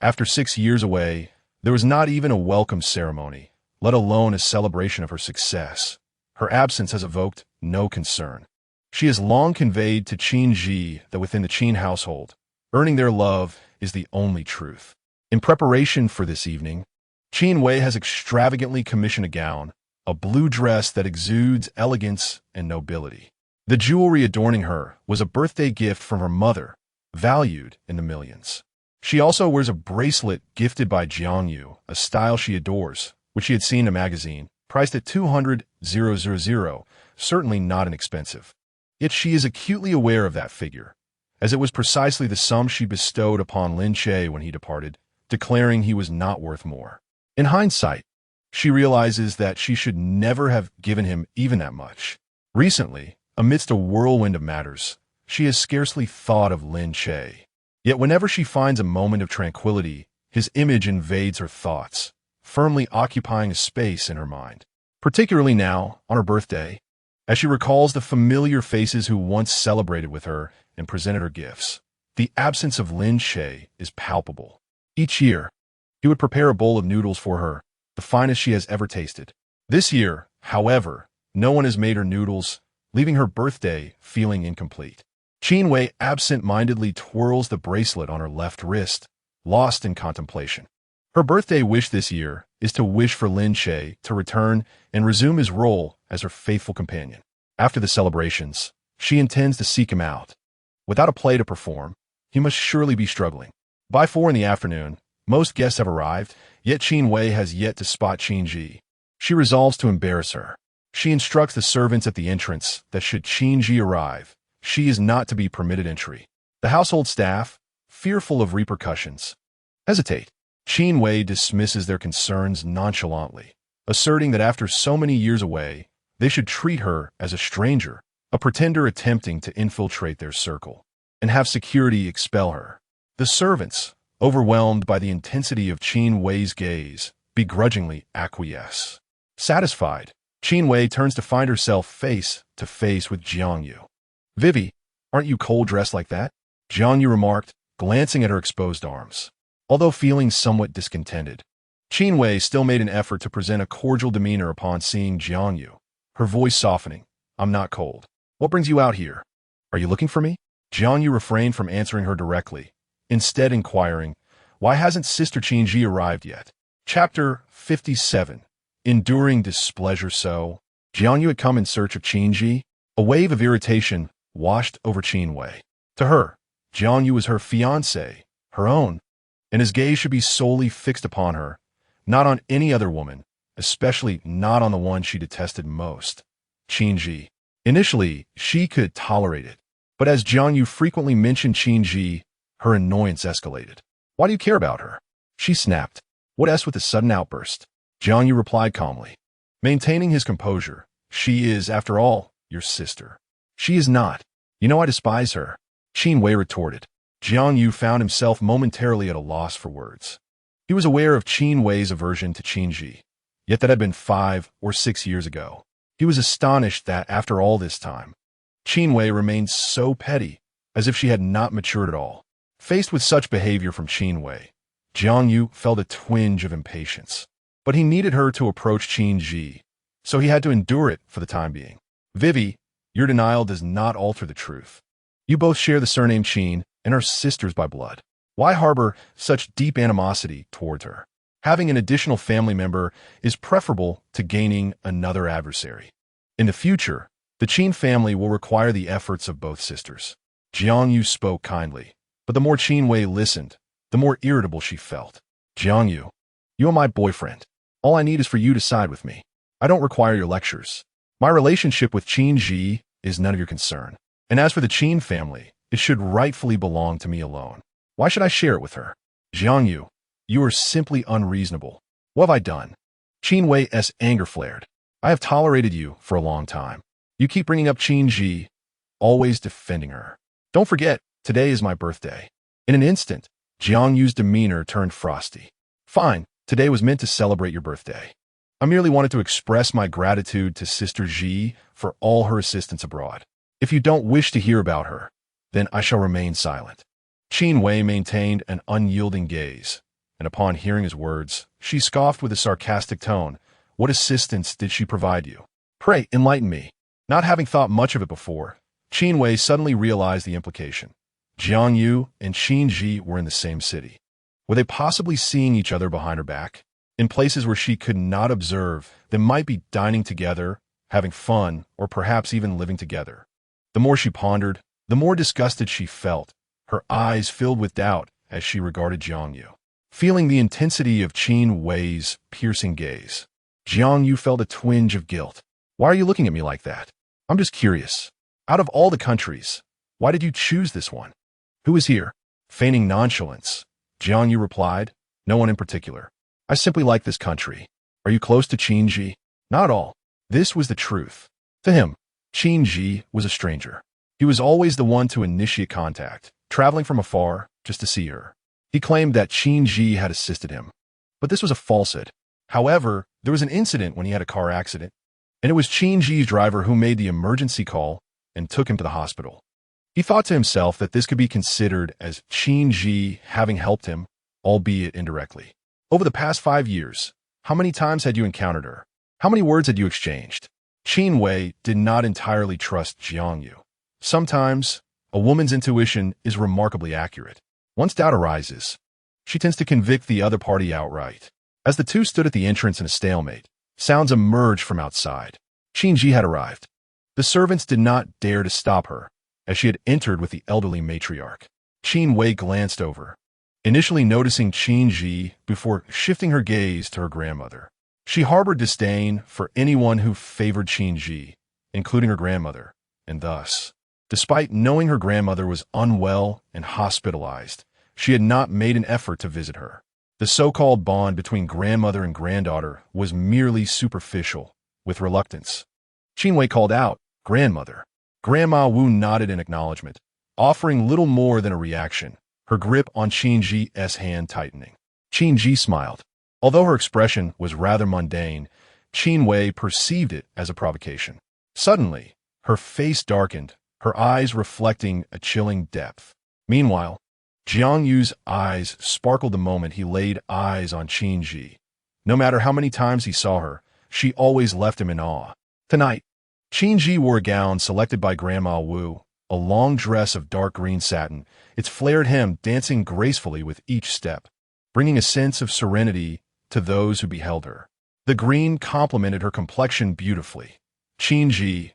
After 6 years away, there was not even a welcome ceremony, let alone a celebration of her success. Her absence has evoked no concern. She has long conveyed to Qin Yi that within the Qin household, earning their love is the only truth. In preparation for this evening, Qin Wei has extravagantly commissioned a gown, a blue dress that exudes elegance and nobility. The jewelry adorning her was a birthday gift from her mother, valued in the millions. She also wears a bracelet gifted by Jiang Yu, a style she adores, which she had seen in a magazine, priced at 200,000, certainly not inexpensive. Yet she is acutely aware of that figure, as it was precisely the sum she bestowed upon Lin Che when he departed, declaring he was not worth more. In hindsight, she realizes that she should never have given him even that much. Recently, amidst a whirlwind of matters, she has scarcely thought of Lin Che. Yet whenever she finds a moment of tranquility, his image invades her thoughts, firmly occupying a space in her mind. Particularly now, on her birthday, as she recalls the familiar faces who once celebrated with her and presented her gifts. The absence of Lin Che is palpable. Each year, he would prepare a bowl of noodles for her, the finest she has ever tasted. This year, however, no one has made her noodles, leaving her birthday feeling incomplete. Qin Wei absent-mindedly twirls the bracelet on her left wrist, lost in contemplation. Her birthday wish this year is to wish for Lin Che to return and resume his role as her faithful companion. After the celebrations, she intends to seek him out. Without a play to perform, he must surely be struggling. By 4 in the afternoon, most guests have arrived, yet Qin Wei has yet to spot Qin Yi. She resolves to embarrass her. She instructs the servants at the entrance that should Qin Yi arrive, she is not to be permitted entry. The household staff, fearful of repercussions, hesitate. Qin Wei dismisses their concerns nonchalantly, asserting that after so many years away, they should treat her as a stranger, a pretender attempting to infiltrate their circle, and have security expel her. The servants, overwhelmed by the intensity of Qin Wei's gaze, begrudgingly acquiesce. Satisfied, Qin Wei turns to find herself face to face with Jiang Yu. "Vivi, aren't you cold dressed like that?" Jiang Yu remarked, glancing at her exposed arms. Although feeling somewhat discontented, Qin Wei still made an effort to present a cordial demeanor upon seeing Jiang Yu, her voice softening. "I'm not cold. What brings you out here? Are you looking for me?" Jiang Yu refrained from answering her directly, instead inquiring, "Why hasn't Sister Qin Yi arrived yet?" Chapter 57. Enduring displeasure. So, Jiang Yu had come in search of Qin Yi. A wave of irritation washed over Qin Wei. To her, Jiang Yu was her fiancé, her own, and his gaze should be solely fixed upon her, not on any other woman, especially not on the one she detested most, Qin Yi. Initially, she could tolerate it, but as Jiang Yu frequently mentioned Qin Yi, her annoyance escalated. "Why do you care about her?" she snapped. "What else with the sudden outburst?" Jiang Yu replied calmly, maintaining his composure. "She is, after all, your sister." "She is not. You know I despise her," Qin Wei retorted. Jiang Yu found himself momentarily at a loss for words. He was aware of Qin Wei's aversion to Qin Yi, yet that had been 5 or 6 years ago. He was astonished that, after all this time, Qin Wei remained so petty, as if she had not matured at all. Faced with such behavior from Qin Wei, Jiang Yu felt a twinge of impatience. But he needed her to approach Qin Yi, so he had to endure it for the time being. "Vivi, your denial does not alter the truth. You both share the surname Qin and are sisters by blood. Why harbor such deep animosity towards her? Having an additional family member is preferable to gaining another adversary. In the future, the Qin family will require the efforts of both sisters." Jiang Yu spoke kindly, but the more Qin Wei listened, the more irritable she felt. "Jiang Yu, you are my boyfriend. All I need is for you to side with me. I don't require your lectures. My relationship with Qin Yi is none of your concern. And as for the Qin family, it should rightfully belong to me alone. Why should I share it with her?" "Jiang Yu, you are simply unreasonable. What have I done?" Qin Wei's anger flared. "I have tolerated you for a long time. You keep bringing up Qin Yi, always defending her. Don't forget, today is my birthday." In an instant, Jiang Yu's demeanor turned frosty. "Fine, today was meant to celebrate your birthday. I merely wanted to express my gratitude to Sister Yi for all her assistance abroad. If you don't wish to hear about her, then I shall remain silent." Qin Wei maintained an unyielding gaze, and upon hearing his words, she scoffed with a sarcastic tone. "What assistance did she provide you? Pray, enlighten me." Not having thought much of it before, Qin Wei suddenly realized the implication. Jiang Yu and Qin Yi were in the same city. Were they possibly seeing each other behind her back? in places where she could not observe. They might be dining together, having fun, or perhaps even living together. The more she pondered, the more disgusted she felt, her eyes filled with doubt as she regarded Jiang Yu. Feeling the intensity of Qin Wei's piercing gaze, Jiang Yu felt a twinge of guilt. Why are you looking at me like that? I'm just curious. Out of all the countries, why did you choose this one? Who is here? Feigning nonchalance, Jiang Yu replied, no one in particular. I simply like this country. Are you close to Qin Yi? Not at all. This was the truth. To him, Qin Yi was a stranger. He was always the one to initiate contact, traveling from afar just to see her. He claimed that Qin Yi had assisted him. But this was a falsehood. However, there was an incident when he had a car accident, and it was Qin Yi's driver who made the emergency call and took him to the hospital. He thought to himself that this could be considered as Qin Yi having helped him, albeit indirectly. Over the past 5 years, how many times had you encountered her? How many words had you exchanged? Qin Wei did not entirely trust Jiang Yu. Sometimes, a woman's intuition is remarkably accurate. Once doubt arises, she tends to convict the other party outright. As the two stood at the entrance in a stalemate, sounds emerged from outside. Qin Yi had arrived. The servants did not dare to stop her, as she had entered with the elderly matriarch. Qin Wei glanced over, initially noticing Qin Yi before shifting her gaze to her grandmother. She harbored disdain for anyone who favored Qin Yi, including her grandmother, and thus, despite knowing her grandmother was unwell and hospitalized, she had not made an effort to visit her. The so-called bond between grandmother and granddaughter was merely superficial, with reluctance. Qin Wei called out, "Grandmother." Grandma Wu nodded in acknowledgement, offering little more than a reaction, her grip on Qin Yi's hand tightening. Qin Yi smiled. Although her expression was rather mundane, Qin Wei perceived it as a provocation. Suddenly, her face darkened, her eyes reflecting a chilling depth. Meanwhile, Jiang Yu's eyes sparkled the moment he laid eyes on Qin Yi. No matter how many times he saw her, she always left him in awe. Tonight, Qin Yi wore a gown selected by Grandma Wu, a long dress of dark green satin, its flared hem dancing gracefully with each step, bringing a sense of serenity to those who beheld her. The green complemented her complexion beautifully. Qin Yi,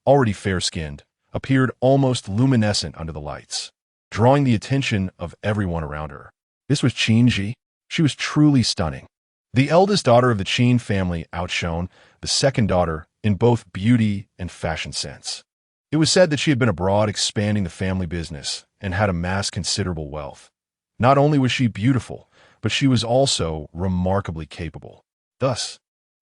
already fair-skinned, appeared almost luminescent under the lights, drawing the attention of everyone around her. This was Qin Yi. She was truly stunning. The eldest daughter of the Qin family outshone the second daughter in both beauty and fashion sense. It was said that she had been abroad expanding the family business and had amassed considerable wealth. Not only was she beautiful, but she was also remarkably capable. Thus,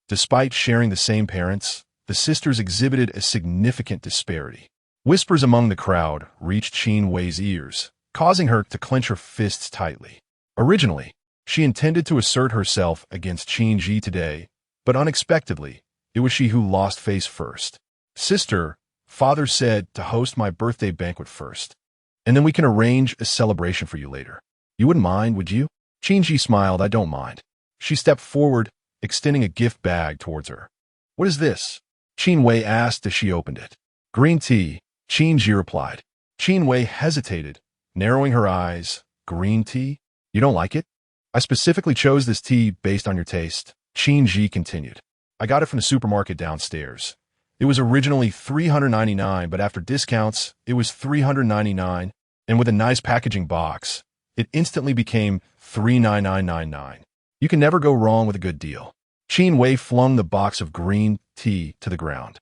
despite sharing the same parents, the sisters exhibited a significant disparity. Whispers among the crowd reached Qin Wei's ears, causing her to clench her fists tightly. Originally, she intended to assert herself against Qin Yi today, but unexpectedly, it was she who lost face first. Sister, father said to host my birthday banquet first, and then we can arrange a celebration for you later. You wouldn't mind, would you? Qin Yi smiled. I don't mind. She stepped forward, extending a gift bag towards her. What is this? Qin Wei asked as she opened it. Green tea, Qin Yi replied. Qin Wei hesitated, narrowing her eyes. Green tea? You don't like it? I specifically chose this tea based on your taste, Qin Yi continued. I got it from the supermarket downstairs. It was originally $399, but after discounts, it was $399, and with a nice packaging box, it instantly became $399.99. You can never go wrong with a good deal. Qin Wei flung the box of green tea to the ground.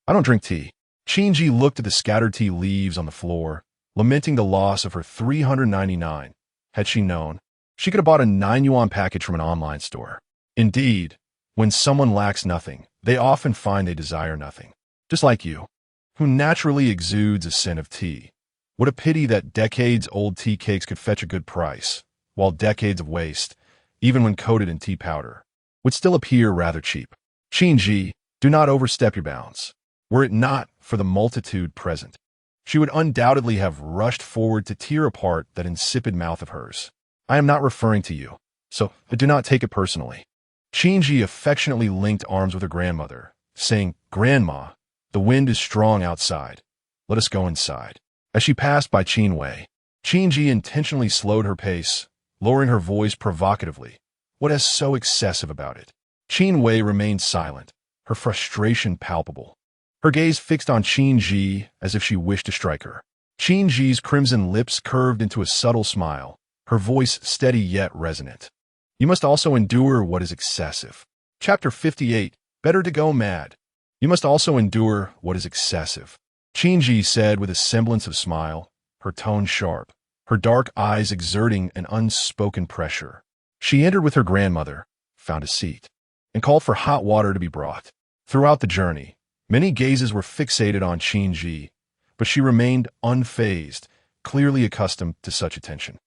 I don't drink tea. Qin Yi looked at the scattered tea leaves on the floor, lamenting the loss of her $399. Had she known, she could have bought a 9 yuan package from an online store. Indeed, when someone lacks nothing, they often find they desire nothing. Just like you, who naturally exudes a scent of tea. What a pity that decades-old tea cakes could fetch a good price, while decades of waste, even when coated in tea powder, would still appear rather cheap. Qin Yi, do not overstep your bounds. Were it not for the multitude present, she would undoubtedly have rushed forward to tear apart that insipid mouth of hers. I am not referring to you, so do not take it personally. Qin Yi affectionately linked arms with her grandmother, saying, Grandma, the wind is strong outside. Let us go inside. As she passed by Qin Wei, Qin Yi intentionally slowed her pace, lowering her voice provocatively. What is so excessive about it? Qin Wei remained silent, her frustration palpable. Her gaze fixed on Qin Yi as if she wished to strike her. Qin Yi's crimson lips curved into a subtle smile, her voice steady yet resonant. You must also endure what is excessive. Chapter 58, Better to Go Mad. You must also endure what is excessive. Qin Yi said with a semblance of smile, her tone sharp, her dark eyes exerting an unspoken pressure. She entered with her grandmother, found a seat, and called for hot water to be brought. Throughout the journey, many gazes were fixated on Qin Yi, but she remained unfazed, clearly accustomed to such attention.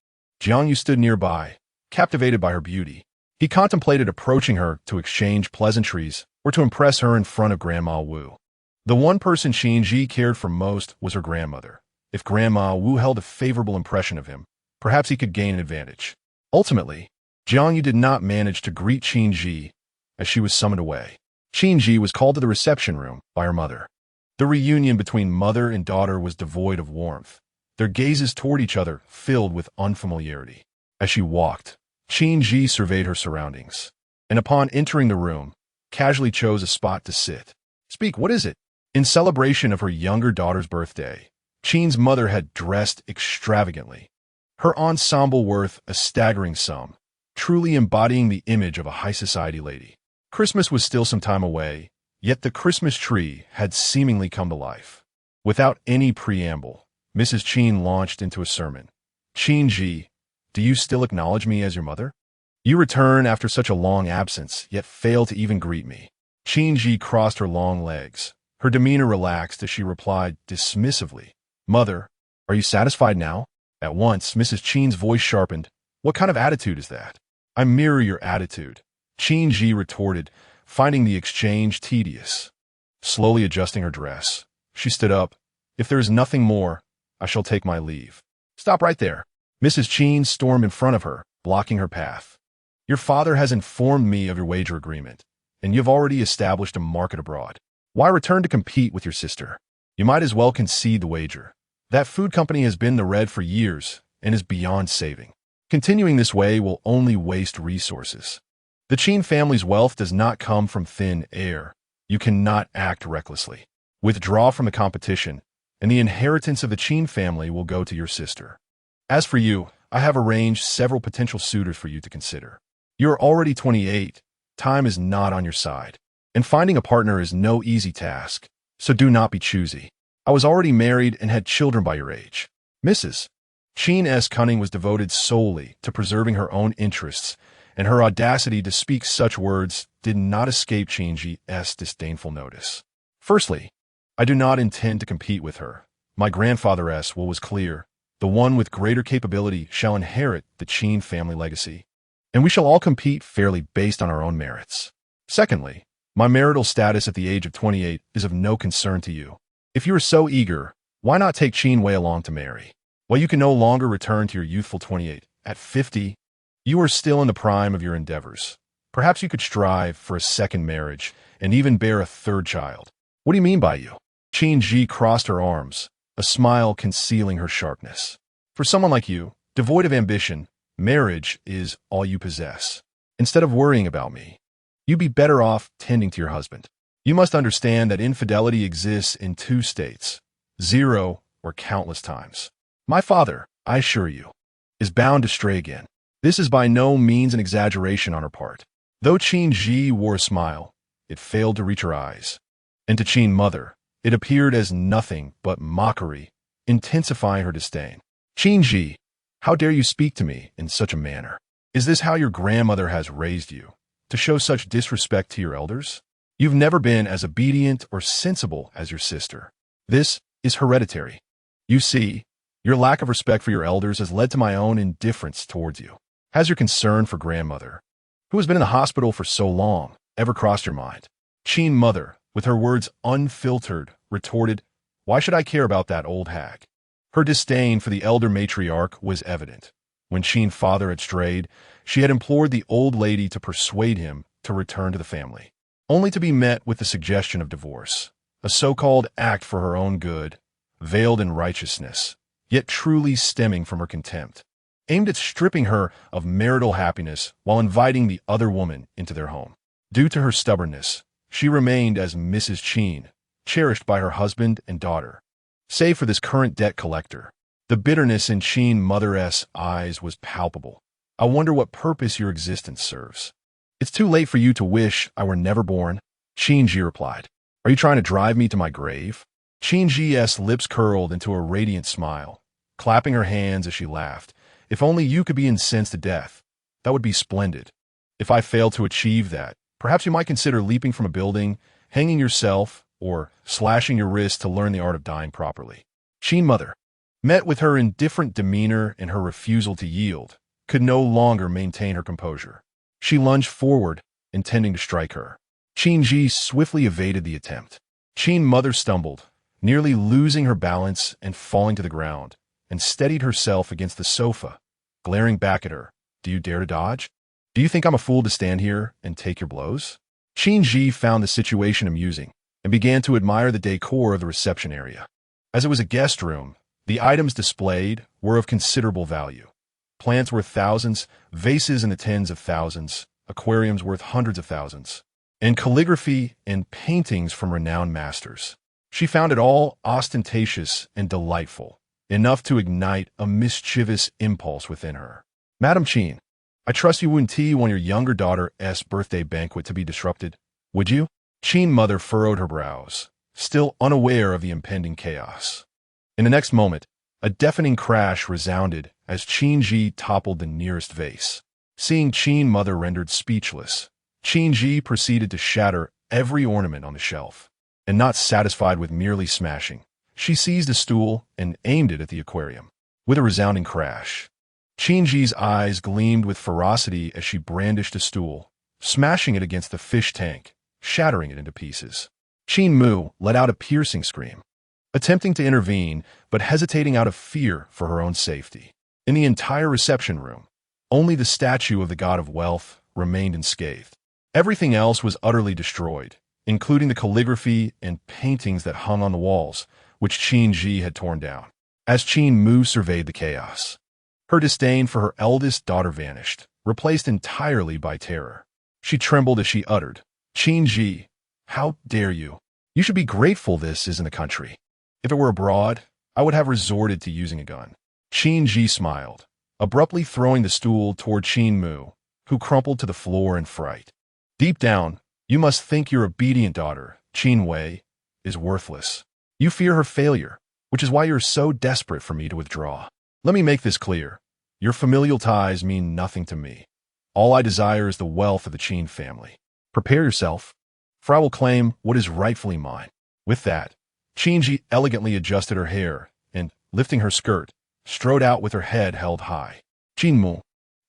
Jiang Yu stood nearby, captivated by her beauty. He contemplated approaching her to exchange pleasantries or to impress her in front of Grandma Wu. The one person Qin Yi cared for most was her grandmother. If Grandma Wu held a favorable impression of him, perhaps he could gain an advantage. Ultimately, Jiang Yu did not manage to greet Qin Yi as she was summoned away. Qin Yi was called to the reception room by her mother. The reunion between mother and daughter was devoid of warmth, their gazes toward each other filled with unfamiliarity. As she walked, Qin Yi surveyed her surroundings, and upon entering the room, casually chose a spot to sit. Speak, what is it? In celebration of her younger daughter's birthday, Qin's mother had dressed extravagantly, her ensemble worth a staggering sum, truly embodying the image of a high society lady. Christmas was still some time away, yet the Christmas tree had seemingly come to life. Without any preamble, Mrs. Qin launched into a sermon. Qin Yi, do you still acknowledge me as your mother? You return after such a long absence, yet fail to even greet me. Qin Yi crossed her long legs. Her demeanor relaxed as she replied dismissively, Mother, are you satisfied now? At once, Mrs. Qin's voice sharpened. What kind of attitude is that? I mirror your attitude, Qin Yi retorted, finding the exchange tedious. Slowly adjusting her dress, she stood up. If there is nothing more, I shall take my leave. Stop right there. Mrs. Qin stormed in front of her, blocking her path. Your father has informed me of your wager agreement, and you've already established a market abroad. Why return to compete with your sister? You might as well concede the wager. That food company has been in the red for years and is beyond saving. Continuing this way will only waste resources. The Qin family's wealth does not come from thin air. You cannot act recklessly. Withdraw from the competition, and the inheritance of the Qin family will go to your sister. As for you, I have arranged several potential suitors for you to consider. You are already 28. Time is not on your side, and finding a partner is no easy task, so do not be choosy. I was already married and had children by your age. Mrs. Qin's cunning was devoted solely to preserving her own interests, and her audacity to speak such words did not escape Qin Yi's disdainful notice. Firstly, I do not intend to compete with her. My grandfather's will was clear. The one with greater capability shall inherit the Qin family legacy, and we shall all compete fairly based on our own merits. Secondly, my marital status at the age of 28 is of no concern to you. If you are so eager, why not take Qin Wei along to marry? While you can no longer return to your youthful 28, at 50, you are still in the prime of your endeavors. Perhaps you could strive for a second marriage and even bear a third child. What do you mean by you? Qin Yi crossed her arms, a smile concealing her sharpness. For someone like you, devoid of ambition, marriage is all you possess. Instead of worrying about me, you'd be better off tending to your husband. You must understand that infidelity exists in two states, 0 or countless times. My father, I assure you, is bound to stray again. This is by no means an exaggeration on her part. Though Qin Yi wore a smile, it failed to reach her eyes. And to Qin mother, it appeared as nothing but mockery, intensifying her disdain. Qin Yi, how dare you speak to me in such a manner? Is this how your grandmother has raised you, to show such disrespect to your elders? You've never been as obedient or sensible as your sister. This is hereditary. You see, your lack of respect for your elders has led to my own indifference towards you. Has your concern for grandmother, who has been in the hospital for so long, ever crossed your mind? Qin mother, with her words unfiltered, retorted, Why should I care about that old hag? Her disdain for the elder matriarch was evident. When Qin father had strayed, she had implored the old lady to persuade him to return to the family, only to be met with the suggestion of divorce, a so-called act for her own good, veiled in righteousness, yet truly stemming from her contempt. aimed at stripping her of marital happiness while inviting the other woman into their home. Due to her stubbornness, she remained as Mrs. Qin, cherished by her husband and daughter. Save for this current debt collector, the bitterness in Qin Mother's eyes was palpable. I wonder what purpose your existence serves. It's too late for you to wish I were never born, Qin Yi replied. Are you trying to drive me to my grave? Qin Yi's lips curled into a radiant smile, clapping her hands as she laughed. If only you could be incensed to death. That would be splendid. If I fail to achieve that, perhaps you might consider leaping from a building, hanging yourself, or slashing your wrist to learn the art of dying properly. Qin Mother, met with her indifferent demeanor and her refusal to yield, could no longer maintain her composure. She lunged forward, intending to strike her. Qin Yi swiftly evaded the attempt. Qin Mother stumbled, nearly losing her balance and falling to the ground, and steadied herself against the sofa, glaring back at her. Do you dare to dodge? Do you think I'm a fool to stand here and take your blows? Qin Yi found the situation amusing and began to admire the decor of the reception area. As it was a guest room, the items displayed were of considerable value. Plants worth thousands, vases in the tens of thousands, aquariums worth hundreds of thousands, and calligraphy and paintings from renowned masters. She found it all ostentatious and delightful, enough to ignite a mischievous impulse within her. Madam Qin, I trust you wouldn't want your younger daughter's birthday banquet to be disrupted, would you? Qin Mother furrowed her brows, still unaware of the impending chaos. In the next moment, a deafening crash resounded as Qin Yi toppled the nearest vase. Seeing Qin Mother rendered speechless, Qin Yi proceeded to shatter every ornament on the shelf. And not satisfied with merely smashing, she seized a stool and aimed it at the aquarium. With a resounding crash, Qin Yi's eyes gleamed with ferocity as she brandished a stool, smashing it against the fish tank, shattering it into pieces. Qin Mu let out a piercing scream, attempting to intervene but hesitating out of fear for her own safety. In the entire reception room, only the statue of the god of wealth remained unscathed. Everything else was utterly destroyed, including the calligraphy and paintings that hung on the walls, which Qin Yi had torn down. As Qin Mu surveyed the chaos, her disdain for her eldest daughter vanished, replaced entirely by terror. She trembled as she uttered, Qin Yi, how dare you? You should be grateful this isn't a country. If it were abroad, I would have resorted to using a gun. Qin Yi smiled, abruptly throwing the stool toward Qin Mu, who crumpled to the floor in fright. Deep down, you must think your obedient daughter, Qin Wei, is worthless. You fear her failure, which is why you're so desperate for me to withdraw. Let me make this clear. Your familial ties mean nothing to me. All I desire is the wealth of the Qin family. Prepare yourself, for I will claim what is rightfully mine. With that, Qin Yi elegantly adjusted her hair and, lifting her skirt, strode out with her head held high. Qin Mu,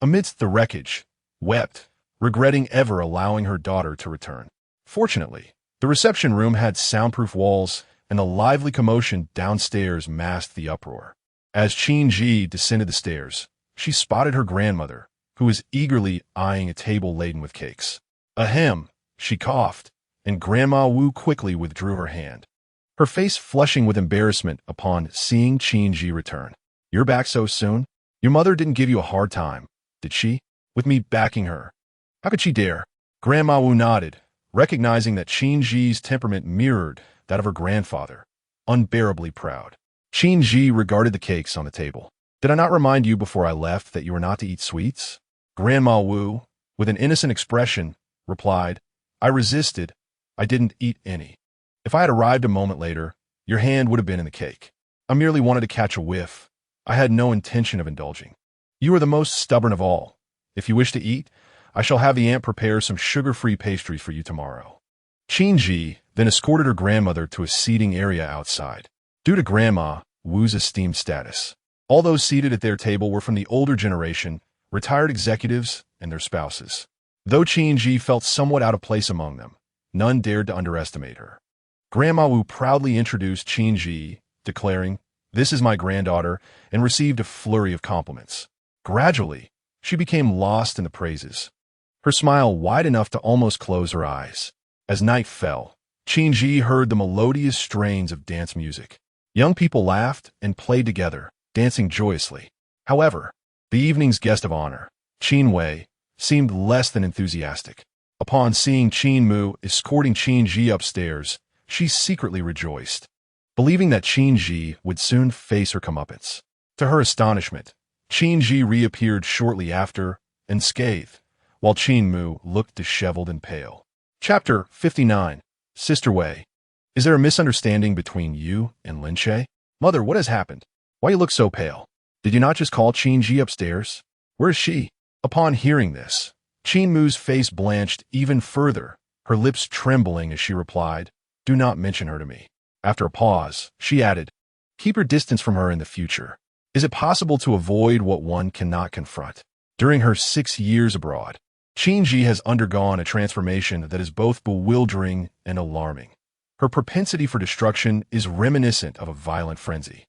amidst the wreckage, wept, regretting ever allowing her daughter to return. Fortunately, the reception room had soundproof walls, and the lively commotion downstairs masked the uproar. As Qin Yi descended the stairs, she spotted her grandmother, who was eagerly eyeing a table laden with cakes. Ahem, she coughed, and Grandma Wu quickly withdrew her hand, her face flushing with embarrassment upon seeing Qin Yi return. You're back so soon? Your mother didn't give you a hard time, did she? With me backing her. How could she dare? Grandma Wu nodded, recognizing that Qin Yi's temperament mirrored that of her grandfather, unbearably proud. Qin Yi regarded the cakes on the table. Did I not remind you before I left that you were not to eat sweets? Grandma Wu, with an innocent expression, replied, I resisted. I didn't eat any. If I had arrived a moment later, your hand would have been in the cake. I merely wanted to catch a whiff. I had no intention of indulging. You are the most stubborn of all. If you wish to eat, I shall have the aunt prepare some sugar-free pastries for you tomorrow. Qin Yi then escorted her grandmother to a seating area outside. Due to Grandma Wu's esteemed status, all those seated at their table were from the older generation, retired executives, and their spouses. Though Qin Yi felt somewhat out of place among them, none dared to underestimate her. Grandma Wu proudly introduced Qin Yi, declaring, This is my granddaughter, and received a flurry of compliments. Gradually, she became lost in the praises, her smile wide enough to almost close her eyes. As night fell, Qin Yi heard the melodious strains of dance music. Young people laughed and played together, dancing joyously. However, The evening's guest of honor, Qin Wei, seemed less than enthusiastic. Upon seeing Qin Mu escorting Qin Yi upstairs, she secretly rejoiced, believing that Qin Yi would soon face her comeuppance. To her astonishment, Qin Yi reappeared shortly after, unscathed, while Qin Mu looked disheveled and pale. Chapter 59. Sister Wei. Is there a misunderstanding between you and Lin Che? Mother, what has happened? Why you look so pale? Did you not just call Qin Yi upstairs? Where is she? Upon hearing this, Qin Mu's face blanched even further, her lips trembling as she replied, "Do not mention her to me." After a pause, she added, "Keep your distance from her in the future. Is it possible to avoid what one cannot confront?" During her 6 years abroad, Qin Yi has undergone a transformation that is both bewildering and alarming. Her propensity for destruction is reminiscent of a violent frenzy.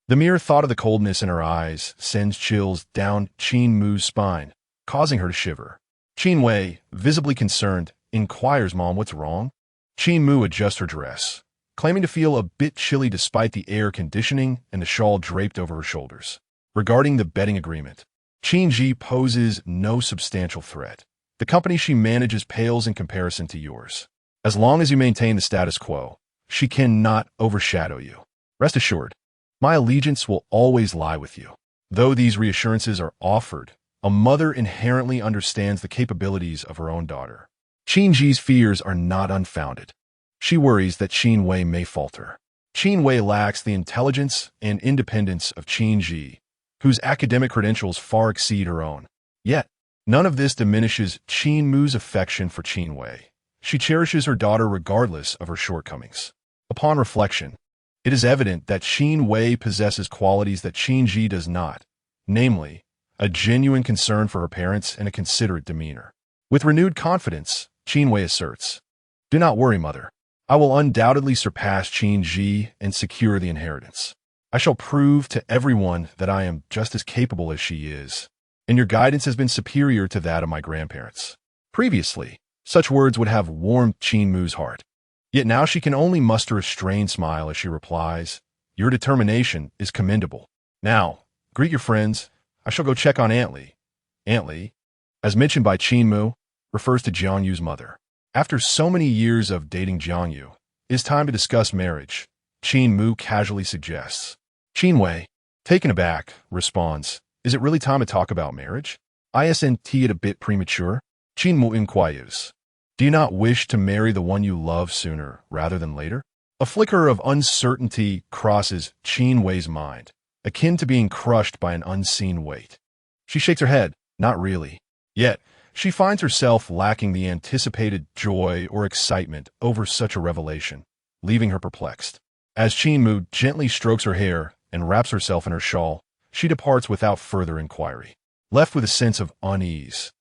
The mere thought of the coldness in her eyes sends chills down Qin Mu's spine, causing her to shiver. Qin Wei, visibly concerned, inquires, "Mom, what's wrong?" Qin Mu adjusts her dress, claiming to feel a bit chilly despite the air conditioning and the shawl draped over her shoulders. Regarding the betting agreement, Qin Yi poses no substantial threat. The company she manages pales in comparison to yours. As long as you maintain the status quo, she cannot overshadow you. Rest assured, my allegiance will always lie with you. Though these reassurances are offered, a mother inherently understands the capabilities of her own daughter. Qin Yi's fears are not unfounded. She worries that Qin Wei may falter. Qin Wei lacks the intelligence and independence of Qin Yi, whose academic credentials far exceed her own. Yet, none of this diminishes Qin Mu's affection for Qin Wei. She cherishes her daughter regardless of her shortcomings. Upon reflection, it is evident that Qin Wei possesses qualities that Qin Yi does not, namely, a genuine concern for her parents and a considerate demeanor. With renewed confidence, Qin Wei asserts, "Do not worry, mother. I will undoubtedly surpass Qin Yi and secure the inheritance. I shall prove to everyone that I am just as capable as she is, and your guidance has been superior to that of my grandparents." Previously, such words would have warmed Qin Mu's heart. Yet now she can only muster a strained smile as she replies, "Your determination is commendable. Now, greet your friends. I shall go check on Aunt Li." Aunt Li, as mentioned by Qin Mu, refers to Jiang Yu's mother. After so many years of dating Jiang Yu, it is time to discuss marriage, Qin Mu casually suggests. Qin Wei, taken aback, responds, "Is it really time to talk about marriage? Isn't it a bit premature?" Qin Mu inquires, "Do you not wish to marry the one you love sooner rather than later?" A flicker of uncertainty crosses Qin Wei's mind, akin to being crushed by an unseen weight. She shakes her head, "Not really." Yet, she finds herself lacking the anticipated joy or excitement over such a revelation, leaving her perplexed. As Qin Mu gently strokes her hair and wraps herself in her shawl, she departs without further inquiry. Left with a sense of unease,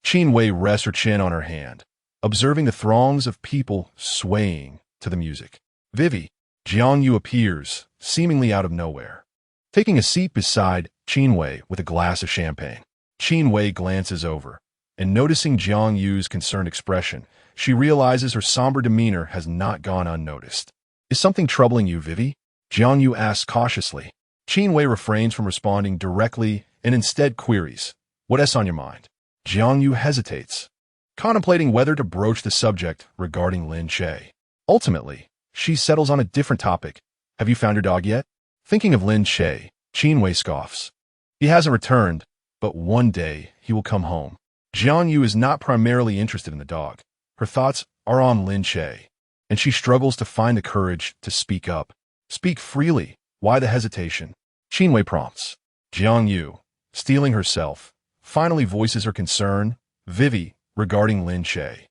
Qin Wei rests her chin on her hand, observing the throngs of people swaying to the music. Vivi, Jiang Yu appears, seemingly out of nowhere, taking a seat beside Qin Wei with a glass of champagne. Qin Wei glances over, and noticing Jiang Yu's concerned expression, she realizes her somber demeanor has not gone unnoticed. "Is something troubling you, Vivi?" Jiang Yu asks cautiously. Qin Wei refrains from responding directly and instead queries, "What's on your mind?" Jiang Yu hesitates, contemplating whether to broach the subject regarding Lin Che. Ultimately, she settles on a different topic. "Have you found your dog yet?" Thinking of Lin Che, Qin Wei scoffs. "He hasn't returned, but one day he will come home." Jiang Yu is not primarily interested in the dog. Her thoughts are on Lin Che, and she struggles to find the courage to speak up. "Speak freely. Why the hesitation?" Qin Wei prompts. Jiang Yu, steeling herself, finally voices her concern, "Vivi, regarding Lin Che.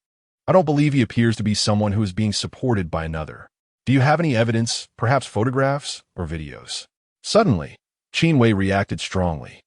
I don't believe he appears to be someone who is being supported by another. Do you have any evidence, perhaps photographs or videos?" Suddenly, Qin Wei reacted strongly,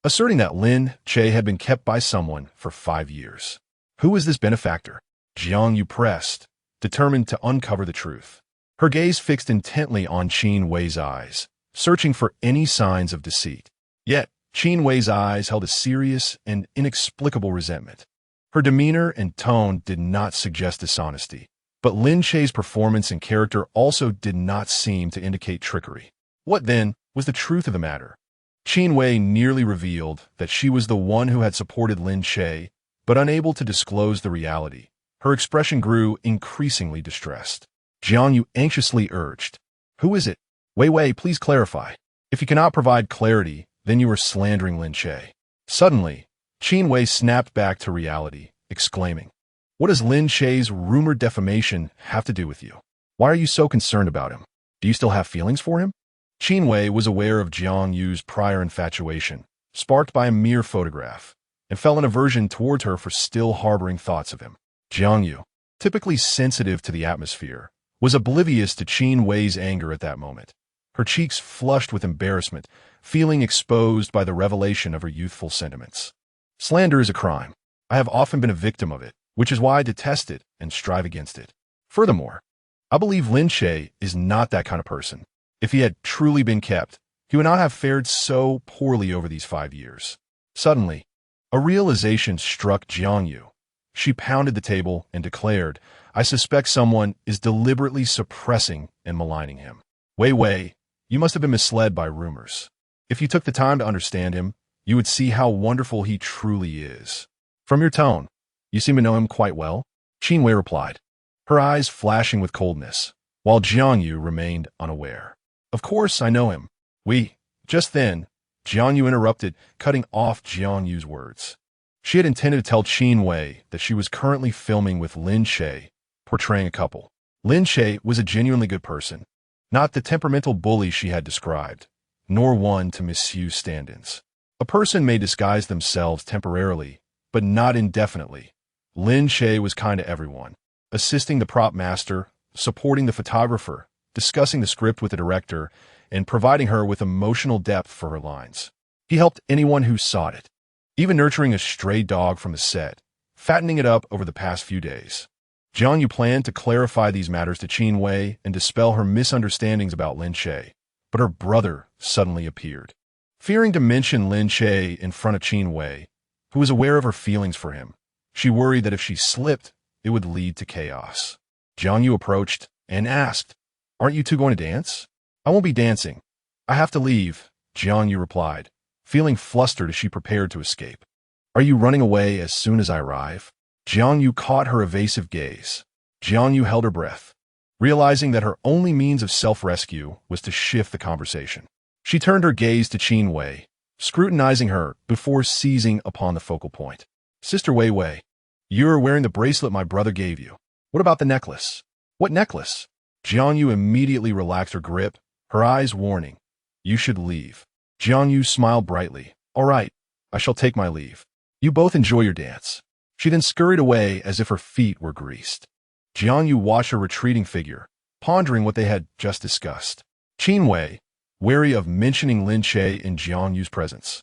asserting that Lin Che had been kept by someone for 5 years. Who is this benefactor? Jiang Yu pressed, determined to uncover the truth. Her gaze fixed intently on Qin Wei's eyes, searching for any signs of deceit. Yet, Qin Wei's eyes held a serious and inexplicable resentment. Her demeanor and tone did not suggest dishonesty, but Lin Che's performance and character also did not seem to indicate trickery. What, then, was the truth of the matter? Qin Wei nearly revealed that she was the one who had supported Lin Che, but unable to disclose the reality. Her expression grew increasingly distressed. Jiang Yu anxiously urged, "Who is it? Wei, please clarify. If you cannot provide clarity, then you are slandering Lin Che." Suddenly, Qin Wei snapped back to reality, exclaiming, "What does Lin Che's rumored defamation have to do with you? Why are you so concerned about him? Do you still have feelings for him?" Qin Wei was aware of Jiang Yu's prior infatuation, sparked by a mere photograph, and felt an aversion towards her for still harboring thoughts of him. Jiang Yu, typically sensitive to the atmosphere, was oblivious to Qin Wei's anger at that moment. Her cheeks flushed with embarrassment, feeling exposed by the revelation of her youthful sentiments. Slander is a crime. I have often been a victim of it, which is why I detest it and strive against it. Furthermore, I believe Lin Che is not that kind of person. If he had truly been kept, he would not have fared so poorly over these 5 years. Suddenly, a realization struck Jiang Yu. She pounded the table and declared, "I suspect someone is deliberately suppressing and maligning him. Wei, you must have been misled by rumors. If you took the time to understand him, you would see how wonderful he truly is. From your tone, you seem to know him quite well," Qin Wei replied, her eyes flashing with coldness, while Jiang Yu remained unaware. "Of course I know him. Just then, Jiang Yu interrupted, cutting off Jiang Yu's words. She had intended to tell Qin Wei that she was currently filming with Lin Che, portraying a couple. Lin Che was a genuinely good person, not the temperamental bully she had described, nor one to misuse stand-ins. A person may disguise themselves temporarily, but not indefinitely. Lin Che was kind to everyone, assisting the prop master, supporting the photographer, discussing the script with the director, and providing her with emotional depth for her lines. He helped anyone who sought it, even nurturing a stray dog from the set, fattening it up over the past few days. Jiang Yu planned to clarify these matters to Qin Wei and dispel her misunderstandings about Lin Che, but her brother suddenly appeared. Fearing to mention Lin Che in front of Qin Wei, who was aware of her feelings for him, she worried that if she slipped, it would lead to chaos. Jiang Yu approached and asked, "Aren't you two going to dance?" "I won't be dancing. I have to leave," Jiang Yu replied, feeling flustered as she prepared to escape. "Are you running away as soon as I arrive?" Jiang Yu caught her evasive gaze. Jiang Yu held her breath, realizing that her only means of self-rescue was to shift the conversation. She turned her gaze to Qin Wei, scrutinizing her before seizing upon the focal point. "Sister Wei, you are wearing the bracelet my brother gave you. What about the necklace?" "What necklace?" Jiang Yu immediately relaxed her grip, her eyes warning, "You should leave." Jiang Yu smiled brightly. "All right, I shall take my leave. You both enjoy your dance." She then scurried away as if her feet were greased. Jiang Yu watched her retreating figure, pondering what they had just discussed. Qin Wei, wary of mentioning Lin Che in Jiang Yu's presence,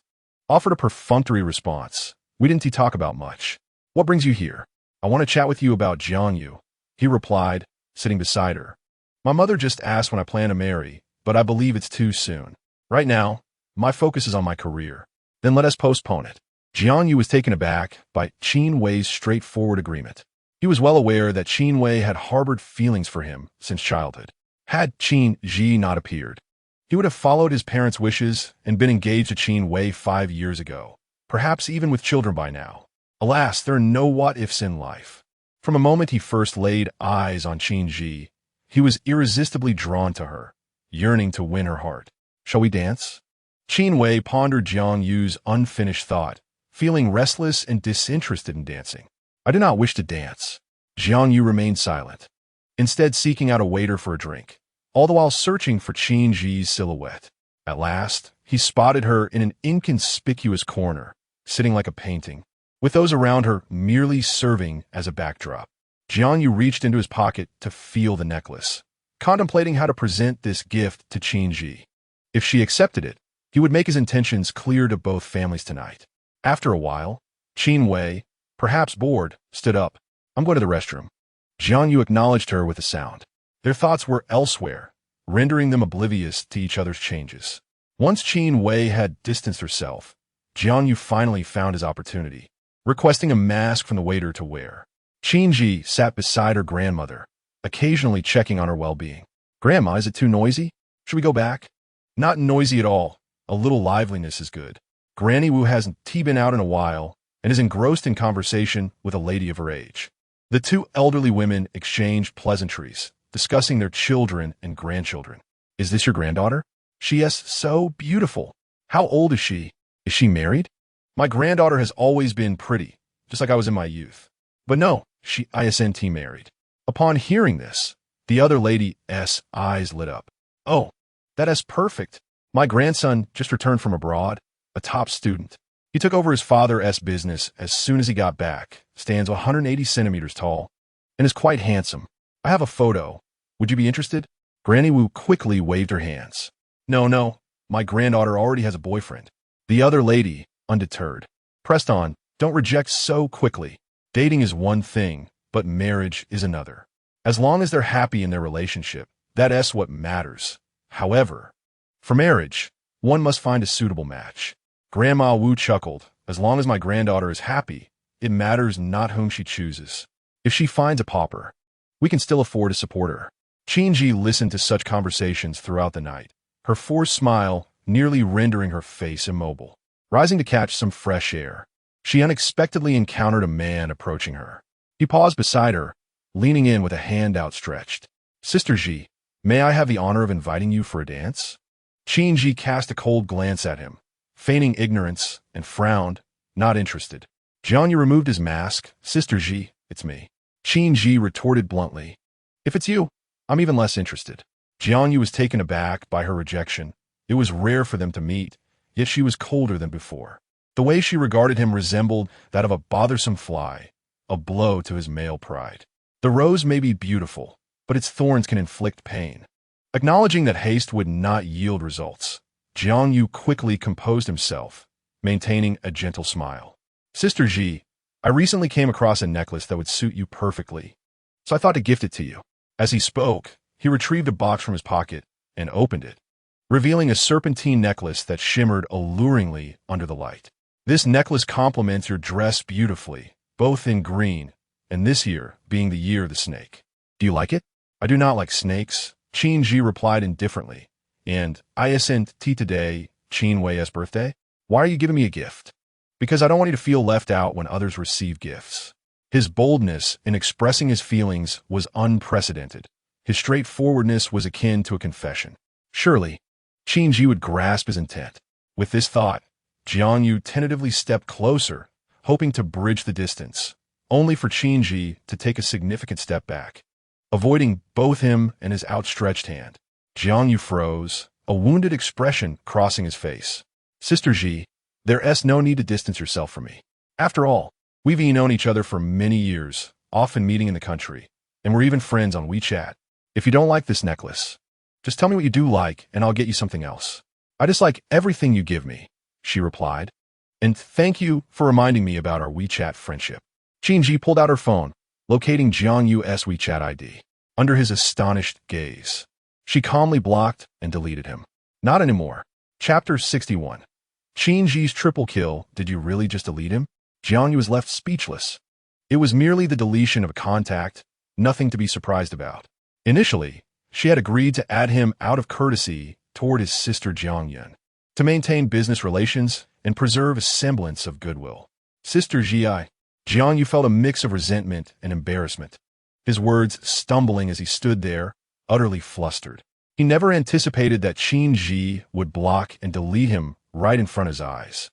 offered a perfunctory response. "We didn't talk about much. What brings you here?" "I want to chat with you about Jiang Yu," he replied, sitting beside her. "My mother just asked when I plan to marry, but I believe it's too soon. Right now, my focus is on my career. Then let us postpone it." Jiang Yu was taken aback by Qin Wei's straightforward agreement. He was well aware that Qin Wei had harbored feelings for him since childhood. Had Qin Yi not appeared, he would have followed his parents' wishes and been engaged to Qin Wei 5 years ago, perhaps even with children by now. Alas, there are no what-ifs in life. From the moment he first laid eyes on Qin Yi, he was irresistibly drawn to her, yearning to win her heart. "Shall we dance?" Qin Wei pondered Jiang Yu's unfinished thought, feeling restless and disinterested in dancing. "I do not wish to dance." Jiang Yu remained silent, instead seeking out a waiter for a drink, all the while searching for Qin Yi's silhouette. At last, he spotted her in an inconspicuous corner, sitting like a painting, with those around her merely serving as a backdrop. Jiang Yu reached into his pocket to feel the necklace, contemplating how to present this gift to Qin Yi. If she accepted it, he would make his intentions clear to both families tonight. After a while, Qin Wei, perhaps bored, stood up. "I'm going to the restroom." Jiang Yu acknowledged her with a sound. Their thoughts were elsewhere, rendering them oblivious to each other's changes. Once Qin Wei had distanced herself, Jiang Yu finally found his opportunity, requesting a mask from the waiter to wear. Qin Yi sat beside her grandmother, occasionally checking on her well-being. "Grandma, is it too noisy? Should we go back?" "Not noisy at all," A little liveliness is good. Granny Wu hasn't been out in a while and is engrossed in conversation with a lady of her age. The two elderly women exchanged pleasantries, discussing their children and grandchildren. Is this your granddaughter? She is so beautiful. How old is she? Is she married? My granddaughter has always been pretty, just like I was in my youth. But no, she isn't married. Upon hearing this, the other lady's eyes lit up. Oh, that is perfect. My grandson just returned from abroad, a top student. He took over his father's business as soon as he got back, stands 180 centimeters tall, and is quite handsome. I have a photo. Would you be interested? Granny Wu quickly waved her hands. No, my granddaughter already has a boyfriend. The other lady, undeterred, pressed on, don't reject so quickly. Dating is one thing, but marriage is another. As long as they're happy in their relationship, that's what matters. However, for marriage, one must find a suitable match. Grandma Wu chuckled. As long as my granddaughter is happy, it matters not whom she chooses. If she finds a pauper, we can still afford to support her. Qin Yi listened to such conversations throughout the night, her forced smile nearly rendering her face immobile. Rising to catch some fresh air, she unexpectedly encountered a man approaching her. He paused beside her, leaning in with a hand outstretched. Sister Ji, may I have the honor of inviting you for a dance? Qin Yi cast a cold glance at him, feigning ignorance, and frowned, not interested. Jiang Yu removed his mask. Sister Ji, it's me. Qin Yi retorted bluntly. If it's you, I'm even less interested. Jiang Yu was taken aback by her rejection. It was rare for them to meet, yet she was colder than before. The way she regarded him resembled that of a bothersome fly, a blow to his male pride. The rose may be beautiful, but its thorns can inflict pain. Acknowledging that haste would not yield results, Jiang Yu quickly composed himself, maintaining a gentle smile. Sister Ji, I recently came across a necklace that would suit you perfectly, so I thought to gift it to you. As he spoke, he retrieved a box from his pocket and opened it, revealing a serpentine necklace that shimmered alluringly under the light. This necklace complements your dress beautifully, both in green, and this year being the year of the snake. Do you like it? I do not like snakes, Qin Yi replied indifferently. And isn't today Qin Wei's birthday? Why are you giving me a gift? Because I don't want you to feel left out when others receive gifts. His boldness in expressing his feelings was unprecedented. His straightforwardness was akin to a confession. Surely, Qin Yi would grasp his intent. With this thought, Jiang Yu tentatively stepped closer, hoping to bridge the distance, only for Qin Yi to take a significant step back. Avoiding both him and his outstretched hand, Jiang Yu froze, a wounded expression crossing his face. Sister Ji, there's no need to distance yourself from me. After all, we've known each other for many years, often meeting in the country, and we're even friends on WeChat. If you don't like this necklace, just tell me what you do like, and I'll get you something else. I dislike everything you give me, she replied. And thank you for reminding me about our WeChat friendship. Qin Yi pulled out her phone, locating Jiang Yu's WeChat ID. Under his astonished gaze, she calmly blocked and deleted him. Not anymore. Chapter 61. Qin Yi's triple kill. Did you really just delete him? Jiang Yu was left speechless. It was merely the deletion of a contact, nothing to be surprised about. Initially, she had agreed to add him out of courtesy toward his sister Jiang Yun, to maintain business relations and preserve a semblance of goodwill. Sister Ji, Jiang Yu felt a mix of resentment and embarrassment, his words stumbling as he stood there, utterly flustered. He never anticipated that Qin Yi would block and delete him right in front of his eyes.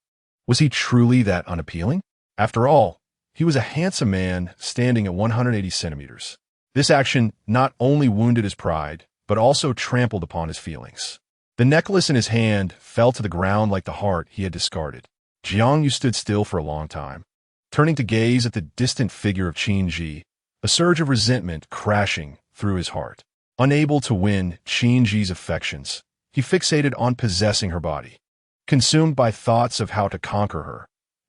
Was he truly that unappealing? After all, he was a handsome man standing at 180 centimeters. This action not only wounded his pride, but also trampled upon his feelings. The necklace in his hand fell to the ground like the heart he had discarded. Jiang Yu stood still for a long time, turning to gaze at the distant figure of Qin Yi, a surge of resentment crashing through his heart. Unable to win Qin Yi's affections, he fixated on possessing her body. Consumed by thoughts of how to conquer her,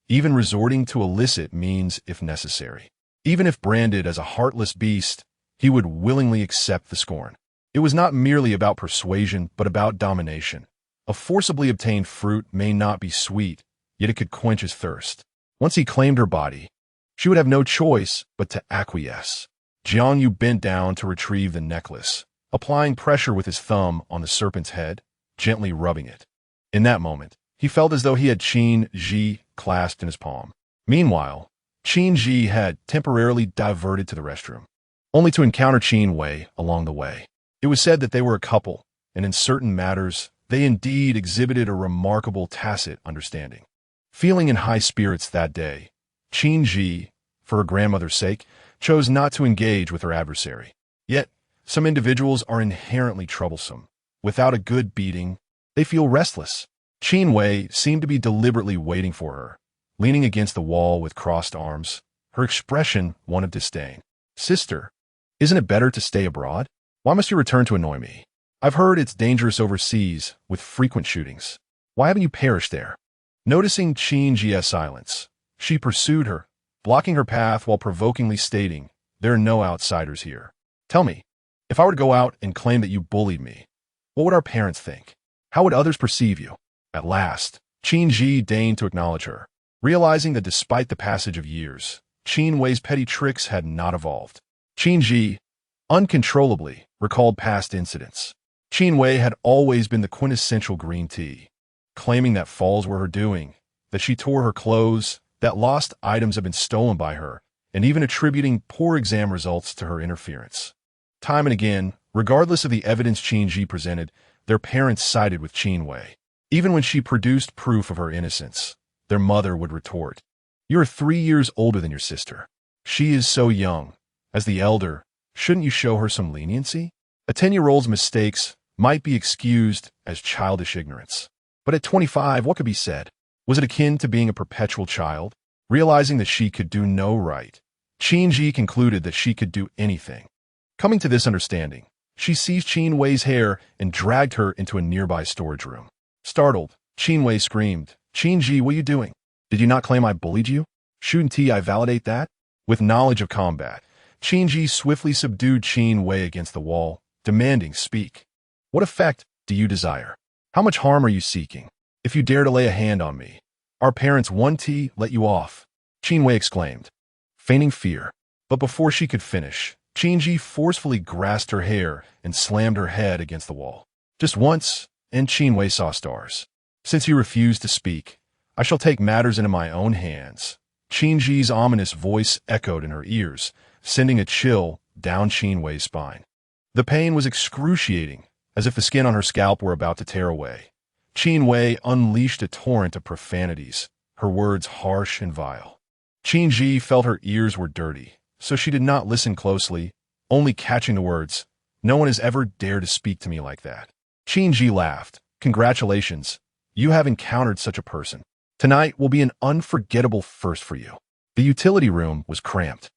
even resorting to illicit means if necessary. Even if branded as a heartless beast, he would willingly accept the scorn. It was not merely about persuasion, but about domination. A forcibly obtained fruit may not be sweet, yet it could quench his thirst. Once he claimed her body, she would have no choice but to acquiesce. Jiang Yu bent down to retrieve the necklace, applying pressure with his thumb on the serpent's head, gently rubbing it. In that moment, he felt as though he had Qin Yi clasped in his palm. Meanwhile, Qin Yi had temporarily diverted to the restroom, only to encounter Qin Wei along the way. It was said that they were a couple, and in certain matters, they indeed exhibited a remarkable tacit understanding. Feeling in high spirits that day, Qin Yi, for her grandmother's sake, chose not to engage with her adversary. Yet, some individuals are inherently troublesome. Without a good beating, they feel restless. Qin Wei seemed to be deliberately waiting for her, leaning against the wall with crossed arms, her expression one of disdain. "Sister, isn't it better to stay abroad? Why must you return to annoy me? I've heard it's dangerous overseas, with frequent shootings. Why haven't you perished there?" Noticing Qin Ji's silence, she pursued her, blocking her path while provokingly stating, "There are no outsiders here. Tell me, if I were to go out and claim that you bullied me, what would our parents think? How would others perceive you?" At last, Qin Yi deigned to acknowledge her, realizing that despite the passage of years, Qin Wei's petty tricks had not evolved. Qin Yi, uncontrollably, recalled past incidents. Qin Wei had always been the quintessential green tea, claiming that falls were her doing, that she tore her clothes, that lost items had been stolen by her, and even attributing poor exam results to her interference. Time and again, regardless of the evidence Qin Yi presented, their parents sided with Qin Wei. Even when she produced proof of her innocence, their mother would retort, "You are 3 years older than your sister. She is so young. As the elder, shouldn't you show her some leniency?" A 10-year-old's mistakes might be excused as childish ignorance. But at 25, what could be said? Was it akin to being a perpetual child? Realizing that she could do no right, Qin Yi concluded that she could do anything. Coming to this understanding, she seized Qin Wei's hair and dragged her into a nearby storage room. Startled, Qin Wei screamed, "Qin Yi, what are you doing? Did you not claim I bullied you? Shouldn't I validate that?" With knowledge of combat, Qin Yi swiftly subdued Qin Wei against the wall, demanding, "Speak. What effect do you desire? How much harm are you seeking? If you dare to lay a hand on me, our parents won't let you off," Qin Wei exclaimed, feigning fear. But before she could finish, Qin Yi forcefully grasped her hair and slammed her head against the wall. Just once, and Qin Wei saw stars. "Since you refuse to speak, I shall take matters into my own hands." Qin Yi's ominous voice echoed in her ears, sending a chill down Qin Wei's spine. The pain was excruciating, as if the skin on her scalp were about to tear away. Qin Wei unleashed a torrent of profanities, her words harsh and vile. Qin Yi felt her ears were dirty, so she did not listen closely, only catching the words, "No one has ever dared to speak to me like that." Qin Yi laughed. "Congratulations, you have encountered such a person. Tonight will be an unforgettable first for you." The utility room was cramped,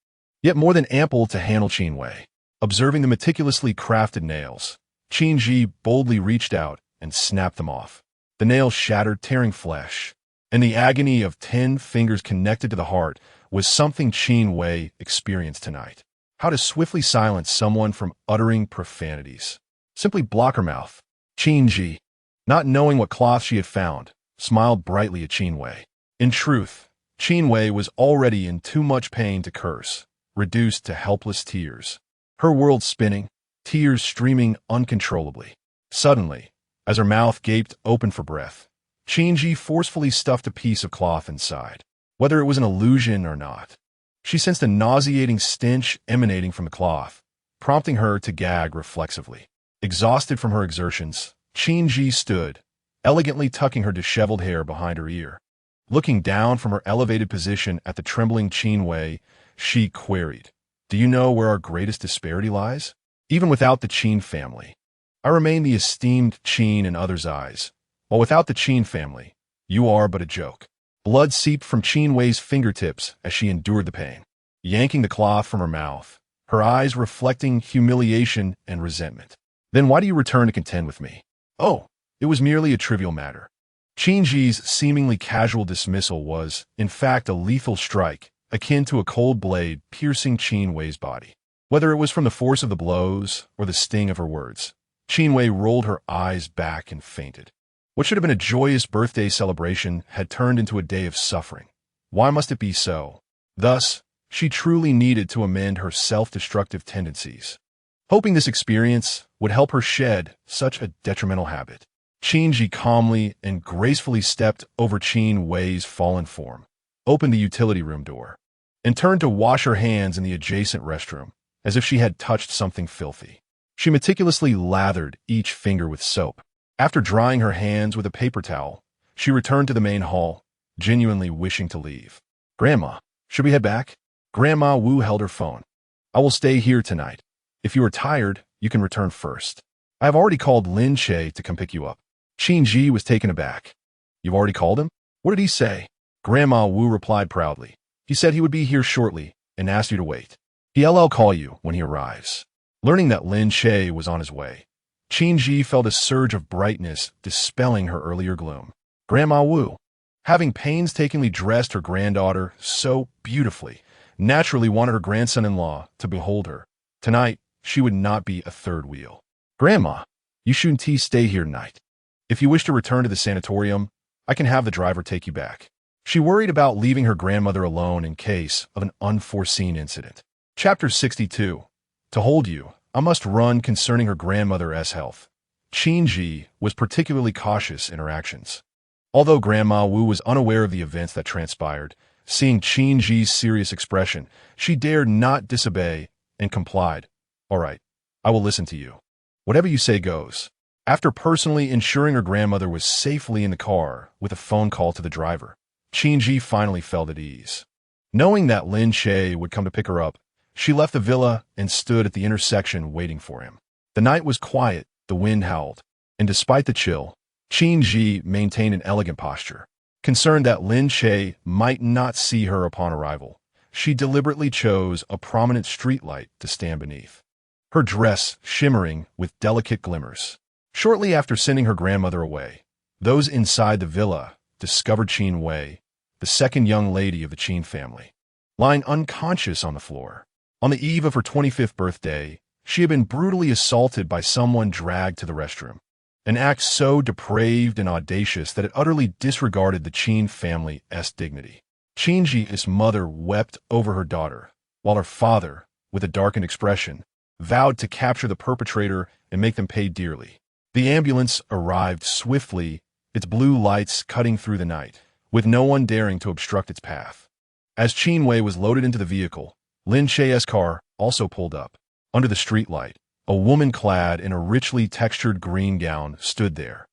yet more than ample to handle Qin Wei. Observing the meticulously crafted nails, Qin Yi boldly reached out and snapped them off. The nails shattered, tearing flesh, and the agony of 10 fingers connected to the heart was something Qin Wei experienced tonight. How to swiftly silence someone from uttering profanities. Simply block her mouth. Qin Yi, not knowing what cloth she had found, smiled brightly at Qin Wei. In truth, Qin Wei was already in too much pain to curse, reduced to helpless tears. Her world spinning, tears streaming uncontrollably. Suddenly, as her mouth gaped open for breath, Qin Yi forcefully stuffed a piece of cloth inside. Whether it was an illusion or not, she sensed a nauseating stench emanating from the cloth, prompting her to gag reflexively. Exhausted from her exertions, Qin Yi stood, elegantly tucking her disheveled hair behind her ear. Looking down from her elevated position at the trembling Qin Wei, she queried, "Do you know where our greatest disparity lies? Even without the Qin family, I remain the esteemed Qin in others' eyes, while without the Qin family, you are but a joke." Blood seeped from Qin Wei's fingertips as she endured the pain, yanking the cloth from her mouth, her eyes reflecting humiliation and resentment. "Then why do you return to contend with me?" "Oh, it was merely a trivial matter." Qin Yi's seemingly casual dismissal was, in fact, a lethal strike, akin to a cold blade piercing Qin Wei's body. Whether it was from the force of the blows or the sting of her words, Qin Wei rolled her eyes back and fainted. What should have been a joyous birthday celebration had turned into a day of suffering. Why must it be so? Thus, she truly needed to amend her self-destructive tendencies. Hoping this experience would help her shed such a detrimental habit, Qin Yi calmly and gracefully stepped over Qin Wei's fallen form, opened the utility room door, and turned to wash her hands in the adjacent restroom, as if she had touched something filthy. She meticulously lathered each finger with soap. After drying her hands with a paper towel, she returned to the main hall, genuinely wishing to leave. "Grandma, should we head back?" Grandma Wu held her phone. "I will stay here tonight. If you are tired, you can return first. I have already called Lin Che to come pick you up." Qin Yi was taken aback. "You've already called him? What did he say?" Grandma Wu replied proudly. "He said he would be here shortly and asked you to wait. He'll call you when he arrives." Learning that Lin Che was on his way, Qin Yi felt a surge of brightness dispelling her earlier gloom. Grandma Wu, having painstakingly dressed her granddaughter so beautifully, naturally wanted her grandson-in-law to behold her. Tonight, she would not be a third wheel. "Grandma, you shouldn't stay here tonight. If you wish to return to the sanatorium, I can have the driver take you back." She worried about leaving her grandmother alone in case of an unforeseen incident. Chapter 62. To hold you, I must run concerning her grandmother's health. Qin Yi was particularly cautious in her actions. Although Grandma Wu was unaware of the events that transpired, seeing Qin Yi's serious expression, she dared not disobey and complied. "All right, I will listen to you. Whatever you say goes." After personally ensuring her grandmother was safely in the car with a phone call to the driver, Qin Yi finally felt at ease. Knowing that Lin Che would come to pick her up, she left the villa and stood at the intersection waiting for him. The night was quiet, the wind howled, and despite the chill, Qin Yi maintained an elegant posture. Concerned that Lin Che might not see her upon arrival, she deliberately chose a prominent streetlight to stand beneath, her dress shimmering with delicate glimmers. Shortly after sending her grandmother away, those inside the villa discovered Qin Wei, the second young lady of the Qin family, lying unconscious on the floor. On the eve of her 25th birthday, she had been brutally assaulted by someone dragged to the restroom, an act so depraved and audacious that it utterly disregarded the Qin family's dignity. Qin Yi's mother wept over her daughter, while her father, with a darkened expression, vowed to capture the perpetrator and make them pay dearly. The ambulance arrived swiftly, its blue lights cutting through the night, with no one daring to obstruct its path. As Qin Wei was loaded into the vehicle, Lin Che's car also pulled up. Under the streetlight, a woman clad in a richly textured green gown stood there,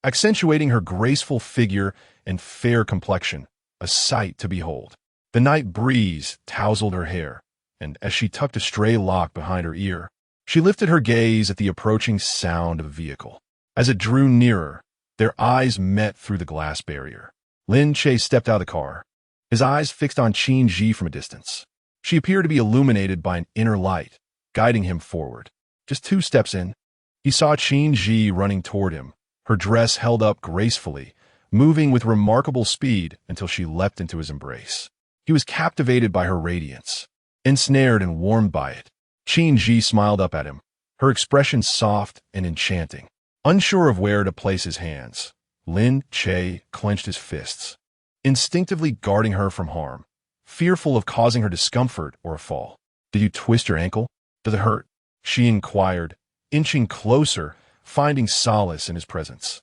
accentuating her graceful figure and fair complexion, a sight to behold. The night breeze tousled her hair, and as she tucked a stray lock behind her ear, she lifted her gaze at the approaching sound of the vehicle. As it drew nearer, their eyes met through the glass barrier. Lin Che stepped out of the car, his eyes fixed on Qin Yi from a distance. She appeared to be illuminated by an inner light, guiding him forward. Just 2 steps in, he saw Qin Yi running toward him, her dress held up gracefully, moving with remarkable speed until she leapt into his embrace. He was captivated by her radiance, ensnared and warmed by it. Qin Yi smiled up at him, her expression soft and enchanting. Unsure of where to place his hands, Lin Che clenched his fists, instinctively guarding her from harm, fearful of causing her discomfort or a fall. "Did you twist your ankle? Does it hurt?" she inquired, inching closer, finding solace in his presence.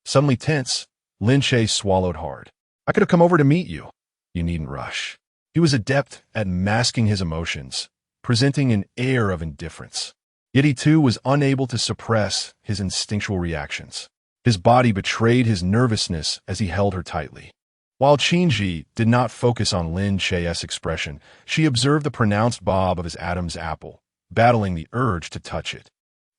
Suddenly tense, Lin Che swallowed hard. "I could have come over to meet you. You needn't rush." He was adept at masking his emotions, presenting an air of indifference. Yet he too was unable to suppress his instinctual reactions. His body betrayed his nervousness as he held her tightly. While Qin Yi did not focus on Lin Che's expression, she observed the pronounced bob of his Adam's apple, battling the urge to touch it.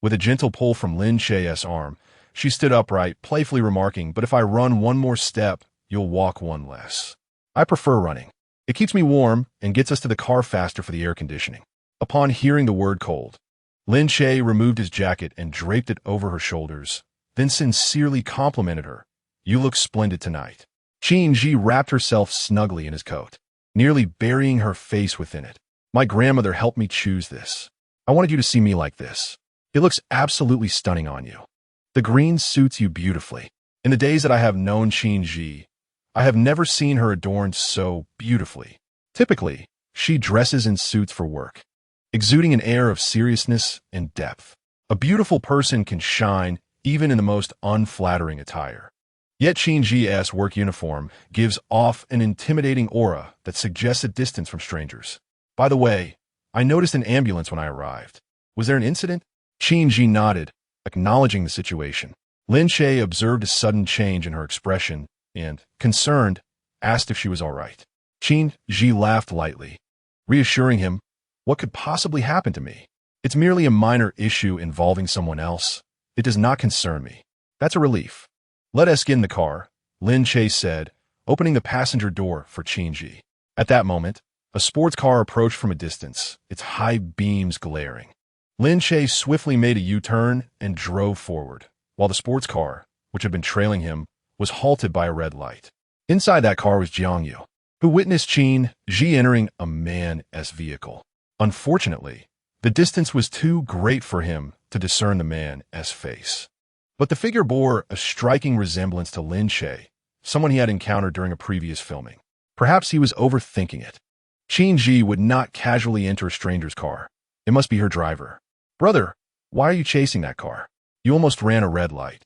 With a gentle pull from Lin Che's arm, she stood upright, playfully remarking, "But if I run one more step, you'll walk one less. I prefer running. It keeps me warm and gets us to the car faster for the air conditioning." Upon hearing the word cold, Lin Che removed his jacket and draped it over her shoulders, then sincerely complimented her. "You look splendid tonight." Qin Yi wrapped herself snugly in his coat, nearly burying her face within it. "My grandmother helped me choose this. I wanted you to see me like this. It looks absolutely stunning on you. The green suits you beautifully. In the days that I have known Qin Yi, I have never seen her adorned so beautifully. Typically, she dresses in suits for work, exuding an air of seriousness and depth. A beautiful person can shine even in the most unflattering attire. Yet Qin Yi's work uniform gives off an intimidating aura that suggests a distance from strangers. By the way, I noticed an ambulance when I arrived. Was there an incident? Qin Yi nodded, acknowledging the situation. Lin Che observed a sudden change in her expression and, concerned, asked if she was all right. Qin Yi laughed lightly, reassuring him, "What could possibly happen to me? It's merely a minor issue involving someone else. It does not concern me." "That's a relief. Let us get in the car," Lin Che said, opening the passenger door for Qin Yi. At that moment, a sports car approached from a distance, its high beams glaring. Lin Che swiftly made a U-turn and drove forward, while the sports car, which had been trailing him, was halted by a red light. Inside that car was Jiang Yu, who witnessed Qin Yi entering a man's vehicle. Unfortunately, the distance was too great for him to discern the man's face. But the figure bore a striking resemblance to Lin Che, someone he had encountered during a previous filming. Perhaps he was overthinking it. Qin Yi would not casually enter a stranger's car. It must be her driver. "Brother, why are you chasing that car? You almost ran a red light."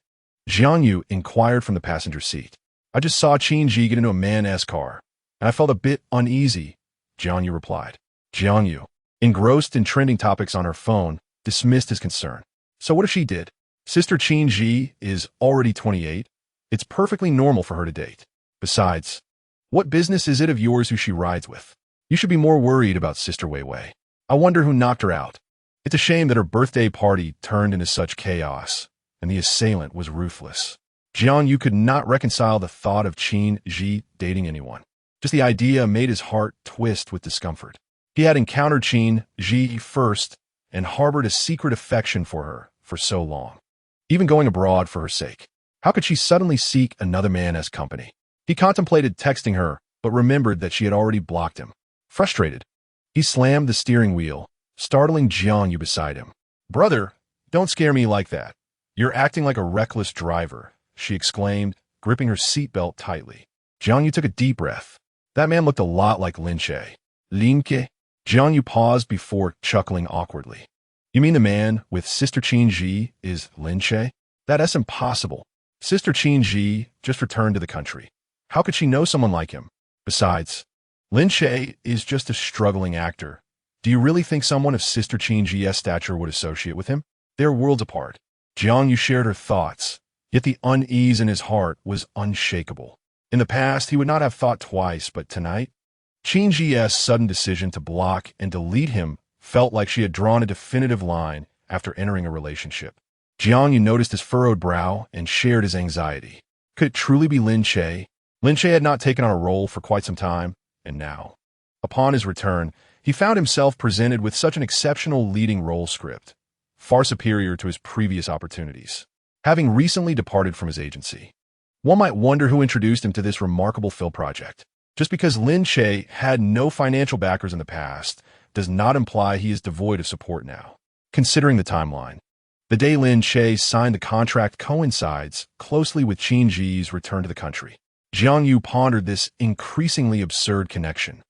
Jiang Yu inquired from the passenger seat. "I just saw Qin Yi get into a man's car, and I felt a bit uneasy," Jiang Yu replied. Jiang Yu, engrossed in trending topics on her phone, dismissed his concern. "So what if she did? Sister Qin Yi is already 28. It's perfectly normal for her to date. Besides, what business is it of yours who she rides with? You should be more worried about Sister Wei Wei. I wonder who knocked her out. It's a shame that her birthday party turned into such chaos, and the assailant was ruthless." Jiang Yu could not reconcile the thought of Qin Yi dating anyone. Just the idea made his heart twist with discomfort. He had encountered Qin Yi first and harbored a secret affection for her for so long, even going abroad for her sake. How could she suddenly seek another man's company? He contemplated texting her, but remembered that she had already blocked him. Frustrated, he slammed the steering wheel, startling Jiang Yu beside him. "Brother, don't scare me like that. You're acting like a reckless driver," she exclaimed, gripping her seatbelt tightly. Jiang Yu took a deep breath. That man looked a lot like Lin Che. Lin Che? Jiang Yu paused before chuckling awkwardly. "You mean the man with Sister Qin Yi is Lin Che? That's impossible. Sister Qin Yi just returned to the country. How could she know someone like him? Besides, Lin Che is just a struggling actor. Do you really think someone of Sister Qin Yi's stature would associate with him? They're worlds apart." Jiang Yu shared her thoughts, yet the unease in his heart was unshakable. In the past, he would not have thought twice, but tonight, Qin Yi's sudden decision to block and delete him felt like she had drawn a definitive line after entering a relationship. Jiang Yu noticed his furrowed brow and shared his anxiety. Could it truly be Lin Che? Lin Che had not taken on a role for quite some time, and now, upon his return, he found himself presented with such an exceptional leading role script, far superior to his previous opportunities. Having recently departed from his agency, one might wonder who introduced him to this remarkable film project. Just because Lin Che had no financial backers in the past does not imply he is devoid of support now. Considering the timeline, the day Lin Che signed the contract coincides closely with Qin Yi's return to the country. Jiang Yu pondered this increasingly absurd connection.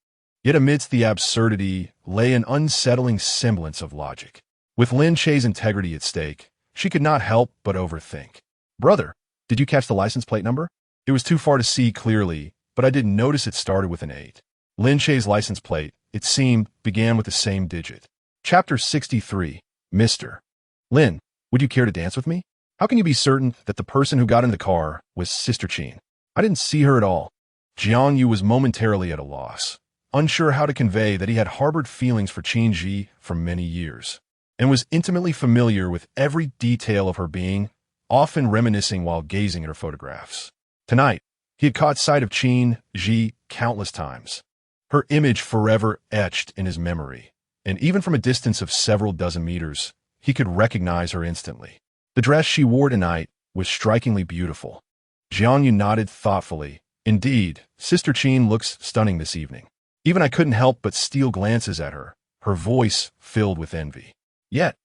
Yet amidst the absurdity lay an unsettling semblance of logic. With Lin Che's integrity at stake, she could not help but overthink. "Brother, did you catch the license plate number? It was too far to see clearly, but I did notice it started with an 8. Lin Che's license plate, it seemed, began with the same digit. Chapter 63, Mr. Lin, would you care to dance with me? How can you be certain that the person who got in the car was Sister Qin? I didn't see her at all." Jiang Yu was momentarily at a loss, unsure how to convey that he had harbored feelings for Qin Yi for many years, and was intimately familiar with every detail of her being, often reminiscing while gazing at her photographs. Tonight, he had caught sight of Qin Yi countless times, her image forever etched in his memory, and even from a distance of several dozen meters, he could recognize her instantly. The dress she wore tonight was strikingly beautiful. Jiang Yu nodded thoughtfully. "Indeed, Sister Qin looks stunning this evening. Even I couldn't help but steal glances at her, her voice filled with envy." Yet,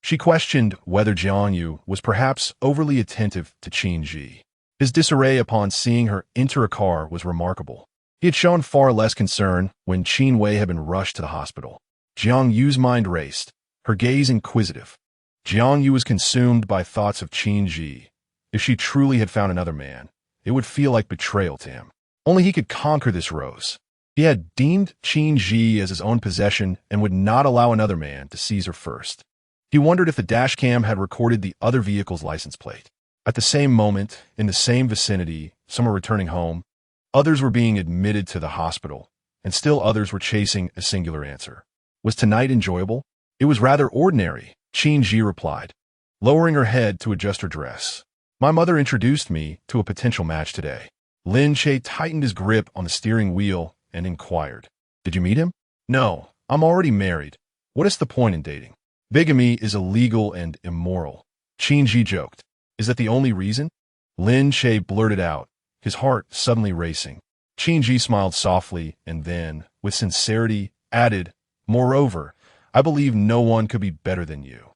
she questioned whether Jiang Yu was perhaps overly attentive to Qin Yi. His disarray upon seeing her enter a car was remarkable. He had shown far less concern when Qin Wei had been rushed to the hospital. Jiang Yu's mind raced, her gaze inquisitive. Jiang Yu was consumed by thoughts of Qin Yi. If she truly had found another man, it would feel like betrayal to him. Only he could conquer this rose. He had deemed Qin Yi as his own possession and would not allow another man to seize her first. He wondered if the dashcam had recorded the other vehicle's license plate. At the same moment, in the same vicinity, some were returning home, others were being admitted to the hospital, and still others were chasing a singular answer. Was tonight enjoyable? It was rather ordinary, Qin Yi replied, lowering her head to adjust her dress. My mother introduced me to a potential match today. Lin Che tightened his grip on the steering wheel and inquired, Did you meet him? No, I'm already married. What is the point in dating? Bigamy is illegal and immoral. Qin Yi joked. Is that the only reason? Lin Che blurted out, his heart suddenly racing. Qin Yi smiled softly and then, with sincerity, added, Moreover, I believe no one could be better than you.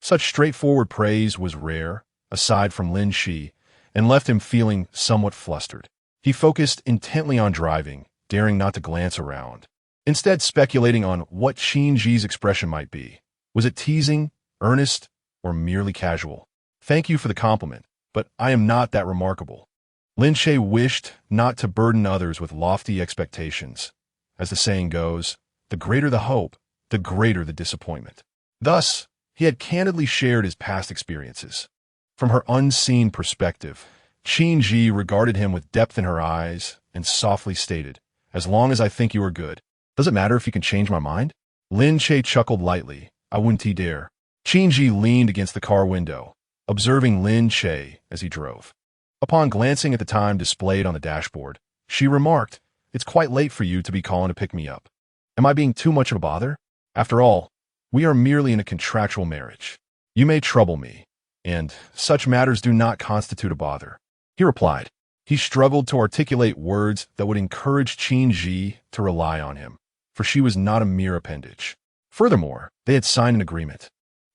Such straightforward praise was rare, aside from Lin Che, and left him feeling somewhat flustered. He focused intently on driving, daring not to glance around, instead speculating on what Qin Yi's expression might be. Was it teasing, earnest, or merely casual? Thank you for the compliment, but I am not that remarkable. Lin Che wished not to burden others with lofty expectations. As the saying goes, the greater the hope, the greater the disappointment. Thus, he had candidly shared his past experiences. From her unseen perspective, Qin Yi regarded him with depth in her eyes and softly stated, As long as I think you are good, does it matter if you can change my mind? Lin Che chuckled lightly, I wouldn't dare. Qin Yi leaned against the car window, observing Lin Che as he drove. Upon glancing at the time displayed on the dashboard, she remarked, It's quite late for you to be calling to pick me up. Am I being too much of a bother? After all, we are merely in a contractual marriage. You may trouble me, and such matters do not constitute a bother. He replied. He struggled to articulate words that would encourage Qin Yi to rely on him, for she was not a mere appendage. Furthermore, they had signed an agreement.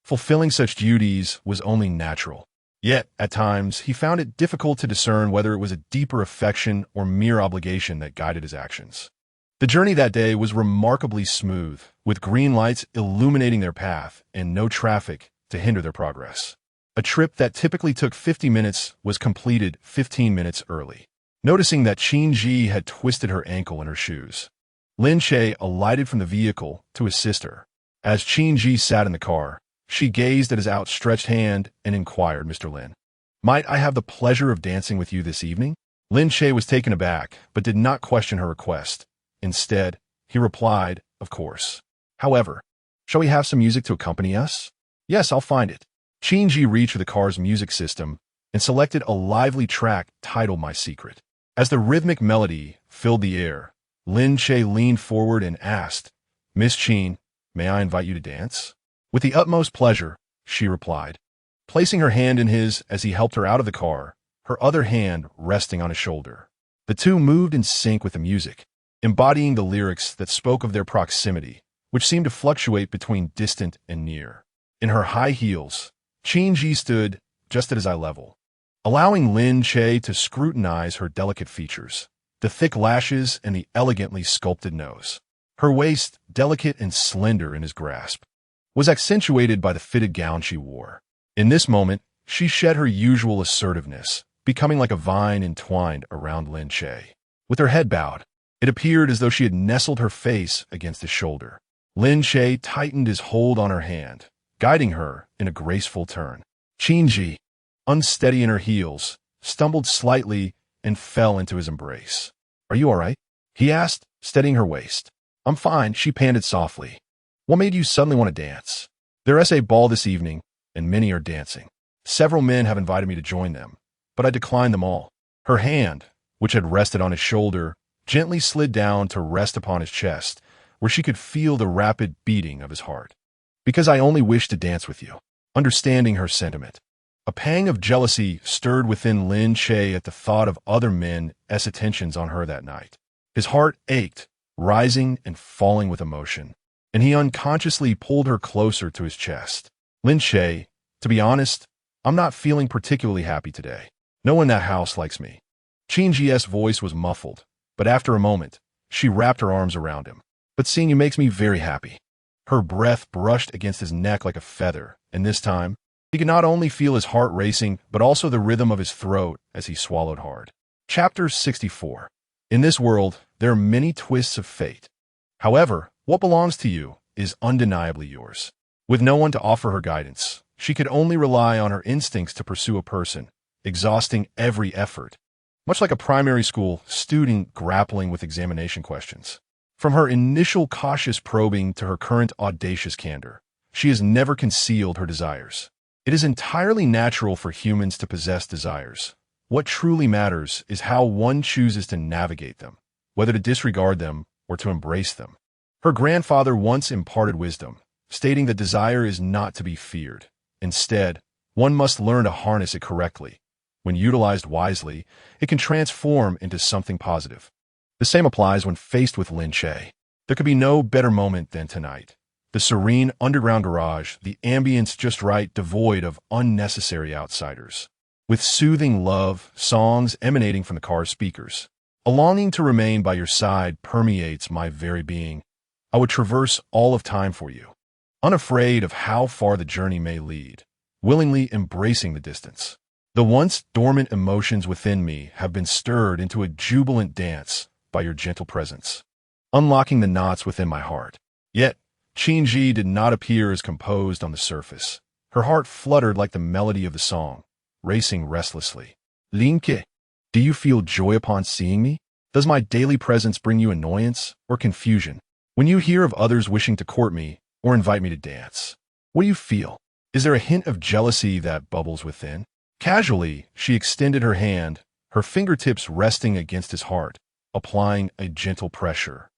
Fulfilling such duties was only natural. Yet, at times, he found it difficult to discern whether it was a deeper affection or mere obligation that guided his actions. The journey that day was remarkably smooth, with green lights illuminating their path and no traffic to hinder their progress. A trip that typically took 50 minutes was completed 15 minutes early. Noticing that Qin Yi had twisted her ankle in her shoes, Lin Che alighted from the vehicle to assist her. As Qin Yi sat in the car, she gazed at his outstretched hand and inquired, Mr. Lin, Might I have the pleasure of dancing with you this evening? Lin Che was taken aback, but did not question her request. Instead, he replied, Of course. However, shall we have some music to accompany us? Yes, I'll find it. Qin Yi reached for the car's music system and selected a lively track titled My Secret. As the rhythmic melody filled the air, Lin Che leaned forward and asked, Miss Qin, may I invite you to dance? With the utmost pleasure, she replied, placing her hand in his as he helped her out of the car, her other hand resting on his shoulder. The two moved in sync with the music, embodying the lyrics that spoke of their proximity, which seemed to fluctuate between distant and near. In her high heels, Qin Yi stood just at his eye level, allowing Lin Che to scrutinize her delicate features, the thick lashes and the elegantly sculpted nose. Her waist, delicate and slender in his grasp, was accentuated by the fitted gown she wore. In this moment, she shed her usual assertiveness, becoming like a vine entwined around Lin Che. With her head bowed, it appeared as though she had nestled her face against his shoulder. Lin Che tightened his hold on her hand, guiding her in a graceful turn. Qin Yi, unsteady in her heels, stumbled slightly and fell into his embrace. Are you all right? He asked, steadying her waist. I'm fine, she panted softly. What made you suddenly want to dance? There's a ball this evening, and many are dancing. Several men have invited me to join them, but I declined them all. Her hand, which had rested on his shoulder, gently slid down to rest upon his chest, where she could feel the rapid beating of his heart. Because I only wish to dance with you. Understanding her sentiment, a pang of jealousy stirred within Lin Che at the thought of other men's attentions on her that night. His heart ached, rising and falling with emotion, and he unconsciously pulled her closer to his chest. Lin Che, to be honest, I'm not feeling particularly happy today. No one in that house likes me. Qin Yi's voice was muffled, but after a moment, she wrapped her arms around him. But seeing you makes me very happy. Her breath brushed against his neck like a feather, and this time, he could not only feel his heart racing, but also the rhythm of his throat as he swallowed hard. Chapter 64. In this world, there are many twists of fate. However, what belongs to you is undeniably yours. With no one to offer her guidance, she could only rely on her instincts to pursue a person, exhausting every effort. Much like a primary school student grappling with examination questions. From her initial cautious probing to her current audacious candor, she has never concealed her desires. It is entirely natural for humans to possess desires. What truly matters is how one chooses to navigate them, whether to disregard them or to embrace them. Her grandfather once imparted wisdom, stating that desire is not to be feared. Instead, one must learn to harness it correctly. When utilized wisely, it can transform into something positive. The same applies when faced with Lin Che. There could be no better moment than tonight. The serene underground garage, the ambience just right, devoid of unnecessary outsiders. With soothing love, songs emanating from the car's speakers. A longing to remain by your side permeates my very being. I would traverse all of time for you, unafraid of how far the journey may lead, willingly embracing the distance. The once dormant emotions within me have been stirred into a jubilant dance by your gentle presence, unlocking the knots within my heart. Yet, Qin Yi did not appear as composed on the surface. Her heart fluttered like the melody of the song, racing restlessly. Lin Che, do you feel joy upon seeing me? Does my daily presence bring you annoyance or confusion? When you hear of others wishing to court me or invite me to dance, what do you feel? Is there a hint of jealousy that bubbles within? Casually, she extended her hand, her fingertips resting against his heart, applying a gentle pressure.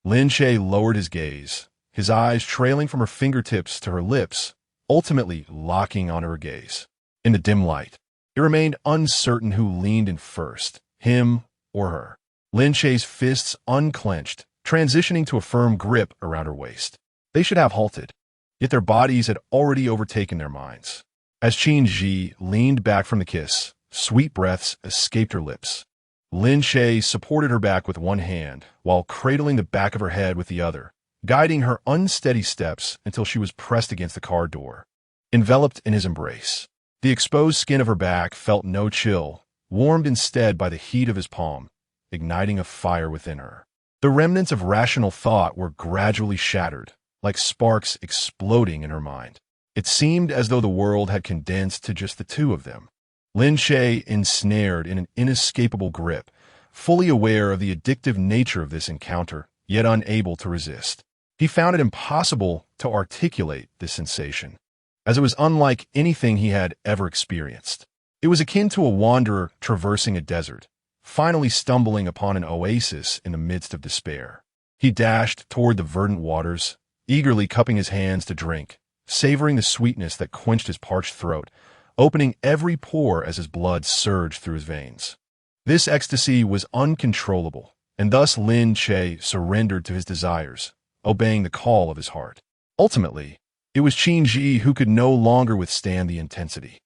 Lin Che lowered his gaze, his eyes trailing from her fingertips to her lips, ultimately locking on her gaze. In the dim light, it remained uncertain who leaned in first, him or her. Lin Che's fists unclenched, transitioning to a firm grip around her waist. They should have halted, yet their bodies had already overtaken their minds. As Qin Yi leaned back from the kiss, sweet breaths escaped her lips. Lin Che supported her back with one hand, while cradling the back of her head with the other, guiding her unsteady steps until she was pressed against the car door. Enveloped in his embrace, the exposed skin of her back felt no chill, warmed instead by the heat of his palm, igniting a fire within her. The remnants of rational thought were gradually shattered, like sparks exploding in her mind. It seemed as though the world had condensed to just the two of them. Lin Che ensnared in an inescapable grip, fully aware of the addictive nature of this encounter, yet unable to resist. He found it impossible to articulate this sensation, as it was unlike anything he had ever experienced. It was akin to a wanderer traversing a desert, finally stumbling upon an oasis in the midst of despair. He dashed toward the verdant waters, eagerly cupping his hands to drink, savoring the sweetness that quenched his parched throat, opening every pore as his blood surged through his veins. This ecstasy was uncontrollable, and thus Lin Che surrendered to his desires, obeying the call of his heart. Ultimately, it was Qin Yi who could no longer withstand the intensity.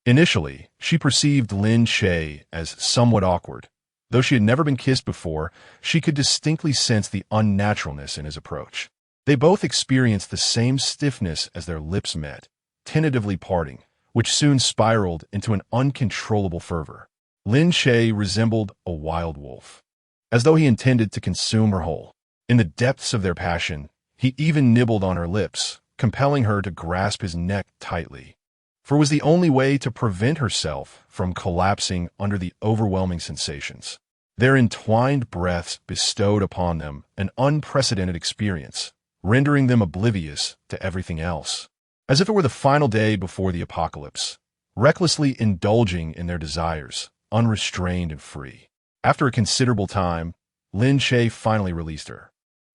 Initially, she perceived Lin Che as somewhat awkward. Though she had never been kissed before, she could distinctly sense the unnaturalness in his approach. They both experienced the same stiffness as their lips met, tentatively parting, which soon spiraled into an uncontrollable fervor. Lin Che resembled a wild wolf, as though he intended to consume her whole. In the depths of their passion, he even nibbled on her lips, compelling her to grasp his neck tightly. For it was the only way to prevent herself from collapsing under the overwhelming sensations. Their entwined breaths bestowed upon them an unprecedented experience, rendering them oblivious to everything else. As if it were the final day before the apocalypse, recklessly indulging in their desires, unrestrained and free. After a considerable time, Lin Che finally released her.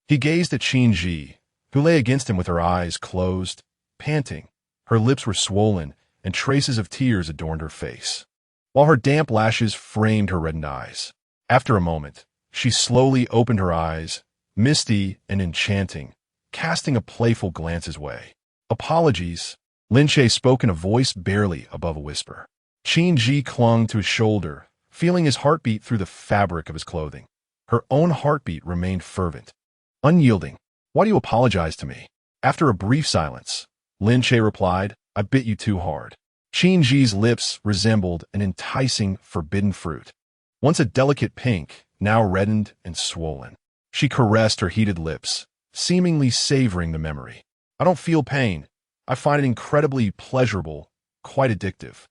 He gazed at Qin Yi, who lay against him with her eyes closed, panting. Her lips were swollen, and traces of tears adorned her face, while her damp lashes framed her reddened eyes. After a moment, she slowly opened her eyes, misty and enchanting, casting a playful glance his way. "Apologies," Lin Che spoke in a voice barely above a whisper. Qin Yi clung to his shoulder, feeling his heartbeat through the fabric of his clothing. Her own heartbeat remained fervent, unyielding. "Why do you apologize to me?" After a brief silence, Lin Che replied, "I bit you too hard." Qin Yi's lips resembled an enticing, forbidden fruit. Once a delicate pink, now reddened and swollen. She caressed her heated lips, seemingly savoring the memory. "I don't feel pain. I find it incredibly pleasurable, quite addictive."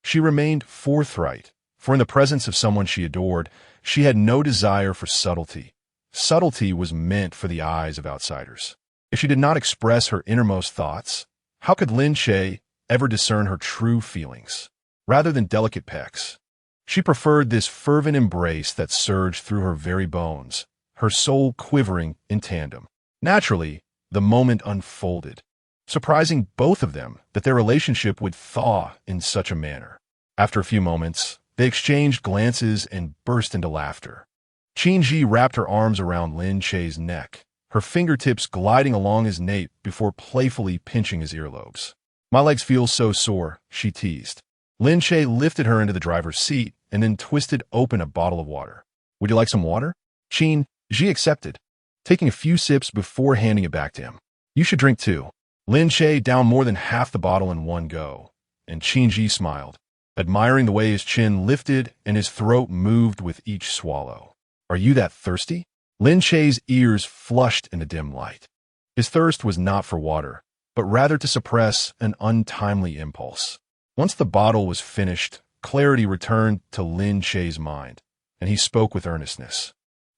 She remained forthright, for in the presence of someone she adored, she had no desire for subtlety. Subtlety was meant for the eyes of outsiders. If she did not express her innermost thoughts, how could Lin Che ever discern her true feelings? Rather than delicate pecks, she preferred this fervent embrace that surged through her very bones, her soul quivering in tandem. Naturally, the moment unfolded, surprising both of them that their relationship would thaw in such a manner. After a few moments, they exchanged glances and burst into laughter. Qin Yi wrapped her arms around Lin Che's neck, her fingertips gliding along his nape before playfully pinching his earlobes. "My legs feel so sore," she teased. Lin Che lifted her into the driver's seat and then twisted open a bottle of water. "Would you like some water?" Qin Yi accepted, taking a few sips before handing it back to him. "You should drink too." Lin Che downed more than half the bottle in one go, and Qin Yi smiled, admiring the way his chin lifted and his throat moved with each swallow. "Are you that thirsty?" Lin Che's ears flushed in the dim light. His thirst was not for water, but rather to suppress an untimely impulse. Once the bottle was finished, clarity returned to Lin Che's mind, and he spoke with earnestness.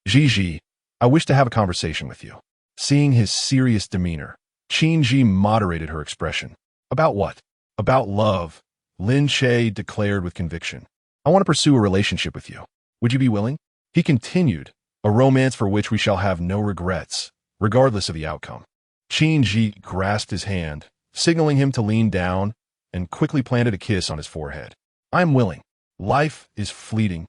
"Ji, I wish to have a conversation with you." Seeing his serious demeanor, Qin Yi moderated her expression. "About what?" "About love," Lin Che declared with conviction. "I want to pursue a relationship with you. Would you be willing?" He continued, "A romance for which we shall have no regrets, regardless of the outcome." Qin Yi grasped his hand, signaling him to lean down, and quickly planted a kiss on his forehead. "I am willing. Life is fleeting,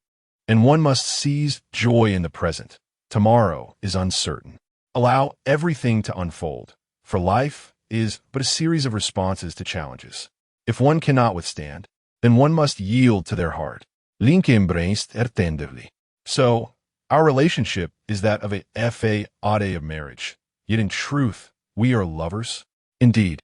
and one must seize joy in the present. Tomorrow is uncertain. Allow everything to unfold, for life is but a series of responses to challenges. If one cannot withstand, then one must yield to their heart." Lin Che embraced attentively. "So, our relationship is that of a fade of marriage, yet in truth, we are lovers?" "Indeed.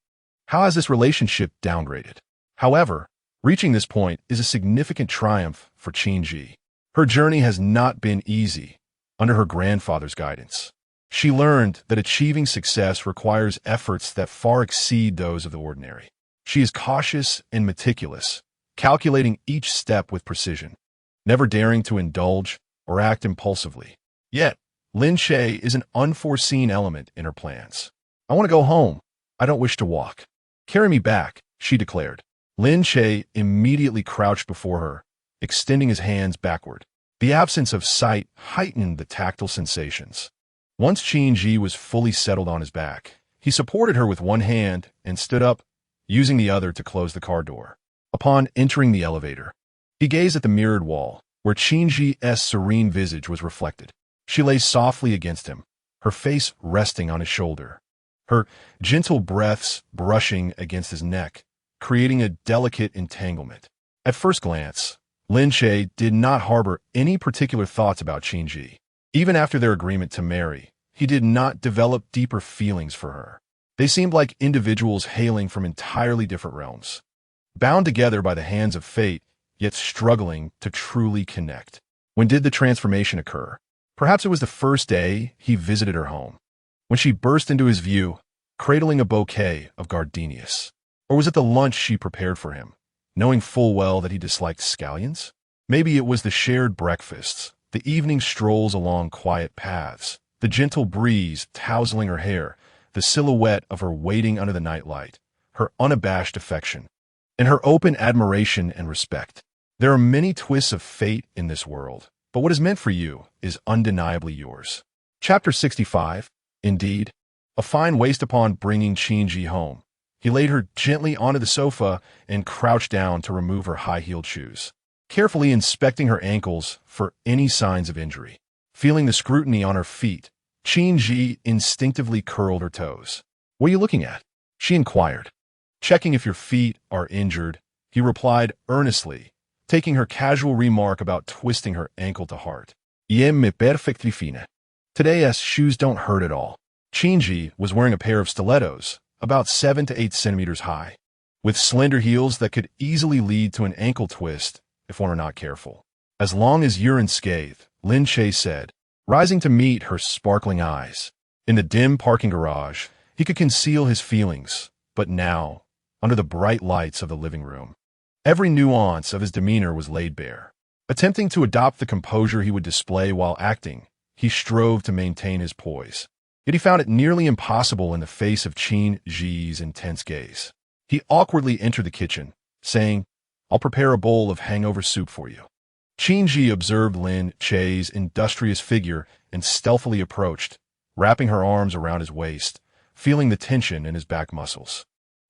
How has this relationship downgraded?" However, reaching this point is a significant triumph for Qin Yi. Her journey has not been easy under her grandfather's guidance. She learned that achieving success requires efforts that far exceed those of the ordinary. She is cautious and meticulous, calculating each step with precision, never daring to indulge or act impulsively. Yet, Lin Che is an unforeseen element in her plans. "I want to go home. I don't wish to walk." "Carry me back," she declared. Lin Che immediately crouched before her, extending his hands backward. The absence of sight heightened the tactile sensations. Once Qin Yi was fully settled on his back, he supported her with one hand and stood up, using the other to close the car door. Upon entering the elevator, he gazed at the mirrored wall, where Qin Yi's serene visage was reflected. She lay softly against him, her face resting on his shoulder, her gentle breaths brushing against his neck, creating a delicate entanglement. At first glance, Lin Che did not harbor any particular thoughts about Qin Yi. Even after their agreement to marry, he did not develop deeper feelings for her. They seemed like individuals hailing from entirely different realms, bound together by the hands of fate, yet struggling to truly connect. When did the transformation occur? Perhaps it was the first day he visited her home, when she burst into his view, cradling a bouquet of gardenias. Or was it the lunch she prepared for him, knowing full well that he disliked scallions? Maybe it was the shared breakfasts, the evening strolls along quiet paths, the gentle breeze tousling her hair, the silhouette of her waiting under the nightlight, her unabashed affection, and her open admiration and respect. There are many twists of fate in this world, but what is meant for you is undeniably yours. Chapter 65. Indeed, a fine waste upon bringing Qin Yi home. He laid her gently onto the sofa and crouched down to remove her high-heeled shoes, carefully inspecting her ankles for any signs of injury. Feeling the scrutiny on her feet, Qin Yi instinctively curled her toes. "What are you looking at?" she inquired. "Checking if your feet are injured," he replied earnestly, taking her casual remark about twisting her ankle to heart. "Me perfectly fine. Today's shoes don't hurt at all." Qin Yi was wearing a pair of stilettos, about 7 to 8 centimeters high, with slender heels that could easily lead to an ankle twist if one were not careful. As long as you're unscathed, Lin Che said, rising to meet her sparkling eyes. In the dim parking garage, he could conceal his feelings, but now, under the bright lights of the living room, every nuance of his demeanor was laid bare. Attempting to adopt the composure he would display while acting, he strove to maintain his poise. Yet he found it nearly impossible in the face of Qin Yi's intense gaze. He awkwardly entered the kitchen, saying, "I'll prepare a bowl of hangover soup for you." Qin Yi observed Lin Che's industrious figure and stealthily approached, wrapping her arms around his waist, feeling the tension in his back muscles.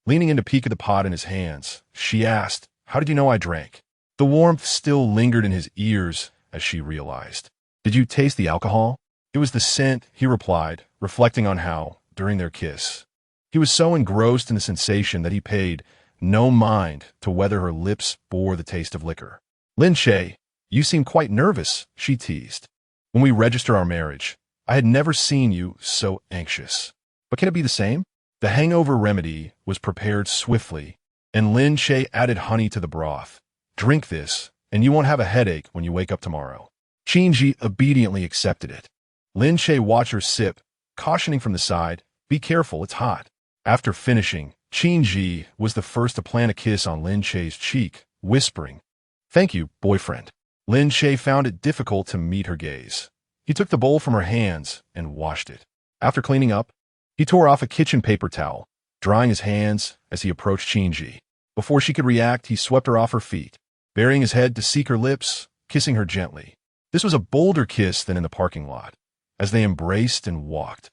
Leaning in to peek at the pot in his hands, she asked, "How did you know I drank?" The warmth still lingered in his ears as she realized. "Did you taste the alcohol?" "It was the scent," he replied, reflecting on how, during their kiss, he was so engrossed in the sensation that he paid no mind to whether her lips bore the taste of liquor. "Lin Che, you seem quite nervous," she teased. "When we register our marriage, I had never seen you so anxious. But can it be the same?" The hangover remedy was prepared swiftly, and Lin Che added honey to the broth. "Drink this, and you won't have a headache when you wake up tomorrow." Qin Yi obediently accepted it. Lin Che watched her sip, cautioning from the side, "Be careful, it's hot." After finishing, Qin Yi was the first to plant a kiss on Lin Che's cheek, whispering, "Thank you, boyfriend." Lin Che found it difficult to meet her gaze. He took the bowl from her hands and washed it. After cleaning up, he tore off a kitchen paper towel, drying his hands as he approached Qin Yi. Before she could react, he swept her off her feet, burying his head to seek her lips, kissing her gently. This was a bolder kiss than in the parking lot, as they embraced and walked.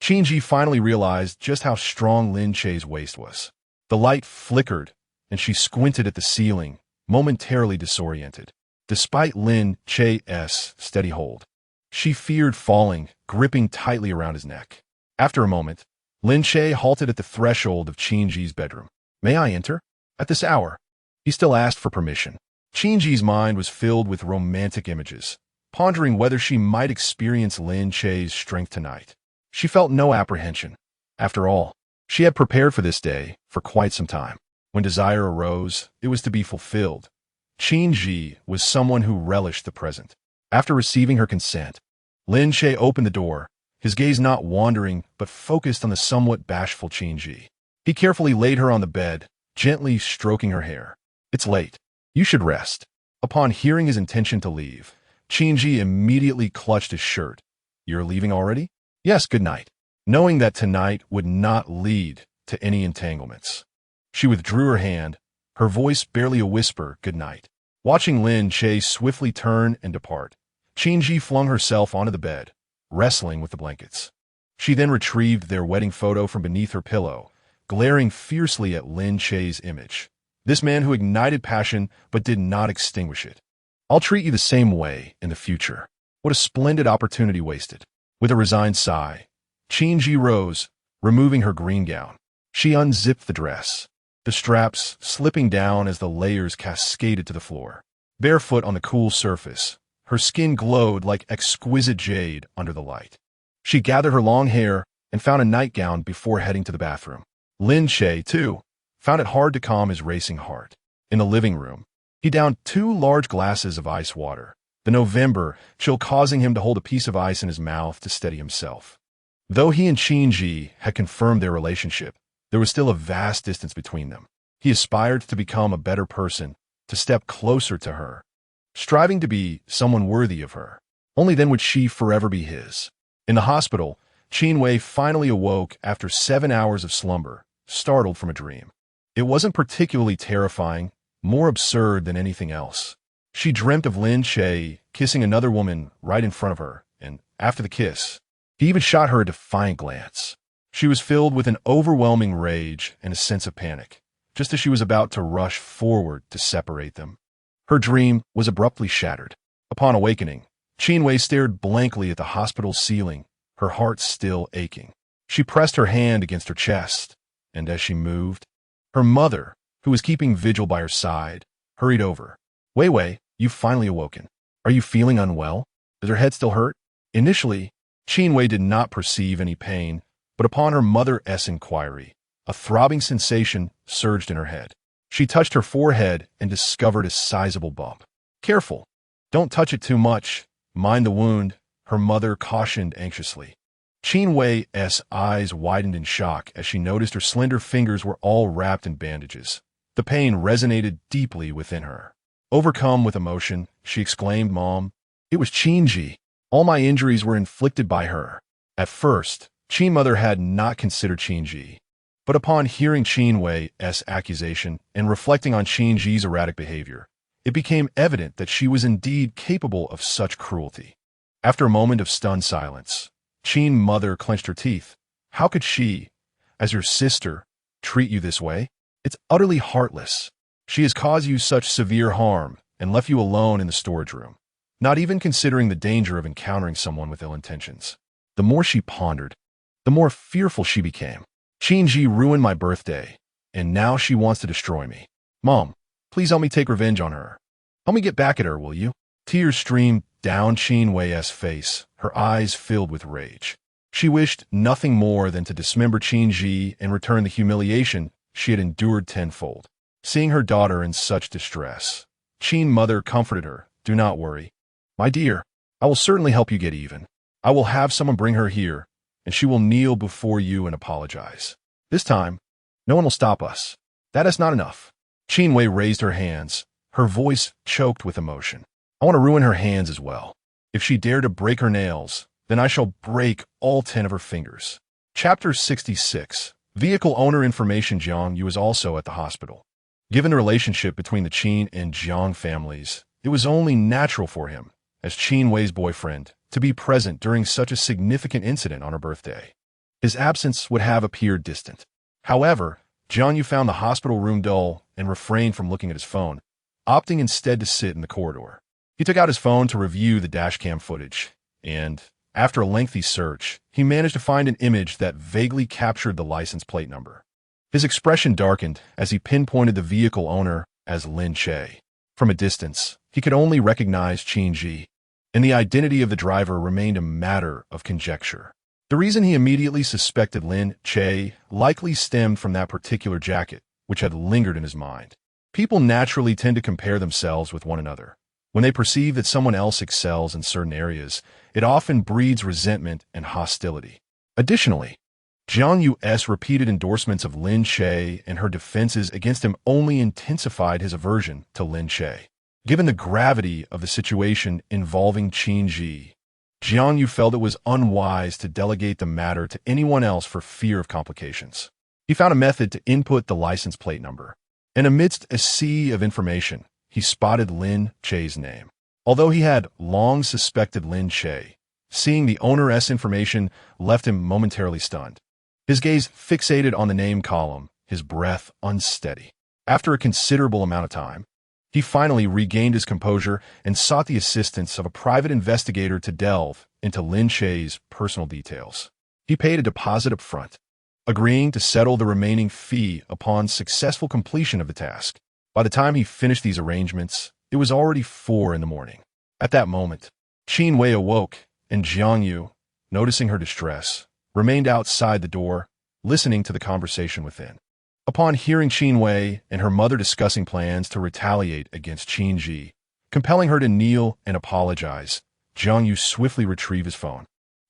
Qin Yi finally realized just how strong Lin Che's waist was. The light flickered, and she squinted at the ceiling, momentarily disoriented. Despite Lin Che's steady hold, she feared falling, gripping tightly around his neck. After a moment, Lin Che halted at the threshold of Qin Yi's bedroom. "May I enter?" At this hour, he still asked for permission. Qin Yi's mind was filled with romantic images, pondering whether she might experience Lin Che's strength tonight. She felt no apprehension. After all, she had prepared for this day for quite some time. When desire arose, it was to be fulfilled. Qin Yi was someone who relished the present. After receiving her consent, Lin Che opened the door, his gaze not wandering but focused on the somewhat bashful Qin Yi. He carefully laid her on the bed, gently stroking her hair. "It's late. You should rest." Upon hearing his intention to leave, Qin Yi immediately clutched his shirt. "You're leaving already?" "Yes, good night." Knowing that tonight would not lead to any entanglements, she withdrew her hand, her voice barely a whisper, "Good night." Watching Lin Che swiftly turn and depart, Qin Yi flung herself onto the bed, wrestling with the blankets. She then retrieved their wedding photo from beneath her pillow, glaring fiercely at Lin Che's image. This man who ignited passion but did not extinguish it. "I'll treat you the same way in the future." What a splendid opportunity wasted. With a resigned sigh, Qin Yi rose, removing her green gown. She unzipped the dress, the straps slipping down as the layers cascaded to the floor. Barefoot on the cool surface, her skin glowed like exquisite jade under the light. She gathered her long hair and found a nightgown before heading to the bathroom. Lin Che, too, found it hard to calm his racing heart. In the living room, he downed 2 large glasses of ice water, the November chill causing him to hold a piece of ice in his mouth to steady himself. Though he and Qin Yi had confirmed their relationship, there was still a vast distance between them. He aspired to become a better person, to step closer to her, striving to be someone worthy of her. Only then would she forever be his. In the hospital, Qin Wei finally awoke after 7 hours of slumber, startled from a dream. It wasn't particularly terrifying, more absurd than anything else. She dreamt of Lin Che kissing another woman right in front of her, and after the kiss, he even shot her a defiant glance. She was filled with an overwhelming rage and a sense of panic, just as she was about to rush forward to separate them. Her dream was abruptly shattered. Upon awakening, Qin Wei stared blankly at the hospital ceiling, her heart still aching. She pressed her hand against her chest, and as she moved, her mother, who was keeping vigil by her side, hurried over. "Wei Wei, you've finally awoken. Are you feeling unwell? Does her head still hurt?" Initially, Qin Wei did not perceive any pain, But upon her mother's inquiry, a throbbing sensation surged in her head. She touched her forehead and discovered a sizable bump. "Careful. Don't touch it too much. Mind the wound," her mother cautioned anxiously. Qin Wei's eyes widened in shock as she noticed her slender fingers were all wrapped in bandages. The pain resonated deeply within her. Overcome with emotion, she exclaimed, "Mom, it was Qin Yi. All my injuries were inflicted by her." At first, Qin mother had not considered Qin Yi. But upon hearing Qin Wei's accusation and reflecting on Qin Yi's erratic behavior, it became evident that she was indeed capable of such cruelty. After a moment of stunned silence, Qin mother clenched her teeth. "How could she, as your sister, treat you this way? It's utterly heartless. She has caused you such severe harm and left you alone in the storage room, not even considering the danger of encountering someone with ill intentions." The more she pondered, the more fearful she became. "Qin Yi ruined my birthday, and now she wants to destroy me. Mom, please help me take revenge on her. Help me get back at her, will you?" Tears streamed down Qin Wei's face, her eyes filled with rage. She wished nothing more than to dismember Qin Yi and return the humiliation she had endured tenfold. Seeing her daughter in such distress, Qin mother comforted her. "Do not worry. My dear, I will certainly help you get even. I will have someone bring her here, and she will kneel before you and apologize. This time, no one will stop us. That is not enough." Qin Wei raised her hands, her voice choked with emotion. "I want to ruin her hands as well. If she dare to break her nails, then I shall break all 10 of her fingers." Chapter 66. Vehicle owner information. Jiang Yu was also at the hospital. Given the relationship between the Qin and Jiang families, it was only natural for him, as Qin Wei's boyfriend, to be present during such a significant incident on her birthday. His absence would have appeared distant. However, Jiang Yu found the hospital room dull and refrained from looking at his phone, opting instead to sit in the corridor. He took out his phone to review the dashcam footage, and, after a lengthy search, he managed to find an image that vaguely captured the license plate number. His expression darkened as he pinpointed the vehicle owner as Lin Che. From a distance, he could only recognize Qin Yi, and the identity of the driver remained a matter of conjecture. The reason he immediately suspected Lin Che likely stemmed from that particular jacket, which had lingered in his mind. People naturally tend to compare themselves with one another. When they perceive that someone else excels in certain areas, it often breeds resentment and hostility. Additionally, Jiang Yu's repeated endorsements of Lin Che and her defenses against him only intensified his aversion to Lin Che. Given the gravity of the situation involving Qin Yi, Jiang Yu felt it was unwise to delegate the matter to anyone else for fear of complications. He found a method to input the license plate number, and amidst a sea of information, he spotted Lin Che's name. Although he had long suspected Lin Che, seeing the owner's information left him momentarily stunned. His gaze fixated on the name column, his breath unsteady. After a considerable amount of time, he finally regained his composure and sought the assistance of a private investigator to delve into Lin Che's personal details. He paid a deposit up front, agreeing to settle the remaining fee upon successful completion of the task. By the time he finished these arrangements, it was already 4 a.m. At that moment, Qin Wei awoke, and Jiang Yu, noticing her distress, remained outside the door, listening to the conversation within. Upon hearing Qin Wei and her mother discussing plans to retaliate against Qin Yi, compelling her to kneel and apologize, Jiang Yu swiftly retrieved his phone,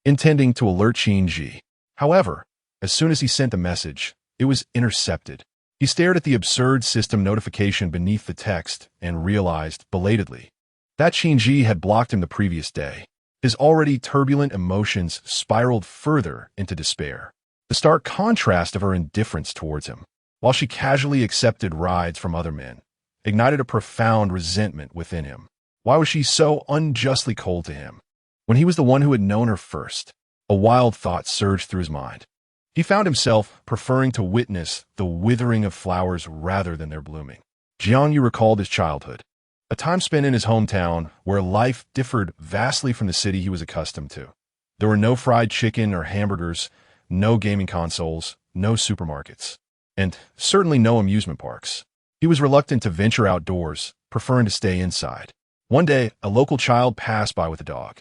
intending to alert Qin Yi. However, as soon as he sent the message, it was intercepted. He stared at the absurd system notification beneath the text and realized, belatedly, that Qin Yi had blocked him the previous day. His already turbulent emotions spiraled further into despair. The stark contrast of her indifference towards him, while she casually accepted rides from other men, ignited a profound resentment within him. Why was she so unjustly cold to him, when he was the one who had known her first? A wild thought surged through his mind. He found himself preferring to witness the withering of flowers rather than their blooming. Jiang Yu recalled his childhood, a time spent in his hometown where life differed vastly from the city he was accustomed to. There were no fried chicken or hamburgers, no gaming consoles, no supermarkets, and certainly no amusement parks. He was reluctant to venture outdoors, preferring to stay inside. One day, a local child passed by with a dog,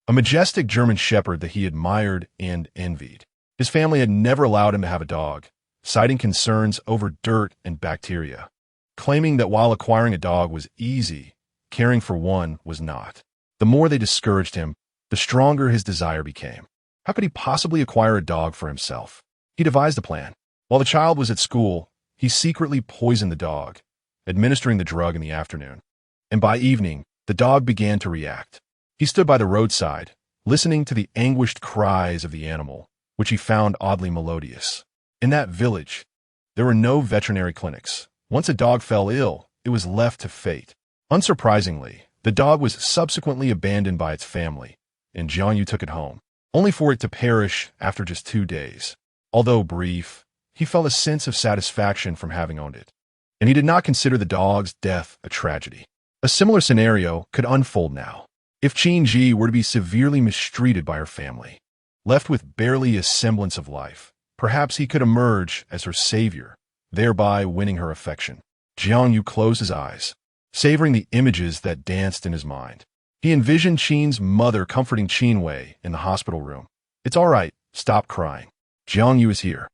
a majestic German shepherd that he admired and envied. His family had never allowed him to have a dog, citing concerns over dirt and bacteria, claiming that while acquiring a dog was easy, caring for one was not. The more they discouraged him, the stronger his desire became. How could he possibly acquire a dog for himself? He devised a plan. While the child was at school, he secretly poisoned the dog, administering the drug in the afternoon. And by evening, the dog began to react. He stood by the roadside, listening to the anguished cries of the animal, which he found oddly melodious. In that village, there were no veterinary clinics. Once a dog fell ill, it was left to fate. Unsurprisingly, the dog was subsequently abandoned by its family, and Jiang Yu took it home, only for it to perish after just 2 days. Although brief, he felt a sense of satisfaction from having owned it, and he did not consider the dog's death a tragedy. A similar scenario could unfold now. If Qin Yi were to be severely mistreated by her family, left with barely a semblance of life, perhaps he could emerge as her savior, thereby winning her affection. Jiang Yu closed his eyes, savoring the images that danced in his mind. He envisioned Qin's mother comforting Qin Wei in the hospital room. "It's all right. Stop crying. Jiang Yu is here."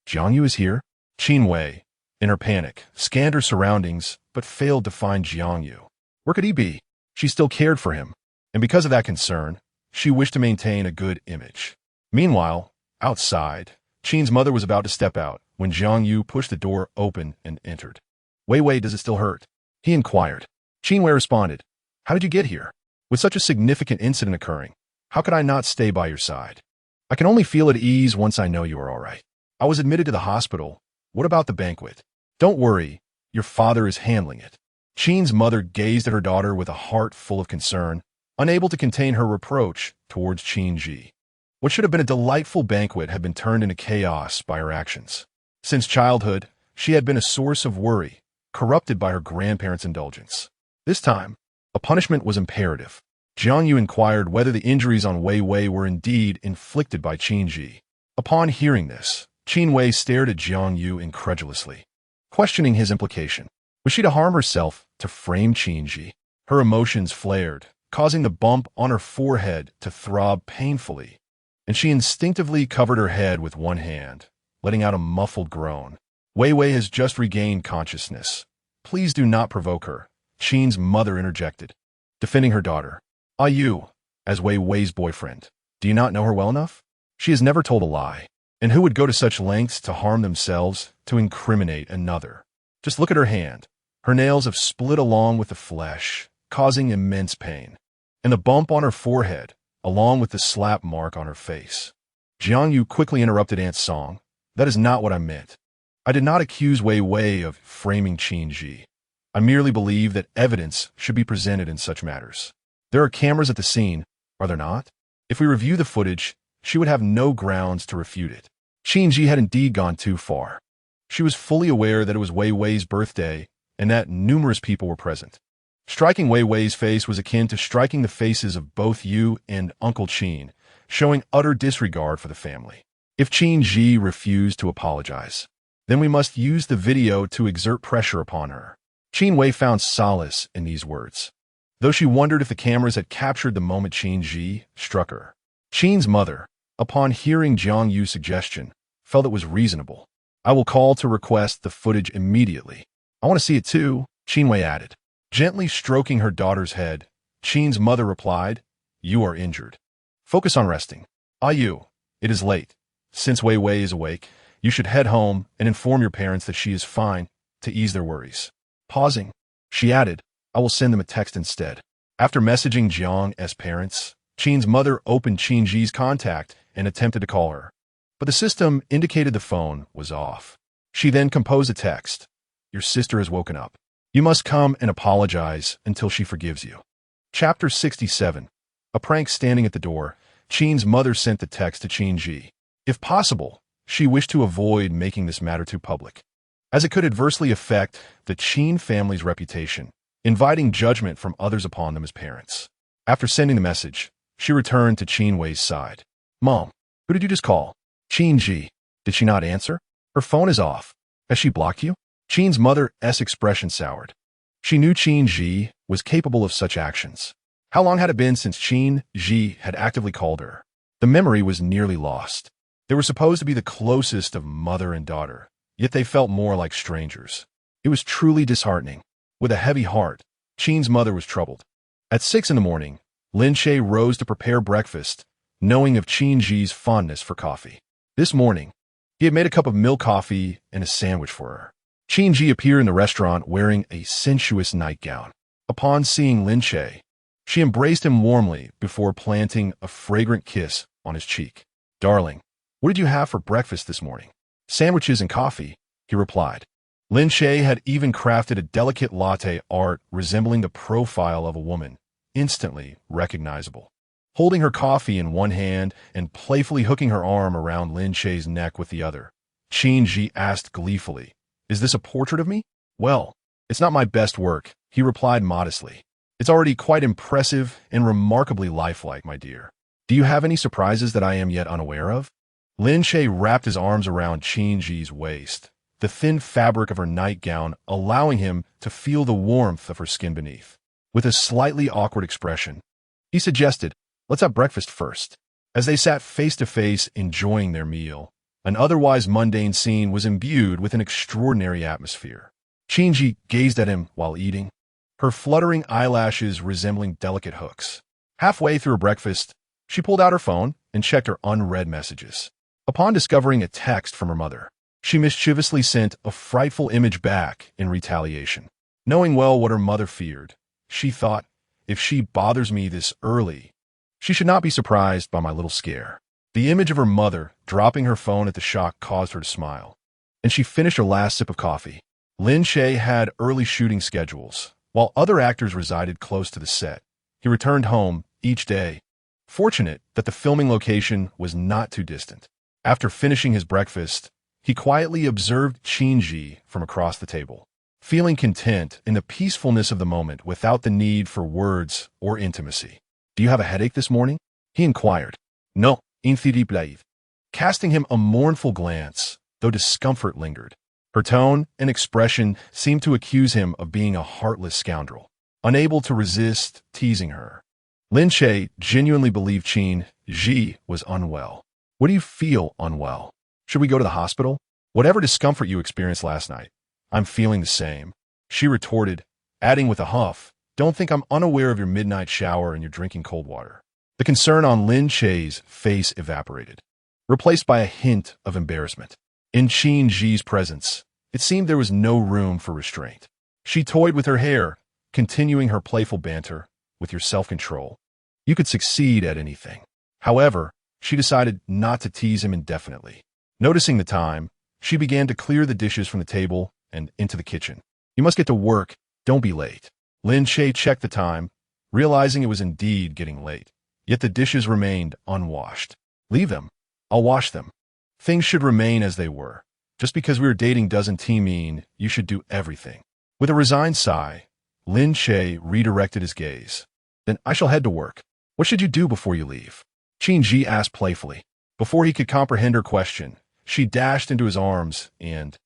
Jiang Yu is here? Qin Wei, in her panic, scanned her surroundings, but failed to find Jiang Yu. Where could he be? She still cared for him, and because of that concern, she wished to maintain a good image. Meanwhile, outside, Qin's mother was about to step out when Jiang Yu pushed the door open and entered. "Wei Wei, does it still hurt?" he inquired. Qin Wei responded, "How did you get here? With such a significant incident occurring, how could I not stay by your side? I can only feel at ease once I know you are all right. I was admitted to the hospital. What about the banquet?" "Don't worry, your father is handling it." Qin's mother gazed at her daughter with a heart full of concern, unable to contain her reproach towards Qin Yi. What should have been a delightful banquet had been turned into chaos by her actions. Since childhood, she had been a source of worry, corrupted by her grandparents' indulgence. This time, a punishment was imperative. Jiang Yu inquired whether the injuries on Wei Wei were indeed inflicted by Qin Yi. Upon hearing this, Qin Wei stared at Jiang Yu incredulously, questioning his implication. Was she to harm herself to frame Qin Yi? Her emotions flared, causing the bump on her forehead to throb painfully, and she instinctively covered her head with one hand, letting out a muffled groan. "Wei Wei has just regained consciousness. Please do not provoke her," Qin's mother interjected, defending her daughter. "Ah, you, as Wei Wei's boyfriend, do you not know her well enough? She has never told a lie. And who would go to such lengths to harm themselves to incriminate another? Just look at her hand. Her nails have split along with the flesh, causing immense pain. And the bump on her forehead, along with the slap mark on her face." Jiang Yu quickly interrupted Aunt Song. "That is not what I meant. I did not accuse Wei Wei of framing Qin Yi. I merely believe that evidence should be presented in such matters. There are cameras at the scene, are there not? If we review the footage, she would have no grounds to refute it." Qin Yi had indeed gone too far. She was fully aware that it was Wei Wei's birthday and that numerous people were present. Striking Wei Wei's face was akin to striking the faces of both Yu and Uncle Qin, showing utter disregard for the family. If Qin Yi refused to apologize, then we must use the video to exert pressure upon her. Qin Wei found solace in these words, though she wondered if the cameras had captured the moment Qin Yi struck her. Qin's mother, upon hearing Jiang Yu's suggestion, felt it was reasonable. "I will call to request the footage immediately." "I want to see it too," Qin Wei added. Gently stroking her daughter's head, Qin's mother replied, "You are injured. Focus on resting. Ah, you, it is late. Since Wei Wei is awake, you should head home and inform your parents that she is fine to ease their worries." Pausing, she added, "I will send them a text instead." After messaging Jiang's parents, Qin's mother opened Qin Yi's contact and attempted to call her, but the system indicated the phone was off. She then composed a text. "Your sister has woken up. You must come and apologize until she forgives you." Chapter 67. A prank standing at the door, Qin's mother sent the text to Qin Yi. If possible, she wished to avoid making this matter too public, as it could adversely affect the Qin family's reputation, inviting judgment from others upon them as parents. After sending the message, she returned to Qin Wei's side. "Mom, who did you just call?" "Qin Yi. Did she not answer? Her phone is off. Has she blocked you?" Qin's mother's expression soured. She knew Qin Yi was capable of such actions. How long had it been since Qin Yi had actively called her? The memory was nearly lost. They were supposed to be the closest of mother and daughter, yet they felt more like strangers. It was truly disheartening. With a heavy heart, Qin's mother was troubled. At 6 in the morning, Lin Che rose to prepare breakfast, knowing of Qin Yi's fondness for coffee. This morning, he had made a cup of milk coffee and a sandwich for her. Qin Yi appeared in the restaurant wearing a sensuous nightgown. Upon seeing Lin Che, she embraced him warmly before planting a fragrant kiss on his cheek. "Darling, what did you have for breakfast this morning?" "Sandwiches and coffee," he replied. Lin Che had even crafted a delicate latte art resembling the profile of a woman, instantly recognizable. Holding her coffee in one hand and playfully hooking her arm around Lin Che's neck with the other, Qin Yi asked gleefully, "Is this a portrait of me?" "Well, it's not my best work," he replied modestly. "It's already quite impressive and remarkably lifelike, my dear. Do you have any surprises that I am yet unaware of?" Lin Che wrapped his arms around Qin Yi's waist, the thin fabric of her nightgown allowing him to feel the warmth of her skin beneath. With a slightly awkward expression, he suggested, "Let's have breakfast first." As they sat face to face enjoying their meal, an otherwise mundane scene was imbued with an extraordinary atmosphere. Qin Yi gazed at him while eating, her fluttering eyelashes resembling delicate hooks. Halfway through her breakfast, she pulled out her phone and checked her unread messages. Upon discovering a text from her mother, she mischievously sent a frightful image back in retaliation. Knowing well what her mother feared, she thought, "If she bothers me this early, she should not be surprised by my little scare." The image of her mother dropping her phone at the shock caused her to smile, and she finished her last sip of coffee. Lin Che had early shooting schedules, while other actors resided close to the set. He returned home each day, fortunate that the filming location was not too distant. After finishing his breakfast, he quietly observed Qin Yi from across the table, feeling content in the peacefulness of the moment without the need for words or intimacy. "Do you have a headache this morning?" he inquired. "No, infidibly," casting him a mournful glance, though discomfort lingered. Her tone and expression seemed to accuse him of being a heartless scoundrel. Unable to resist teasing her, Lin Che genuinely believed Qin Yi was unwell. "What do you feel unwell? Should we go to the hospital?" "Whatever discomfort you experienced last night, I'm feeling the same," she retorted, adding with a huff, "Don't think I'm unaware of your midnight shower and your drinking cold water." The concern on Lin Che's face evaporated, replaced by a hint of embarrassment. In Qin Yi's presence, it seemed there was no room for restraint. She toyed with her hair, continuing her playful banter, "With your self-control, you could succeed at anything." However, she decided not to tease him indefinitely. Noticing the time, she began to clear the dishes from the table and into the kitchen. "You must get to work. Don't be late." Lin Che checked the time, realizing it was indeed getting late. Yet the dishes remained unwashed. "Leave them. I'll wash them. Things should remain as they were. Just because we were dating doesn't mean you should do everything." With a resigned sigh, Lin Che redirected his gaze. "Then I shall head to work. What should you do before you leave?" Qin Yi asked playfully. Before he could comprehend her question, she dashed into his arms and,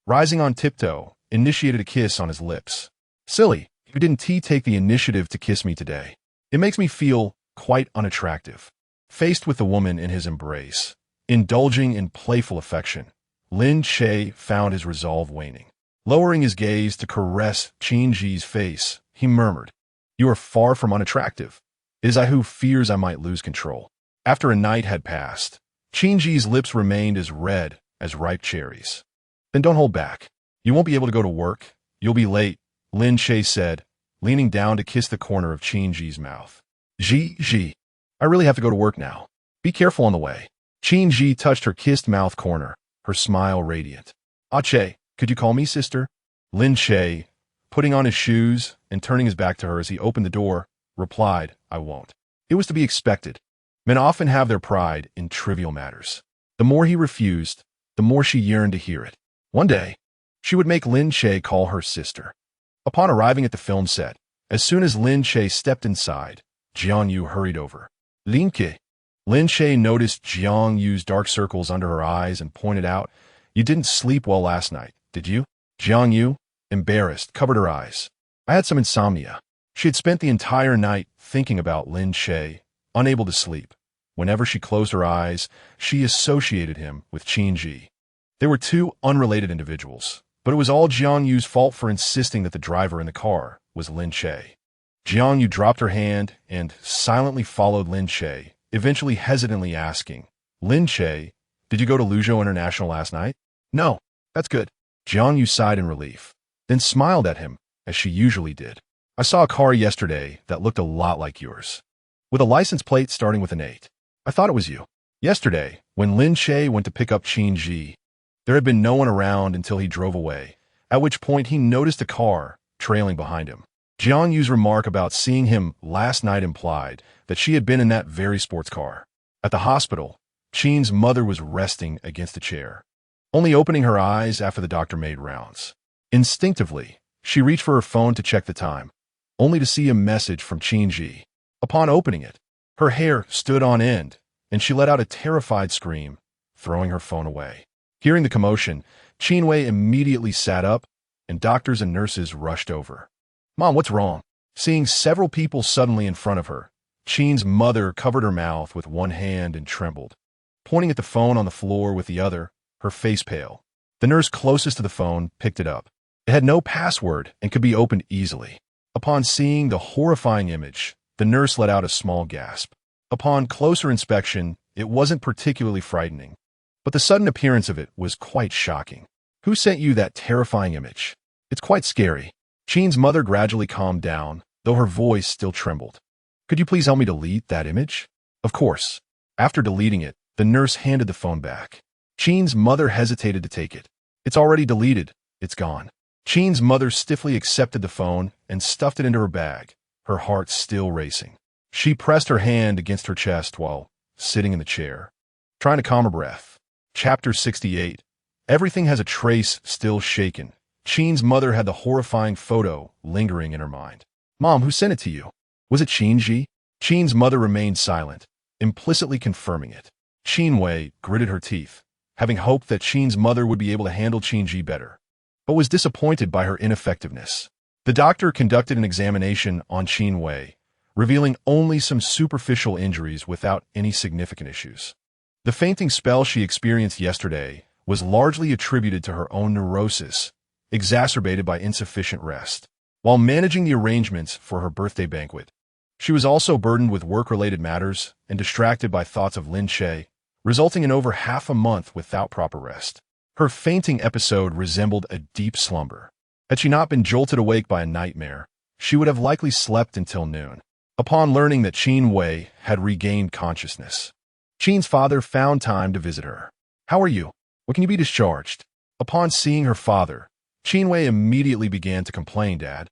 rising on tiptoe, initiated a kiss on his lips. "Silly, you didn't take the initiative to kiss me today. It makes me feel quite unattractive." Faced with the woman in his embrace, indulging in playful affection, Lin Che found his resolve waning. Lowering his gaze to caress Qin Yi's face, he murmured, "You are far from unattractive. It is I who fears I might lose control." After a night had passed, Qin Yi's lips remained as red as ripe cherries. "Then don't hold back. You won't be able to go to work. You'll be late," Lin Che said, leaning down to kiss the corner of Qin Yi's mouth. Yi, I really have to go to work now. Be careful on the way." Qin Yi touched her kissed mouth corner, her smile radiant. "Ah Che, could you call me sister?" Lin Che, putting on his shoes and turning his back to her as he opened the door, replied, "I won't." It was to be expected. Men often have their pride in trivial matters. The more he refused, the more she yearned to hear it. One day, she would make Lin Che call her sister. Upon arriving at the film set, as soon as Lin Che stepped inside, Jiang Yu hurried over. "Lin Che." Lin Che noticed Jiang Yu's dark circles under her eyes and pointed out, "You didn't sleep well last night, did you?" Jiang Yu, embarrassed, covered her eyes. "I had some insomnia." She had spent the entire night thinking about Lin Che, unable to sleep. Whenever she closed her eyes, she associated him with Qin Yi. They were two unrelated individuals, but it was all Jiang Yu's fault for insisting that the driver in the car was Lin Che. Jiang Yu dropped her hand and silently followed Lin Che, eventually hesitantly asking, "Lin Che, did you go to Luzhou International last night?" "No, that's good." Jiang Yu sighed in relief, then smiled at him, as she usually did. "I saw a car yesterday that looked a lot like yours, with a license plate starting with an 8. I thought it was you." Yesterday, when Lin Che went to pick up Qin Yi, there had been no one around until he drove away, at which point he noticed a car trailing behind him. Jiang Yu's remark about seeing him last night implied that she had been in that very sports car. At the hospital, Qin's mother was resting against a chair, only opening her eyes after the doctor made rounds. Instinctively, she reached for her phone to check the time, only to see a message from Qin Yi. Upon opening it, her hair stood on end, and she let out a terrified scream, throwing her phone away. Hearing the commotion, Qin Wei immediately sat up, and doctors and nurses rushed over. "Mom, what's wrong?" Seeing several people suddenly in front of her, Qin's mother covered her mouth with one hand and trembled, pointing at the phone on the floor with the other, her face pale. The nurse closest to the phone picked it up. It had no password and could be opened easily. Upon seeing the horrifying image, the nurse let out a small gasp. Upon closer inspection, it wasn't particularly frightening, but the sudden appearance of it was quite shocking. "Who sent you that terrifying image? It's quite scary." Qin's mother gradually calmed down, though her voice still trembled. "Could you please help me delete that image?" "Of course." After deleting it, the nurse handed the phone back. Qin's mother hesitated to take it. "It's already deleted. It's gone." Qin's mother stiffly accepted the phone and stuffed it into her bag, her heart still racing. She pressed her hand against her chest while sitting in the chair, trying to calm her breath. Chapter 68. Everything has a trace still shaken. Qin's mother had the horrifying photo lingering in her mind. "Mom, who sent it to you? Was it Qin Yi?" Qin's mother remained silent, implicitly confirming it. Qin Wei gritted her teeth, having hoped that Qin's mother would be able to handle Qin Yi better, but was disappointed by her ineffectiveness. The doctor conducted an examination on Qin Wei, revealing only some superficial injuries without any significant issues. The fainting spell she experienced yesterday was largely attributed to her own neurosis, exacerbated by insufficient rest. While managing the arrangements for her birthday banquet, she was also burdened with work-related matters and distracted by thoughts of Lin Che, resulting in over half a month without proper rest. Her fainting episode resembled a deep slumber. Had she not been jolted awake by a nightmare, she would have likely slept until noon. Upon learning that Qin Wei had regained consciousness, Qin's father found time to visit her. "How are you? When can you be discharged?" Upon seeing her father, Qin Wei immediately began to complain. "Dad,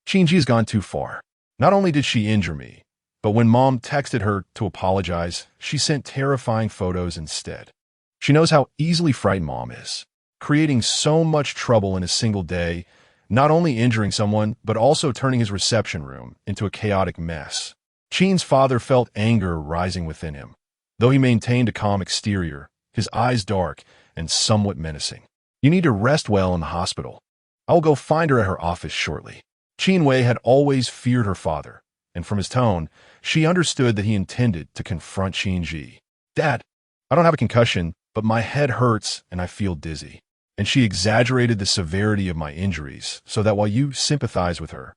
Qin Ji's gone too far. Not only did she injure me, but when Mom texted her to apologize, she sent terrifying photos instead. She knows how easily frightened Mom is, creating so much trouble in a single day, not only injuring someone, but also turning his reception room into a chaotic mess." Qin's father felt anger rising within him, though he maintained a calm exterior, his eyes dark and somewhat menacing. "You need to rest well in the hospital. I will go find her at her office shortly." Qin Wei had always feared her father, and from his tone, she understood that he intended to confront Qin Yi. "Dad, I don't have a concussion, but my head hurts and I feel dizzy." And she exaggerated the severity of my injuries so that while you sympathize with her,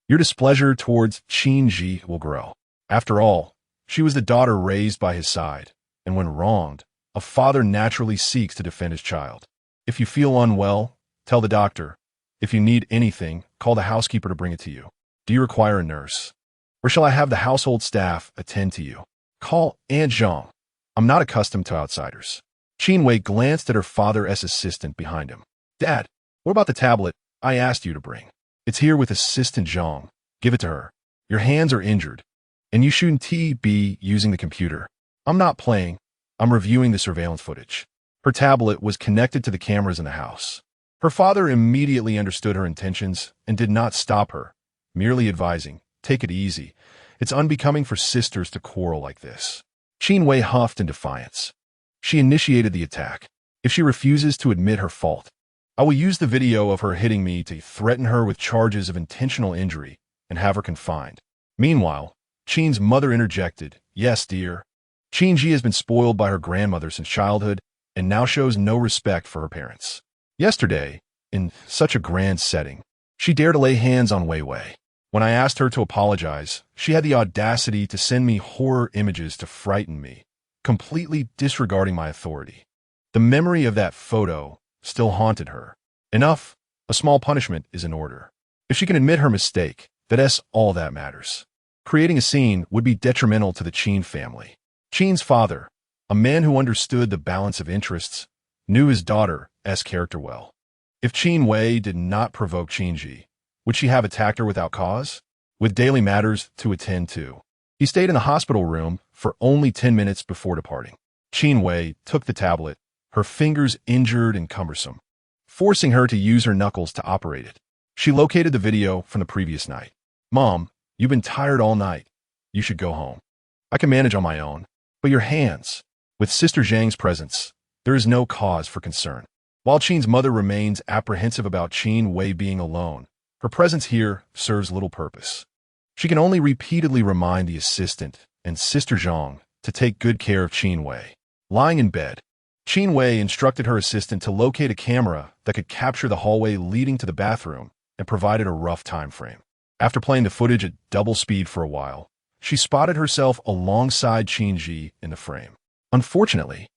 your displeasure towards Qin Yi will grow. After all, she was the daughter raised by his side, and when wronged, a father naturally seeks to defend his child. "If you feel unwell, tell the doctor. If you need anything, call the housekeeper to bring it to you. Do you require a nurse? Or shall I have the household staff attend to you? Call Aunt Zhang. I'm not accustomed to outsiders." Qin Wei glanced at her father's assistant behind him. "Dad, what about the tablet I asked you to bring?" "It's here with Assistant Zhang. Give it to her. Your hands are injured, and you shouldn't be using the computer." "I'm not playing. I'm reviewing the surveillance footage." Her tablet was connected to the cameras in the house. Her father immediately understood her intentions and did not stop her, merely advising, "Take it easy. It's unbecoming for sisters to quarrel like this." Qin Wei huffed in defiance. She initiated the attack. "If she refuses to admit her fault, I will use the video of her hitting me to threaten her with charges of intentional injury and have her confined." Meanwhile, Qin's mother interjected, "Yes, dear. Qin Yi has been spoiled by her grandmother since childhood and now shows no respect for her parents. Yesterday, in such a grand setting, she dared to lay hands on Wei Wei. When I asked her to apologize, she had the audacity to send me horror images to frighten me, completely disregarding my authority. The memory of that photo still haunted her. Enough, a small punishment is in order. If she can admit her mistake, that's all that matters. Creating a scene would be detrimental to the Qin family. Qin's father, a man who understood the balance of interests, knew his daughter's character well. If Qin Wei did not provoke Qin Yi, would she have attacked her without cause? With daily matters to attend to. He stayed in the hospital room for only 10 minutes before departing. Qin Wei took the tablet, her fingers injured and cumbersome, forcing her to use her knuckles to operate it. She located the video from the previous night. Mom, you've been tired all night. You should go home. I can manage on my own. But your hands. With Sister Zhang's presence, there is no cause for concern. While Qin's mother remains apprehensive about Qin Wei being alone, her presence here serves little purpose. She can only repeatedly remind the assistant and Sister Zhang to take good care of Qin Wei. Lying in bed, Qin Wei instructed her assistant to locate a camera that could capture the hallway leading to the bathroom and provided a rough time frame. After playing the footage at double speed for a while, she spotted herself alongside Qin Yi in the frame. Unfortunately,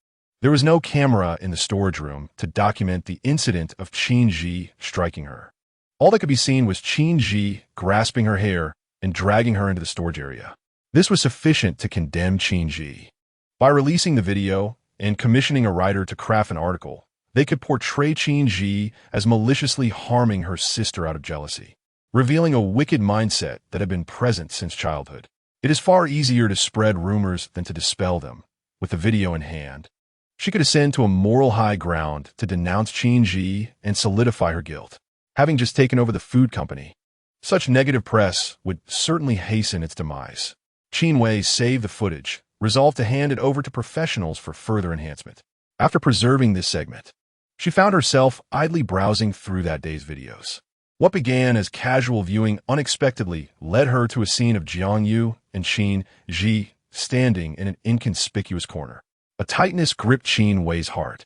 there was no camera in the storage room to document the incident of Qin Yi striking her. All that could be seen was Qin Yi grasping her hair and dragging her into the storage area. This was sufficient to condemn Qin Yi. By releasing the video and commissioning a writer to craft an article, they could portray Qin Yi as maliciously harming her sister out of jealousy, revealing a wicked mindset that had been present since childhood. It is far easier to spread rumors than to dispel them. With the video in hand, she could ascend to a moral high ground to denounce Qin Yi and solidify her guilt. Having just taken over the food company, such negative press would certainly hasten its demise. Qin Wei saved the footage, resolved to hand it over to professionals for further enhancement. After preserving this segment, she found herself idly browsing through that day's videos. What began as casual viewing unexpectedly led her to a scene of Jiang Yu and Qin Yi standing in an inconspicuous corner. A tightness gripped Qin Wei's heart,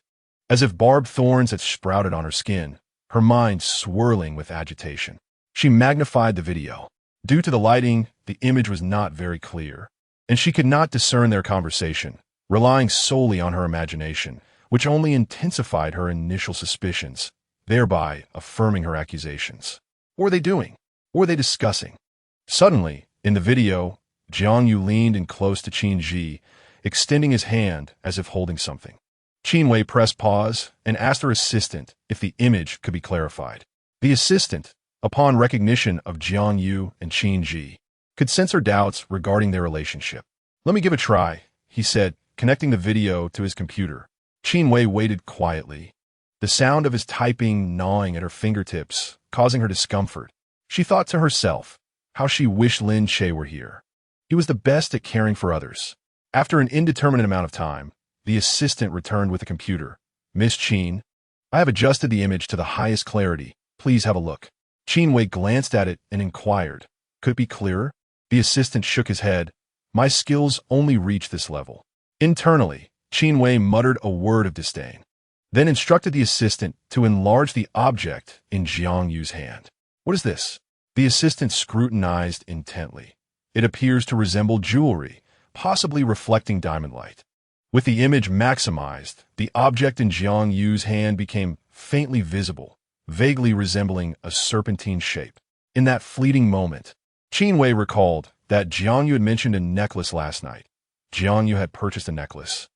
as if barbed thorns had sprouted on her skin, her mind swirling with agitation. She magnified the video. Due to the lighting, the image was not very clear, and she could not discern their conversation, relying solely on her imagination, which only intensified her initial suspicions, thereby affirming her accusations. What were they doing? What were they discussing? Suddenly, in the video, Jiang Yu leaned in close to Qin Yi, extending his hand as if holding something. Qin Wei pressed pause and asked her assistant if the image could be clarified. The assistant, upon recognition of Jiang Yu and Qin Yi, could sense her doubts regarding their relationship. Let me give a try, he said, connecting the video to his computer. Qin Wei waited quietly, the sound of his typing gnawing at her fingertips, causing her discomfort. She thought to herself, how she wished Lin Che were here. He was the best at caring for others. After an indeterminate amount of time, the assistant returned with a computer. Miss Qin, I have adjusted the image to the highest clarity. Please have a look. Qin Wei glanced at it and inquired, could it be clearer? The assistant shook his head. My skills only reach this level. Internally, Qin Wei muttered a word of disdain, then instructed the assistant to enlarge the object in Jiang Yu's hand. What is this? The assistant scrutinized intently. It appears to resemble jewelry, possibly reflecting diamond light. With the image maximized, the object in Jiang Yu's hand became faintly visible, vaguely resembling a serpentine shape. In that fleeting moment, Qin Wei recalled that Jiang Yu had mentioned a necklace last night. Jiang Yu had purchased a necklace,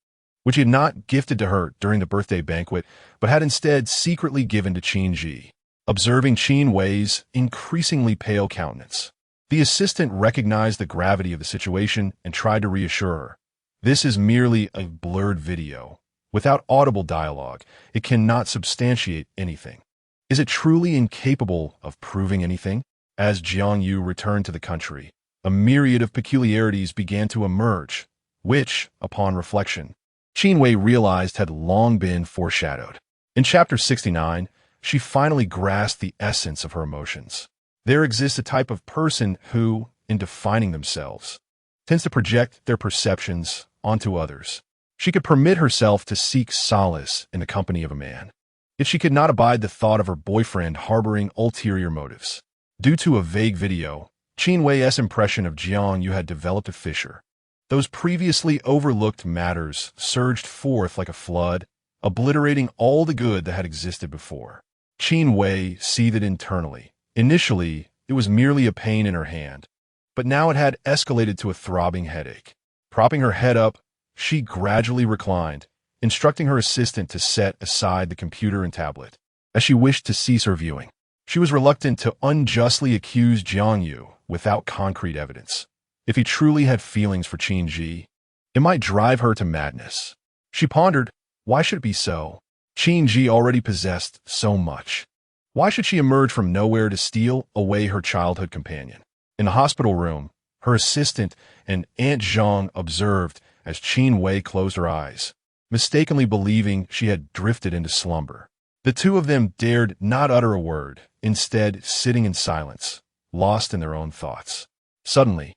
which he had not gifted to her during the birthday banquet, but had instead secretly given to Qin Yi. Observing Qin Wei's increasingly pale countenance, the assistant recognized the gravity of the situation and tried to reassure her. This is merely a blurred video. Without audible dialogue, it cannot substantiate anything. Is it truly incapable of proving anything? As Jiang Yu returned to the country, a myriad of peculiarities began to emerge, which, upon reflection, Qin Wei realized had long been foreshadowed. In Chapter 69, she finally grasped the essence of her emotions. There exists a type of person who, in defining themselves, tends to project their perceptions onto others. She could permit herself to seek solace in the company of a man. Yet she could not abide the thought of her boyfriend harboring ulterior motives. Due to a vague video, Qin Wei's impression of Jiang Yu had developed a fissure. Those previously overlooked matters surged forth like a flood, obliterating all the good that had existed before. Qin Wei seethed internally. Initially, it was merely a pain in her hand, but now it had escalated to a throbbing headache. Propping her head up, she gradually reclined, instructing her assistant to set aside the computer and tablet. As she wished to cease her viewing, she was reluctant to unjustly accuse Jiang Yu without concrete evidence. If he truly had feelings for Qin Yi, it might drive her to madness. She pondered, why should it be so? Qin Yi already possessed so much. Why should she emerge from nowhere to steal away her childhood companion? In the hospital room, her assistant and Aunt Zhang observed as Qin Wei closed her eyes, mistakenly believing she had drifted into slumber. The two of them dared not utter a word, instead sitting in silence, lost in their own thoughts. Suddenly,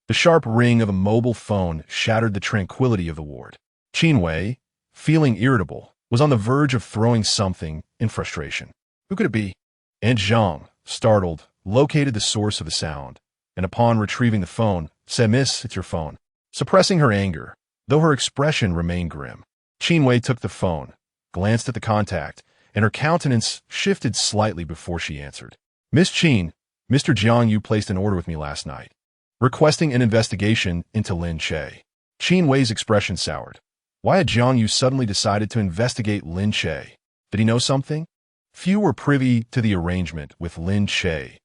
the sharp ring of a mobile phone shattered the tranquility of the ward. Qin Wei, feeling irritable, was on the verge of throwing something in frustration. Who could it be? Aunt Zhang, startled, located the source of the sound, and upon retrieving the phone, said, "Miss, it's your phone." Suppressing her anger, though her expression remained grim, Qin Wei took the phone, glanced at the contact, and her countenance shifted slightly before she answered. "Miss Qin, Mr. Jiang Yu placed an order with me last night, requesting an investigation into Lin Che." Qin Wei's expression soured. Why had Jiang Yu suddenly decided to investigate Lin Che? Did he know something? Few were privy to the arrangement with Lin Che,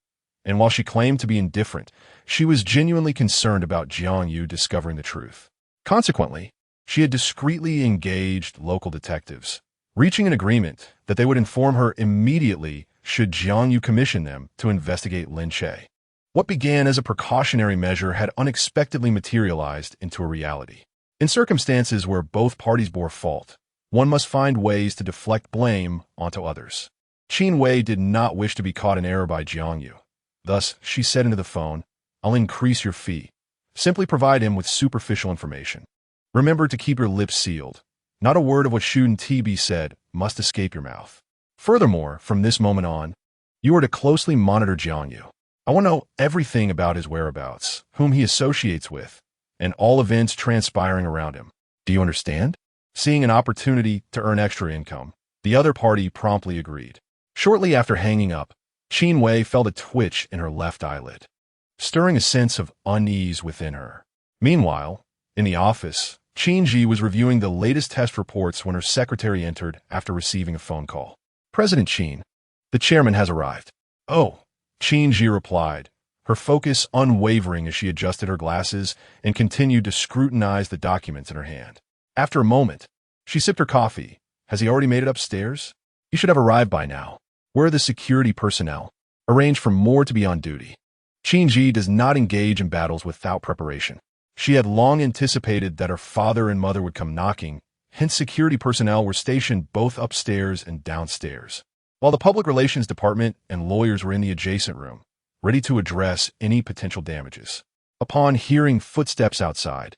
and while she claimed to be indifferent, she was genuinely concerned about Jiang Yu discovering the truth. Consequently, she had discreetly engaged local detectives, reaching an agreement that they would inform her immediately should Jiang Yu commission them to investigate Lin Che. What began as a precautionary measure had unexpectedly materialized into a reality. In circumstances where both parties bore fault, one must find ways to deflect blame onto others. Qin Wei did not wish to be caught in error by Jiang Yu. Thus, she said into the phone, "I'll increase your fee. Simply provide him with superficial information. Remember to keep your lips sealed. Not a word of what shouldn't be said must escape your mouth. Furthermore, from this moment on, you are to closely monitor Jiang Yu. I want to know everything about his whereabouts, whom he associates with, and all events transpiring around him. Do you understand?" Seeing an opportunity to earn extra income, the other party promptly agreed. Shortly after hanging up, Qin Wei felt a twitch in her left eyelid, stirring a sense of unease within her. Meanwhile, in the office, Qin Yi was reviewing the latest test reports when her secretary entered after receiving a phone call. "President Qin, the chairman has arrived." "Oh," Qin Yi replied, her focus unwavering as she adjusted her glasses and continued to scrutinize the documents in her hand. After a moment, she sipped her coffee. "Has he already made it upstairs? He should have arrived by now. Where are the security personnel? Arrange for more to be on duty." Qin Yi does not engage in battles without preparation. She had long anticipated that her father and mother would come knocking, hence security personnel were stationed both upstairs and downstairs, while the public relations department and lawyers were in the adjacent room, ready to address any potential damages. Upon hearing footsteps outside,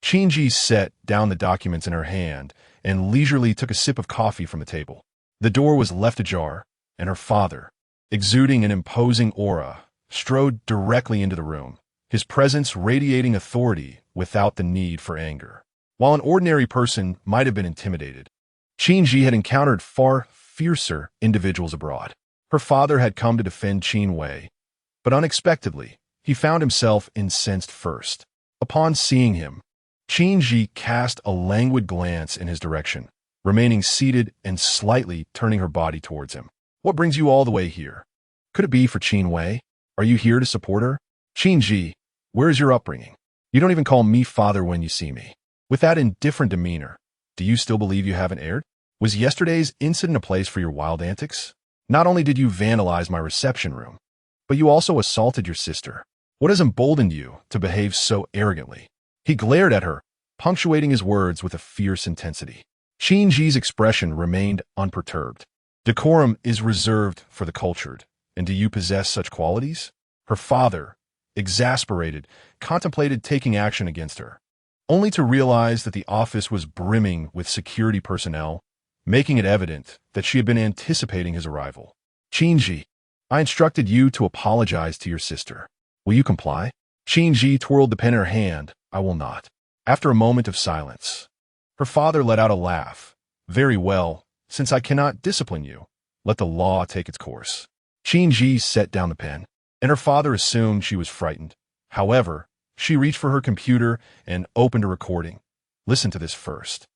Qin Yi set down the documents in her hand and leisurely took a sip of coffee from the table. The door was left ajar, and her father, exuding an imposing aura, strode directly into the room, his presence radiating authority without the need for anger. While an ordinary person might have been intimidated, Qin Yi had encountered far fiercer individuals abroad. Her father had come to defend Qin Wei, but unexpectedly, he found himself incensed first. Upon seeing him, Qin Yi cast a languid glance in his direction, remaining seated and slightly turning her body towards him. "What brings you all the way here? Could it be for Qin Wei? Are you here to support her? Qin Yi, where is your upbringing? You don't even call me father when you see me." With that indifferent demeanor, do you still believe you haven't erred? Was yesterday's incident a place for your wild antics? Not only did you vandalize my reception room, but you also assaulted your sister. What has emboldened you to behave so arrogantly? He glared at her, punctuating his words with a fierce intensity. Qin Yi's expression remained unperturbed. "Decorum is reserved for the cultured, and do you possess such qualities?" Her father, exasperated, contemplated taking action against her, only to realize that the office was brimming with security personnel, making it evident that she had been anticipating his arrival. Qin Yi, I instructed you to apologize to your sister. Will you comply? Qin Yi twirled the pen in her hand. I will not. After a moment of silence, her father let out a laugh. Very well, since I cannot discipline you, let the law take its course. Qin Yi set down the pen, and her father assumed she was frightened. However, she reached for her computer and opened a recording. Listen to this first.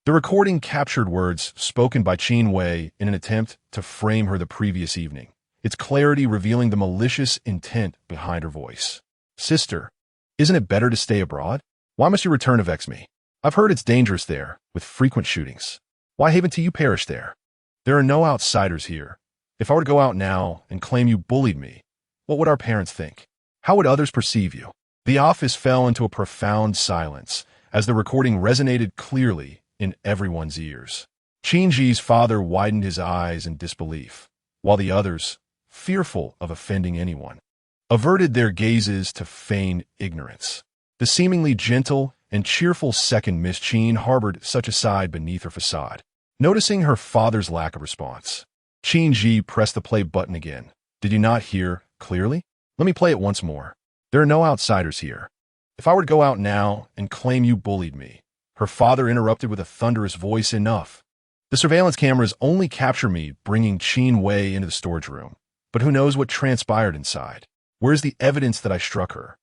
The recording captured words spoken by Qin Wei in an attempt to frame her the previous evening, its clarity revealing the malicious intent behind her voice. Sister, isn't it better to stay abroad? Why must you return to vex me? I've heard it's dangerous there, with frequent shootings. Why haven't you perished there? There are no outsiders here. If I were to go out now and claim you bullied me, what would our parents think? How would others perceive you? The office fell into a profound silence as the recording resonated clearly in everyone's ears. Qin Yi's father widened his eyes in disbelief, while the others, fearful of offending anyone, averted their gazes to feign ignorance. The seemingly gentle and cheerful second Miss Qin harbored such a side beneath her facade. Noticing her father's lack of response, Qin Yi pressed the play button again. Did you not hear clearly? Let me play it once more. There are no outsiders here. If I were to go out now and claim you bullied me, her father interrupted with a thunderous voice. Enough. The surveillance cameras only capture me bringing Qin Wei into the storage room. But who knows what transpired inside? Where's the evidence that I struck her?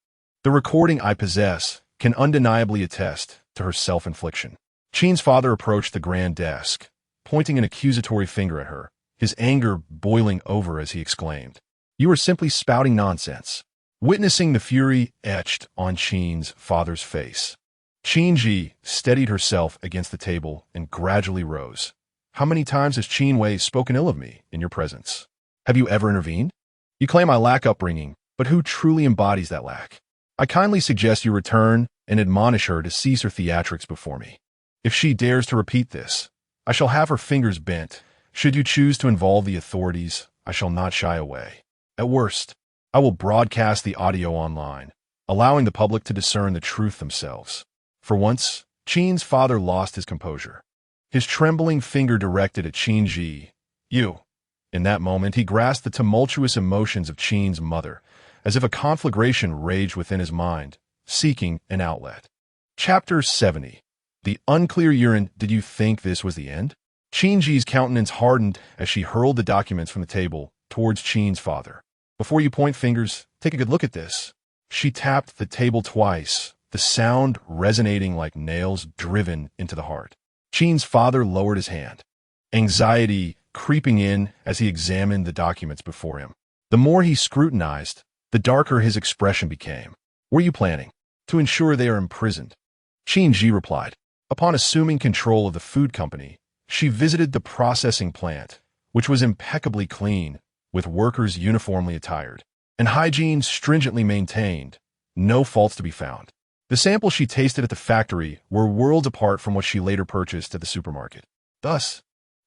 The recording I possess can undeniably attest to her self-infliction. Qin's father approached the grand desk, pointing an accusatory finger at her, his anger boiling over as he exclaimed, "You are simply spouting nonsense." Witnessing the fury etched on Qin's father's face, Qin Yi steadied herself against the table and gradually rose. How many times has Qin Wei spoken ill of me in your presence? Have you ever intervened? You claim I lack upbringing, but who truly embodies that lack? I kindly suggest you return and admonish her to cease her theatrics before me. If she dares to repeat this, I shall have her fingers bent. Should you choose to involve the authorities, I shall not shy away. At worst, I will broadcast the audio online, allowing the public to discern the truth themselves. For once, Qin's father lost his composure. His trembling finger directed at Qin Yi. You. In that moment, he grasped the tumultuous emotions of Qin's mother, as if a conflagration raged within his mind, seeking an outlet. Chapter 70. The unclear urine. Did you think this was the end? Qin Yi's countenance hardened as she hurled the documents from the table towards Qin's father. Before you point fingers, take a good look at this. She tapped the table twice, the sound resonating like nails driven into the heart. Qin's father lowered his hand, anxiety creeping in as he examined the documents before him. The more he scrutinized, the darker his expression became. Were you planning to ensure they are imprisoned? Qin Yi replied. Upon assuming control of the food company, she visited the processing plant, which was impeccably clean, with workers uniformly attired, and hygiene stringently maintained, no faults to be found. The samples she tasted at the factory were worlds apart from what she later purchased at the supermarket. Thus,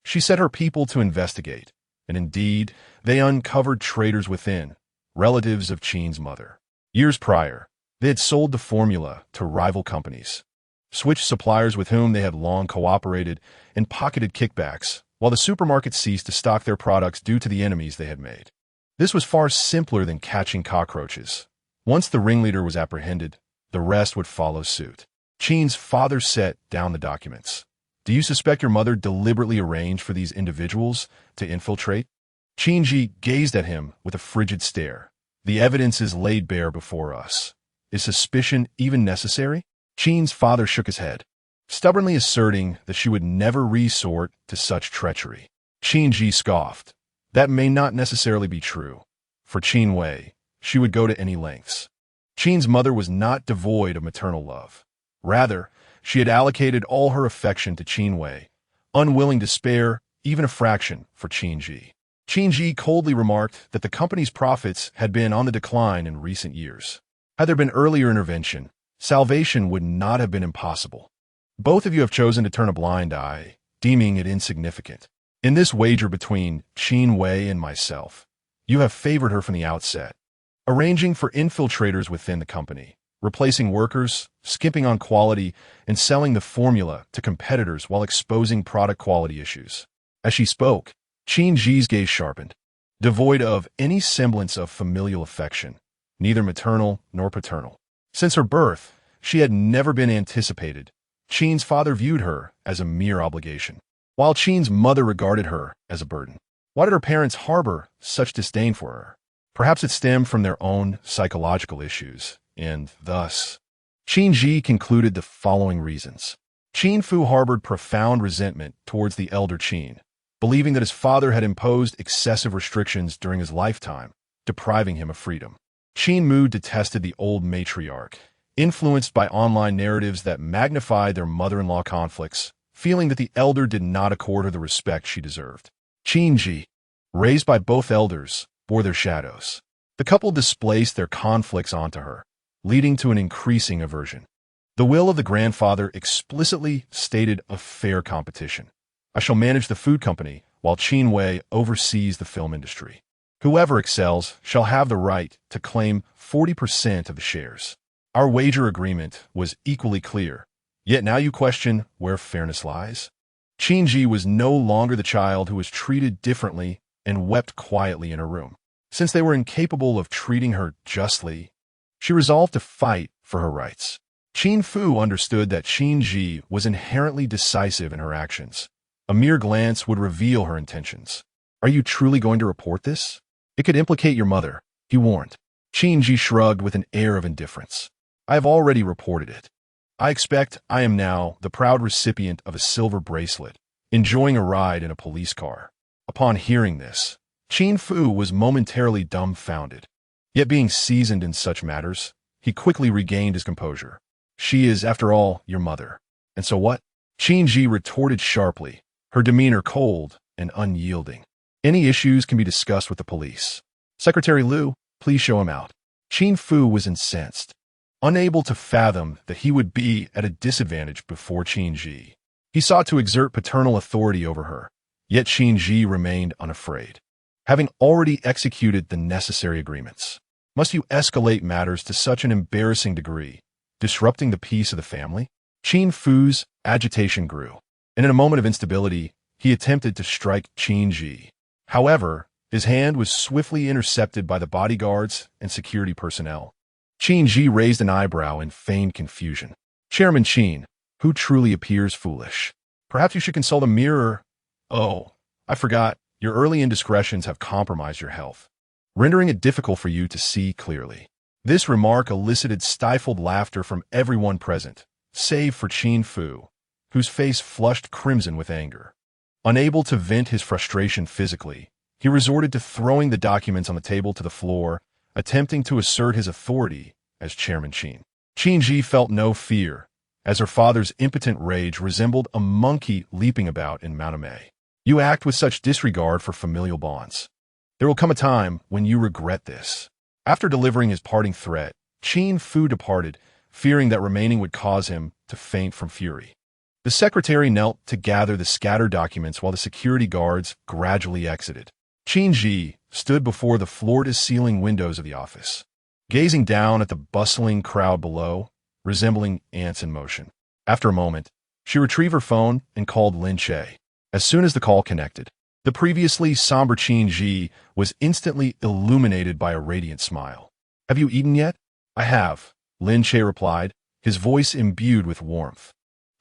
she set her people to investigate, and indeed, they uncovered traitors within, relatives of Qin's mother. Years prior, they had sold the formula to rival companies, switched suppliers with whom they had long cooperated, and pocketed kickbacks, while the supermarket ceased to stock their products due to the enemies they had made. This was far simpler than catching cockroaches. Once the ringleader was apprehended, the rest would follow suit. Qin's father set down the documents. Do you suspect your mother deliberately arranged for these individuals to infiltrate? Qin Yi gazed at him with a frigid stare. The evidence is laid bare before us. Is suspicion even necessary? Qin's father shook his head, stubbornly asserting that she would never resort to such treachery. Qin Yi scoffed. That may not necessarily be true. For Qin Wei, she would go to any lengths. Qin's mother was not devoid of maternal love. Rather, she had allocated all her affection to Qin Wei, unwilling to spare even a fraction for Qin Yi. Qin Yi coldly remarked that the company's profits had been on the decline in recent years. Had there been earlier intervention, salvation would not have been impossible. Both of you have chosen to turn a blind eye, deeming it insignificant. In this wager between Qin Wei and myself, you have favored her from the outset, arranging for infiltrators within the company, replacing workers, skimping on quality, and selling the formula to competitors while exposing product quality issues. As she spoke, Qin Yi's gaze sharpened, devoid of any semblance of familial affection, neither maternal nor paternal. Since her birth, she had never been anticipated. Qin's father viewed her as a mere obligation, while Qin's mother regarded her as a burden. Why did her parents harbor such disdain for her? Perhaps it stemmed from their own psychological issues, and thus, Qin Yi concluded the following reasons. Qin Fu harbored profound resentment towards the elder Qin, believing that his father had imposed excessive restrictions during his lifetime, depriving him of freedom. Qin Mu detested the old matriarch, influenced by online narratives that magnified their mother-in-law conflicts, feeling that the elder did not accord her the respect she deserved. Qin Yi, raised by both elders, bore their shadows. The couple displaced their conflicts onto her, leading to an increasing aversion. The will of the grandfather explicitly stated a fair competition. I shall manage the food company, while Qin Wei oversees the film industry. Whoever excels shall have the right to claim 40% of the shares. Our wager agreement was equally clear, yet now you question where fairness lies? Qin Yi was no longer the child who was treated differently and wept quietly in her room. Since they were incapable of treating her justly, she resolved to fight for her rights. Qin Fu understood that Qin Yi was inherently decisive in her actions. A mere glance would reveal her intentions. Are you truly going to report this? It could implicate your mother, he warned. Qin Yi shrugged with an air of indifference. I have already reported it. I expect I am now the proud recipient of a silver bracelet, enjoying a ride in a police car. Upon hearing this, Qin Fu was momentarily dumbfounded. Yet being seasoned in such matters, he quickly regained his composure. She is, after all, your mother. And so what? Qin Yi retorted sharply, her demeanor cold and unyielding. Any issues can be discussed with the police. Secretary Liu, please show him out. Qin Fu was incensed, unable to fathom that he would be at a disadvantage before Qin Yi. He sought to exert paternal authority over her, yet Qin Yi remained unafraid. Having already executed the necessary agreements, must you escalate matters to such an embarrassing degree, disrupting the peace of the family? Qin Fu's agitation grew, and in a moment of instability, he attempted to strike Qin Yi. However, his hand was swiftly intercepted by the bodyguards and security personnel. Qin Yi raised an eyebrow in feigned confusion. Chairman Qin, who truly appears foolish? Perhaps you should consult a mirror. Oh, I forgot. Your early indiscretions have compromised your health, rendering it difficult for you to see clearly. This remark elicited stifled laughter from everyone present, save for Qin Fu, whose face flushed crimson with anger. Unable to vent his frustration physically, he resorted to throwing the documents on the table to the floor, attempting to assert his authority as Chairman Qin. Qin Yi felt no fear, as her father's impotent rage resembled a monkey leaping about in Maname. You act with such disregard for familial bonds. There will come a time when you regret this. After delivering his parting threat, Qin Fu departed, fearing that remaining would cause him to faint from fury. The secretary knelt to gather the scattered documents while the security guards gradually exited. Qin Yi stood before the floor-to-ceiling windows of the office, gazing down at the bustling crowd below, resembling ants in motion. After a moment, she retrieved her phone and called Lin Che. As soon as the call connected, the previously somber Qin Yi was instantly illuminated by a radiant smile. Have you eaten yet? I have, Lin Che replied, his voice imbued with warmth,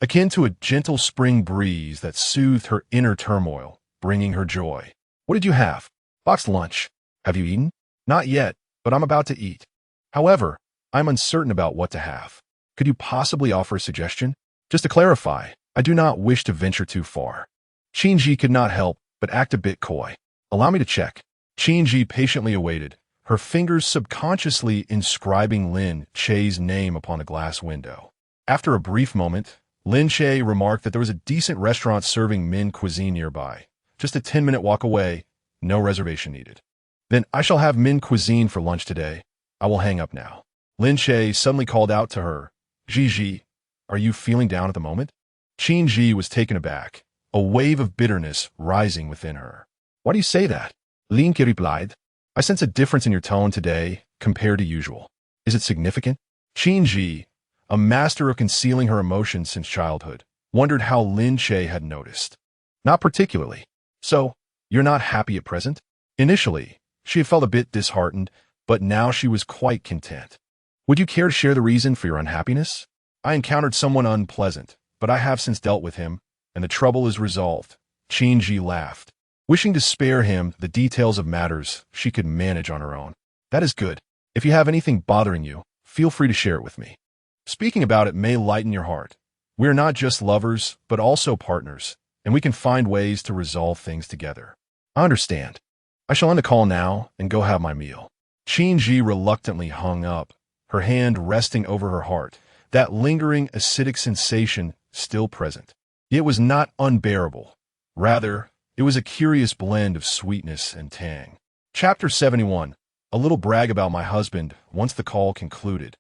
akin to a gentle spring breeze that soothed her inner turmoil, bringing her joy. What did you have? Boxed lunch. Have you eaten? Not yet, but I'm about to eat. However, I'm uncertain about what to have. Could you possibly offer a suggestion? Just to clarify, I do not wish to venture too far. Qin Yi could not help but act a bit coy. Allow me to check. Qin Yi patiently awaited, her fingers subconsciously inscribing Lin Che's name upon the glass window. After a brief moment, Lin Che remarked that there was a decent restaurant serving Min cuisine nearby, just a 10-minute walk away, no reservation needed. Then I shall have Min cuisine for lunch today. I will hang up now. Lin Che suddenly called out to her, Ji, are you feeling down at the moment? Qin Yi was taken aback, a wave of bitterness rising within her. Why do you say that? Lin Che replied, I sense a difference in your tone today compared to usual. Is it significant? Qin Yi, a master of concealing her emotions since childhood, wondered how Lin Che had noticed. Not particularly. So, you're not happy at present? Initially, she had felt a bit disheartened, but now she was quite content. Would you care to share the reason for your unhappiness? I encountered someone unpleasant, but I have since dealt with him, and the trouble is resolved. Qin Yi laughed, wishing to spare him the details of matters she could manage on her own. That is good. If you have anything bothering you, feel free to share it with me. Speaking about it may lighten your heart. We are not just lovers, but also partners, and we can find ways to resolve things together. I understand. I shall end the call now and go have my meal. Qin Yi reluctantly hung up, her hand resting over her heart, that lingering acidic sensation still present. It was not unbearable. Rather, it was a curious blend of sweetness and tang. Chapter 71. A little brag about my husband once the call concluded.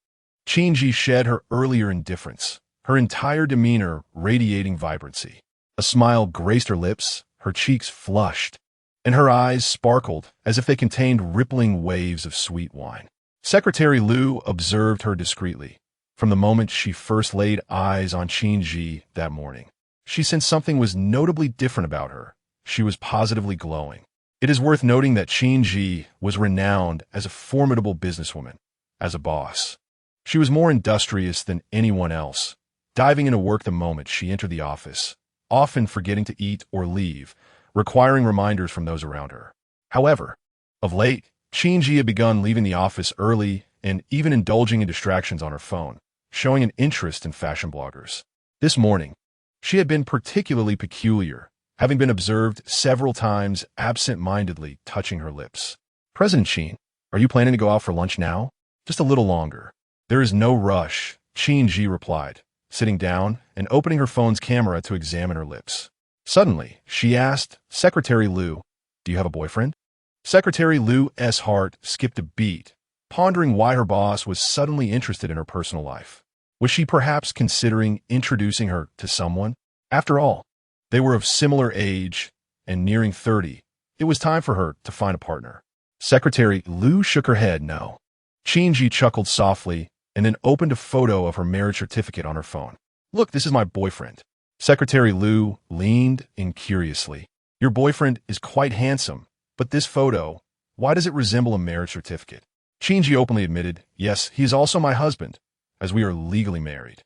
Qin Yi shed her earlier indifference, her entire demeanor radiating vibrancy. A smile graced her lips, her cheeks flushed, and her eyes sparkled as if they contained rippling waves of sweet wine. Secretary Liu observed her discreetly. From the moment she first laid eyes on Qin Yi that morning, she sensed something was notably different about her. She was positively glowing. It is worth noting that Qin Yi was renowned as a formidable businesswoman, as a boss. She was more industrious than anyone else, diving into work the moment she entered the office, often forgetting to eat or leave, requiring reminders from those around her. However, of late, Qin Yi had begun leaving the office early and even indulging in distractions on her phone, showing an interest in fashion bloggers. This morning, she had been particularly peculiar, having been observed several times absent-mindedly touching her lips. President Qin, are you planning to go out for lunch now? Just a little longer. There is no rush, Qin Yi replied, sitting down and opening her phone's camera to examine her lips. Suddenly, she asked, Secretary Liu, do you have a boyfriend? Secretary Liu's heart skipped a beat, pondering why her boss was suddenly interested in her personal life. Was she perhaps considering introducing her to someone? After all, they were of similar age and nearing 30. It was time for her to find a partner. Secretary Liu shook her head no. Qin Yi chuckled softly and then opened a photo of her marriage certificate on her phone. Look, this is my boyfriend. Secretary Liu leaned in curiously. Your boyfriend is quite handsome, but this photo, why does it resemble a marriage certificate? Qin Yi openly admitted, yes, he is also my husband, as we are legally married.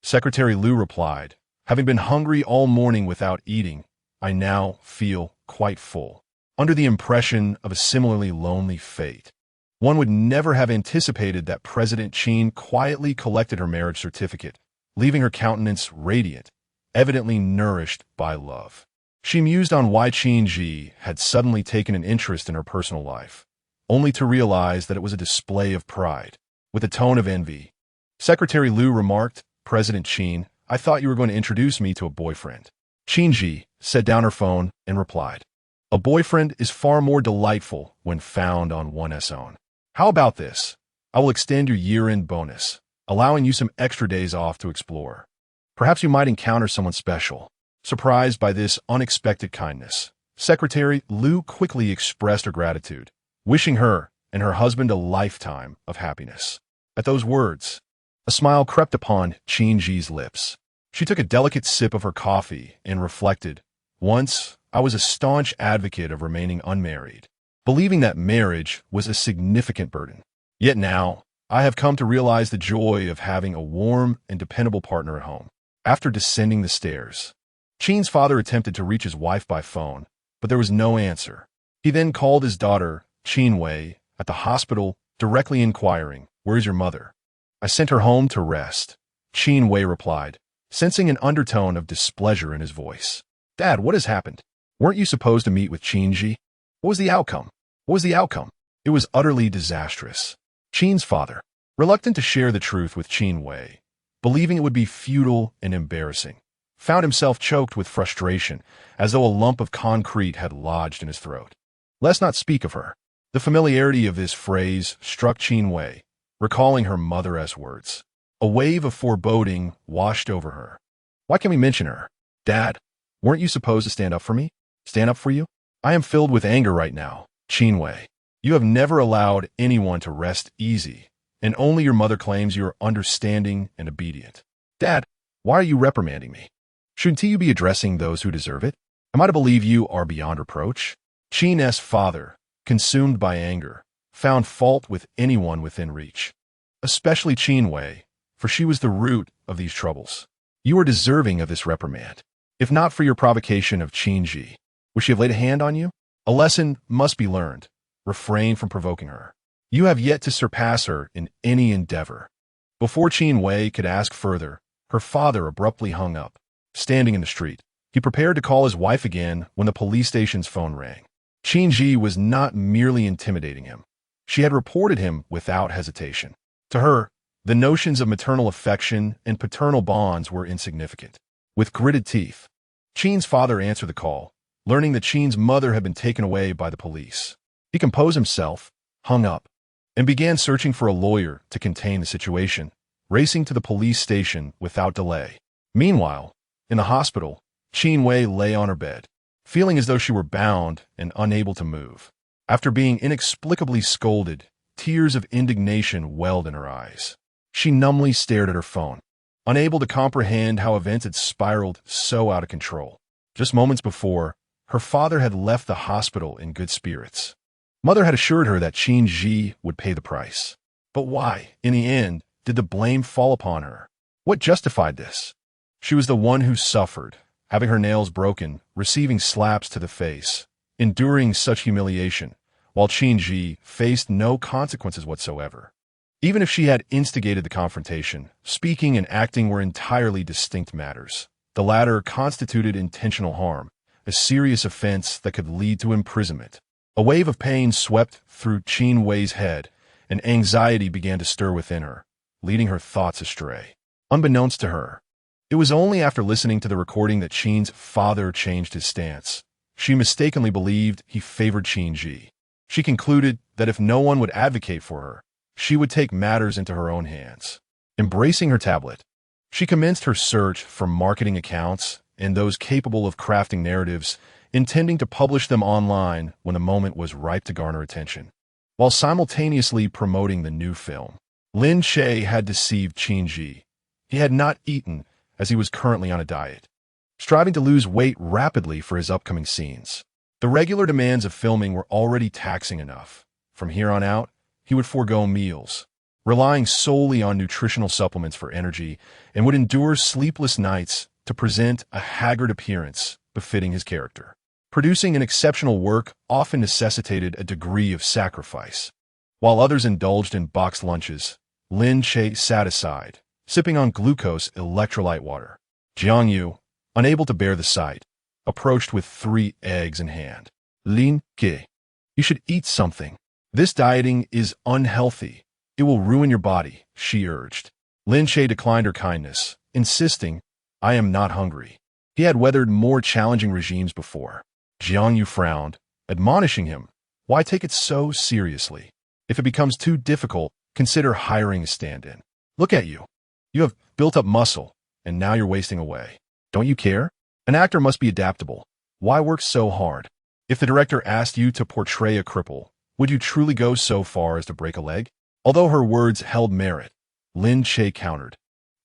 Secretary Liu replied, having been hungry all morning without eating, I now feel quite full. Under the impression of a similarly lonely fate. One would never have anticipated that President Qin quietly collected her marriage certificate, leaving her countenance radiant, evidently nourished by love. She mused on why Qin Yi had suddenly taken an interest in her personal life, only to realize that it was a display of pride, with a tone of envy. Secretary Liu remarked, President Qin, I thought you were going to introduce me to a boyfriend. Qin Yi set down her phone and replied, a boyfriend is far more delightful when found on one's own. How about this? I will extend your year-end bonus, allowing you some extra days off to explore. Perhaps you might encounter someone special. Surprised by this unexpected kindness, Secretary Liu quickly expressed her gratitude, wishing her and her husband a lifetime of happiness. At those words, a smile crept upon Qin Yi's lips. She took a delicate sip of her coffee and reflected, once, I was a staunch advocate of remaining unmarried, believing that marriage was a significant burden. Yet now, I have come to realize the joy of having a warm and dependable partner at home. After descending the stairs, Qin's father attempted to reach his wife by phone, but there was no answer. He then called his daughter, Qin Wei, at the hospital, directly inquiring, where's your mother? I sent her home to rest, Qin Wei replied, sensing an undertone of displeasure in his voice. Dad, what has happened? Weren't you supposed to meet with Qin Yi? What was the outcome? What was the outcome? It was utterly disastrous. Qin's father, reluctant to share the truth with Qin Wei, believing it would be futile and embarrassing, found himself choked with frustration, as though a lump of concrete had lodged in his throat. Let's not speak of her. The familiarity of this phrase struck Qin Wei, recalling her mother's words. A wave of foreboding washed over her. Why can't we mention her? Dad, weren't you supposed to stand up for me? Stand up for you? I am filled with anger right now, Qin Wei. You have never allowed anyone to rest easy, and only your mother claims you are understanding and obedient. Dad, why are you reprimanding me? Shouldn't you be addressing those who deserve it? Am I to believe you are beyond reproach? Qin's father, consumed by anger, found fault with anyone within reach, especially Qin Wei, for she was the root of these troubles. You are deserving of this reprimand. If not for your provocation of Qin Yi, would she have laid a hand on you? A lesson must be learned. Refrain from provoking her. You have yet to surpass her in any endeavor. Before Qin Wei could ask further, her father abruptly hung up. Standing in the street, he prepared to call his wife again when the police station's phone rang. Qin Yi was not merely intimidating him. She had reported him without hesitation. To her, the notions of maternal affection and paternal bonds were insignificant. With gritted teeth, Qin's father answered the call, learning that Qin's mother had been taken away by the police. He composed himself, hung up, and began searching for a lawyer to contain the situation, racing to the police station without delay. Meanwhile, in the hospital, Qin Wei lay on her bed, feeling as though she were bound and unable to move. After being inexplicably scolded, tears of indignation welled in her eyes. She numbly stared at her phone, unable to comprehend how events had spiraled so out of control. Just moments before, her father had left the hospital in good spirits. Mother had assured her that Qin Yi would pay the price. But why, in the end, did the blame fall upon her? What justified this? She was the one who suffered, having her nails broken, receiving slaps to the face, enduring such humiliation, while Qin Yi faced no consequences whatsoever. Even if she had instigated the confrontation, speaking and acting were entirely distinct matters. The latter constituted intentional harm, a serious offense that could lead to imprisonment. A wave of pain swept through Qin Wei's head, and anxiety began to stir within her, leading her thoughts astray. Unbeknownst to her, it was only after listening to the recording that Qin's father changed his stance. She mistakenly believed he favored Qin Yi. She concluded that if no one would advocate for her, she would take matters into her own hands. Embracing her tablet, she commenced her search for marketing accounts and those capable of crafting narratives, intending to publish them online when a moment was ripe to garner attention. While simultaneously promoting the new film, Lin Che had deceived Qin Yi. He had not eaten, as he was currently on a diet, striving to lose weight rapidly for his upcoming scenes. The regular demands of filming were already taxing enough. From here on out, he would forego meals, relying solely on nutritional supplements for energy, and would endure sleepless nights to present a haggard appearance befitting his character. Producing an exceptional work often necessitated a degree of sacrifice. While others indulged in boxed lunches, Lin Che sat aside, sipping on glucose electrolyte water. Jiang Yu, unable to bear the sight, approached with 3 eggs in hand. Lin Che, you should eat something. This dieting is unhealthy. It will ruin your body, she urged. Lin Che declined her kindness, insisting, I am not hungry. He had weathered more challenging regimes before. Jiang Yu frowned, admonishing him, why take it so seriously? If it becomes too difficult, consider hiring a stand-in. Look at you. You have built up muscle, and now you're wasting away. Don't you care? An actor must be adaptable. Why work so hard? If the director asked you to portray a cripple, would you truly go so far as to break a leg? Although her words held merit, Lin Che countered.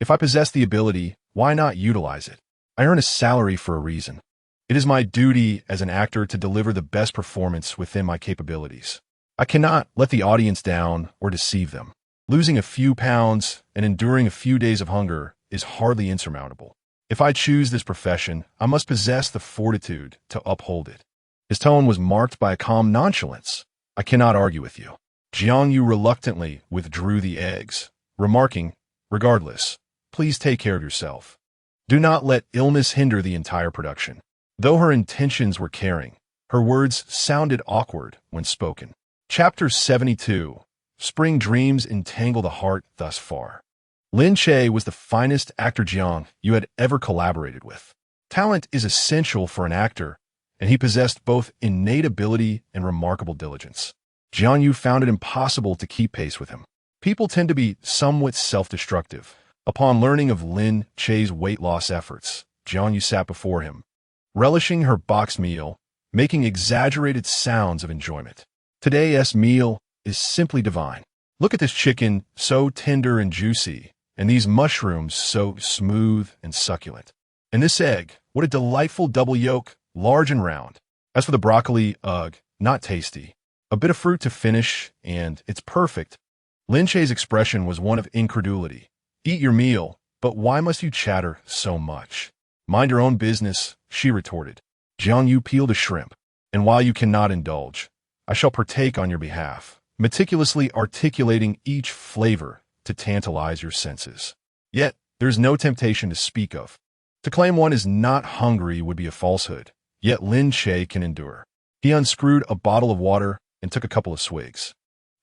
If I possess the ability, why not utilize it? I earn a salary for a reason. It is my duty as an actor to deliver the best performance within my capabilities. I cannot let the audience down or deceive them. Losing a few pounds and enduring a few days of hunger is hardly insurmountable. If I choose this profession, I must possess the fortitude to uphold it. His tone was marked by a calm nonchalance. I cannot argue with you. Jiang Yu reluctantly withdrew the eggs, remarking, regardless, please take care of yourself. Do not let illness hinder the entire production. Though her intentions were caring, her words sounded awkward when spoken. Chapter 72. Spring dreams entangle the heart thus far. Lin Che was the finest actor Jiang Yu had ever collaborated with. Talent is essential for an actor, and he possessed both innate ability and remarkable diligence. Jiang Yu found it impossible to keep pace with him. People tend to be somewhat self-destructive. Upon learning of Lin Che's weight loss efforts, Jiang Yu sat before him, relishing her boxed meal, making exaggerated sounds of enjoyment. Today's meal is simply divine. Look at this chicken, so tender and juicy, and these mushrooms, so smooth and succulent. And this egg, what a delightful double yolk, large and round. As for the broccoli, ugh, not tasty. A bit of fruit to finish, and it's perfect. Lin Che's expression was one of incredulity. Eat your meal, but why must you chatter so much? Mind your own business, she retorted. Jiang Yu peeled a shrimp. And while you cannot indulge, I shall partake on your behalf, meticulously articulating each flavor to tantalize your senses. Yet, there is no temptation to speak of. To claim one is not hungry would be a falsehood, yet Lin Che can endure. He unscrewed a bottle of water and took a couple of swigs.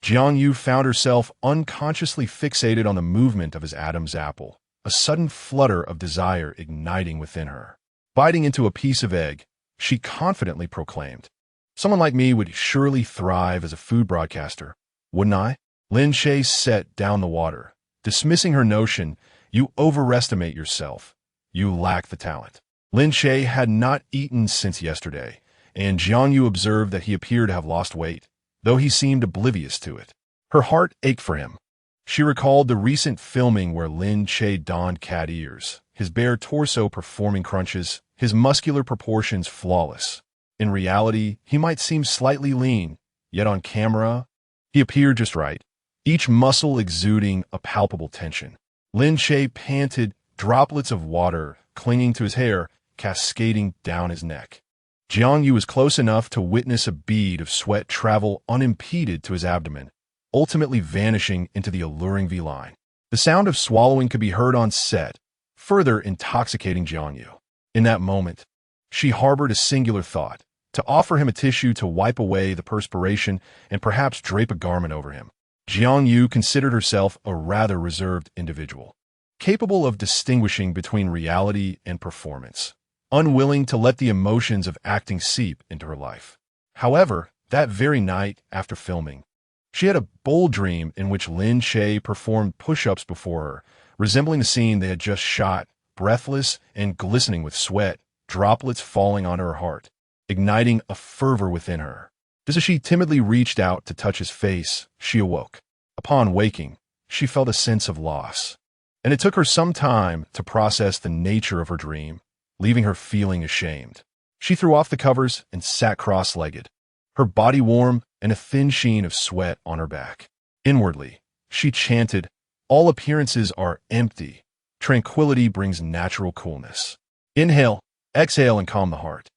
Jiang Yu found herself unconsciously fixated on the movement of his Adam's apple, a sudden flutter of desire igniting within her. Biting into a piece of egg, she confidently proclaimed, "Someone like me would surely thrive as a food broadcaster, wouldn't I?" Lin Che set down the water, dismissing her notion, "You overestimate yourself. You lack the talent." Lin Che had not eaten since yesterday, and Jiang Yu observed that he appeared to have lost weight, though he seemed oblivious to it. Her heart ached for him. She recalled the recent filming where Lin Che donned cat ears, his bare torso performing crunches, his muscular proportions flawless. In reality, he might seem slightly lean, yet on camera, he appeared just right, each muscle exuding a palpable tension. Lin Che panted, droplets of water clinging to his hair, cascading down his neck. Jiang Yu was close enough to witness a bead of sweat travel unimpeded to his abdomen, ultimately vanishing into the alluring V-line. The sound of swallowing could be heard on set, further intoxicating Jiang Yu. In that moment, she harbored a singular thought, to offer him a tissue to wipe away the perspiration and perhaps drape a garment over him. Jiang Yu considered herself a rather reserved individual, capable of distinguishing between reality and performance, unwilling to let the emotions of acting seep into her life. However, that very night after filming, she had a bold dream in which Lin Che performed push-ups before her, resembling the scene they had just shot, breathless and glistening with sweat, droplets falling on her heart, igniting a fervor within her. Just as she timidly reached out to touch his face, she awoke. Upon waking, she felt a sense of loss, and it took her some time to process the nature of her dream, leaving her feeling ashamed. She threw off the covers and sat cross-legged, her body warm and a thin sheen of sweat on her back. Inwardly, she chanted, "All appearances are empty. Tranquility brings natural coolness. Inhale, exhale, and calm the heart."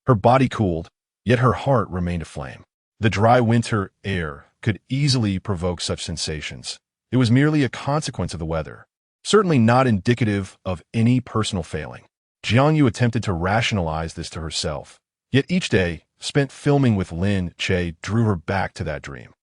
Her body cooled, yet her heart remained aflame. The dry winter air could easily provoke such sensations. It was merely a consequence of the weather, certainly not indicative of any personal failing. Jiang Yu attempted to rationalize this to herself, yet each day spent filming with Lin Che drew her back to that dream.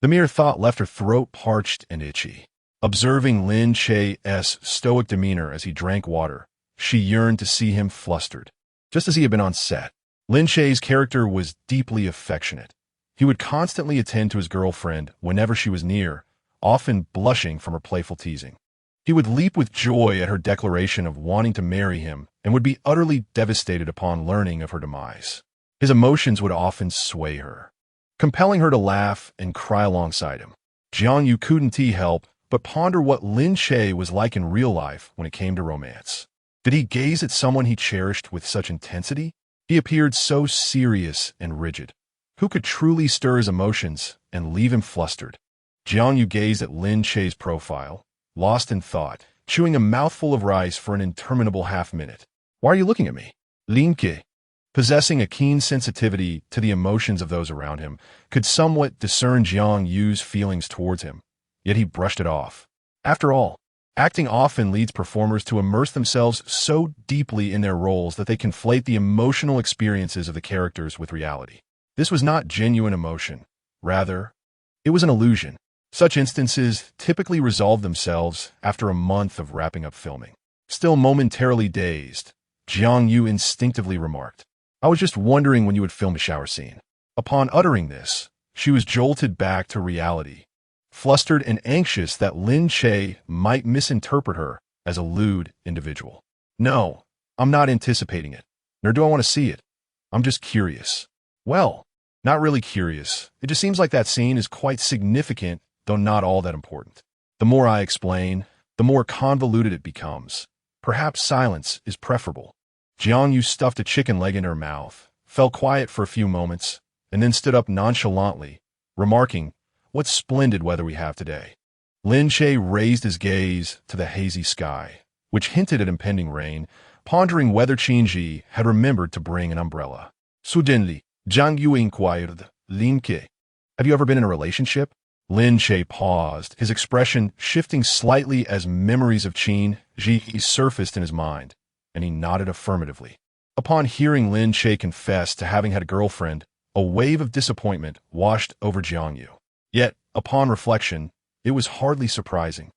The mere thought left her throat parched and itchy. Observing Lin Che's stoic demeanor as he drank water, she yearned to see him flustered, just as he had been on set. Lin Che's character was deeply affectionate. He would constantly attend to his girlfriend whenever she was near, often blushing from her playful teasing. He would leap with joy at her declaration of wanting to marry him and would be utterly devastated upon learning of her demise. His emotions would often sway her, compelling her to laugh and cry alongside him. Jiang Yu couldn't help but ponder what Lin Che was like in real life when it came to romance. Did he gaze at someone he cherished with such intensity? He appeared so serious and rigid. Who could truly stir his emotions and leave him flustered? Jiang Yu gazed at Lin Che's profile, lost in thought, chewing a mouthful of rice for an interminable half-minute. "Why are you looking at me?" Lin Che, possessing a keen sensitivity to the emotions of those around him, could somewhat discern Jiang Yu's feelings towards him, yet he brushed it off. After all, acting often leads performers to immerse themselves so deeply in their roles that they conflate the emotional experiences of the characters with reality. This was not genuine emotion. Rather, it was an illusion. Such instances typically resolve themselves after a month of wrapping up filming. Still momentarily dazed, Jiang Yu instinctively remarked, "I was just wondering when you would film a shower scene." Upon uttering this, she was jolted back to reality, flustered and anxious that Lin Che might misinterpret her as a lewd individual. "No, I'm not anticipating it, nor do I want to see it. I'm just curious." "Well, not really curious. It just seems like that scene is quite significant though not all that important. The more I explain, the more convoluted it becomes. Perhaps silence is preferable. Jiang Yu stuffed a chicken leg in her mouth, fell quiet for a few moments, and then stood up nonchalantly, remarking, "What splendid weather we have today." Lin Che raised his gaze to the hazy sky, which hinted at impending rain, pondering whether Qin Yi had remembered to bring an umbrella. Suddenly, Jiang Yu inquired, "Lin Che, have you ever been in a relationship?" Lin Che paused, his expression shifting slightly as memories of Qin Yi surfaced in his mind, and he nodded affirmatively. Upon hearing Lin Che confess to having had a girlfriend, a wave of disappointment washed over Jiang Yu. Yet, upon reflection, it was hardly surprising.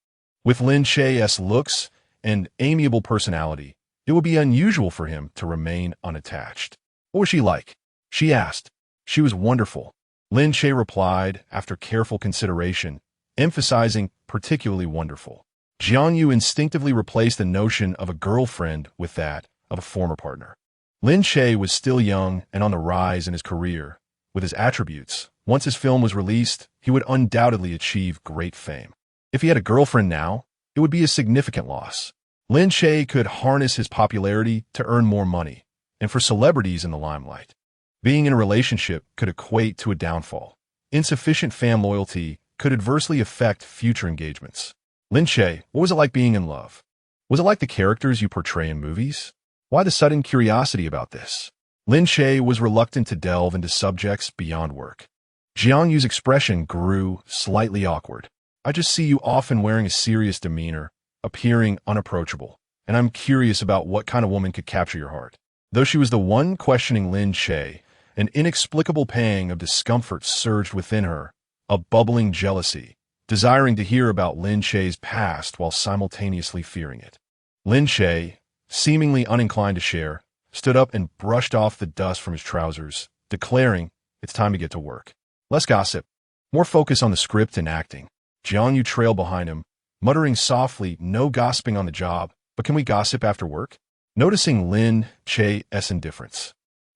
With Lin Che's looks and amiable personality, it would be unusual for him to remain unattached. "What was she like?" she asked. "She was wonderful," Lin Che replied after careful consideration, emphasizing particularly wonderful. Jiang Yu instinctively replaced the notion of a girlfriend with that of a former partner. Lin Che was still young and on the rise in his career. With his attributes, once his film was released, he would undoubtedly achieve great fame. If he had a girlfriend now, it would be a significant loss. Lin Che could harness his popularity to earn more money, and for celebrities in the limelight, being in a relationship could equate to a downfall. Insufficient fan loyalty could adversely affect future engagements. Lin Che, what was it like being in love? Was it like the characters you portray in movies? Why the sudden curiosity about this? Lin Che was reluctant to delve into subjects beyond work. Jiang Yu's expression grew slightly awkward. "I just see you often wearing a serious demeanor, appearing unapproachable, and I'm curious about what kind of woman could capture your heart." Though she was the one questioning Lin Che, an inexplicable pang of discomfort surged within her, a bubbling jealousy, desiring to hear about Lin Che's past while simultaneously fearing it. Lin Che, seemingly uninclined to share, stood up and brushed off the dust from his trousers, declaring, "It's time to get to work. Less gossip, more focus on the script and acting." Jiang Yu trailed behind him, muttering softly, "No gossiping on the job, but can we gossip after work?" Noticing Lin Che's indifference,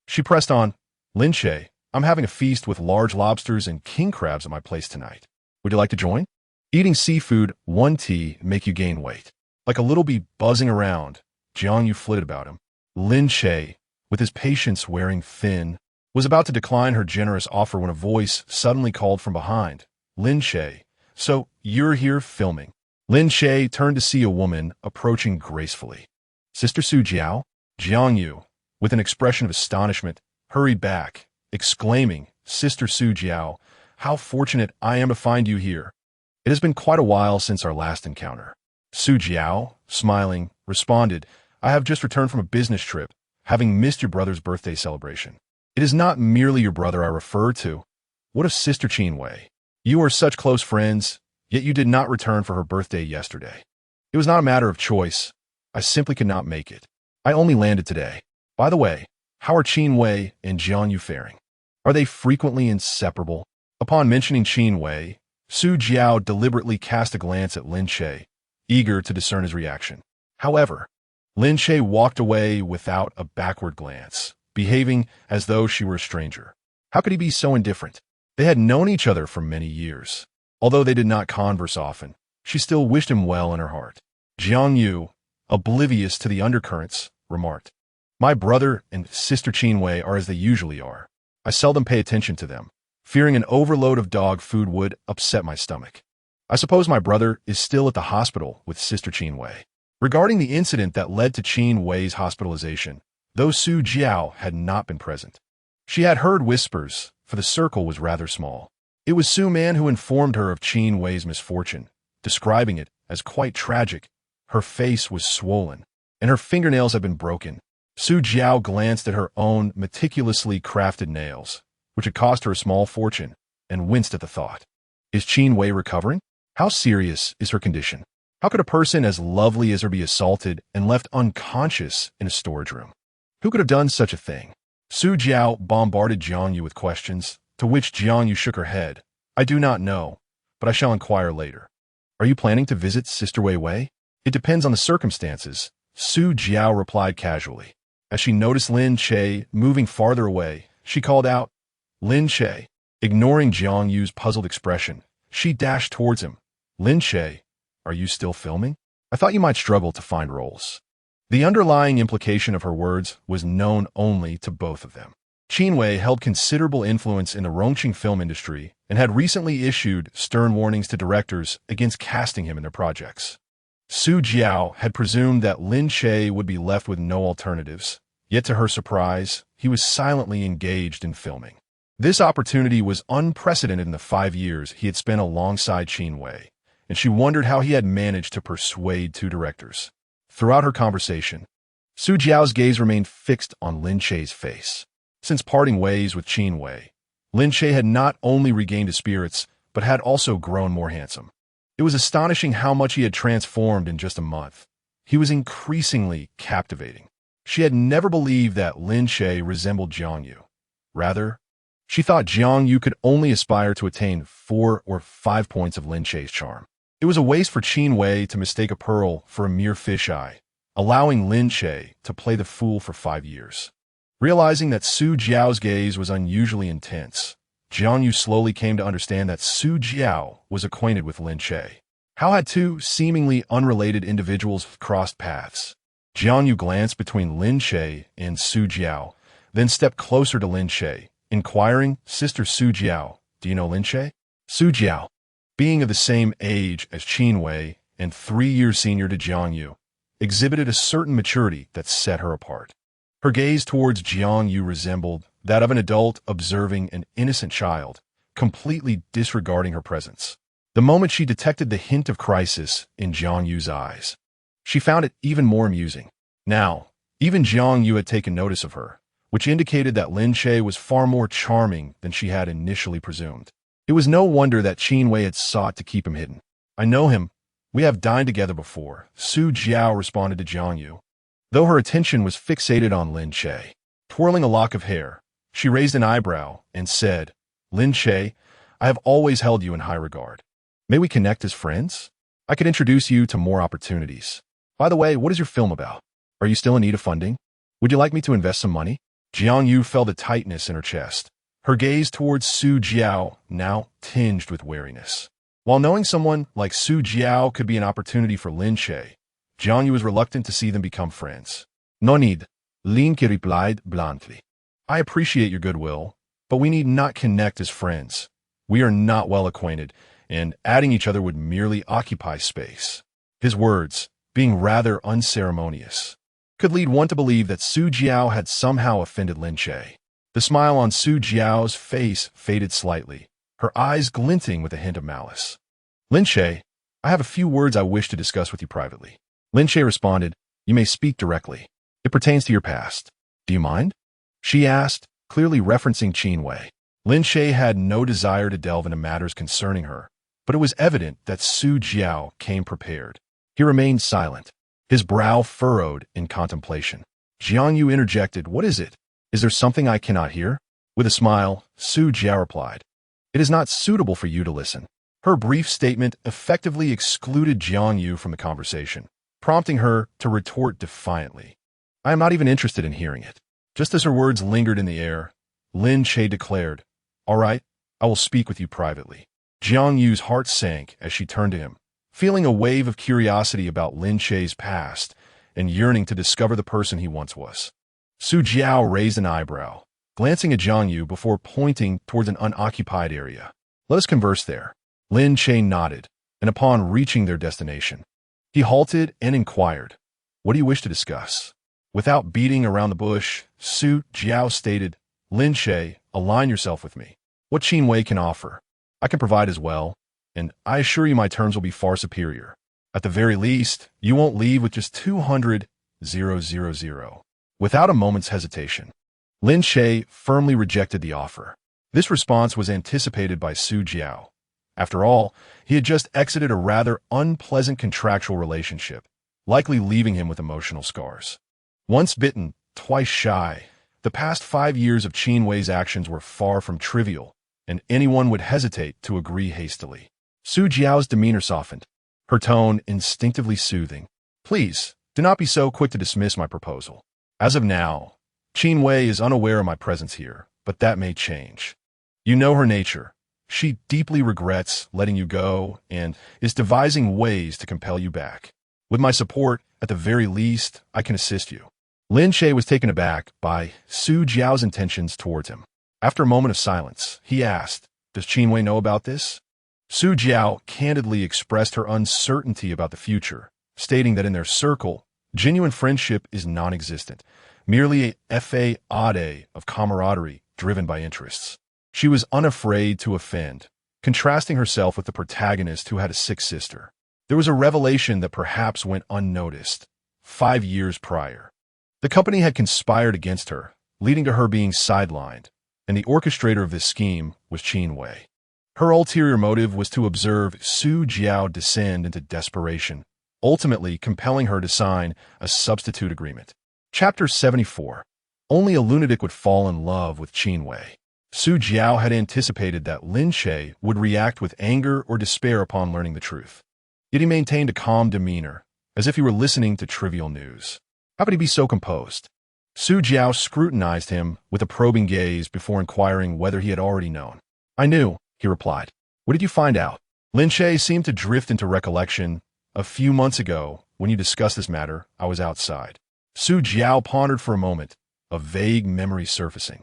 she pressed on, "Lin Che, I'm having a feast with large lobsters and king crabs at my place tonight. Would you like to join? Eating seafood, one tea, make you gain weight." Like a little bee buzzing around, Jiang Yu flitted about him. Lin Che, with his patience wearing thin, was about to decline her generous offer when a voice suddenly called from behind, "Lin Che, so you're here filming." Lin Che turned to see a woman approaching gracefully. "Sister Su Jiao?" Jiang Yu, with an expression of astonishment, hurried back, exclaiming, "Sister Su Jiao, how fortunate I am to find you here. It has been quite a while since our last encounter." Su Jiao, smiling, responded, "I have just returned from a business trip, having missed your brother's birthday celebration." "It is not merely your brother I refer to. What of Sister Qin Wei? You are such close friends, yet you did not return for her birthday yesterday." "It was not a matter of choice. I simply could not make it. I only landed today. By the way, how are Qin Wei and Jiang Yu faring? Are they frequently inseparable?" Upon mentioning Qin Wei, Su Jiao deliberately cast a glance at Lin Che, eager to discern his reaction. However, Lin Che walked away without a backward glance, behaving as though she were a stranger. How could he be so indifferent? They had known each other for many years. Although they did not converse often, she still wished him well in her heart. Jiang Yu, oblivious to the undercurrents, remarked, "My brother and Sister Qin Wei are as they usually are. I seldom pay attention to them, fearing an overload of dog food would upset my stomach. I suppose my brother is still at the hospital with Sister Qin Wei." Regarding the incident that led to Qin Wei's hospitalization, though Su Jiao had not been present, she had heard whispers, for the circle was rather small. It was Su Man who informed her of Qin Wei's misfortune, describing it as quite tragic. Her face was swollen, and her fingernails had been broken. Su Jiao glanced at her own meticulously crafted nails, which had cost her a small fortune, and winced at the thought. Is Qin Wei recovering? How serious is her condition? How could a person as lovely as her be assaulted and left unconscious in a storage room? Who could have done such a thing? Su Jiao bombarded Jiang Yu with questions, to which Jiang Yu shook her head. "I do not know, but I shall inquire later." "Are you planning to visit Sister Wei Wei?" "It depends on the circumstances," Su Jiao replied casually. As she noticed Lin Che moving farther away, she called out, "Lin Che." Ignoring Jiang Yu's puzzled expression, She dashed towards him. Lin Che, are you still filming? I thought you might struggle to find roles. The underlying implication of her words was known only to both of them. Qin Wei held considerable influence in the Rongqing film industry and had recently issued stern warnings to directors against casting him in their projects. Su Jiao had presumed that Lin Che would be left with no alternatives, yet to her surprise, he was silently engaged in filming. This opportunity was unprecedented in the 5 years he had spent alongside Qin Wei, and she wondered how he had managed to persuade two directors. Throughout her conversation, Su Jiao's gaze remained fixed on Lin Che's face. Since parting ways with Qin Wei, Lin Che had not only regained his spirits, but had also grown more handsome. It was astonishing how much he had transformed in just a month. He was increasingly captivating. She had never believed that Lin Che resembled Jiang Yu. Rather, she thought Jiang Yu could only aspire to attain 4 or 5 points of Lin Che's charm. It was a waste for Qin Wei to mistake a pearl for a mere fisheye, allowing Lin Che to play the fool for 5 years. Realizing that Su Jiao's gaze was unusually intense, Jiang Yu slowly came to understand that Su Jiao was acquainted with Lin Che. How had two seemingly unrelated individuals crossed paths? Jiang Yu glanced between Lin Che and Su Jiao, then stepped closer to Lin Che, inquiring, "Sister Su Jiao, do you know Lin Che?" Su Jiao, being of the same age as Qin Wei and 3 years senior to Jiang Yu, exhibited a certain maturity that set her apart. Her gaze towards Jiang Yu resembled that of an adult observing an innocent child, completely disregarding her presence. The moment she detected the hint of crisis in Jiang Yu's eyes, she found it even more amusing. Now, even Jiang Yu had taken notice of her, which indicated that Lin Che was far more charming than she had initially presumed. It was no wonder that Qin Wei had sought to keep him hidden. "I know him. We have dined together before," Su Jiao responded to Jiang Yu, though her attention was fixated on Lin Che. Twirling a lock of hair, she raised an eyebrow and said, "Lin Che, I have always held you in high regard. May we connect as friends? I could introduce you to more opportunities. By the way, what is your film about? Are you still in need of funding? Would you like me to invest some money?" Jiang Yu felt a tightness in her chest. Her gaze towards Su Jiao now tinged with wariness. While knowing someone like Su Jiao could be an opportunity for Lin Che, Jiang Yu was reluctant to see them become friends. "No need," Lin Che replied bluntly. "I appreciate your goodwill, but we need not connect as friends. We are not well acquainted, and adding each other would merely occupy space." His words, being rather unceremonious, could lead one to believe that Su Jiao had somehow offended Lin Che. The smile on Su Jiao's face faded slightly, her eyes glinting with a hint of malice. "Lin Che, I have a few words I wish to discuss with you privately." Lin Che responded, "You may speak directly. It pertains to your past. Do you mind?" she asked, clearly referencing Qin Wei. Lin Che had no desire to delve into matters concerning her, but it was evident that Su Jiao came prepared. He remained silent, his brow furrowed in contemplation. Jiang Yu interjected, "What is it? Is there something I cannot hear?" With a smile, Su Jiao replied, "It is not suitable for you to listen." Her brief statement effectively excluded Jiang Yu from the conversation, prompting her to retort defiantly, "I am not even interested in hearing it." Just as her words lingered in the air, Lin Che declared, "All right, I will speak with you privately." Jiang Yu's heart sank as she turned to him, feeling a wave of curiosity about Lin Che's past and yearning to discover the person he once was. Su Jiao raised an eyebrow, glancing at Jiang Yu before pointing towards an unoccupied area. "Let us converse there." Lin Che nodded, and upon reaching their destination, he halted and inquired, "What do you wish to discuss?" Without beating around the bush, Su Jiao stated, "Lin Che, align yourself with me. What Qin Wei can offer, I can provide as well, and I assure you my terms will be far superior. At the very least, you won't leave with just 200,000. Without a moment's hesitation, Lin Che firmly rejected the offer. This response was anticipated by Su Jiao. After all, he had just exited a rather unpleasant contractual relationship, likely leaving him with emotional scars. Once bitten, twice shy, the past 5 years of Qin Wei's actions were far from trivial, and anyone would hesitate to agree hastily. Su Jiao's demeanor softened, her tone instinctively soothing. "Please, do not be so quick to dismiss my proposal. As of now, Qin Wei is unaware of my presence here, but that may change. You know her nature. She deeply regrets letting you go and is devising ways to compel you back. With my support, at the very least, I can assist you." Lin Che was taken aback by Su Jiao's intentions towards him. After a moment of silence, he asked, "Does Qin Wei know about this?" Su Jiao candidly expressed her uncertainty about the future, stating that in their circle, genuine friendship is non-existent, merely a facade of camaraderie driven by interests. She was unafraid to offend, contrasting herself with the protagonist who had a sick sister. There was a revelation that perhaps went unnoticed. 5 years prior, the company had conspired against her, leading to her being sidelined, and the orchestrator of this scheme was Qin Wei. Her ulterior motive was to observe Su Jiao descend into desperation, ultimately compelling her to sign a substitute agreement. Chapter 74. Only a lunatic would fall in love with Qin Wei. Su Jiao had anticipated that Lin Che would react with anger or despair upon learning the truth. Yet he maintained a calm demeanor, as if he were listening to trivial news. How could he be so composed? Su Jiao scrutinized him with a probing gaze before inquiring whether he had already known. "I knew," he replied. "What did you find out?" Lin Che seemed to drift into recollection. "A few months ago, when you discussed this matter, I was outside." Su Jiao pondered for a moment, a vague memory surfacing.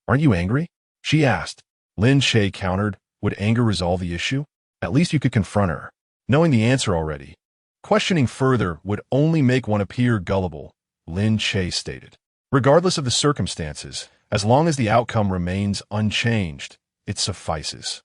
"Aren't you angry?" she asked. Lin Che countered, "Would anger resolve the issue? At least you could confront her." Knowing the answer already, questioning further would only make one appear gullible, Lin Che stated. "Regardless of the circumstances, as long as the outcome remains unchanged, it suffices.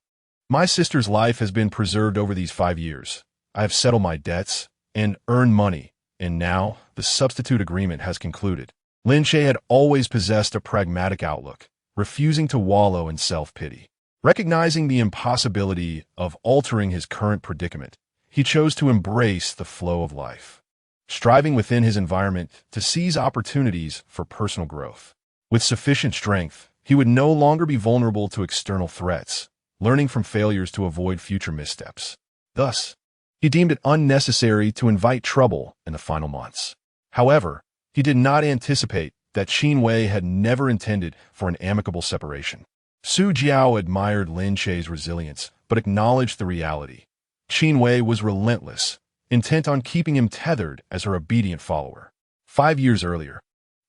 My sister's life has been preserved over these 5 years. I have settled my debts and earned money, and now the substitute agreement has concluded." Lin Che had always possessed a pragmatic outlook, refusing to wallow in self-pity. Recognizing the impossibility of altering his current predicament, he chose to embrace the flow of life, striving within his environment to seize opportunities for personal growth. With sufficient strength, he would no longer be vulnerable to external threats, learning from failures to avoid future missteps. Thus, he deemed it unnecessary to invite trouble in the final months. However, he did not anticipate that Qin Wei had never intended for an amicable separation. Su Jiao admired Lin Che's resilience, but acknowledged the reality. Qin Wei was relentless, intent on keeping him tethered as her obedient follower. 5 years earlier,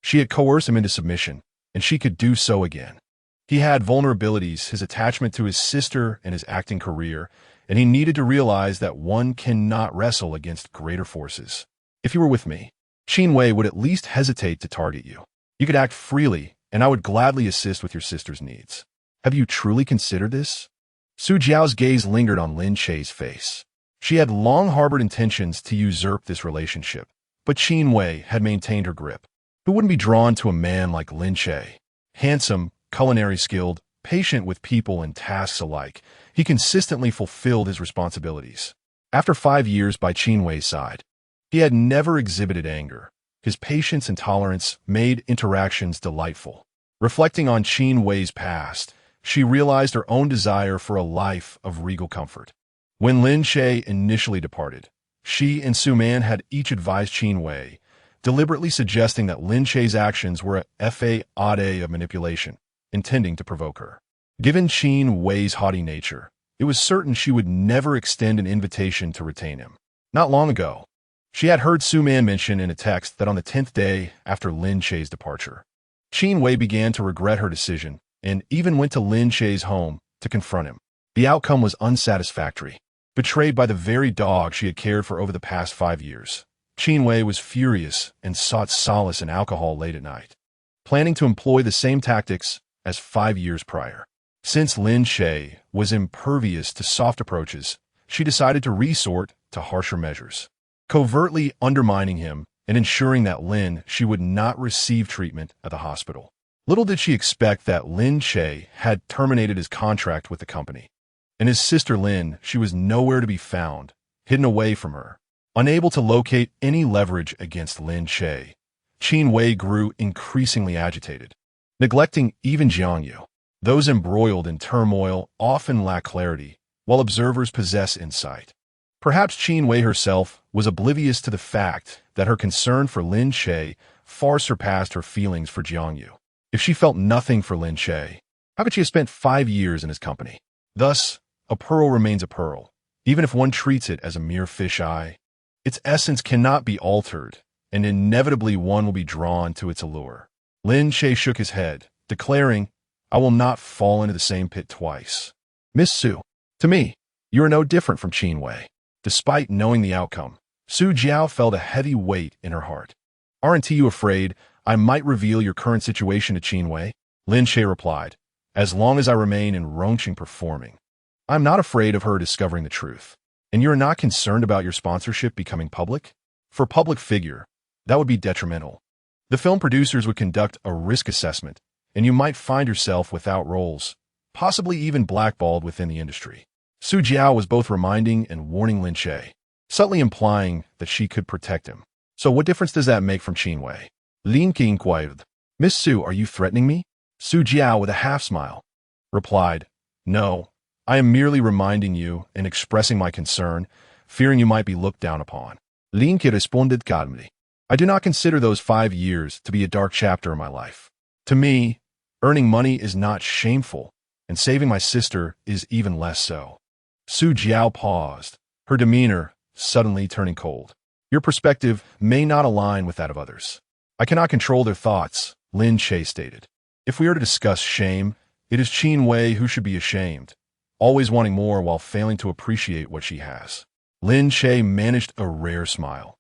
she had coerced him into submission, and she could do so again. He had vulnerabilities, his attachment to his sister and his acting career, and he needed to realize that one cannot wrestle against greater forces. "If you were with me, Qin Wei would at least hesitate to target you. You could act freely, and I would gladly assist with your sister's needs. Have you truly considered this?" Su Jiao's gaze lingered on Lin Che's face. She had long harbored intentions to usurp this relationship, but Qin Wei had maintained her grip. Who wouldn't be drawn to a man like Lin Che? Handsome, culinary skilled, patient with people and tasks alike, he consistently fulfilled his responsibilities. After 5 years by Qin Wei's side, he had never exhibited anger. His patience and tolerance made interactions delightful. Reflecting on Qin Wei's past, she realized her own desire for a life of regal comfort. When Lin Che initially departed, she and Su Man had each advised Qin Wei, deliberately suggesting that Lin Che's actions were a facade of manipulation, intending to provoke her. Given Qin Wei's haughty nature, it was certain she would never extend an invitation to retain him. Not long ago, she had heard Su Man mention in a text that on the 10th day after Lin Che's departure, Qin Wei began to regret her decision and even went to Lin Che's home to confront him. The outcome was unsatisfactory. Betrayed by the very dog she had cared for over the past 5 years, Qin Wei was furious and sought solace in alcohol late at night, planning to employ the same tactics as 5 years prior. Since Lin Che was impervious to soft approaches, she decided to resort to harsher measures, covertly undermining him and ensuring that she would not receive treatment at the hospital. Little did she expect that Lin Che had terminated his contract with the company. And his sister Lin, she was nowhere to be found, hidden away from her. Unable to locate any leverage against Lin Che, Qin Wei grew increasingly agitated, neglecting even Jiangyu. Those embroiled in turmoil often lack clarity, while observers possess insight. Perhaps Qin Wei herself was oblivious to the fact that her concern for Lin Che far surpassed her feelings for Jiangyu. If she felt nothing for Lin Che, how could she have spent 5 years in his company? Thus, a pearl remains a pearl, even if one treats it as a mere fish eye. Its essence cannot be altered, and inevitably one will be drawn to its allure. Lin Che shook his head, declaring, I will not fall into the same pit twice. Miss Su, to me, you are no different from Qin Wei. Despite knowing the outcome, Su Jiao felt a heavy weight in her heart. Aren't you afraid I might reveal your current situation to Qin Wei? Lin Che replied, as long as I remain in Rongqing performing. I'm not afraid of her discovering the truth. And you're not concerned about your sponsorship becoming public? For a public figure, that would be detrimental. The film producers would conduct a risk assessment, and you might find yourself without roles, possibly even blackballed within the industry. Su Jiao was both reminding and warning Lin Che, subtly implying that she could protect him. So what difference does that make from Qin Wei? Lin Che inquired. Miss Su, are you threatening me? Su Jiao, with a half-smile, replied, No, I am merely reminding you and expressing my concern, fearing you might be looked down upon. Lin Che responded calmly. I do not consider those 5 years to be a dark chapter in my life. To me, earning money is not shameful, and saving my sister is even less so. Su Jiao paused, her demeanor suddenly turning cold. Your perspective may not align with that of others. I cannot control their thoughts, Lin Che stated. If we are to discuss shame, it is Qin Wei who should be ashamed, always wanting more while failing to appreciate what she has. Lin Che managed a rare smile,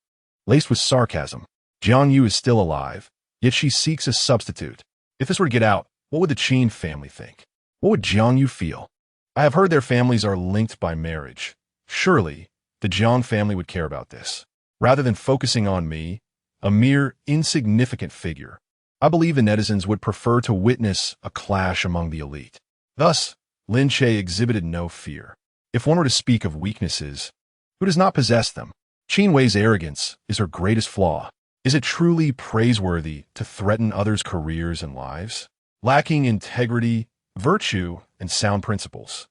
laced with sarcasm. Jiang Yu is still alive, yet she seeks a substitute. If this were to get out, what would the Qin family think? What would Jiang Yu feel? I have heard their families are linked by marriage. Surely, the Jiang family would care about this. Rather than focusing on me, a mere insignificant figure, I believe the netizens would prefer to witness a clash among the elite. Thus, Lin Che exhibited no fear. If one were to speak of weaknesses, who does not possess them? Qin Wei's arrogance is her greatest flaw. Is it truly praiseworthy to threaten others' careers and lives? Lacking integrity, virtue, and sound principles,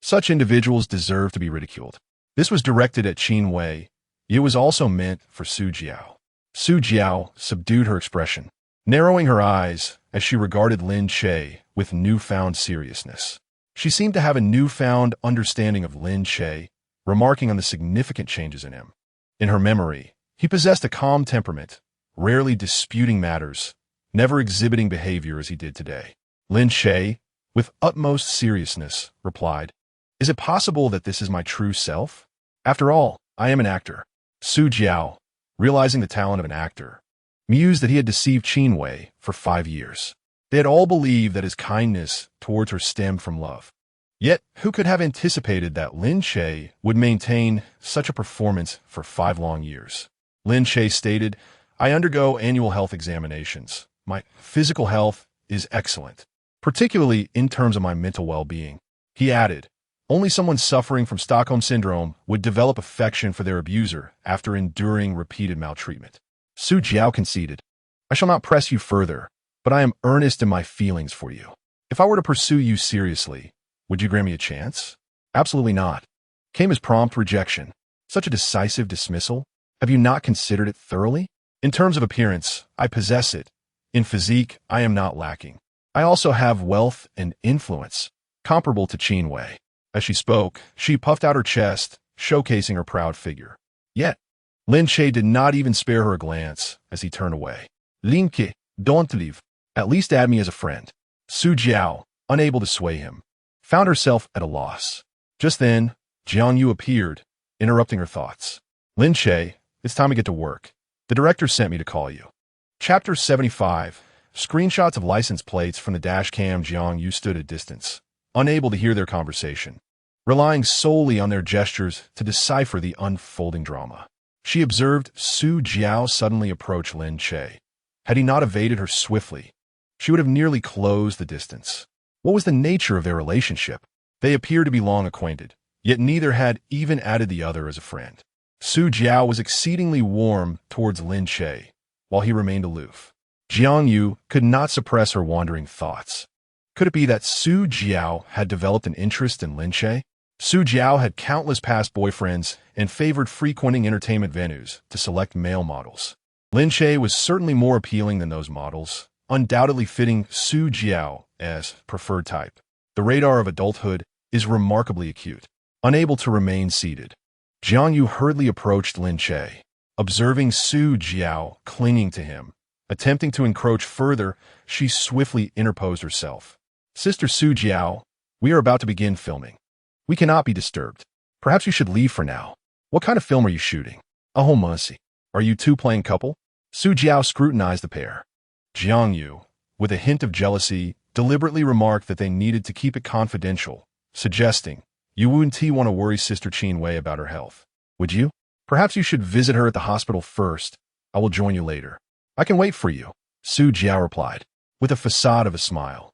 such individuals deserve to be ridiculed. This was directed at Qin Wei. It was also meant for Su Jiao. Su Jiao subdued her expression, narrowing her eyes as she regarded Lin Che with newfound seriousness. She seemed to have a newfound understanding of Lin Che, remarking on the significant changes in him. In her memory, he possessed a calm temperament, rarely disputing matters, never exhibiting behavior as he did today. Lin Che, with utmost seriousness, replied, Is it possible that this is my true self? After all, I am an actor. Su Jiao, realizing the talent of an actor, mused that he had deceived Qin Wei for 5 years. They had all believed that his kindness towards her stemmed from love. Yet, who could have anticipated that Lin Che would maintain such a performance for 5 long years? Lin Che stated, I undergo annual health examinations. My physical health is excellent, particularly in terms of my mental well-being. He added, only someone suffering from Stockholm Syndrome would develop affection for their abuser after enduring repeated maltreatment. Su Jiao conceded, I shall not press you further, but I am earnest in my feelings for you. If I were to pursue you seriously, would you grant me a chance? Absolutely not. Came as prompt rejection. Such a decisive dismissal? Have you not considered it thoroughly? In terms of appearance, I possess it. In physique, I am not lacking. I also have wealth and influence, comparable to Qin Wei. As she spoke, she puffed out her chest, showcasing her proud figure. Yet, Lin Che did not even spare her a glance as he turned away. Lin Che, don't leave. At least add me as a friend. Su Jiao, unable to sway him, found herself at a loss. Just then, Jiang Yu appeared, interrupting her thoughts. Lin Che, it's time to get to work. The director sent me to call you. Chapter 75. Screenshots of license plates from the dash cam. Jiang Yu stood at distance, unable to hear their conversation, relying solely on their gestures to decipher the unfolding drama. She observed Su Jiao suddenly approach Lin Che. Had he not evaded her swiftly, she would have nearly closed the distance. What was the nature of their relationship? They appeared to be long acquainted, yet neither had even added the other as a friend. Su Jiao was exceedingly warm towards Lin Che, while he remained aloof. Jiang Yu could not suppress her wandering thoughts. Could it be that Su Jiao had developed an interest in Lin Che? Su Jiao had countless past boyfriends and favored frequenting entertainment venues to select male models. Lin Che was certainly more appealing than those models, undoubtedly fitting Su Jiao as preferred type. The radar of adulthood is remarkably acute. Unable to remain seated, Jiang Yu hurriedly approached Lin Che. Observing Su Jiao clinging to him, attempting to encroach further, she swiftly interposed herself. Sister Su Jiao, we are about to begin filming. We cannot be disturbed. Perhaps you should leave for now. What kind of film are you shooting? Oh, mercy. Are you two playing couple? Su Jiao scrutinized the pair. Jiang Yu, with a hint of jealousy, deliberately remarked that they needed to keep it confidential, suggesting, you wouldn't want to worry Sister Qin Wei about her health, would you? Perhaps you should visit her at the hospital first. I will join you later. I can wait for you, Su Jiao replied, with a facade of a smile.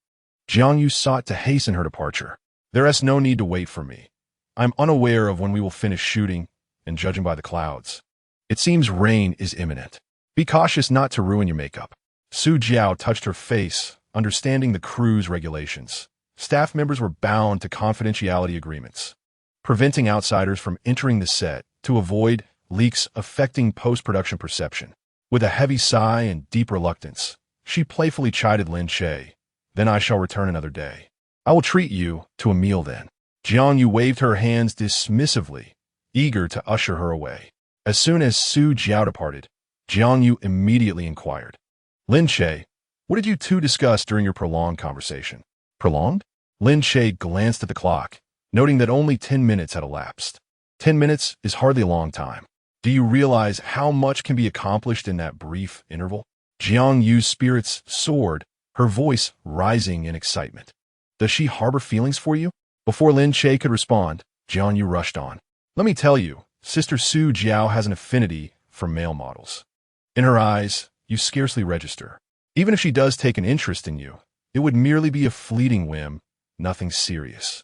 Jiang Yu sought to hasten her departure. There is no need to wait for me. I'm unaware of when we will finish shooting, and judging by the clouds, it seems rain is imminent. Be cautious not to ruin your makeup. Su Jiao touched her face, understanding the crew's regulations. Staff members were bound to confidentiality agreements, preventing outsiders from entering the set to avoid leaks affecting post-production perception. With a heavy sigh and deep reluctance, she playfully chided Lin Che. Then I shall return another day. I will treat you to a meal then. Jiang Yu waved her hands dismissively, eager to usher her away. As soon as Su Jiao departed, Jiang Yu immediately inquired, Lin Che, what did you two discuss during your prolonged conversation? Prolonged? Lin Che glanced at the clock, noting that only 10 minutes had elapsed. 10 minutes is hardly a long time. Do you realize how much can be accomplished in that brief interval? Jiang Yu's spirits soared, her voice rising in excitement. Does she harbor feelings for you? Before Lin Che could respond, Jiang Yu rushed on. Let me tell you, Sister Su Jiao has an affinity for male models. In her eyes, you scarcely register. Even if she does take an interest in you, it would merely be a fleeting whim, nothing serious.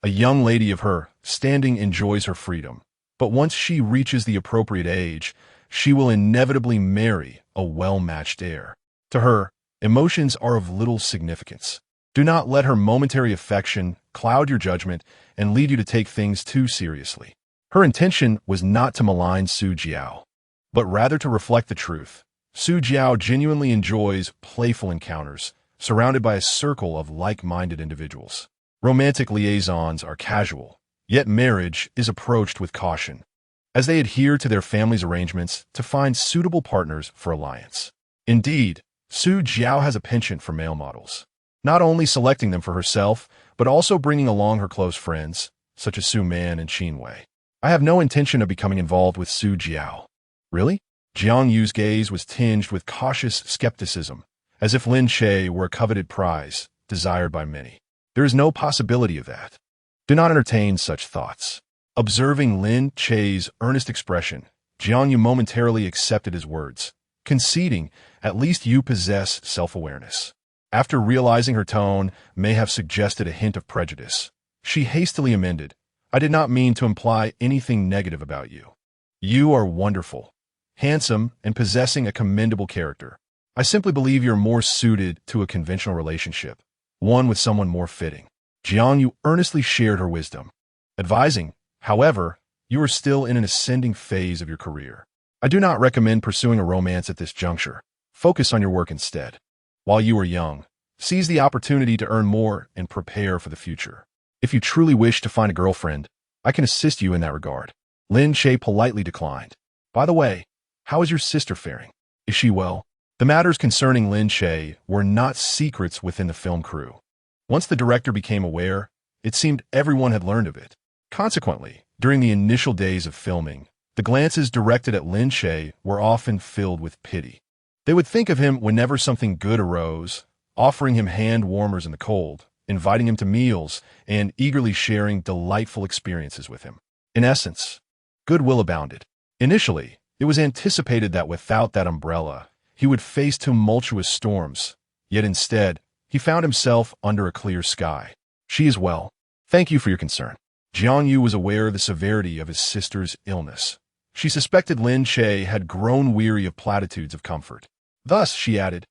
A young lady of her standing enjoys her freedom, but once she reaches the appropriate age, she will inevitably marry a well-matched heir. To her, emotions are of little significance. Do not let her momentary affection cloud your judgment and lead you to take things too seriously. Her intention was not to malign Su Jiao, but rather to reflect the truth. Su Jiao genuinely enjoys playful encounters, surrounded by a circle of like-minded individuals. Romantic liaisons are casual, yet marriage is approached with caution, as they adhere to their family's arrangements to find suitable partners for alliance. Indeed, Su Jiao has a penchant for male models, not only selecting them for herself, but also bringing along her close friends, such as Su Man and Qin Wei. I have no intention of becoming involved with Su Jiao. Really? Jiang Yu's gaze was tinged with cautious skepticism, as if Lin Che were a coveted prize, desired by many. There is no possibility of that. Do not entertain such thoughts. Observing Lin Che's earnest expression, Jiang Yu momentarily accepted his words, conceding, at least you possess self-awareness. After realizing her tone may have suggested a hint of prejudice, she hastily amended, I did not mean to imply anything negative about you. You are wonderful, handsome, and possessing a commendable character. I simply believe you're more suited to a conventional relationship, one with someone more fitting. Jiang Yu earnestly shared her wisdom, advising, however, you are still in an ascending phase of your career. I do not recommend pursuing a romance at this juncture. Focus on your work instead. While you are young, seize the opportunity to earn more and prepare for the future. If you truly wish to find a girlfriend, I can assist you in that regard. Lin Che politely declined. By the way, how is your sister faring? Is she well? The matters concerning Lin Che were not secrets within the film crew. Once the director became aware, it seemed everyone had learned of it. Consequently, during the initial days of filming, the glances directed at Lin Che were often filled with pity. They would think of him whenever something good arose, offering him hand warmers in the cold, inviting him to meals, and eagerly sharing delightful experiences with him. In essence, goodwill abounded. Initially, it was anticipated that without that umbrella, he would face tumultuous storms, yet instead, he found himself under a clear sky. She is well. Thank you for your concern. Jiang Yu was aware of the severity of his sister's illness. She suspected Lin Che had grown weary of platitudes of comfort. Thus, she added,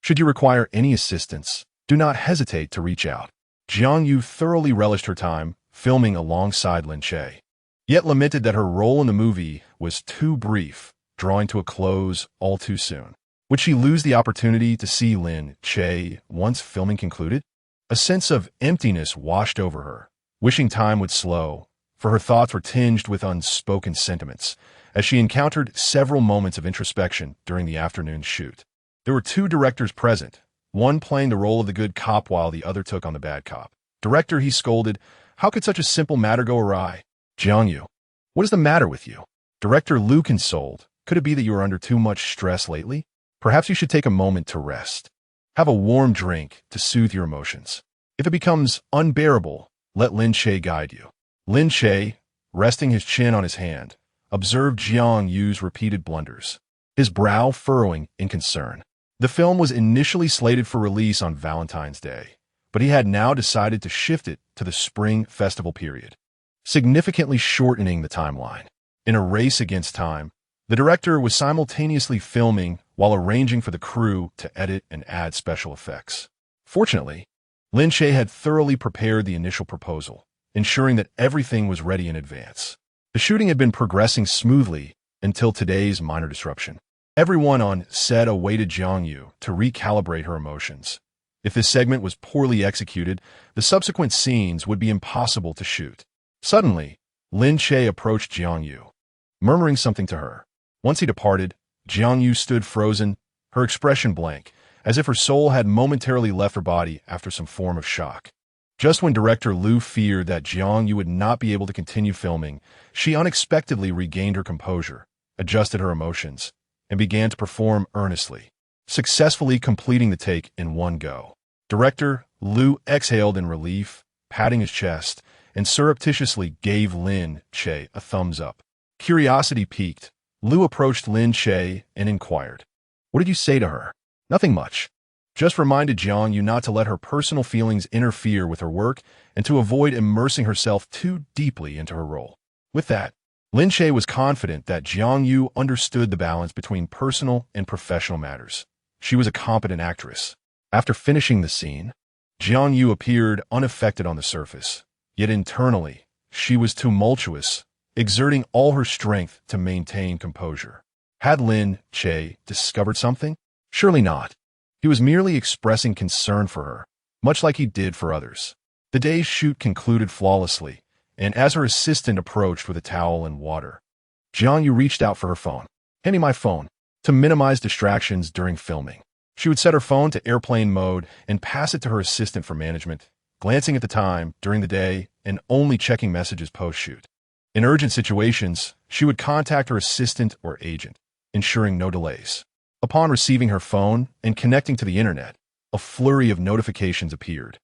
should you require any assistance, do not hesitate to reach out. Jiang Yu thoroughly relished her time filming alongside Lin Che, yet lamented that her role in the movie was too brief, drawing to a close all too soon. Would she lose the opportunity to see Lin Che once filming concluded? A sense of emptiness washed over her, wishing time would slow, for her thoughts were tinged with unspoken sentiments, as she encountered several moments of introspection during the afternoon shoot. There were two directors present, one playing the role of the good cop while the other took on the bad cop. "Director," he scolded, "how could such a simple matter go awry?" "Jiang, what is the matter with you?" Director Lu consoled. "Could it be that you are under too much stress lately? Perhaps you should take a moment to rest. Have a warm drink to soothe your emotions. If it becomes unbearable, let Lin Che guide you." Lin Che, resting his chin on his hand, observed Jiang Yu's repeated blunders, his brow furrowing in concern. The film was initially slated for release on Valentine's Day, but he had now decided to shift it to the spring festival period, significantly shortening the timeline. In a race against time, the director was simultaneously filming while arranging for the crew to edit and add special effects. Fortunately, Lin Che had thoroughly prepared the initial proposal, ensuring that everything was ready in advance. The shooting had been progressing smoothly until today's minor disruption. Everyone on set awaited Jiang Yu to recalibrate her emotions. If this segment was poorly executed, the subsequent scenes would be impossible to shoot. Suddenly, Lin Che approached Jiang Yu, murmuring something to her. Once he departed, Jiang Yu stood frozen, her expression blank, as if her soul had momentarily left her body after some form of shock. Just when director Lu feared that Jiang Yu would not be able to continue filming, she unexpectedly regained her composure, adjusted her emotions, and began to perform earnestly, successfully completing the take in one go. Director Lu exhaled in relief, patting his chest, and surreptitiously gave Lin Che a thumbs up. Curiosity piqued, Lu approached Lin Che and inquired, "What did you say to her?" "Nothing much. Just reminded Jiang Yu not to let her personal feelings interfere with her work and to avoid immersing herself too deeply into her role." With that, Lin Che was confident that Jiang Yu understood the balance between personal and professional matters. She was a competent actress. After finishing the scene, Jiang Yu appeared unaffected on the surface, yet internally, she was tumultuous, exerting all her strength to maintain composure. Had Lin Che discovered something? Surely not. He was merely expressing concern for her, much like he did for others. The day's shoot concluded flawlessly, and as her assistant approached with a towel and water, Jiang Yu reached out for her phone. "Hand me my phone," to minimize distractions during filming. She would set her phone to airplane mode and pass it to her assistant for management, glancing at the time during the day and only checking messages post-shoot. In urgent situations, she would contact her assistant or agent, ensuring no delays. Upon receiving her phone and connecting to the internet, a flurry of notifications appeared.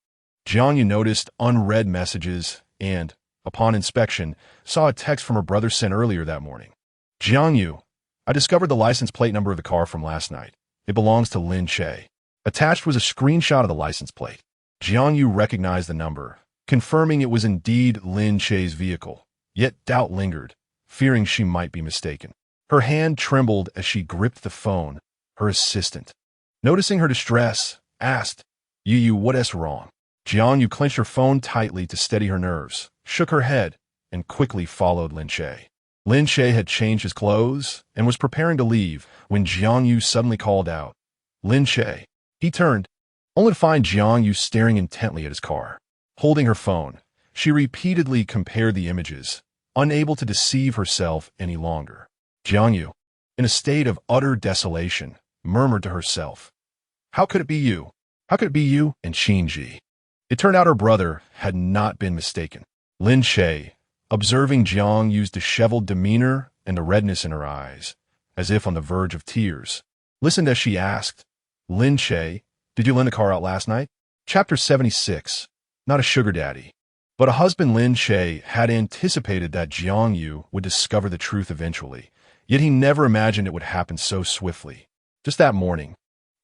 Jiang Yu noticed unread messages and, upon inspection, saw a text from her brother sent earlier that morning. "Jiang Yu, I discovered the license plate number of the car from last night. It belongs to Lin Che." Attached was a screenshot of the license plate. Jiang Yu recognized the number, confirming it was indeed Lin Che's vehicle, yet doubt lingered, fearing she might be mistaken. Her hand trembled as she gripped the phone. Her assistant, noticing her distress, asked, Yu, what's wrong?" Jiang Yu clenched her phone tightly to steady her nerves, shook her head, and quickly followed Lin Che. Lin Che had changed his clothes and was preparing to leave when Jiang Yu suddenly called out, "Lin Che." He turned, only to find Jiang Yu staring intently at his car. Holding her phone, she repeatedly compared the images, unable to deceive herself any longer. Jiang Yu, in a state of utter desolation, murmured to herself, "How could it be you? How could it be you and Qin Yi?" It turned out her brother had not been mistaken. Lin Che, observing Jiang Yu's disheveled demeanor and the redness in her eyes, as if on the verge of tears, listened as she asked, "Lin Che, did you lend the car out last night?" Chapter 76. Not a sugar daddy, but a husband. Lin Che had anticipated that Jiang Yu would discover the truth eventually, yet he never imagined it would happen so swiftly. Just that morning,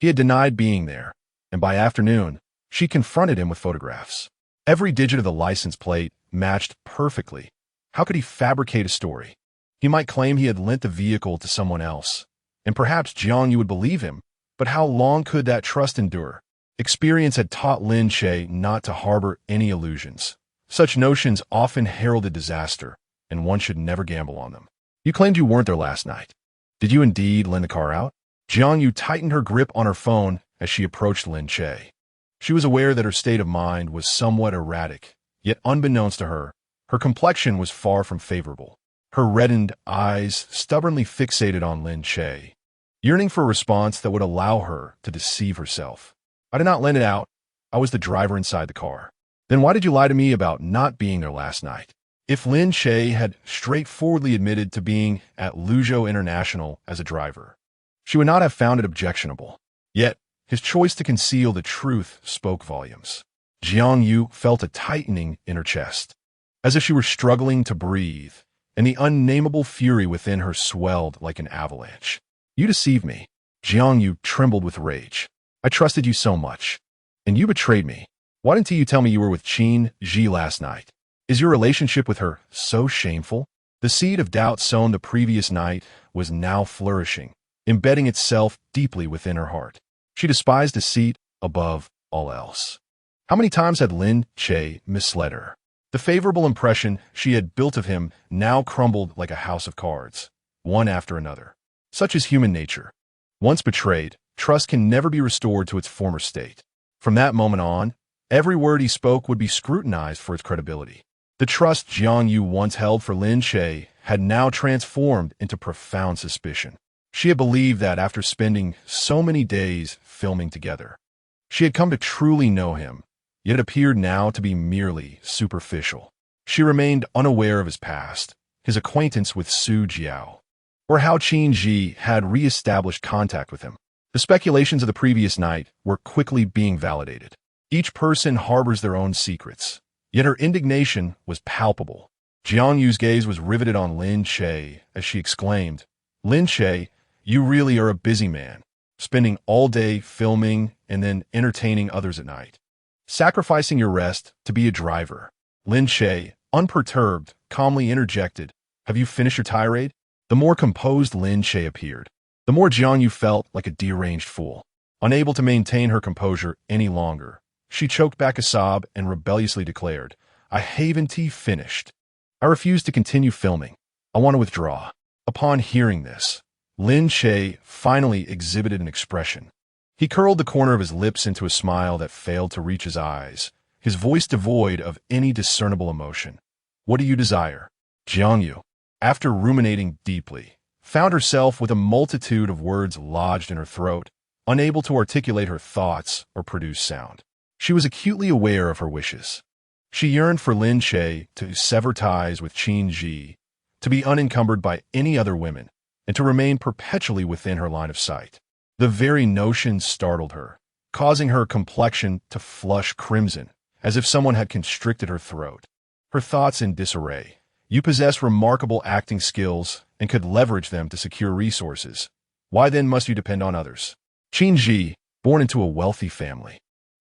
he had denied being there, and by afternoon, she confronted him with photographs. Every digit of the license plate matched perfectly. How could he fabricate a story? He might claim he had lent the vehicle to someone else, and perhaps Jiang Yu would believe him, but how long could that trust endure? Experience had taught Lin Che not to harbor any illusions. Such notions often heralded disaster, and one should never gamble on them. "You claimed you weren't there last night. Did you indeed lend the car out?" Jiang Yu tightened her grip on her phone as she approached Lin Che. She was aware that her state of mind was somewhat erratic, Yet unbeknownst to her, her complexion was far from favorable. Her reddened eyes stubbornly fixated on Lin Che, yearning for a response that would allow her to deceive herself. I did not lend it out. I was the driver inside the car. Then why did you lie to me about not being there last night? If Lin Che had straightforwardly admitted to being at Luzhou International as a driver, she would not have found it objectionable. Yet, his choice to conceal the truth spoke volumes. Jiang Yu felt a tightening in her chest, as if she were struggling to breathe, and the unnameable fury within her swelled like an avalanche. You deceived me. Jiang Yu trembled with rage. I trusted you so much, and you betrayed me. Why didn't you tell me you were with Qin Yi last night? Is your relationship with her so shameful? The seed of doubt sown the previous night was now flourishing, embedding itself deeply within her heart. She despised deceit above all else. How many times had Lin Che misled her? The favorable impression she had built of him now crumbled like a house of cards, one after another. Such is human nature. Once betrayed, trust can never be restored to its former state. From that moment on, every word he spoke would be scrutinized for its credibility. The trust Jiang Yu once held for Lin Che had now transformed into profound suspicion. She had believed that after spending so many days filming together, she had come to truly know him, yet it appeared now to be merely superficial. She remained unaware of his past, his acquaintance with Su Jiao, or how Qin Yi had re-established contact with him. The speculations of the previous night were quickly being validated. Each person harbors their own secrets, yet her indignation was palpable. Jiang Yu's gaze was riveted on Lin Che as she exclaimed, Lin Che, you really are a busy man, spending all day filming and then entertaining others at night, sacrificing your rest to be a driver. Lin Che, unperturbed, calmly interjected, have you finished your tirade? The more composed Lin Che appeared, the more Jiang Yu felt like a deranged fool. Unable to maintain her composure any longer, she choked back a sob and rebelliously declared, I haven't finished. I refuse to continue filming. I want to withdraw. Upon hearing this, Lin Che finally exhibited an expression. He curled the corner of his lips into a smile that failed to reach his eyes, his voice devoid of any discernible emotion. What do you desire? Jiang Yu, after ruminating deeply, found herself with a multitude of words lodged in her throat, unable to articulate her thoughts or produce sound. She was acutely aware of her wishes. She yearned for Lin Che to sever ties with Qin Yi, to be unencumbered by any other women, and to remain perpetually within her line of sight. The very notion startled her, causing her complexion to flush crimson, as if someone had constricted her throat. Her thoughts in disarray. You possess remarkable acting skills and could leverage them to secure resources. Why then must you depend on others? Qin Yi, born into a wealthy family,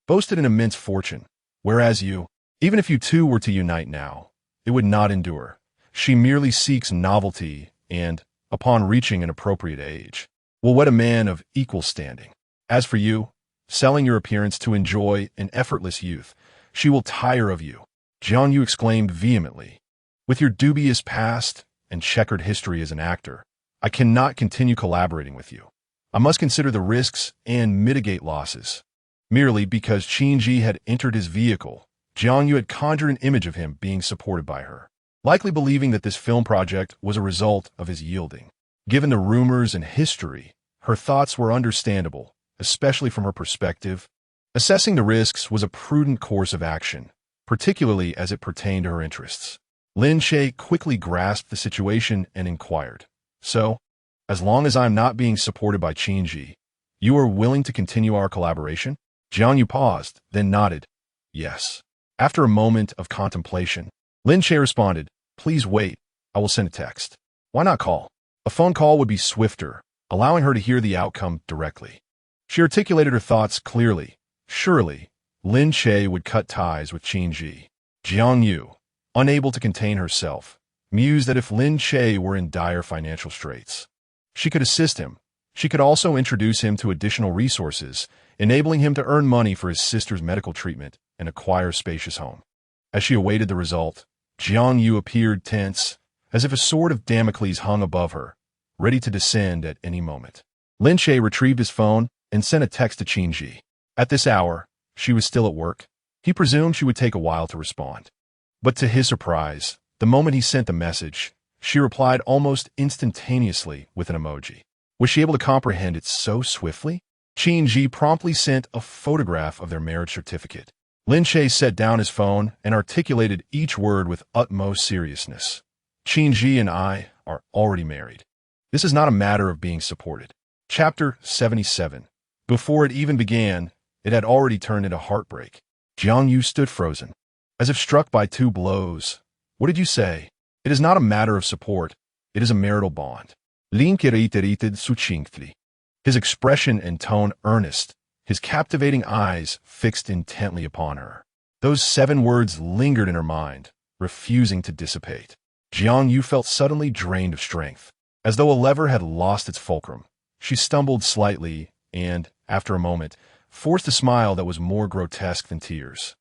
boasted an immense fortune, whereas you, even if you two were to unite now, it would not endure. She merely seeks novelty and, upon reaching an appropriate age, will wed a man of equal standing. As for you, selling your appearance to enjoy an effortless youth, she will tire of you. Jiang Yu exclaimed vehemently, with your dubious past and checkered history as an actor, I cannot continue collaborating with you. I must consider the risks and mitigate losses. Merely because Qin Yi had entered his vehicle, Jiang Yu had conjured an image of him being supported by her, likely believing that this film project was a result of his yielding. Given the rumors and history, her thoughts were understandable, especially from her perspective. Assessing the risks was a prudent course of action, particularly as it pertained to her interests. Lin Che quickly grasped the situation and inquired, so, as long as I'm not being supported by Qin Yi, you are willing to continue our collaboration? Jiang Yu paused, then nodded, yes. After a moment of contemplation, Lin Che responded, please wait, I will send a text. Why not call? A phone call would be swifter, allowing her to hear the outcome directly. She articulated her thoughts clearly. Surely, Lin Che would cut ties with Qin Yi. Jiang Yu, unable to contain herself, mused that if Lin Che were in dire financial straits, she could assist him. She could also introduce him to additional resources, enabling him to earn money for his sister's medical treatment and acquire a spacious home. As she awaited the result, Jiang Yu appeared tense, as if a sword of Damocles hung above her, ready to descend at any moment. Lin Che retrieved his phone and sent a text to Qin Yi. At this hour, she was still at work. He presumed she would take a while to respond. But to his surprise, the moment he sent the message, she replied almost instantaneously with an emoji. Was she able to comprehend it so swiftly? Qin Yi promptly sent a photograph of their marriage certificate. Lin Che set down his phone and articulated each word with utmost seriousness. Qin Yi and I are already married. This is not a matter of being supported. Chapter 77. Before it even began, it had already turned into heartbreak. Jiang Yu stood frozen, as if struck by two blows. What did you say? It is not a matter of support. It is a marital bond. Lin Che reiterated succinctly, his expression and tone earnest, his captivating eyes fixed intently upon her. Those 7 words lingered in her mind, refusing to dissipate. Jiang Yu felt suddenly drained of strength. As though a lever had lost its fulcrum, she stumbled slightly and, after a moment, forced a smile that was more grotesque than tears.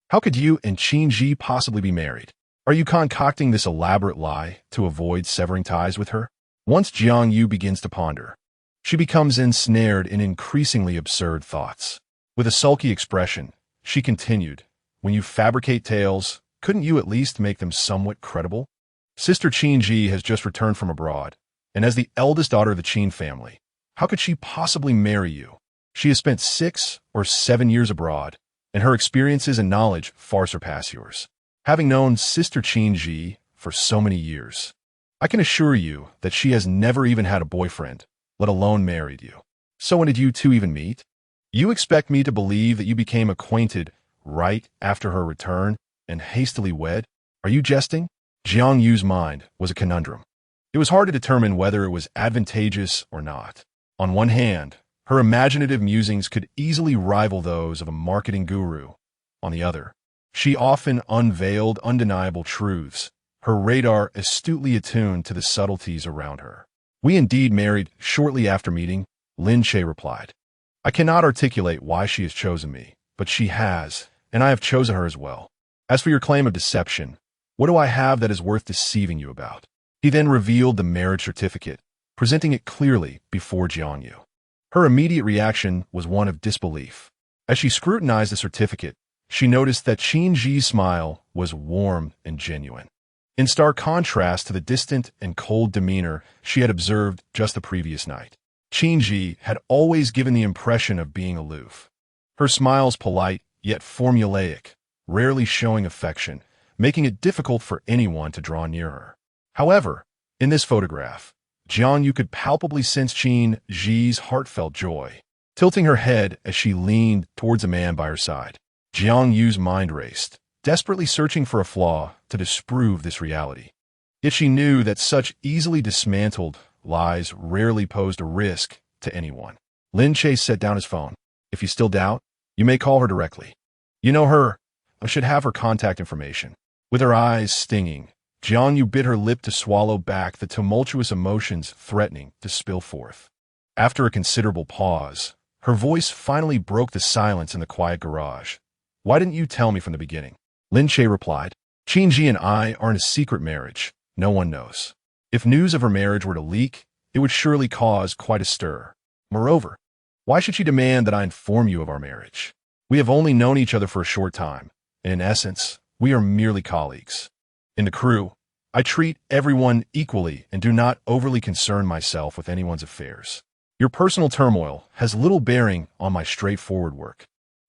How could you and Qin Yi possibly be married? Are you concocting this elaborate lie to avoid severing ties with her? Once Jiang Yu begins to ponder, she becomes ensnared in increasingly absurd thoughts. With a sulky expression, she continued, when you fabricate tales, couldn't you at least make them somewhat credible? Sister Qin Yi has just returned from abroad, and as the eldest daughter of the Qin family, how could she possibly marry you? She has spent 6 or 7 years abroad, and her experiences and knowledge far surpass yours. Having known Sister Qin Yi for so many years, I can assure you that she has never even had a boyfriend, let alone married you. So when did you two even meet? You expect me to believe that you became acquainted right after her return and hastily wed? Are you jesting? Jiang Yu's mind was a conundrum. It was hard to determine whether it was advantageous or not. On one hand, her imaginative musings could easily rival those of a marketing guru. On the other, she often unveiled undeniable truths, her radar astutely attuned to the subtleties around her. We indeed married shortly after meeting, Lin Che replied. I cannot articulate why she has chosen me, but she has, and I have chosen her as well. As for your claim of deception, what do I have that is worth deceiving you about? He then revealed the marriage certificate, presenting it clearly before Jiang Yu. Her immediate reaction was one of disbelief. As she scrutinized the certificate, she noticed that Qin Yi's smile was warm and genuine, in stark contrast to the distant and cold demeanor she had observed just the previous night. Qin Yi had always given the impression of being aloof. Her smiles polite yet formulaic, rarely showing affection, making it difficult for anyone to draw near her. However, in this photograph, Jiang Yu could palpably sense Qin Yi's heartfelt joy, tilting her head as she leaned towards a man by her side. Jiang Yu's mind raced, desperately searching for a flaw to disprove this reality. Yet she knew that such easily dismantled lies rarely posed a risk to anyone. Lin Che set down his phone. If you still doubt, you may call her directly. You know her. I should have her contact information. With her eyes stinging, Jiang Yu bit her lip to swallow back the tumultuous emotions threatening to spill forth. After a considerable pause, her voice finally broke the silence in the quiet garage. Why didn't you tell me from the beginning? Lin Che replied. Qin Yi and I are in a secret marriage. No one knows. If news of her marriage were to leak, it would surely cause quite a stir. Moreover, why should she demand that I inform you of our marriage? We have only known each other for a short time, and in essence, we are merely colleagues. In the crew, I treat everyone equally and do not overly concern myself with anyone's affairs. Your personal turmoil has little bearing on my straightforward work.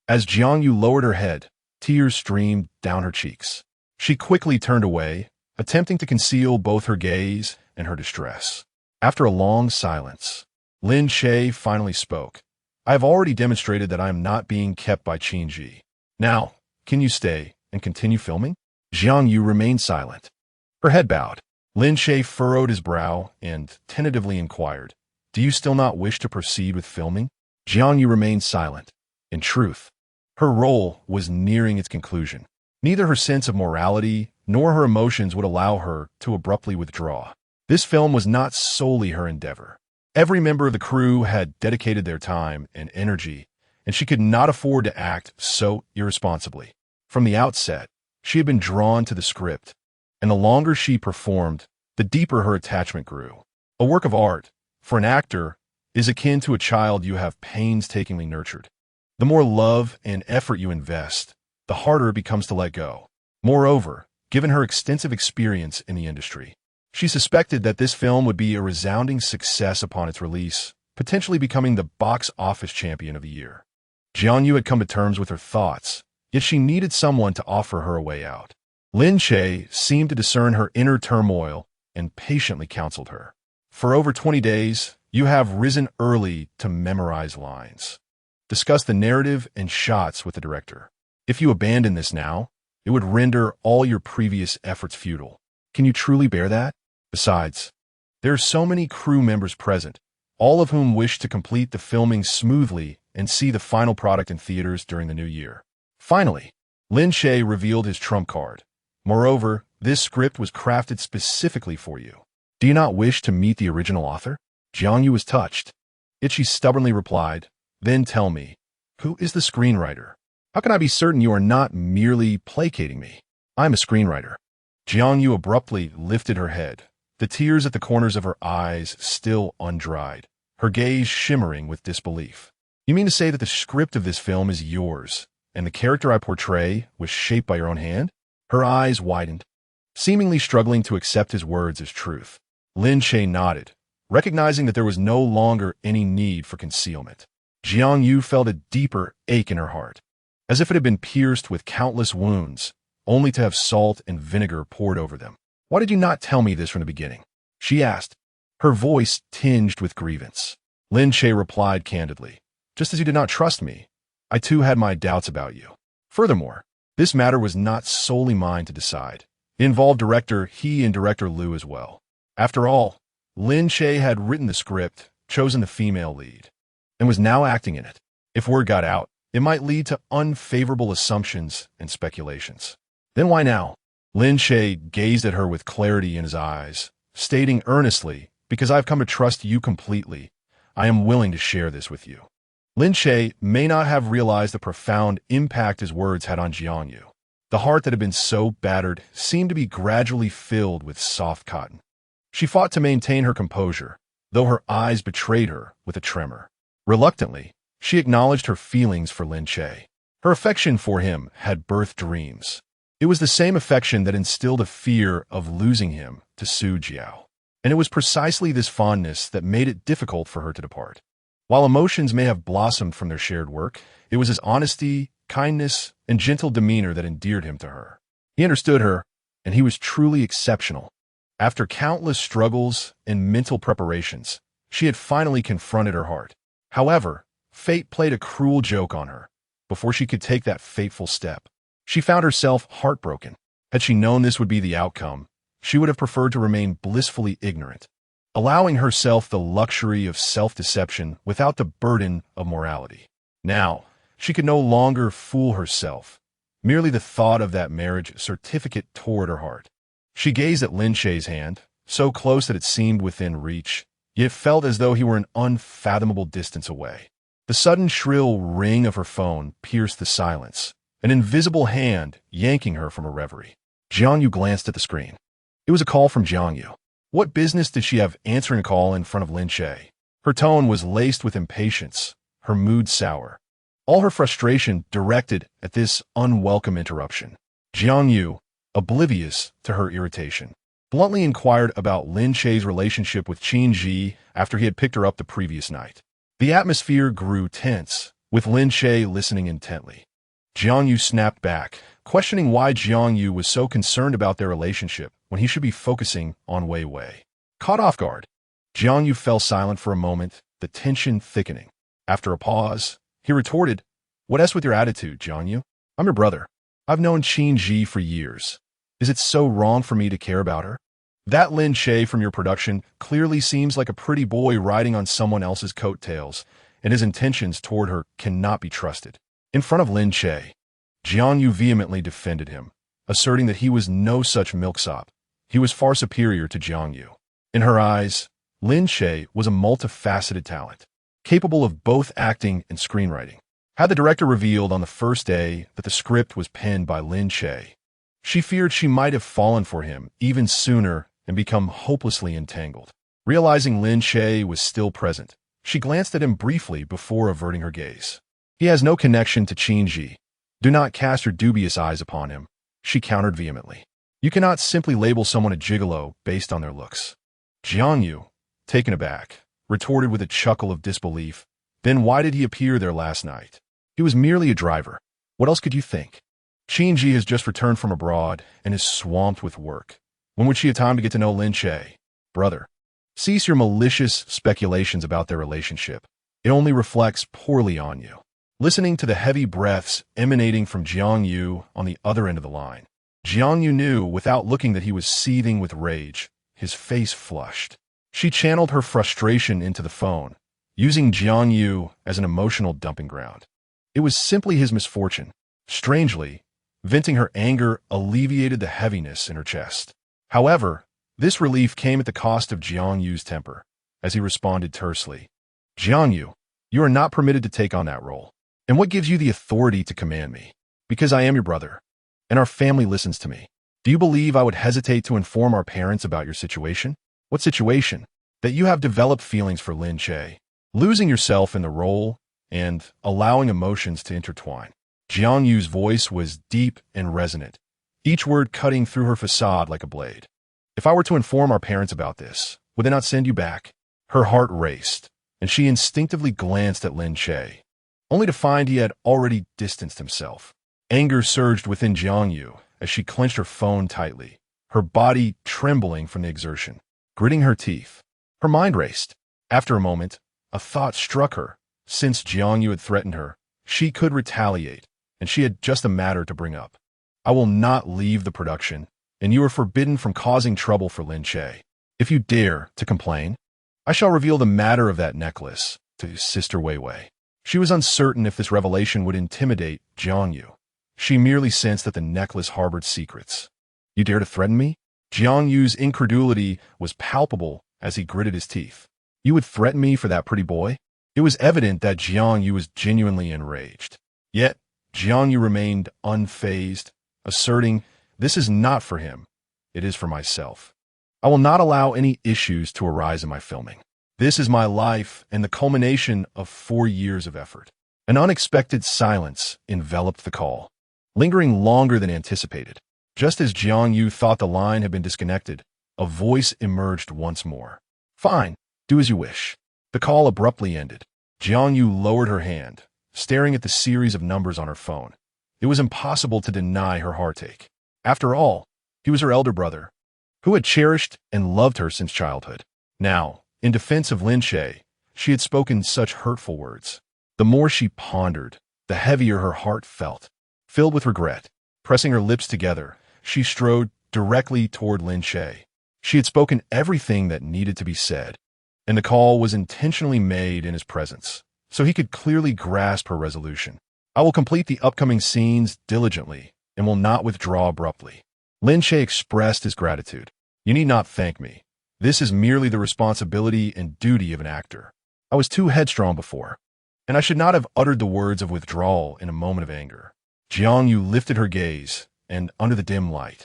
As Jiang Yu lowered her head, tears streamed down her cheeks. She quickly turned away, attempting to conceal both her gaze and her distress. After a long silence, Lin Che finally spoke. I have already demonstrated that I am not being kept by Qin Yi. Now, can you stay and continue filming? Jiang Yu remained silent. Her head bowed. Lin Che furrowed his brow and tentatively inquired, do you still not wish to proceed with filming? Jiang Yu remained silent. In truth, her role was nearing its conclusion. Neither her sense of morality nor her emotions would allow her to abruptly withdraw. This film was not solely her endeavor. Every member of the crew had dedicated their time and energy, and she could not afford to act so irresponsibly. From the outset, she had been drawn to the script, and the longer she performed, the deeper her attachment grew. A work of art, for an actor, is akin to a child you have painstakingly nurtured. The more love and effort you invest, the harder it becomes to let go. Moreover, given her extensive experience in the industry. She suspected that this film would be a resounding success upon its release, potentially becoming the box office champion of the year. Jiang Yu had come to terms with her thoughts, yet she needed someone to offer her a way out. Lin Che seemed to discern her inner turmoil and patiently counseled her. For over 20 days, you have risen early to memorize lines. Discuss the narrative and shots with the director. If you abandon this now, it would render all your previous efforts futile. Can you truly bear that? Besides, there are so many crew members present, all of whom wish to complete the filming smoothly and see the final product in theaters during the new year. Finally, Lin Che revealed his trump card. Moreover, this script was crafted specifically for you. Do you not wish to meet the original author? Jiang Yu was touched. Yet she stubbornly replied, Then tell me, who is the screenwriter? How can I be certain you are not merely placating me? I'm a screenwriter. Jiang Yu abruptly lifted her head, the tears at the corners of her eyes still undried, her gaze shimmering with disbelief. You mean to say that the script of this film is yours, and the character I portray was shaped by your own hand? Her eyes widened, seemingly struggling to accept his words as truth. Lin Che nodded, recognizing that there was no longer any need for concealment. Jiang Yu felt a deeper ache in her heart, as if it had been pierced with countless wounds, only to have salt and vinegar poured over them. Why did you not tell me this from the beginning? She asked, her voice tinged with grievance. Lin Che replied candidly, Just as you did not trust me, I too had my doubts about you. Furthermore, this matter was not solely mine to decide. It involved director He and director Liu as well. After all, Lin Che had written the script, chosen the female lead, and was now acting in it. If word got out, it might lead to unfavorable assumptions and speculations. Then why now? Lin Che gazed at her with clarity in his eyes, stating earnestly, Because I've come to trust you completely, I am willing to share this with you. Lin Che may not have realized the profound impact his words had on Jiang Yu. The heart that had been so battered seemed to be gradually filled with soft cotton. She fought to maintain her composure, though her eyes betrayed her with a tremor. Reluctantly, she acknowledged her feelings for Lin Che. Her affection for him had birthed dreams. It was the same affection that instilled a fear of losing him to Su Jiao. And it was precisely this fondness that made it difficult for her to depart. While emotions may have blossomed from their shared work, it was his honesty, kindness, and gentle demeanor that endeared him to her. He understood her, and he was truly exceptional. After countless struggles and mental preparations, she had finally confronted her heart. However, fate played a cruel joke on her. Before she could take that fateful step, she found herself heartbroken. Had she known this would be the outcome, she would have preferred to remain blissfully ignorant, allowing herself the luxury of self-deception without the burden of morality. Now, she could no longer fool herself. Merely the thought of that marriage certificate tore at her heart. She gazed at Lin Che's hand, so close that it seemed within reach, yet felt as though he were an unfathomable distance away. The sudden shrill ring of her phone pierced the silence, an invisible hand yanking her from her reverie. Jiang Yu glanced at the screen. It was a call from Jiang Yu. What business did she have answering a call in front of Lin Che? Her tone was laced with impatience, her mood sour, all her frustration directed at this unwelcome interruption. Jiang Yu, oblivious to her irritation, bluntly inquired about Lin Che's relationship with Qin Yi after he had picked her up the previous night. The atmosphere grew tense, with Lin Che listening intently. Jiang Yu snapped back, questioning why Jiang Yu was so concerned about their relationship when he should be focusing on Wei Wei. Caught off guard, Jiang Yu fell silent for a moment, the tension thickening. After a pause, he retorted, "What is with your attitude, Jiang Yu? I'm your brother. I've known Qin Yi for years. Is it so wrong for me to care about her? That Lin Che from your production clearly seems like a pretty boy riding on someone else's coattails, and his intentions toward her cannot be trusted." In front of Lin Che, Jiang Yu vehemently defended him, asserting that he was no such milksop. He was far superior to Jiang Yu. In her eyes, Lin Che was a multifaceted talent, capable of both acting and screenwriting. Had the director revealed on the first day that the script was penned by Lin Che, she feared she might have fallen for him even sooner and become hopelessly entangled. Realizing Lin Che was still present, she glanced at him briefly before averting her gaze. "He has no connection to Qin Yi. Do not cast your dubious eyes upon him," she countered vehemently. You cannot simply label someone a gigolo based on their looks. Jiang Yu, taken aback, retorted with a chuckle of disbelief. Then why did he appear there last night? He was merely a driver. What else could you think? Qin Yi has just returned from abroad and is swamped with work. When would she have time to get to know Lin Che? Brother, cease your malicious speculations about their relationship. It only reflects poorly on you. Listening to the heavy breaths emanating from Jiang Yu on the other end of the line, Jiang Yu knew without looking that he was seething with rage. His face flushed. She channeled her frustration into the phone, using Jiang Yu as an emotional dumping ground. It was simply his misfortune. Strangely, venting her anger alleviated the heaviness in her chest. However, this relief came at the cost of Jiang Yu's temper, as he responded tersely. Jiang Yu, you are not permitted to take on that role. And what gives you the authority to command me? Because I am your brother, and our family listens to me. Do you believe I would hesitate to inform our parents about your situation? What situation? That you have developed feelings for Lin Che, losing yourself in the role, and allowing emotions to intertwine. Jiang Yu's voice was deep and resonant, each word cutting through her facade like a blade. If I were to inform our parents about this, would they not send you back? Her heart raced, and she instinctively glanced at Lin Che, only to find he had already distanced himself. Anger surged within Jiang Yu as she clenched her phone tightly, her body trembling from the exertion. Gritting her teeth, her mind raced. After a moment, a thought struck her. Since Jiang Yu had threatened her, she could retaliate, and she had just a matter to bring up. I will not leave the production, and you are forbidden from causing trouble for Lin Che. If you dare to complain, I shall reveal the matter of that necklace to Sister Wei Wei. She was uncertain if this revelation would intimidate Jiang Yu. She merely sensed that the necklace harbored secrets. You dare to threaten me? Jiang Yu's incredulity was palpable as he gritted his teeth. You would threaten me for that pretty boy? It was evident that Jiang Yu was genuinely enraged. Yet, Jiang Yu remained unfazed, asserting, this is not for him. It is for myself. I will not allow any issues to arise in my filming. This is my life and the culmination of 4 years of effort. An unexpected silence enveloped the call, lingering longer than anticipated. Just as Jiang Yu thought the line had been disconnected, a voice emerged once more. Fine, do as you wish. The call abruptly ended. Jiang Yu lowered her hand, staring at the series of numbers on her phone. It was impossible to deny her heartache. After all, he was her elder brother, who had cherished and loved her since childhood. Now, in defense of Lin Che, she had spoken such hurtful words. The more she pondered, the heavier her heart felt. Filled with regret, pressing her lips together, she strode directly toward Lin Che. She had spoken everything that needed to be said, and the call was intentionally made in his presence, so he could clearly grasp her resolution. I will complete the upcoming scenes diligently and will not withdraw abruptly. Lin Che expressed his gratitude. You need not thank me. This is merely the responsibility and duty of an actor. I was too headstrong before, and I should not have uttered the words of withdrawal in a moment of anger. Jiang Yu lifted her gaze, and under the dim light,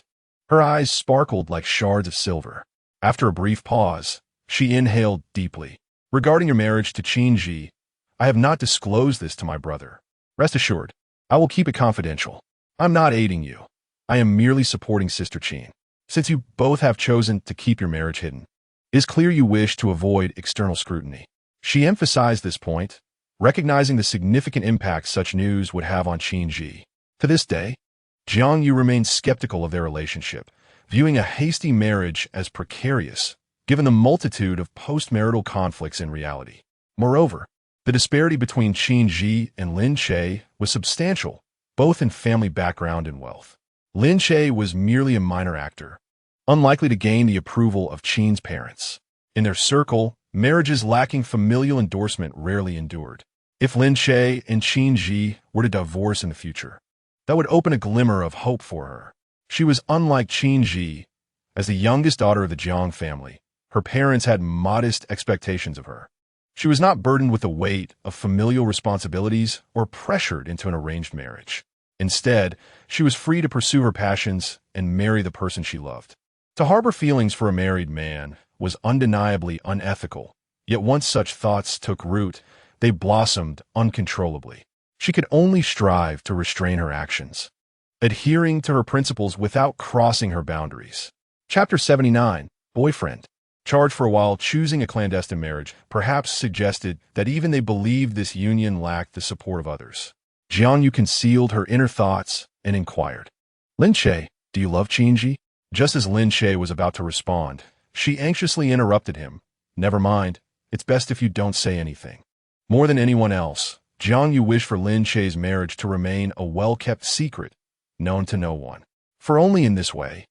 her eyes sparkled like shards of silver. After a brief pause, she inhaled deeply. Regarding your marriage to Qin Yi, I have not disclosed this to my brother. Rest assured, I will keep it confidential. I'm not aiding you. I am merely supporting Sister Qin. Since you both have chosen to keep your marriage hidden, it is clear you wish to avoid external scrutiny. She emphasized this point, recognizing the significant impact such news would have on Qin Yi. To this day, Jiang Yu remains skeptical of their relationship, viewing a hasty marriage as precarious, given the multitude of post-marital conflicts in reality. Moreover, the disparity between Qin Yi and Lin Che was substantial, both in family background and wealth. Lin Che was merely a minor actor, unlikely to gain the approval of Qin's parents. In their circle, marriages lacking familial endorsement rarely endured. If Lin Che and Qin Yi were to divorce in the future, that would open a glimmer of hope for her. She was unlike Qin Yi. As the youngest daughter of the Jiang family, her parents had modest expectations of her. She was not burdened with the weight of familial responsibilities or pressured into an arranged marriage. Instead, she was free to pursue her passions and marry the person she loved. To harbor feelings for a married man was undeniably unethical, yet once such thoughts took root, they blossomed uncontrollably. She could only strive to restrain her actions. adhering to her principles without crossing her boundaries. Chapter 79, Boyfriend. Charged for a while, choosing a clandestine marriage perhaps suggested that even they believed this union lacked the support of others. Jiang Yu concealed her inner thoughts and inquired, Lin Che, do you love Qin Yi? Just as Lin Che was about to respond, she anxiously interrupted him. Never mind, it's best if you don't say anything. More than anyone else, Jiang Yu wished for Lin Che's marriage to remain a well-kept secret, known to no one. For only in this way,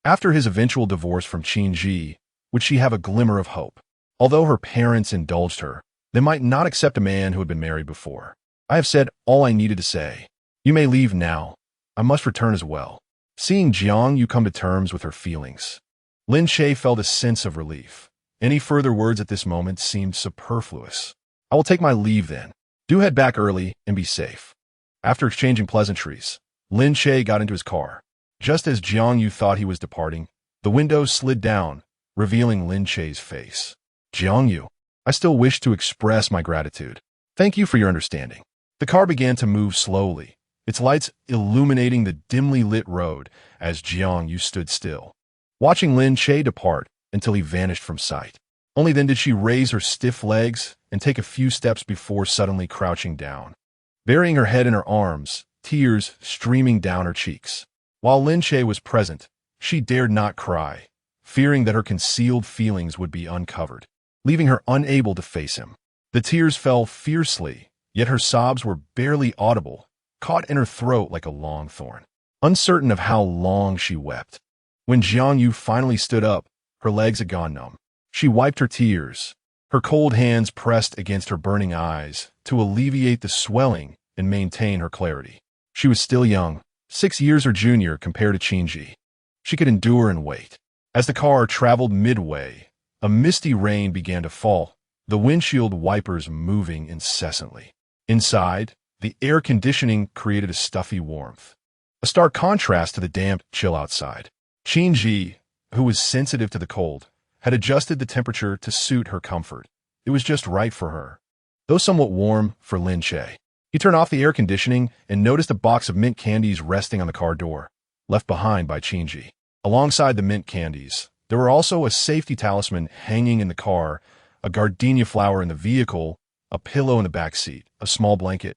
after his eventual divorce from Qin Yi, would she have a glimmer of hope. Although her parents indulged her, they might not accept a man who had been married before. I have said all I needed to say. You may leave now. I must return as well. Seeing Jiang Yu come to terms with her feelings, Lin Che felt a sense of relief. Any further words at this moment seemed superfluous. I will take my leave then. Do head back early and be safe. After exchanging pleasantries, Lin Che got into his car. Just as Jiang Yu thought he was departing, the window slid down, revealing Lin Che's face. Jiang Yu, I still wish to express my gratitude. Thank you for your understanding. The car began to move slowly, its lights illuminating the dimly lit road as Jiang Yu stood still, watching Lin Che depart until he vanished from sight. Only then did she raise her stiff legs and take a few steps before suddenly crouching down, burying her head in her arms, tears streaming down her cheeks. While Lin Che was present, she dared not cry, fearing that her concealed feelings would be uncovered, leaving her unable to face him. The tears fell fiercely, yet her sobs were barely audible, caught in her throat like a long thorn. Uncertain of how long she wept, when Jiang Yu finally stood up, her legs had gone numb. She wiped her tears, her cold hands pressed against her burning eyes to alleviate the swelling and maintain her clarity. She was still young, 6 years her junior compared to Qin Yi. She could endure and wait. As the car traveled midway, a misty rain began to fall, the windshield wipers moving incessantly. Inside, the air conditioning created a stuffy warmth, a stark contrast to the damp chill outside. Qin Yi, who was sensitive to the cold, had adjusted the temperature to suit her comfort. It was just right for her, though somewhat warm for Lin Che. He turned off the air conditioning and noticed a box of mint candies resting on the car door, left behind by Qin Yi. Alongside the mint candies, there were also a safety talisman hanging in the car, a gardenia flower in the vehicle, a pillow in the back seat, a small blanket,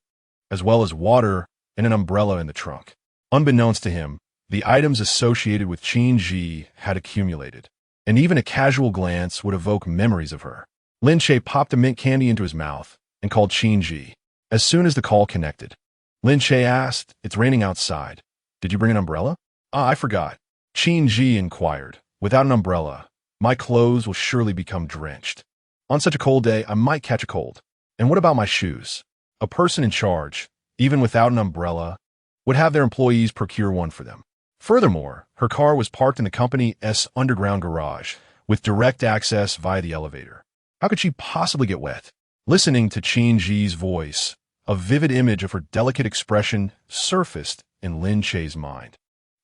as well as water and an umbrella in the trunk. Unbeknownst to him, the items associated with Qin Yi had accumulated, and even a casual glance would evoke memories of her. Lin Che popped a mint candy into his mouth and called Qin Yi. As soon as the call connected, Lin Che asked, "It's raining outside. Did you bring an umbrella?" "Ah, I forgot." Qin Yi inquired. "Without an umbrella, my clothes will surely become drenched. On such a cold day, I might catch a cold. And what about my shoes?" A person in charge, even without an umbrella, would have their employees procure one for them. Furthermore, her car was parked in the company's underground garage, with direct access via the elevator. How could she possibly get wet? Listening to Qin Yi's voice, a vivid image of her delicate expression surfaced in Lin Che's mind,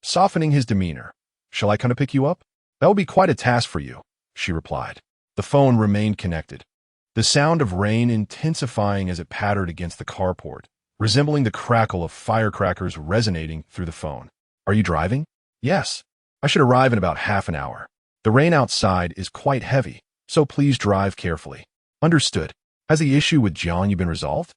softening his demeanor. "Shall I come to pick you up?" "That will be quite a task for you," she replied. The phone remained connected, the sound of rain intensifying as it pattered against the carport, resembling the crackle of firecrackers resonating through the phone. "Are you driving?" "Yes. I should arrive in about half an hour. The rain outside is quite heavy, so please drive carefully." "Understood. Has the issue with Jiang Yu been resolved?"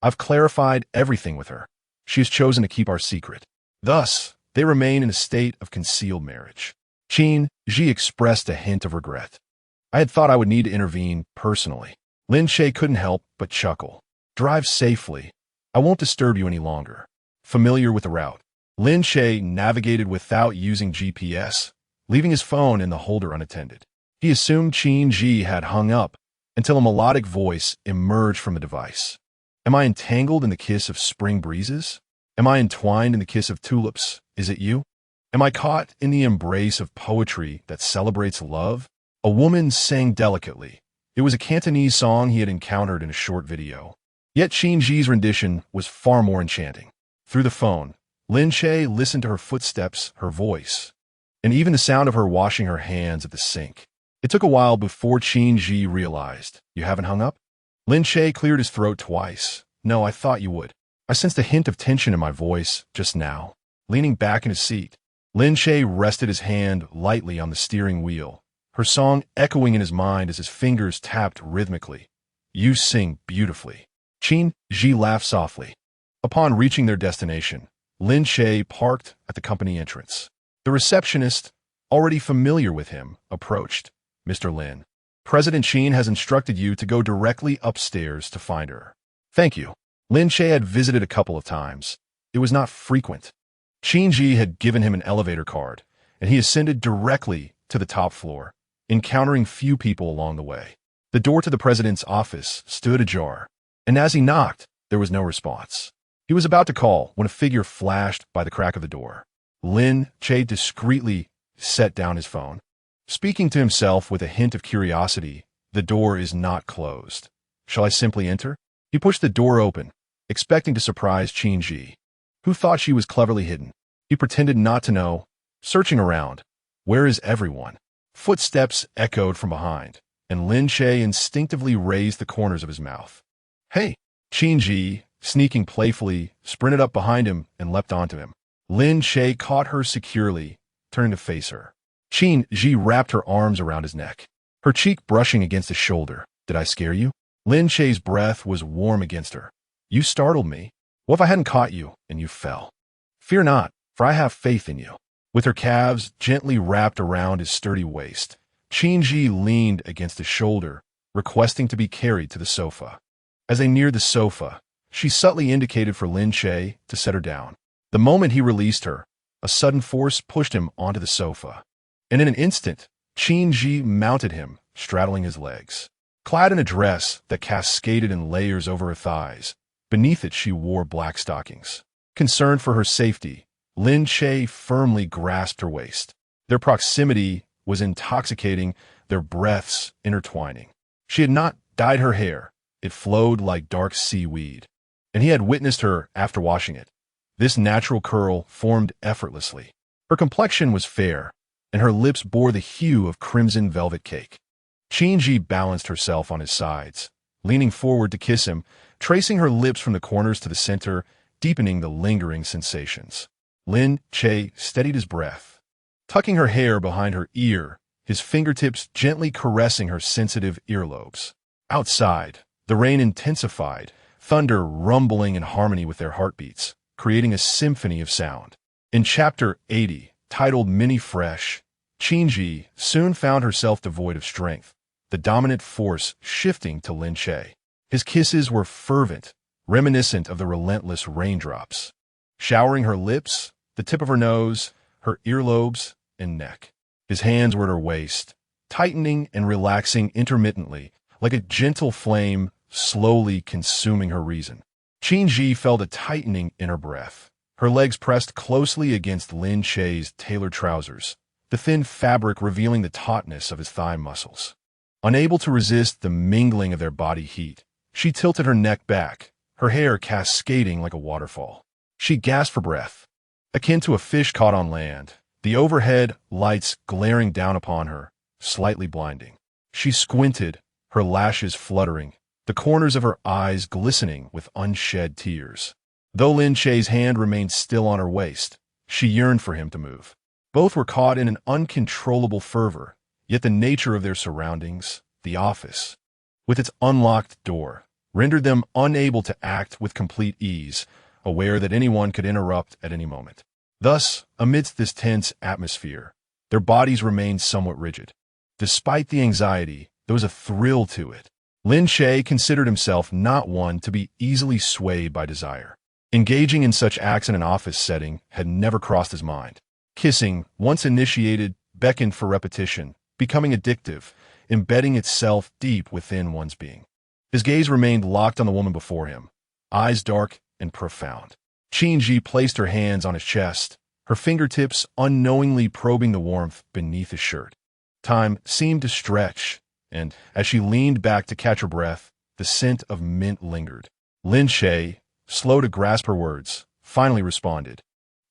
"I've clarified everything with her. She has chosen to keep our secret. Thus, they remain in a state of concealed marriage." Qin Yi expressed a hint of regret. "I had thought I would need to intervene personally." Lin Che couldn't help but chuckle. "Drive safely. I won't disturb you any longer." Familiar with the route, Lin Che navigated without using GPS, leaving his phone in the holder unattended. He assumed Qin Yi had hung up until a melodic voice emerged from the device. "Am I entangled in the kiss of spring breezes? Am I entwined in the kiss of tulips? Is it you? Am I caught in the embrace of poetry that celebrates love?" A woman sang delicately. It was a Cantonese song he had encountered in a short video. Yet Qin Yi's rendition was far more enchanting. Through the phone, Lin Che listened to her footsteps, her voice, and even the sound of her washing her hands at the sink. It took a while before Qin Yi realized. "You haven't hung up?" Lin Che cleared his throat twice. "No, I thought you would. I sensed a hint of tension in my voice just now." leaning back in his seat. Lin Che rested his hand lightly on the steering wheel, her song echoing in his mind as his fingers tapped rhythmically. You sing beautifully. Qin Yi laughed softly. Upon reaching their destination, Lin Che parked at the company entrance. The receptionist, already familiar with him, approached. Mr. Lin, President Qin has instructed you to go directly upstairs to find her. Thank you. Lin Che had visited a couple of times. It was not frequent. Qin Yi had given him an elevator card, and he ascended directly to the top floor, encountering few people along the way. The door to the president's office stood ajar, and as he knocked, there was no response. He was about to call when a figure flashed by the crack of the door. Lin Che discreetly set down his phone. Speaking to himself with a hint of curiosity, the door is not closed. Shall I simply enter? He pushed the door open, expecting to surprise Qin Yi, who thought she was cleverly hidden. He pretended not to know, searching around. Where is everyone? Footsteps echoed from behind, and Lin Che instinctively raised the corners of his mouth. Hey! Qin Yi, sneaking playfully, sprinted up behind him and leapt onto him. Lin Che caught her securely, turning to face her. Qin Yi wrapped her arms around his neck, her cheek brushing against his shoulder. Did I scare you? Lin Che's breath was warm against her. You startled me. What if I hadn't caught you and you fell? Fear not, for I have faith in you. With her calves gently wrapped around his sturdy waist, Qin Yi leaned against his shoulder, requesting to be carried to the sofa. As they neared the sofa, she subtly indicated for Lin Che to set her down. The moment he released her, a sudden force pushed him onto the sofa. And in an instant, Qin Yi mounted him, straddling his legs. Clad in a dress that cascaded in layers over her thighs, beneath it she wore black stockings. Concerned for her safety, Lin Che firmly grasped her waist. Their proximity was intoxicating, their breaths intertwining. She had not dyed her hair. It flowed like dark seaweed, and he had witnessed her after washing it. This natural curl formed effortlessly. Her complexion was fair, and her lips bore the hue of crimson velvet cake. Qin Yi balanced herself on his sides, leaning forward to kiss him, tracing her lips from the corners to the center, deepening the lingering sensations. Lin Che steadied his breath, tucking her hair behind her ear, his fingertips gently caressing her sensitive earlobes. Outside, the rain intensified, thunder rumbling in harmony with their heartbeats, creating a symphony of sound. In Chapter 80, titled Mini Fresh, Qin Yi soon found herself devoid of strength, the dominant force shifting to Lin Che. His kisses were fervent, reminiscent of the relentless raindrops, showering her lips, the tip of her nose, her earlobes, and neck. His hands were at her waist, tightening and relaxing intermittently, like a gentle flame slowly consuming her reason. Qin Yi felt a tightening in her breath. Her legs pressed closely against Lin Che's tailored trousers, the thin fabric revealing the tautness of his thigh muscles. Unable to resist the mingling of their body heat, she tilted her neck back, her hair cascading like a waterfall. She gasped for breath, akin to a fish caught on land, the overhead lights glaring down upon her, slightly blinding. She squinted, her lashes fluttering, the corners of her eyes glistening with unshed tears. Though Lin Che's hand remained still on her waist, she yearned for him to move. Both were caught in an uncontrollable fervor, yet the nature of their surroundings, the office, with its unlocked door, rendered them unable to act with complete ease, aware that anyone could interrupt at any moment. Thus, amidst this tense atmosphere, their bodies remained somewhat rigid. Despite the anxiety, there was a thrill to it. Lin Che considered himself not one to be easily swayed by desire. Engaging in such acts in an office setting had never crossed his mind. Kissing, once initiated, beckoned for repetition, becoming addictive, embedding itself deep within one's being. His gaze remained locked on the woman before him, eyes dark and profound. Qin Yi placed her hands on his chest, her fingertips unknowingly probing the warmth beneath his shirt. Time seemed to stretch, and as she leaned back to catch her breath, the scent of mint lingered. Lin Che, slow to grasp her words, finally responded.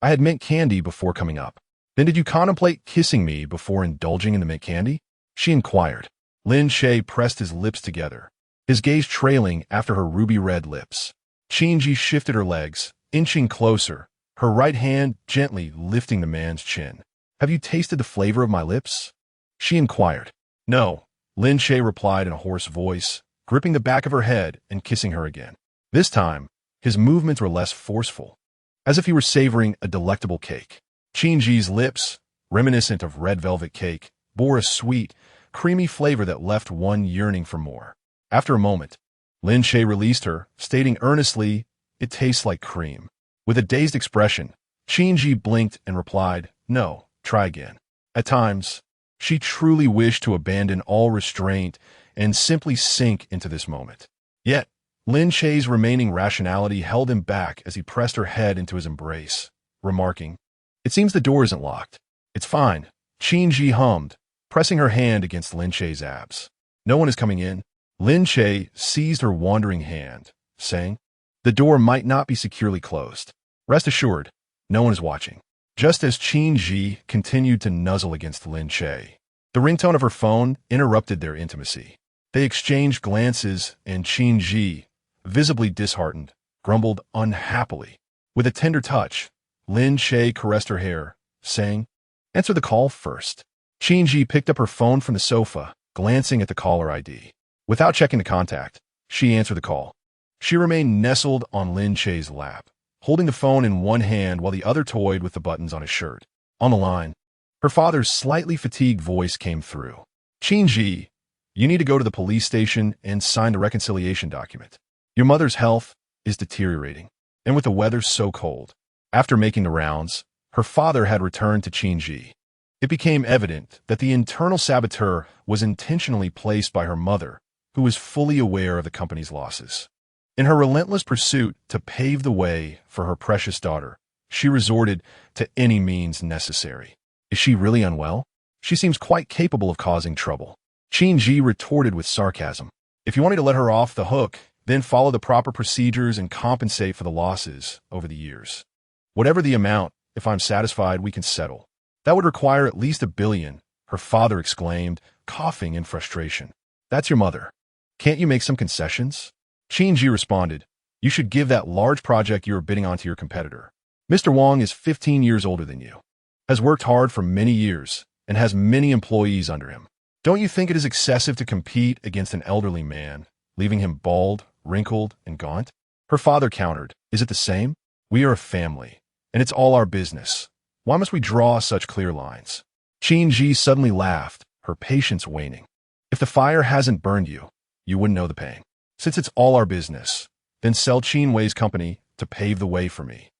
I had mint candy before coming up. Then did you contemplate kissing me before indulging in the mint candy? She inquired. Lin Che pressed his lips together, his gaze trailing after her ruby-red lips. Qin Yi shifted her legs, inching closer, her right hand gently lifting the man's chin. "Have you tasted the flavor of my lips?" she inquired. "No," Lin Che replied in a hoarse voice, gripping the back of her head and kissing her again. This time, his movements were less forceful, as if he were savoring a delectable cake. Qin Yi's lips, reminiscent of red velvet cake, bore a sweet, creamy flavor that left one yearning for more. After a moment, Lin Che released her, stating earnestly, "It tastes like cream." With a dazed expression, Qin Yi blinked and replied, "No, try again." At times, she truly wished to abandon all restraint and simply sink into this moment. Yet, Lin Che's remaining rationality held him back as he pressed her head into his embrace, remarking, "It seems the door isn't locked." "It's fine," Qin Yi hummed, pressing her hand against Lin Che's abs. "No one is coming in." Lin Che seized her wandering hand, saying, "The door might not be securely closed. Rest assured, no one is watching." Just as Qin Yi continued to nuzzle against Lin Che, the ringtone of her phone interrupted their intimacy. They exchanged glances, and Qin Yi, visibly disheartened, grumbled unhappily. With a tender touch, Lin Che caressed her hair, saying, "Answer the call first." Qin Yi picked up her phone from the sofa, glancing at the caller ID. Without checking the contact, she answered the call. She remained nestled on Lin Che's lap, holding the phone in one hand while the other toyed with the buttons on his shirt. On the line, her father's slightly fatigued voice came through. "Qin Yi, you need to go to the police station and sign the reconciliation document. Your mother's health is deteriorating, and with the weather so cold." After making the rounds, her father had returned to Qin Yi. It became evident that the internal saboteur was intentionally placed by her mother, who was fully aware of the company's losses. In her relentless pursuit to pave the way for her precious daughter, she resorted to any means necessary. "Is she really unwell? She seems quite capable of causing trouble." Qin Yi retorted with sarcasm. "If you want me to let her off the hook, then follow the proper procedures and compensate for the losses over the years. Whatever the amount, if I'm satisfied, we can settle." "That would require at least $1 billion, her father exclaimed, coughing in frustration. "That's your mother. Can't you make some concessions?" Qin Yi responded, "You should give that large project you are bidding on to your competitor. Mr. Wang is 15 years older than you, has worked hard for many years, and has many employees under him. Don't you think it is excessive to compete against an elderly man, leaving him bald, wrinkled, and gaunt?" Her father countered, "Is it the same? We are a family, and it's all our business. Why must we draw such clear lines?" Qin Yi suddenly laughed, her patience waning. "If the fire hasn't burned you, you wouldn't know the pain. Since it's all our business, then sell Qin Wei's company to pave the way for me."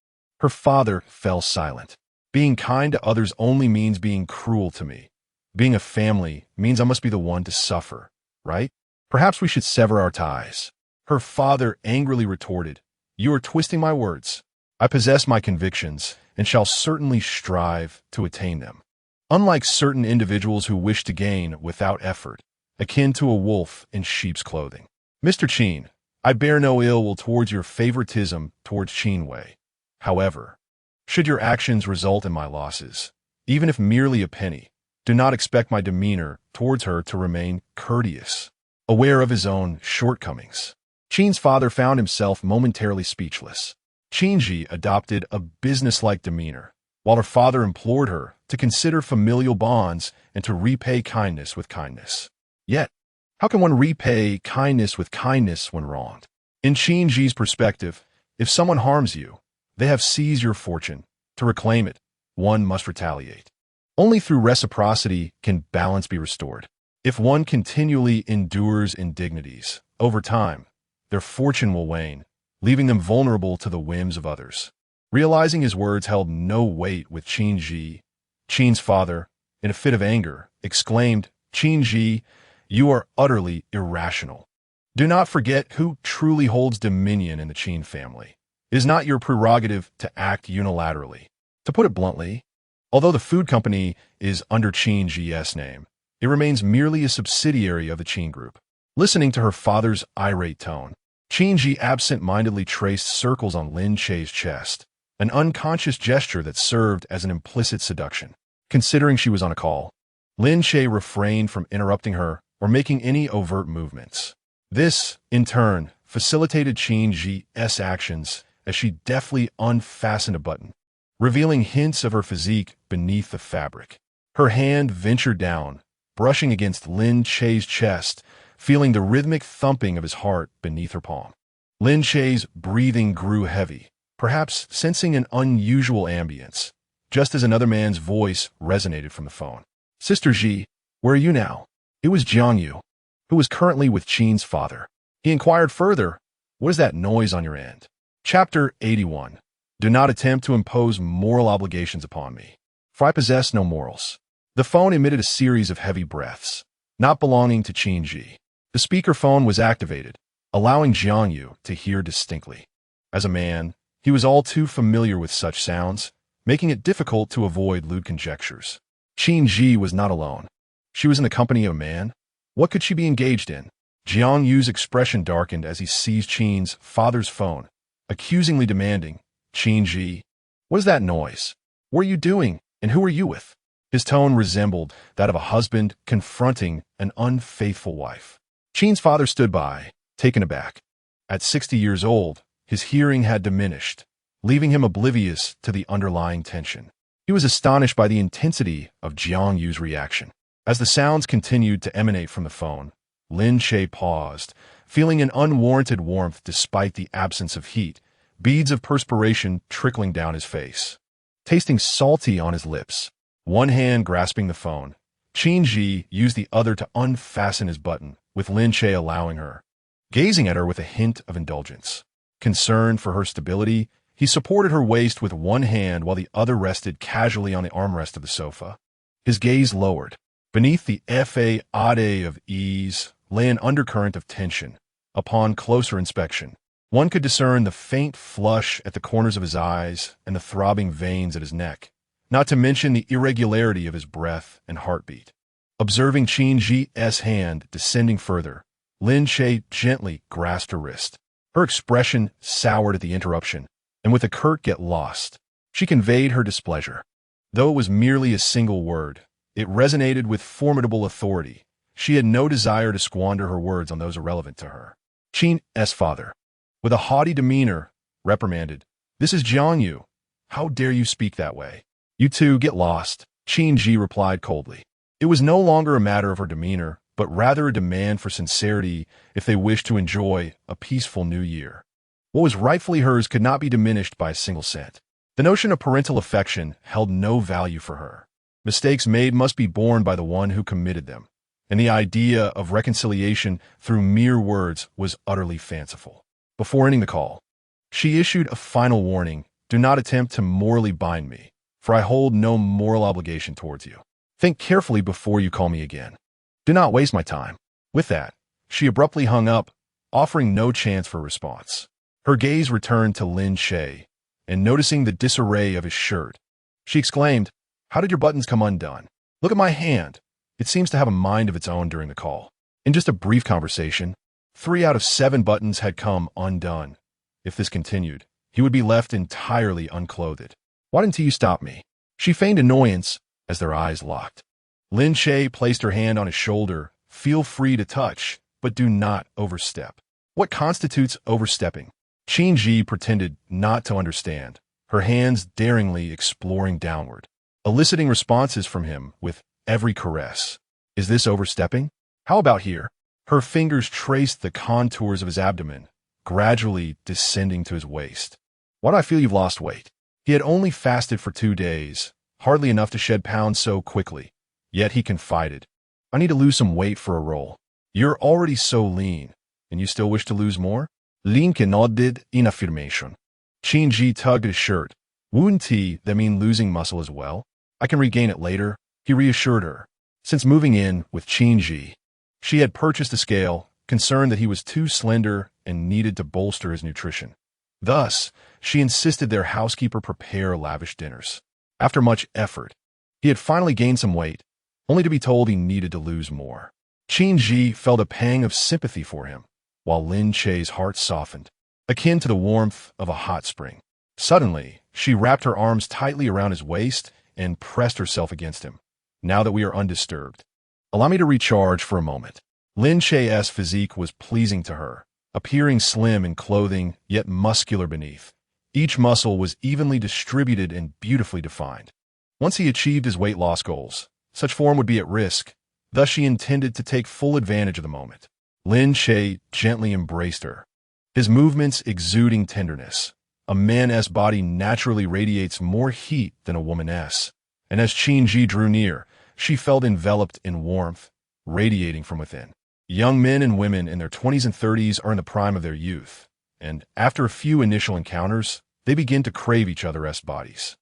Her father fell silent. "Being kind to others only means being cruel to me. Being a family means I must be the one to suffer, right? Perhaps we should sever our ties." Her father angrily retorted, "You are twisting my words. I possess my convictions and shall certainly strive to attain them. Unlike certain individuals who wish to gain without effort, akin to a wolf in sheep's clothing. Mr. Qin, I bear no ill will towards your favoritism towards Qin Wei. However, should your actions result in my losses, even if merely a penny, do not expect my demeanor towards her to remain courteous." Aware of his own shortcomings, Qin's father found himself momentarily speechless. Qin Yi adopted a businesslike demeanor, while her father implored her to consider familial bonds and to repay kindness with kindness. Yet, how can one repay kindness with kindness when wronged? In Qin Yi's perspective, if someone harms you, they have seized your fortune. To reclaim it, one must retaliate. Only through reciprocity can balance be restored. If one continually endures indignities, over time, their fortune will wane, leaving them vulnerable to the whims of others. Realizing his words held no weight with Qin Yi, Qin's father, in a fit of anger, exclaimed, "Qin Yi, you are utterly irrational. Do not forget who truly holds dominion in the Qin family. It is not your prerogative to act unilaterally. To put it bluntly, although the food company is under Qin Yi's name, it remains merely a subsidiary of the Qin group." Listening to her father's irate tone, Qin Yi absent-mindedly traced circles on Lin Che's chest, an unconscious gesture that served as an implicit seduction. Considering she was on a call, Lin Che refrained from interrupting her or making any overt movements. This, in turn, facilitated Qin Yi's actions as she deftly unfastened a button, revealing hints of her physique beneath the fabric. Her hand ventured down, brushing against Lin Che's chest, feeling the rhythmic thumping of his heart beneath her palm. Lin Che's breathing grew heavy, perhaps sensing an unusual ambience, just as another man's voice resonated from the phone. "Sister Ji, where are you now?" It was Jiang Yu, who was currently with Qin's father. He inquired further, "What is that noise on your end?" Chapter 81. Do not attempt to impose moral obligations upon me, for I possess no morals. The phone emitted a series of heavy breaths, not belonging to Qin Yi. The speakerphone was activated, allowing Jiang Yu to hear distinctly. As a man, he was all too familiar with such sounds, making it difficult to avoid lewd conjectures. Qin Yi was not alone. She was in the company of a man. What could she be engaged in? Jiang Yu's expression darkened as he seized Qin's father's phone, accusingly demanding, "Qin Yi, what is that noise? What are you doing, and who are you with?" His tone resembled that of a husband confronting an unfaithful wife. Qin's father stood by, taken aback. At 60 years old, his hearing had diminished, leaving him oblivious to the underlying tension. He was astonished by the intensity of Jiang Yu's reaction. As the sounds continued to emanate from the phone, Lin Che paused, feeling an unwarranted warmth despite the absence of heat, beads of perspiration trickling down his face. Tasting salty on his lips, one hand grasping the phone, Qin Yi used the other to unfasten his button, with Lin Che allowing her, gazing at her with a hint of indulgence. Concerned for her stability, he supported her waist with one hand while the other rested casually on the armrest of the sofa. His gaze lowered. Beneath the facade of ease lay an undercurrent of tension. Upon closer inspection, one could discern the faint flush at the corners of his eyes and the throbbing veins at his neck, not to mention the irregularity of his breath and heartbeat. Observing Qin Yi's hand descending further, Lin Che gently grasped her wrist. Her expression soured at the interruption, and with a curt "get lost," she conveyed her displeasure. Though it was merely a single word, it resonated with formidable authority. She had no desire to squander her words on those irrelevant to her. Qin's father, with a haughty demeanor, reprimanded, "This is Jiang Yu. How dare you speak that way?" "You two get lost," Qin Yi replied coldly. It was no longer a matter of her demeanor, but rather a demand for sincerity if they wished to enjoy a peaceful new year. What was rightfully hers could not be diminished by a single cent. The notion of parental affection held no value for her. Mistakes made must be borne by the one who committed them, and the idea of reconciliation through mere words was utterly fanciful. Before ending the call, she issued a final warning: "Do not attempt to morally bind me, for I hold no moral obligation towards you. Think carefully before you call me again. Do not waste my time." With that, she abruptly hung up, offering no chance for a response. Her gaze returned to Lin Che, and noticing the disarray of his shirt, she exclaimed, "How did your buttons come undone? Look at my hand. It seems to have a mind of its own." During the call, in just a brief conversation, 3 out of 7 buttons had come undone. If this continued, he would be left entirely unclothed. "Why didn't you stop me?" She feigned annoyance as their eyes locked. Lin Che placed her hand on his shoulder. "Feel free to touch, but do not overstep." What constitutes overstepping? Qin Yi pretended not to understand, her hands daringly exploring downward, eliciting responses from him with every caress. "Is this overstepping? How about here?" Her fingers traced the contours of his abdomen, gradually descending to his waist. "Why do I feel you've lost weight?" He had only fasted for 2 days, hardly enough to shed pounds so quickly. Yet he confided, "I need to lose some weight for a role." "You're already so lean, and you still wish to lose more?" Lin Che nodded in affirmation. Qin Yi tugged at his shirt. "Wouldn't that mean losing muscle as well?" "I can regain it later," he reassured her. Since moving in with Qin Yi, she had purchased a scale, concerned that he was too slender and needed to bolster his nutrition. Thus, she insisted their housekeeper prepare lavish dinners. After much effort, he had finally gained some weight, only to be told he needed to lose more. Qin Yi felt a pang of sympathy for him, while Lin Che's heart softened, akin to the warmth of a hot spring. Suddenly, she wrapped her arms tightly around his waist and pressed herself against him. "Now that we are undisturbed, allow me to recharge for a moment." Lin Che's physique was pleasing to her, appearing slim in clothing, yet muscular beneath. Each muscle was evenly distributed and beautifully defined. Once he achieved his weight loss goals, such form would be at risk, thus she intended to take full advantage of the moment. Lin Che gently embraced her, his movements exuding tenderness. A man's body naturally radiates more heat than a woman's, and as Qin Yi drew near, she felt enveloped in warmth, radiating from within. Young men and women in their 20s and 30s are in the prime of their youth, and after a few initial encounters, they begin to crave each other's bodies.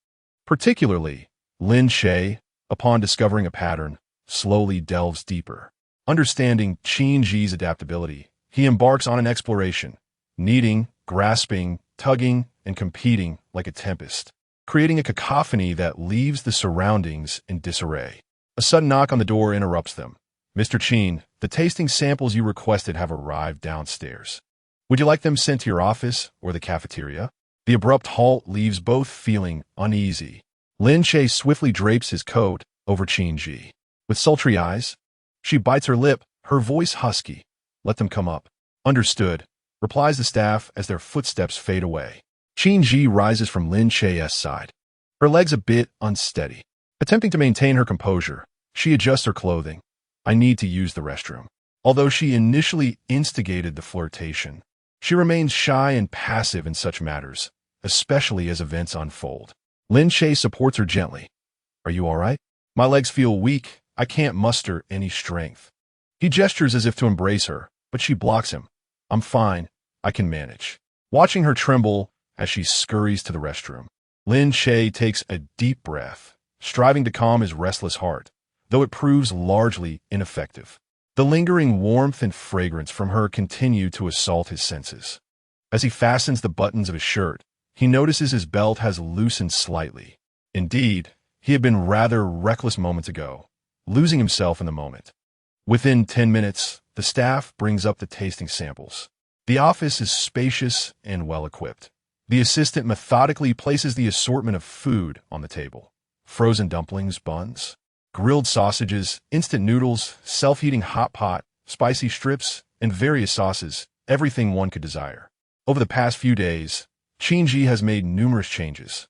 Particularly, Lin Che, upon discovering a pattern, slowly delves deeper. Understanding Qin Yi's adaptability, he embarks on an exploration, kneading, grasping, tugging, and competing like a tempest, creating a cacophony that leaves the surroundings in disarray. A sudden knock on the door interrupts them. "Mr. Qin, the tasting samples you requested have arrived downstairs. Would you like them sent to your office or the cafeteria?" The abrupt halt leaves both feeling uneasy. Lin Che swiftly drapes his coat over Qin Yi. With sultry eyes, she bites her lip, her voice husky. "Let them come up." "Understood," replies the staff as their footsteps fade away. Qin Yi rises from Lin Che's side, her legs a bit unsteady. Attempting to maintain her composure, she adjusts her clothing. "I need to use the restroom." Although she initially instigated the flirtation, she remains shy and passive in such matters, especially as events unfold. Lin Che supports her gently. "Are you all right?" "My legs feel weak. I can't muster any strength." He gestures as if to embrace her, but she blocks him. "I'm fine. I can manage." Watching her tremble as she scurries to the restroom, Lin Che takes a deep breath, striving to calm his restless heart, though it proves largely ineffective. The lingering warmth and fragrance from her continue to assault his senses. As he fastens the buttons of his shirt, he notices his belt has loosened slightly. Indeed, he had been rather reckless moments ago, losing himself in the moment. Within 10 minutes, the staff brings up the tasting samples. The office is spacious and well-equipped. The assistant methodically places the assortment of food on the table. Frozen dumplings, buns, grilled sausages, instant noodles, self-heating hot pot, spicy strips, and various sauces, everything one could desire. Over the past few days, Qin Yi has made numerous changes,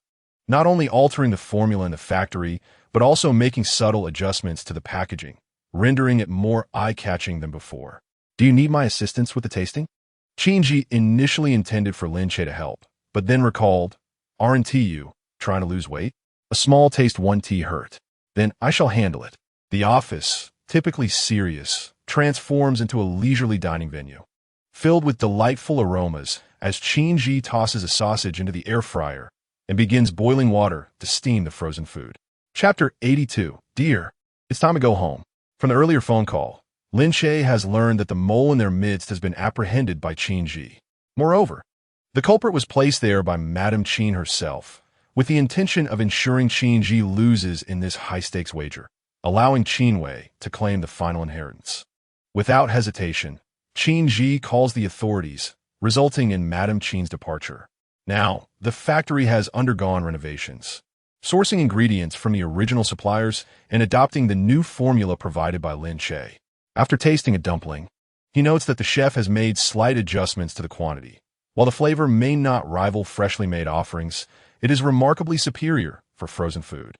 not only altering the formula in the factory, but also making subtle adjustments to the packaging, rendering it more eye-catching than before. "Do you need my assistance with the tasting?" Qin Yi initially intended for Lin Che to help, but then recalled, "Aren't you trying to lose weight? A small taste won't hurt." "Then I shall handle it." The office, typically serious, transforms into a leisurely dining venue, filled with delightful aromas as Qin Yi tosses a sausage into the air fryer and begins boiling water to steam the frozen food. Chapter 82. Dear, it's time to go home. From the earlier phone call, Lin Che has learned that the mole in their midst has been apprehended by Qin Yi. Moreover, the culprit was placed there by Madame Qin herself, with the intention of ensuring Qin Yi loses in this high-stakes wager, allowing Qin Wei to claim the final inheritance. Without hesitation, Qin Yi calls the authorities, resulting in Madame Qin's departure. Now, the factory has undergone renovations, sourcing ingredients from the original suppliers and adopting the new formula provided by Lin Che. After tasting a dumpling, he notes that the chef has made slight adjustments to the quantity. While the flavor may not rival freshly made offerings, it is remarkably superior for frozen food,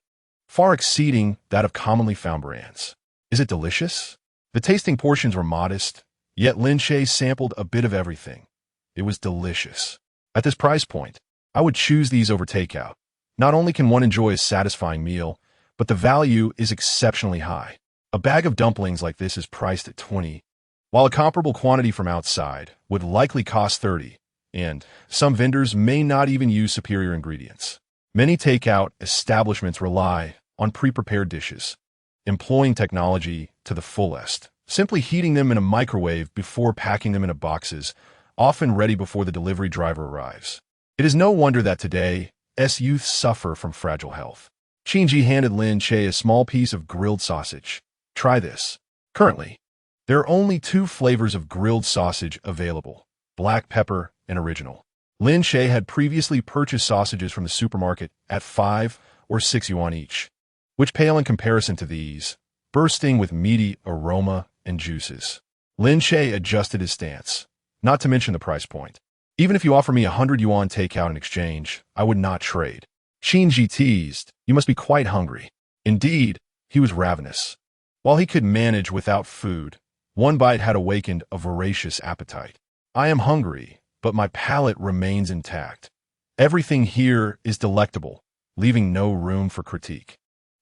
far exceeding that of commonly found brands. Is it delicious? The tasting portions were modest, yet Lin Che sampled a bit of everything. It was delicious. At this price point, I would choose these over takeout. Not only can one enjoy a satisfying meal, but the value is exceptionally high. A bag of dumplings like this is priced at 20, while a comparable quantity from outside would likely cost 30. And some vendors may not even use superior ingredients. Many takeout establishments rely on pre-prepared dishes, employing technology to the fullest, simply heating them in a microwave before packing them into boxes, often ready before the delivery driver arrives. It is no wonder that today's youth suffer from fragile health. Qin Yi handed Lin Che a small piece of grilled sausage. "Try this." Currently, there are only 2 flavors of grilled sausage available: black pepper and original. Lin Che had previously purchased sausages from the supermarket at 5 or 6 yuan each, which pale in comparison to these, bursting with meaty aroma and juices. Lin Che adjusted his stance, not to mention the price point. Even if you offer me 100 yuan takeout in exchange, I would not trade. Qin Yi teased, "You must be quite hungry." Indeed, he was ravenous. While he could manage without food, one bite had awakened a voracious appetite. "I am hungry, but my palate remains intact. Everything here is delectable, leaving no room for critique,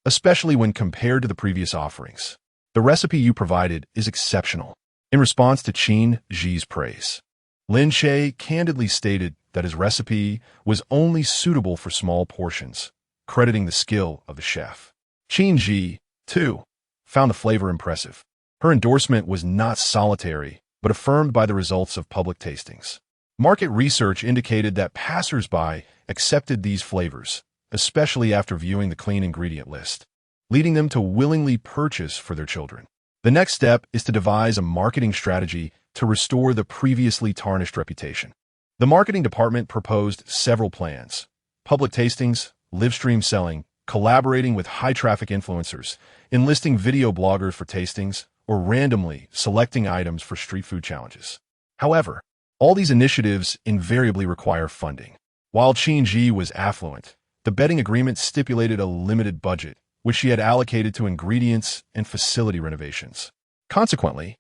especially when compared to the previous offerings. The recipe you provided is exceptional." In response to Qin Yi's praise, Lin Che candidly stated that his recipe was only suitable for small portions, crediting the skill of the chef. Qin Yi, too, found the flavor impressive. Her endorsement was not solitary, but affirmed by the results of public tastings. Market research indicated that passers-by accepted these flavors, especially after viewing the clean ingredient list, leading them to willingly purchase for their children. The next step is to devise a marketing strategy to restore the previously tarnished reputation. The marketing department proposed several plans: public tastings, live stream selling, collaborating with high-traffic influencers, enlisting video bloggers for tastings, or randomly selecting items for street food challenges. However, all these initiatives invariably require funding. While Qin Yi was affluent, the betting agreement stipulated a limited budget, which she had allocated to ingredients and facility renovations. Consequently,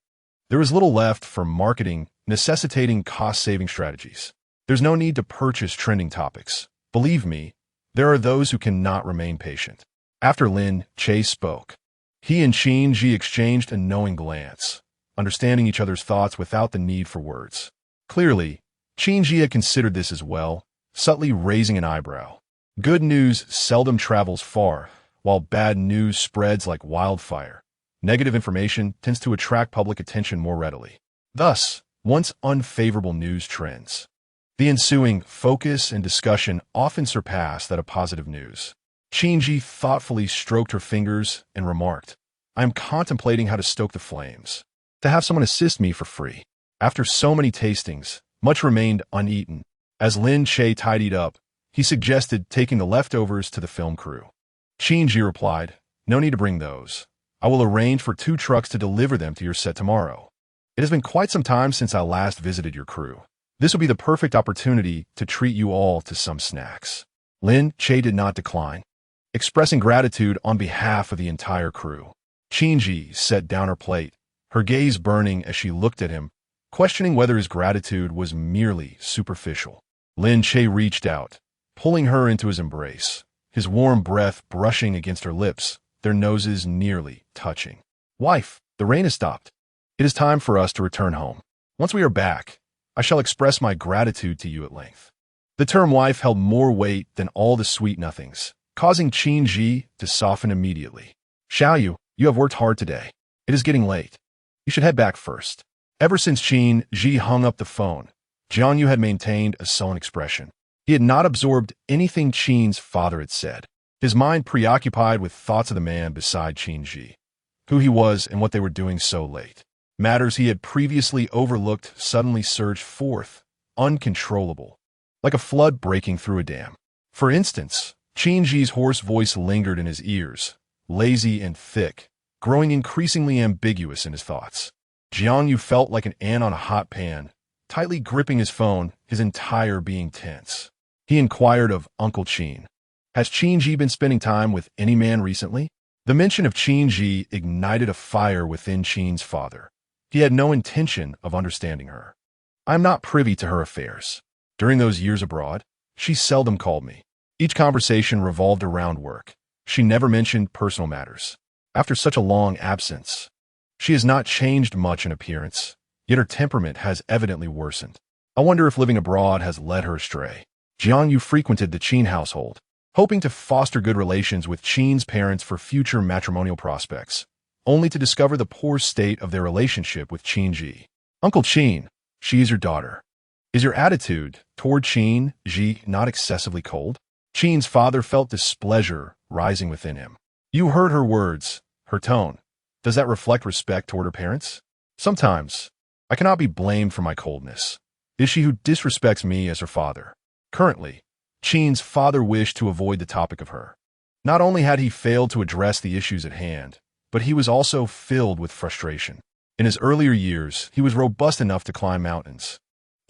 there was little left for marketing, necessitating cost-saving strategies. There's no need to purchase trending topics. Believe me, there are those who cannot remain patient. After Lin Che spoke, he and Qin Yi exchanged a knowing glance, understanding each other's thoughts without the need for words. Clearly, Qin Yi had considered this as well, subtly raising an eyebrow. Good news seldom travels far, while bad news spreads like wildfire. Negative information tends to attract public attention more readily. Thus, once unfavorable news trends, the ensuing focus and discussion often surpass that of positive news. Qin Yi thoughtfully stroked her fingers and remarked, "I am contemplating how to stoke the flames. To have someone assist me for free." After so many tastings, much remained uneaten. As Lin Che tidied up, he suggested taking the leftovers to the film crew. Qin Yi replied, "No need to bring those. I will arrange for 2 trucks to deliver them to your set tomorrow. It has been quite some time since I last visited your crew. This will be the perfect opportunity to treat you all to some snacks." Lin Che did not decline, expressing gratitude on behalf of the entire crew. Qin Yi set down her plate, her gaze burning as she looked at him, questioning whether his gratitude was merely superficial. Lin Che reached out, pulling her into his embrace, his warm breath brushing against her lips, their noses nearly touching. "Wife, the rain has stopped. It is time for us to return home. Once we are back, I shall express my gratitude to you at length." The term wife held more weight than all the sweet nothings, causing Qin Yi to soften immediately. "Xiaoyu, you have worked hard today. It is getting late. You should head back first." Ever since Qin Yi hung up the phone, Jiangyu had maintained a sullen expression. He had not absorbed anything Qin's father had said, his mind preoccupied with thoughts of the man beside Qin Yi, who he was and what they were doing so late. Matters he had previously overlooked suddenly surged forth, uncontrollable, like a flood breaking through a dam. For instance, Qin Yi's hoarse voice lingered in his ears, lazy and thick, growing increasingly ambiguous in his thoughts. Jiangyu felt like an ant on a hot pan, tightly gripping his phone, his entire being tense. He inquired of Uncle Qin, "Has Qin Yi been spending time with any man recently?" The mention of Qin Yi ignited a fire within Qin's father. He had no intention of understanding her. "I am not privy to her affairs. During those years abroad, she seldom called me. Each conversation revolved around work. She never mentioned personal matters. After such a long absence, she has not changed much in appearance, yet her temperament has evidently worsened. I wonder if living abroad has led her astray." Jiangyu frequented the Qin household, hoping to foster good relations with Qin's parents for future matrimonial prospects, only to discover the poor state of their relationship with Qin Yi. "Uncle Qin, she is your daughter. Is your attitude toward Qin Yi not excessively cold?" Qin's father felt displeasure rising within him. "You heard her words, her tone. Does that reflect respect toward her parents? Sometimes, I cannot be blamed for my coldness. It is she who disrespects me as her father." Currently, Qin's father wished to avoid the topic of her. Not only had he failed to address the issues at hand, but he was also filled with frustration. In his earlier years, he was robust enough to climb mountains.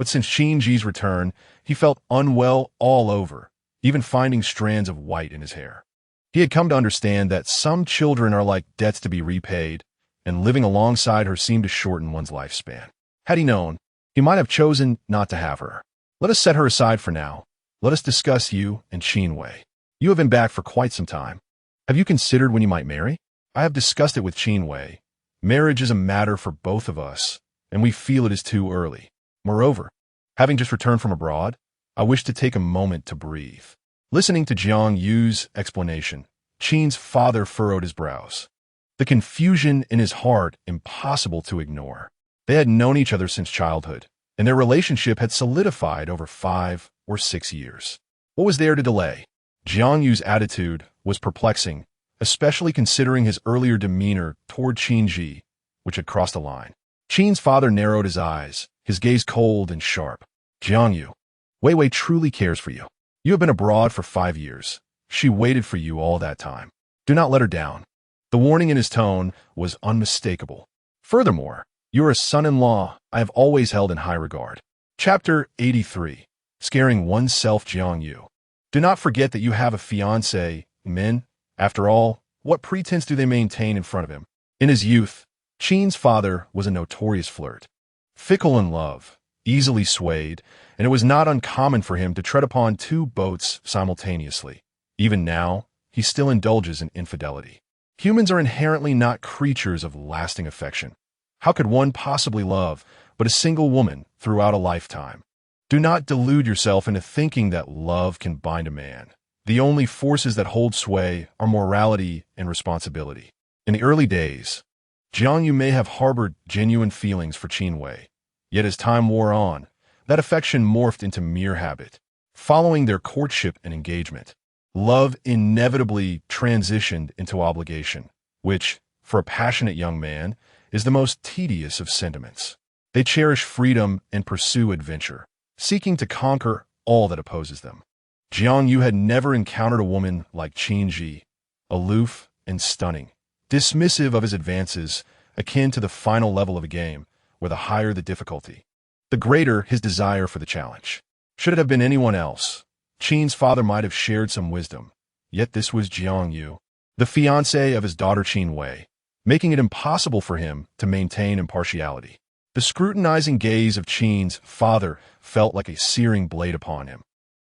But since Qin Yi's return, he felt unwell all over, even finding strands of white in his hair. He had come to understand that some children are like debts to be repaid, and living alongside her seemed to shorten one's lifespan. Had he known, he might have chosen not to have her. Let us set her aside for now. Let us discuss you and Qin Wei. You have been back for quite some time. Have you considered when you might marry? I have discussed it with Qin Wei. Marriage is a matter for both of us, and we feel it is too early. Moreover, having just returned from abroad, I wish to take a moment to breathe. Listening to Jiang Yu's explanation, Qin's father furrowed his brows. The confusion in his heart impossible to ignore. They had known each other since childhood, and their relationship had solidified over 5 or 6 years. What was there to delay? Jiang Yu's attitude was perplexing, especially considering his earlier demeanor toward Qin Yi, which had crossed a line. Qin's father narrowed his eyes, his gaze cold and sharp. Jiang Yu, Wei Wei truly cares for you. You have been abroad for 5 years. She waited for you all that time. Do not let her down. The warning in his tone was unmistakable. Furthermore, you are a son-in-law I have always held in high regard. Chapter 83. Scaring oneself. Jiang Yu. Do not forget that you have a fiancé, Min. After all, what pretense do they maintain in front of him? In his youth, Qin's father was a notorious flirt. Fickle in love, easily swayed, and it was not uncommon for him to tread upon 2 boats simultaneously. Even now, he still indulges in infidelity. Humans are inherently not creatures of lasting affection. How could one possibly love but a single woman throughout a lifetime? Do not delude yourself into thinking that love can bind a man. The only forces that hold sway are morality and responsibility. In the early days, Jiang Yu may have harbored genuine feelings for Qin Wei. Yet as time wore on, that affection morphed into mere habit. Following their courtship and engagement, love inevitably transitioned into obligation, which, for a passionate young man, is the most tedious of sentiments. They cherish freedom and pursue adventure, seeking to conquer all that opposes them. Jiang Yu had never encountered a woman like Qin Yi, aloof and stunning, dismissive of his advances, akin to the final level of a game, where the higher the difficulty, the greater his desire for the challenge. Should it have been anyone else, Qin's father might have shared some wisdom, yet this was Jiang Yu, the fiancé of his daughter Qin Wei, making it impossible for him to maintain impartiality. The scrutinizing gaze of Qin's father felt like a searing blade upon him,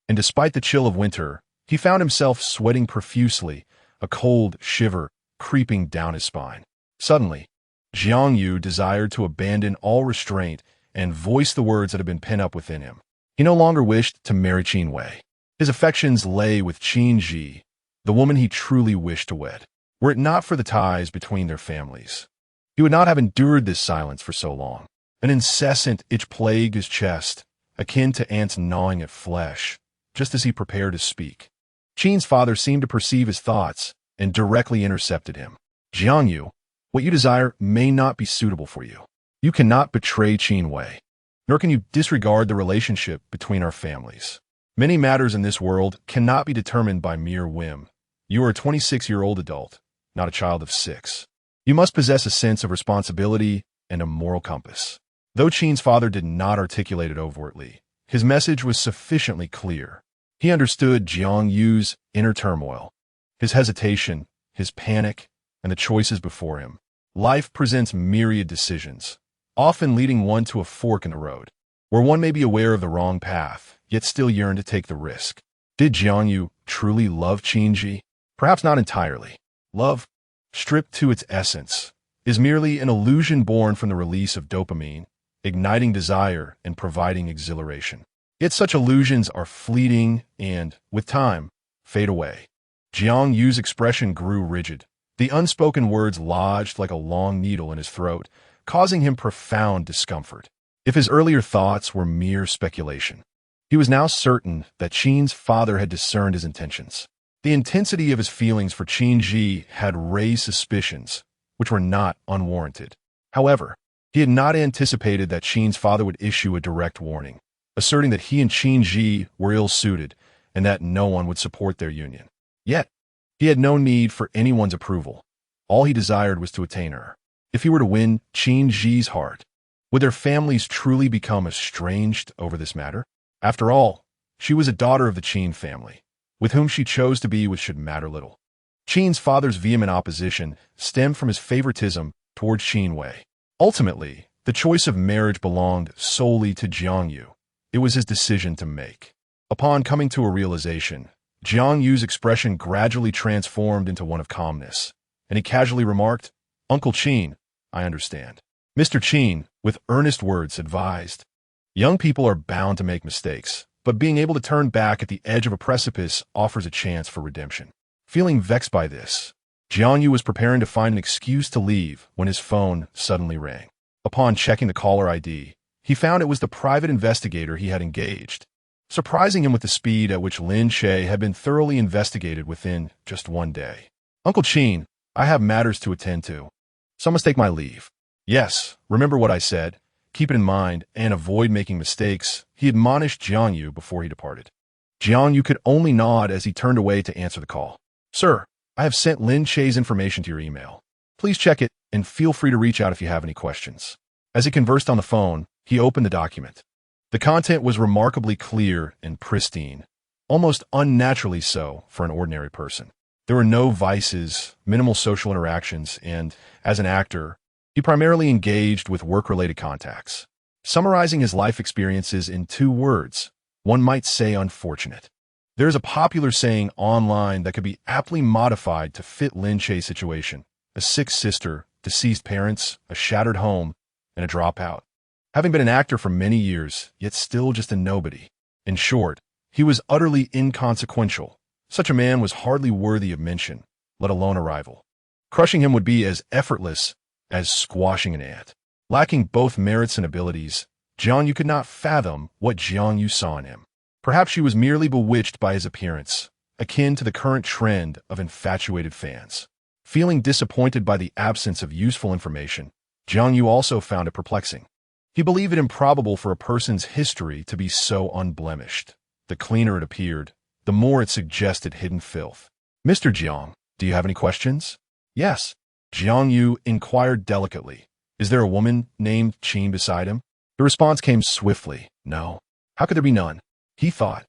and despite the chill of winter, he found himself sweating profusely, a cold shiver creeping down his spine. Suddenly, Jiang Yu desired to abandon all restraint and voice the words that had been pent up within him. He no longer wished to marry Qin Wei. His affections lay with Qin Yi, the woman he truly wished to wed. Were it not for the ties between their families, he would not have endured this silence for so long. An incessant itch plagued his chest, akin to ants gnawing at flesh, just as he prepared to speak. Qin's father seemed to perceive his thoughts and directly intercepted him. Jiang Yu, what you desire may not be suitable for you. You cannot betray Qin Wei, nor can you disregard the relationship between our families. Many matters in this world cannot be determined by mere whim. You are a 26-year-old adult, not a child of 6. You must possess a sense of responsibility and a moral compass. Though Qin's father did not articulate it overtly, his message was sufficiently clear. He understood Jiang Yu's inner turmoil, his hesitation, his panic, and the choices before him. Life presents myriad decisions, often leading one to a fork in the road, where one may be aware of the wrong path, yet still yearn to take the risk. Did Jiang Yu truly love Qin Yi? Perhaps not entirely. Love, stripped to its essence, is merely an illusion born from the release of dopamine, igniting desire and providing exhilaration. Yet such illusions are fleeting and, with time, fade away. Jiang Yu's expression grew rigid. The unspoken words lodged like a long needle in his throat, causing him profound discomfort. If his earlier thoughts were mere speculation, he was now certain that Qin's father had discerned his intentions. The intensity of his feelings for Qin Yi had raised suspicions, which were not unwarranted. However, he had not anticipated that Qin's father would issue a direct warning, asserting that he and Qin Yi were ill-suited and that no one would support their union. Yet, he had no need for anyone's approval. All he desired was to attain her. If he were to win Qin Yi's heart, Would their families truly become estranged over this matter? After all, she was a daughter of the Qin family, with whom she chose to be which should matter little. Qin's father's vehement opposition stemmed from his favoritism towards Qin Wei. Ultimately, the choice of marriage belonged solely to Jiang Yu. It was his decision to make. Upon coming to a realization, Jiang Yu's expression gradually transformed into one of calmness, and he casually remarked, "Uncle Qin, I understand." Mr. Qin, with earnest words, advised, "Young people are bound to make mistakes, but being able to turn back at the edge of a precipice offers a chance for redemption." Feeling vexed by this, Jiang Yu was preparing to find an excuse to leave when his phone suddenly rang. Upon checking the caller ID, he found it was the private investigator he had engaged, surprising him with the speed at which Lin Che had been thoroughly investigated within just one day. "Uncle Qin, I have matters to attend to, so I must take my leave." "Yes, remember what I said. Keep it in mind and avoid making mistakes," he admonished Jiang Yu before he departed. Jiang Yu could only nod as he turned away to answer the call. "Sir, I have sent Lin Che's information to your email. Please check it and feel free to reach out if you have any questions." As he conversed on the phone, he opened the document. The content was remarkably clear and pristine, almost unnaturally so for an ordinary person. There were no vices, minimal social interactions, and, as an actor, he primarily engaged with work-related contacts. Summarizing his life experiences in 2 words, one might say unfortunate. There is a popular saying online that could be aptly modified to fit Lin Che's situation: a sick sister, deceased parents, a shattered home, and a dropout. Having been an actor for many years, yet still just a nobody. In short, he was utterly inconsequential. Such a man was hardly worthy of mention, let alone a rival. Crushing him would be as effortless as squashing an ant. Lacking both merits and abilities, Jiang Yu could not fathom what Jiang Yu saw in him. Perhaps she was merely bewitched by his appearance, akin to the current trend of infatuated fans. Feeling disappointed by the absence of useful information, Jiang Yu also found it perplexing. He believed it improbable for a person's history to be so unblemished. The cleaner it appeared, the more it suggested hidden filth. "Mr. Jiang, do you have any questions?" "Yes." Jiang Yu inquired delicately. "Is there a woman named Qin beside him?" The response came swiftly. "No." How could there be none? He thought,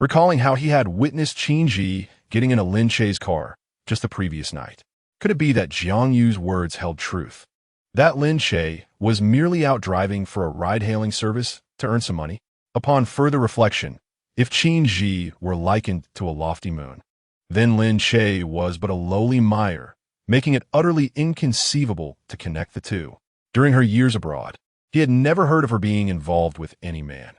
recalling how he had witnessed Qin Yi getting in a Lin Che's car just the previous night. Could it be that Jiang Yu's words held truth? That Lin Che was merely out driving for a ride-hailing service to earn some money? Upon further reflection, if Qin Yi were likened to a lofty moon, then Lin Che was but a lowly mire, making it utterly inconceivable to connect the two. During her years abroad, he had never heard of her being involved with any man.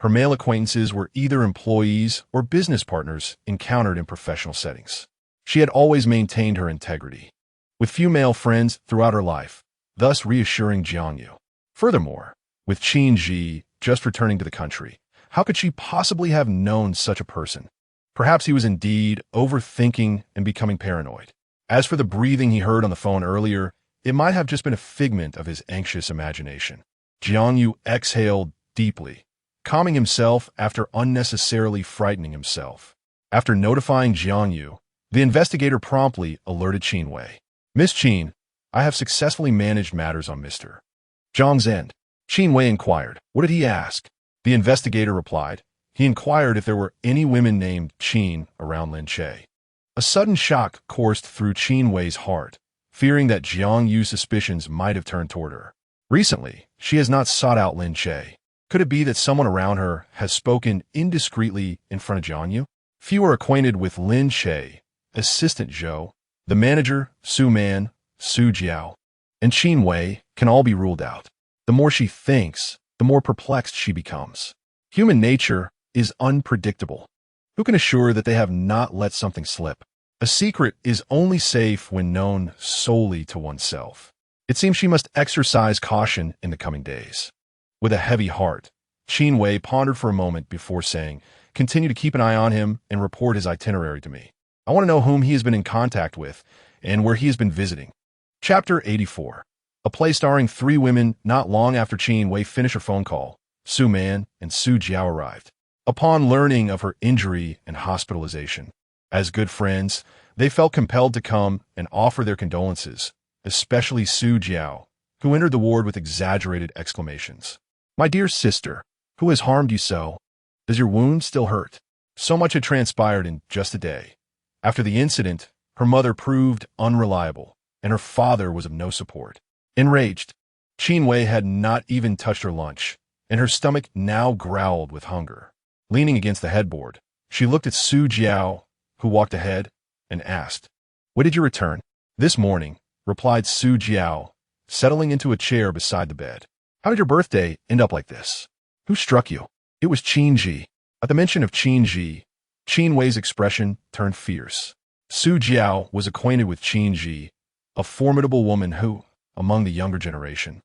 Her male acquaintances were either employees or business partners encountered in professional settings. She had always maintained her integrity, with few male friends throughout her life, thus reassuring Jiang Yu. Furthermore, with Qin Yi just returning to the country, how could she possibly have known such a person? Perhaps he was indeed overthinking and becoming paranoid. As for the breathing he heard on the phone earlier, it might have just been a figment of his anxious imagination. Jiang Yu exhaled deeply, calming himself after unnecessarily frightening himself. After notifying Jiang Yu, the investigator promptly alerted Qin Wei. "Miss Qin, I have successfully managed matters on Mr. Zhang's end." Qin Wei inquired. What did he ask? The investigator replied. He inquired if there were any women named Qin around Lin Che. A sudden shock coursed through Qin Wei's heart, fearing that Jiang Yu's suspicions might have turned toward her. Recently, she has not sought out Lin Che. Could it be that someone around her has spoken indiscreetly in front of Jiang Yu? Few are acquainted with Lin Che, Assistant Zhou, the manager, Su Man, Su Jiao, and Qin Wei can all be ruled out. The more she thinks, the more perplexed she becomes. Human nature is unpredictable. Who can assure that they have not let something slip? A secret is only safe when known solely to oneself. It seems she must exercise caution in the coming days. With a heavy heart, Qin Wei pondered for a moment before saying, "Continue to keep an eye on him and report his itinerary to me. I want to know whom he has been in contact with and where he has been visiting." Chapter 84. A play starring 3 women not long after Qin Wei finished her phone call. Su Man and Su Jiao arrived. Upon learning of her injury and hospitalization, as good friends, they felt compelled to come and offer their condolences, especially Su Jiao, who entered the ward with exaggerated exclamations. "My dear sister, who has harmed you so? Does your wound still hurt?" So much had transpired in just a day. After the incident, her mother proved unreliable, and her father was of no support. Enraged, Qin Wei had not even touched her lunch, and her stomach now growled with hunger. Leaning against the headboard, she looked at Su Jiao, who walked ahead, and asked, "When did you return?" "This morning," replied Su Jiao, settling into a chair beside the bed. "How did your birthday end up like this? Who struck you?" It was Qin Yi. At the mention of Qin Yi, Qin Wei's expression turned fierce. Su Jiao was acquainted with Qin Yi, a formidable woman who, among the younger generation,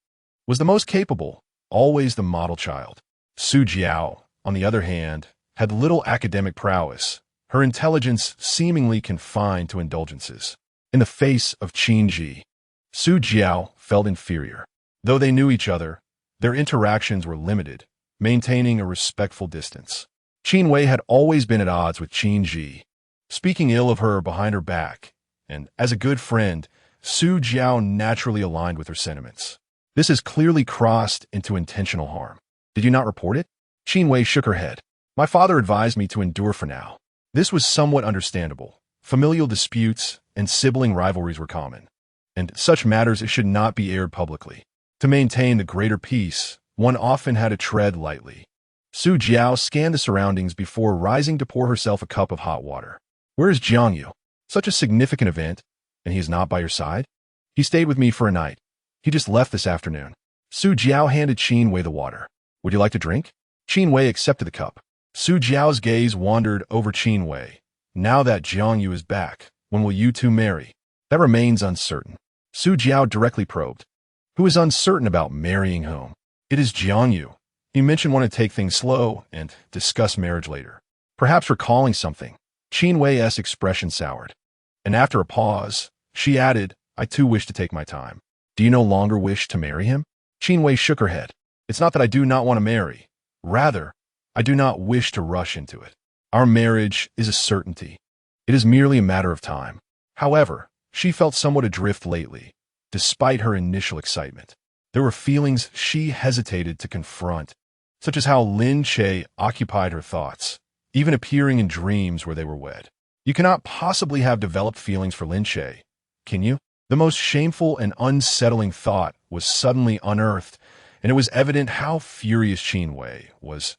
was the most capable, always the model child. Su Jiao, on the other hand, had little academic prowess, her intelligence seemingly confined to indulgences. In the face of Qin Yi, Su Jiao felt inferior. Though they knew each other, their interactions were limited, maintaining a respectful distance. Qin Wei had always been at odds with Qin Yi, speaking ill of her behind her back, and as a good friend, Su Jiao naturally aligned with her sentiments. This has clearly crossed into intentional harm. "Did you not report it?" Qin Wei shook her head. "My father advised me to endure for now." This was somewhat understandable. Familial disputes and sibling rivalries were common, and such matters should not be aired publicly. To maintain the greater peace, one often had to tread lightly. Su Jiao scanned the surroundings before rising to pour herself a cup of hot water. "Where is Jiangyu? Such a significant event, and he is not by your side?" "He stayed with me for a night. He just left this afternoon." Su Jiao handed Qin Wei the water. "Would you like to drink?" Qin Wei accepted the cup. Su Jiao's gaze wandered over Qin Wei. "Now that Jiangyu is back, when will you two marry?" "That remains uncertain." Su Jiao directly probed. "Who is uncertain about marrying whom?" "It is Jiangyu. He mentioned wanting to take things slow and discuss marriage later." Perhaps recalling something, Qin Wei's expression soured. And after a pause, she added, "I too wish to take my time." "Do you no longer wish to marry him?" Qin Wei shook her head. "It's not that I do not want to marry. Rather, I do not wish to rush into it. Our marriage is a certainty. It is merely a matter of time." However, she felt somewhat adrift lately, despite her initial excitement. There were feelings she hesitated to confront, such as how Lin Che occupied her thoughts, even appearing in dreams where they were wed. You cannot possibly have developed feelings for Lin Che, can you? The most shameful and unsettling thought was suddenly unearthed, and it was evident how furious Qin Wei was.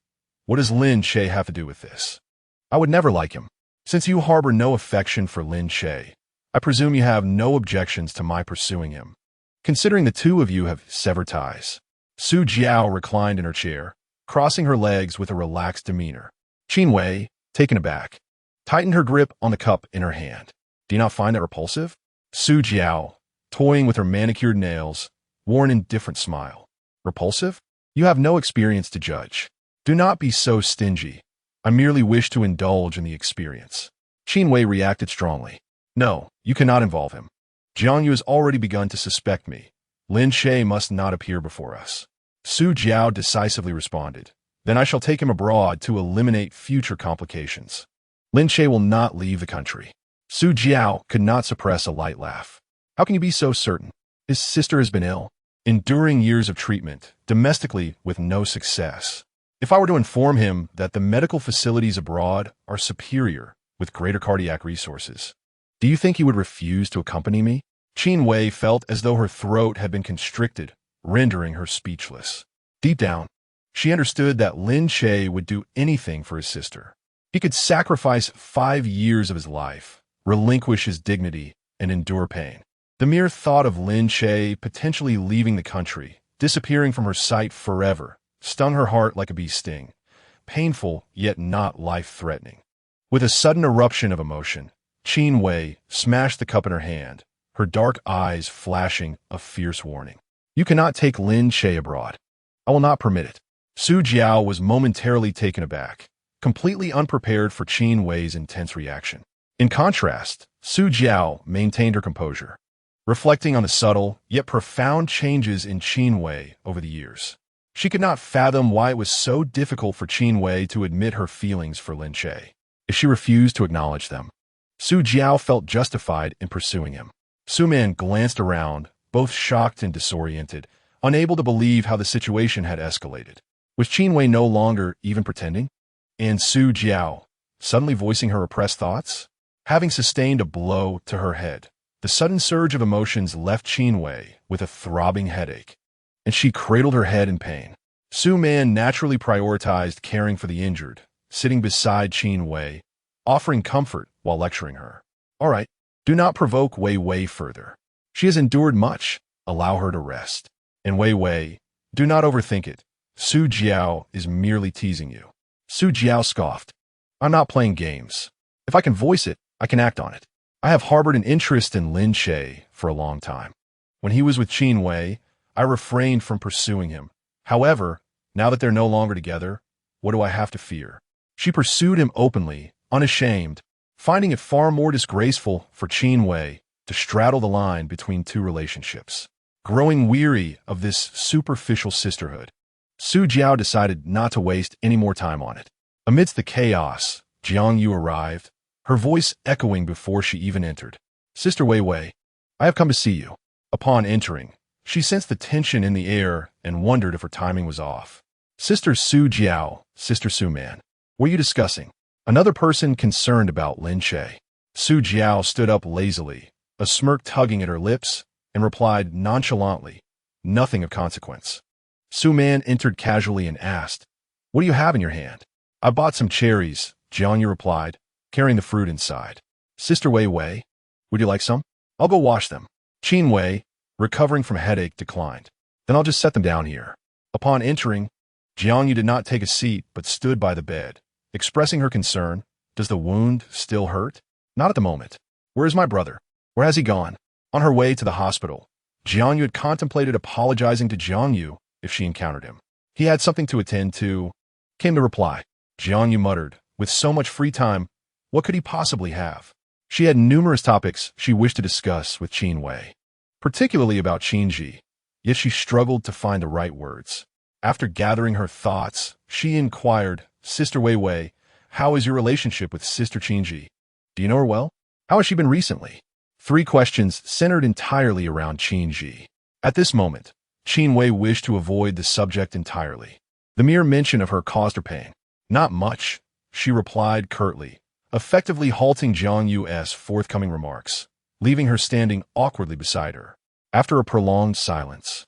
"What does Lin Che have to do with this?" "I would never like him. Since you harbor no affection for Lin Che, I presume you have no objections to my pursuing him. Considering the two of you have severed ties." Su Jiao reclined in her chair, crossing her legs with a relaxed demeanor. Qin Wei, taken aback, tightened her grip on the cup in her hand. "Do you not find that repulsive?" Su Jiao, toying with her manicured nails, wore an indifferent smile. "Repulsive? You have no experience to judge. Do not be so stingy. I merely wish to indulge in the experience." Qin Wei reacted strongly. "No, you cannot involve him. Jiangyu has already begun to suspect me. Lin Che must not appear before us." Su Jiao decisively responded. "Then I shall take him abroad to eliminate future complications. Lin Che will not leave the country." Su Jiao could not suppress a light laugh. "How can you be so certain? His sister has been ill, enduring years of treatment, domestically with no success. If I were to inform him that the medical facilities abroad are superior, with greater cardiac resources, do you think he would refuse to accompany me?" Qin Wei felt as though her throat had been constricted, rendering her speechless. Deep down, she understood that Lin Che would do anything for his sister. He could sacrifice 5 years of his life, relinquish his dignity, and endure pain. The mere thought of Lin Che potentially leaving the country, disappearing from her sight forever, stung her heart like a bee's sting, painful yet not life-threatening. With a sudden eruption of emotion, Qin Wei smashed the cup in her hand, her dark eyes flashing a fierce warning. "You cannot take Lin Che abroad. I will not permit it." Su Jiao was momentarily taken aback, completely unprepared for Qin Wei's intense reaction. In contrast, Su Jiao maintained her composure, reflecting on the subtle yet profound changes in Qin Wei over the years. She could not fathom why it was so difficult for Qin Wei to admit her feelings for Lin Che. If she refused to acknowledge them, Su Jiao felt justified in pursuing him. Su Man glanced around, both shocked and disoriented, unable to believe how the situation had escalated. Was Qin Wei no longer even pretending? And Su Jiao, suddenly voicing her repressed thoughts? Having sustained a blow to her head, the sudden surge of emotions left Qin Wei with a throbbing headache, and she cradled her head in pain. Su Man naturally prioritized caring for the injured, sitting beside Qin Wei, offering comfort while lecturing her. All right, do not provoke Wei Wei further. She has endured much. Allow her to rest. And Wei Wei, do not overthink it. Su Jiao is merely teasing you. Su Jiao scoffed. I'm not playing games. If I can voice it, I can act on it. I have harbored an interest in Lin Che for a long time. When he was with Qin Wei, I refrained from pursuing him. However, now that they're no longer together, what do I have to fear? She pursued him openly, unashamed, finding it far more disgraceful for Qin Wei to straddle the line between two relationships. Growing weary of this superficial sisterhood, Su Jiao decided not to waste any more time on it. Amidst the chaos, Jiang Yu arrived, her voice echoing before she even entered. Sister Wei Wei, I have come to see you. Upon entering, she sensed the tension in the air and wondered if her timing was off. Sister Su Jiao, Sister Su Man, what are you discussing? Another person concerned about Lin Che. Su Jiao stood up lazily, a smirk tugging at her lips, and replied nonchalantly, nothing of consequence. Su Man entered casually and asked, what do you have in your hand? I bought some cherries, Jiang Yu replied, carrying the fruit inside. Sister Wei Wei, would you like some? I'll go wash them. Qin Wei, recovering from headache, declined. Then I'll just set them down here. Upon entering, Jiang Yu did not take a seat but stood by the bed, expressing her concern. Does the wound still hurt? Not at the moment. Where is my brother? Where has he gone? On her way to the hospital, Jiang Yu had contemplated apologizing to Jiang Yu if she encountered him. He had something to attend to, came the reply. Jiang Yu muttered, with so much free time, what could he possibly have? She had numerous topics she wished to discuss with Qin Wei, particularly about Qin Yi, yet she struggled to find the right words. After gathering her thoughts, she inquired, Sister Wei Wei, how is your relationship with Sister Qin Yi? Do you know her well? How has she been recently? 3 questions centered entirely around Qin Yi. At this moment, Qin Wei wished to avoid the subject entirely. The mere mention of her caused her pain. Not much, she replied curtly, effectively halting Jiang Yu's forthcoming remarks, leaving her standing awkwardly beside her. After a prolonged silence,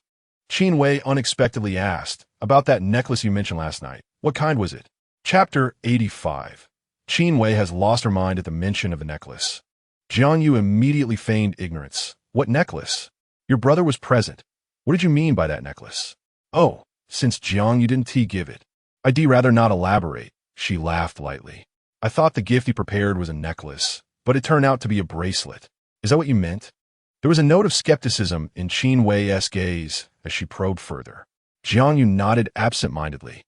Qin Wei unexpectedly asked, about that necklace you mentioned last night. What kind was it? Chapter 85. Qin Wei has lost her mind at the mention of the necklace. Jiang Yu immediately feigned ignorance. What necklace? Your brother was present. What did you mean by that necklace? Oh, since Jiang Yu didn't give it, I'd rather not elaborate. She laughed lightly. I thought the gift he prepared was a necklace, but it turned out to be a bracelet. Is that what you meant? There was a note of skepticism in Qin Wei's gaze as she probed further. Jiang Yu nodded absent-mindedly,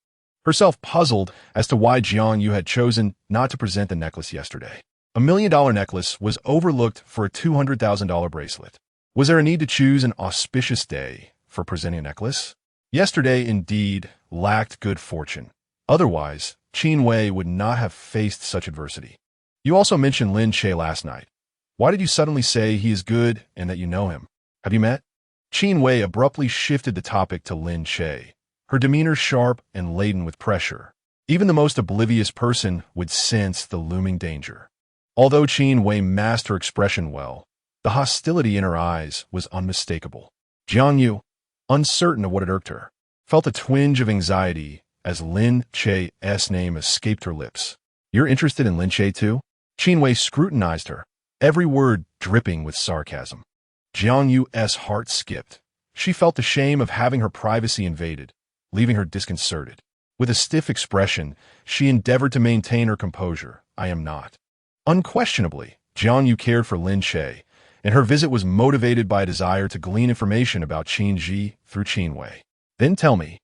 herself puzzled as to why Jiang Yu had chosen not to present the necklace yesterday. $1 million necklace was overlooked for a $200,000 bracelet. Was there a need to choose an auspicious day for presenting a necklace? Yesterday, indeed, lacked good fortune. Otherwise, Qin Wei would not have faced such adversity. You also mentioned Lin Che last night. Why did you suddenly say he is good and that you know him? Have you met? Qin Wei abruptly shifted the topic to Lin Che, her demeanor sharp and laden with pressure. Even the most oblivious person would sense the looming danger. Although Qin Wei masked her expression well, the hostility in her eyes was unmistakable. Jiang Yu, uncertain of what had irked her, felt a twinge of anxiety as Lin Che's name escaped her lips. You're interested in Lin Che too? Qin Wei scrutinized her, every word dripping with sarcasm. Jiang Yu's heart skipped. She felt the shame of having her privacy invaded, leaving her disconcerted. With a stiff expression, she endeavored to maintain her composure. I am not. Unquestionably, Jiang Yu cared for Lin Che, and her visit was motivated by a desire to glean information about Qin Yi through Qin Wei. Then tell me,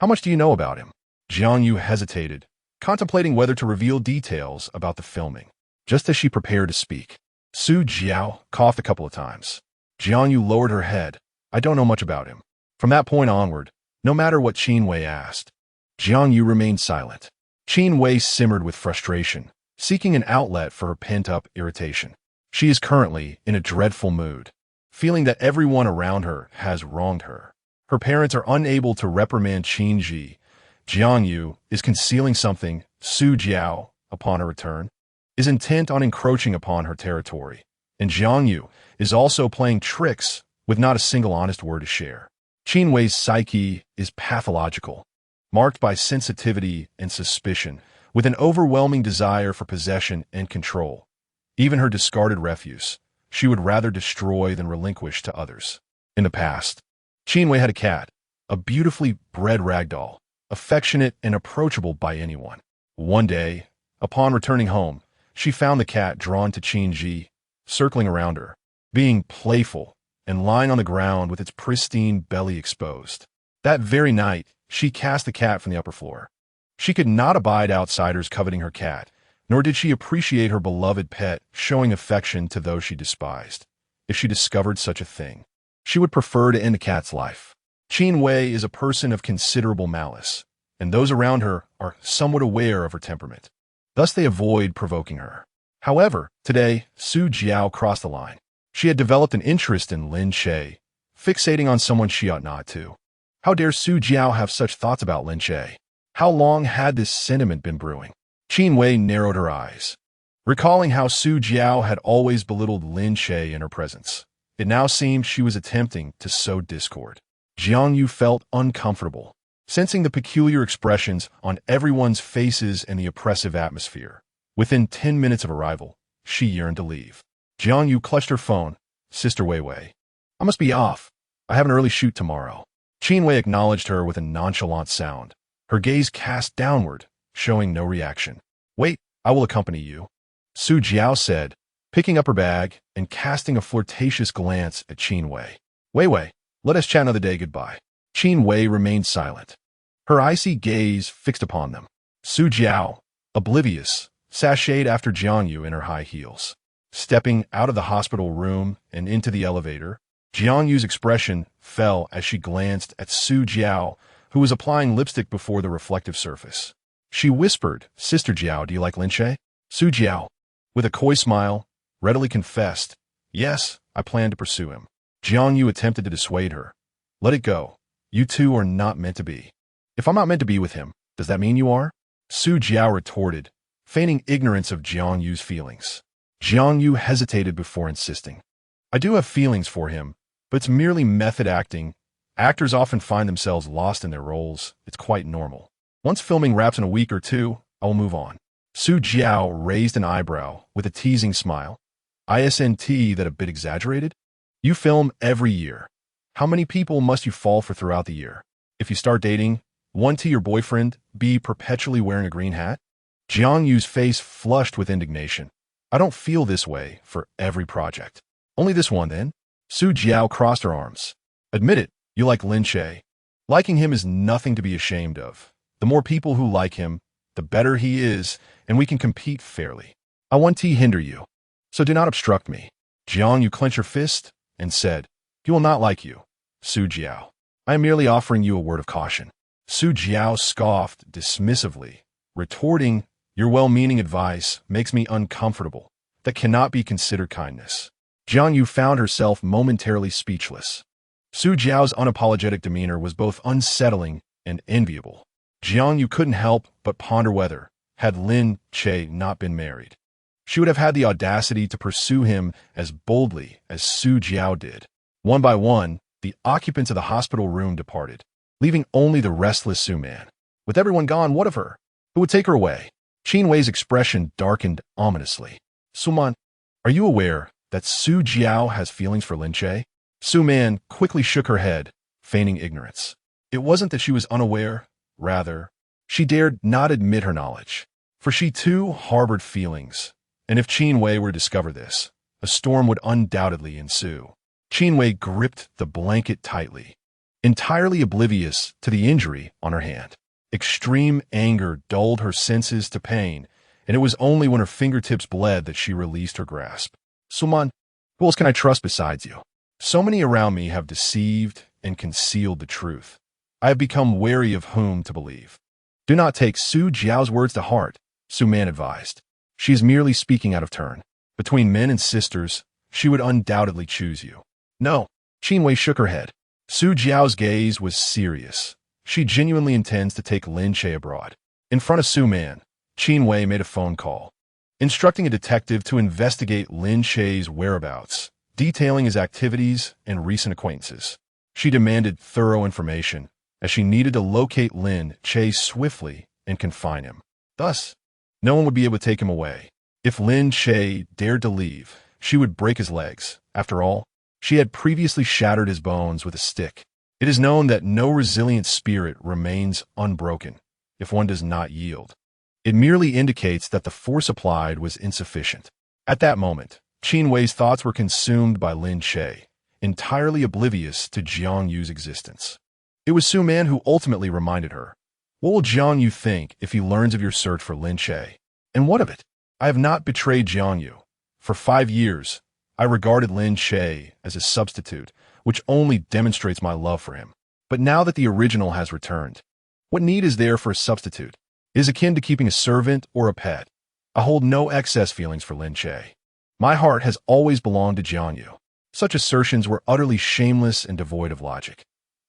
how much do you know about him? Jiang Yu hesitated, contemplating whether to reveal details about the filming. Just as she prepared to speak, Su Jiao coughed a couple of times. Jiang Yu lowered her head. I don't know much about him. From that point onward, no matter what Qin Wei asked, Jiang Yu remained silent. Qin Wei simmered with frustration, seeking an outlet for her pent-up irritation. She is currently in a dreadful mood. feeling that everyone around her has wronged her. Her parents are unable to reprimand Qin Yi. Jiang Yu is concealing something. Su Jiao, upon her return, is intent on encroaching upon her territory, and Jiang Yu is also playing tricks with not a single honest word to share. Qin Wei's psyche is pathological, marked by sensitivity and suspicion, with an overwhelming desire for possession and control. Even her discarded refuse, she would rather destroy than relinquish to others. In the past, Qin Wei had a cat, a beautifully bred ragdoll, affectionate and approachable by anyone. One day, upon returning home, she found the cat drawn to Qin Yi, circling around her, being playful and lying on the ground with its pristine belly exposed. That very night, she cast the cat from the upper floor. She could not abide outsiders coveting her cat, nor did she appreciate her beloved pet showing affection to those she despised. If she discovered such a thing, she would prefer to end the cat's life. Qin Wei is a person of considerable malice, and those around her are somewhat aware of her temperament. Thus they avoid provoking her. However, today, Su Jiao crossed the line. She had developed an interest in Lin Che, fixating on someone she ought not to. How dare Su Jiao have such thoughts about Lin Che? How long had this sentiment been brewing? Qin Wei narrowed her eyes, recalling how Su Jiao had always belittled Lin Che in her presence. It now seemed she was attempting to sow discord. Jiang Yu felt uncomfortable, sensing the peculiar expressions on everyone's faces and the oppressive atmosphere. Within 10 minutes of arrival, she yearned to leave. Jiang Yu clutched her phone. Sister Wei Wei, I must be off. I have an early shoot tomorrow. Qin Wei acknowledged her with a nonchalant sound, her gaze cast downward, showing no reaction. Wait, I will accompany you, Su Jiao said, picking up her bag and casting a flirtatious glance at Qin Wei. Wei Wei, let us chat another day. Goodbye. Qin Wei remained silent, her icy gaze fixed upon them. Su Jiao, oblivious, sashayed after Jiang Yu in her high heels. Stepping out of the hospital room and into the elevator, Jiang Yu's expression fell as she glanced at Su Jiao, who was applying lipstick before the reflective surface. She whispered, Sister Jiao, do you like Lin Che? Su Jiao, with a coy smile, readily confessed, yes, I plan to pursue him. Jiang Yu attempted to dissuade her. Let it go. You two are not meant to be. If I'm not meant to be with him, does that mean you are? Su Jiao retorted, feigning ignorance of Jiang Yu's feelings. Jiang Yu hesitated before insisting. I do have feelings for him, but it's merely method acting. Actors often find themselves lost in their roles. It's quite normal. Once filming wraps in a week or two, I will move on. Su Jiao raised an eyebrow with a teasing smile. Isn't that a bit exaggerated? You film every year. How many people must you fall for throughout the year? If you start dating, one to your boyfriend, be perpetually wearing a green hat? Jiang Yu's face flushed with indignation. I don't feel this way for every project. Only this one, then? Su Jiao crossed her arms. Admit it, you like Lin Che. Liking him is nothing to be ashamed of. The more people who like him, the better he is, and we can compete fairly. I won't hinder you, so do not obstruct me. Jiang Yu clenched her fist and said, He will not like you, Su Jiao. I am merely offering you a word of caution. Su Jiao scoffed dismissively, retorting, Your well-meaning advice makes me uncomfortable. That cannot be considered kindness. Jiang Yu found herself momentarily speechless. Su Jiao's unapologetic demeanor was both unsettling and enviable. Jiang Yu couldn't help but ponder whether, had Lin Che not been married, she would have had the audacity to pursue him as boldly as Su Jiao did. One by one, the occupants of the hospital room departed, leaving only the restless Su Man. With everyone gone, what of her? Who would take her away? Qin Wei's expression darkened ominously. Su Man, are you aware that Su Jiao has feelings for Lin Che? Su Man quickly shook her head, feigning ignorance. It wasn't that she was unaware. Rather, she dared not admit her knowledge, for she too harbored feelings, and if Qin Wei were to discover this, a storm would undoubtedly ensue. Qin Wei gripped the blanket tightly, entirely oblivious to the injury on her hand. Extreme anger dulled her senses to pain, and it was only when her fingertips bled that she released her grasp. Suman, who else can I trust besides you? So many around me have deceived and concealed the truth. I have become wary of whom to believe. Do not take Su Jiao's words to heart, Su Man advised. She is merely speaking out of turn. Between men and sisters, she would undoubtedly choose you. No. Qin Wei shook her head. Su Jiao's gaze was serious. She genuinely intends to take Lin Che abroad. In front of Su Man, Qin Wei made a phone call, instructing a detective to investigate Lin Che's whereabouts, detailing his activities and recent acquaintances. She demanded thorough information, as she needed to locate Lin Che swiftly and confine him. Thus, no one would be able to take him away. If Lin Che dared to leave, she would break his legs. After all, she had previously shattered his bones with a stick. It is known that no resilient spirit remains unbroken if one does not yield. It merely indicates that the force applied was insufficient. At that moment, Qin Wei's thoughts were consumed by Lin Che, entirely oblivious to Jiang Yu's existence. It was Su Man who ultimately reminded her, "What will Jiang Yu think if he learns of your search for Lin Che? And what of it? I have not betrayed Jiang Yu. For 5 years, I regarded Lin Che as a substitute, which only demonstrates my love for him. But now that the original has returned, what need is there for a substitute? It is akin to keeping a servant or a pet. I hold no excess feelings for Lin Che. My heart has always belonged to Jiang Yu." Such assertions were utterly shameless and devoid of logic.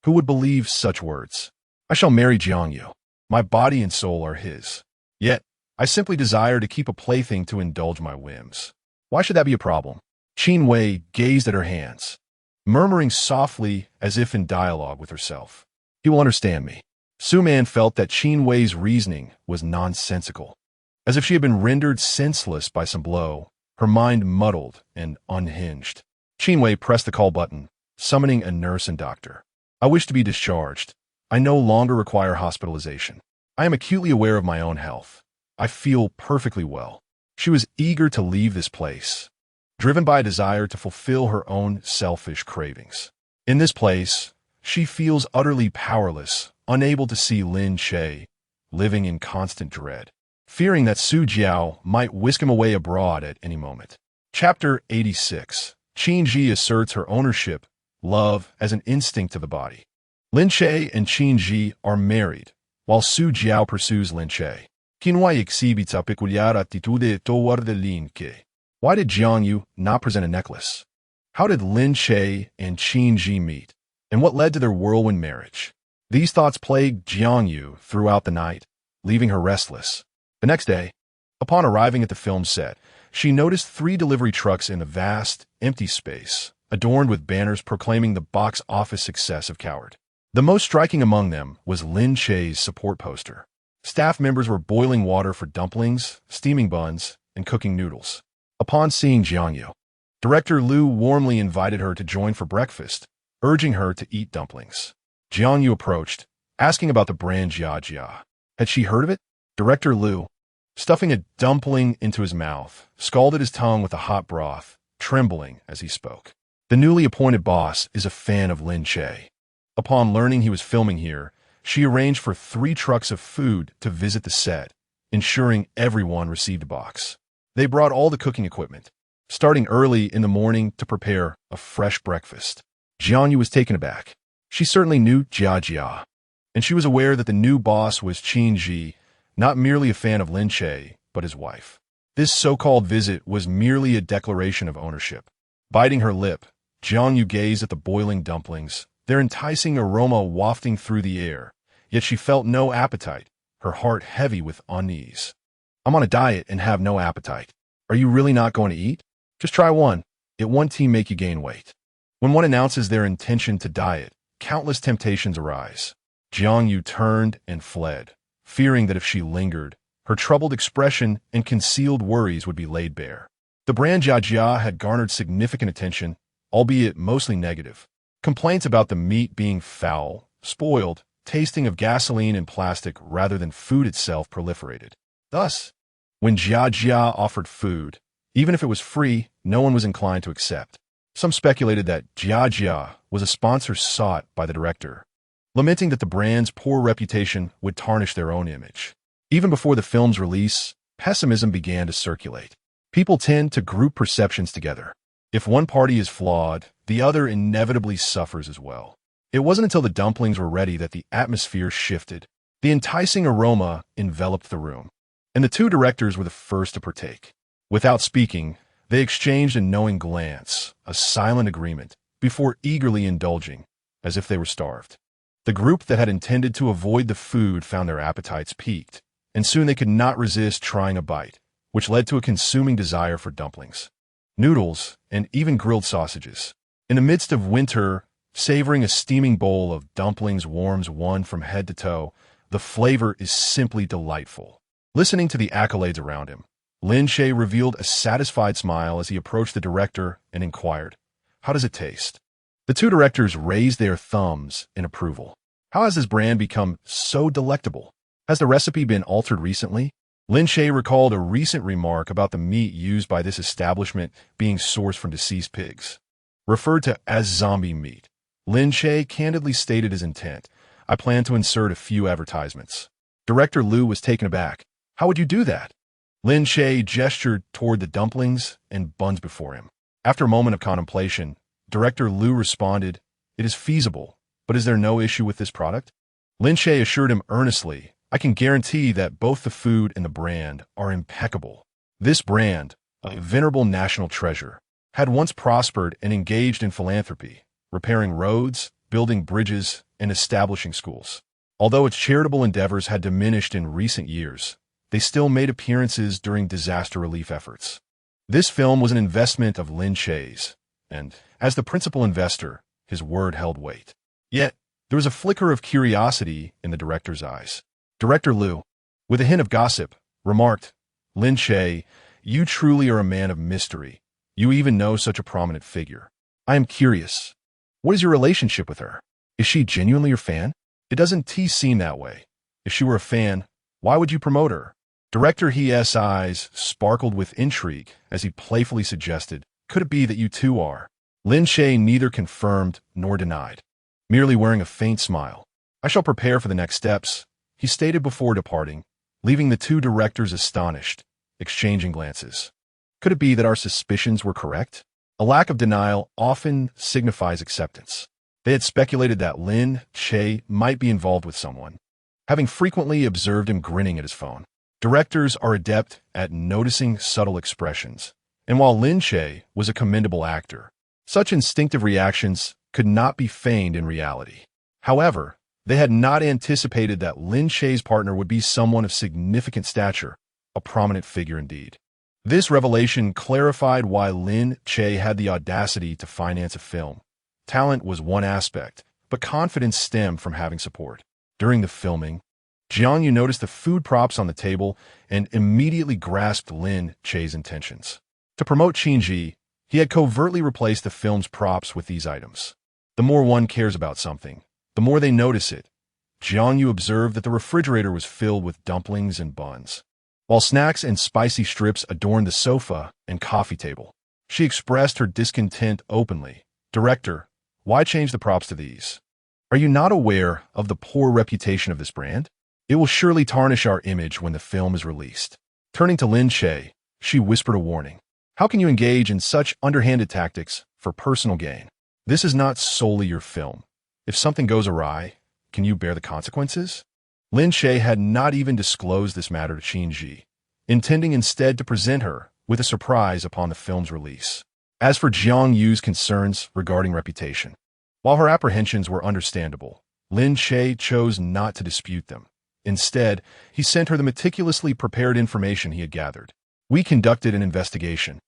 Who would believe such words? I shall marry Jiang Yu. My body and soul are his. Yet, I simply desire to keep a plaything to indulge my whims. Why should that be a problem? Qin Wei gazed at her hands, murmuring softly as if in dialogue with herself. He will understand me. Su Man felt that Qin Wei's reasoning was nonsensical. As if she had been rendered senseless by some blow, her mind muddled and unhinged. Qin Wei pressed the call button, summoning a nurse and doctor. I wish to be discharged. I no longer require hospitalization. I am acutely aware of my own health. I feel perfectly well. She was eager to leave this place, driven by a desire to fulfill her own selfish cravings. In this place, she feels utterly powerless, unable to see Lin Che, living in constant dread, fearing that Su Jiao might whisk him away abroad at any moment. Chapter 86. Qin Yi asserts her ownership, love as an instinct of the body. Lin Che and Qin Yi are married, while Su Jiao pursues Lin Che. Qin Wei exhibits a peculiar attitude toward Lin Che. Why did Jiang Yu not present a necklace? How did Lin Che and Qin Yi meet? And what led to their whirlwind marriage? These thoughts plagued Jiang Yu throughout the night, leaving her restless. The next day, upon arriving at the film set, she noticed 3 delivery trucks in a vast, empty space, adorned with banners proclaiming the box office success of Coward. The most striking among them was Lin Che's support poster. Staff members were boiling water for dumplings, steaming buns, and cooking noodles. Upon seeing Jiang Yu, Director Liu warmly invited her to join for breakfast, urging her to eat dumplings. Jiang Yu approached, asking about the brand Jia Jia. Had she heard of it? Director Liu, stuffing a dumpling into his mouth, scalded his tongue with the hot broth, trembling as he spoke. The newly appointed boss is a fan of Lin Che. Upon learning he was filming here, she arranged for 3 trucks of food to visit the set, ensuring everyone received a box. They brought all the cooking equipment, starting early in the morning to prepare a fresh breakfast. Jiang Yu was taken aback. She certainly knew Jia Jia, and she was aware that the new boss was Qin Yi, not merely a fan of Lin Che, but his wife. This so-called visit was merely a declaration of ownership. Biting her lip, Jiang Yu gazed at the boiling dumplings, their enticing aroma wafting through the air, yet she felt no appetite, her heart heavy with unease. I'm on a diet and have no appetite. Are you really not going to eat? Just try one. It won't make you gain weight. When one announces their intention to diet, countless temptations arise. Jiang Yu turned and fled, fearing that if she lingered, her troubled expression and concealed worries would be laid bare. The brand Jia Jia had garnered significant attention, albeit mostly negative. Complaints about the meat being foul, spoiled, tasting of gasoline and plastic rather than food itself proliferated. Thus, when Jia Jia offered food, even if it was free, no one was inclined to accept. Some speculated that Jia Jia was a sponsor sought by the director, lamenting that the brand's poor reputation would tarnish their own image. Even before the film's release, pessimism began to circulate. People tend to group perceptions together. If one party is flawed, the other inevitably suffers as well. It wasn't until the dumplings were ready that the atmosphere shifted. The enticing aroma enveloped the room, and the 2 directors were the first to partake. Without speaking, they exchanged a knowing glance, a silent agreement, before eagerly indulging, as if they were starved. The group that had intended to avoid the food found their appetites piqued, and soon they could not resist trying a bite, which led to a consuming desire for dumplings, noodles, and even grilled sausages. In the midst of winter, savoring a steaming bowl of dumplings warms one from head to toe. The flavor is simply delightful. Listening to the accolades around him, Lin Che revealed a satisfied smile as he approached the director and inquired, "How does it taste?" The two directors raised their thumbs in approval. "How has this brand become so delectable? Has the recipe been altered recently?" Lin Che recalled a recent remark about the meat used by this establishment being sourced from deceased pigs. Referred to as zombie meat, Lin Che candidly stated his intent. "I plan to insert a few advertisements." Director Liu was taken aback. "How would you do that?" Lin Che gestured toward the dumplings and buns before him. After a moment of contemplation, Director Liu responded, "It is feasible, but is there no issue with this product?" Lin Che assured him earnestly, "I can guarantee that both the food and the brand are impeccable." This brand, a venerable national treasure, had once prospered and engaged in philanthropy, repairing roads, building bridges, and establishing schools. Although its charitable endeavors had diminished in recent years, they still made appearances during disaster relief efforts. This film was an investment of Lin Che's, and, as the principal investor, his word held weight. Yet, there was a flicker of curiosity in the director's eyes. Director Liu, with a hint of gossip, remarked, "Lin Che, you truly are a man of mystery. You even know such a prominent figure. I am curious. What is your relationship with her? Is she genuinely your fan? It doesn't seem that way. If she were a fan, why would you promote her?" Director He's eyes sparkled with intrigue as he playfully suggested, "Could it be that you two are?" Lin Che neither confirmed nor denied, merely wearing a faint smile. "I shall prepare for the next steps," he stated before departing, leaving the two directors astonished, exchanging glances. Could it be that our suspicions were correct? A lack of denial often signifies acceptance. They had speculated that Lin Che might be involved with someone, having frequently observed him grinning at his phone. Directors are adept at noticing subtle expressions, and while Lin Che was a commendable actor, such instinctive reactions could not be feigned in reality. However, they had not anticipated that Lin Che's partner would be someone of significant stature, a prominent figure indeed. This revelation clarified why Lin Che had the audacity to finance a film. Talent was one aspect, but confidence stemmed from having support. During the filming, Jiang Yu noticed the food props on the table and immediately grasped Lin Che's intentions. To promote Qin Yi, he had covertly replaced the film's props with these items. The more one cares about something, the more they notice it. Jiang Yu observed that the refrigerator was filled with dumplings and buns, while snacks and spicy strips adorned the sofa and coffee table. She expressed her discontent openly. "Director, why change the props to these? Are you not aware of the poor reputation of this brand? It will surely tarnish our image when the film is released." Turning to Lin Che, she whispered a warning. "How can you engage in such underhanded tactics for personal gain? This is not solely your film. If something goes awry, can you bear the consequences?" Lin Che had not even disclosed this matter to Qin Yi, intending instead to present her with a surprise upon the film's release. As for Jiang Yu's concerns regarding reputation, while her apprehensions were understandable, Lin Che chose not to dispute them. Instead, he sent her the meticulously prepared information he had gathered. "We conducted an investigation,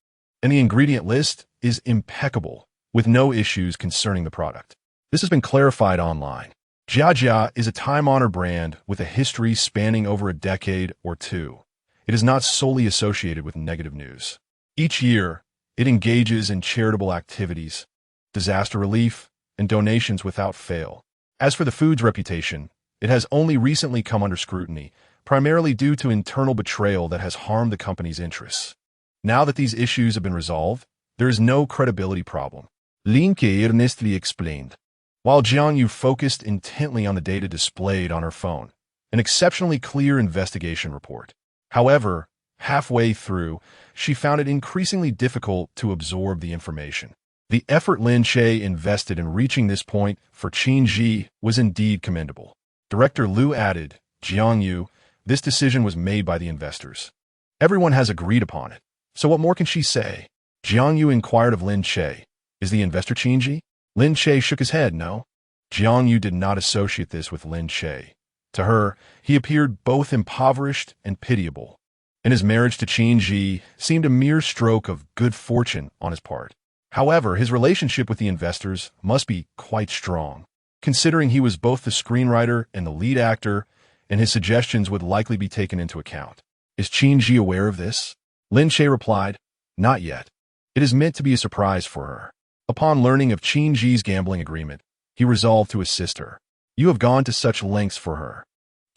and the ingredient list is impeccable, with no issues concerning the product. This has been clarified online. Jia is a time-honored brand with a history spanning over a decade or two. It is not solely associated with negative news. Each year, it engages in charitable activities, disaster relief, and donations without fail. As for the food's reputation, it has only recently come under scrutiny, primarily due to internal betrayal that has harmed the company's interests. Now that these issues have been resolved, there is no credibility problem," Lin Che earnestly explained, while Jiang Yu focused intently on the data displayed on her phone, an exceptionally clear investigation report. However, halfway through, she found it increasingly difficult to absorb the information. The effort Lin Che invested in reaching this point for Qin Yi was indeed commendable. Director Liu added, "Jiang Yu, this decision was made by the investors. Everyone has agreed upon it. So what more can she say?" Jiang Yu inquired of Lin Che, "Is the investor Qin Yi?" Lin Che shook his head, no. Jiang Yu did not associate this with Lin Che. To her, he appeared both impoverished and pitiable, and his marriage to Qin Yi seemed a mere stroke of good fortune on his part. However, his relationship with the investors must be quite strong, considering he was both the screenwriter and the lead actor, and his suggestions would likely be taken into account. Is Qin Yi aware of this? Lin Che replied, not yet. It is meant to be a surprise for her. Upon learning of Qin Yi's gambling agreement, he resolved to assist her. You have gone to such lengths for her.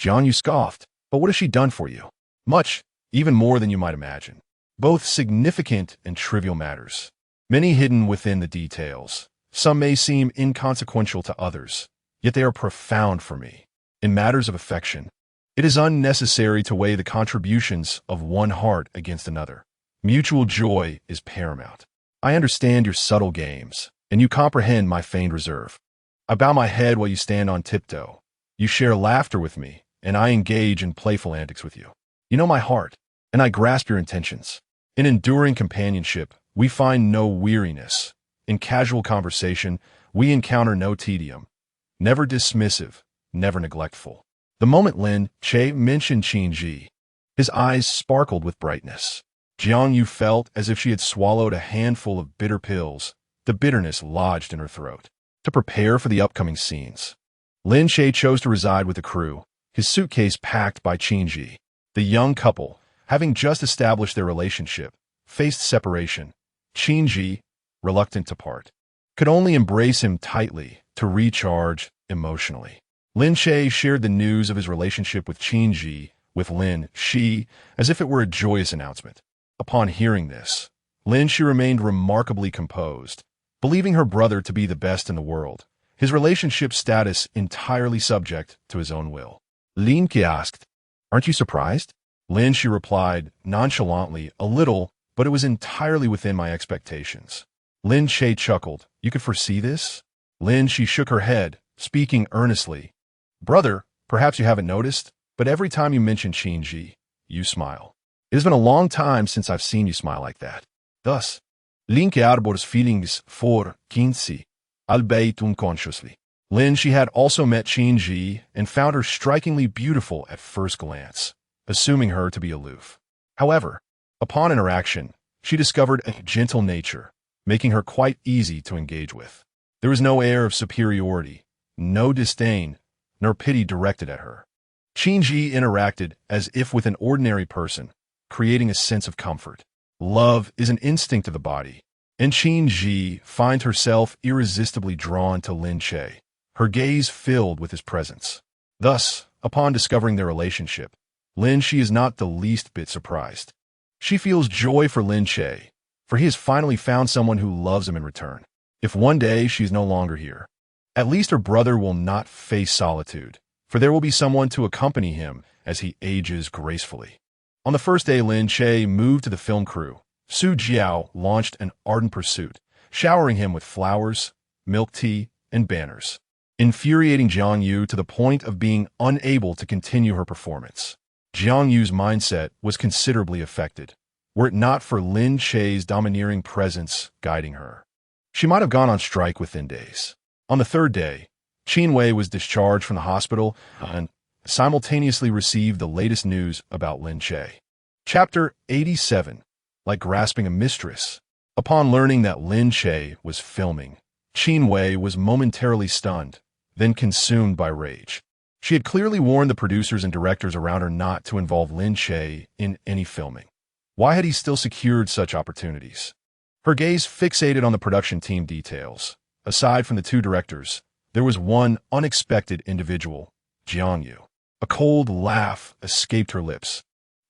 Jiang Yu scoffed, but what has she done for you? Much, even more than you might imagine. Both significant and trivial matters. Many hidden within the details. Some may seem inconsequential to others, yet they are profound for me. In matters of affection, it is unnecessary to weigh the contributions of one heart against another. Mutual joy is paramount. I understand your subtle games, and you comprehend my feigned reserve. I bow my head while you stand on tiptoe. You share laughter with me, and I engage in playful antics with you. You know my heart, and I grasp your intentions. In enduring companionship, we find no weariness. In casual conversation, we encounter no tedium. Never dismissive, never neglectful. The moment Lin Che mentioned Qin Yi, his eyes sparkled with brightness. Jiang Yu felt as if she had swallowed a handful of bitter pills, the bitterness lodged in her throat. To prepare for the upcoming scenes, Lin Che chose to reside with the crew, his suitcase packed by Qin Yi. The young couple, having just established their relationship, faced separation. Qin Yi, reluctant to part, could only embrace him tightly to recharge emotionally. Lin Che shared the news of his relationship with Qin Yi with Lin Che as if it were a joyous announcement. Upon hearing this, Lin Che remained remarkably composed, believing her brother to be the best in the world, his relationship status entirely subject to his own will. Lin Che asked, aren't you surprised? Lin Che replied, nonchalantly, a little, but it was entirely within my expectations. Lin Che chuckled, you could foresee this? Lin Che shook her head, speaking earnestly. Brother, perhaps you haven't noticed, but every time you mention Qin Yi, you smile. It has been a long time since I've seen you smile like that. Thus, Lin Che harbours feelings for Qin Yi, albeit unconsciously. Lin Che had also met Qin Yi and found her strikingly beautiful at first glance, assuming her to be aloof. However, upon interaction, she discovered a gentle nature, making her quite easy to engage with. There was no air of superiority, no disdain, nor pity directed at her. Qin Yi interacted as if with an ordinary person, creating a sense of comfort. Love is an instinct of the body, and Qin Yi finds herself irresistibly drawn to Lin Che, her gaze filled with his presence. Thus, upon discovering their relationship, Lin Che is not the least bit surprised. She feels joy for Lin Che, for he has finally found someone who loves him in return. If one day she is no longer here, at least her brother will not face solitude, for there will be someone to accompany him as he ages gracefully. On the first day Lin Che moved to the film crew, Su Jiao launched an ardent pursuit, showering him with flowers, milk tea, and banners, infuriating Jiang Yu to the point of being unable to continue her performance. Jiang Yu's mindset was considerably affected, were it not for Lin Che's domineering presence guiding her. She might have gone on strike within days. On the third day, Qin Wei was discharged from the hospital and simultaneously received the latest news about Lin Che. Chapter 87. Like grasping a mistress. Upon learning that Lin Che was filming, Qin Wei was momentarily stunned, then consumed by rage. She had clearly warned the producers and directors around her not to involve Lin Che in any filming. Why had he still secured such opportunities? Her gaze fixated on the production team details. Aside from the two directors, there was one unexpected individual, Jiang Yu. A cold laugh escaped her lips,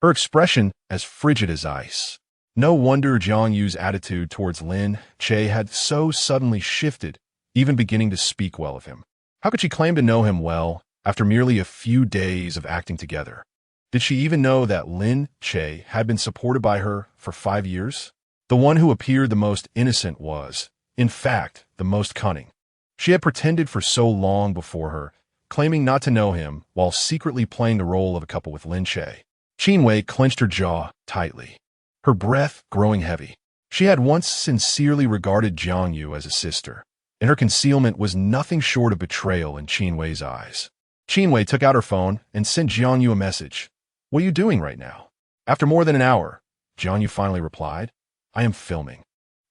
her expression as frigid as ice. No wonder Jiang Yu's attitude towards Lin Che had so suddenly shifted, even beginning to speak well of him. How could she claim to know him well after merely a few days of acting together? Did she even know that Lin Che had been supported by her for 5 years? The one who appeared the most innocent was, in fact, the most cunning. She had pretended for so long before her, claiming not to know him while secretly playing the role of a couple with Lin Che. Qin Wei clenched her jaw tightly, her breath growing heavy. She had once sincerely regarded Jiang Yu as a sister, and her concealment was nothing short of betrayal in Qin Wei's eyes. Qin Wei took out her phone and sent Jiang Yu a message. "What are you doing right now?" After more than an hour, Jiang Yu finally replied, "I am filming."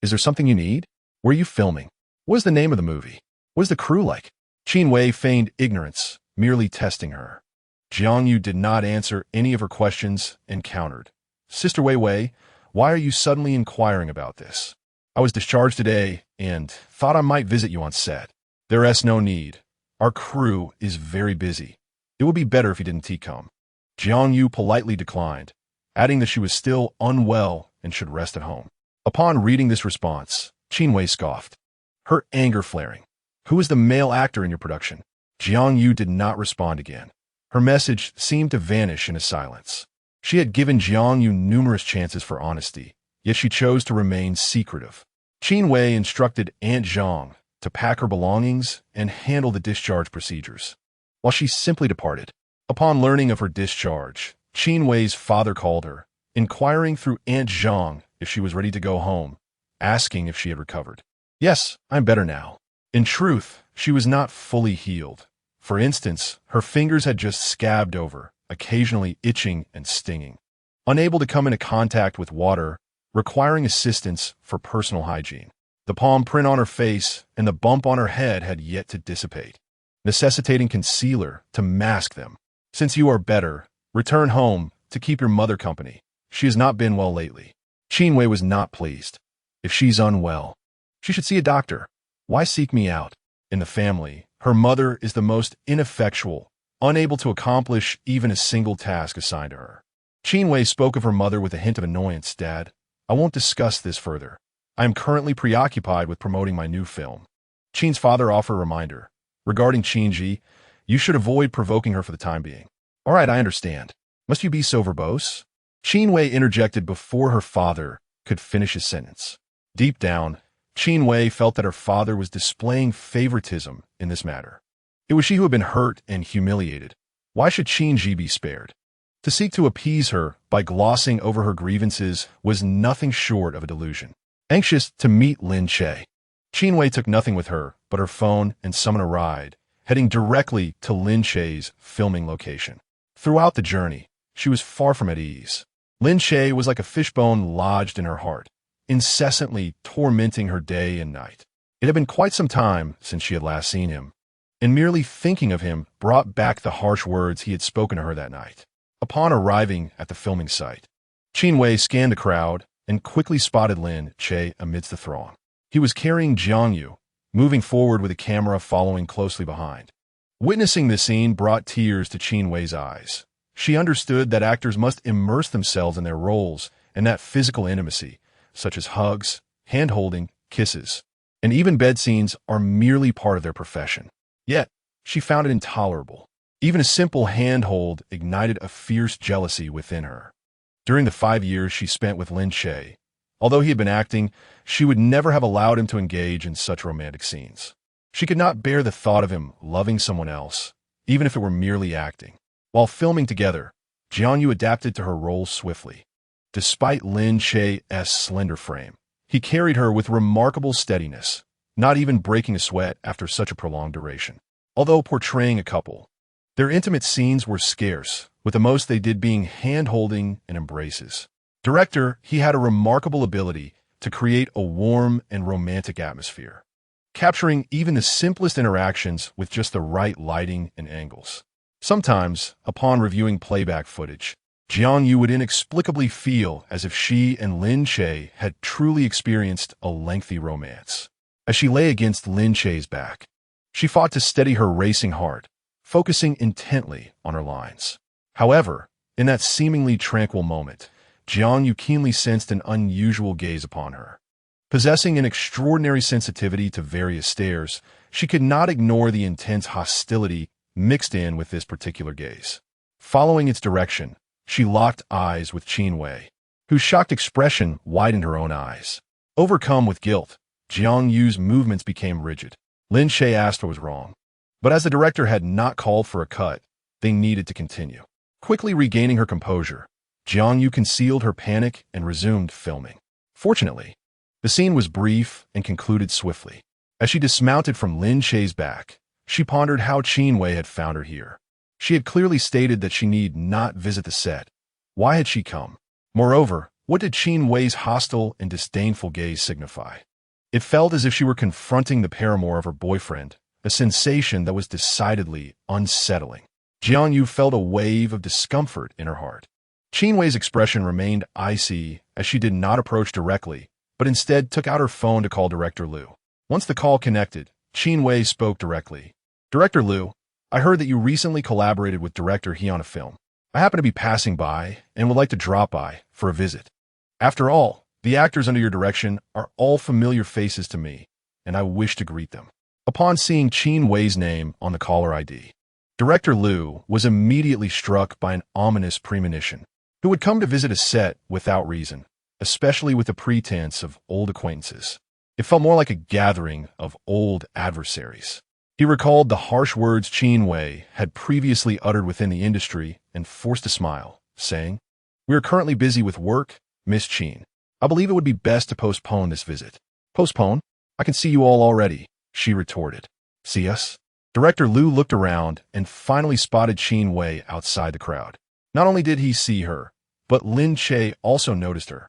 "Is there something you need? Where are you filming? What is the name of the movie? What is the crew like?" Qin Wei feigned ignorance, merely testing her. Jiang Yu did not answer any of her questions and countered. "Sister Wei Wei, why are you suddenly inquiring about this? I was discharged today and thought I might visit you on set." "There is no need. Our crew is very busy. It would be better if you didn't come." Jiang Yu politely declined, adding that she was still unwell and should rest at home. Upon reading this response, Qin Wei scoffed, her anger flaring. "Who is the male actor in your production?" Jiang Yu did not respond again. Her message seemed to vanish into silence. She had given Jiang Yu numerous chances for honesty, yet she chose to remain secretive. Qin Wei instructed Aunt Zhang to pack her belongings and handle the discharge procedures, while she simply departed. Upon learning of her discharge, Qin Wei's father called her, inquiring through Aunt Zhang if she was ready to go home, asking if she had recovered. "Yes, I'm better now." In truth, she was not fully healed. For instance, her fingers had just scabbed over, occasionally itching and stinging. Unable to come into contact with water, requiring assistance for personal hygiene. The palm print on her face and the bump on her head had yet to dissipate, necessitating concealer to mask them. "Since you are better, return home to keep your mother company. She has not been well lately." Qin Wei was not pleased. "If she's unwell, she should see a doctor. Why seek me out?" In the family, her mother is the most ineffectual, unable to accomplish even a single task assigned to her. Qin Wei spoke of her mother with a hint of annoyance. "Dad, I won't discuss this further. I am currently preoccupied with promoting my new film." Qin's father offered a reminder. "Regarding Qin Yi, you should avoid provoking her for the time being." "All right, I understand. Must you be so verbose?" Qin Wei interjected before her father could finish his sentence. Deep down, Qin Wei felt that her father was displaying favoritism in this matter. It was she who had been hurt and humiliated. Why should Qin Yi be spared? To seek to appease her by glossing over her grievances was nothing short of a delusion. Anxious to meet Lin Che, Qin Wei took nothing with her but her phone and summoned a ride, heading directly to Lin Che's filming location. Throughout the journey, she was far from at ease. Lin Che was like a fishbone lodged in her heart, incessantly tormenting her day and night. It had been quite some time since she had last seen him, and merely thinking of him brought back the harsh words he had spoken to her that night. Upon arriving at the filming site, Qin Wei scanned the crowd and quickly spotted Lin Che amidst the throng. He was carrying Jiang Yu, moving forward with a camera following closely behind. Witnessing this scene brought tears to Qin Wei's eyes. She understood that actors must immerse themselves in their roles and that physical intimacy, such as hugs, hand-holding, kisses, and even bed scenes are merely part of their profession. Yet, she found it intolerable. Even a simple handhold ignited a fierce jealousy within her. During the 5 years she spent with Lin Che, although he had been acting, she would never have allowed him to engage in such romantic scenes. She could not bear the thought of him loving someone else, even if it were merely acting. While filming together, Jiang Yu adapted to her role swiftly. Despite Lin Che's slender frame, he carried her with remarkable steadiness, not even breaking a sweat after such a prolonged duration. Although portraying a couple, their intimate scenes were scarce, with the most they did being hand-holding and embraces. Director, he had a remarkable ability to create a warm and romantic atmosphere, capturing even the simplest interactions with just the right lighting and angles. Sometimes, upon reviewing playback footage, Jiang Yu would inexplicably feel as if she and Lin Che had truly experienced a lengthy romance. As she lay against Lin Che's back, she fought to steady her racing heart, focusing intently on her lines. However, in that seemingly tranquil moment, Jiang Yu keenly sensed an unusual gaze upon her. Possessing an extraordinary sensitivity to various stares, she could not ignore the intense hostility mixed in with this particular gaze. Following its direction, she locked eyes with Qin Wei, whose shocked expression widened her own eyes. Overcome with guilt, Jiang Yu's movements became rigid. Lin Che asked what was wrong, but as the director had not called for a cut, they needed to continue. Quickly regaining her composure, Jiang Yu concealed her panic and resumed filming. Fortunately, the scene was brief and concluded swiftly. As she dismounted from Lin Che's back, she pondered how Qin Wei had found her here. She had clearly stated that she need not visit the set. Why had she come? Moreover, what did Qin Wei's hostile and disdainful gaze signify? It felt as if she were confronting the paramour of her boyfriend, a sensation that was decidedly unsettling. Jiang Yu felt a wave of discomfort in her heart. Qin Wei's expression remained icy as she did not approach directly, but instead took out her phone to call Director Liu. Once the call connected, Qin Wei spoke directly. Director Liu, I heard that you recently collaborated with Director He on a film. I happen to be passing by and would like to drop by for a visit. After all, the actors under your direction are all familiar faces to me, and I wish to greet them. Upon seeing Qin Wei's name on the caller ID, Director Liu was immediately struck by an ominous premonition. Who would come to visit a set without reason, especially with the pretense of old acquaintances? It felt more like a gathering of old adversaries. He recalled the harsh words Qin Wei had previously uttered within the industry and forced a smile, saying, "We are currently busy with work, Miss Qin. I believe it would be best to postpone this visit." "Postpone? I can see you all already," she retorted. "See us?" Director Liu looked around and finally spotted Qin Wei outside the crowd. Not only did he see her, but Lin Che also noticed her,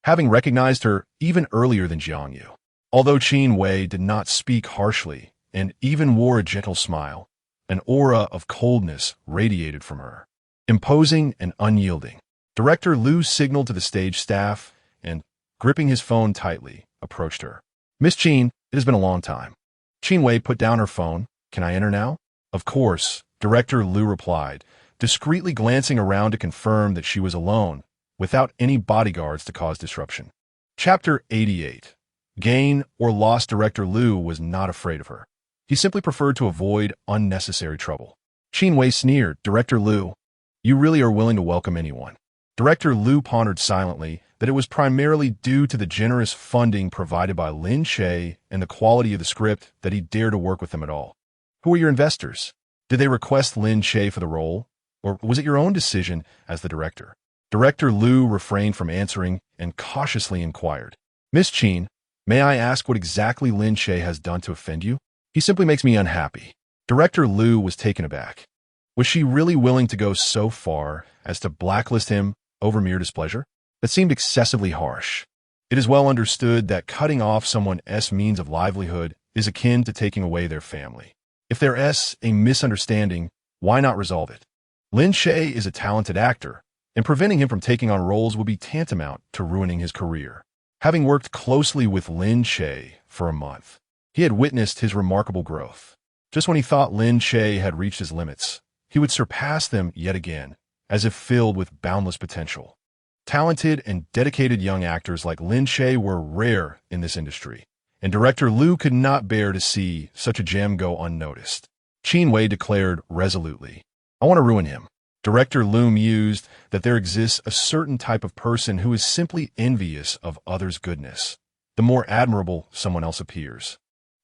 having recognized her even earlier than Jiang Yu. Although Qin Wei did not speak harshly and even wore a gentle smile, an aura of coldness radiated from her. Imposing and unyielding, Director Liu signaled to the stage staff and, gripping his phone tightly, approached her. "Miss Qin, it has been a long time." Qin Wei put down her phone. "Can I enter now?" "Of course," Director Liu replied, discreetly glancing around to confirm that she was alone, without any bodyguards to cause disruption. Chapter 88. Gain or loss. Director Liu was not afraid of her. He simply preferred to avoid unnecessary trouble. Qin Wei sneered. "Director Liu, you really are willing to welcome anyone." Director Liu pondered silently that it was primarily due to the generous funding provided by Lin Che and the quality of the script that he dared to work with them at all. "Who are your investors? Did they request Lin Che for the role? Or was it your own decision as the director?" Director Liu refrained from answering and cautiously inquired. "Miss Qin, may I ask what exactly Lin Che has done to offend you?" "He simply makes me unhappy." Director Liu was taken aback. Was she really willing to go so far as to blacklist him over mere displeasure? That seemed excessively harsh. It is well understood that cutting off someone's means of livelihood is akin to taking away their family. If there's a misunderstanding, why not resolve it? Lin Che is a talented actor, and preventing him from taking on roles would be tantamount to ruining his career. Having worked closely with Lin Che for a month, he had witnessed his remarkable growth. Just when he thought Lin Che had reached his limits, he would surpass them yet again, as if filled with boundless potential. Talented and dedicated young actors like Lin Che were rare in this industry, and Director Liu could not bear to see such a gem go unnoticed. Qin Wei declared resolutely, "I want to ruin him." Director Liu mused that there exists a certain type of person who is simply envious of others' goodness. The more admirable someone else appears,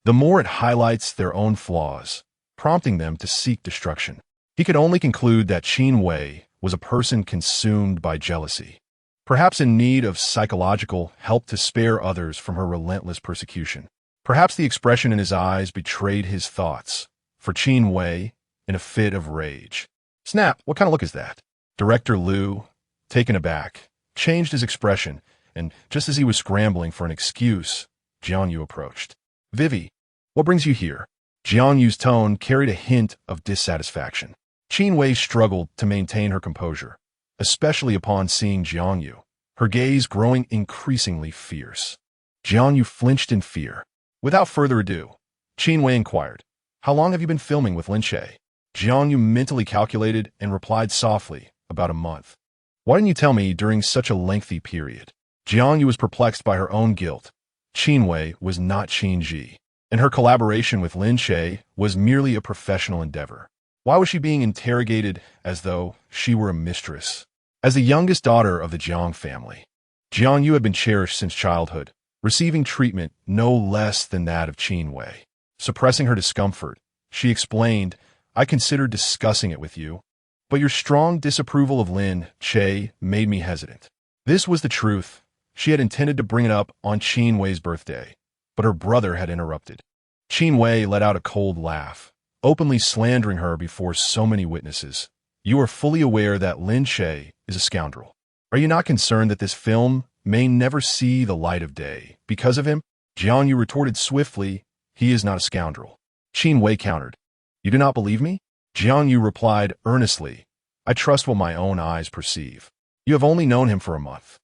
the more it highlights their own flaws, prompting them to seek destruction. He could only conclude that Qin Wei was a person consumed by jealousy, perhaps in need of psychological help to spare others from her relentless persecution. Perhaps the expression in his eyes betrayed his thoughts, for Qin Wei, in a fit of rage, "Snap, what kind of look is that?" Director Liu, taken aback, changed his expression, and just as he was scrambling for an excuse, Jiang Yu approached. "Vivi, what brings you here?" Jiang Yu's tone carried a hint of dissatisfaction. Qin Wei struggled to maintain her composure, especially upon seeing Jiang Yu, her gaze growing increasingly fierce. Jiang Yu flinched in fear. Without further ado, Qin Wei inquired, "How long have you been filming with Lin Che?" Jiang Yu mentally calculated and replied softly, "About a month." "Why didn't you tell me during such a lengthy period?" Jiang Yu was perplexed by her own guilt. Qin Wei was not Qin Yi, and her collaboration with Lin Che was merely a professional endeavor. Why was she being interrogated as though she were a mistress? As the youngest daughter of the Jiang family, Jiang Yu had been cherished since childhood, receiving treatment no less than that of Qin Wei. Suppressing her discomfort, she explained, "I considered discussing it with you, but your strong disapproval of Lin Che made me hesitant." This was the truth. She had intended to bring it up on Qin Wei's birthday, but her brother had interrupted. Qin Wei let out a cold laugh, openly slandering her before so many witnesses. You are fully aware that Lin Che is a scoundrel. Are you not concerned that this film may never see the light of day because of him? Jiang Yu retorted swiftly, he is not a scoundrel. Qin Wei countered. You do not believe me? Jiang Yu replied earnestly, I trust what my own eyes perceive. You have only known him for a month.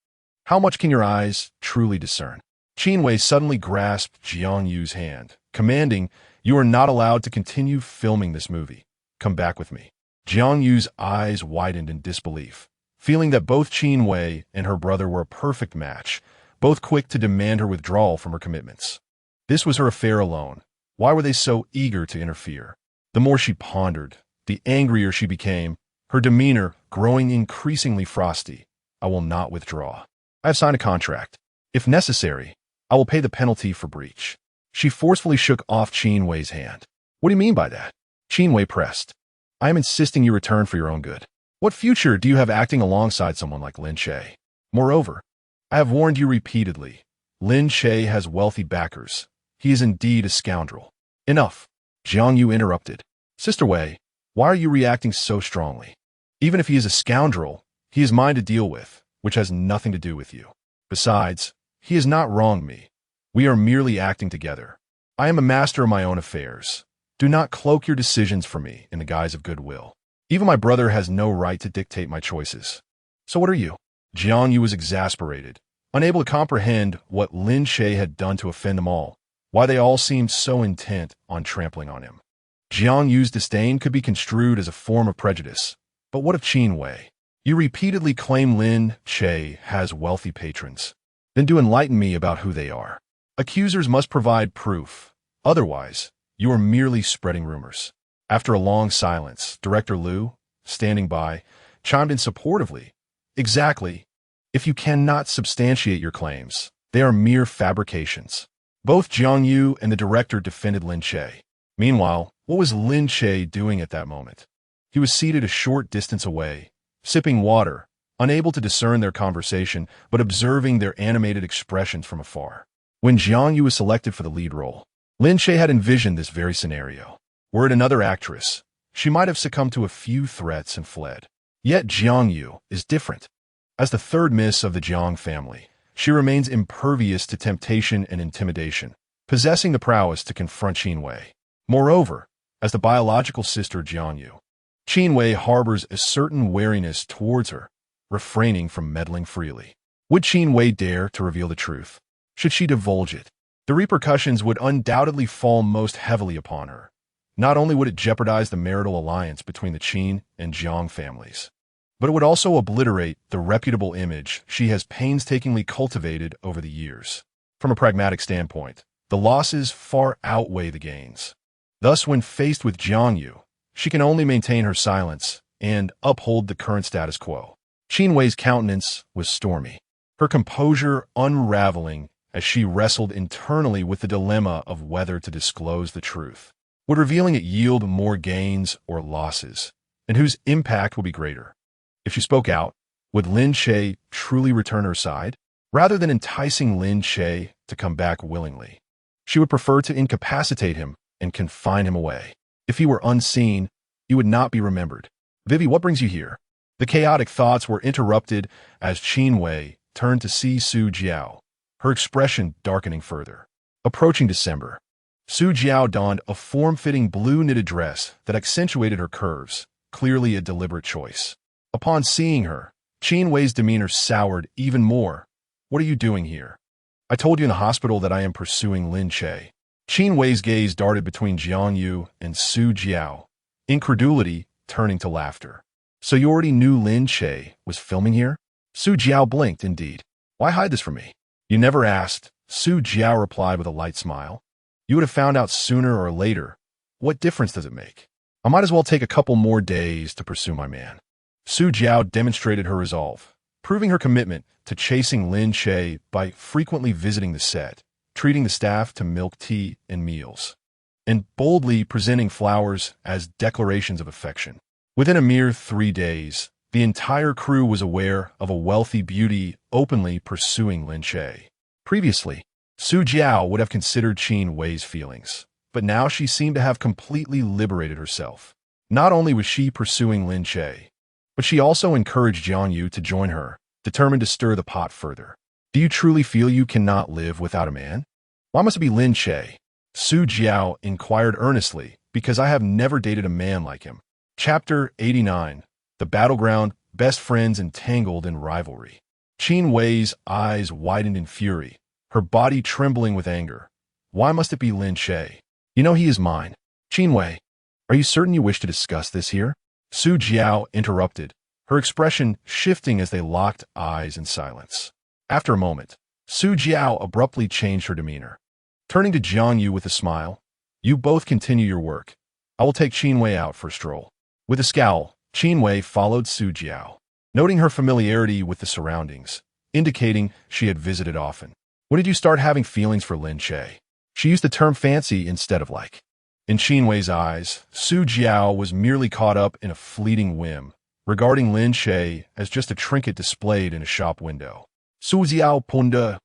How much can your eyes truly discern? Qin Wei suddenly grasped Jiang Yu's hand, commanding, you are not allowed to continue filming this movie. Come back with me. Jiang Yu's eyes widened in disbelief, feeling that both Qin Wei and her brother were a perfect match, both quick to demand her withdrawal from her commitments. This was her affair alone. Why were they so eager to interfere? The more she pondered, the angrier she became, her demeanor growing increasingly frosty. I will not withdraw. I have signed a contract. If necessary, I will pay the penalty for breach. She forcefully shook off Qin Wei's hand. What do you mean by that? Qin Wei pressed. I am insisting you return for your own good. What future do you have acting alongside someone like Lin Che? Moreover, I have warned you repeatedly. Lin Che has wealthy backers. He is indeed a scoundrel. Enough. Jiang Yu interrupted. Sister Wei, why are you reacting so strongly? Even if he is a scoundrel, he is mine to deal with, which has nothing to do with you. Besides, he has not wronged me. We are merely acting together. I am a master of my own affairs. Do not cloak your decisions for me in the guise of goodwill. Even my brother has no right to dictate my choices. So what are you? Jiang Yu was exasperated, unable to comprehend what Lin Che had done to offend them all, why they all seemed so intent on trampling on him. Jiang Yu's disdain could be construed as a form of prejudice. But what of Qin Wei? You repeatedly claim Lin Che has wealthy patrons. Then do enlighten me about who they are. Accusers must provide proof. Otherwise, you are merely spreading rumors. After a long silence, Director Liu, standing by, chimed in supportively. Exactly. If you cannot substantiate your claims, they are mere fabrications. Both Jiang Yu and the director defended Lin Che. Meanwhile, what was Lin Che doing at that moment? He was seated a short distance away, sipping water, unable to discern their conversation, but observing their animated expressions from afar. When Jiang Yu was selected for the lead role, Lin Che had envisioned this very scenario. Were it another actress, she might have succumbed to a few threats and fled. Yet Jiang Yu is different. As the third miss of the Jiang family, she remains impervious to temptation and intimidation, possessing the prowess to confront Qin Wei. Moreover, as the biological sister of Jiang Yu, Qin Wei harbors a certain wariness towards her, refraining from meddling freely. Would Qin Wei dare to reveal the truth? Should she divulge it? The repercussions would undoubtedly fall most heavily upon her. Not only would it jeopardize the marital alliance between the Qin and Jiang families, but it would also obliterate the reputable image she has painstakingly cultivated over the years. From a pragmatic standpoint, the losses far outweigh the gains. Thus, when faced with Jiang Yu, she can only maintain her silence and uphold the current status quo. Qin Wei's countenance was stormy, her composure unraveling as she wrestled internally with the dilemma of whether to disclose the truth. Would revealing it yield more gains or losses, and whose impact will be greater? If she spoke out, would Lin Che truly return her side? Rather than enticing Lin Che to come back willingly, she would prefer to incapacitate him and confine him away. If he were unseen, he would not be remembered. Vivi, what brings you here? The chaotic thoughts were interrupted as Qin Wei turned to see Su Jiao, her expression darkening further. Approaching December, Su Jiao donned a form-fitting blue knitted dress that accentuated her curves, clearly a deliberate choice. Upon seeing her, Qin Wei's demeanor soured even more. What are you doing here? I told you in the hospital that I am pursuing Lin Che. Qin Wei's gaze darted between Jiang Yu and Su Jiao, incredulity turning to laughter. So you already knew Lin Che was filming here? Su Jiao blinked, indeed. Why hide this from me? You never asked, Su Jiao replied with a light smile. You would have found out sooner or later. What difference does it make? I might as well take a couple more days to pursue my man. Su Jiao demonstrated her resolve, proving her commitment to chasing Lin Che by frequently visiting the set, treating the staff to milk tea and meals, and boldly presenting flowers as declarations of affection. Within a mere 3 days, the entire crew was aware of a wealthy beauty openly pursuing Lin Che. Previously, Su Jiao would have considered Qin Wei's feelings, but now she seemed to have completely liberated herself. Not only was she pursuing Lin Che, but she also encouraged Jiang Yu to join her, determined to stir the pot further. Do you truly feel you cannot live without a man? Why must it be Lin Che? Su Jiao inquired earnestly, because I have never dated a man like him. Chapter 89. The Battleground, Best Friends Entangled in Rivalry. Qin Wei's eyes widened in fury, her body trembling with anger. Why must it be Lin Che? You know he is mine. Qin Wei, are you certain you wish to discuss this here? Su Jiao interrupted, her expression shifting as they locked eyes in silence. After a moment, Su Jiao abruptly changed her demeanor. Turning to Jiang Yu with a smile, you both continue your work. I will take Qin Wei out for a stroll. With a scowl, Qin Wei followed Su Jiao, noting her familiarity with the surroundings, indicating she had visited often. When did you start having feelings for Lin Che? She used the term fancy instead of like. In Qin Wei's eyes, Su Jiao was merely caught up in a fleeting whim, regarding Lin Che as just a trinket displayed in a shop window. Su Jiao Punda,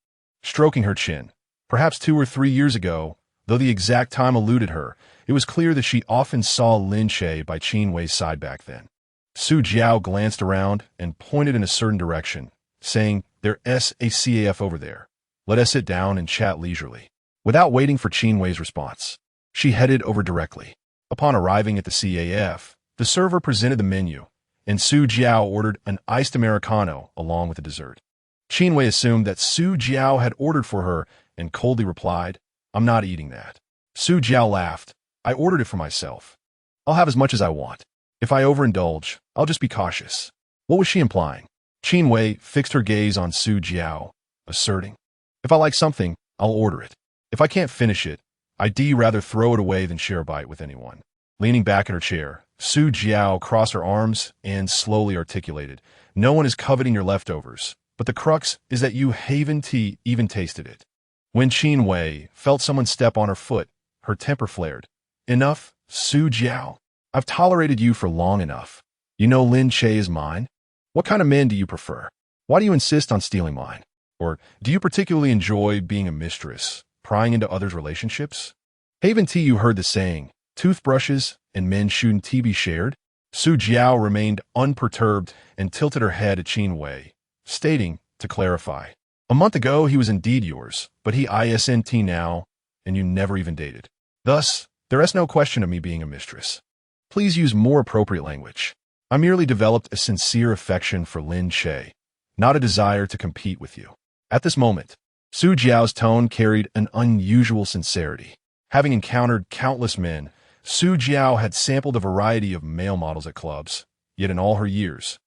stroking her chin. Perhaps 2 or 3 years ago, though the exact time eluded her, it was clear that she often saw Lin Che by Qin Wei's side back then. Su Jiao glanced around and pointed in a certain direction, saying, "There's a CAF over there. Let us sit down and chat leisurely." Without waiting for Qin Wei's response, she headed over directly. Upon arriving at the CAF, the server presented the menu, and Su Jiao ordered an iced Americano along with the dessert. Qin Wei assumed that Su Jiao had ordered for her and coldly replied, "I'm not eating that." Su Jiao laughed. "I ordered it for myself. I'll have as much as I want. If I overindulge, I'll just be cautious." What was she implying? Qin Wei fixed her gaze on Su Jiao, asserting, "If I like something, I'll order it. If I can't finish it, I'd rather throw it away than share a bite with anyone." Leaning back in her chair, Su Jiao crossed her arms and slowly articulated, "No one is coveting your leftovers, but the crux is that you haven't even tasted it." When Qin Wei felt someone step on her foot, her temper flared. "Enough, Su Jiao. I've tolerated you for long enough. You know Lin Che is mine. What kind of men do you prefer? Why do you insist on stealing mine? Or do you particularly enjoy being a mistress, prying into others' relationships? Haven't you heard the saying, toothbrushes and men shouldn't be shared?" Su Jiao remained unperturbed and tilted her head at Qin Wei, stating, to clarify, "A month ago he was indeed yours, but he isn't now, and you never even dated. Thus, there is no question of me being a mistress. Please use more appropriate language. I merely developed a sincere affection for Lin Che, not a desire to compete with you." At this moment, Su Jiao's tone carried an unusual sincerity. Having encountered countless men, Su Jiao had sampled a variety of male models at clubs, yet in all her years,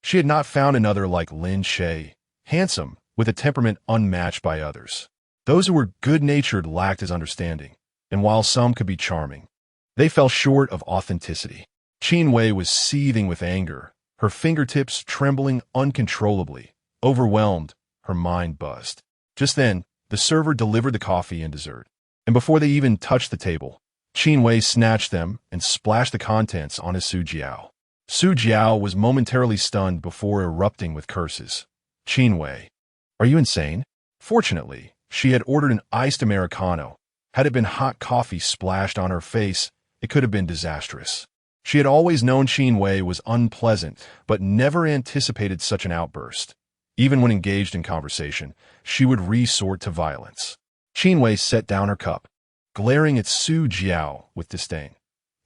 she had not found another like Lin Che, handsome, with a temperament unmatched by others. Those who were good-natured lacked his understanding, and while some could be charming, they fell short of authenticity. Qin Wei was seething with anger, her fingertips trembling uncontrollably. Overwhelmed, her mind buzzed. Just then, the server delivered the coffee and dessert, and before they even touched the table, Qin Wei snatched them and splashed the contents on his Su Jiao. Su Jiao was momentarily stunned before erupting with curses. "Qin Wei, are you insane?" Fortunately, she had ordered an iced Americano. Had it been hot coffee splashed on her face, it could have been disastrous. She had always known Qin Wei was unpleasant, but never anticipated such an outburst. Even when engaged in conversation, she would resort to violence. Qin Wei set down her cup, glaring at Su Jiao with disdain.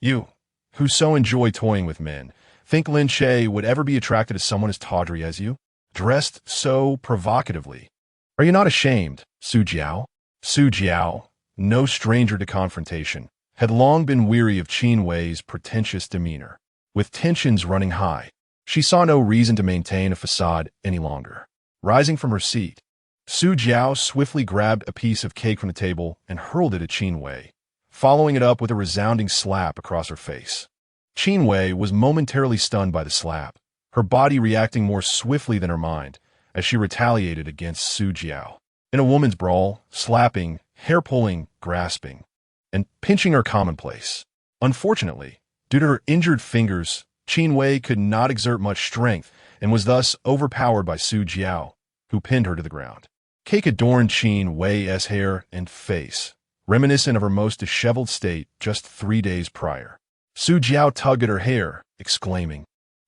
"You, who so enjoy toying with men, think Lin Che would ever be attracted to someone as tawdry as you? Dressed so provocatively. Are you not ashamed, Su Jiao?" Su Jiao, no stranger to confrontation, had long been weary of Qin Wei's pretentious demeanor. With tensions running high, she saw no reason to maintain a facade any longer. Rising from her seat, Su Jiao swiftly grabbed a piece of cake from the table and hurled it at Qin Wei, following it up with a resounding slap across her face. Qin Wei was momentarily stunned by the slap, her body reacting more swiftly than her mind as she retaliated against Su Jiao. In a woman's brawl, slapping, hair-pulling, grasping, and pinching are commonplace. Unfortunately, due to her injured fingers, Qin Wei could not exert much strength and was thus overpowered by Su Jiao, who pinned her to the ground. Cake adorned Qin Wei's hair and face, reminiscent of her most disheveled state just 3 days prior. Su Jiao tugged at her hair, exclaiming,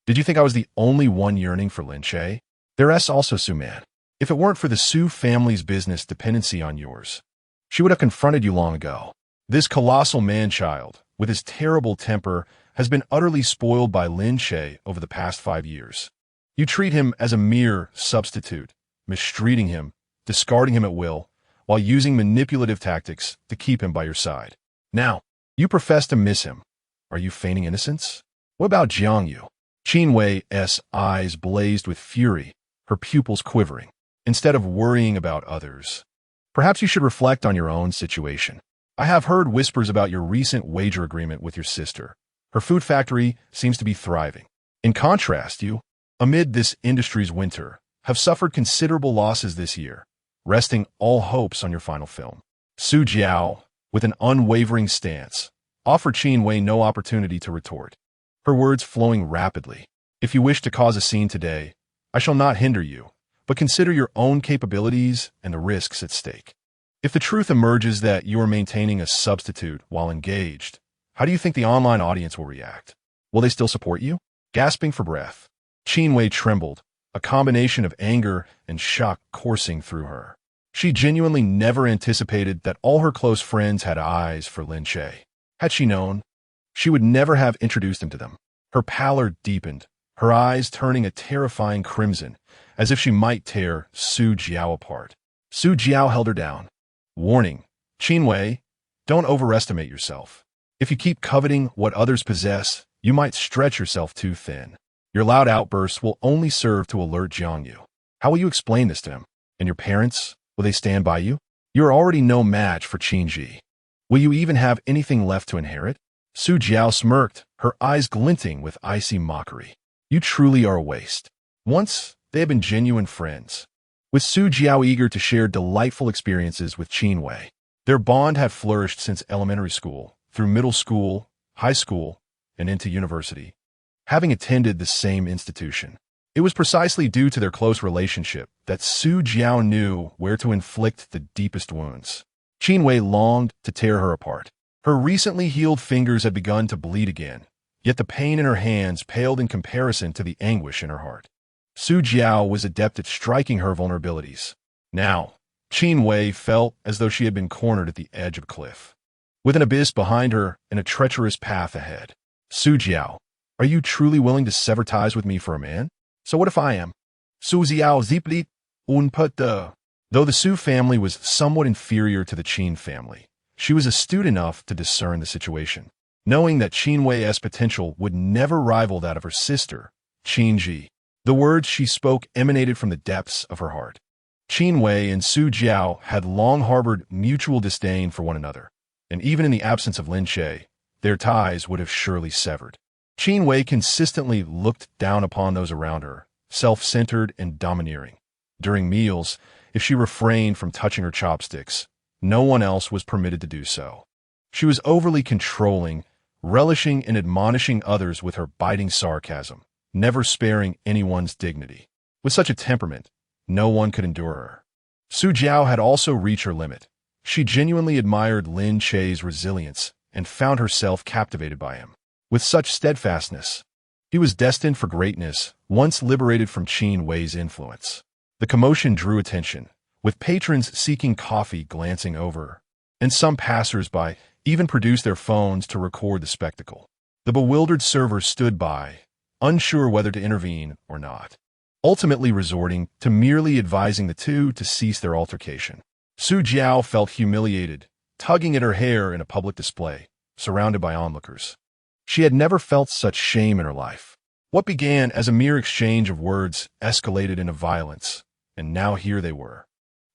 "Did you think I was the only one yearning for Lin Che? There's also Su Man. If it weren't for the Su family's business dependency on yours, she would have confronted you long ago. This colossal man-child, with his terrible temper, has been utterly spoiled by Lin Che over the past 5 years. You treat him as a mere substitute, mistreating him, discarding him at will, while using manipulative tactics to keep him by your side. Now, you profess to miss him. Are you feigning innocence? What about Jiang Yu?" Qin Wei's eyes blazed with fury, her pupils quivering. "Instead of worrying about others, perhaps you should reflect on your own situation. I have heard whispers about your recent wager agreement with your sister. Her food factory seems to be thriving. In contrast, you, amid this industry's winter, have suffered considerable losses this year, resting all hopes on your final film." Su Jiao, with an unwavering stance, offered Qin Wei no opportunity to retort, her words flowing rapidly. "If you wish to cause a scene today, I shall not hinder you, but consider your own capabilities and the risks at stake. If the truth emerges that you are maintaining a substitute while engaged, how do you think the online audience will react? Will they still support you?" Gasping for breath, Qin Wei trembled, a combination of anger and shock coursing through her. She genuinely never anticipated that all her close friends had eyes for Lin Che. Had she known, she would never have introduced him to them. Her pallor deepened, her eyes turning a terrifying crimson, as if she might tear Su Jiao apart. Su Jiao held her down. "Warning, Qin Wei, don't overestimate yourself. If you keep coveting what others possess, you might stretch yourself too thin. Your loud outbursts will only serve to alert Jiang Yu. How will you explain this to him? And your parents, will they stand by you? You are already no match for Qin Yi. Will you even have anything left to inherit?" Su Jiao smirked, her eyes glinting with icy mockery. "You truly are a waste." Once, they had been genuine friends, with Su Jiao eager to share delightful experiences with Qin Wei. Their bond had flourished since elementary school, through middle school, high school, and into university, having attended the same institution. It was precisely due to their close relationship that Su Jiao knew where to inflict the deepest wounds. Qin Wei longed to tear her apart. Her recently healed fingers had begun to bleed again, yet the pain in her hands paled in comparison to the anguish in her heart. Su Jiao was adept at striking her vulnerabilities. Now, Qin Wei felt as though she had been cornered at the edge of a cliff, with an abyss behind her and a treacherous path ahead. "Su Jiao, are you truly willing to sever ties with me for a man? So what if I am?" Su Jiao zipli unput. Though the Su family was somewhat inferior to the Qin family, she was astute enough to discern the situation, knowing that Qin Wei's potential would never rival that of her sister, Qin Yi. The words she spoke emanated from the depths of her heart. Qin Wei and Su Jiao had long harbored mutual disdain for one another, and even in the absence of Lin Che, their ties would have surely severed. Qin Wei consistently looked down upon those around her, self-centered and domineering. During meals, if she refrained from touching her chopsticks, no one else was permitted to do so. She was overly controlling, relishing in admonishing others with her biting sarcasm, never sparing anyone's dignity. With such a temperament, no one could endure her. Su Jiao had also reached her limit. She genuinely admired Lin Che's resilience and found herself captivated by him. With such steadfastness, he was destined for greatness once liberated from Qin Wei's influence. The commotion drew attention, with patrons seeking coffee glancing over, and some passers-by even produced their phones to record the spectacle. The bewildered server stood by, unsure whether to intervene or not, ultimately resorting to merely advising the two to cease their altercation. Su Jiao felt humiliated, tugging at her hair in a public display, surrounded by onlookers. She had never felt such shame in her life. What began as a mere exchange of words escalated into violence, and now here they were.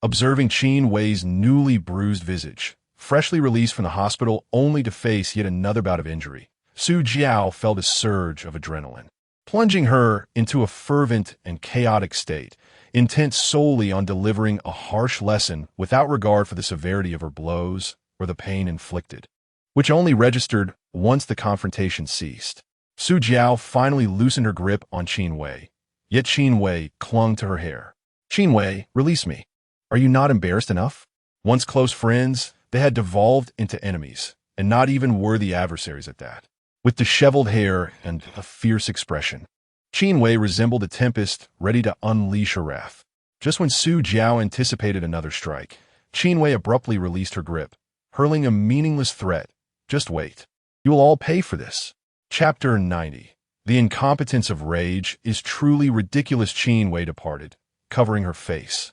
Observing Qin Wei's newly bruised visage, freshly released from the hospital only to face yet another bout of injury, Su Jiao felt a surge of adrenaline, plunging her into a fervent and chaotic state, intent solely on delivering a harsh lesson without regard for the severity of her blows or the pain inflicted, which only registered once the confrontation ceased. Su Jiao finally loosened her grip on Qin Wei, yet Qin Wei clung to her hair. "Qin Wei, release me. Are you not embarrassed enough? Once close friends, They had devolved into enemies, and not even worthy adversaries at that. With disheveled hair and a fierce expression, Qin Wei resembled a tempest ready to unleash her wrath. Just when Su Jiao anticipated another strike, Qin Wei abruptly released her grip, hurling a meaningless threat. Just wait. You will all pay for this. Chapter 90. The incompetence of rage is truly ridiculous. Qin Wei departed, covering her face,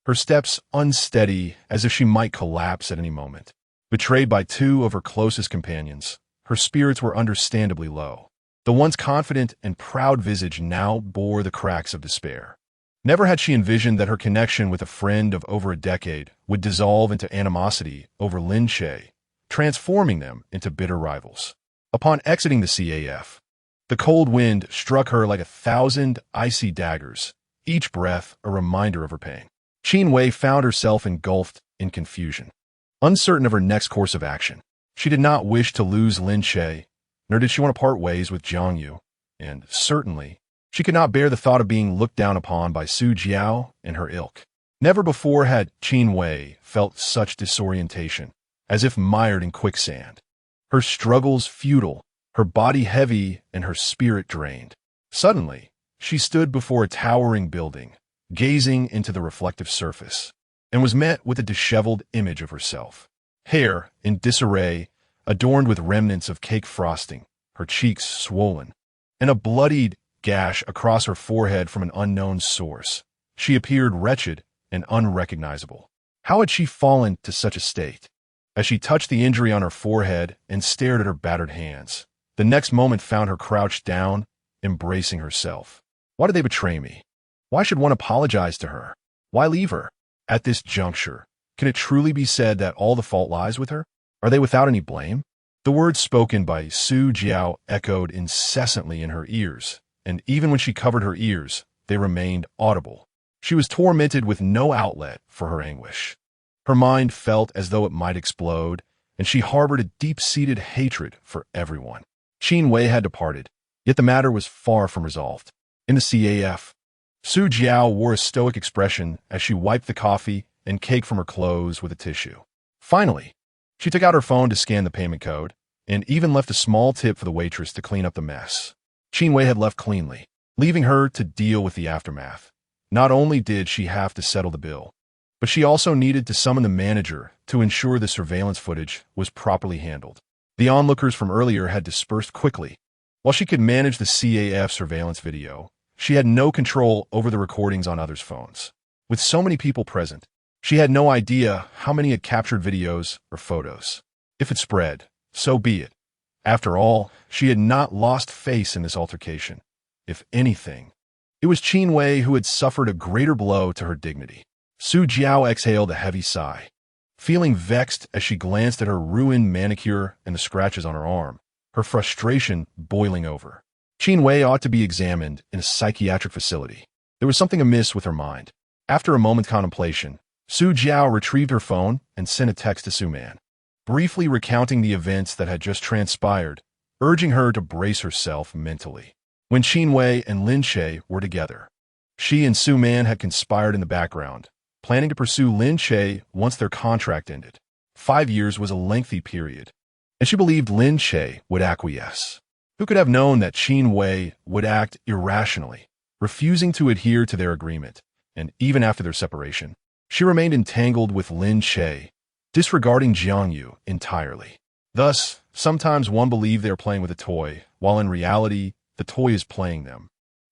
her steps unsteady as if she might collapse at any moment. Betrayed by two of her closest companions, her spirits were understandably low. The once confident and proud visage now bore the cracks of despair. Never had she envisioned that her connection with a friend of over a decade would dissolve into animosity over Lin Che, transforming them into bitter rivals. Upon exiting the CAF, the cold wind struck her like 1,000 icy daggers, each breath a reminder of her pain. Qin Wei found herself engulfed in confusion, uncertain of her next course of action. She did not wish to lose Lin Che, nor did she want to part ways with Jiang Yu, and certainly she could not bear the thought of being looked down upon by Su Jiao and her ilk. Never before had Qin Wei felt such disorientation, as if mired in quicksand. Her struggles futile, her body heavy, and her spirit drained. Suddenly, she stood before a towering building, gazing into the reflective surface, and was met with a disheveled image of herself. Hair in disarray, adorned with remnants of cake frosting, her cheeks swollen, and a bloodied gash across her forehead from an unknown source. She appeared wretched and unrecognizable. How had she fallen to such a state? As she touched the injury on her forehead and stared at her battered hands, the next moment found her crouched down, embracing herself. Why did they betray me? Why should one apologize to her? Why leave her? At this juncture, can it truly be said that all the fault lies with her? Are they without any blame? The words spoken by Su Jiao echoed incessantly in her ears, and even when she covered her ears, they remained audible. She was tormented with no outlet for her anguish. Her mind felt as though it might explode, and she harbored a deep-seated hatred for everyone. Qin Wei had departed, yet the matter was far from resolved. In the CAF, Su Jiao wore a stoic expression as she wiped the coffee and cake from her clothes with a tissue. Finally, she took out her phone to scan the payment code, and even left a small tip for the waitress to clean up the mess. Qin Wei had left cleanly, leaving her to deal with the aftermath. Not only did she have to settle the bill, but she also needed to summon the manager to ensure the surveillance footage was properly handled. The onlookers from earlier had dispersed quickly. While she could manage the CAF surveillance video, she had no control over the recordings on others' phones. With so many people present, she had no idea how many had captured videos or photos. If it spread, so be it. After all, she had not lost face in this altercation. If anything, it was Qin Wei who had suffered a greater blow to her dignity. Su Jiao exhaled a heavy sigh, feeling vexed as she glanced at her ruined manicure and the scratches on her arm, her frustration boiling over. Qin Wei ought to be examined in a psychiatric facility. There was something amiss with her mind. After a moment's contemplation, Su Jiao retrieved her phone and sent a text to Su Man, briefly recounting the events that had just transpired, urging her to brace herself mentally. When Qin Wei and Lin Che were together, she and Su Man had conspired in the background, planning to pursue Lin Che once their contract ended. 5 years was a lengthy period, and she believed Lin Che would acquiesce. Who could have known that Qin Wei would act irrationally, refusing to adhere to their agreement, and even after their separation, she remained entangled with Lin Che, disregarding Jiang Yu entirely. Thus, sometimes one believes they are playing with a toy, while in reality, the toy is playing them,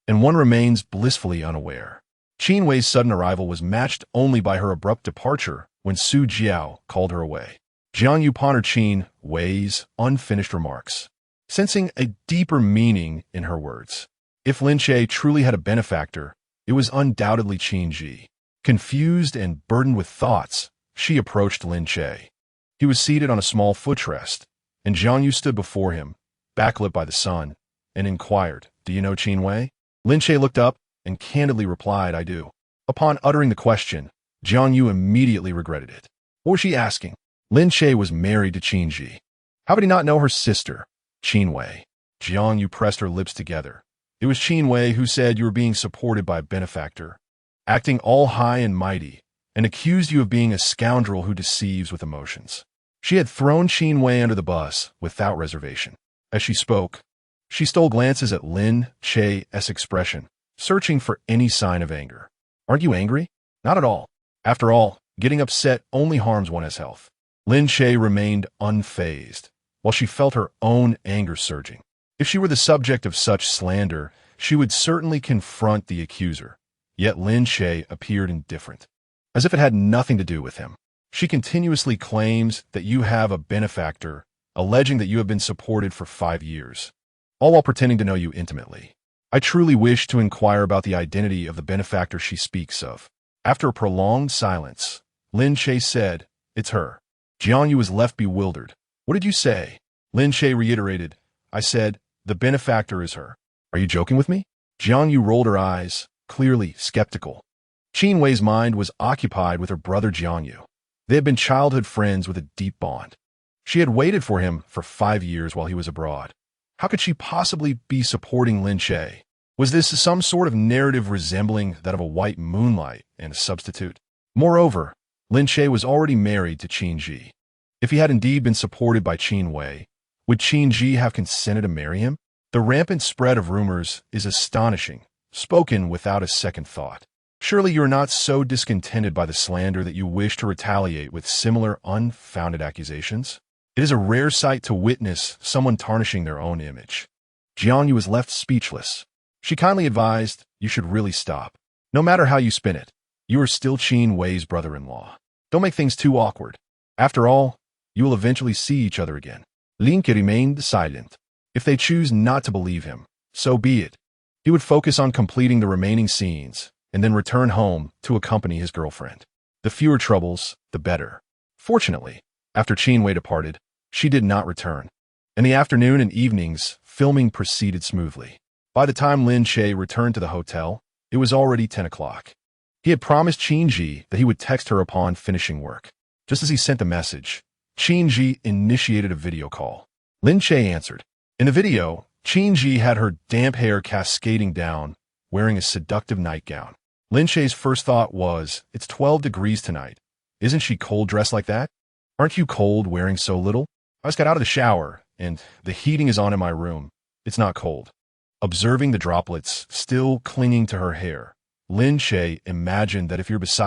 and one remains blissfully unaware. Qin Wei's sudden arrival was matched only by her abrupt departure when Su Jiao called her away. Jiang Yu pondered Qin Wei's unfinished remarks, sensing a deeper meaning in her words. If Lin Che truly had a benefactor, it was undoubtedly Qin Yi. Confused and burdened with thoughts, she approached Lin Che. He was seated on a small footrest, and Jiang Yu stood before him, backlit by the sun, and inquired, "Do you know Qin Wei?" Lin Che looked up and candidly replied, "I do." Upon uttering the question, Jiang Yu immediately regretted it. What was she asking? Lin Che was married to Qin Yi. How could he not know her sister, Qin Wei? Jiang Yu pressed her lips together. It was Qin Wei who said you were being supported by a benefactor, acting all high and mighty, and accused you of being a scoundrel who deceives with emotions. She had thrown Qin Wei under the bus without reservation. As she spoke, she stole glances at Lin Che's expression, searching for any sign of anger. Aren't you angry? Not at all. After all, getting upset only harms one's health. Lin Che remained unfazed, while she felt her own anger surging. If she were the subject of such slander, she would certainly confront the accuser. Yet Lin Che appeared indifferent, as if it had nothing to do with him. She continuously claims that you have a benefactor, alleging that you have been supported for 5 years, all while pretending to know you intimately. I truly wish to inquire about the identity of the benefactor she speaks of. After a prolonged silence, Lin Che said, "It's her." Jiang Yu was left bewildered. "What did you say?" Lin Che reiterated, "I said, the benefactor is her." "Are you joking with me?" Jiang Yu rolled her eyes, clearly skeptical. Qin Wei's mind was occupied with her brother Jiang Yu. They had been childhood friends with a deep bond. She had waited for him for 5 years while he was abroad. How could she possibly be supporting Lin Che? Was this some sort of narrative resembling that of a white moonlight and a substitute? Moreover, Lin Che was already married to Qin Yi. If he had indeed been supported by Qin Wei, would Qin Yi have consented to marry him? The rampant spread of rumors is astonishing, spoken without a second thought. Surely you are not so discontented by the slander that you wish to retaliate with similar unfounded accusations? It is a rare sight to witness someone tarnishing their own image. Jiang Yu was left speechless. She kindly advised, "You should really stop. No matter how you spin it, you are still Qin Wei's brother-in-law. Don't make things too awkward. After all, you will eventually see each other again." Lin Che remained silent. If they choose not to believe him, so be it. He would focus on completing the remaining scenes and then return home to accompany his girlfriend. The fewer troubles, the better. Fortunately, after Qin Wei departed, she did not return. In the afternoon and evenings, filming proceeded smoothly. By the time Lin Che returned to the hotel, it was already 10 o'clock. He had promised Qin Yi that he would text her upon finishing work. Just as he sent the message, Qin Yi initiated a video call. Lin Che answered. In the video, Qin Yi had her damp hair cascading down, wearing a seductive nightgown. Lin Che's first thought was, "It's 12 degrees tonight. Isn't she cold dressed like that? Aren't you cold wearing so little? I just got out of the shower, and the heating is on in my room. It's not cold." Observing the droplets still clinging to her hair, Lin Che imagined that if you're beside